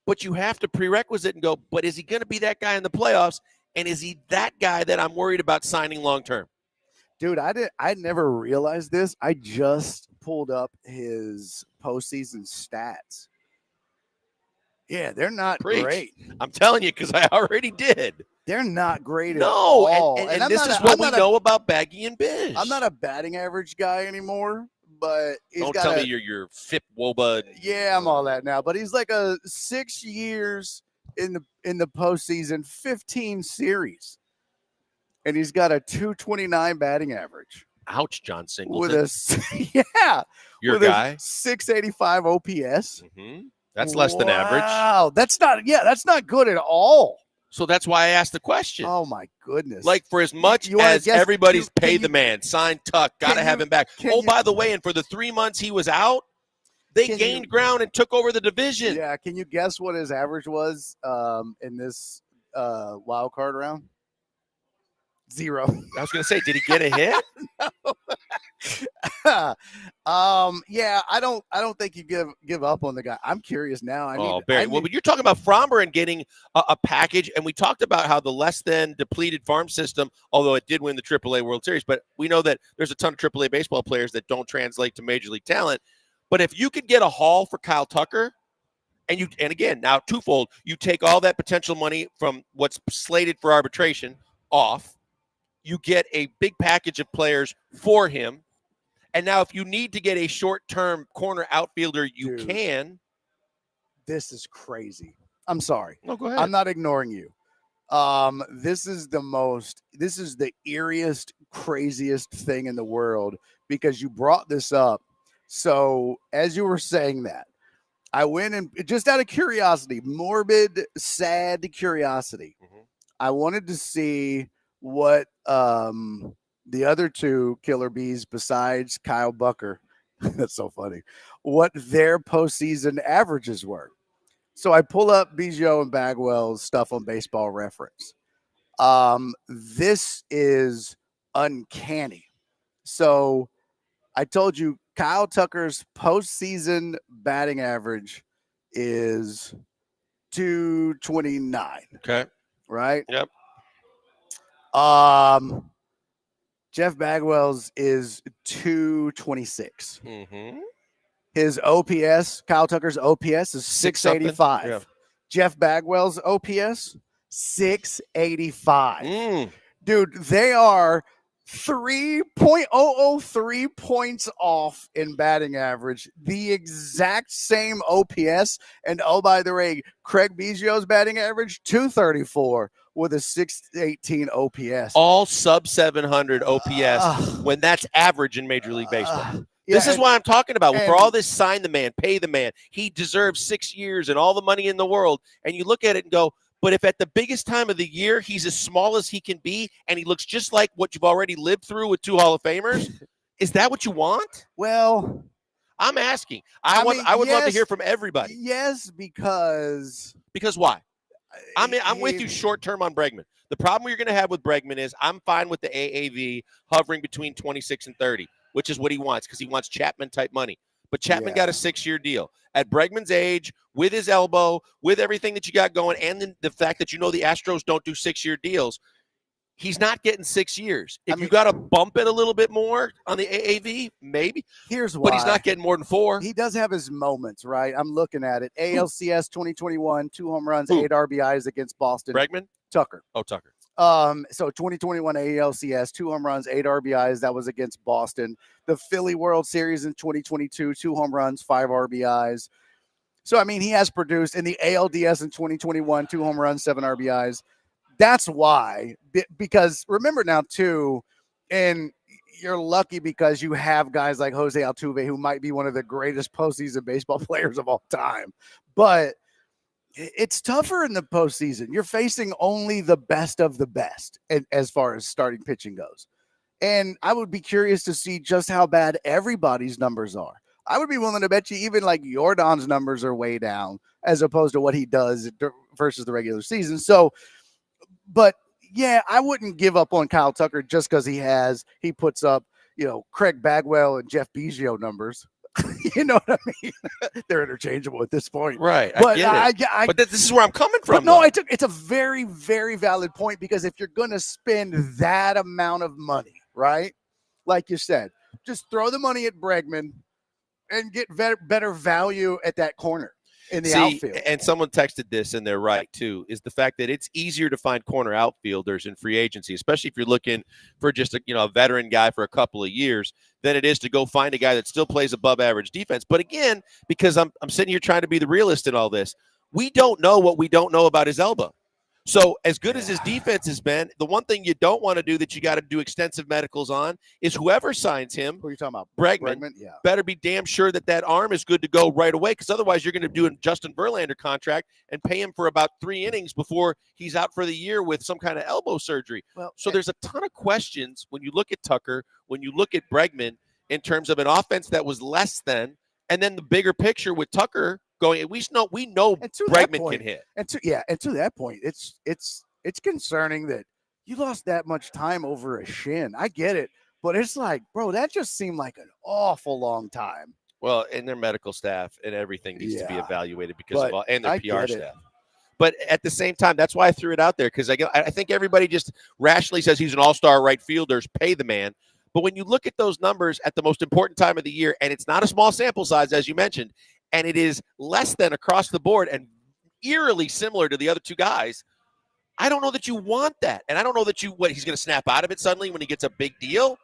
But you have to prerequisite and go, but is he going to be that guy in the playoffs? And is he that guy that I'm worried about signing long-term? Dude, I never realized this. I just pulled up his postseason stats. Yeah, they're not great. I'm telling you, because I already did. They're not great at all. And this is what we know about Baggy and Bish. I'm not a batting average guy anymore, but don't tell me you're your FIP Woba. Yeah, I'm all that now. But he's like a 6 years in the postseason, 15 series. And he's got a 229 batting average. Ouch, John Singleton. With a your guy. 685 OPS. Mm-hmm. That's less than average. Wow, that's not good at all. So that's why I asked the question. Oh my goodness! Like, for as much as everybody's paid the man, signed Tuck, got to have him back. Oh, by the way, and for the 3 months he was out, they gained ground and took over the division. Yeah, can you guess what his average was in this wild card round? 0. I was going to say, did he get a hit? Yeah, I don't think you give up on the guy. I'm curious now. Barry. Well, but you're talking about Fromber and getting a package, and we talked about how the less than depleted farm system, although it did win the AAA World Series, but we know that there's a ton of AAA baseball players that don't translate to Major League talent. But if you could get a haul for Kyle Tucker, and again, now twofold, you take all that potential money from what's slated for arbitration off, you get a big package of players for him. And now if you need to get a short-term corner outfielder, you can. This is crazy. I'm sorry. No, go ahead. I'm not ignoring you. This is the eeriest, craziest thing in the world because you brought this up. So as you were saying that, I went and just out of curiosity, morbid, sad curiosity, I wanted to see what the other two killer bees besides Kyle Bucker, that's so funny, what their postseason averages were. So I pull up Biggio and Bagwell's stuff on Baseball Reference. This is uncanny. So I told you Kyle Tucker's postseason batting average is 229. Okay. Right? Yep. Jeff Bagwell's is 226. Mm-hmm. His OPS, Kyle Tucker's OPS is 685. Yeah. Jeff Bagwell's OPS, 685. Dude, they are 3.003 points off in batting average. The exact same OPS. And oh, by the way, Craig Biggio's batting average, 234 with a 618 OPS. All sub 700 OPS when that's average in Major League Baseball. This is why I'm talking about. For all this, sign the man, pay the man. He deserves 6 years and all the money in the world. And you look at it and go, but if at the biggest time of the year, he's as small as he can be, and he looks just like what you've already lived through with 2 Hall of Famers, is that what you want? Well, I'm asking. I would love to hear from everybody. Yes, because why? I'm with you short term on Bregman. The problem you're going to have with Bregman is I'm fine with the AAV hovering between 26 and 30, which is what he wants because he wants Chapman type money. But Chapman got a 6-year deal. At Bregman's age, with his elbow, with everything that you got going, and the fact that the Astros don't do 6-year deals, he's not getting 6 years. If you got to bump it a little bit more on the AAV, maybe. Here's why. But he's not getting more than 4. He does have his moments, right? I'm looking at it. ALCS 2021, 2 home runs, 8 RBIs against Boston. Bregman? Tucker. Oh, Tucker. So 2021 ALCS, 2 home runs, 8 RBIs. That was against Boston. The Philly World Series in 2022, 2 home runs, 5 RBIs. So, I mean, he has produced in the ALDS in 2021, 2 home runs, 7 RBIs. That's why, because remember now, too, and you're lucky because you have guys like Jose Altuve, who might be one of the greatest postseason baseball players of all time. But it's tougher in the postseason. You're facing only the best of the best as far as starting pitching goes. And I would be curious to see just how bad everybody's numbers are. I would be willing to bet you even like Jordan's numbers are way down as opposed to what he does versus the regular season. So, but yeah, I wouldn't give up on Kyle Tucker just because he puts up, Craig Bagwell and Jeff Biggio numbers. You know what I mean? They're interchangeable at this point. Right. But I get it. But this is where I'm coming from. No, it's a very, very valid point because if you're going to spend that amount of money, right? Like you said, just throw the money at Bregman and get better value at that corner in the outfield. And someone texted this, and they're right, too, is the fact that it's easier to find corner outfielders in free agency, especially if you're looking for just a veteran guy for a couple of years, than it is to go find a guy that still plays above average defense. But again, because I'm sitting here trying to be the realist in all this, we don't know what we don't know about his elbow. So as good as his defense has been, the one thing you don't want to do that you got to do extensive medicals on is whoever signs him, who are you talking about? Bregman, better be damn sure that arm is good to go right away, because otherwise you're going to do a Justin Verlander contract and pay him for about 3 innings before he's out for the year with some kind of elbow surgery. So there's a ton of questions when you look at Tucker, when you look at Bregman, in terms of an offense that was less than, and then the bigger picture with Tucker going. We know Bregman can hit. And to that point, it's concerning that you lost that much time over a shin. I get it, but it's like, bro, that just seemed like an awful long time. Well, and their medical staff and everything needs to be evaluated because of all, and their I PR get staff. But at the same time, that's why I threw it out there, because I think everybody just rationally says he's an all-star right fielder, pay the man. But when you look at those numbers at the most important time of the year, and it's not a small sample size, as you mentioned, and it is less than across the board and eerily similar to the other 2 guys, I don't know that you want that. And I don't know that he's going to snap out of it suddenly when he gets a big deal,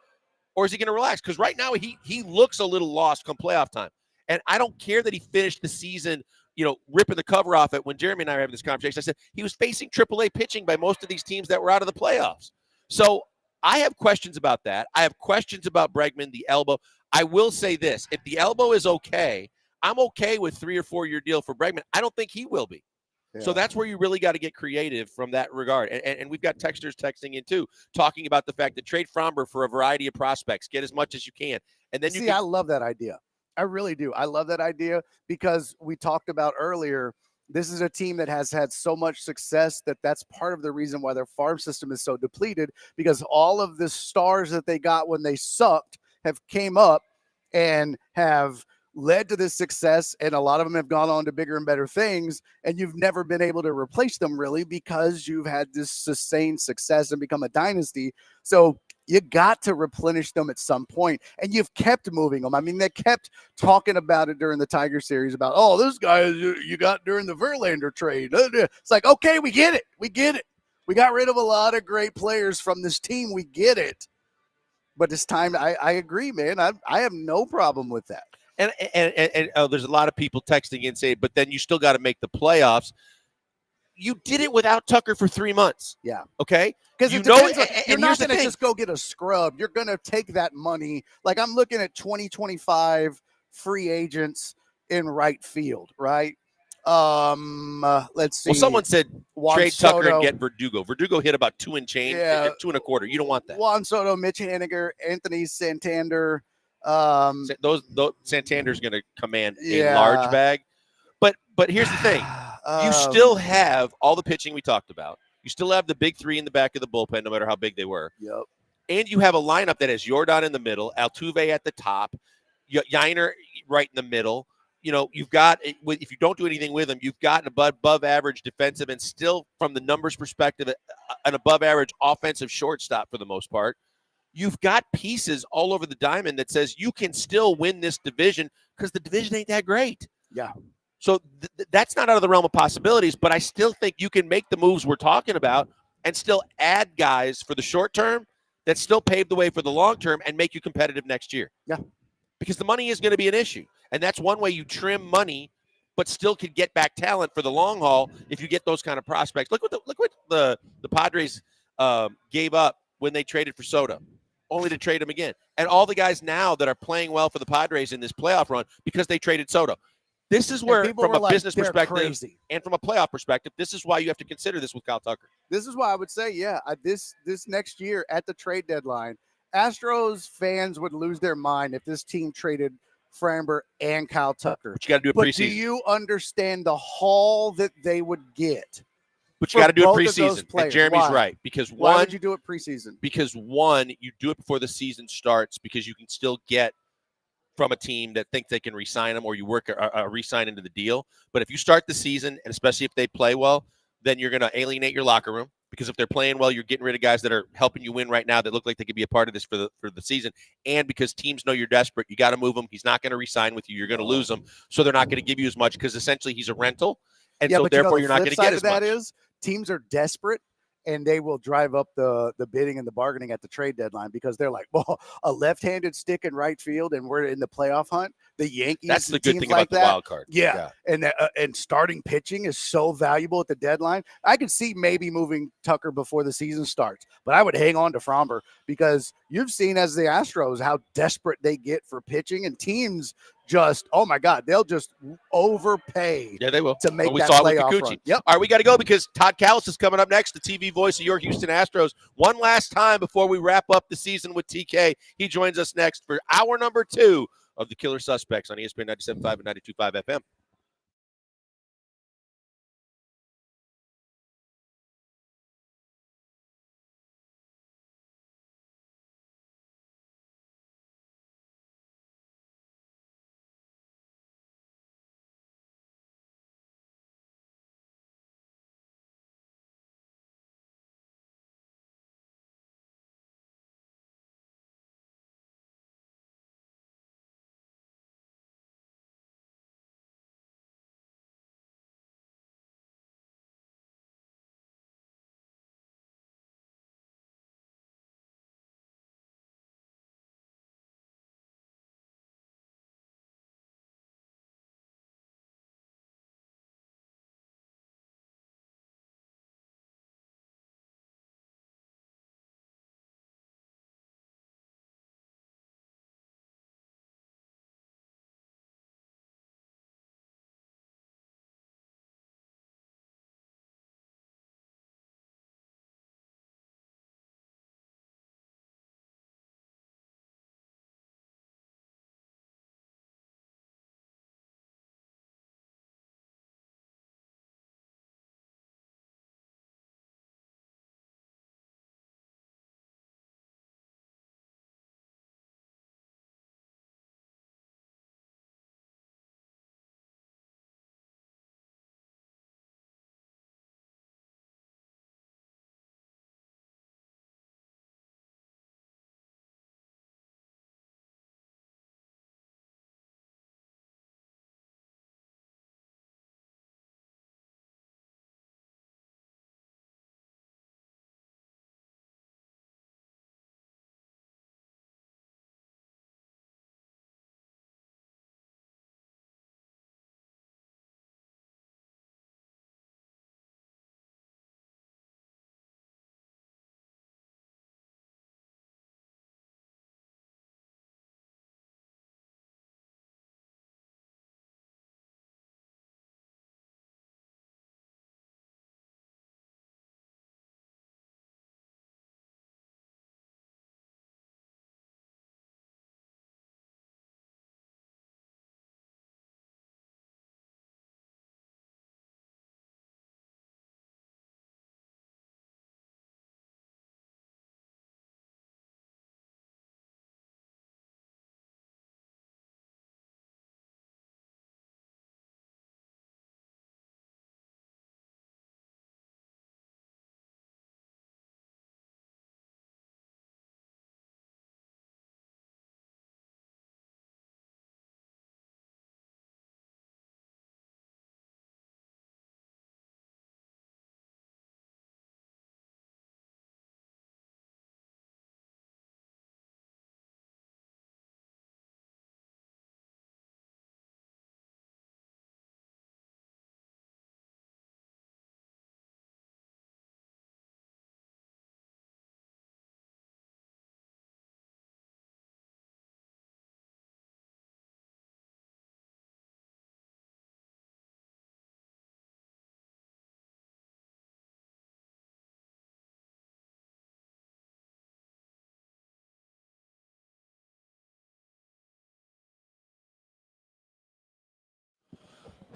or is he going to relax? Because right now he looks a little lost come playoff time. And I don't care that he finished the season, ripping the cover off it. When Jeremy and I were having this conversation, I said he was facing AAA pitching by most of these teams that were out of the playoffs. So I have questions about that. I have questions about Bregman, the elbow. I will say this. If the elbow is okay, I'm okay with 3 or 4 year deal for Bregman. I don't think he will be. Yeah. So that's where you really got to get creative from that regard. And we've got texters texting in too, talking about the fact that trade Fromber for a variety of prospects, get as much as you can. And then I love that idea. I really do. I love that idea because we talked about earlier, this is a team that has had so much success that's part of the reason why their farm system is so depleted, because all of the stars that they got when they sucked have came up and have led to this success, and a lot of them have gone on to bigger and better things, and you've never been able to replace them really because you've had this sustained success and become a dynasty. So you got to replenish them at some point, and you've kept moving them. I mean, they kept talking about it during the Tiger series about, oh, those guys you got during the Verlander trade. It's like, okay, we get it. We get it. We got rid of a lot of great players from this team. We get it. But it's time. I agree, man. I have no problem with that. And there's a lot of people texting in saying, but then you still got to make the playoffs. You did it without Tucker for 3 months. Yeah. Okay. Because you're not going to just go get a scrub. You're going to take that money. Like I'm looking at 2025 free agents in right field, right? Let's see. Well, someone said Juan trade Soto. Tucker and get Verdugo. Verdugo hit about 2 and change, 2 1/4. You don't want that. Juan Soto, Mitch Haniger, Anthony Santander, Those Santander's going to command a Yeah. large bag. But here's the thing. You still have all the pitching we talked about. You still have the big three in the back of the bullpen, no matter how big they were. Yep. And you have a lineup that has Jordan in the middle, Altuve at the top, Yiner right in the middle. You've got, if you don't do anything with them, you've got an above average defensive and still, from the numbers perspective, an above average offensive shortstop for the most part. You've got pieces all over the diamond that says you can still win this division because the division ain't that great. Yeah. So that's not out of the realm of possibilities, but I still think you can make the moves we're talking about and still add guys for the short term that still pave the way for the long term and make you competitive next year. Yeah. Because the money is going to be an issue. And that's one way you trim money, but still could get back talent for the long haul if you get those kind of prospects. Look what the Padres gave up when they traded for Soto, only to trade him again. And all the guys now that are playing well for the Padres in this playoff run because they traded Soto. This is where, from a business perspective and from a playoff perspective, this is why you have to consider this with Kyle Tucker. This is why I would say, this next year at the trade deadline, Astros fans would lose their mind if this team traded Framber and Kyle Tucker. But you got to do a But preseason. do you understand the haul that they would get? But you got to do it both of those preseason. players? And Jeremy's Why? right. Because Why would you do it preseason? Because one, you do it before the season starts because you can still get from a team that thinks they can re-sign them, or you work a re-sign into the deal. But if you start the season, and especially if they play well, then you're going to alienate your locker room, because if they're playing well, you're getting rid of guys that are helping you win right now that look like they could be a part of this for the season. And because teams know you're desperate, you got to move him. He's not going to re-sign with you. You're going to lose him. So they're not going to give you as much because essentially he's a rental. And so therefore you're not going to get as much. That is, teams are desperate, and they will drive up the bidding and the bargaining at the trade deadline because they're like, well, a left-handed stick in right field, and we're in the playoff hunt. The Yankees. That's the good thing like about the wild card. Yeah. And starting pitching is so valuable at the deadline. I could see maybe moving Tucker before the season starts, but I would hang on to Framber because you've seen as the Astros how desperate they get for pitching, and teams just, oh my God, they'll just overpay. Yeah, they will. To make we that saw it with playoff Kikuchi. run. Yep. All right, we got to go because Todd Callis is coming up next, the TV voice of your Houston Astros. One last time before we wrap up the season with TK. He joins us next for hour number 2 of the Killer Suspects on ESPN 97.5 and 92.5 FM.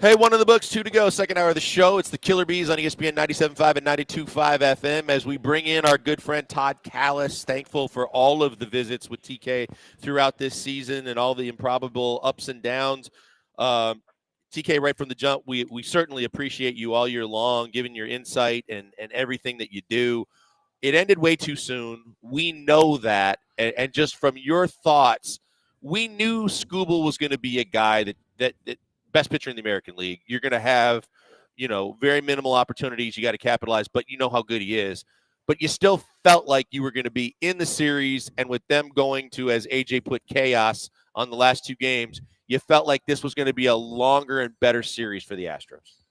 Hey, one in the books, two to go. Second hour of the show. It's the Killer Bees on ESPN 97.5 and 92.5 FM as we bring in our good friend Todd Callis. Thankful for all of the visits with TK throughout this season and all the improbable ups and downs. TK, right from the jump, we certainly appreciate you all year long, giving your insight and everything that you do. It ended way too soon. We know that. And just from your thoughts, we knew Scooble was going to be a guy that best pitcher in the American League. You're going to have, very minimal opportunities. You got to capitalize, but you know how good he is. But you still felt like you were going to be in the series, and with them going to, as AJ put, chaos on the last two games, you felt like this was going to be a longer and better series for the Astros.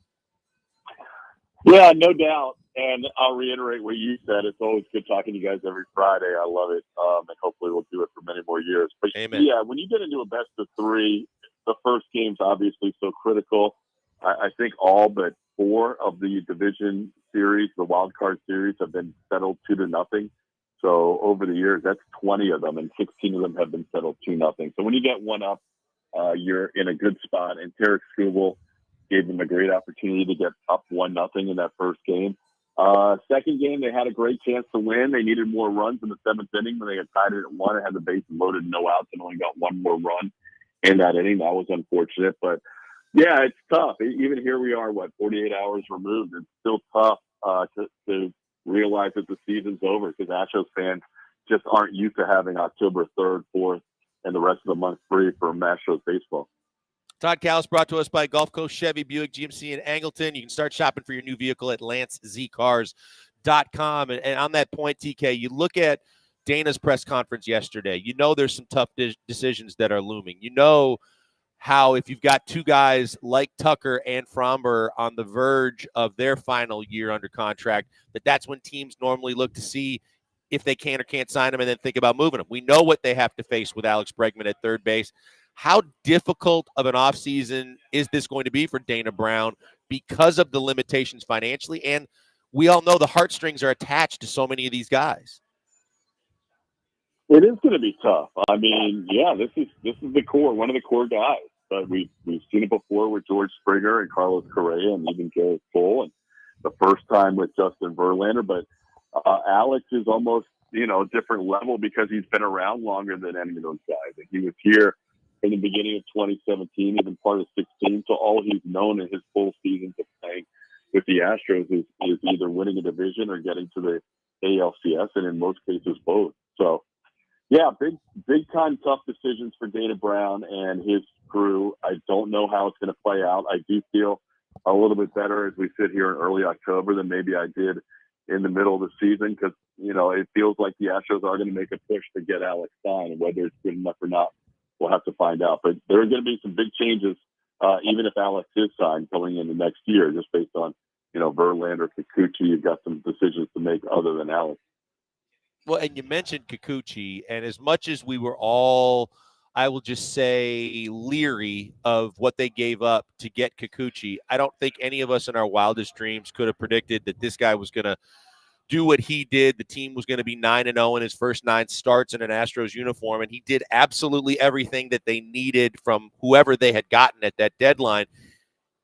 Yeah, no doubt. And I'll reiterate what you said. It's always good talking to you guys every Friday. I love it. And hopefully we'll do it for many more years. But Amen. Yeah, when you get into a best of three, the first game's obviously so critical. I think all but 4 of the division series, the wild card series, have been settled 2-0. So over the years, that's 20 of them, and 16 of them have been settled 2-0. So when you get one up, you're in a good spot. And Tarek Skubal gave them a great opportunity to get up 1-0 in that first game. Second game, they had a great chance to win. They needed more runs in the 7th inning when they had tied it at 1 and had the bases loaded, no outs, and only got one more run in that inning. That was unfortunate. But, yeah, it's tough. Even here we are, 48 hours removed. It's still tough to realize that the season's over because Astros fans just aren't used to having October 3rd, 4th, and the rest of the month free for Astros baseball. Todd Callis brought to us by Gulf Coast Chevy, Buick, GMC, and Angleton. You can start shopping for your new vehicle at lancezcars.com. And on that point, TK, you look at Dana's press conference yesterday. You know there's some tough decisions that are looming. You know how if you've got two guys like Tucker and Fromber on the verge of their final year under contract, that's when teams normally look to see if they can or can't sign them and then think about moving them. We know what they have to face with Alex Bregman at third base. How difficult of an offseason is this going to be for Dana Brown because of the limitations financially? And we all know the heartstrings are attached to so many of these guys. It is going to be tough. I mean, yeah, this is the core, one of the core guys. But we've seen it before with George Springer and Carlos Correa and even Garrett Cole, and the first time with Justin Verlander. But Alex is almost, a different level because he's been around longer than any of those guys. And he was here in the beginning of 2017, even part of 16. So all he's known in his full seasons of playing with the Astros is either winning a division or getting to the ALCS, and in most cases both. So, yeah, big time tough decisions for Dana Brown and his crew. I don't know how it's going to play out. I do feel a little bit better as we sit here in early October than maybe I did in the middle of the season because, it feels like the Astros are going to make a push to get Alex signed, and whether it's good enough or not, we'll have to find out. But there are going to be some big changes, even if Alex is signed going into next year, just based on, Verlander, Kikuchi. You've got some decisions to make other than Alex. Well, and you mentioned Kikuchi, and as much as we were all, I will just say, leery of what they gave up to get Kikuchi, I don't think any of us in our wildest dreams could have predicted that this guy was going to do what he did. The team was going to be 9-0 in his first 9 starts in an Astros uniform, and he did absolutely everything that they needed from whoever they had gotten at that deadline.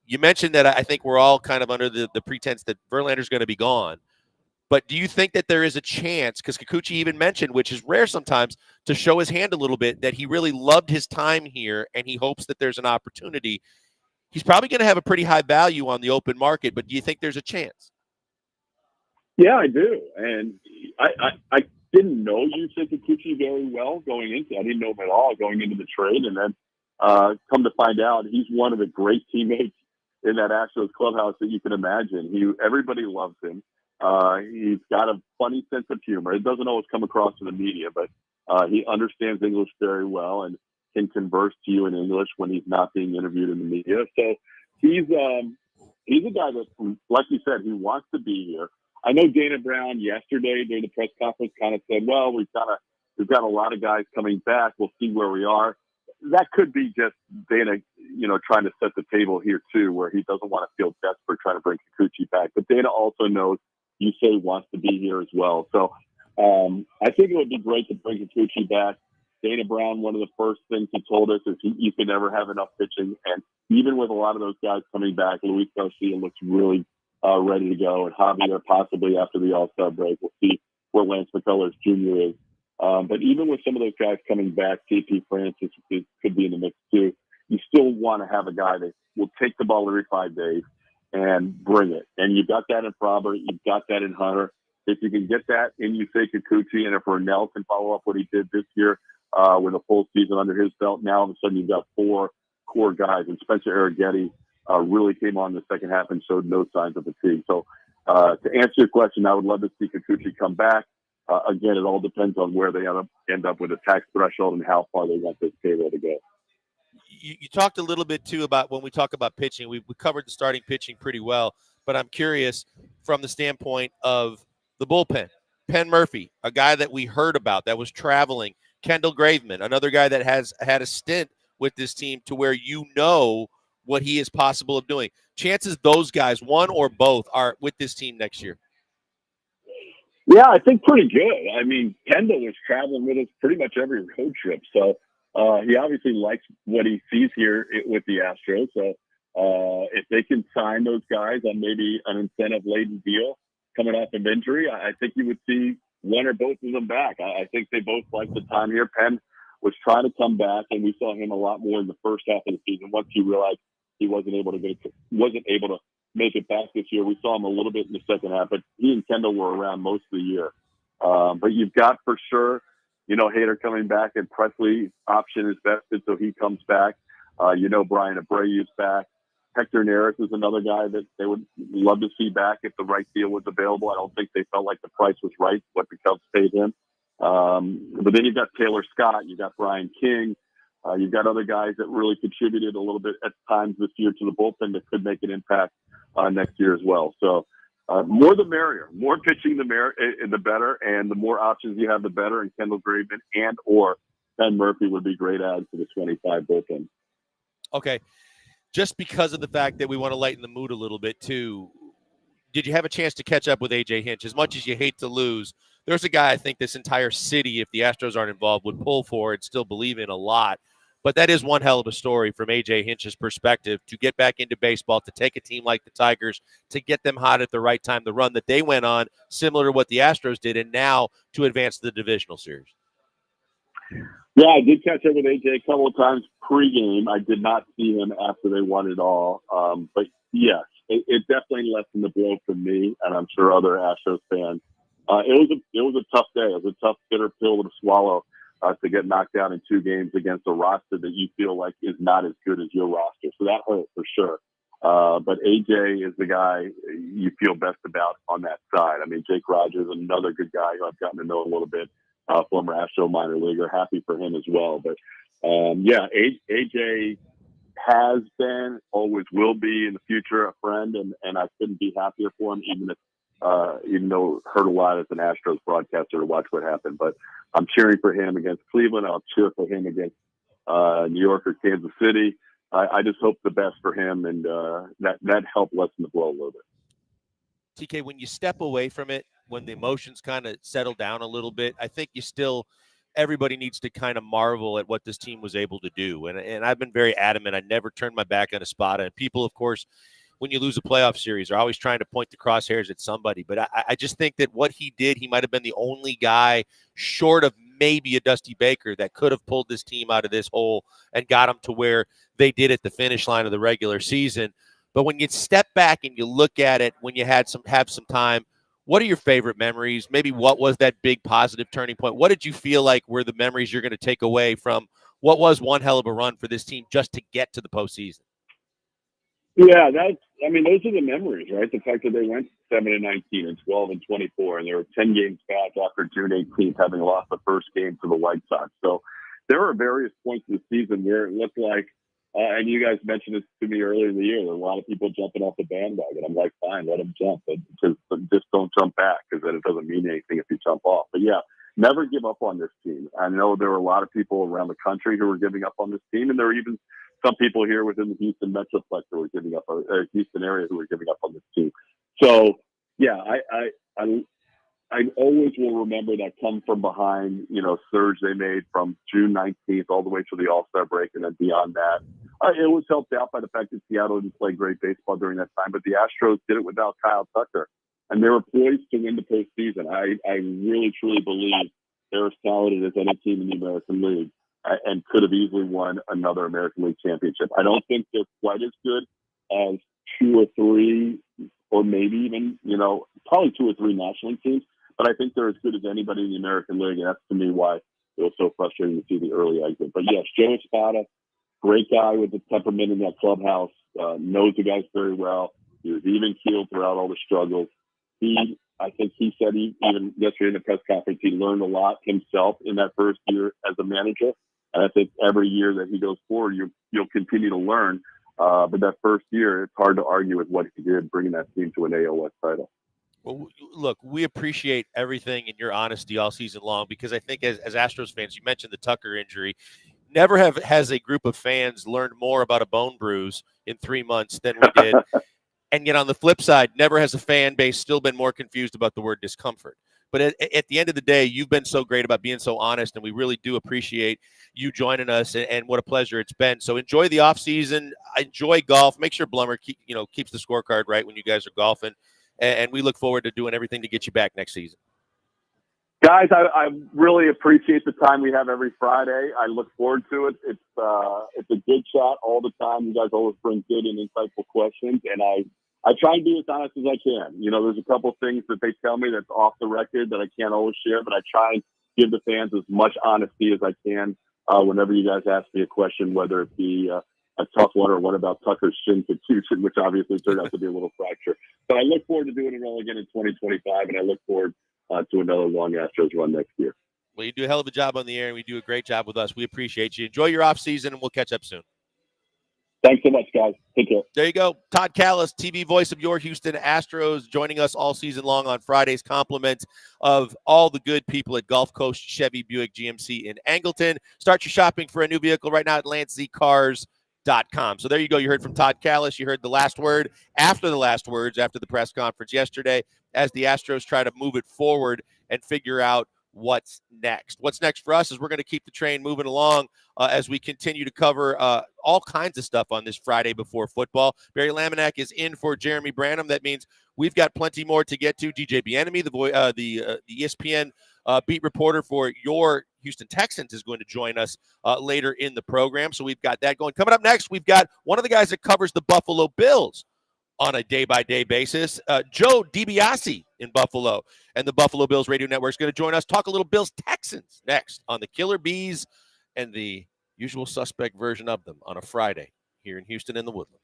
You mentioned that I think we're all kind of under the pretense that Verlander's going to be gone. But do you think that there is a chance, because Kikuchi even mentioned, which is rare sometimes, to show his hand a little bit, that he really loved his time here and he hopes that there's an opportunity? He's probably going to have a pretty high value on the open market, but do you think there's a chance? Yeah, I do. And I didn't know Yusei Kikuchi very well going into it. I didn't know him at all going into the trade. And then come to find out, he's one of the great teammates in that Astros clubhouse that you can imagine. Everybody loves him. He's got a funny sense of humor. It doesn't always come across to the media, but he understands English very well and can converse to you in English when he's not being interviewed in the media. So he's a guy that, like you said, he wants to be here. I know Dana Brown yesterday during the press conference kind of said, well, we've got a lot of guys coming back. We'll see where we are. That could be just Dana, trying to set the table here too, where he doesn't want to feel desperate trying to bring Kikuchi back. But Dana also knows Yusei wants to be here as well. So I think it would be great to bring Kikuchi back. Dana Brown, one of the first things he told us is you can never have enough pitching. And even with a lot of those guys coming back, Luis Garcia looks really ready to go. And Javier possibly after the All-Star break. We'll see where Lance McCullers Jr. is. But even with some of those guys coming back, JP Francis could be in the mix too. You still want to have a guy that will take the ball every 5 days and bring it. And you've got that in Frauber. You've got that in Hunter. If you can get that in Yusei Kikuchi, and if Ronell can follow up what he did this year with a full season under his belt, now all of a sudden you've got 4 core guys. And Spencer Arrighetti really came on in the second half and showed no signs of fatigue. So to answer your question, I would love to see Kikuchi come back. Again, it all depends on where they end up with a tax threshold and how far they want this payroll to go. You talked a little bit, too, about when we talk about pitching. We covered the starting pitching pretty well, but I'm curious from the standpoint of the bullpen. Penn Murphy, a guy that we heard about that was traveling. Kendall Graveman, another guy that has had a stint with this team to where you know what he is possible of doing. Chances those guys, one or both, are with this team next year. Yeah, I think pretty good. I mean, Kendall was traveling with us pretty much every road trip. So he obviously likes what he sees here with the Astros. So if they can sign those guys on maybe an incentive-laden deal coming off of injury, I think you would see one or both of them back. I think they both like the time here. Penn was trying to come back, and we saw him a lot more in the first half of the season. Once he realized he wasn't able to make it back this year, we saw him a little bit in the second half, but he and Kendall were around most of the year. But you've got for sure, Hader coming back, and Presley's option is vested, so he comes back. Brian Abreu's back. Hector Neris is another guy that they would love to see back if the right deal was available. I don't think they felt like the price was right, what the Cubs paid him. But then you've got Taylor Scott, you've got Brian King, you've got other guys that really contributed a little bit at times this year to the bullpen that could make an impact next year as well. So more the merrier, more pitching the better, and the more options you have, the better. And Kendall Graveman and or Penn Murphy would be great adds to the 25 bullpen. Okay. Just because of the fact that we want to lighten the mood a little bit, too, did you have a chance to catch up with A.J. Hinch? As much as you hate to lose, there's a guy I think this entire city, if the Astros aren't involved, would pull for and still believe in a lot. But that is one hell of a story from A.J. Hinch's perspective to get back into baseball, to take a team like the Tigers, to get them hot at the right time, the run that they went on, similar to what the Astros did, and now to advance to the divisional series. Yeah, I did catch up with AJ a couple of times pregame. I did not see him after they won it all. But yes, it definitely lessened the blow for me, and I'm sure other Astros fans. It was a tough day. It was a tough bitter pill to swallow to get knocked out in 2 games against a roster that you feel like is not as good as your roster. So that hurt for sure. But AJ is the guy you feel best about on that side. I mean, Jake Rogers, another good guy who I've gotten to know a little bit. Former Astro minor leaguer, happy for him as well. But AJ has been, always will be in the future a friend, and I couldn't be happier for him, even though it hurt a lot as an Astros broadcaster to watch what happened. But I'm cheering for him against Cleveland. I'll cheer for him against New York or Kansas City. I just hope the best for him, and that helped lessen the blow a little bit. TK, when you step away from it, when the emotions kind of settle down a little bit, I think everybody needs to kind of marvel at what this team was able to do. And I've been very adamant. I never turned my back on Espada. And people, of course, when you lose a playoff series, are always trying to point the crosshairs at somebody. But I just think that what he did, he might have been the only guy short of maybe a Dusty Baker that could have pulled this team out of this hole and got them to where they did at the finish line of the regular season. But when you step back and you look at it, when you have some time, what are your favorite memories? Maybe what was that big positive turning point? What did you feel like were the memories you're going to take away from what was one hell of a run for this team just to get to the postseason? Yeah, those are the memories, right? The fact that they went 7-19 and 12-24, and they were 10 games back after June 18th, having lost the first game to the White Sox. So there are various points in the season where it looked like, and you guys mentioned this to me earlier in the year, there were a lot of people jumping off the bandwagon. I'm like, fine, let them jump, but just don't jump back, because then it doesn't mean anything if you jump off. But yeah, never give up on this team. I know there were a lot of people around the country who were giving up on this team, and there were even some people here within the Houston Metroplex who were giving up, Houston area who were giving up on this team. So yeah, I I always will remember that come from behind, surge they made from June 19th all the way to the All-Star break and then beyond that. It was helped out by the fact that Seattle didn't play great baseball during that time, but the Astros did it without Kyle Tucker, and they were poised to win the postseason. I really, truly believe they're as talented as any team in the American League and could have easily won another American League championship. I don't think they're quite as good as 2 or 3 or maybe even, probably 2 or 3 National League teams, but I think they're as good as anybody in the American League, and that's to me why it was so frustrating to see the early exit. But yes, Joe Espada, great guy with the temperament in that clubhouse, knows the guys very well. He was even keeled throughout all the struggles. I think he said even yesterday in the press conference, he learned a lot himself in that first year as a manager. And I think every year that he goes forward, you'll continue to learn. But that first year, it's hard to argue with what he did, bringing that team to an AL West title. Well, look, we appreciate everything and your honesty all season long because I think as Astros fans, you mentioned the Tucker injury. Never has a group of fans learned more about a bone bruise in 3 months than we did. And yet on the flip side, never has a fan base still been more confused about the word discomfort. But at the end of the day, you've been so great about being so honest, and we really do appreciate you joining us, and what a pleasure it's been. So enjoy the offseason. Enjoy golf. Make sure Blummer keeps the scorecard right when you guys are golfing. And we look forward to doing everything to get you back next season. Guys, I really appreciate the time we have every Friday. I look forward to it. It's a good chat all the time. You guys always bring good and insightful questions, and I try and be as honest as I can. There's a couple of things that they tell me that's off the record that I can't always share, but I try and give the fans as much honesty as I can whenever you guys ask me a question, whether it be a tough one or what about Tucker's shin contusion, which obviously turned out to be a little fracture. But I look forward to doing it all again in 2025, and I look forward to another long Astros run next year. Well, you do a hell of a job on the air, and we do a great job with us. We appreciate you. Enjoy your off season, and we'll catch up soon. Thanks so much, guys. Take care. There you go. Todd Callis, TV voice of your Houston Astros, joining us all season long on Fridays. Compliments of all the good people at Gulf Coast Chevy Buick GMC in Angleton. Start your shopping for a new vehicle right now at LanceZCars.com. So there you go. You heard from Todd Callis. You heard the last word after the last words after the press conference yesterday as the Astros try to move it forward and figure out what's next. What's next for us is we're going to keep the train moving along as we continue to cover all kinds of stuff on this Friday before football. Barry Laminack is in for Jeremy Branham. That means we've got plenty more to get to. DJ Bieniemy, the ESPN beat reporter for your Houston Texans, is going to join us later in the program. So we've got that going. Coming up next, we've got one of the guys that covers the Buffalo Bills on a day-by-day basis, Joe DiBiase in Buffalo, and the Buffalo Bills Radio Network is going to join us, talk a little Bills-Texans next on the Killer Bees and the usual suspect version of them on a Friday here in Houston in the Woodlands.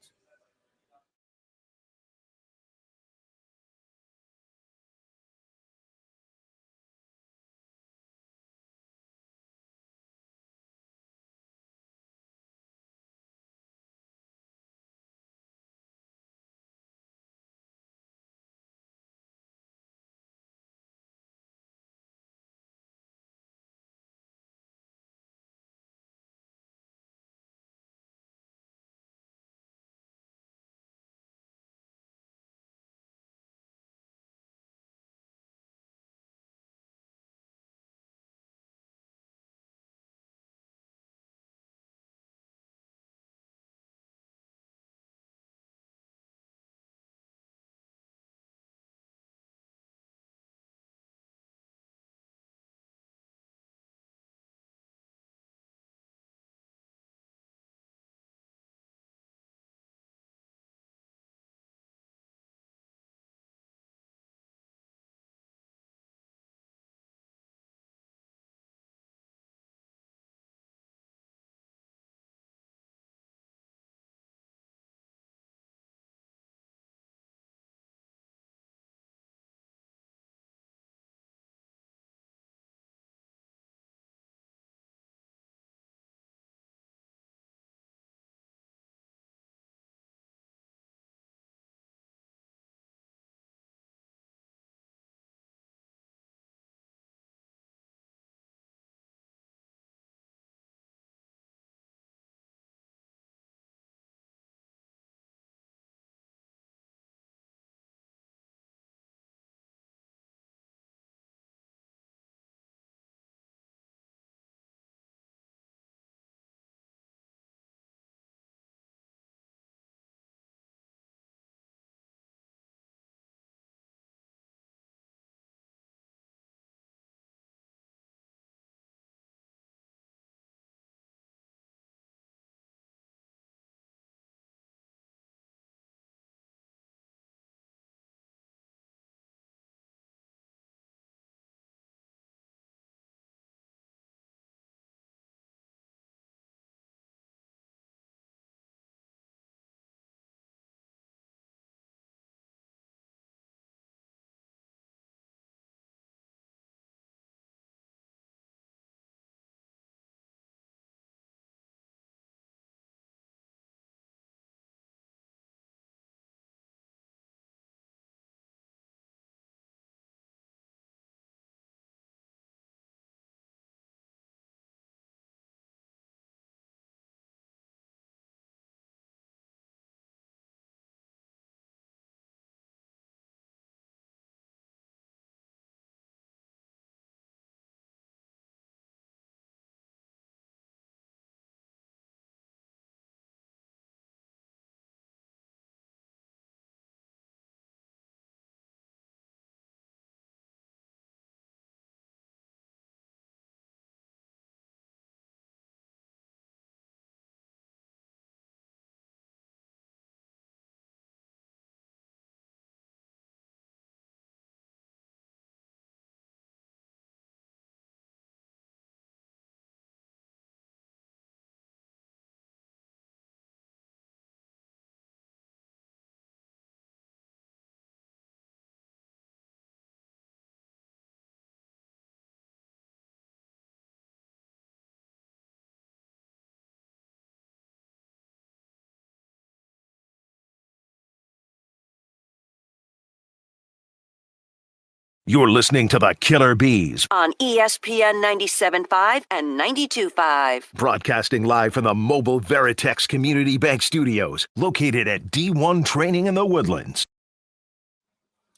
You're listening to the Killer Bees, On ESPN 97.5 and 92.5. broadcasting live from the Mobile Veritex Community Bank Studios, located at D1 Training in the Woodlands.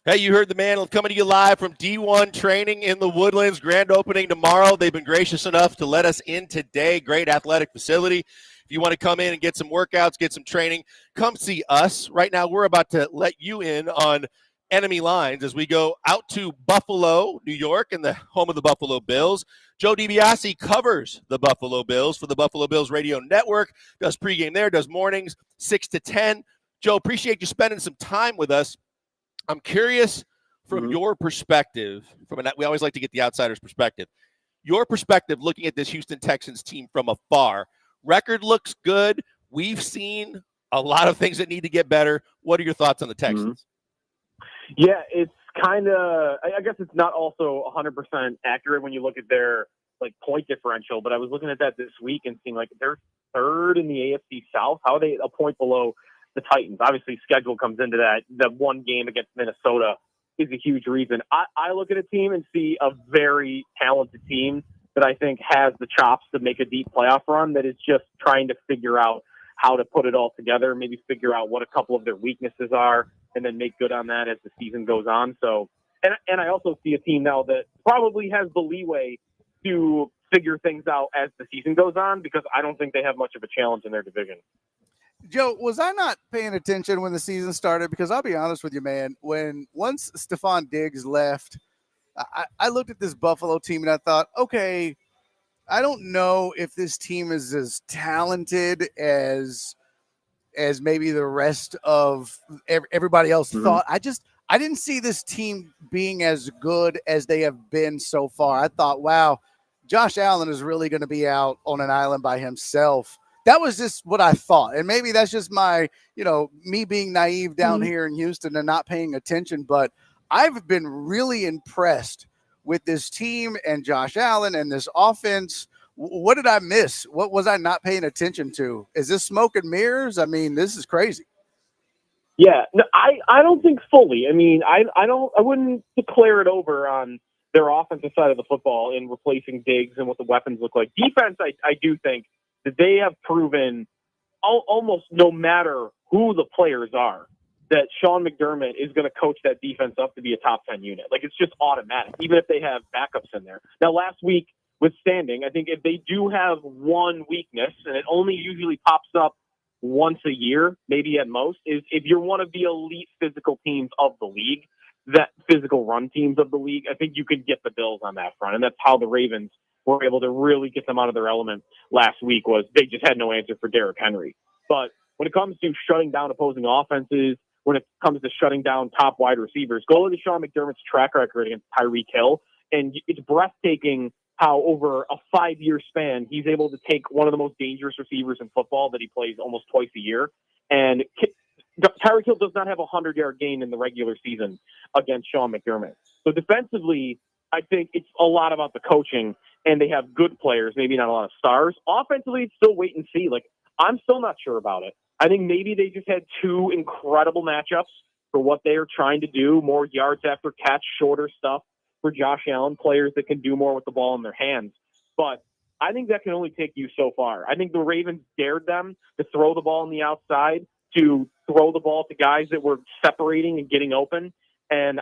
Hey, you heard the man coming to you live from D1 Training in the Woodlands. Grand opening tomorrow. They've been gracious enough to let us in today. Great athletic facility. If you want to come in and get some workouts, get some training, come see us. Right now, we're about to let you in on enemy lines as we go out to Buffalo, New York, and the home of the Buffalo Bills. Joe DiBiase covers the Buffalo Bills for the Buffalo Bills Radio Network, does pregame there, does mornings 6 to 10. Joe, appreciate you spending some time with us. I'm curious from your perspective, we always like to get the outsider's perspective. Your perspective looking at this Houston Texans team from afar. Record looks good. We've seen a lot of things that need to get better. What are your thoughts on the Texans? Yeah, it's kind of, I guess it's not also 100% accurate when you look at their point differential, but I was looking at that this week and seeing they're third in the AFC South. How are they a point below the Titans? Obviously, schedule comes into that. The one game against Minnesota is a huge reason. I look at a team and see a very talented team that I think has the chops to make a deep playoff run, that is just trying to figure out how to put it all together, maybe figure out what a couple of their weaknesses are, and then make good on that as the season goes on. So, and I also see a team now that probably has the leeway to figure things out as the season goes on, because I don't think they have much of a challenge in their division. Joe, was I not paying attention when the season started? Because I'll be honest with you, man, once Stephon Diggs left, I looked at this Buffalo team and I thought, okay, I don't know if this team is as talented as maybe the rest of everybody else thought. I didn't see this team being as good as they have been so far. I thought, wow, Josh Allen is really going to be out on an island by himself. That was just what I thought. And maybe that's just my, me being naive down here in Houston and not paying attention. But I've been really impressed with this team and Josh Allen and this offense. What did I miss? What was I not paying attention to? Is this smoke and mirrors? I mean, this is crazy. Yeah, no, I don't think fully. I mean, I wouldn't declare it over on their offensive side of the football in replacing Diggs and what the weapons look like. Defense, I do think that they have proven almost no matter who the players are, that Sean McDermott is going to coach that defense up to be a top 10 unit. It's just automatic, even if they have backups in there. Now, last week, withstanding, I think if they do have one weakness, and it only usually pops up once a year, maybe at most, is if you're one of the elite physical teams of the league, that physical run teams of the league, I think you could get the Bills on that front. And that's how the Ravens were able to really get them out of their element last week, was they just had no answer for Derrick Henry. But when it comes to shutting down opposing offenses, when it comes to shutting down top wide receivers, go look at Sean McDermott's track record against Tyreek Hill, and it's breathtaking how over a 5-year span, he's able to take one of the most dangerous receivers in football that he plays almost twice a year. And Tyreek Hill does not have a 100-yard gain in the regular season against Sean McDermott. So defensively, I think it's a lot about the coaching, and they have good players, maybe not a lot of stars. Offensively, it's still wait and see. I'm still not sure about it. I think maybe they just had two incredible matchups for what they are trying to do, more yards after catch, shorter stuff for Josh Allen, players that can do more with the ball in their hands. But I think that can only take you so far. I think the Ravens dared them to throw the ball on the outside, to throw the ball to guys that were separating and getting open. And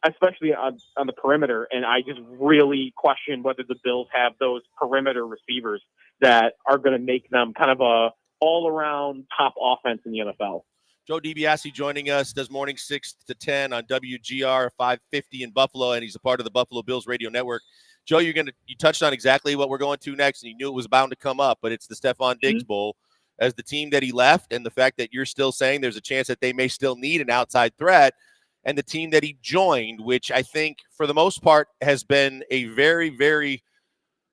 especially on the perimeter, and I just really question whether the Bills have those perimeter receivers that are going to make them kind of a all-around top offense in the NFL. Joe DiBiase joining us, does morning 6 to 10 on WGR 550 in Buffalo, and he's a part of the Buffalo Bills Radio Network. Joe, you touched on exactly what we're going to next, and you knew it was bound to come up, but it's the Stephon Diggs Bowl as the team that he left, and the fact that you're still saying there's a chance that they may still need an outside threat, and the team that he joined, which I think for the most part has been a very, very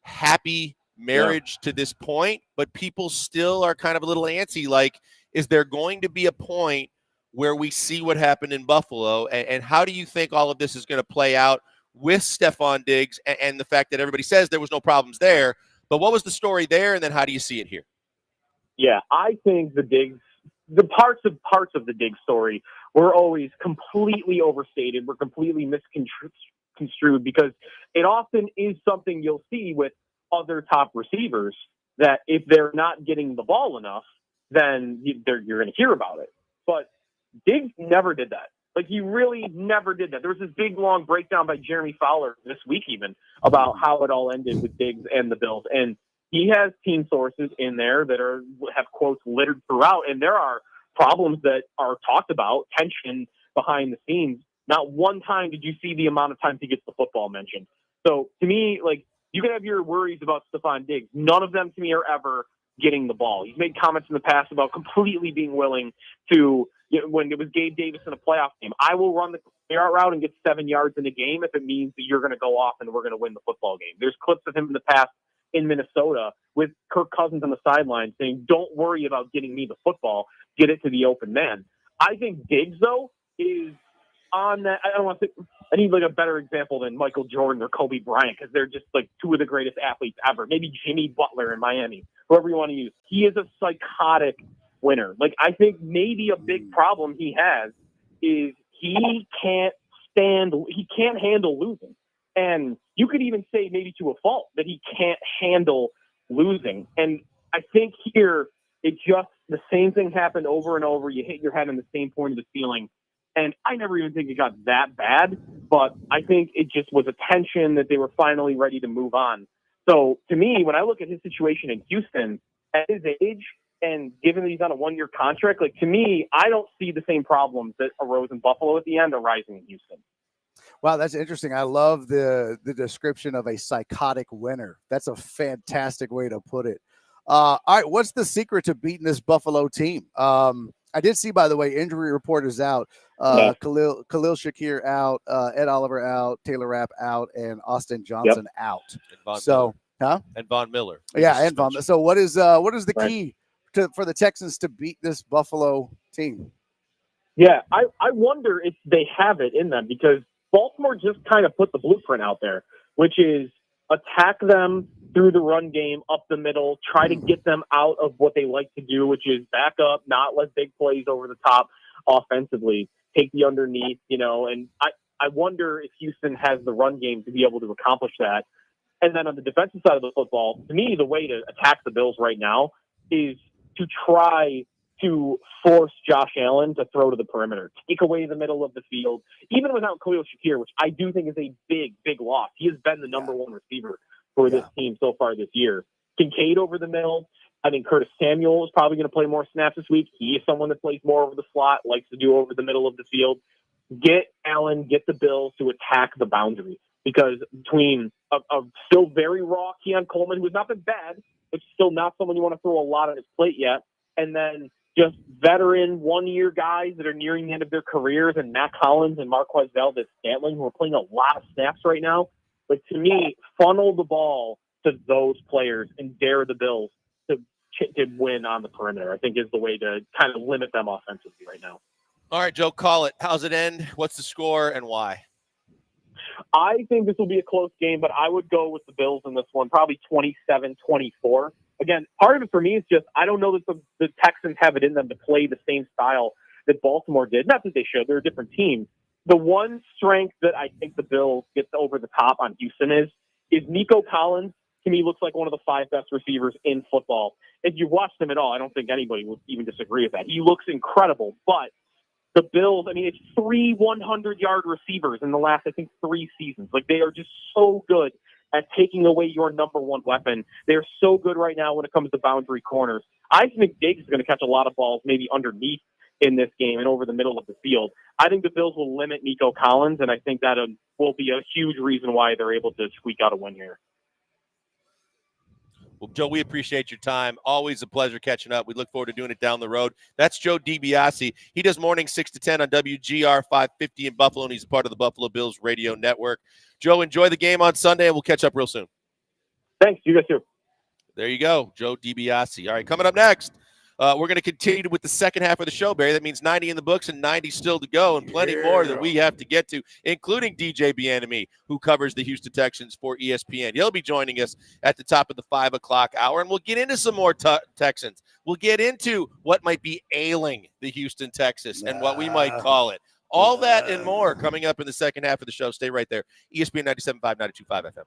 happy marriage to this point, but people still are kind of a little antsy. Is there going to be a point where we see what happened in Buffalo? And how do you think all of this is going to play out with Stephon Diggs and the fact that everybody says there was no problems there, but what was the story there? And then how do you see it here? Yeah, I think the parts of the Diggs story were always completely overstated. Were completely misconstrued because it often is something you'll see with other top receivers that if they're not getting the ball enough, then you're going to hear about it. But Diggs never did that. Like, he really never did that. There was this big, long breakdown by Jeremy Fowler this week even about how it all ended with Diggs and the Bills. And he has team sources in there that have quotes littered throughout, and there are problems that are talked about, tension behind the scenes. Not one time did you see the amount of times he gets the football mentioned. So, to me, like, you can have your worries about Stephon Diggs. None of them, to me, are ever getting the ball. He's made comments in the past about completely being willing to, when it was Gabe Davis in a playoff game, I will run the clear-out route and get 7 yards in a game if it means that you're going to go off and we're going to win the football game. There's clips of him in the past in Minnesota with Kirk Cousins on the sideline saying, don't worry about getting me the football, get it to the open man. I think Diggs, though, is on that. I need like a better example than Michael Jordan or Kobe Bryant, because they're just like two of the greatest athletes ever. Maybe Jimmy Butler in Miami, whoever you want to use. He is a psychotic winner. Like, I think maybe a big problem he has is he can't handle losing. And you could even say maybe to a fault that he can't handle losing. And I think here the same thing happened over and over. You hit your head on the same point of the ceiling. And I never even think it got that bad, but I think it just was a tension that they were finally ready to move on. So to me, when I look at his situation in Houston at his age, and given that he's on a 1-year contract, like, to me, I don't see the same problems that arose in Buffalo at the end arising in Houston. Wow, that's interesting. I love the description of a psychotic winner. That's a fantastic way to put it. All right, what's the secret to beating this Buffalo team? I did see, by the way, injury report is out. Khalil Shakir out, Ed Oliver out, Taylor Rapp out, and Austin Johnson out. And Von Miller. Yeah, and Von. So what is the key for the Texans to beat this Buffalo team? Yeah, I wonder if they have it in them, because Baltimore just kind of put the blueprint out there, which is attack them through the run game, up the middle, try to get them out of what they like to do, which is back up, not let big plays over the top offensively, take the underneath, and I wonder if Houston has the run game to be able to accomplish that. And then on the defensive side of the football, to me, the way to attack the Bills right now is to try to force Josh Allen to throw to the perimeter, take away the middle of the field, even without Khalil Shakir, which I do think is a big, big loss. He has been the number one receiver for this team so far this year. Kincaid over the middle. I think Curtis Samuel is probably going to play more snaps this week. He is someone that plays more over the slot, likes to do over the middle of the field. Get Allen, get the Bills to attack the boundary, because between a still very raw Keon Coleman, who's not been bad, but still not someone you want to throw a lot on his plate yet, and then just veteran 1-year guys that are nearing the end of their careers, and Matt Collins and Marquez Valdes-Scantling, who are playing a lot of snaps right now. But to me, funnel the ball to those players and dare the Bills to win on the perimeter, I think, is the way to kind of limit them offensively right now. All right, Joe, call it. How's it end? What's the score and why? I think this will be a close game, but I would go with the Bills in this one, probably 27-24. Again, part of it for me is just I don't know that the Texans have it in them to play the same style that Baltimore did. Not that they should. They're a different team. The one strength that I think the Bills get over the top on Houston is Nico Collins. To me, looks like one of the 5 best receivers in football. If you've watched him at all, I don't think anybody would even disagree with that. He looks incredible, but the Bills, I mean, it's 3 100-yard receivers in the last, I think, 3 seasons. Like, they are just so good at taking away your number one weapon. They're so good right now when it comes to boundary corners. I think Diggs is going to catch a lot of balls maybe underneath in this game and over the middle of the field. I think the Bills will limit Nico Collins, and I think that will be a huge reason why they're able to squeak out a win here. Well, Joe, we appreciate your time. Always a pleasure catching up. We look forward to doing it down the road. That's Joe DiBiase. He does mornings 6 to 10 on WGR 550 in Buffalo, and he's a part of the Buffalo Bills radio network. Joe, enjoy the game on Sunday, and we'll catch up real soon. Thanks. You guys too. There you go, Joe DiBiase. All right, coming up next, we're going to continue with the second half of the show, Barry. That means 90 in the books and 90 still to go, and plenty more that we have to get to, including DJ Bieniemy, who covers the Houston Texans for ESPN. He'll be joining us at the top of the 5 o'clock hour, and we'll get into some more Texans. We'll get into what might be ailing the Houston Texans and what we might call it. All that and more coming up in the second half of the show. Stay right there. ESPN 97.5, 92.5 FM.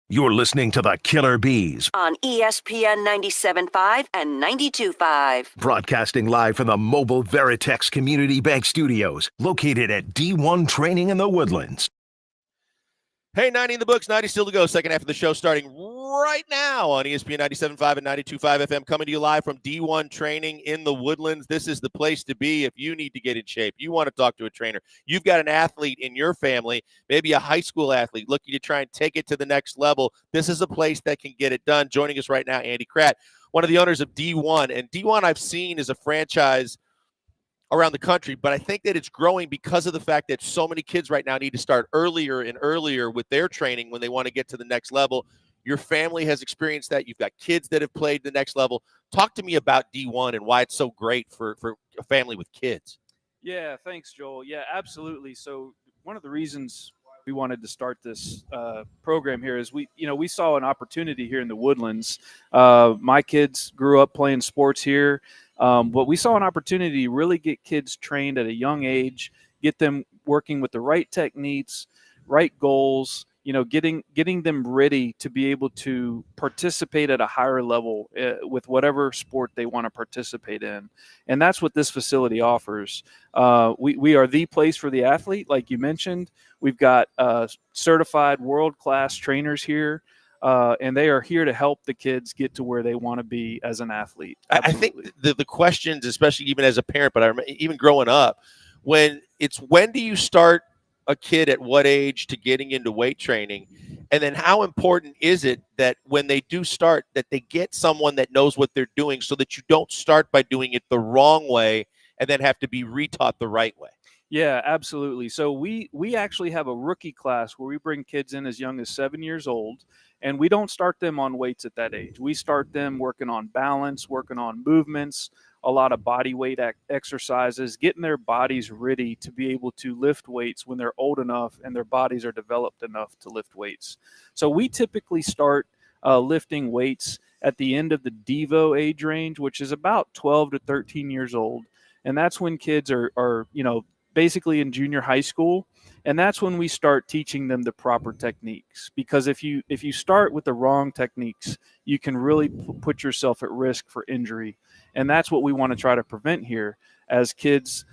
You're listening to the Killer Bees, On ESPN 97.5 and 92.5. broadcasting live from the Mobile Veritex Community Bank Studios, located at D1 Training in the Woodlands. Hey, 90 in the books, 90 still to go. Second half of the show starting right now on ESPN 97.5 and 92.5 FM, coming to you live from D1 Training in the Woodlands. This is the place to be if you need to get in shape. You want to talk to a trainer. You've got an athlete in your family, maybe a high school athlete, looking to try and take it to the next level. This is a place that can get it done. Joining us right now, Andy Kratt, one of the owners of D1. And D1 I've seen is a franchise around the country, but I think that it's growing because of the fact that so many kids right now need to start earlier and earlier with their training when they want to get to the next level. Your family has experienced that. You've got kids that have played the next level. Talk to me about D1 and why it's so great for a family with kids. Yeah, thanks, Joel. Yeah, absolutely. So one of the reasons we wanted to start this program here is we saw an opportunity here in the Woodlands. My kids grew up playing sports here. But we saw an opportunity to really get kids trained at a young age, get them working with the right techniques, right goals, getting them ready to be able to participate at a higher level with whatever sport they want to participate in. And that's what this facility offers. We are the place for the athlete, like you mentioned. We've got certified world-class trainers here. and they are here to help the kids get to where they want to be as an athlete. I think the questions, especially even as a parent, but I remember even growing up, when do you start a kid at what age to getting into weight training? And then how important is it that when they do start, that they get someone that knows what they're doing so that you don't start by doing it the wrong way and then have to be retaught the right way? Yeah, absolutely. So we actually have a rookie class where we bring kids in as young as 7 years old, and we don't start them on weights at that age. We start them working on balance, working on movements, a lot of body weight exercises, getting their bodies ready to be able to lift weights when they're old enough and their bodies are developed enough to lift weights. So we typically start lifting weights at the end of the Devo age range, which is about 12 to 13 years old. And that's when kids are basically in junior high school, and that's when we start teaching them the proper techniques. Because if you start with the wrong techniques, you can really put yourself at risk for injury, and that's what we want to try to prevent here. As kids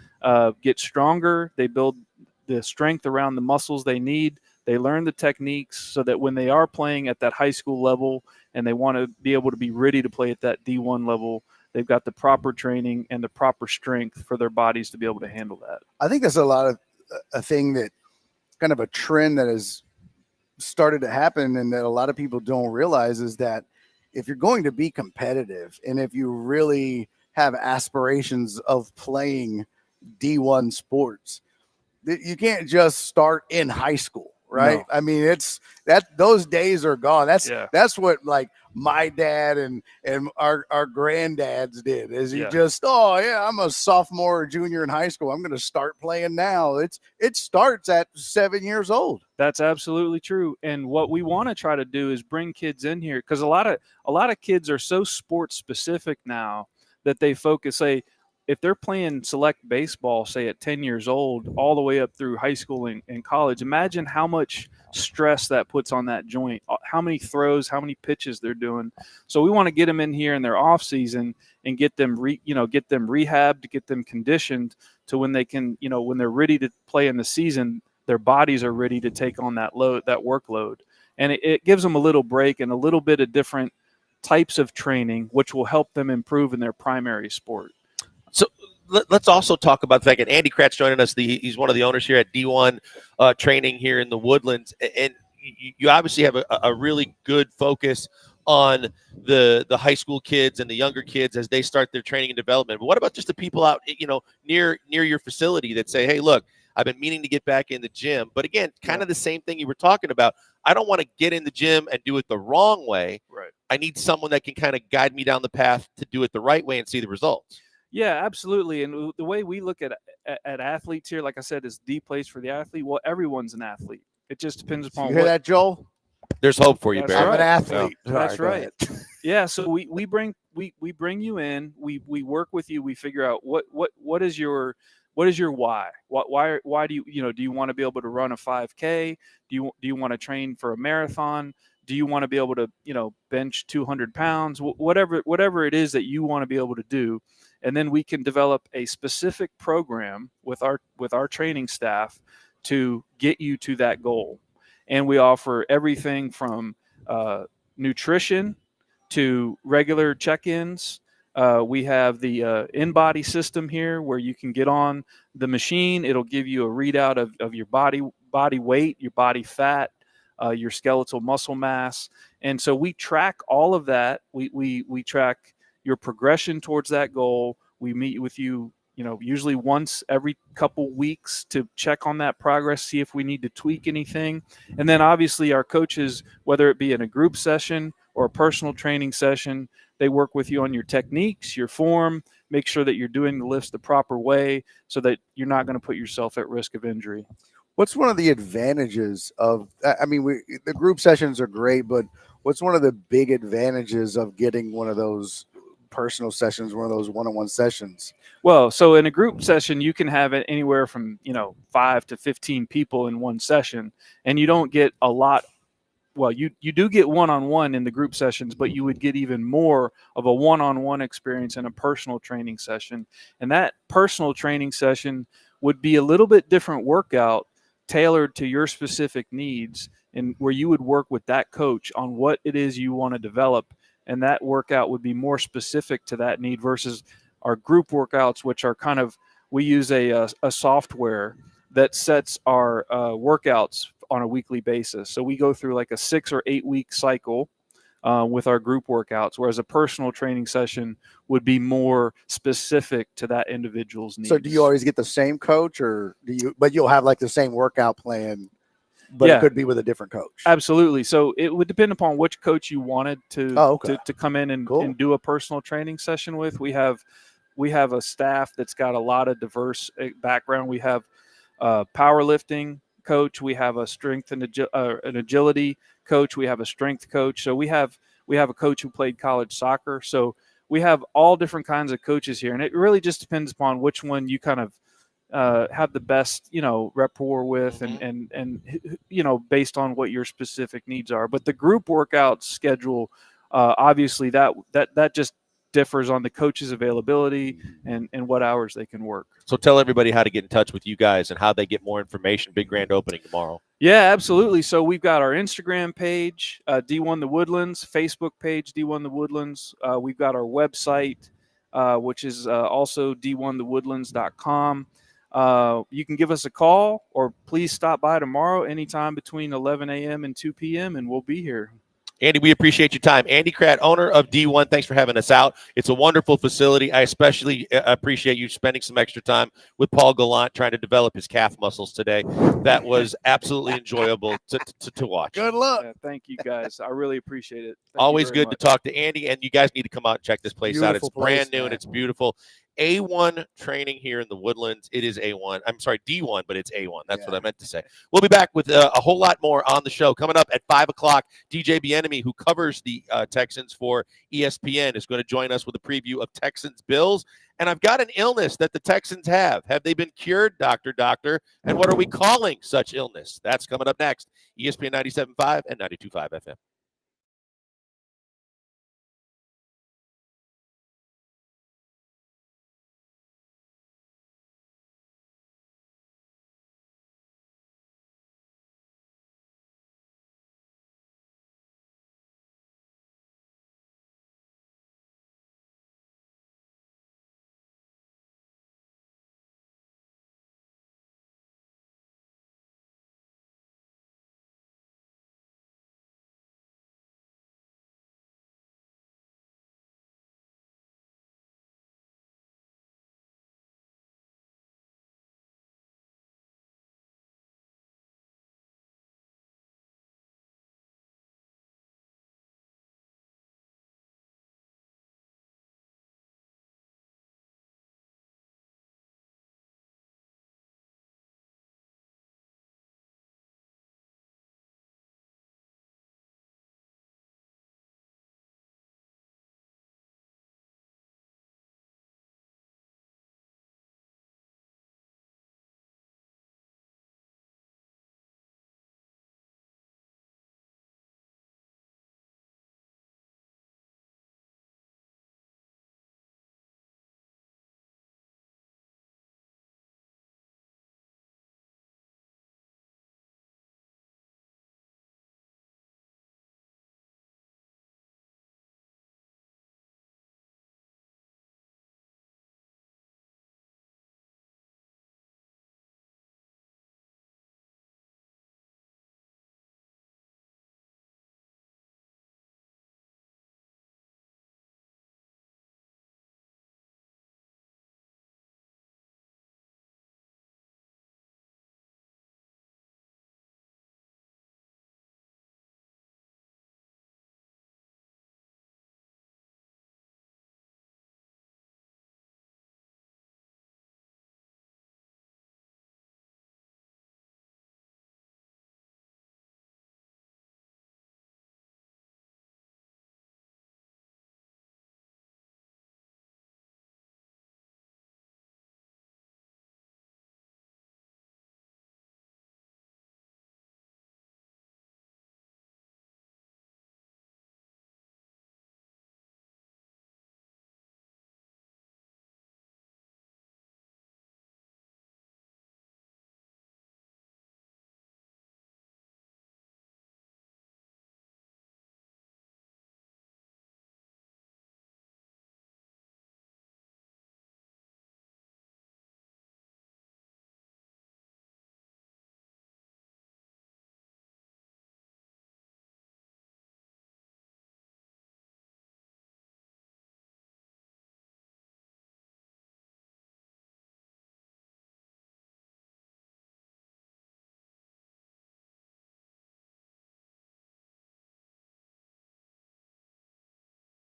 get stronger, they build the strength around the muscles they need, they learn the techniques, so that when they are playing at that high school level and they want to be able to be ready to play at that D1 level, they've got the proper training and the proper strength for their bodies to be able to handle that. I think that's a thing that kind of a trend that has started to happen and that a lot of people don't realize is that if you're going to be competitive and if you really have aspirations of playing D1 sports, you can't just start in high school. Right. No. I mean, those days are gone. That's what like my dad and our granddads did is you just, I'm a sophomore or junior in high school. I'm going to start playing now. It starts at 7 years old. That's absolutely true. And what we want to try to do is bring kids in here, because a lot of kids are so sports specific now that they focus, say, if they're playing select baseball, say at 10 years old, all the way up through high school and college, imagine how much stress that puts on that joint, how many throws, how many pitches they're doing. So we want to get them in here in their off season and get them rehabbed, get them conditioned to when they can, when they're ready to play in the season, their bodies are ready to take on that workload. And it gives them a little break and a little bit of different types of training, which will help them improve in their primary sport. So let's also talk about the fact that Andy Kratz joining us. He's one of the owners here at D1 training here in the Woodlands. And you obviously have a really good focus on the high school kids and the younger kids as they start their training and development. But what about just the people out, near your facility that say, hey, look, I've been meaning to get back in the gym. But again, kind of the same thing you were talking about. I don't want to get in the gym and do it the wrong way. Right. I need someone that can kind of guide me down the path to do it the right way and see the results. Yeah, absolutely. And the way we look at athletes here, like I said, is the place for the athlete. Well, everyone's an athlete. It just depends upon You hear that, Joel? There's hope for you, That's Barry. I'm an athlete. Yeah. That's right. Yeah. So we bring you in. We work with you. We figure out what is your why? Why do you do you want to be able to run a 5K? Do you want to train for a marathon? Do you want to be able to bench 200 pounds? Whatever it is that you want to be able to do. And then we can develop a specific program with our training staff to get you to that goal. And we offer everything from nutrition to regular check-ins. We have the in-body system here where you can get on the machine. It'll give you a readout of your body weight, your body fat, your skeletal muscle mass. And so we track all of that. We track your progression towards that goal. We meet with you, usually once every couple weeks to check on that progress, see if we need to tweak anything. And then obviously our coaches, whether it be in a group session or a personal training session, they work with you on your techniques, your form, make sure that you're doing the lifts the proper way so that you're not going to put yourself at risk of injury. What's one of the advantages of, the group sessions are great, but what's one of the big advantages of getting one of those personal sessions, one of those one-on-one sessions? Well, so in a group session, you can have it anywhere from, 5 to 15 people in one session, and you don't get a lot. Well, you do get one-on-one in the group sessions, but you would get even more of a one-on-one experience in a personal training session. And that personal training session would be a little bit different workout tailored to your specific needs. and where you would work with that coach on what it is you want to develop, and that workout would be more specific to that need versus our group workouts, which are kind of, we use a software that sets our workouts on a weekly basis. So we go through like a 6 or 8 week cycle with our group workouts, whereas a personal training session would be more specific to that individual's needs. So do you always get the same coach, or do you? But you'll have like the same workout plan, but it could be with a different coach. Absolutely. So it would depend upon which coach you wanted to to come in and do a personal training session with. We have a staff that's got a lot of diverse background. We have a powerlifting coach. We have a strength and an agility coach. We have a strength coach. So we have a coach who played college soccer. So we have all different kinds of coaches here, and it really just depends upon which one you kind of have the best, rapport with, and based on what your specific needs are. But the group workout schedule, obviously that just differs on the coach's availability and what hours they can work. So tell everybody how to get in touch with you guys and how they get more information. Big grand opening tomorrow. Yeah, absolutely. So we've got our Instagram page, D1 The Woodlands, Facebook page, D1 The Woodlands. We've got our website, which is also d1thewoodlands.com. You can give us a call, or please stop by tomorrow anytime between 11 a.m. and 2 p.m., and we'll be here. Andy, we appreciate your time. Andy Kratt, owner of D1, thanks for having us out. It's a wonderful facility. I especially appreciate you spending some extra time with Paul Gallant trying to develop his calf muscles today. That was absolutely enjoyable to watch. Good luck. Yeah, thank you, guys. I really appreciate it. Thank you Always very good much. to talk to Andy, and you guys need to come out and check this place out. It's Beautiful brand place, new man. and it's beautiful. A1 training here in the Woodlands. It is A1. I'm sorry, D1, but it's A1. That's what I meant to say. We'll be back with a whole lot more on the show. Coming up at 5 o'clock, DJ Bienemy, who covers the Texans for ESPN, is going to join us with a preview of Texans-Bills. And I've got an illness that the Texans have. Have they been cured, doctor? And what are we calling such illness? That's coming up next. ESPN 97.5 and 92.5 FM.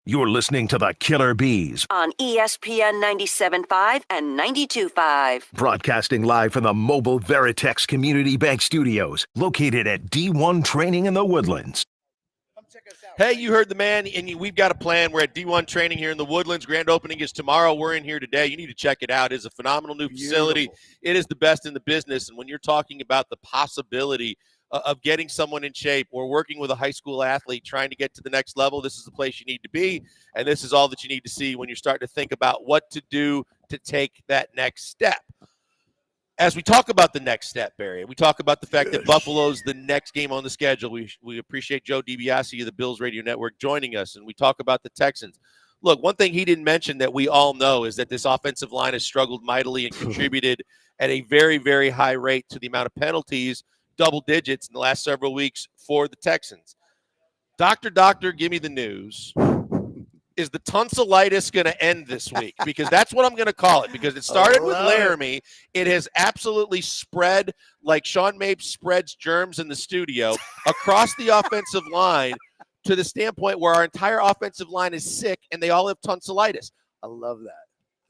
You're listening to the Killer Bees, on ESPN 97.5 and 92.5. broadcasting live from the Mobile Veritex Community Bank Studios, located at D1 Training in the Woodlands. Hey, you heard the man, and we've got a plan. We're at D1 Training here in the Woodlands. Grand opening is tomorrow. We're in here today. You need to check it out. It's a phenomenal new facility. It is the best in the business. And when you're talking about the possibility of getting someone in shape or working with a high school athlete trying to get to the next level, this is the place you need to be. And this is all that you need to see when you're starting to think about what to do to take that next step. As we talk about the next step, Barry, we talk about the fact that Buffalo's the next game on the schedule. We appreciate Joe DiBiase of the Bills Radio Network joining us, and we talk about the Texans. Look, one thing he didn't mention that we all know is that this offensive line has struggled mightily and contributed at a very, very high rate to the amount of penalties, double digits in the last several weeks for the Texans. Doctor, give me the news. Is the tonsillitis going to end this week? Because that's what I'm going to call it, because it started with Laramie. It has absolutely spread like Sean Mapes spreads germs in the studio across the offensive line to the standpoint where our entire offensive line is sick and they all have tonsillitis. I love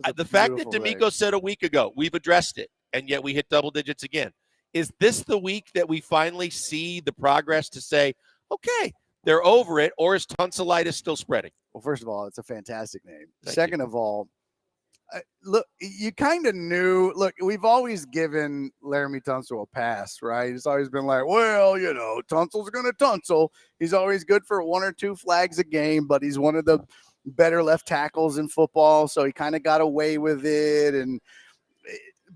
that. The fact that D'Amico said a week ago, we've addressed it, and yet we hit double digits again. Is this the week that we finally see the progress to say, okay, they're over it, or is tonsillitis still spreading? Well, first of all, it's a fantastic name. Second of all, look, you kind of knew. Look, we've always given Laramie Tunsil a pass, right? It's always been like, well, Tunsil's going to Tunsil. He's always good for 1 or 2 flags a game, but he's one of the better left tackles in football, so he kind of got away with it.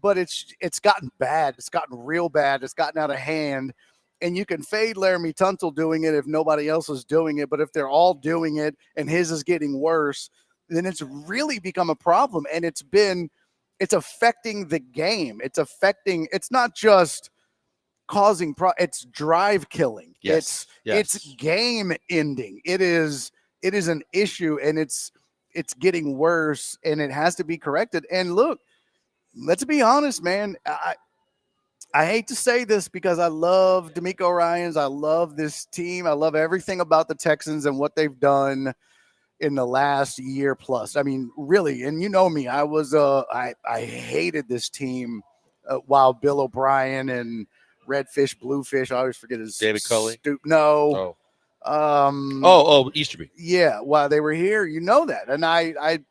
But it's gotten bad. It's gotten real bad. It's gotten out of hand. And you can fade Laramie Tunsil doing it if nobody else is doing it. But if they're all doing it and his is getting worse, then it's really become a problem. And it's affecting the game. It's not just causing, it's drive killing. Yes. It's game ending. It is an issue, and it's getting worse, and it has to be corrected. And look, let's be honest, man. I hate to say this because I love D'Amico Ryans. I love this team. I love everything about the Texans and what they've done in the last year plus. I mean, really, and you know me, I hated this team while Bill O'Brien and Redfish, Bluefish, I always forget his David Culley. Easterby. Yeah, while they were here, you know that. And I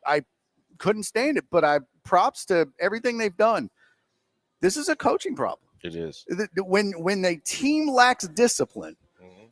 couldn't stand it, but props to everything they've done. This is a coaching problem. It is. When a team lacks discipline,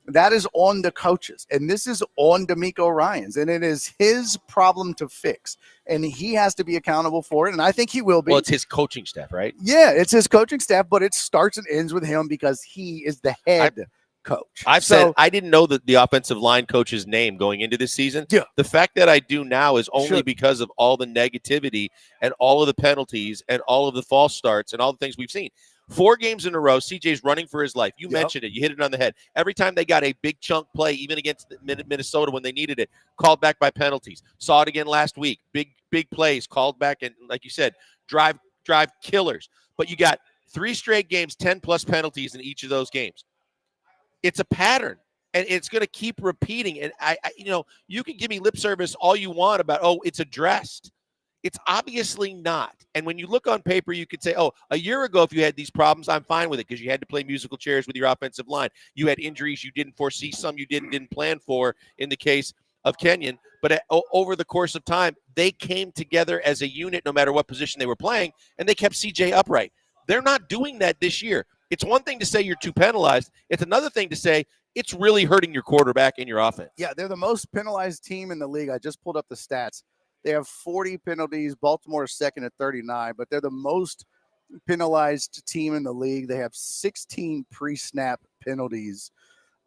that is on the coaches. And this is on D'Amico Ryans. And it is his problem to fix. And he has to be accountable for it. And I think he will be. Well, it's his coaching staff, right? Yeah, it's his coaching staff, but it starts and ends with him because he is the head coach. I've said I didn't know the offensive line coach's name going into this season. Yeah. The fact that I do now is only because of all the negativity and all of the penalties and all of the false starts and all the things we've seen. 4 games in a row, CJ's running for his life. You mentioned it. You hit it on the head. Every time they got a big chunk play, even against Minnesota when they needed it, called back by penalties. Saw it again last week. Big plays called back, and like you said, drive killers. But you got 3 straight games, 10-plus penalties in each of those games. It's a pattern, and it's going to keep repeating. And you can give me lip service all you want about, it's addressed. It's obviously not. And when you look on paper, you could say, a year ago, if you had these problems, I'm fine with it because you had to play musical chairs with your offensive line. You had injuries you didn't foresee, some you didn't plan for in the case of Kenyon. But over the course of time, they came together as a unit no matter what position they were playing, and they kept CJ upright. They're not doing that this year. It's one thing to say you're too penalized. It's another thing to say it's really hurting your quarterback and your offense. Yeah, they're the most penalized team in the league. I just pulled up the stats. They have 40 penalties. Baltimore is second at 39, but they're the most penalized team in the league. They have 16 pre-snap penalties.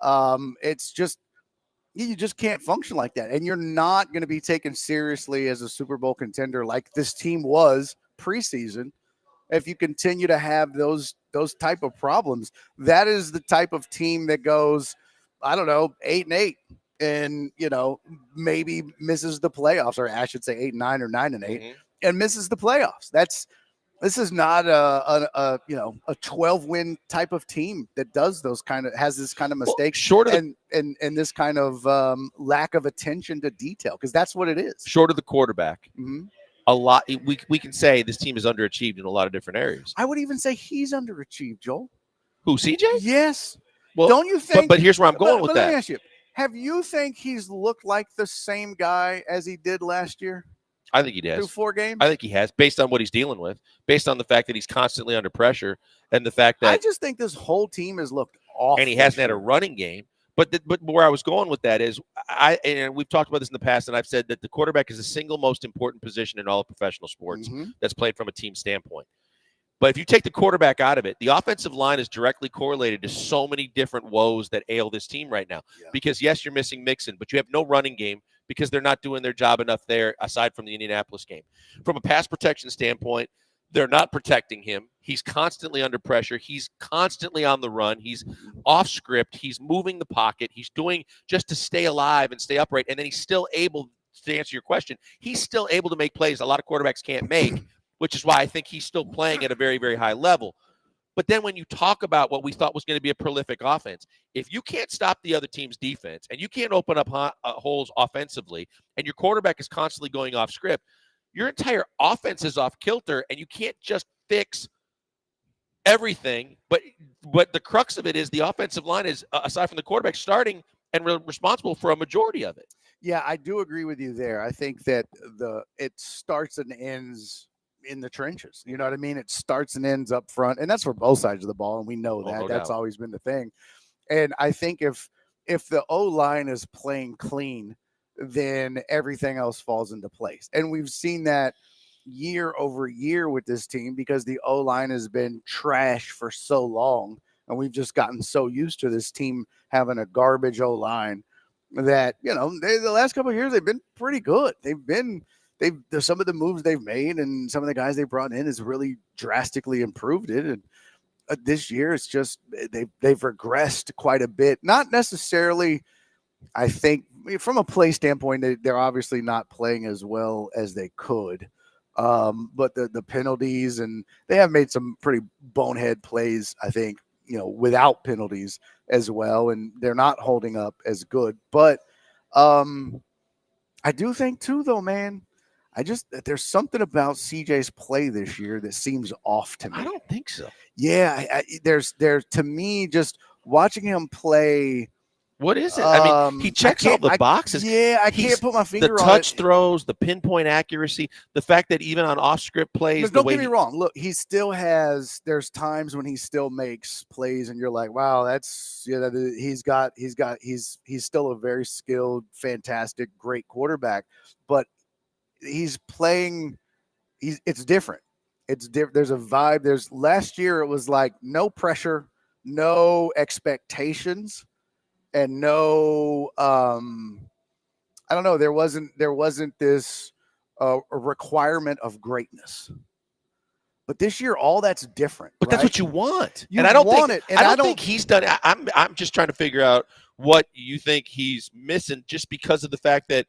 It's just, you just can't function like that. And you're not going to be taken seriously as a Super Bowl contender like this team was preseason if you continue to have those type of problems. That is the type of team that goes, 8-8. And, maybe misses the playoffs, or I should say 8-9 or 9-8, and misses the playoffs. This is not a 12-win type of team that does has this kind of mistakes short of and this kind of lack of attention to detail, because that's what it is. Short of the quarterback, Mhm. a lot. We can say this team is underachieved in a lot of different areas. I would even say he's underachieved, Joel. Who, CJ? Yes. Well, don't you think? But here's where I'm going with but that. Let me ask you: have you think he's looked like the same guy as he did last year? I think he has. Through 4 games? I think he has, based on what he's dealing with, based on the fact that he's constantly under pressure, and the fact that I just think this whole team has looked awful. and he hasn't had a running game. But where I was going with that is, and we've talked about this in the past, and I've said that the quarterback is the single most important position in all of professional sports that's played from a team standpoint. But if you take the quarterback out of it, the offensive line is directly correlated to so many different woes that ail this team right now. Yeah. Because, yes, you're missing Mixon, but you have no running game because they're not doing their job enough there, aside from the Indianapolis game. From a pass protection standpoint, they're not protecting him. He's constantly under pressure. He's constantly on the run. He's off script. He's moving the pocket. He's doing just to stay alive and stay upright. And then he's still able, to answer your question, he's still able to make plays a lot of quarterbacks can't make, which is why I think he's still playing at a very, very high level. But then when you talk about what we thought was going to be a prolific offense, if you can't stop the other team's defense and you can't open up holes offensively, and your quarterback is constantly going off script, your entire offense is off kilter, and you can't just fix everything. But the crux of it is the offensive line is, aside from the quarterback, starting and responsible for a majority of it. Yeah, I do agree with you there. I think that it starts and ends in the trenches. You know what I mean? It starts and ends up front, and that's for both sides of the ball, and we know that. No That's doubt. always been the thing. And I think if the O-line is playing clean, then everything else falls into place. And we've seen that year over year with this team because the O-line has been trash for so long, and we've just gotten so used to this team having a garbage O-line that, the last couple of years they've been pretty good. There's some of the moves they've made and some of the guys they brought in has really drastically improved it. And this year it's just they've regressed quite a bit. Not necessarily, I think, from a play standpoint, they're obviously not playing as well as they could. But the penalties, and they have made some pretty bonehead plays, I think, without penalties as well, and they're not holding up as good. But I do think too, though, man, there's something about CJ's play this year that seems off to me. I don't think so. Yeah, there's to me, just watching him play. What is it? I mean, he checks all the boxes. I can't put my finger on it. The touch throws, the pinpoint accuracy, the fact that even on off-script plays. Don't get me wrong. Look, he still has. There's times when he still makes plays, and you're like, wow, that's he's still a very skilled, fantastic, great quarterback, but he's playing. It's different. It's different. There's a vibe. Last year it was like no pressure, no expectations. And no, I don't know. There wasn't this a requirement of greatness. But this year, all that's different. But right? that's what you want. You and I don't want think, it. And I don't think he's done. I'm just trying to figure out what you think he's missing, just because of the fact that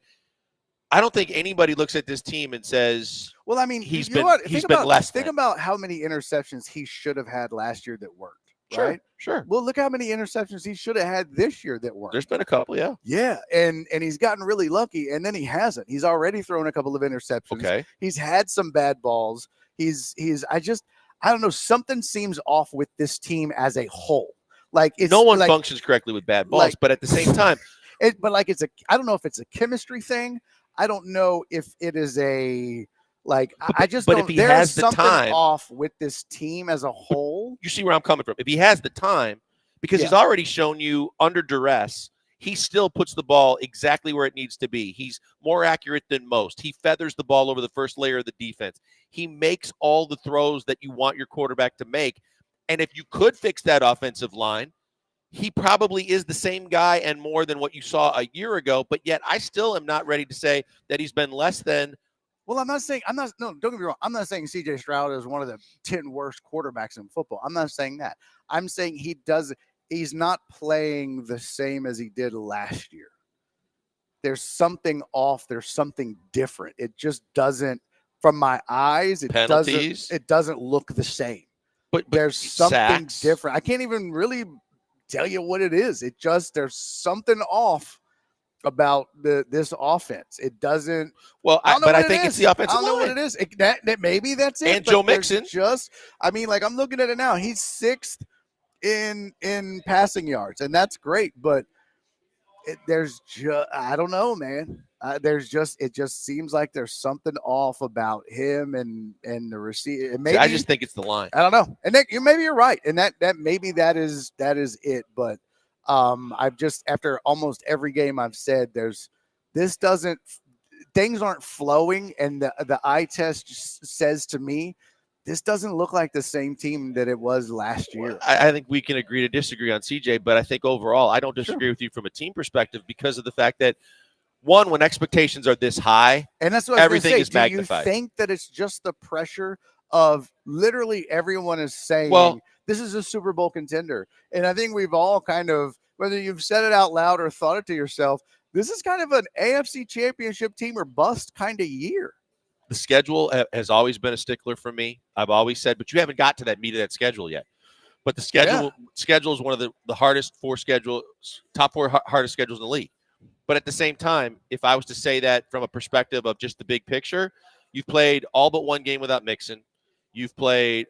I don't think anybody looks at this team and says, "Well, I mean, he's been less." Think about how many interceptions he should have had last year that worked. Sure, right? Sure. Well, look how many interceptions he should have had this year that weren't. There's been a couple, yeah. Yeah, and he's gotten really lucky, and then he hasn't. He's already thrown a couple of interceptions. Okay. He's had some bad balls. I don't know. Something seems off with this team as a whole. Like no one functions correctly with bad balls, but at the same time, I don't know if it's a chemistry thing. I don't know if it is a. If he has the time off with this team as a whole. You see where I'm coming from. If he has the time, because he's already shown you under duress, he still puts the ball exactly where it needs to be. He's more accurate than most. He feathers the ball over the first layer of the defense. He makes all the throws that you want your quarterback to make. And if you could fix that offensive line, he probably is the same guy and more than what you saw a year ago. But yet I still am not ready to say that he's been less than. Well, don't get me wrong. I'm not saying CJ Stroud is one of the 10 worst quarterbacks in football. I'm not saying that. I'm saying he's not playing the same as he did last year. There's something off. There's something different. It just doesn't, from my eyes, Penalties. it doesn't look the same. But there's something sacks. different. I can't even really tell you what it is. There's something off about this offense. It doesn't. Well, I think it's the offensive line. I don't know what it is. That maybe that's it. And Joe Mixon. Like I'm looking at it now. He's 6th in passing yards, and that's great. But I don't know, man. It just seems like there's something off about him and the receiver. Maybe I just think it's the line. I don't know. And Nick, maybe you're right. And that maybe that is it. But I've just, after almost every game I've said, things aren't flowing. And the eye test just says to me, this doesn't look like the same team that it was last year. I think we can agree to disagree on CJ, but I think overall, I don't disagree with you from a team perspective because of the fact that, one, when expectations are this high, and that's what everything is magnified. Do you think that it's just the pressure of literally everyone is saying, this is a Super Bowl contender? And I think we've all kind of, whether you've said it out loud or thought it to yourself, this is kind of an AFC championship team or bust kind of year. The schedule has always been a stickler for me. I've always said, but you haven't got to that meat of that schedule yet. But the schedule is one of the hardest top four hardest schedules in the league. But at the same time, if I was to say that from a perspective of just the big picture, you've played all but one game without Mixon. You've played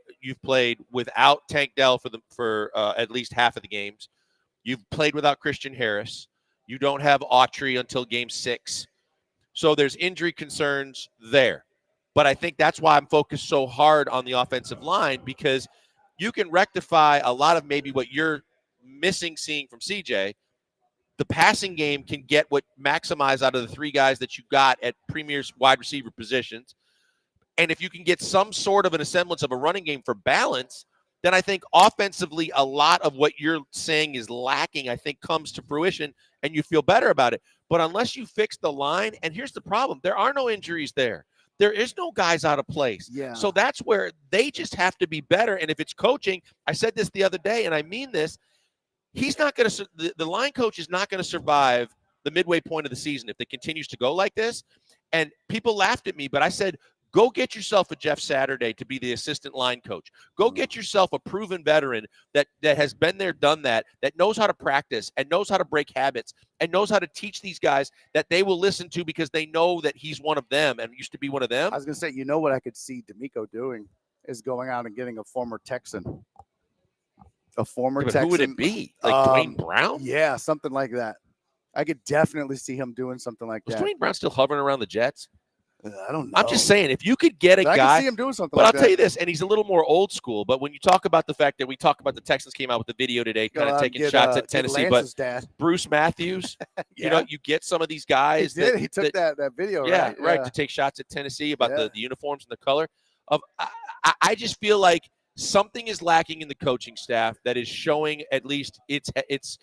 without Tank Dell for at least half of the games. You've played without Christian Harris. You don't have Autry until game 6. So there's injury concerns there. But I think that's why I'm focused so hard on the offensive line, because you can rectify a lot of maybe what you're seeing from CJ. The passing game can get what maximize out of the 3 guys that you got at premier wide receiver positions. And if you can get some sort of an semblance of a running game for balance, then I think offensively a lot of what you're saying is lacking, I think, comes to fruition and you feel better about it. But unless you fix the line, and here's the problem, there are no injuries there. There is no guys out of place. Yeah. So that's where they just have to be better. And if it's coaching, I said this the other day, and I mean this, he's not going to – the line coach is not going to survive the midway point of the season if it continues to go like this. And people laughed at me, but I said, go get yourself a Jeff Saturday to be the assistant line coach. Go get yourself a proven veteran that has been there, done that knows how to practice and knows how to break habits and knows how to teach these guys that they will listen to because they know that he's one of them and used to be one of them. I was going to say, what I could see D'Amico doing is going out and getting a former Texan. Texan. Who would it be? Like Dwayne Brown? Yeah, something like that. I could definitely see him doing something like that. Was Dwayne Brown still hovering around the Jets? I don't know. I'm just saying, if you could get a guy, I can see him doing something. But like I'll tell you this, and he's a little more old school. But when you talk about the fact that the Texans came out with the video today, kind of taking shots at Tennessee, but Bruce Matthews, you get some of these guys. He took that video. Yeah, right, to take shots at Tennessee about the uniforms and the color. I just feel like something is lacking in the coaching staff that is showing at least it's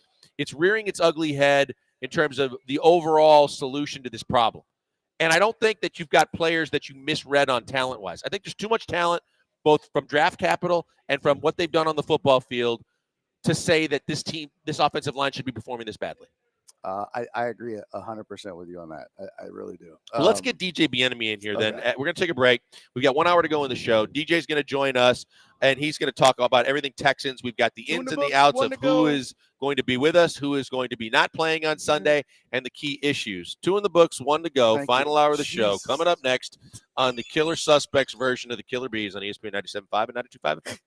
rearing its ugly head in terms of the overall solution to this problem. And I don't think that you've got players that you misread on talent-wise. I think there's too much talent, both from draft capital and from what they've done on the football field, to say that this offensive line should be performing this badly. I agree 100% with you on that. I really do. Well, let's get DJ Bieniemy in here then. Okay. We're going to take a break. We've got 1 hour to go in the show. DJ's going to join us, and he's going to talk about everything Texans. We've got the ins and the outs of who is going to be with us, who is going to be not playing on Sunday, and the key issues. 2 in the books, 1 to go. Final hour of the show. Coming up next on the Killer Suspects version of the Killer Bees on ESPN 97.5 and 92.5 FM.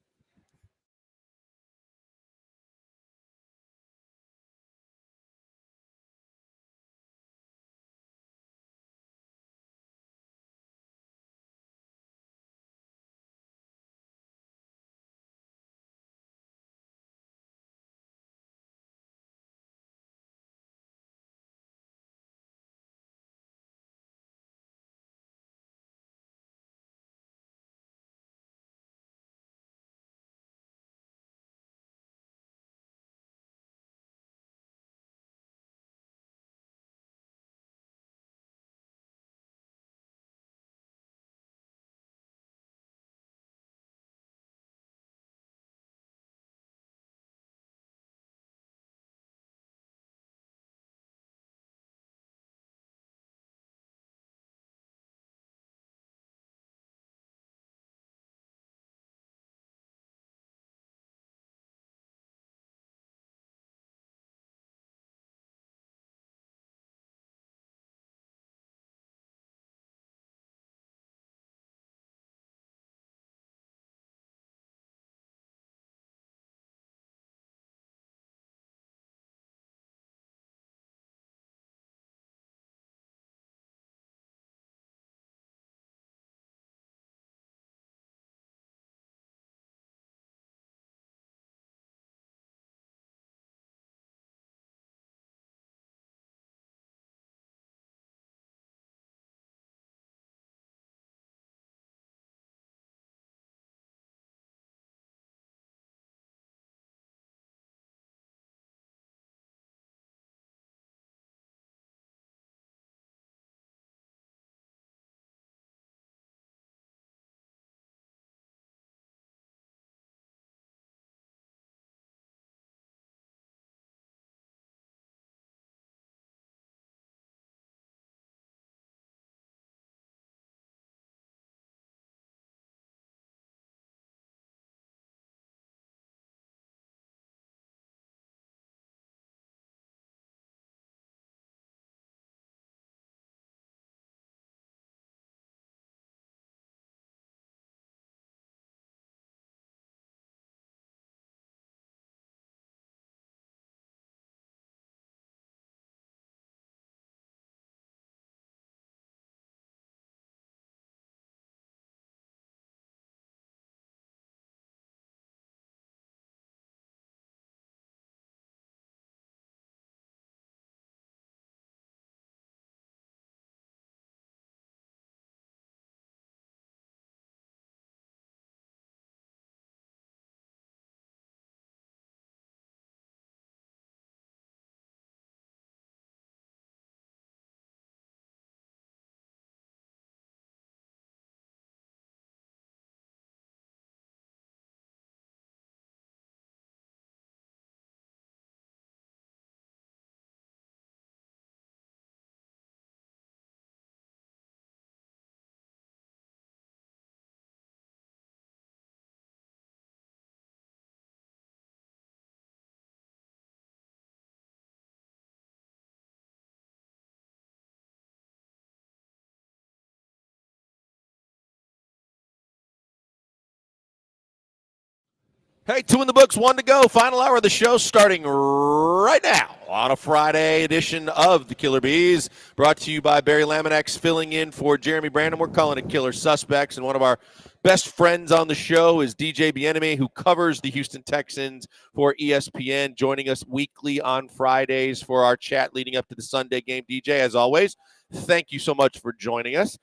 Hey, 2 in the books, 1 to go. Final hour of the show starting right now on a Friday edition of the Killer Bees, brought to you by Barry Laminax, filling in for Jeremy Brandon. We're calling it Killer Suspects, and one of our best friends on the show is DJ Bieniemy, who covers the Houston Texans for ESPN, joining us weekly on Fridays for our chat leading up to the Sunday game. DJ, as always, thank you so much for joining us.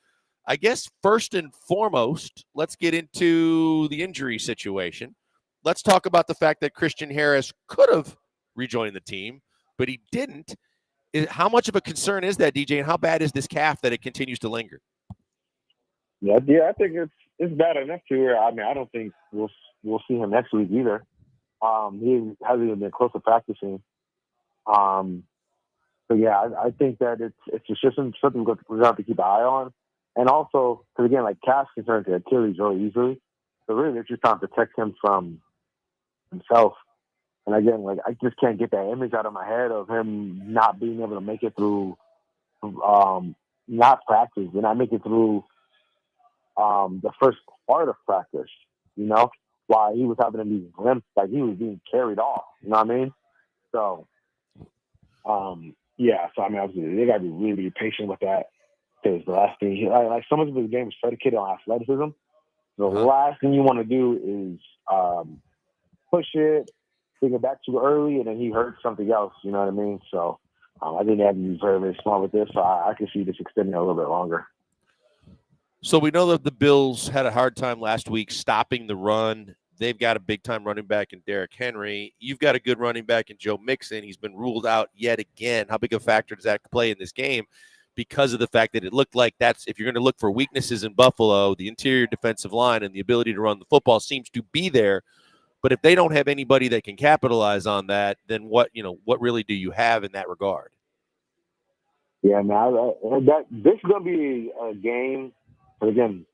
I guess first and foremost, let's get into the injury situation. Let's talk about the fact that Christian Harris could have rejoined the team, but he didn't. How much of a concern is that, DJ, and how bad is this calf that it continues to linger? Yeah, I think it's bad enough to where I don't think we'll see him next week either. He hasn't even been close to practicing. So yeah, I think that it's just something we're going to have to keep an eye on, and also because again, like calves can turn to Achilles really easily. So really, they're just trying to protect him from himself. And again, like I just can't get that image out of my head of him not being able to make it through, not practice, and not make it through the first part of practice. You know, while he was having these limps, like he was being carried off. You know what I mean? So, yeah. So obviously they got to be really, really patient with that. Because the last thing, like so much of his game is predicated on athleticism. The last thing you want to do is push it, bring it back too early, and then he hurts something else. You know what I mean? So I think they have to be very, very smart with this. So I can see this extending a little bit longer. So we know that the Bills had a hard time last week stopping the run. They've got a big-time running back in Derrick Henry. You've got a good running back in Joe Mixon. He's been ruled out yet again. How big a factor does that play in this game? Because of the fact that it looked like that's, if you're going to look for weaknesses in Buffalo, the interior defensive line and the ability to run the football seems to be there. But if they don't have anybody that can capitalize on that, then what really do you have in that regard? Yeah, man, this is going to be a game. But again,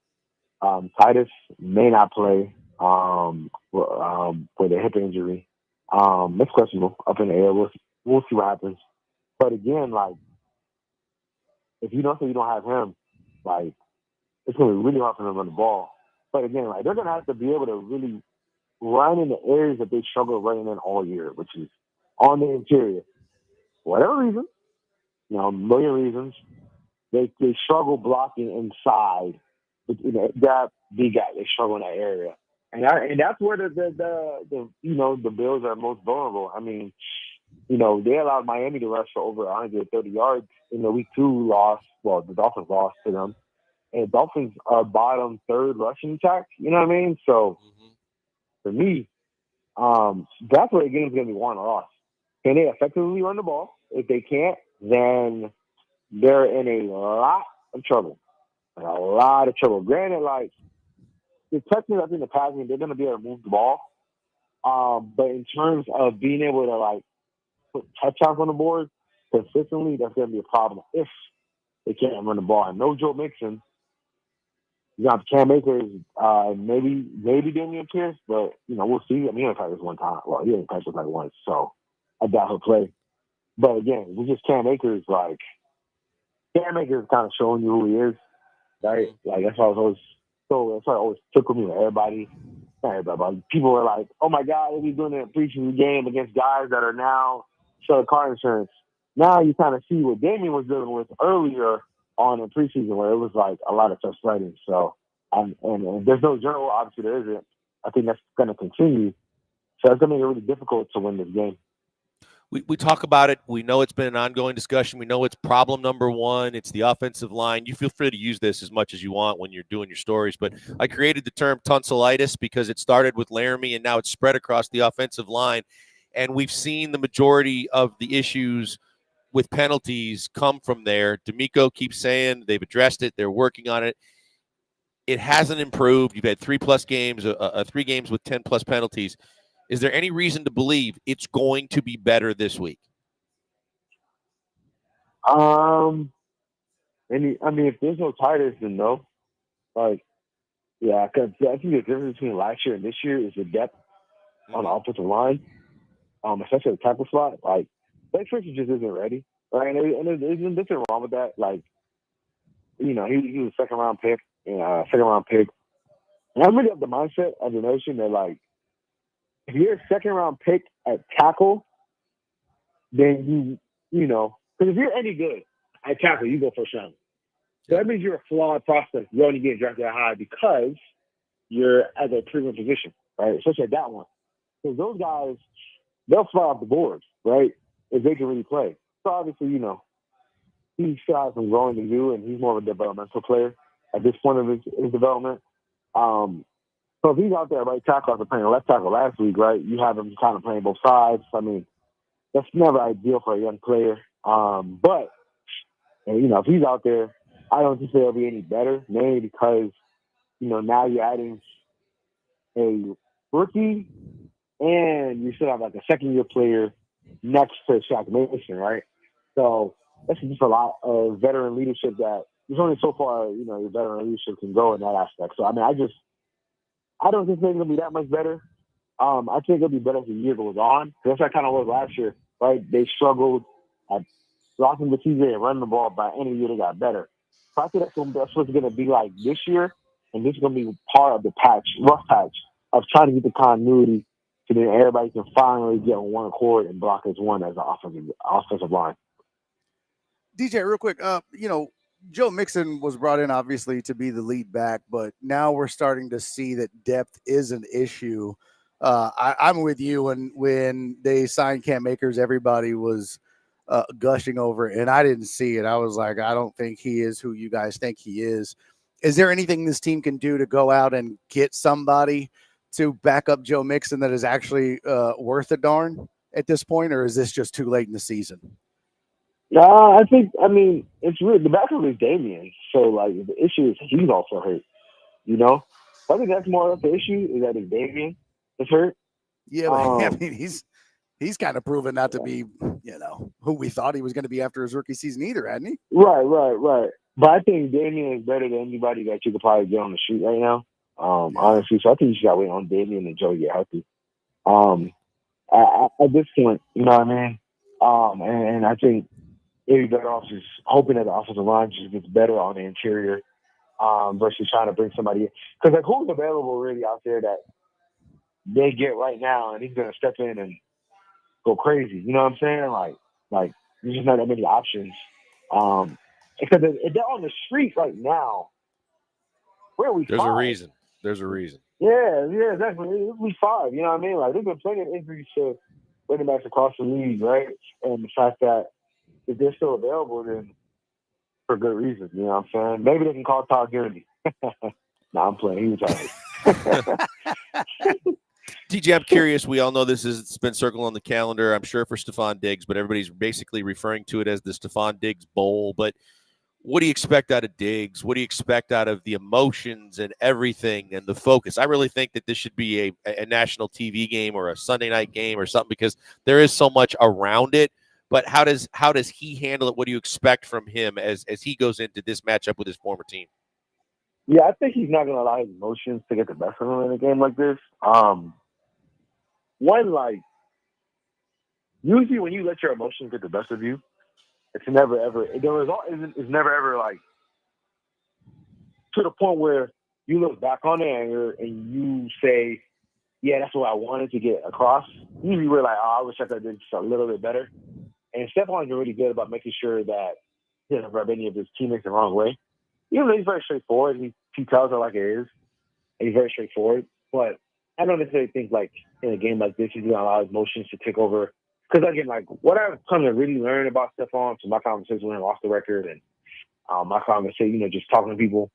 Titus may not play with a hip injury. It's questionable up in the air. We'll see what happens. But again, like, if you don't say you don't have him, like, it's going to be really hard for them to run the ball. But again, like, they're going to have to be able to really run in the areas that they struggle running in all year, which is on the interior. For whatever reason, a million reasons, they struggle blocking inside. That big guy, they struggle in that area. And that's where the Bills are most vulnerable. I mean, they allowed Miami to rush for over 130 yards in the week 2 loss. Well, the Dolphins lost to them. And the Dolphins are bottom 3rd rushing attack. You know what I mean? So, for me, that's where the game's going to be won or lost. Can they effectively run the ball? If they can't, then they're in a lot of trouble. A lot of trouble. Granted, like, the Texans, I think the passing, they're going to be able to move the ball. But in terms of being able to, like, put touchdowns on the board consistently, that's going to be a problem if they can't run the ball. And no Joe Mixon. You got Cam Akers, maybe Damian Pierce, but, we'll see. I mean, he only practiced one time. Well, he only practiced like once, so I doubt he'll play. But again, with just Cam Akers, like, Cam Akers kind of showing you who he is, right? Like, that's why it always took with me with everybody. Not everybody, but people were like, oh my God, they'll be doing a preseason game against guys that are now selling car insurance. Now you kind of see what Damian was dealing with earlier on in preseason, where it was like a lot of tough fighting. So, and there's no journal, obviously there isn't. I think that's going to continue. So it's going to make it really difficult to win this game. We talk about it. We know it's been an ongoing discussion. We know it's problem number 1. It's the offensive line. You feel free to use this as much as you want when you're doing your stories. But I created the term tonsillitis because it started with Laramie and now it's spread across the offensive line. And we've seen the majority of the issues with penalties come from there. D'Amico keeps saying they've addressed it. They're working on it. It hasn't improved. You've had 3+ games, 3 games with 10+ penalties. Is there any reason to believe it's going to be better this week? If there's no Titus, then no. Like, yeah, because I think the difference between last year and this year is the depth on the offensive line, especially the tackle slot. Like, Blake Fisher just isn't ready, right? And there's nothing wrong with that. Like, he was a second round pick. And I really have the mindset of the notion that, like, if you're a second-round pick at tackle, then you know, because if you're any good at tackle, you go first round. So that means you're a flawed prospect. You're only getting drafted that high because you're at a premium position, right? Especially at that one. Because those guys, they'll fly off the board, right? If they can really play. So obviously, you know, he still has some growing to do, and he's more of a developmental player at this point of his development. So if he's out there right tackle after playing left tackle last week, right, you have him kind of playing both sides. I mean, that's never ideal for a young player. But, you know, if he's out there, I don't think they'll be any better, mainly because, you know, now you're adding a rookie and you still have like a second-year player next to Shaq Mason, right? So that's just a lot of veteran leadership that there's only so far, you know, your veteran leadership can go in that aspect. So, I mean, I don't think they're going to be that much better. I think it'll be better as the year goes on. That's how kind of was last year, right? They struggled at blocking the TJ and running the ball. By the end of the year, they got better. So I think that's what's going to be like this year, and this is going to be part of the rough patch of trying to get the continuity so that everybody can finally get on one accord and block as one as an offensive line. DJ, real quick, you know, Joe Mixon was brought in obviously to be the lead back, but now we're starting to see that depth is an issue. I'm with you. When they signed Cam Akers, everybody was gushing over it, and I didn't see it. I was like, I don't think he is who you guys think he is. Is there anything this team can do to go out and get somebody to back up Joe Mixon that is actually worth a darn at this point, or is this just too late in the season? I mean, it's weird. The backup is Damian. So, like, the issue is he's also hurt, you know? I think that's more of the issue is that it's Damian is hurt. Yeah, but, I mean, he's kind of proven not to be, you know, who we thought he was going to be after his rookie season either, hadn't he? Right. But I think Damian is better than anybody that you could probably get on the street right now, honestly. So I think you just got to wait on Damian and Joe to get healthy. At this point, you know what I mean? And I think it'd be better off just hoping that the offensive line just gets better on the interior versus trying to bring somebody in. Because, like, who's available really out there that they get right now and he's going to step in and go crazy? You know what I'm saying? Like there's just not that many options. Because if they're on the street right now, where are we? There's a reason. There's a reason. Yeah, exactly. It'll be 5. You know what I mean? Like, there's been plenty of injuries to running backs across the league, right? And the fact that if they're still available, then for good reason. You know what I'm saying? Maybe they can call Todd Gurley. I'm playing. He was TJ, I'm curious. We all know it's been circled on the calendar, I'm sure, for Stephon Diggs, but everybody's basically referring to it as the Stephon Diggs Bowl. But what do you expect out of Diggs? What do you expect out of the emotions and everything and the focus? I really think that this should be a national TV game or a Sunday night game or something, because there is so much around it. But how does he handle it? What do you expect from him as he goes into this matchup with his former team? Yeah, I think he's not going to allow his emotions to get the best of him in a game like this. Usually when you let your emotions get the best of you, it's never ever, the result is never ever like to the point where you look back on the anger and you say, yeah, that's what I wanted to get across. Usually we're like, I wish I could have done just a little bit better. And Stephon's been really good about making sure that he doesn't rub any of his teammates the wrong way. Even though he's very straightforward, he tells it like it is. And he's very straightforward. But I don't necessarily think, like, in a game like this, he's going to allow his emotions to take over. Because, again, like, what I've come to really learn about Stephon from my conversations with him off the record and my conversation, you know, just talking to people,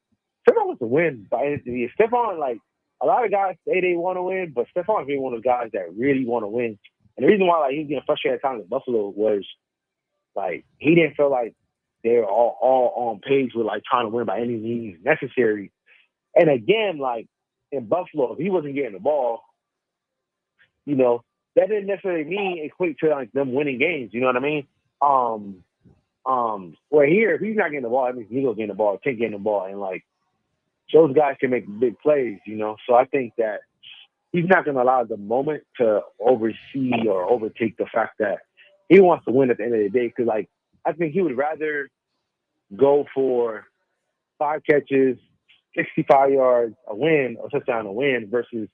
Stephon wants to win. But Stephon, like, a lot of guys say they want to win, but Stephon's really one of those guys that really want to win. And the reason why, like, he was getting frustrated at times with Buffalo was, like, he didn't feel like they were all on page with, like, trying to win by any means necessary. And again, like, in Buffalo, if he wasn't getting the ball, you know, that didn't necessarily mean equate to, like, them winning games. You know what I mean? Where here, if he's not getting the ball, that means Eagles getting the ball, Tank getting the ball, and, like, those guys can make big plays, you know? So I think that he's not going to allow the moment to oversee or overtake the fact that he wants to win at the end of the day. Because, like, I think he would rather go for 5 catches, 65 yards, a win, or touchdown, a win, versus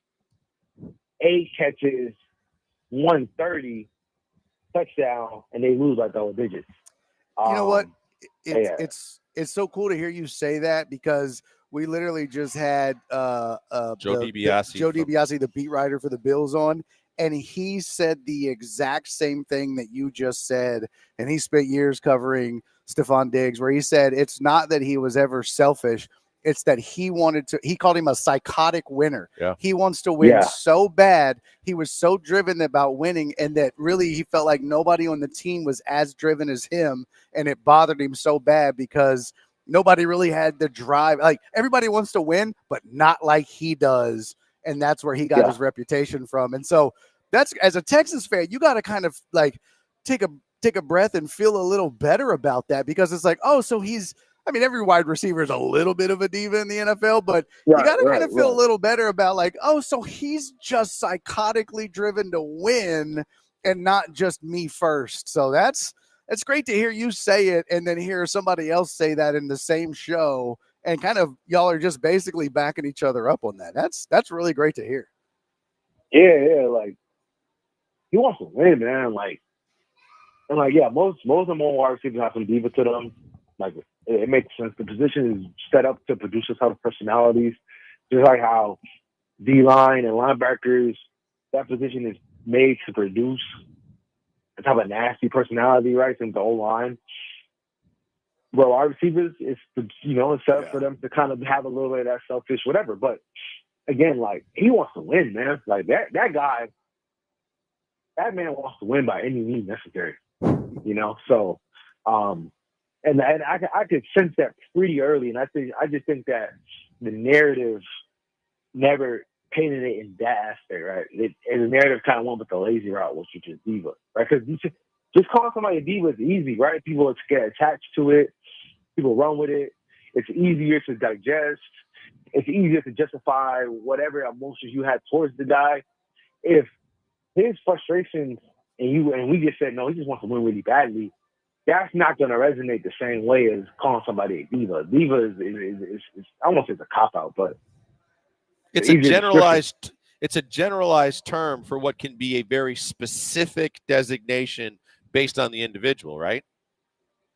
8 catches, 130 touchdown, and they lose by double digits. You know what? Yeah. It's so cool to hear you say that because we literally just had Joe Joe DiBiase DiBiase, the beat writer for the Bills, on, and he said the exact same thing that you just said. And he spent years covering Stephon Diggs, where he said it's not that he was ever selfish. It's that he called him a psychotic winner. Yeah. He wants to win so bad. He was so driven about winning, and that really he felt like nobody on the team was as driven as him. And it bothered him so bad because nobody really had the drive. Like, everybody wants to win, but not like he does. And that's where he got his reputation from. And so that's, as a Texas fan, you got to kind of like take a breath and feel a little better about that, because it's like, oh, so every wide receiver is a little bit of a diva in the NFL, but you got to kind of feel a little better about like, oh, so he's just psychotically driven to win and not just me first. So it's great to hear you say it and then hear somebody else say that in the same show, and kind of y'all are just basically backing each other up on that. That's really great to hear. Yeah, like he wants to win, man. Like, and like, yeah, most of them wide receivers have some diva to them. Like, it makes sense. The position is set up to produce this type of personalities, just like how D-line and linebackers, that position is made to produce a type of nasty personality, right? Since the O-line. Well, our receivers, it's set up for them to kind of have a little bit of that selfish whatever. But again, like, he wants to win, man. Like that guy, that man wants to win by any means necessary. So and I could sense that pretty early, and I just think that the narrative never painted it in that aspect, right? And the narrative kind of went with the lazy route, which is diva, right? Because just calling somebody a diva is easy, right? People get attached to it. People run with it. It's easier to digest. It's easier to justify whatever emotions you had towards the guy. If his frustrations and we just said, no, he just wants to win really badly, that's not going to resonate the same way as calling somebody a diva. Diva is almost as a cop-out, but it's a generalized term for what can be a very specific designation based on the individual, right?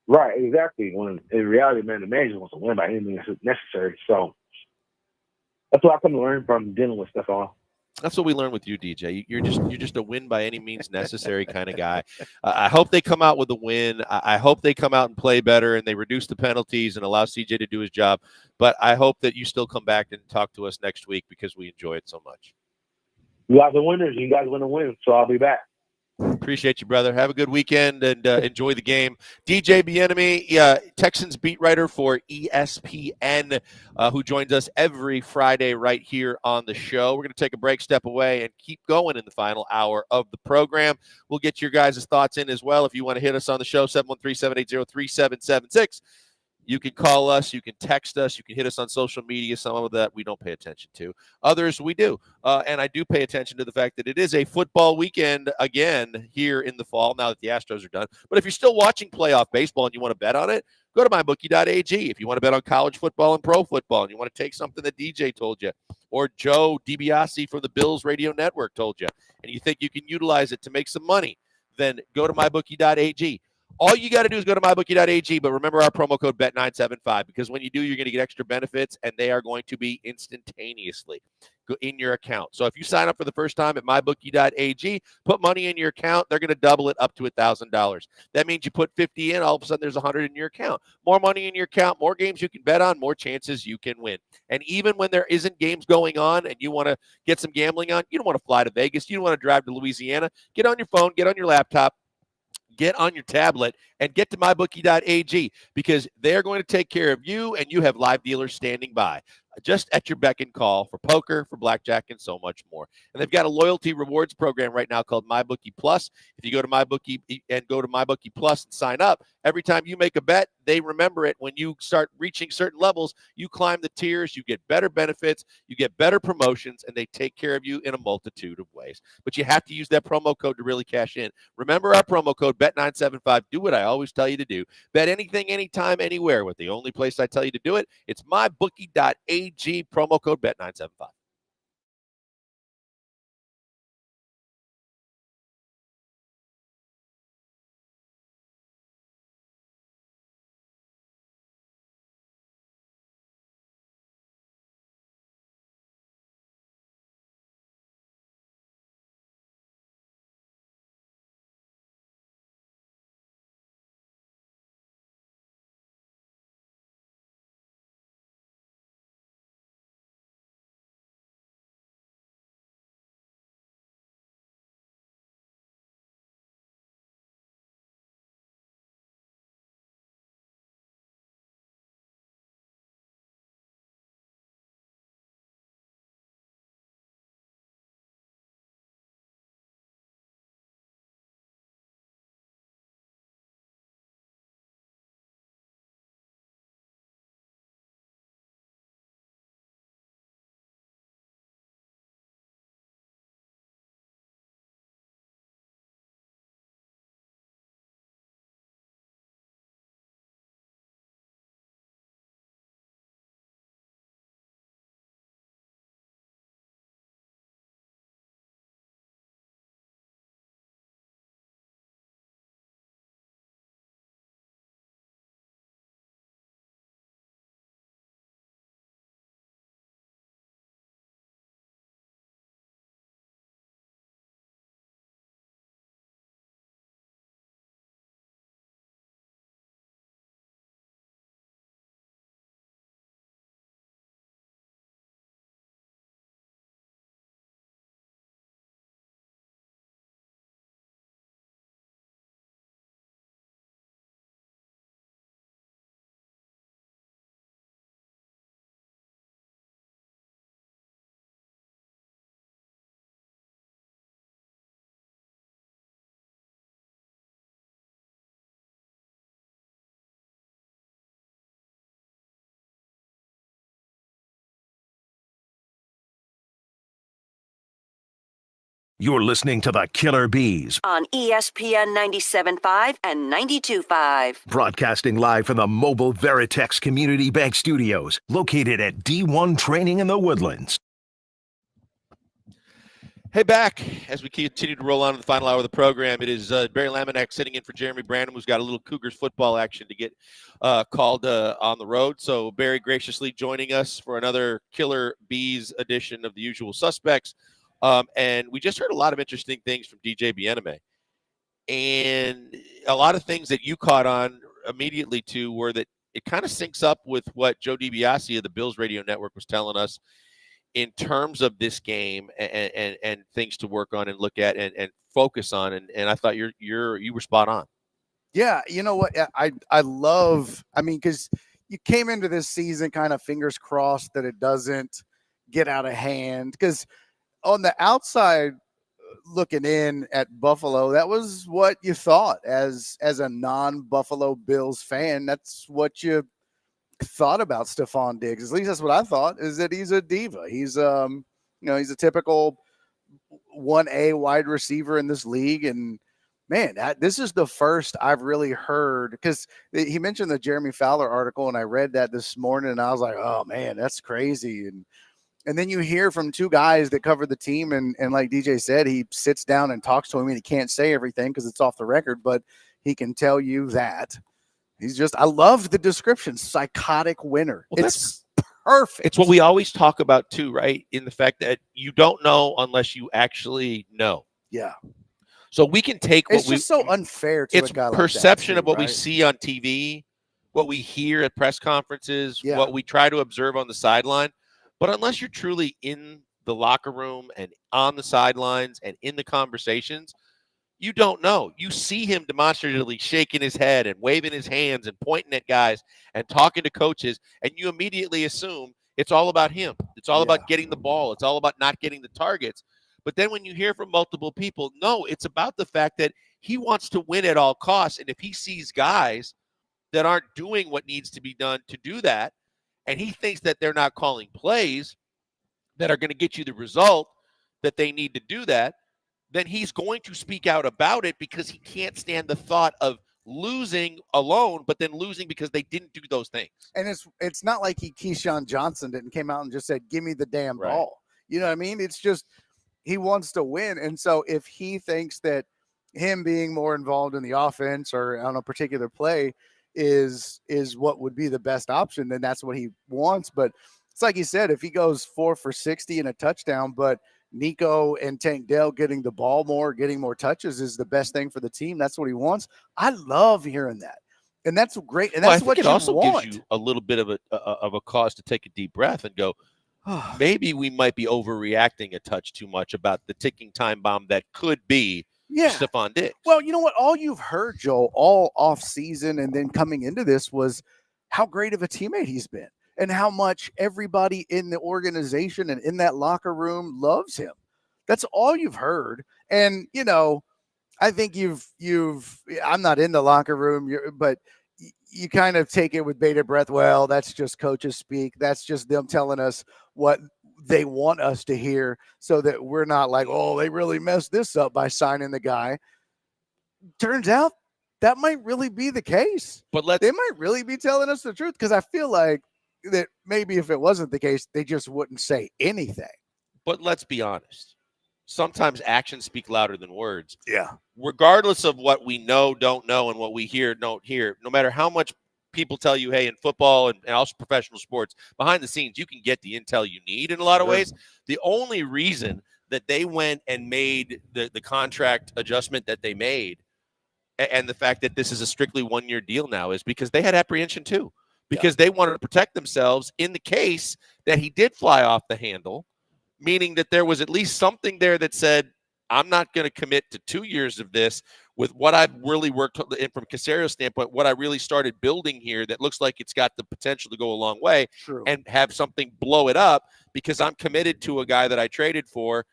Right, exactly. When in reality, man, the manager wants to win by any means necessary. So that's what I come to learn from dealing with Stephon. That's what we learned with you, DJ. You're just a win by any means necessary kind of guy. I hope they come out with a win. I hope they come out and play better and they reduce the penalties and allow CJ to do his job. But I hope that you still come back and talk to us next week because we enjoy it so much. You guys are winners. You guys want to win, so I'll be back. Appreciate you, brother. Have a good weekend and enjoy the game. DJ Bieniemy, Texans beat writer for ESPN, who joins us every Friday right here on the show. We're going to take a break, step away, and keep going in the final hour of the program. We'll get your guys' thoughts in as well. If you want to hit us on the show, 713-780-3776. You can call us, you can text us, you can hit us on social media. Some of that we don't pay attention to. Others we do. And I do pay attention to the fact that it is a football weekend again here in the fall, now that the Astros are done. But if you're still watching playoff baseball and you want to bet on it, go to mybookie.ag. If you want to bet on college football and pro football and you want to take something that DJ told you or Joe DiBiase from the Bills Radio Network told you, and you think you can utilize it to make some money, then go to mybookie.ag. All you got to do is go to mybookie.ag, but remember our promo code BET975, because when you do, you're going to get extra benefits, and they are going to be instantaneously in your account. So if you sign up for the first time at mybookie.ag, put money in your account, they're going to double it up to $1,000. That means you put 50 in, all of a sudden there's 100 in your account. More money in your account, more games you can bet on, more chances you can win. And even when there isn't games going on and you want to get some gambling on, you don't want to fly to Vegas, you don't want to drive to Louisiana, get on your phone, get on your laptop, get on your tablet and get to mybookie.ag, because they're going to take care of you, and you have live dealers standing by just at your beck and call for poker, for blackjack, and so much more. And they've got a loyalty rewards program right now called MyBookie Plus. If you go to MyBookie and go to MyBookie Plus and sign up, every time you make a bet, they remember it. When you start reaching certain levels, you climb the tiers, you get better benefits, you get better promotions, and they take care of you in a multitude of ways. But you have to use that promo code to really cash in. Remember our promo code, BET975. Do what I always tell you to do. Bet anything, anytime, anywhere. With the only place I tell you to do it, it's mybookie.ag, promo code BET975. You're listening to the Killer Bees, on ESPN 97.5 and 92.5. broadcasting live from the Mobile Veritex Community Bank Studios, located at D1 Training in the Woodlands. Hey, back as we continue to roll on to the final hour of the program. It is Barry Laminack sitting in for Jeremy Brandon, who's got a little Cougars football action to get called on the road. So Barry graciously joining us for another Killer Bees edition of the Usual Suspects. And we just heard a lot of interesting things from DJ Bieneme. And a lot of things that you caught on immediately to were that it kind of syncs up with what Joe DiBiase of the Bills Radio Network was telling us in terms of this game and things to work on and look at and focus on. And I thought you were spot on. Yeah. You know what? I love, because you came into this season kind of fingers crossed that it doesn't get out of hand, because on the outside looking in at Buffalo, that was what you thought as a non-Buffalo Bills fan. That's what you thought about Stephon Diggs. At least that's what I thought, is that he's a diva. He's he's a typical 1A wide receiver in this league. And man, this is the first I've really heard, because he mentioned the Jeremy Fowler article, and I read that this morning, and I was like, oh man, that's crazy. And then you hear from two guys that cover the team, and like DJ said, he sits down and talks to him, and he can't say everything because it's off the record, but he can tell you that he's just, I love the description, psychotic winner. Well, it's perfect. It's what we always talk about too, right? In the fact that you don't know unless you actually know. Yeah. So we can take what it's just so unfair to it's a guy like perception that too, of what we right? see on TV, what we hear at press conferences, Yeah. what we try to observe on the sideline. But unless you're truly in the locker room and on the sidelines and in the conversations, you don't know. You see him demonstratively shaking his head and waving his hands and pointing at guys and talking to coaches, and you immediately assume it's all about him. It's all about getting the ball. It's all about not getting the targets. But then when you hear from multiple people, no, it's about the fact that he wants to win at all costs. And if he sees guys that aren't doing what needs to be done to do that, and he thinks that they're not calling plays that are going to get you the result that they need to do that, then he's going to speak out about it, because he can't stand the thought of losing alone, but then losing because they didn't do those things. And it's not like Keyshawn Johnson didn't came out and just said, give me the damn ball. You know what I mean? It's just, he wants to win. And so if he thinks that him being more involved in the offense or on a particular play is what would be the best option, then that's what he wants. But it's like you said, if he goes 4 for 60 and a touchdown, but Nico and Tank Dell getting the ball more, getting more touches is the best thing for the team. That's what he wants. I love hearing that. And that's great. And that's what it you also want. gives you a little bit of a cause to take a deep breath and go, maybe we might be overreacting a touch too much about the ticking time bomb that could be Stephon Diggs. Well, you know what? All you've heard, Joel, all off season and then coming into this was how great of a teammate he's been and how much everybody in the organization and in that locker room loves him. That's all you've heard. And, I think I'm not in the locker room, but you kind of take it with bated breath. Well, that's just coaches speak. That's just them telling us what they want us to hear, so that we're not like, oh, they really messed this up by signing the guy. Turns out that might really be the case. But they might really be telling us the truth, because I feel like that maybe if it wasn't the case, they just wouldn't say anything. But let's be honest. Sometimes actions speak louder than words. Yeah. Regardless of what we know, don't know, and what we hear, don't hear, no matter how much people tell you, hey, in football and also professional sports, behind the scenes, you can get the intel you need in a lot of ways. The only reason that they went and made the contract adjustment that they made, and the fact that this is a strictly one-year deal now, is because they had apprehension too, because they wanted to protect themselves in the case that he did fly off the handle, meaning that there was at least something there that said, I'm not going to commit to 2 years of this with what I've really worked on, and from Casario's standpoint, what I really started building here that looks like it's got the potential to go a long way. True. And have something blow it up, because I'm committed to a guy that I traded for.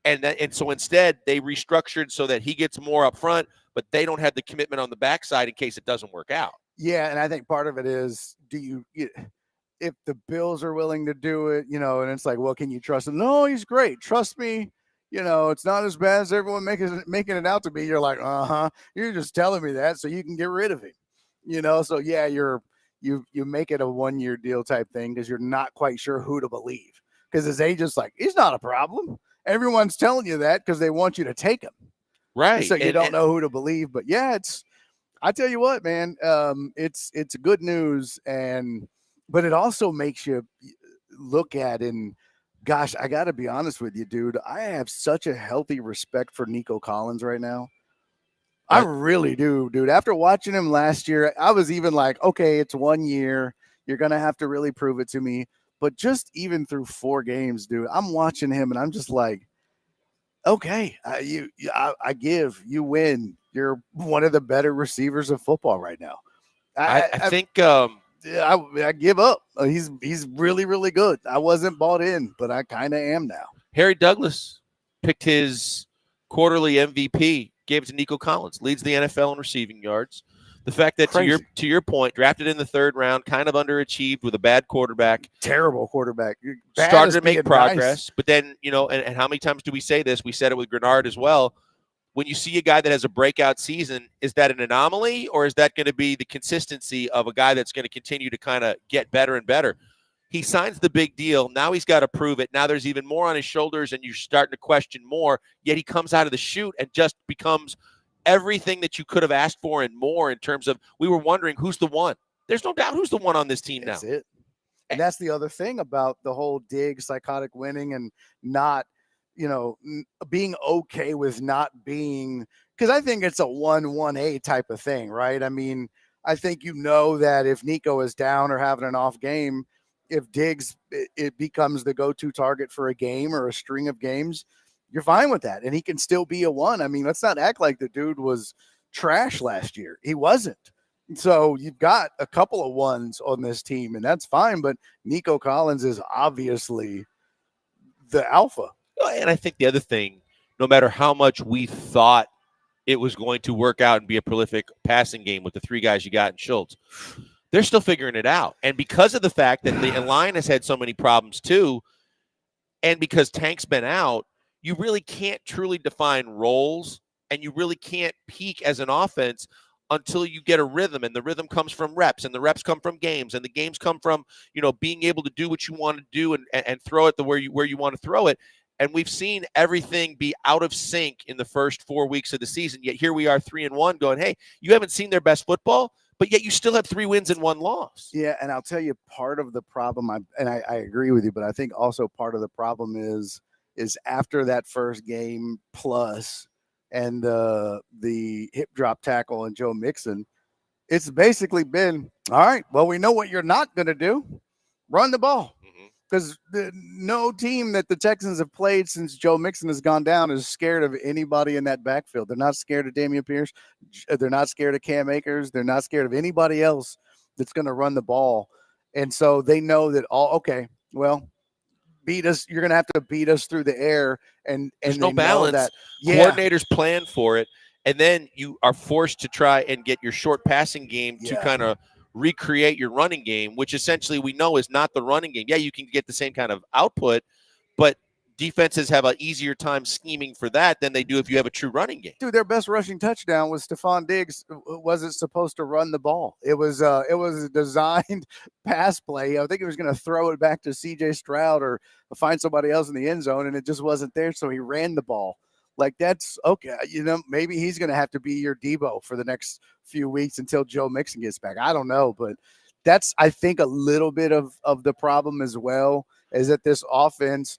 And so instead they restructured so that he gets more up front, but they don't have the commitment on the backside in case it doesn't work out. Yeah. And I think part of it is, if the Bills are willing to do it, and it's like, well, can you trust him? No, he's great. Trust me. it's not as bad as everyone making it out to be. You're like, you're just telling me that so you can get rid of him. So yeah, you make it a 1-year deal type thing because you're not quite sure who to believe. Because his agent's like, he's not a problem. Everyone's telling you that because they want you to take him. Right. So you don't know who to believe. But yeah, I tell you what, man, it's good news. But it also makes you look at, and gosh, I got to be honest with you, dude. I have such a healthy respect for Nico Collins right now. I really do, dude. After watching him last year, I was even like, okay, it's 1 year. You're going to have to really prove it to me. But just even through 4 games, dude, I'm watching him and I'm just like, okay, I give, you win. You're one of the better receivers of football right now. I think I give up. He's really, really good. I wasn't bought in, but I kind of am now. Harry Douglas picked his quarterly MVP, gave it to Nico Collins, leads the NFL in receiving yards. The fact that to your point, drafted in the 3rd round, kind of underachieved with a bad quarterback. Terrible quarterback. Started to make progress, but then, and how many times do we say this? We said it with Grenard as well. When you see a guy that has a breakout season, is that an anomaly or is that going to be the consistency of a guy that's going to continue to kind of get better and better? He signs the big deal. Now he's got to prove it. Now there's even more on his shoulders and you're starting to question more, yet he comes out of the chute and just becomes everything that you could have asked for and more in terms of, we were wondering who's the one. There's no doubt who's the one on this team now. That's it. And that's the other thing about the whole Diggs psychotic winning and not, being okay with not being, because I think it's a 1-1A type of thing, right? I mean, I think that if Nico is down or having an off game, if Diggs it becomes the go-to target for a game or a string of games, you're fine with that. And he can still be a 1. I mean, let's not act like the dude was trash last year. He wasn't. So you've got a couple of 1s on this team, and that's fine. But Nico Collins is obviously the alpha. And I think the other thing, no matter how much we thought it was going to work out and be a prolific passing game with the 3 guys you got in Schultz, they're still figuring it out. And because of the fact that the line has had so many problems too, and because Tank's been out, you really can't truly define roles, and you really can't peak as an offense until you get a rhythm, and the rhythm comes from reps, and the reps come from games, and the games come from, being able to do what you want to do and throw it where you want to throw it. And we've seen everything be out of sync in the first 4 weeks of the season. Yet here we are 3-1 going, hey, you haven't seen their best football, but yet you still have 3 wins and 1 loss. Yeah, and I'll tell you part of the problem, I agree with you, but I think also part of the problem is after that first game plus and the hip drop tackle and Joe Mixon, it's basically been, all right, well, we know what you're not going to do. Run the ball. Because no team that the Texans have played since Joe Mixon has gone down is scared of anybody in that backfield. They're not scared of Dameon Pierce. They're not scared of Cam Akers. They're not scared of anybody else that's going to run the ball. And so they know that, beat us. You're going to have to beat us through the air. And there's no balance. That, coordinators plan for it. And then you are forced to try and get your short passing game to kind of recreate your running game, which essentially we know is not the running game. Yeah, you can get the same kind of output, but defenses have an easier time scheming for that than they do if you have a true running game. Dude, their best rushing touchdown was Stephon Diggs wasn't supposed to run the ball. It was a designed pass play. I think he was going to throw it back to CJ Stroud or find somebody else in the end zone, and it just wasn't there, so he ran the ball. Like, that's okay. Maybe he's going to have to be your Debo for the next few weeks until Joe Mixon gets back. I don't know, but that's, I think, a little bit of the problem as well, is that this offense,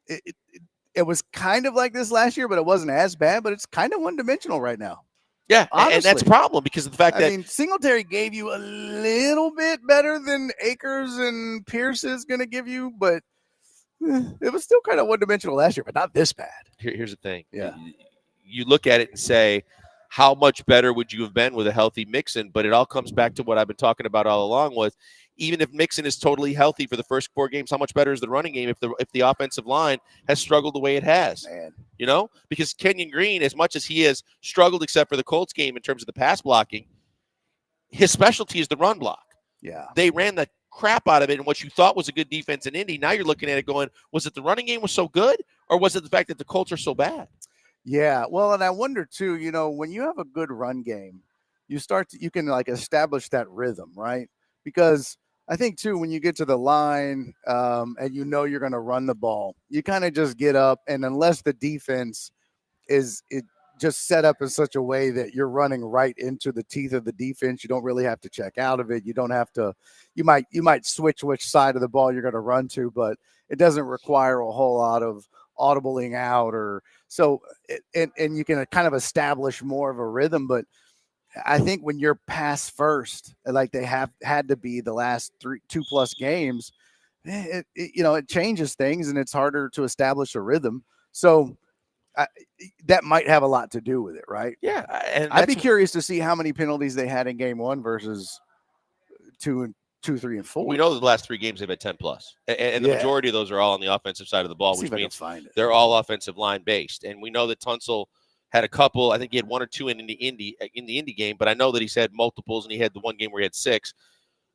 it was kind of like this last year, but it wasn't as bad, but it's kind of one-dimensional right now. Yeah, honestly. And that's a problem because of the fact that Singletary gave you a little bit better than Akers and Pierce is going to give you, but it was still kind of one-dimensional last year, but not this bad. Here's the thing. Yeah. You look at it and say, how much better would you have been with a healthy Mixon? But it all comes back to what I've been talking about all along was, even if Mixon is totally healthy for the first 4 games, how much better is the running game if the offensive line has struggled the way it has? Man. Because Kenyon Green, as much as he has struggled except for the Colts game in terms of the pass blocking, his specialty is the run block. Yeah. They ran the crap out of it, and what you thought was a good defense in Indy, now you're looking at it going, was it the running game was so good, or was it the fact that the Colts are so bad? Yeah, well, and I wonder too, when you have a good run game, you can like establish that rhythm, right? Because I think too, when you get to the line, and you're going to run the ball, you kind of just get up, and unless the defense is just set up in such a way that you're running right into the teeth of the defense, you don't really have to check out of it. You don't have to. You might switch which side of the ball you're going to run to, but it doesn't require a whole lot of audibling out or so. And you can kind of establish more of a rhythm, but I think when you're pass first, like they have had to be the last 2+ games, it changes things and it's harder to establish a rhythm. So that might have a lot to do with it, right? Yeah, and I'd be curious to see how many penalties they had in game 1 versus 2, 3, and 4. We know the last 3 games they've had 10 plus, and the majority of those are all on the offensive side of the ball, which means they're all offensive line based. And we know that Tunsil had a couple. I think he had 1 or 2 in the Indy game, but I know that he's had multiples, and he had the one game where he had 6.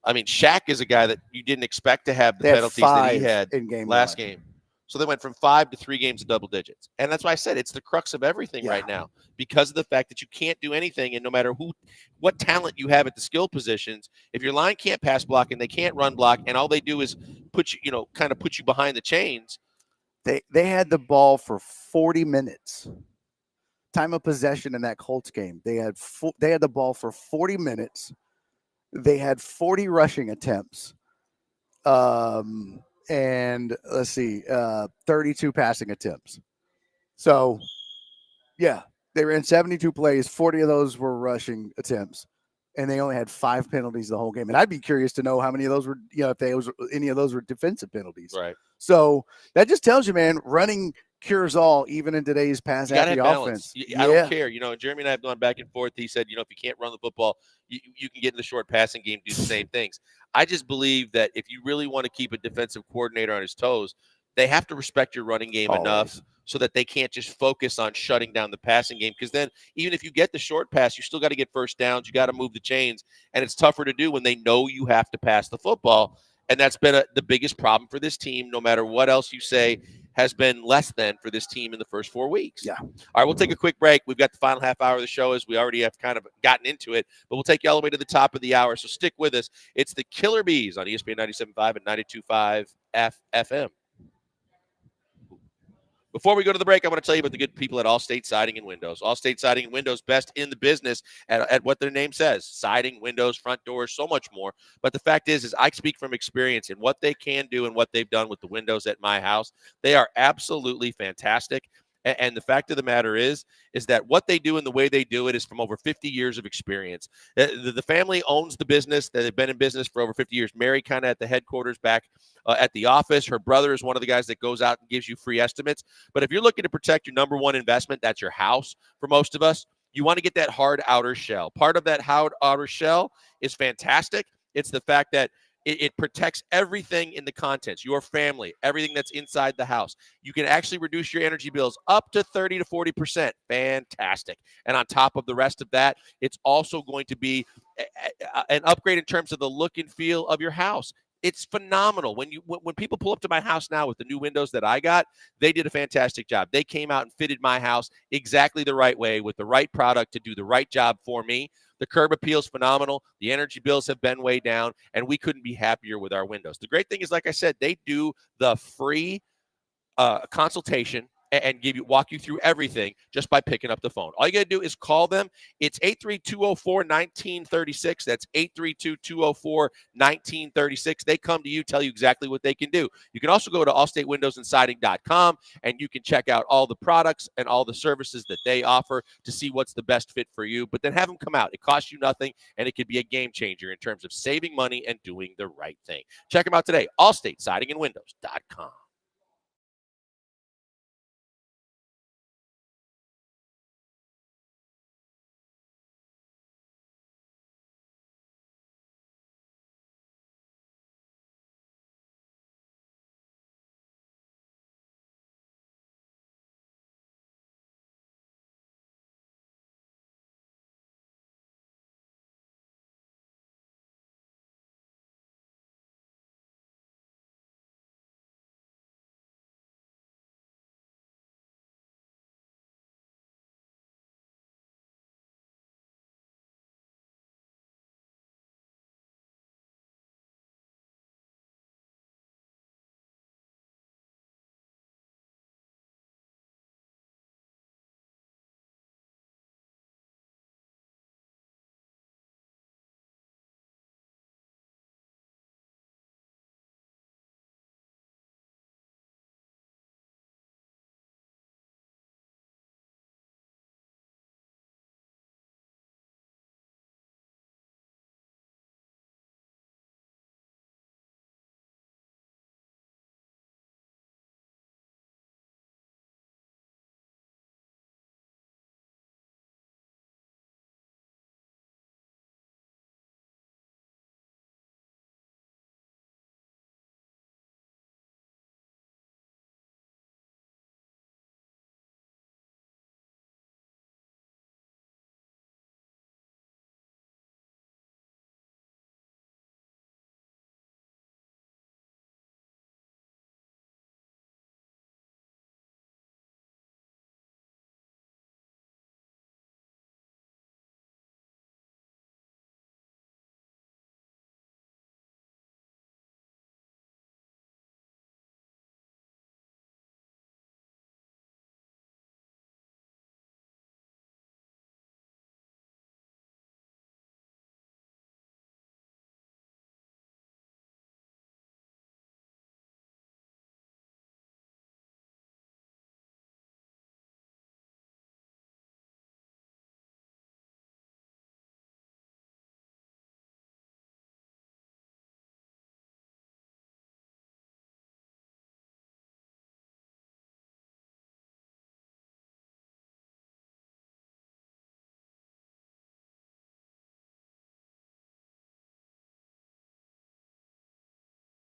I mean, Shaq is a guy that you didn't expect to have the penalties that he had in game last game. So they went from 5 to 3 games of double digits. And that's why I said it's the crux of everything right now, because of the fact that you can't do anything. And no matter what talent you have at the skill positions, if your line can't pass block and they can't run block, and all they do is put you, kind of put you behind the chains. They had the ball for 40 minutes. Time of possession in that Colts game. They had the ball for 40 minutes. They had 40 rushing attempts. And let's see, 32 passing attempts. So, yeah, they ran 72 plays. 40 of those were rushing attempts, and they only had 5 penalties the whole game. And I'd be curious to know how many of those were, if any of those were defensive penalties. Right. So that just tells you, man, running cures all, even in today's pass-happy offense. I don't care. Jeremy and I have gone back and forth. He said, if you can't run the football, you can get in the short passing game, do the same things. I just believe that if you really want to keep a defensive coordinator on his toes, they have to respect your running game enough so that they can't just focus on shutting down the passing game. Because then even if you get the short pass, you still got to get first downs. You got to move the chains. And it's tougher to do when they know you have to pass the football. And that's been the biggest problem for this team, no matter what else you say, has been less than for this team in the first 4 weeks. Yeah. All right, we'll take a quick break. We've got the final half hour of the show, as we already have kind of gotten into it, but we'll take you all the way to the top of the hour. So stick with us. It's the Killer Bees on ESPN 97.5 and 92.5 FM. Before we go to the break, I want to tell you about the good people at Allstate Siding and Windows. Allstate Siding and Windows, best in the business at what their name says. Siding, windows, front doors, so much more. But the fact is I speak from experience in what they can do and what they've done with the windows at my house. They are absolutely fantastic. And the fact of the matter is that what they do and the way they do it is from over 50 years of experience. The family owns the business. They've been in business for over 50 years. Mary kind of at the headquarters back at the office. Her brother is one of the guys that goes out and gives you free estimates. But if you're looking to protect your number one investment, that's your house for most of us, you want to get that hard outer shell. Part of that hard outer shell is fantastic. It's the fact that it protects everything in the contents, your family, everything that's inside the house. You can actually reduce your energy bills up to 30 to 40%. Fantastic. And on top of the rest of that, it's also going to be an upgrade in terms of the look and feel of your house. It's phenomenal. When people pull up to my house now with the new windows that I got, they did a fantastic job. They came out and fitted my house exactly the right way with the right product to do the right job for me. The curb appeal is phenomenal. The energy bills have been way down, and we couldn't be happier with our windows. The great thing is, like I said, they do the free consultation and walk you through everything just by picking up the phone. All you got to do is call them. It's 832-204-1936. That's 832-204-1936. They come to you, tell you exactly what they can do. You can also go to allstatewindowsandsiding.com, and you can check out all the products and all the services that they offer to see what's the best fit for you. But then have them come out. It costs you nothing, and it could be a game changer in terms of saving money and doing the right thing. Check them out today, allstatesidingandwindows.com.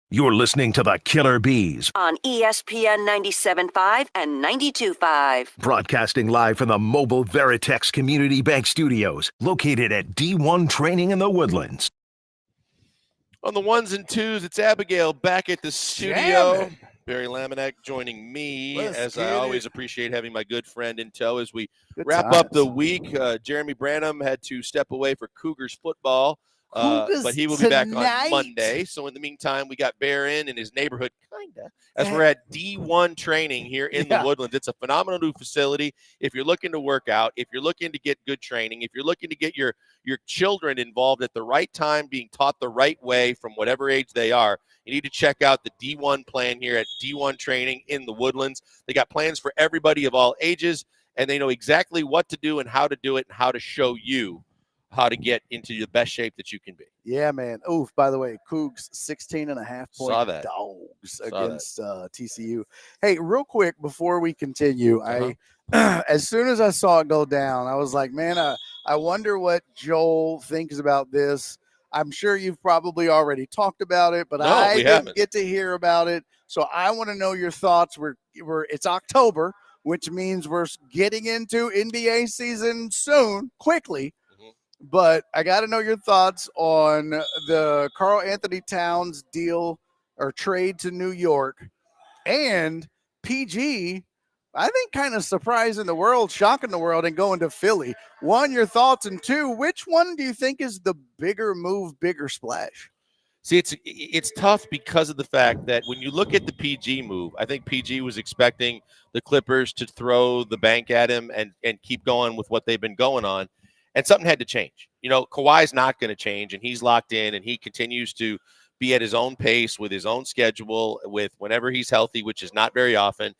You're listening to the Killer Bees, On ESPN 97.5 and 92.5. broadcasting live from the Mobile Veritex Community Bank Studios, located at D1 Training in the Woodlands. On the ones and twos, it's Abigail back at the studio. Barry Laminack joining me, as I always appreciate having my good friend in tow as we wrap up the week. Jeremy Branham had to step away for Cougars football, but he will be back on Monday. So in the meantime, we got Bear in his neighborhood, kinda, as we're at D1 training here in the Woodlands. It's a phenomenal new facility. If you're looking to work out, if you're looking to get good training, if you're looking to get your children involved at the right time, being taught the right way from whatever age they are, you need to check out the D1 plan here at D1 Training in the Woodlands. They got plans for everybody of all ages, and they know exactly what to do and how to do it and how to show you how to get into the best shape that you can be. Yeah, man. Oof, by the way, Cougs 16.5-point Saw that. dogs against TCU. Hey, real quick before we continue, I as soon as I saw it go down, I was like, man, I wonder what Joel thinks about this. I'm sure you've probably already talked about it, but I didn't get to hear about it. So I want to know your thoughts. It's October, which means we're getting into NBA season soon, quickly. But I got to know your thoughts on the Karl Anthony Towns deal or trade to New York and PG. I think kind of surprising the world, shocking the world, and going to Philly. One, your thoughts, and two, which one do you think is the bigger move, bigger splash? See, it's tough because of the fact that when you look at the PG move, I think PG was expecting the Clippers to throw the bank at him and keep going with what they've been going on. And something had to change. You know, Kawhi's not going to change, and he's locked in, and he continues to be at his own pace with his own schedule, with whenever he's healthy, which is not very often.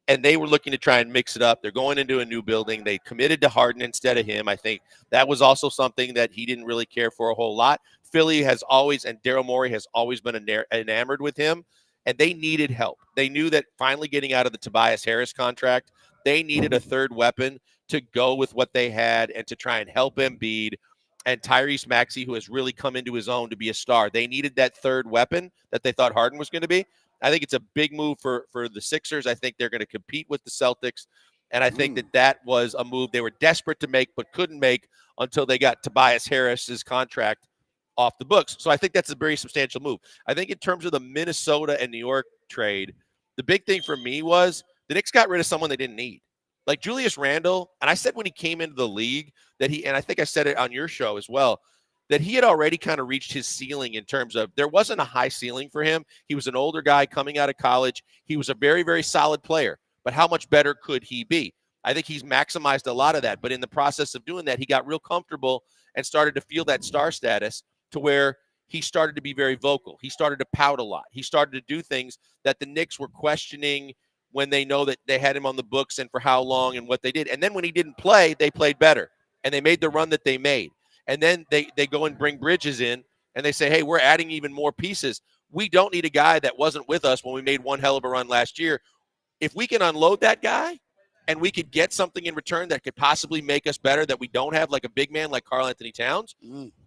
And they were looking to try and mix it up. They're going into a new building. They committed to Harden instead of him. I think that was also something that he didn't really care for a whole lot. Philly has always, and Daryl Morey has always been enamored with him, and they needed help. They knew that finally getting out of the Tobias Harris contract, they needed a third weapon to go with what they had and to try and help Embiid and Tyrese Maxey, who has really come into his own to be a star. They needed that third weapon that they thought Harden was going to be. I think it's a big move for the Sixers. I think they're going to compete with the Celtics, and I think that was a move they were desperate to make but couldn't make until they got Tobias Harris's contract off the books. So I think that's a very substantial move. I think in terms of the Minnesota and New York trade, the big thing for me was the Knicks got rid of someone they didn't need. Like Julius Randle, and I said when he came into the league that and I think I said it on your show as well, that he had already kind of reached his ceiling in terms of there wasn't a high ceiling for him. He was an older guy coming out of college. He was a very, very solid player, but how much better could he be? I think he's maximized a lot of that, but in the process of doing that, he got real comfortable and started to feel that star status to where he started to be very vocal. He started to pout a lot. He started to do things that the Knicks were questioning when they know that they had him on the books and for how long and what they did. And then when he didn't play, they played better. And they made the run that they made. And then they go and bring Bridges in, and they say, hey, we're adding even more pieces. We don't need a guy that wasn't with us when we made one hell of a run last year. If we can unload that guy and we could get something in return that could possibly make us better that we don't have, like a big man like Karl Anthony Towns,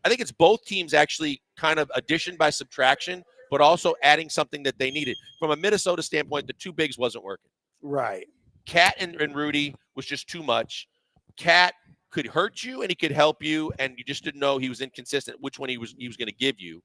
I think it's both teams actually kind of addition by subtraction, but also adding something that they needed. From a Minnesota standpoint, the two bigs wasn't working. Right. Cat and Rudy was just too much. Cat could hurt you and he could help you, and you just didn't know he was inconsistent, which one he was going to give you.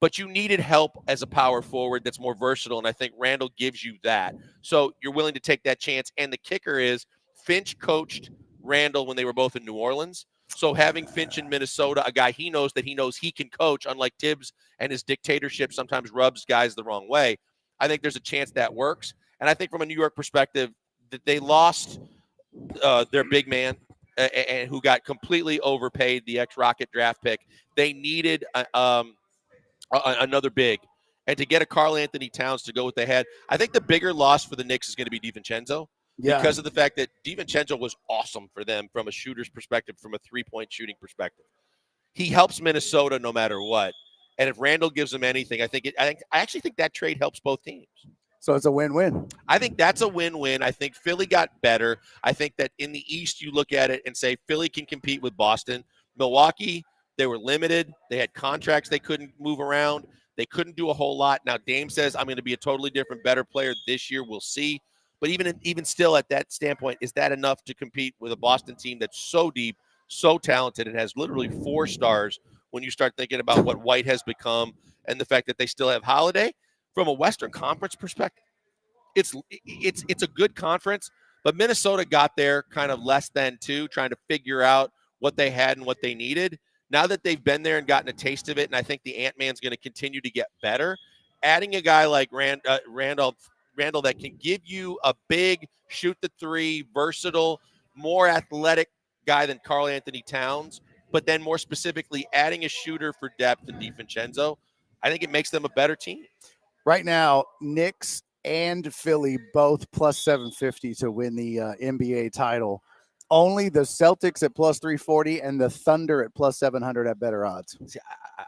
But you needed help as a power forward that's more versatile, and I think Randall gives you that. So you're willing to take that chance. And the kicker is Finch coached Randall when they were both in New Orleans. So having Finch in Minnesota, a guy he knows he can coach, unlike Tibbs and his dictatorship sometimes rubs guys the wrong way, I think there's a chance that works. And I think from a New York perspective, that they lost their big man and who got completely overpaid, the ex-Rocket draft pick. They needed another big. And to get a Karl Anthony Towns to go what they had, I think the bigger loss for the Knicks is going to be DiVincenzo. Yeah. Because of the fact that DiVincenzo was awesome for them from a shooter's perspective, from a three-point shooting perspective. He helps Minnesota no matter what. And if Randall gives them anything, I actually think that trade helps both teams. So it's a win-win. I think that's a win-win. I think Philly got better. I think that in the East, you look at it and say Philly can compete with Boston. Milwaukee, they were limited. They had contracts they couldn't move around. They couldn't do a whole lot. Now, Dame says, I'm going to be a totally different, better player this year. We'll see. But even still at that standpoint, is that enough to compete with a Boston team that's so deep, so talented, and has literally 4 stars when you start thinking about what White has become and the fact that they still have Holiday? From a Western Conference perspective, it's a good conference, but Minnesota got there kind of less than too, trying to figure out what they had and what they needed. Now that they've been there and gotten a taste of it, and I think the Ant-Man's going to continue to get better, adding a guy like Randall that can give you a big shoot the three, versatile, more athletic guy than Karl Anthony Towns, but then more specifically adding a shooter for depth and DiVincenzo, I think it makes them a better team. Right now, Knicks and Philly both plus 750 to win the NBA title. Only the Celtics at plus 340 and the Thunder at plus 700 at better odds. See,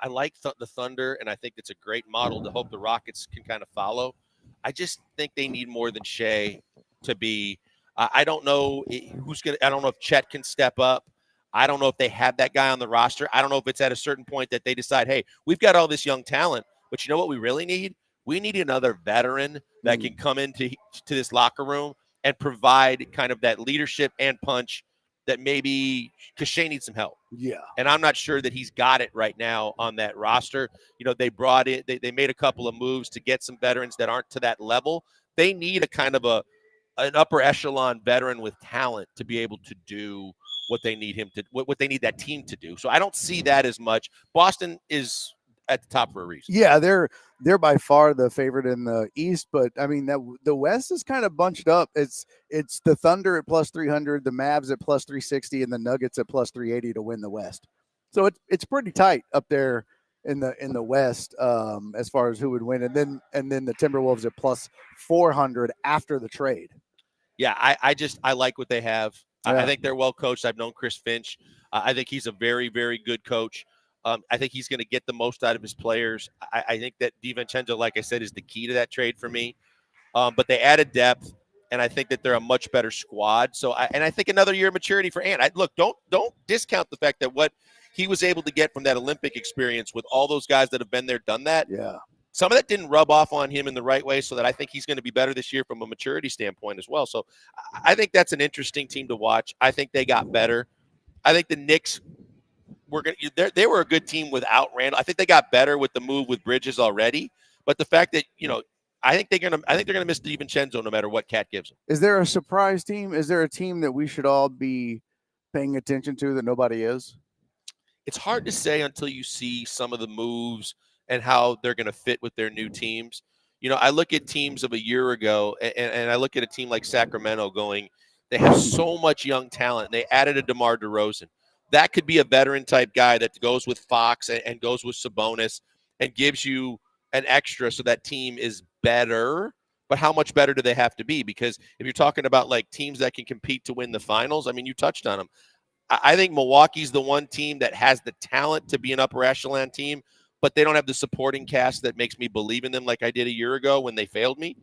I like the Thunder, and I think it's a great model to hope the Rockets can kind of follow. I just think they need more than Shea to be. I don't know who's going to – I don't know if Chet can step up. I don't know if they have that guy on the roster. I don't know if it's at a certain point that they decide, hey, we've got all this young talent, but you know what we really need? We need another veteran that can come into this locker room and provide kind of that leadership and punch that maybe – because Shea needs some help. Yeah. And I'm not sure that he's got it right now on that roster. You know, they brought in, they made a couple of moves to get some veterans that aren't to that level. They need a kind of an upper echelon veteran with talent to be able to do what they need him to, what they need that team to do. So I don't see that as much. Boston is at the top for a reason. Yeah, they're by far the favorite in the East, but I mean that the West is kind of bunched up. It's the Thunder at plus 300, the Mavs at plus 360, and the Nuggets at plus 380 to win the West. So it's pretty tight up there in the West as far as who would win, and then the Timberwolves at plus 400 after the trade. Yeah, I like what they have. Yeah. I think they're well coached. I've known Chris Finch. I think he's a very, very good coach. I think he's going to get the most out of his players. I think that DiVincenzo, like I said, is the key to that trade for me. But they added depth, and I think that they're a much better squad. So, I think another year of maturity for Ant. Look, don't discount the fact that what he was able to get from that Olympic experience with all those guys that have been there, done that. Yeah. Some of that didn't rub off on him in the right way, so that I think he's going to be better this year from a maturity standpoint as well. So I think that's an interesting team to watch. I think they got better. I think the Knicks they were a good team without Randall. I think they got better with the move with Bridges already. But the fact that, I think they're gonna miss DiVincenzo no matter what Cat gives them. Is there a surprise team? Is there a team that we should all be paying attention to that nobody is? It's hard to say until you see some of the moves and how they're going to fit with their new teams. I look at teams of a year ago, and I look at a team like Sacramento going, they have so much young talent. They added a DeMar DeRozan. That could be a veteran-type guy that goes with Fox and goes with Sabonis and gives you an extra so that team is better. But how much better do they have to be? Because if you're talking about, like, teams that can compete to win the finals, I mean, you touched on them. I think Milwaukee's the one team that has the talent to be an upper echelon team, but they don't have the supporting cast that makes me believe in them like I did a year ago when they failed me.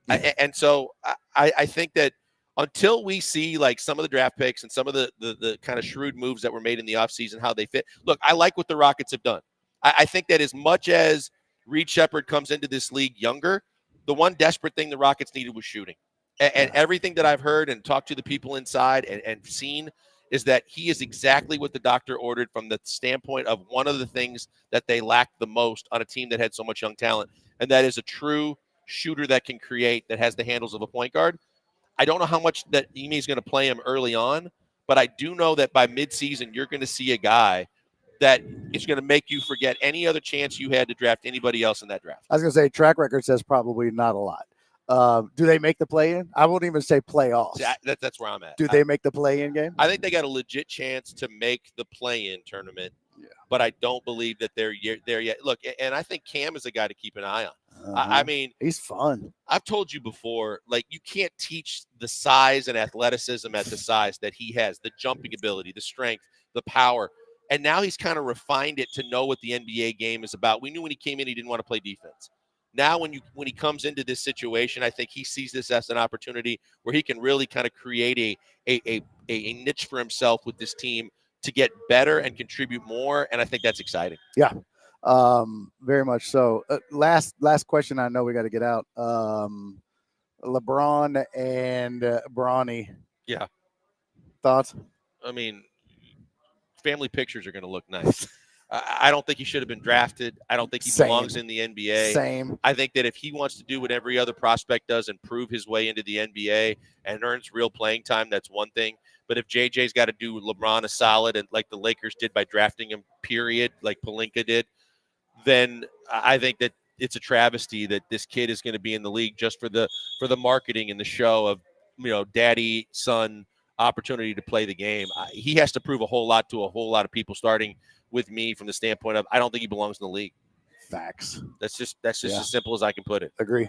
And so I think that until we see like some of the draft picks and some of the kind of shrewd moves that were made in the offseason, how they fit. Look, I like what the Rockets have done. I think that as much as Reed Shepherd comes into this league younger, the one desperate thing the Rockets needed was shooting. And everything that I've heard and talked to the people inside and seen is that he is exactly what the doctor ordered from the standpoint of one of the things that they lacked the most on a team that had so much young talent. And that is a true shooter that can create, that has the handles of a point guard. I don't know how much that Ime is going to play him early on, but I do know that by midseason, you're going to see a guy that is going to make you forget any other chance you had to draft anybody else in that draft. I was going to say track record says probably not a lot. Do they make the play-in? I won't even say playoffs. See, that's where I'm at. Do they make the play-in game? I think they got a legit chance to make the play-in tournament, but I don't believe that they're there yet. Look, and I think Cam is a guy to keep an eye on. I mean, he's fun. I've told you before, like, you can't teach the size and athleticism at the size that he has, the jumping ability, the strength, the power. And now he's kind of refined it to know what the NBA game is about. We knew when he came in, he didn't want to play defense. Now, when he comes into this situation, I think he sees this as an opportunity where he can really kind of create a niche for himself with this team to get better and contribute more. And I think that's exciting. Yeah. Very much so. Last question. I know we got to get out. LeBron and Bronny. Yeah. Thoughts? I mean, family pictures are going to look nice. I don't think he should have been drafted. I don't think he belongs in the NBA. Same. I think that if he wants to do what every other prospect does and prove his way into the NBA and earns real playing time, that's one thing. But if JJ's got to do LeBron a solid and like the Lakers did by drafting him, period, like Pelinka did, then I think that it's a travesty that this kid is going to be in the league just for the marketing and the show of, daddy son opportunity to play the game. He has to prove a whole lot to a whole lot of people, starting with me from the standpoint of I don't think he belongs in the league. Facts. That's just as simple as I can put it. Agree.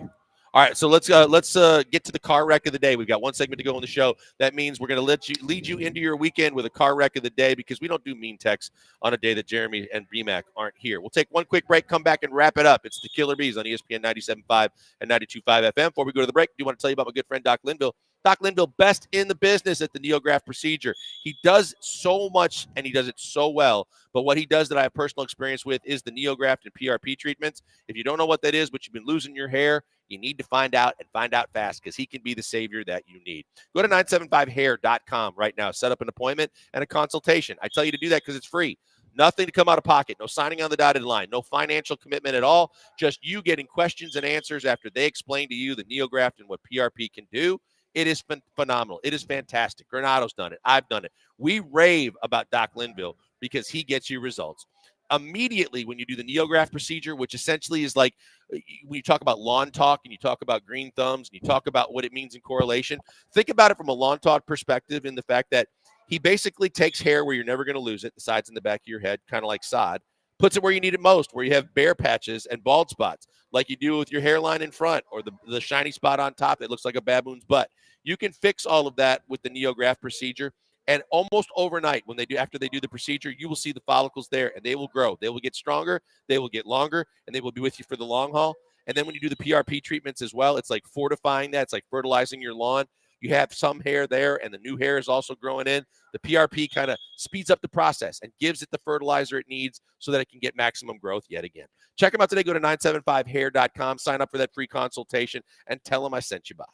All right, so let's get to the car wreck of the day. We've got one segment to go on the show. That means we're going to lead you into your weekend with a car wreck of the day because we don't do mean texts on a day that Jeremy and BMAC aren't here. We'll take one quick break, come back, and wrap it up. It's the Killer Bees on ESPN 97.5 and 92.5 FM. Before we go to the break, I do want to tell you about my good friend Doc Linville. Doc Linville, best in the business at the NeoGraft procedure. He does so much, and he does it so well. But what he does that I have personal experience with is the NeoGraft and PRP treatments. If you don't know what that is, but you've been losing your hair, you need to find out and find out fast because he can be the savior that you need. Go to 975hair.com right now. Set up an appointment and a consultation. I tell you to do that because it's free. Nothing to come out of pocket. No signing on the dotted line. No financial commitment at all. Just you getting questions and answers after they explain to you the NeoGraft and what PRP can do. It is phenomenal. It is fantastic. Granado's done it. I've done it. We rave about Doc Linville because he gets you results. Immediately when you do the NeoGraft procedure, which essentially is like when you talk about lawn talk and you talk about green thumbs and you talk about what it means in correlation, think about it from a lawn talk perspective in the fact that he basically takes hair where you're never going to lose it, the sides and the back of your head, kind of like sod, puts it where you need it most, where you have bare patches and bald spots, like you do with your hairline in front or the shiny spot on top that looks like a baboon's butt. You can fix all of that with the NeoGraft procedure. And almost overnight, after they do the procedure, you will see the follicles there, and they will grow. They will get stronger, they will get longer, and they will be with you for the long haul. And then when you do the PRP treatments as well, it's like fortifying that. It's like fertilizing your lawn. You have some hair there, and the new hair is also growing in. The PRP kind of speeds up the process and gives it the fertilizer it needs so that it can get maximum growth yet again. Check them out today. Go to 975hair.com. Sign up for that free consultation, and tell them I sent you by.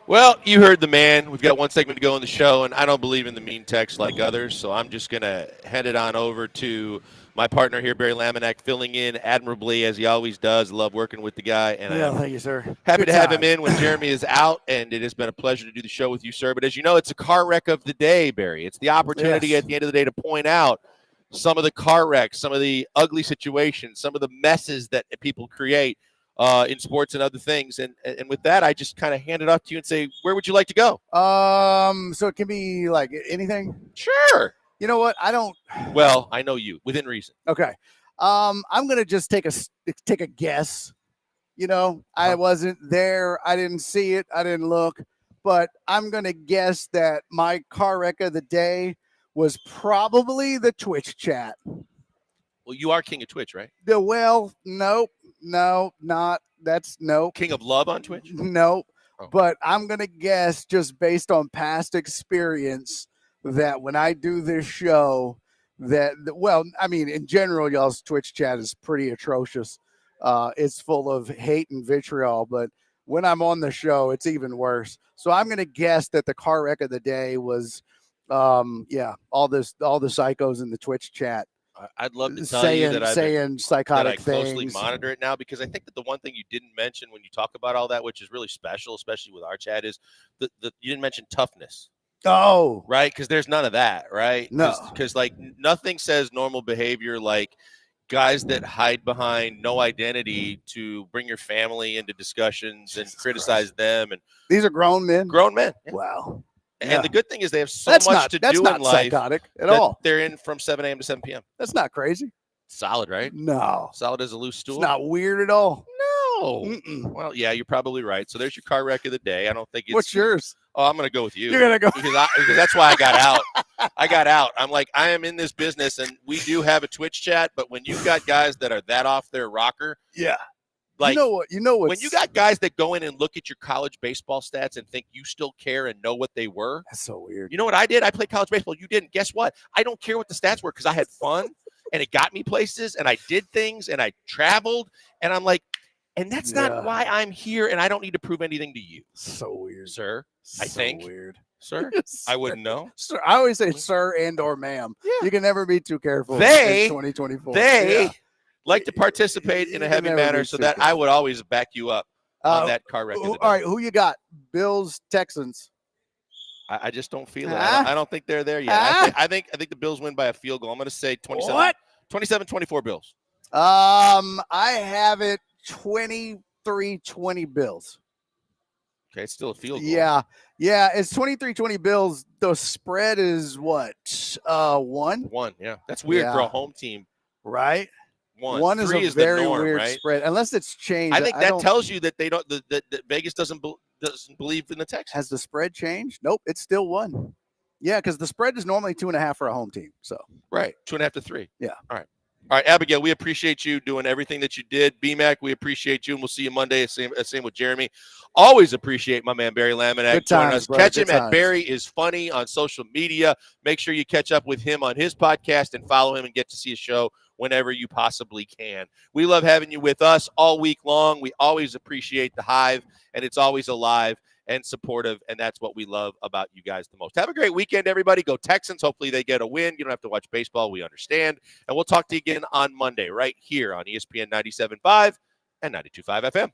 Well, you heard the man. We've got one segment to go in the show, and I don't believe in the mean text like others, so I'm just going to head it on over to my partner here, Barry Laminack, filling in admirably as he always does. Love working with the guy. And thank you, sir. Happy Good to have him times. in when Jeremy is out, and it has been a pleasure to do the show with you, sir. But as you know, it's a car wreck of the day, Barry. It's the opportunity at the end of the day to point out some of the car wrecks, some of the ugly situations, some of the messes that people create in sports and other things. And with that, I just kind of hand it off to you and say, where would you like to go? So it can be like anything. Sure. You know what? I don't. Well, I know you within reason. Okay. I'm gonna just take a guess. You know, I wasn't there. I didn't see it. I didn't look. But I'm gonna guess that my car wreck of the day was probably the Twitch chat. Well, you are king of Twitch, right? Nope, not that's nope. King of love on Twitch? Nope. Oh. But I'm gonna guess just based on past experience that when I do this show, in general, y'all's Twitch chat is pretty atrocious. It's full of hate and vitriol, but when I'm on the show, it's even worse. So I'm gonna guess that the car wreck of the day was, all the psychos in the Twitch chat. I'd love to tell you that saying psychotic that I closely things. monitor it now, because I think that the one thing you didn't mention when you talk about all that, which is really special, especially with our chat, is you didn't mention toughness. Oh, right, because there's none of that, right? No, because like nothing says normal behavior like guys that hide behind no identity to bring your family into discussions and criticize them. And these are grown men. Yeah. Wow. And the good thing is they have so That's much not- to that's do not in life psychotic at that all. They're in from 7 a.m. to 7 p.m. That's not crazy. Solid, right? No. Solid as a loose stool. It's not weird at all. No. Well, yeah, you're probably right. So there's your car wreck of the day. I don't think it's. What's yours? Oh, I'm going to go with you. You're gonna go because that's why I got out. I got out. I'm like, I am in this business, and we do have a Twitch chat. But when you've got guys that are that off their rocker, yeah, like you know what? When you got guys that go in and look at your college baseball stats and think you still care and know what they were, that's so weird. You know what I did? I played college baseball. You didn't. Guess what? I don't care what the stats were because I had fun, and it got me places, and I did things, and I traveled, and I'm like. And that's not why I'm here, and I don't need to prove anything to you. So weird, sir. I So think, weird, sir. I wouldn't know. Sir, I always say sir and or ma'am. You can never be too careful. They, in 2024. They like to participate in a heavy never manner, be so too that I would always back you up on that car wreck. All right, who you got? Bills, Texans. I just don't feel it. I don't think they're there yet. I think the Bills win by a field goal. I'm going to say 27-24 Bills. I have it 23-20 Bills. Okay, it's still a field goal. Yeah, it's 23-20 Bills. The spread is what? 1? 1, yeah. That's weird for a home team. Right? 1. 1 is 3 a very the norm, weird right? spread, unless it's changed. I think that tells you that they don't. That Vegas doesn't believe in the Texans. Has the spread changed? Nope, it's still 1. Yeah, because the spread is normally 2.5 for a home team. So right, 2.5 to 3. Yeah. All right, Abigail, we appreciate you doing everything that you did. BMAC, we appreciate you, and we'll see you Monday. Same with Jeremy. Always appreciate my man Barry Laminack Good joining times, us. bro. Catch Good him at times. Barry is Funny on social media. Make sure you catch up with him on his podcast and follow him and get to see his show whenever you possibly can. We love having you with us all week long. We always appreciate the Hive, and it's always alive and supportive, and that's what we love about you guys the most. Have a great weekend, everybody. Go Texans. Hopefully they get a win. You don't have to watch baseball. We understand. And we'll talk to you again on Monday right here on ESPN 97.5 and 92.5 FM.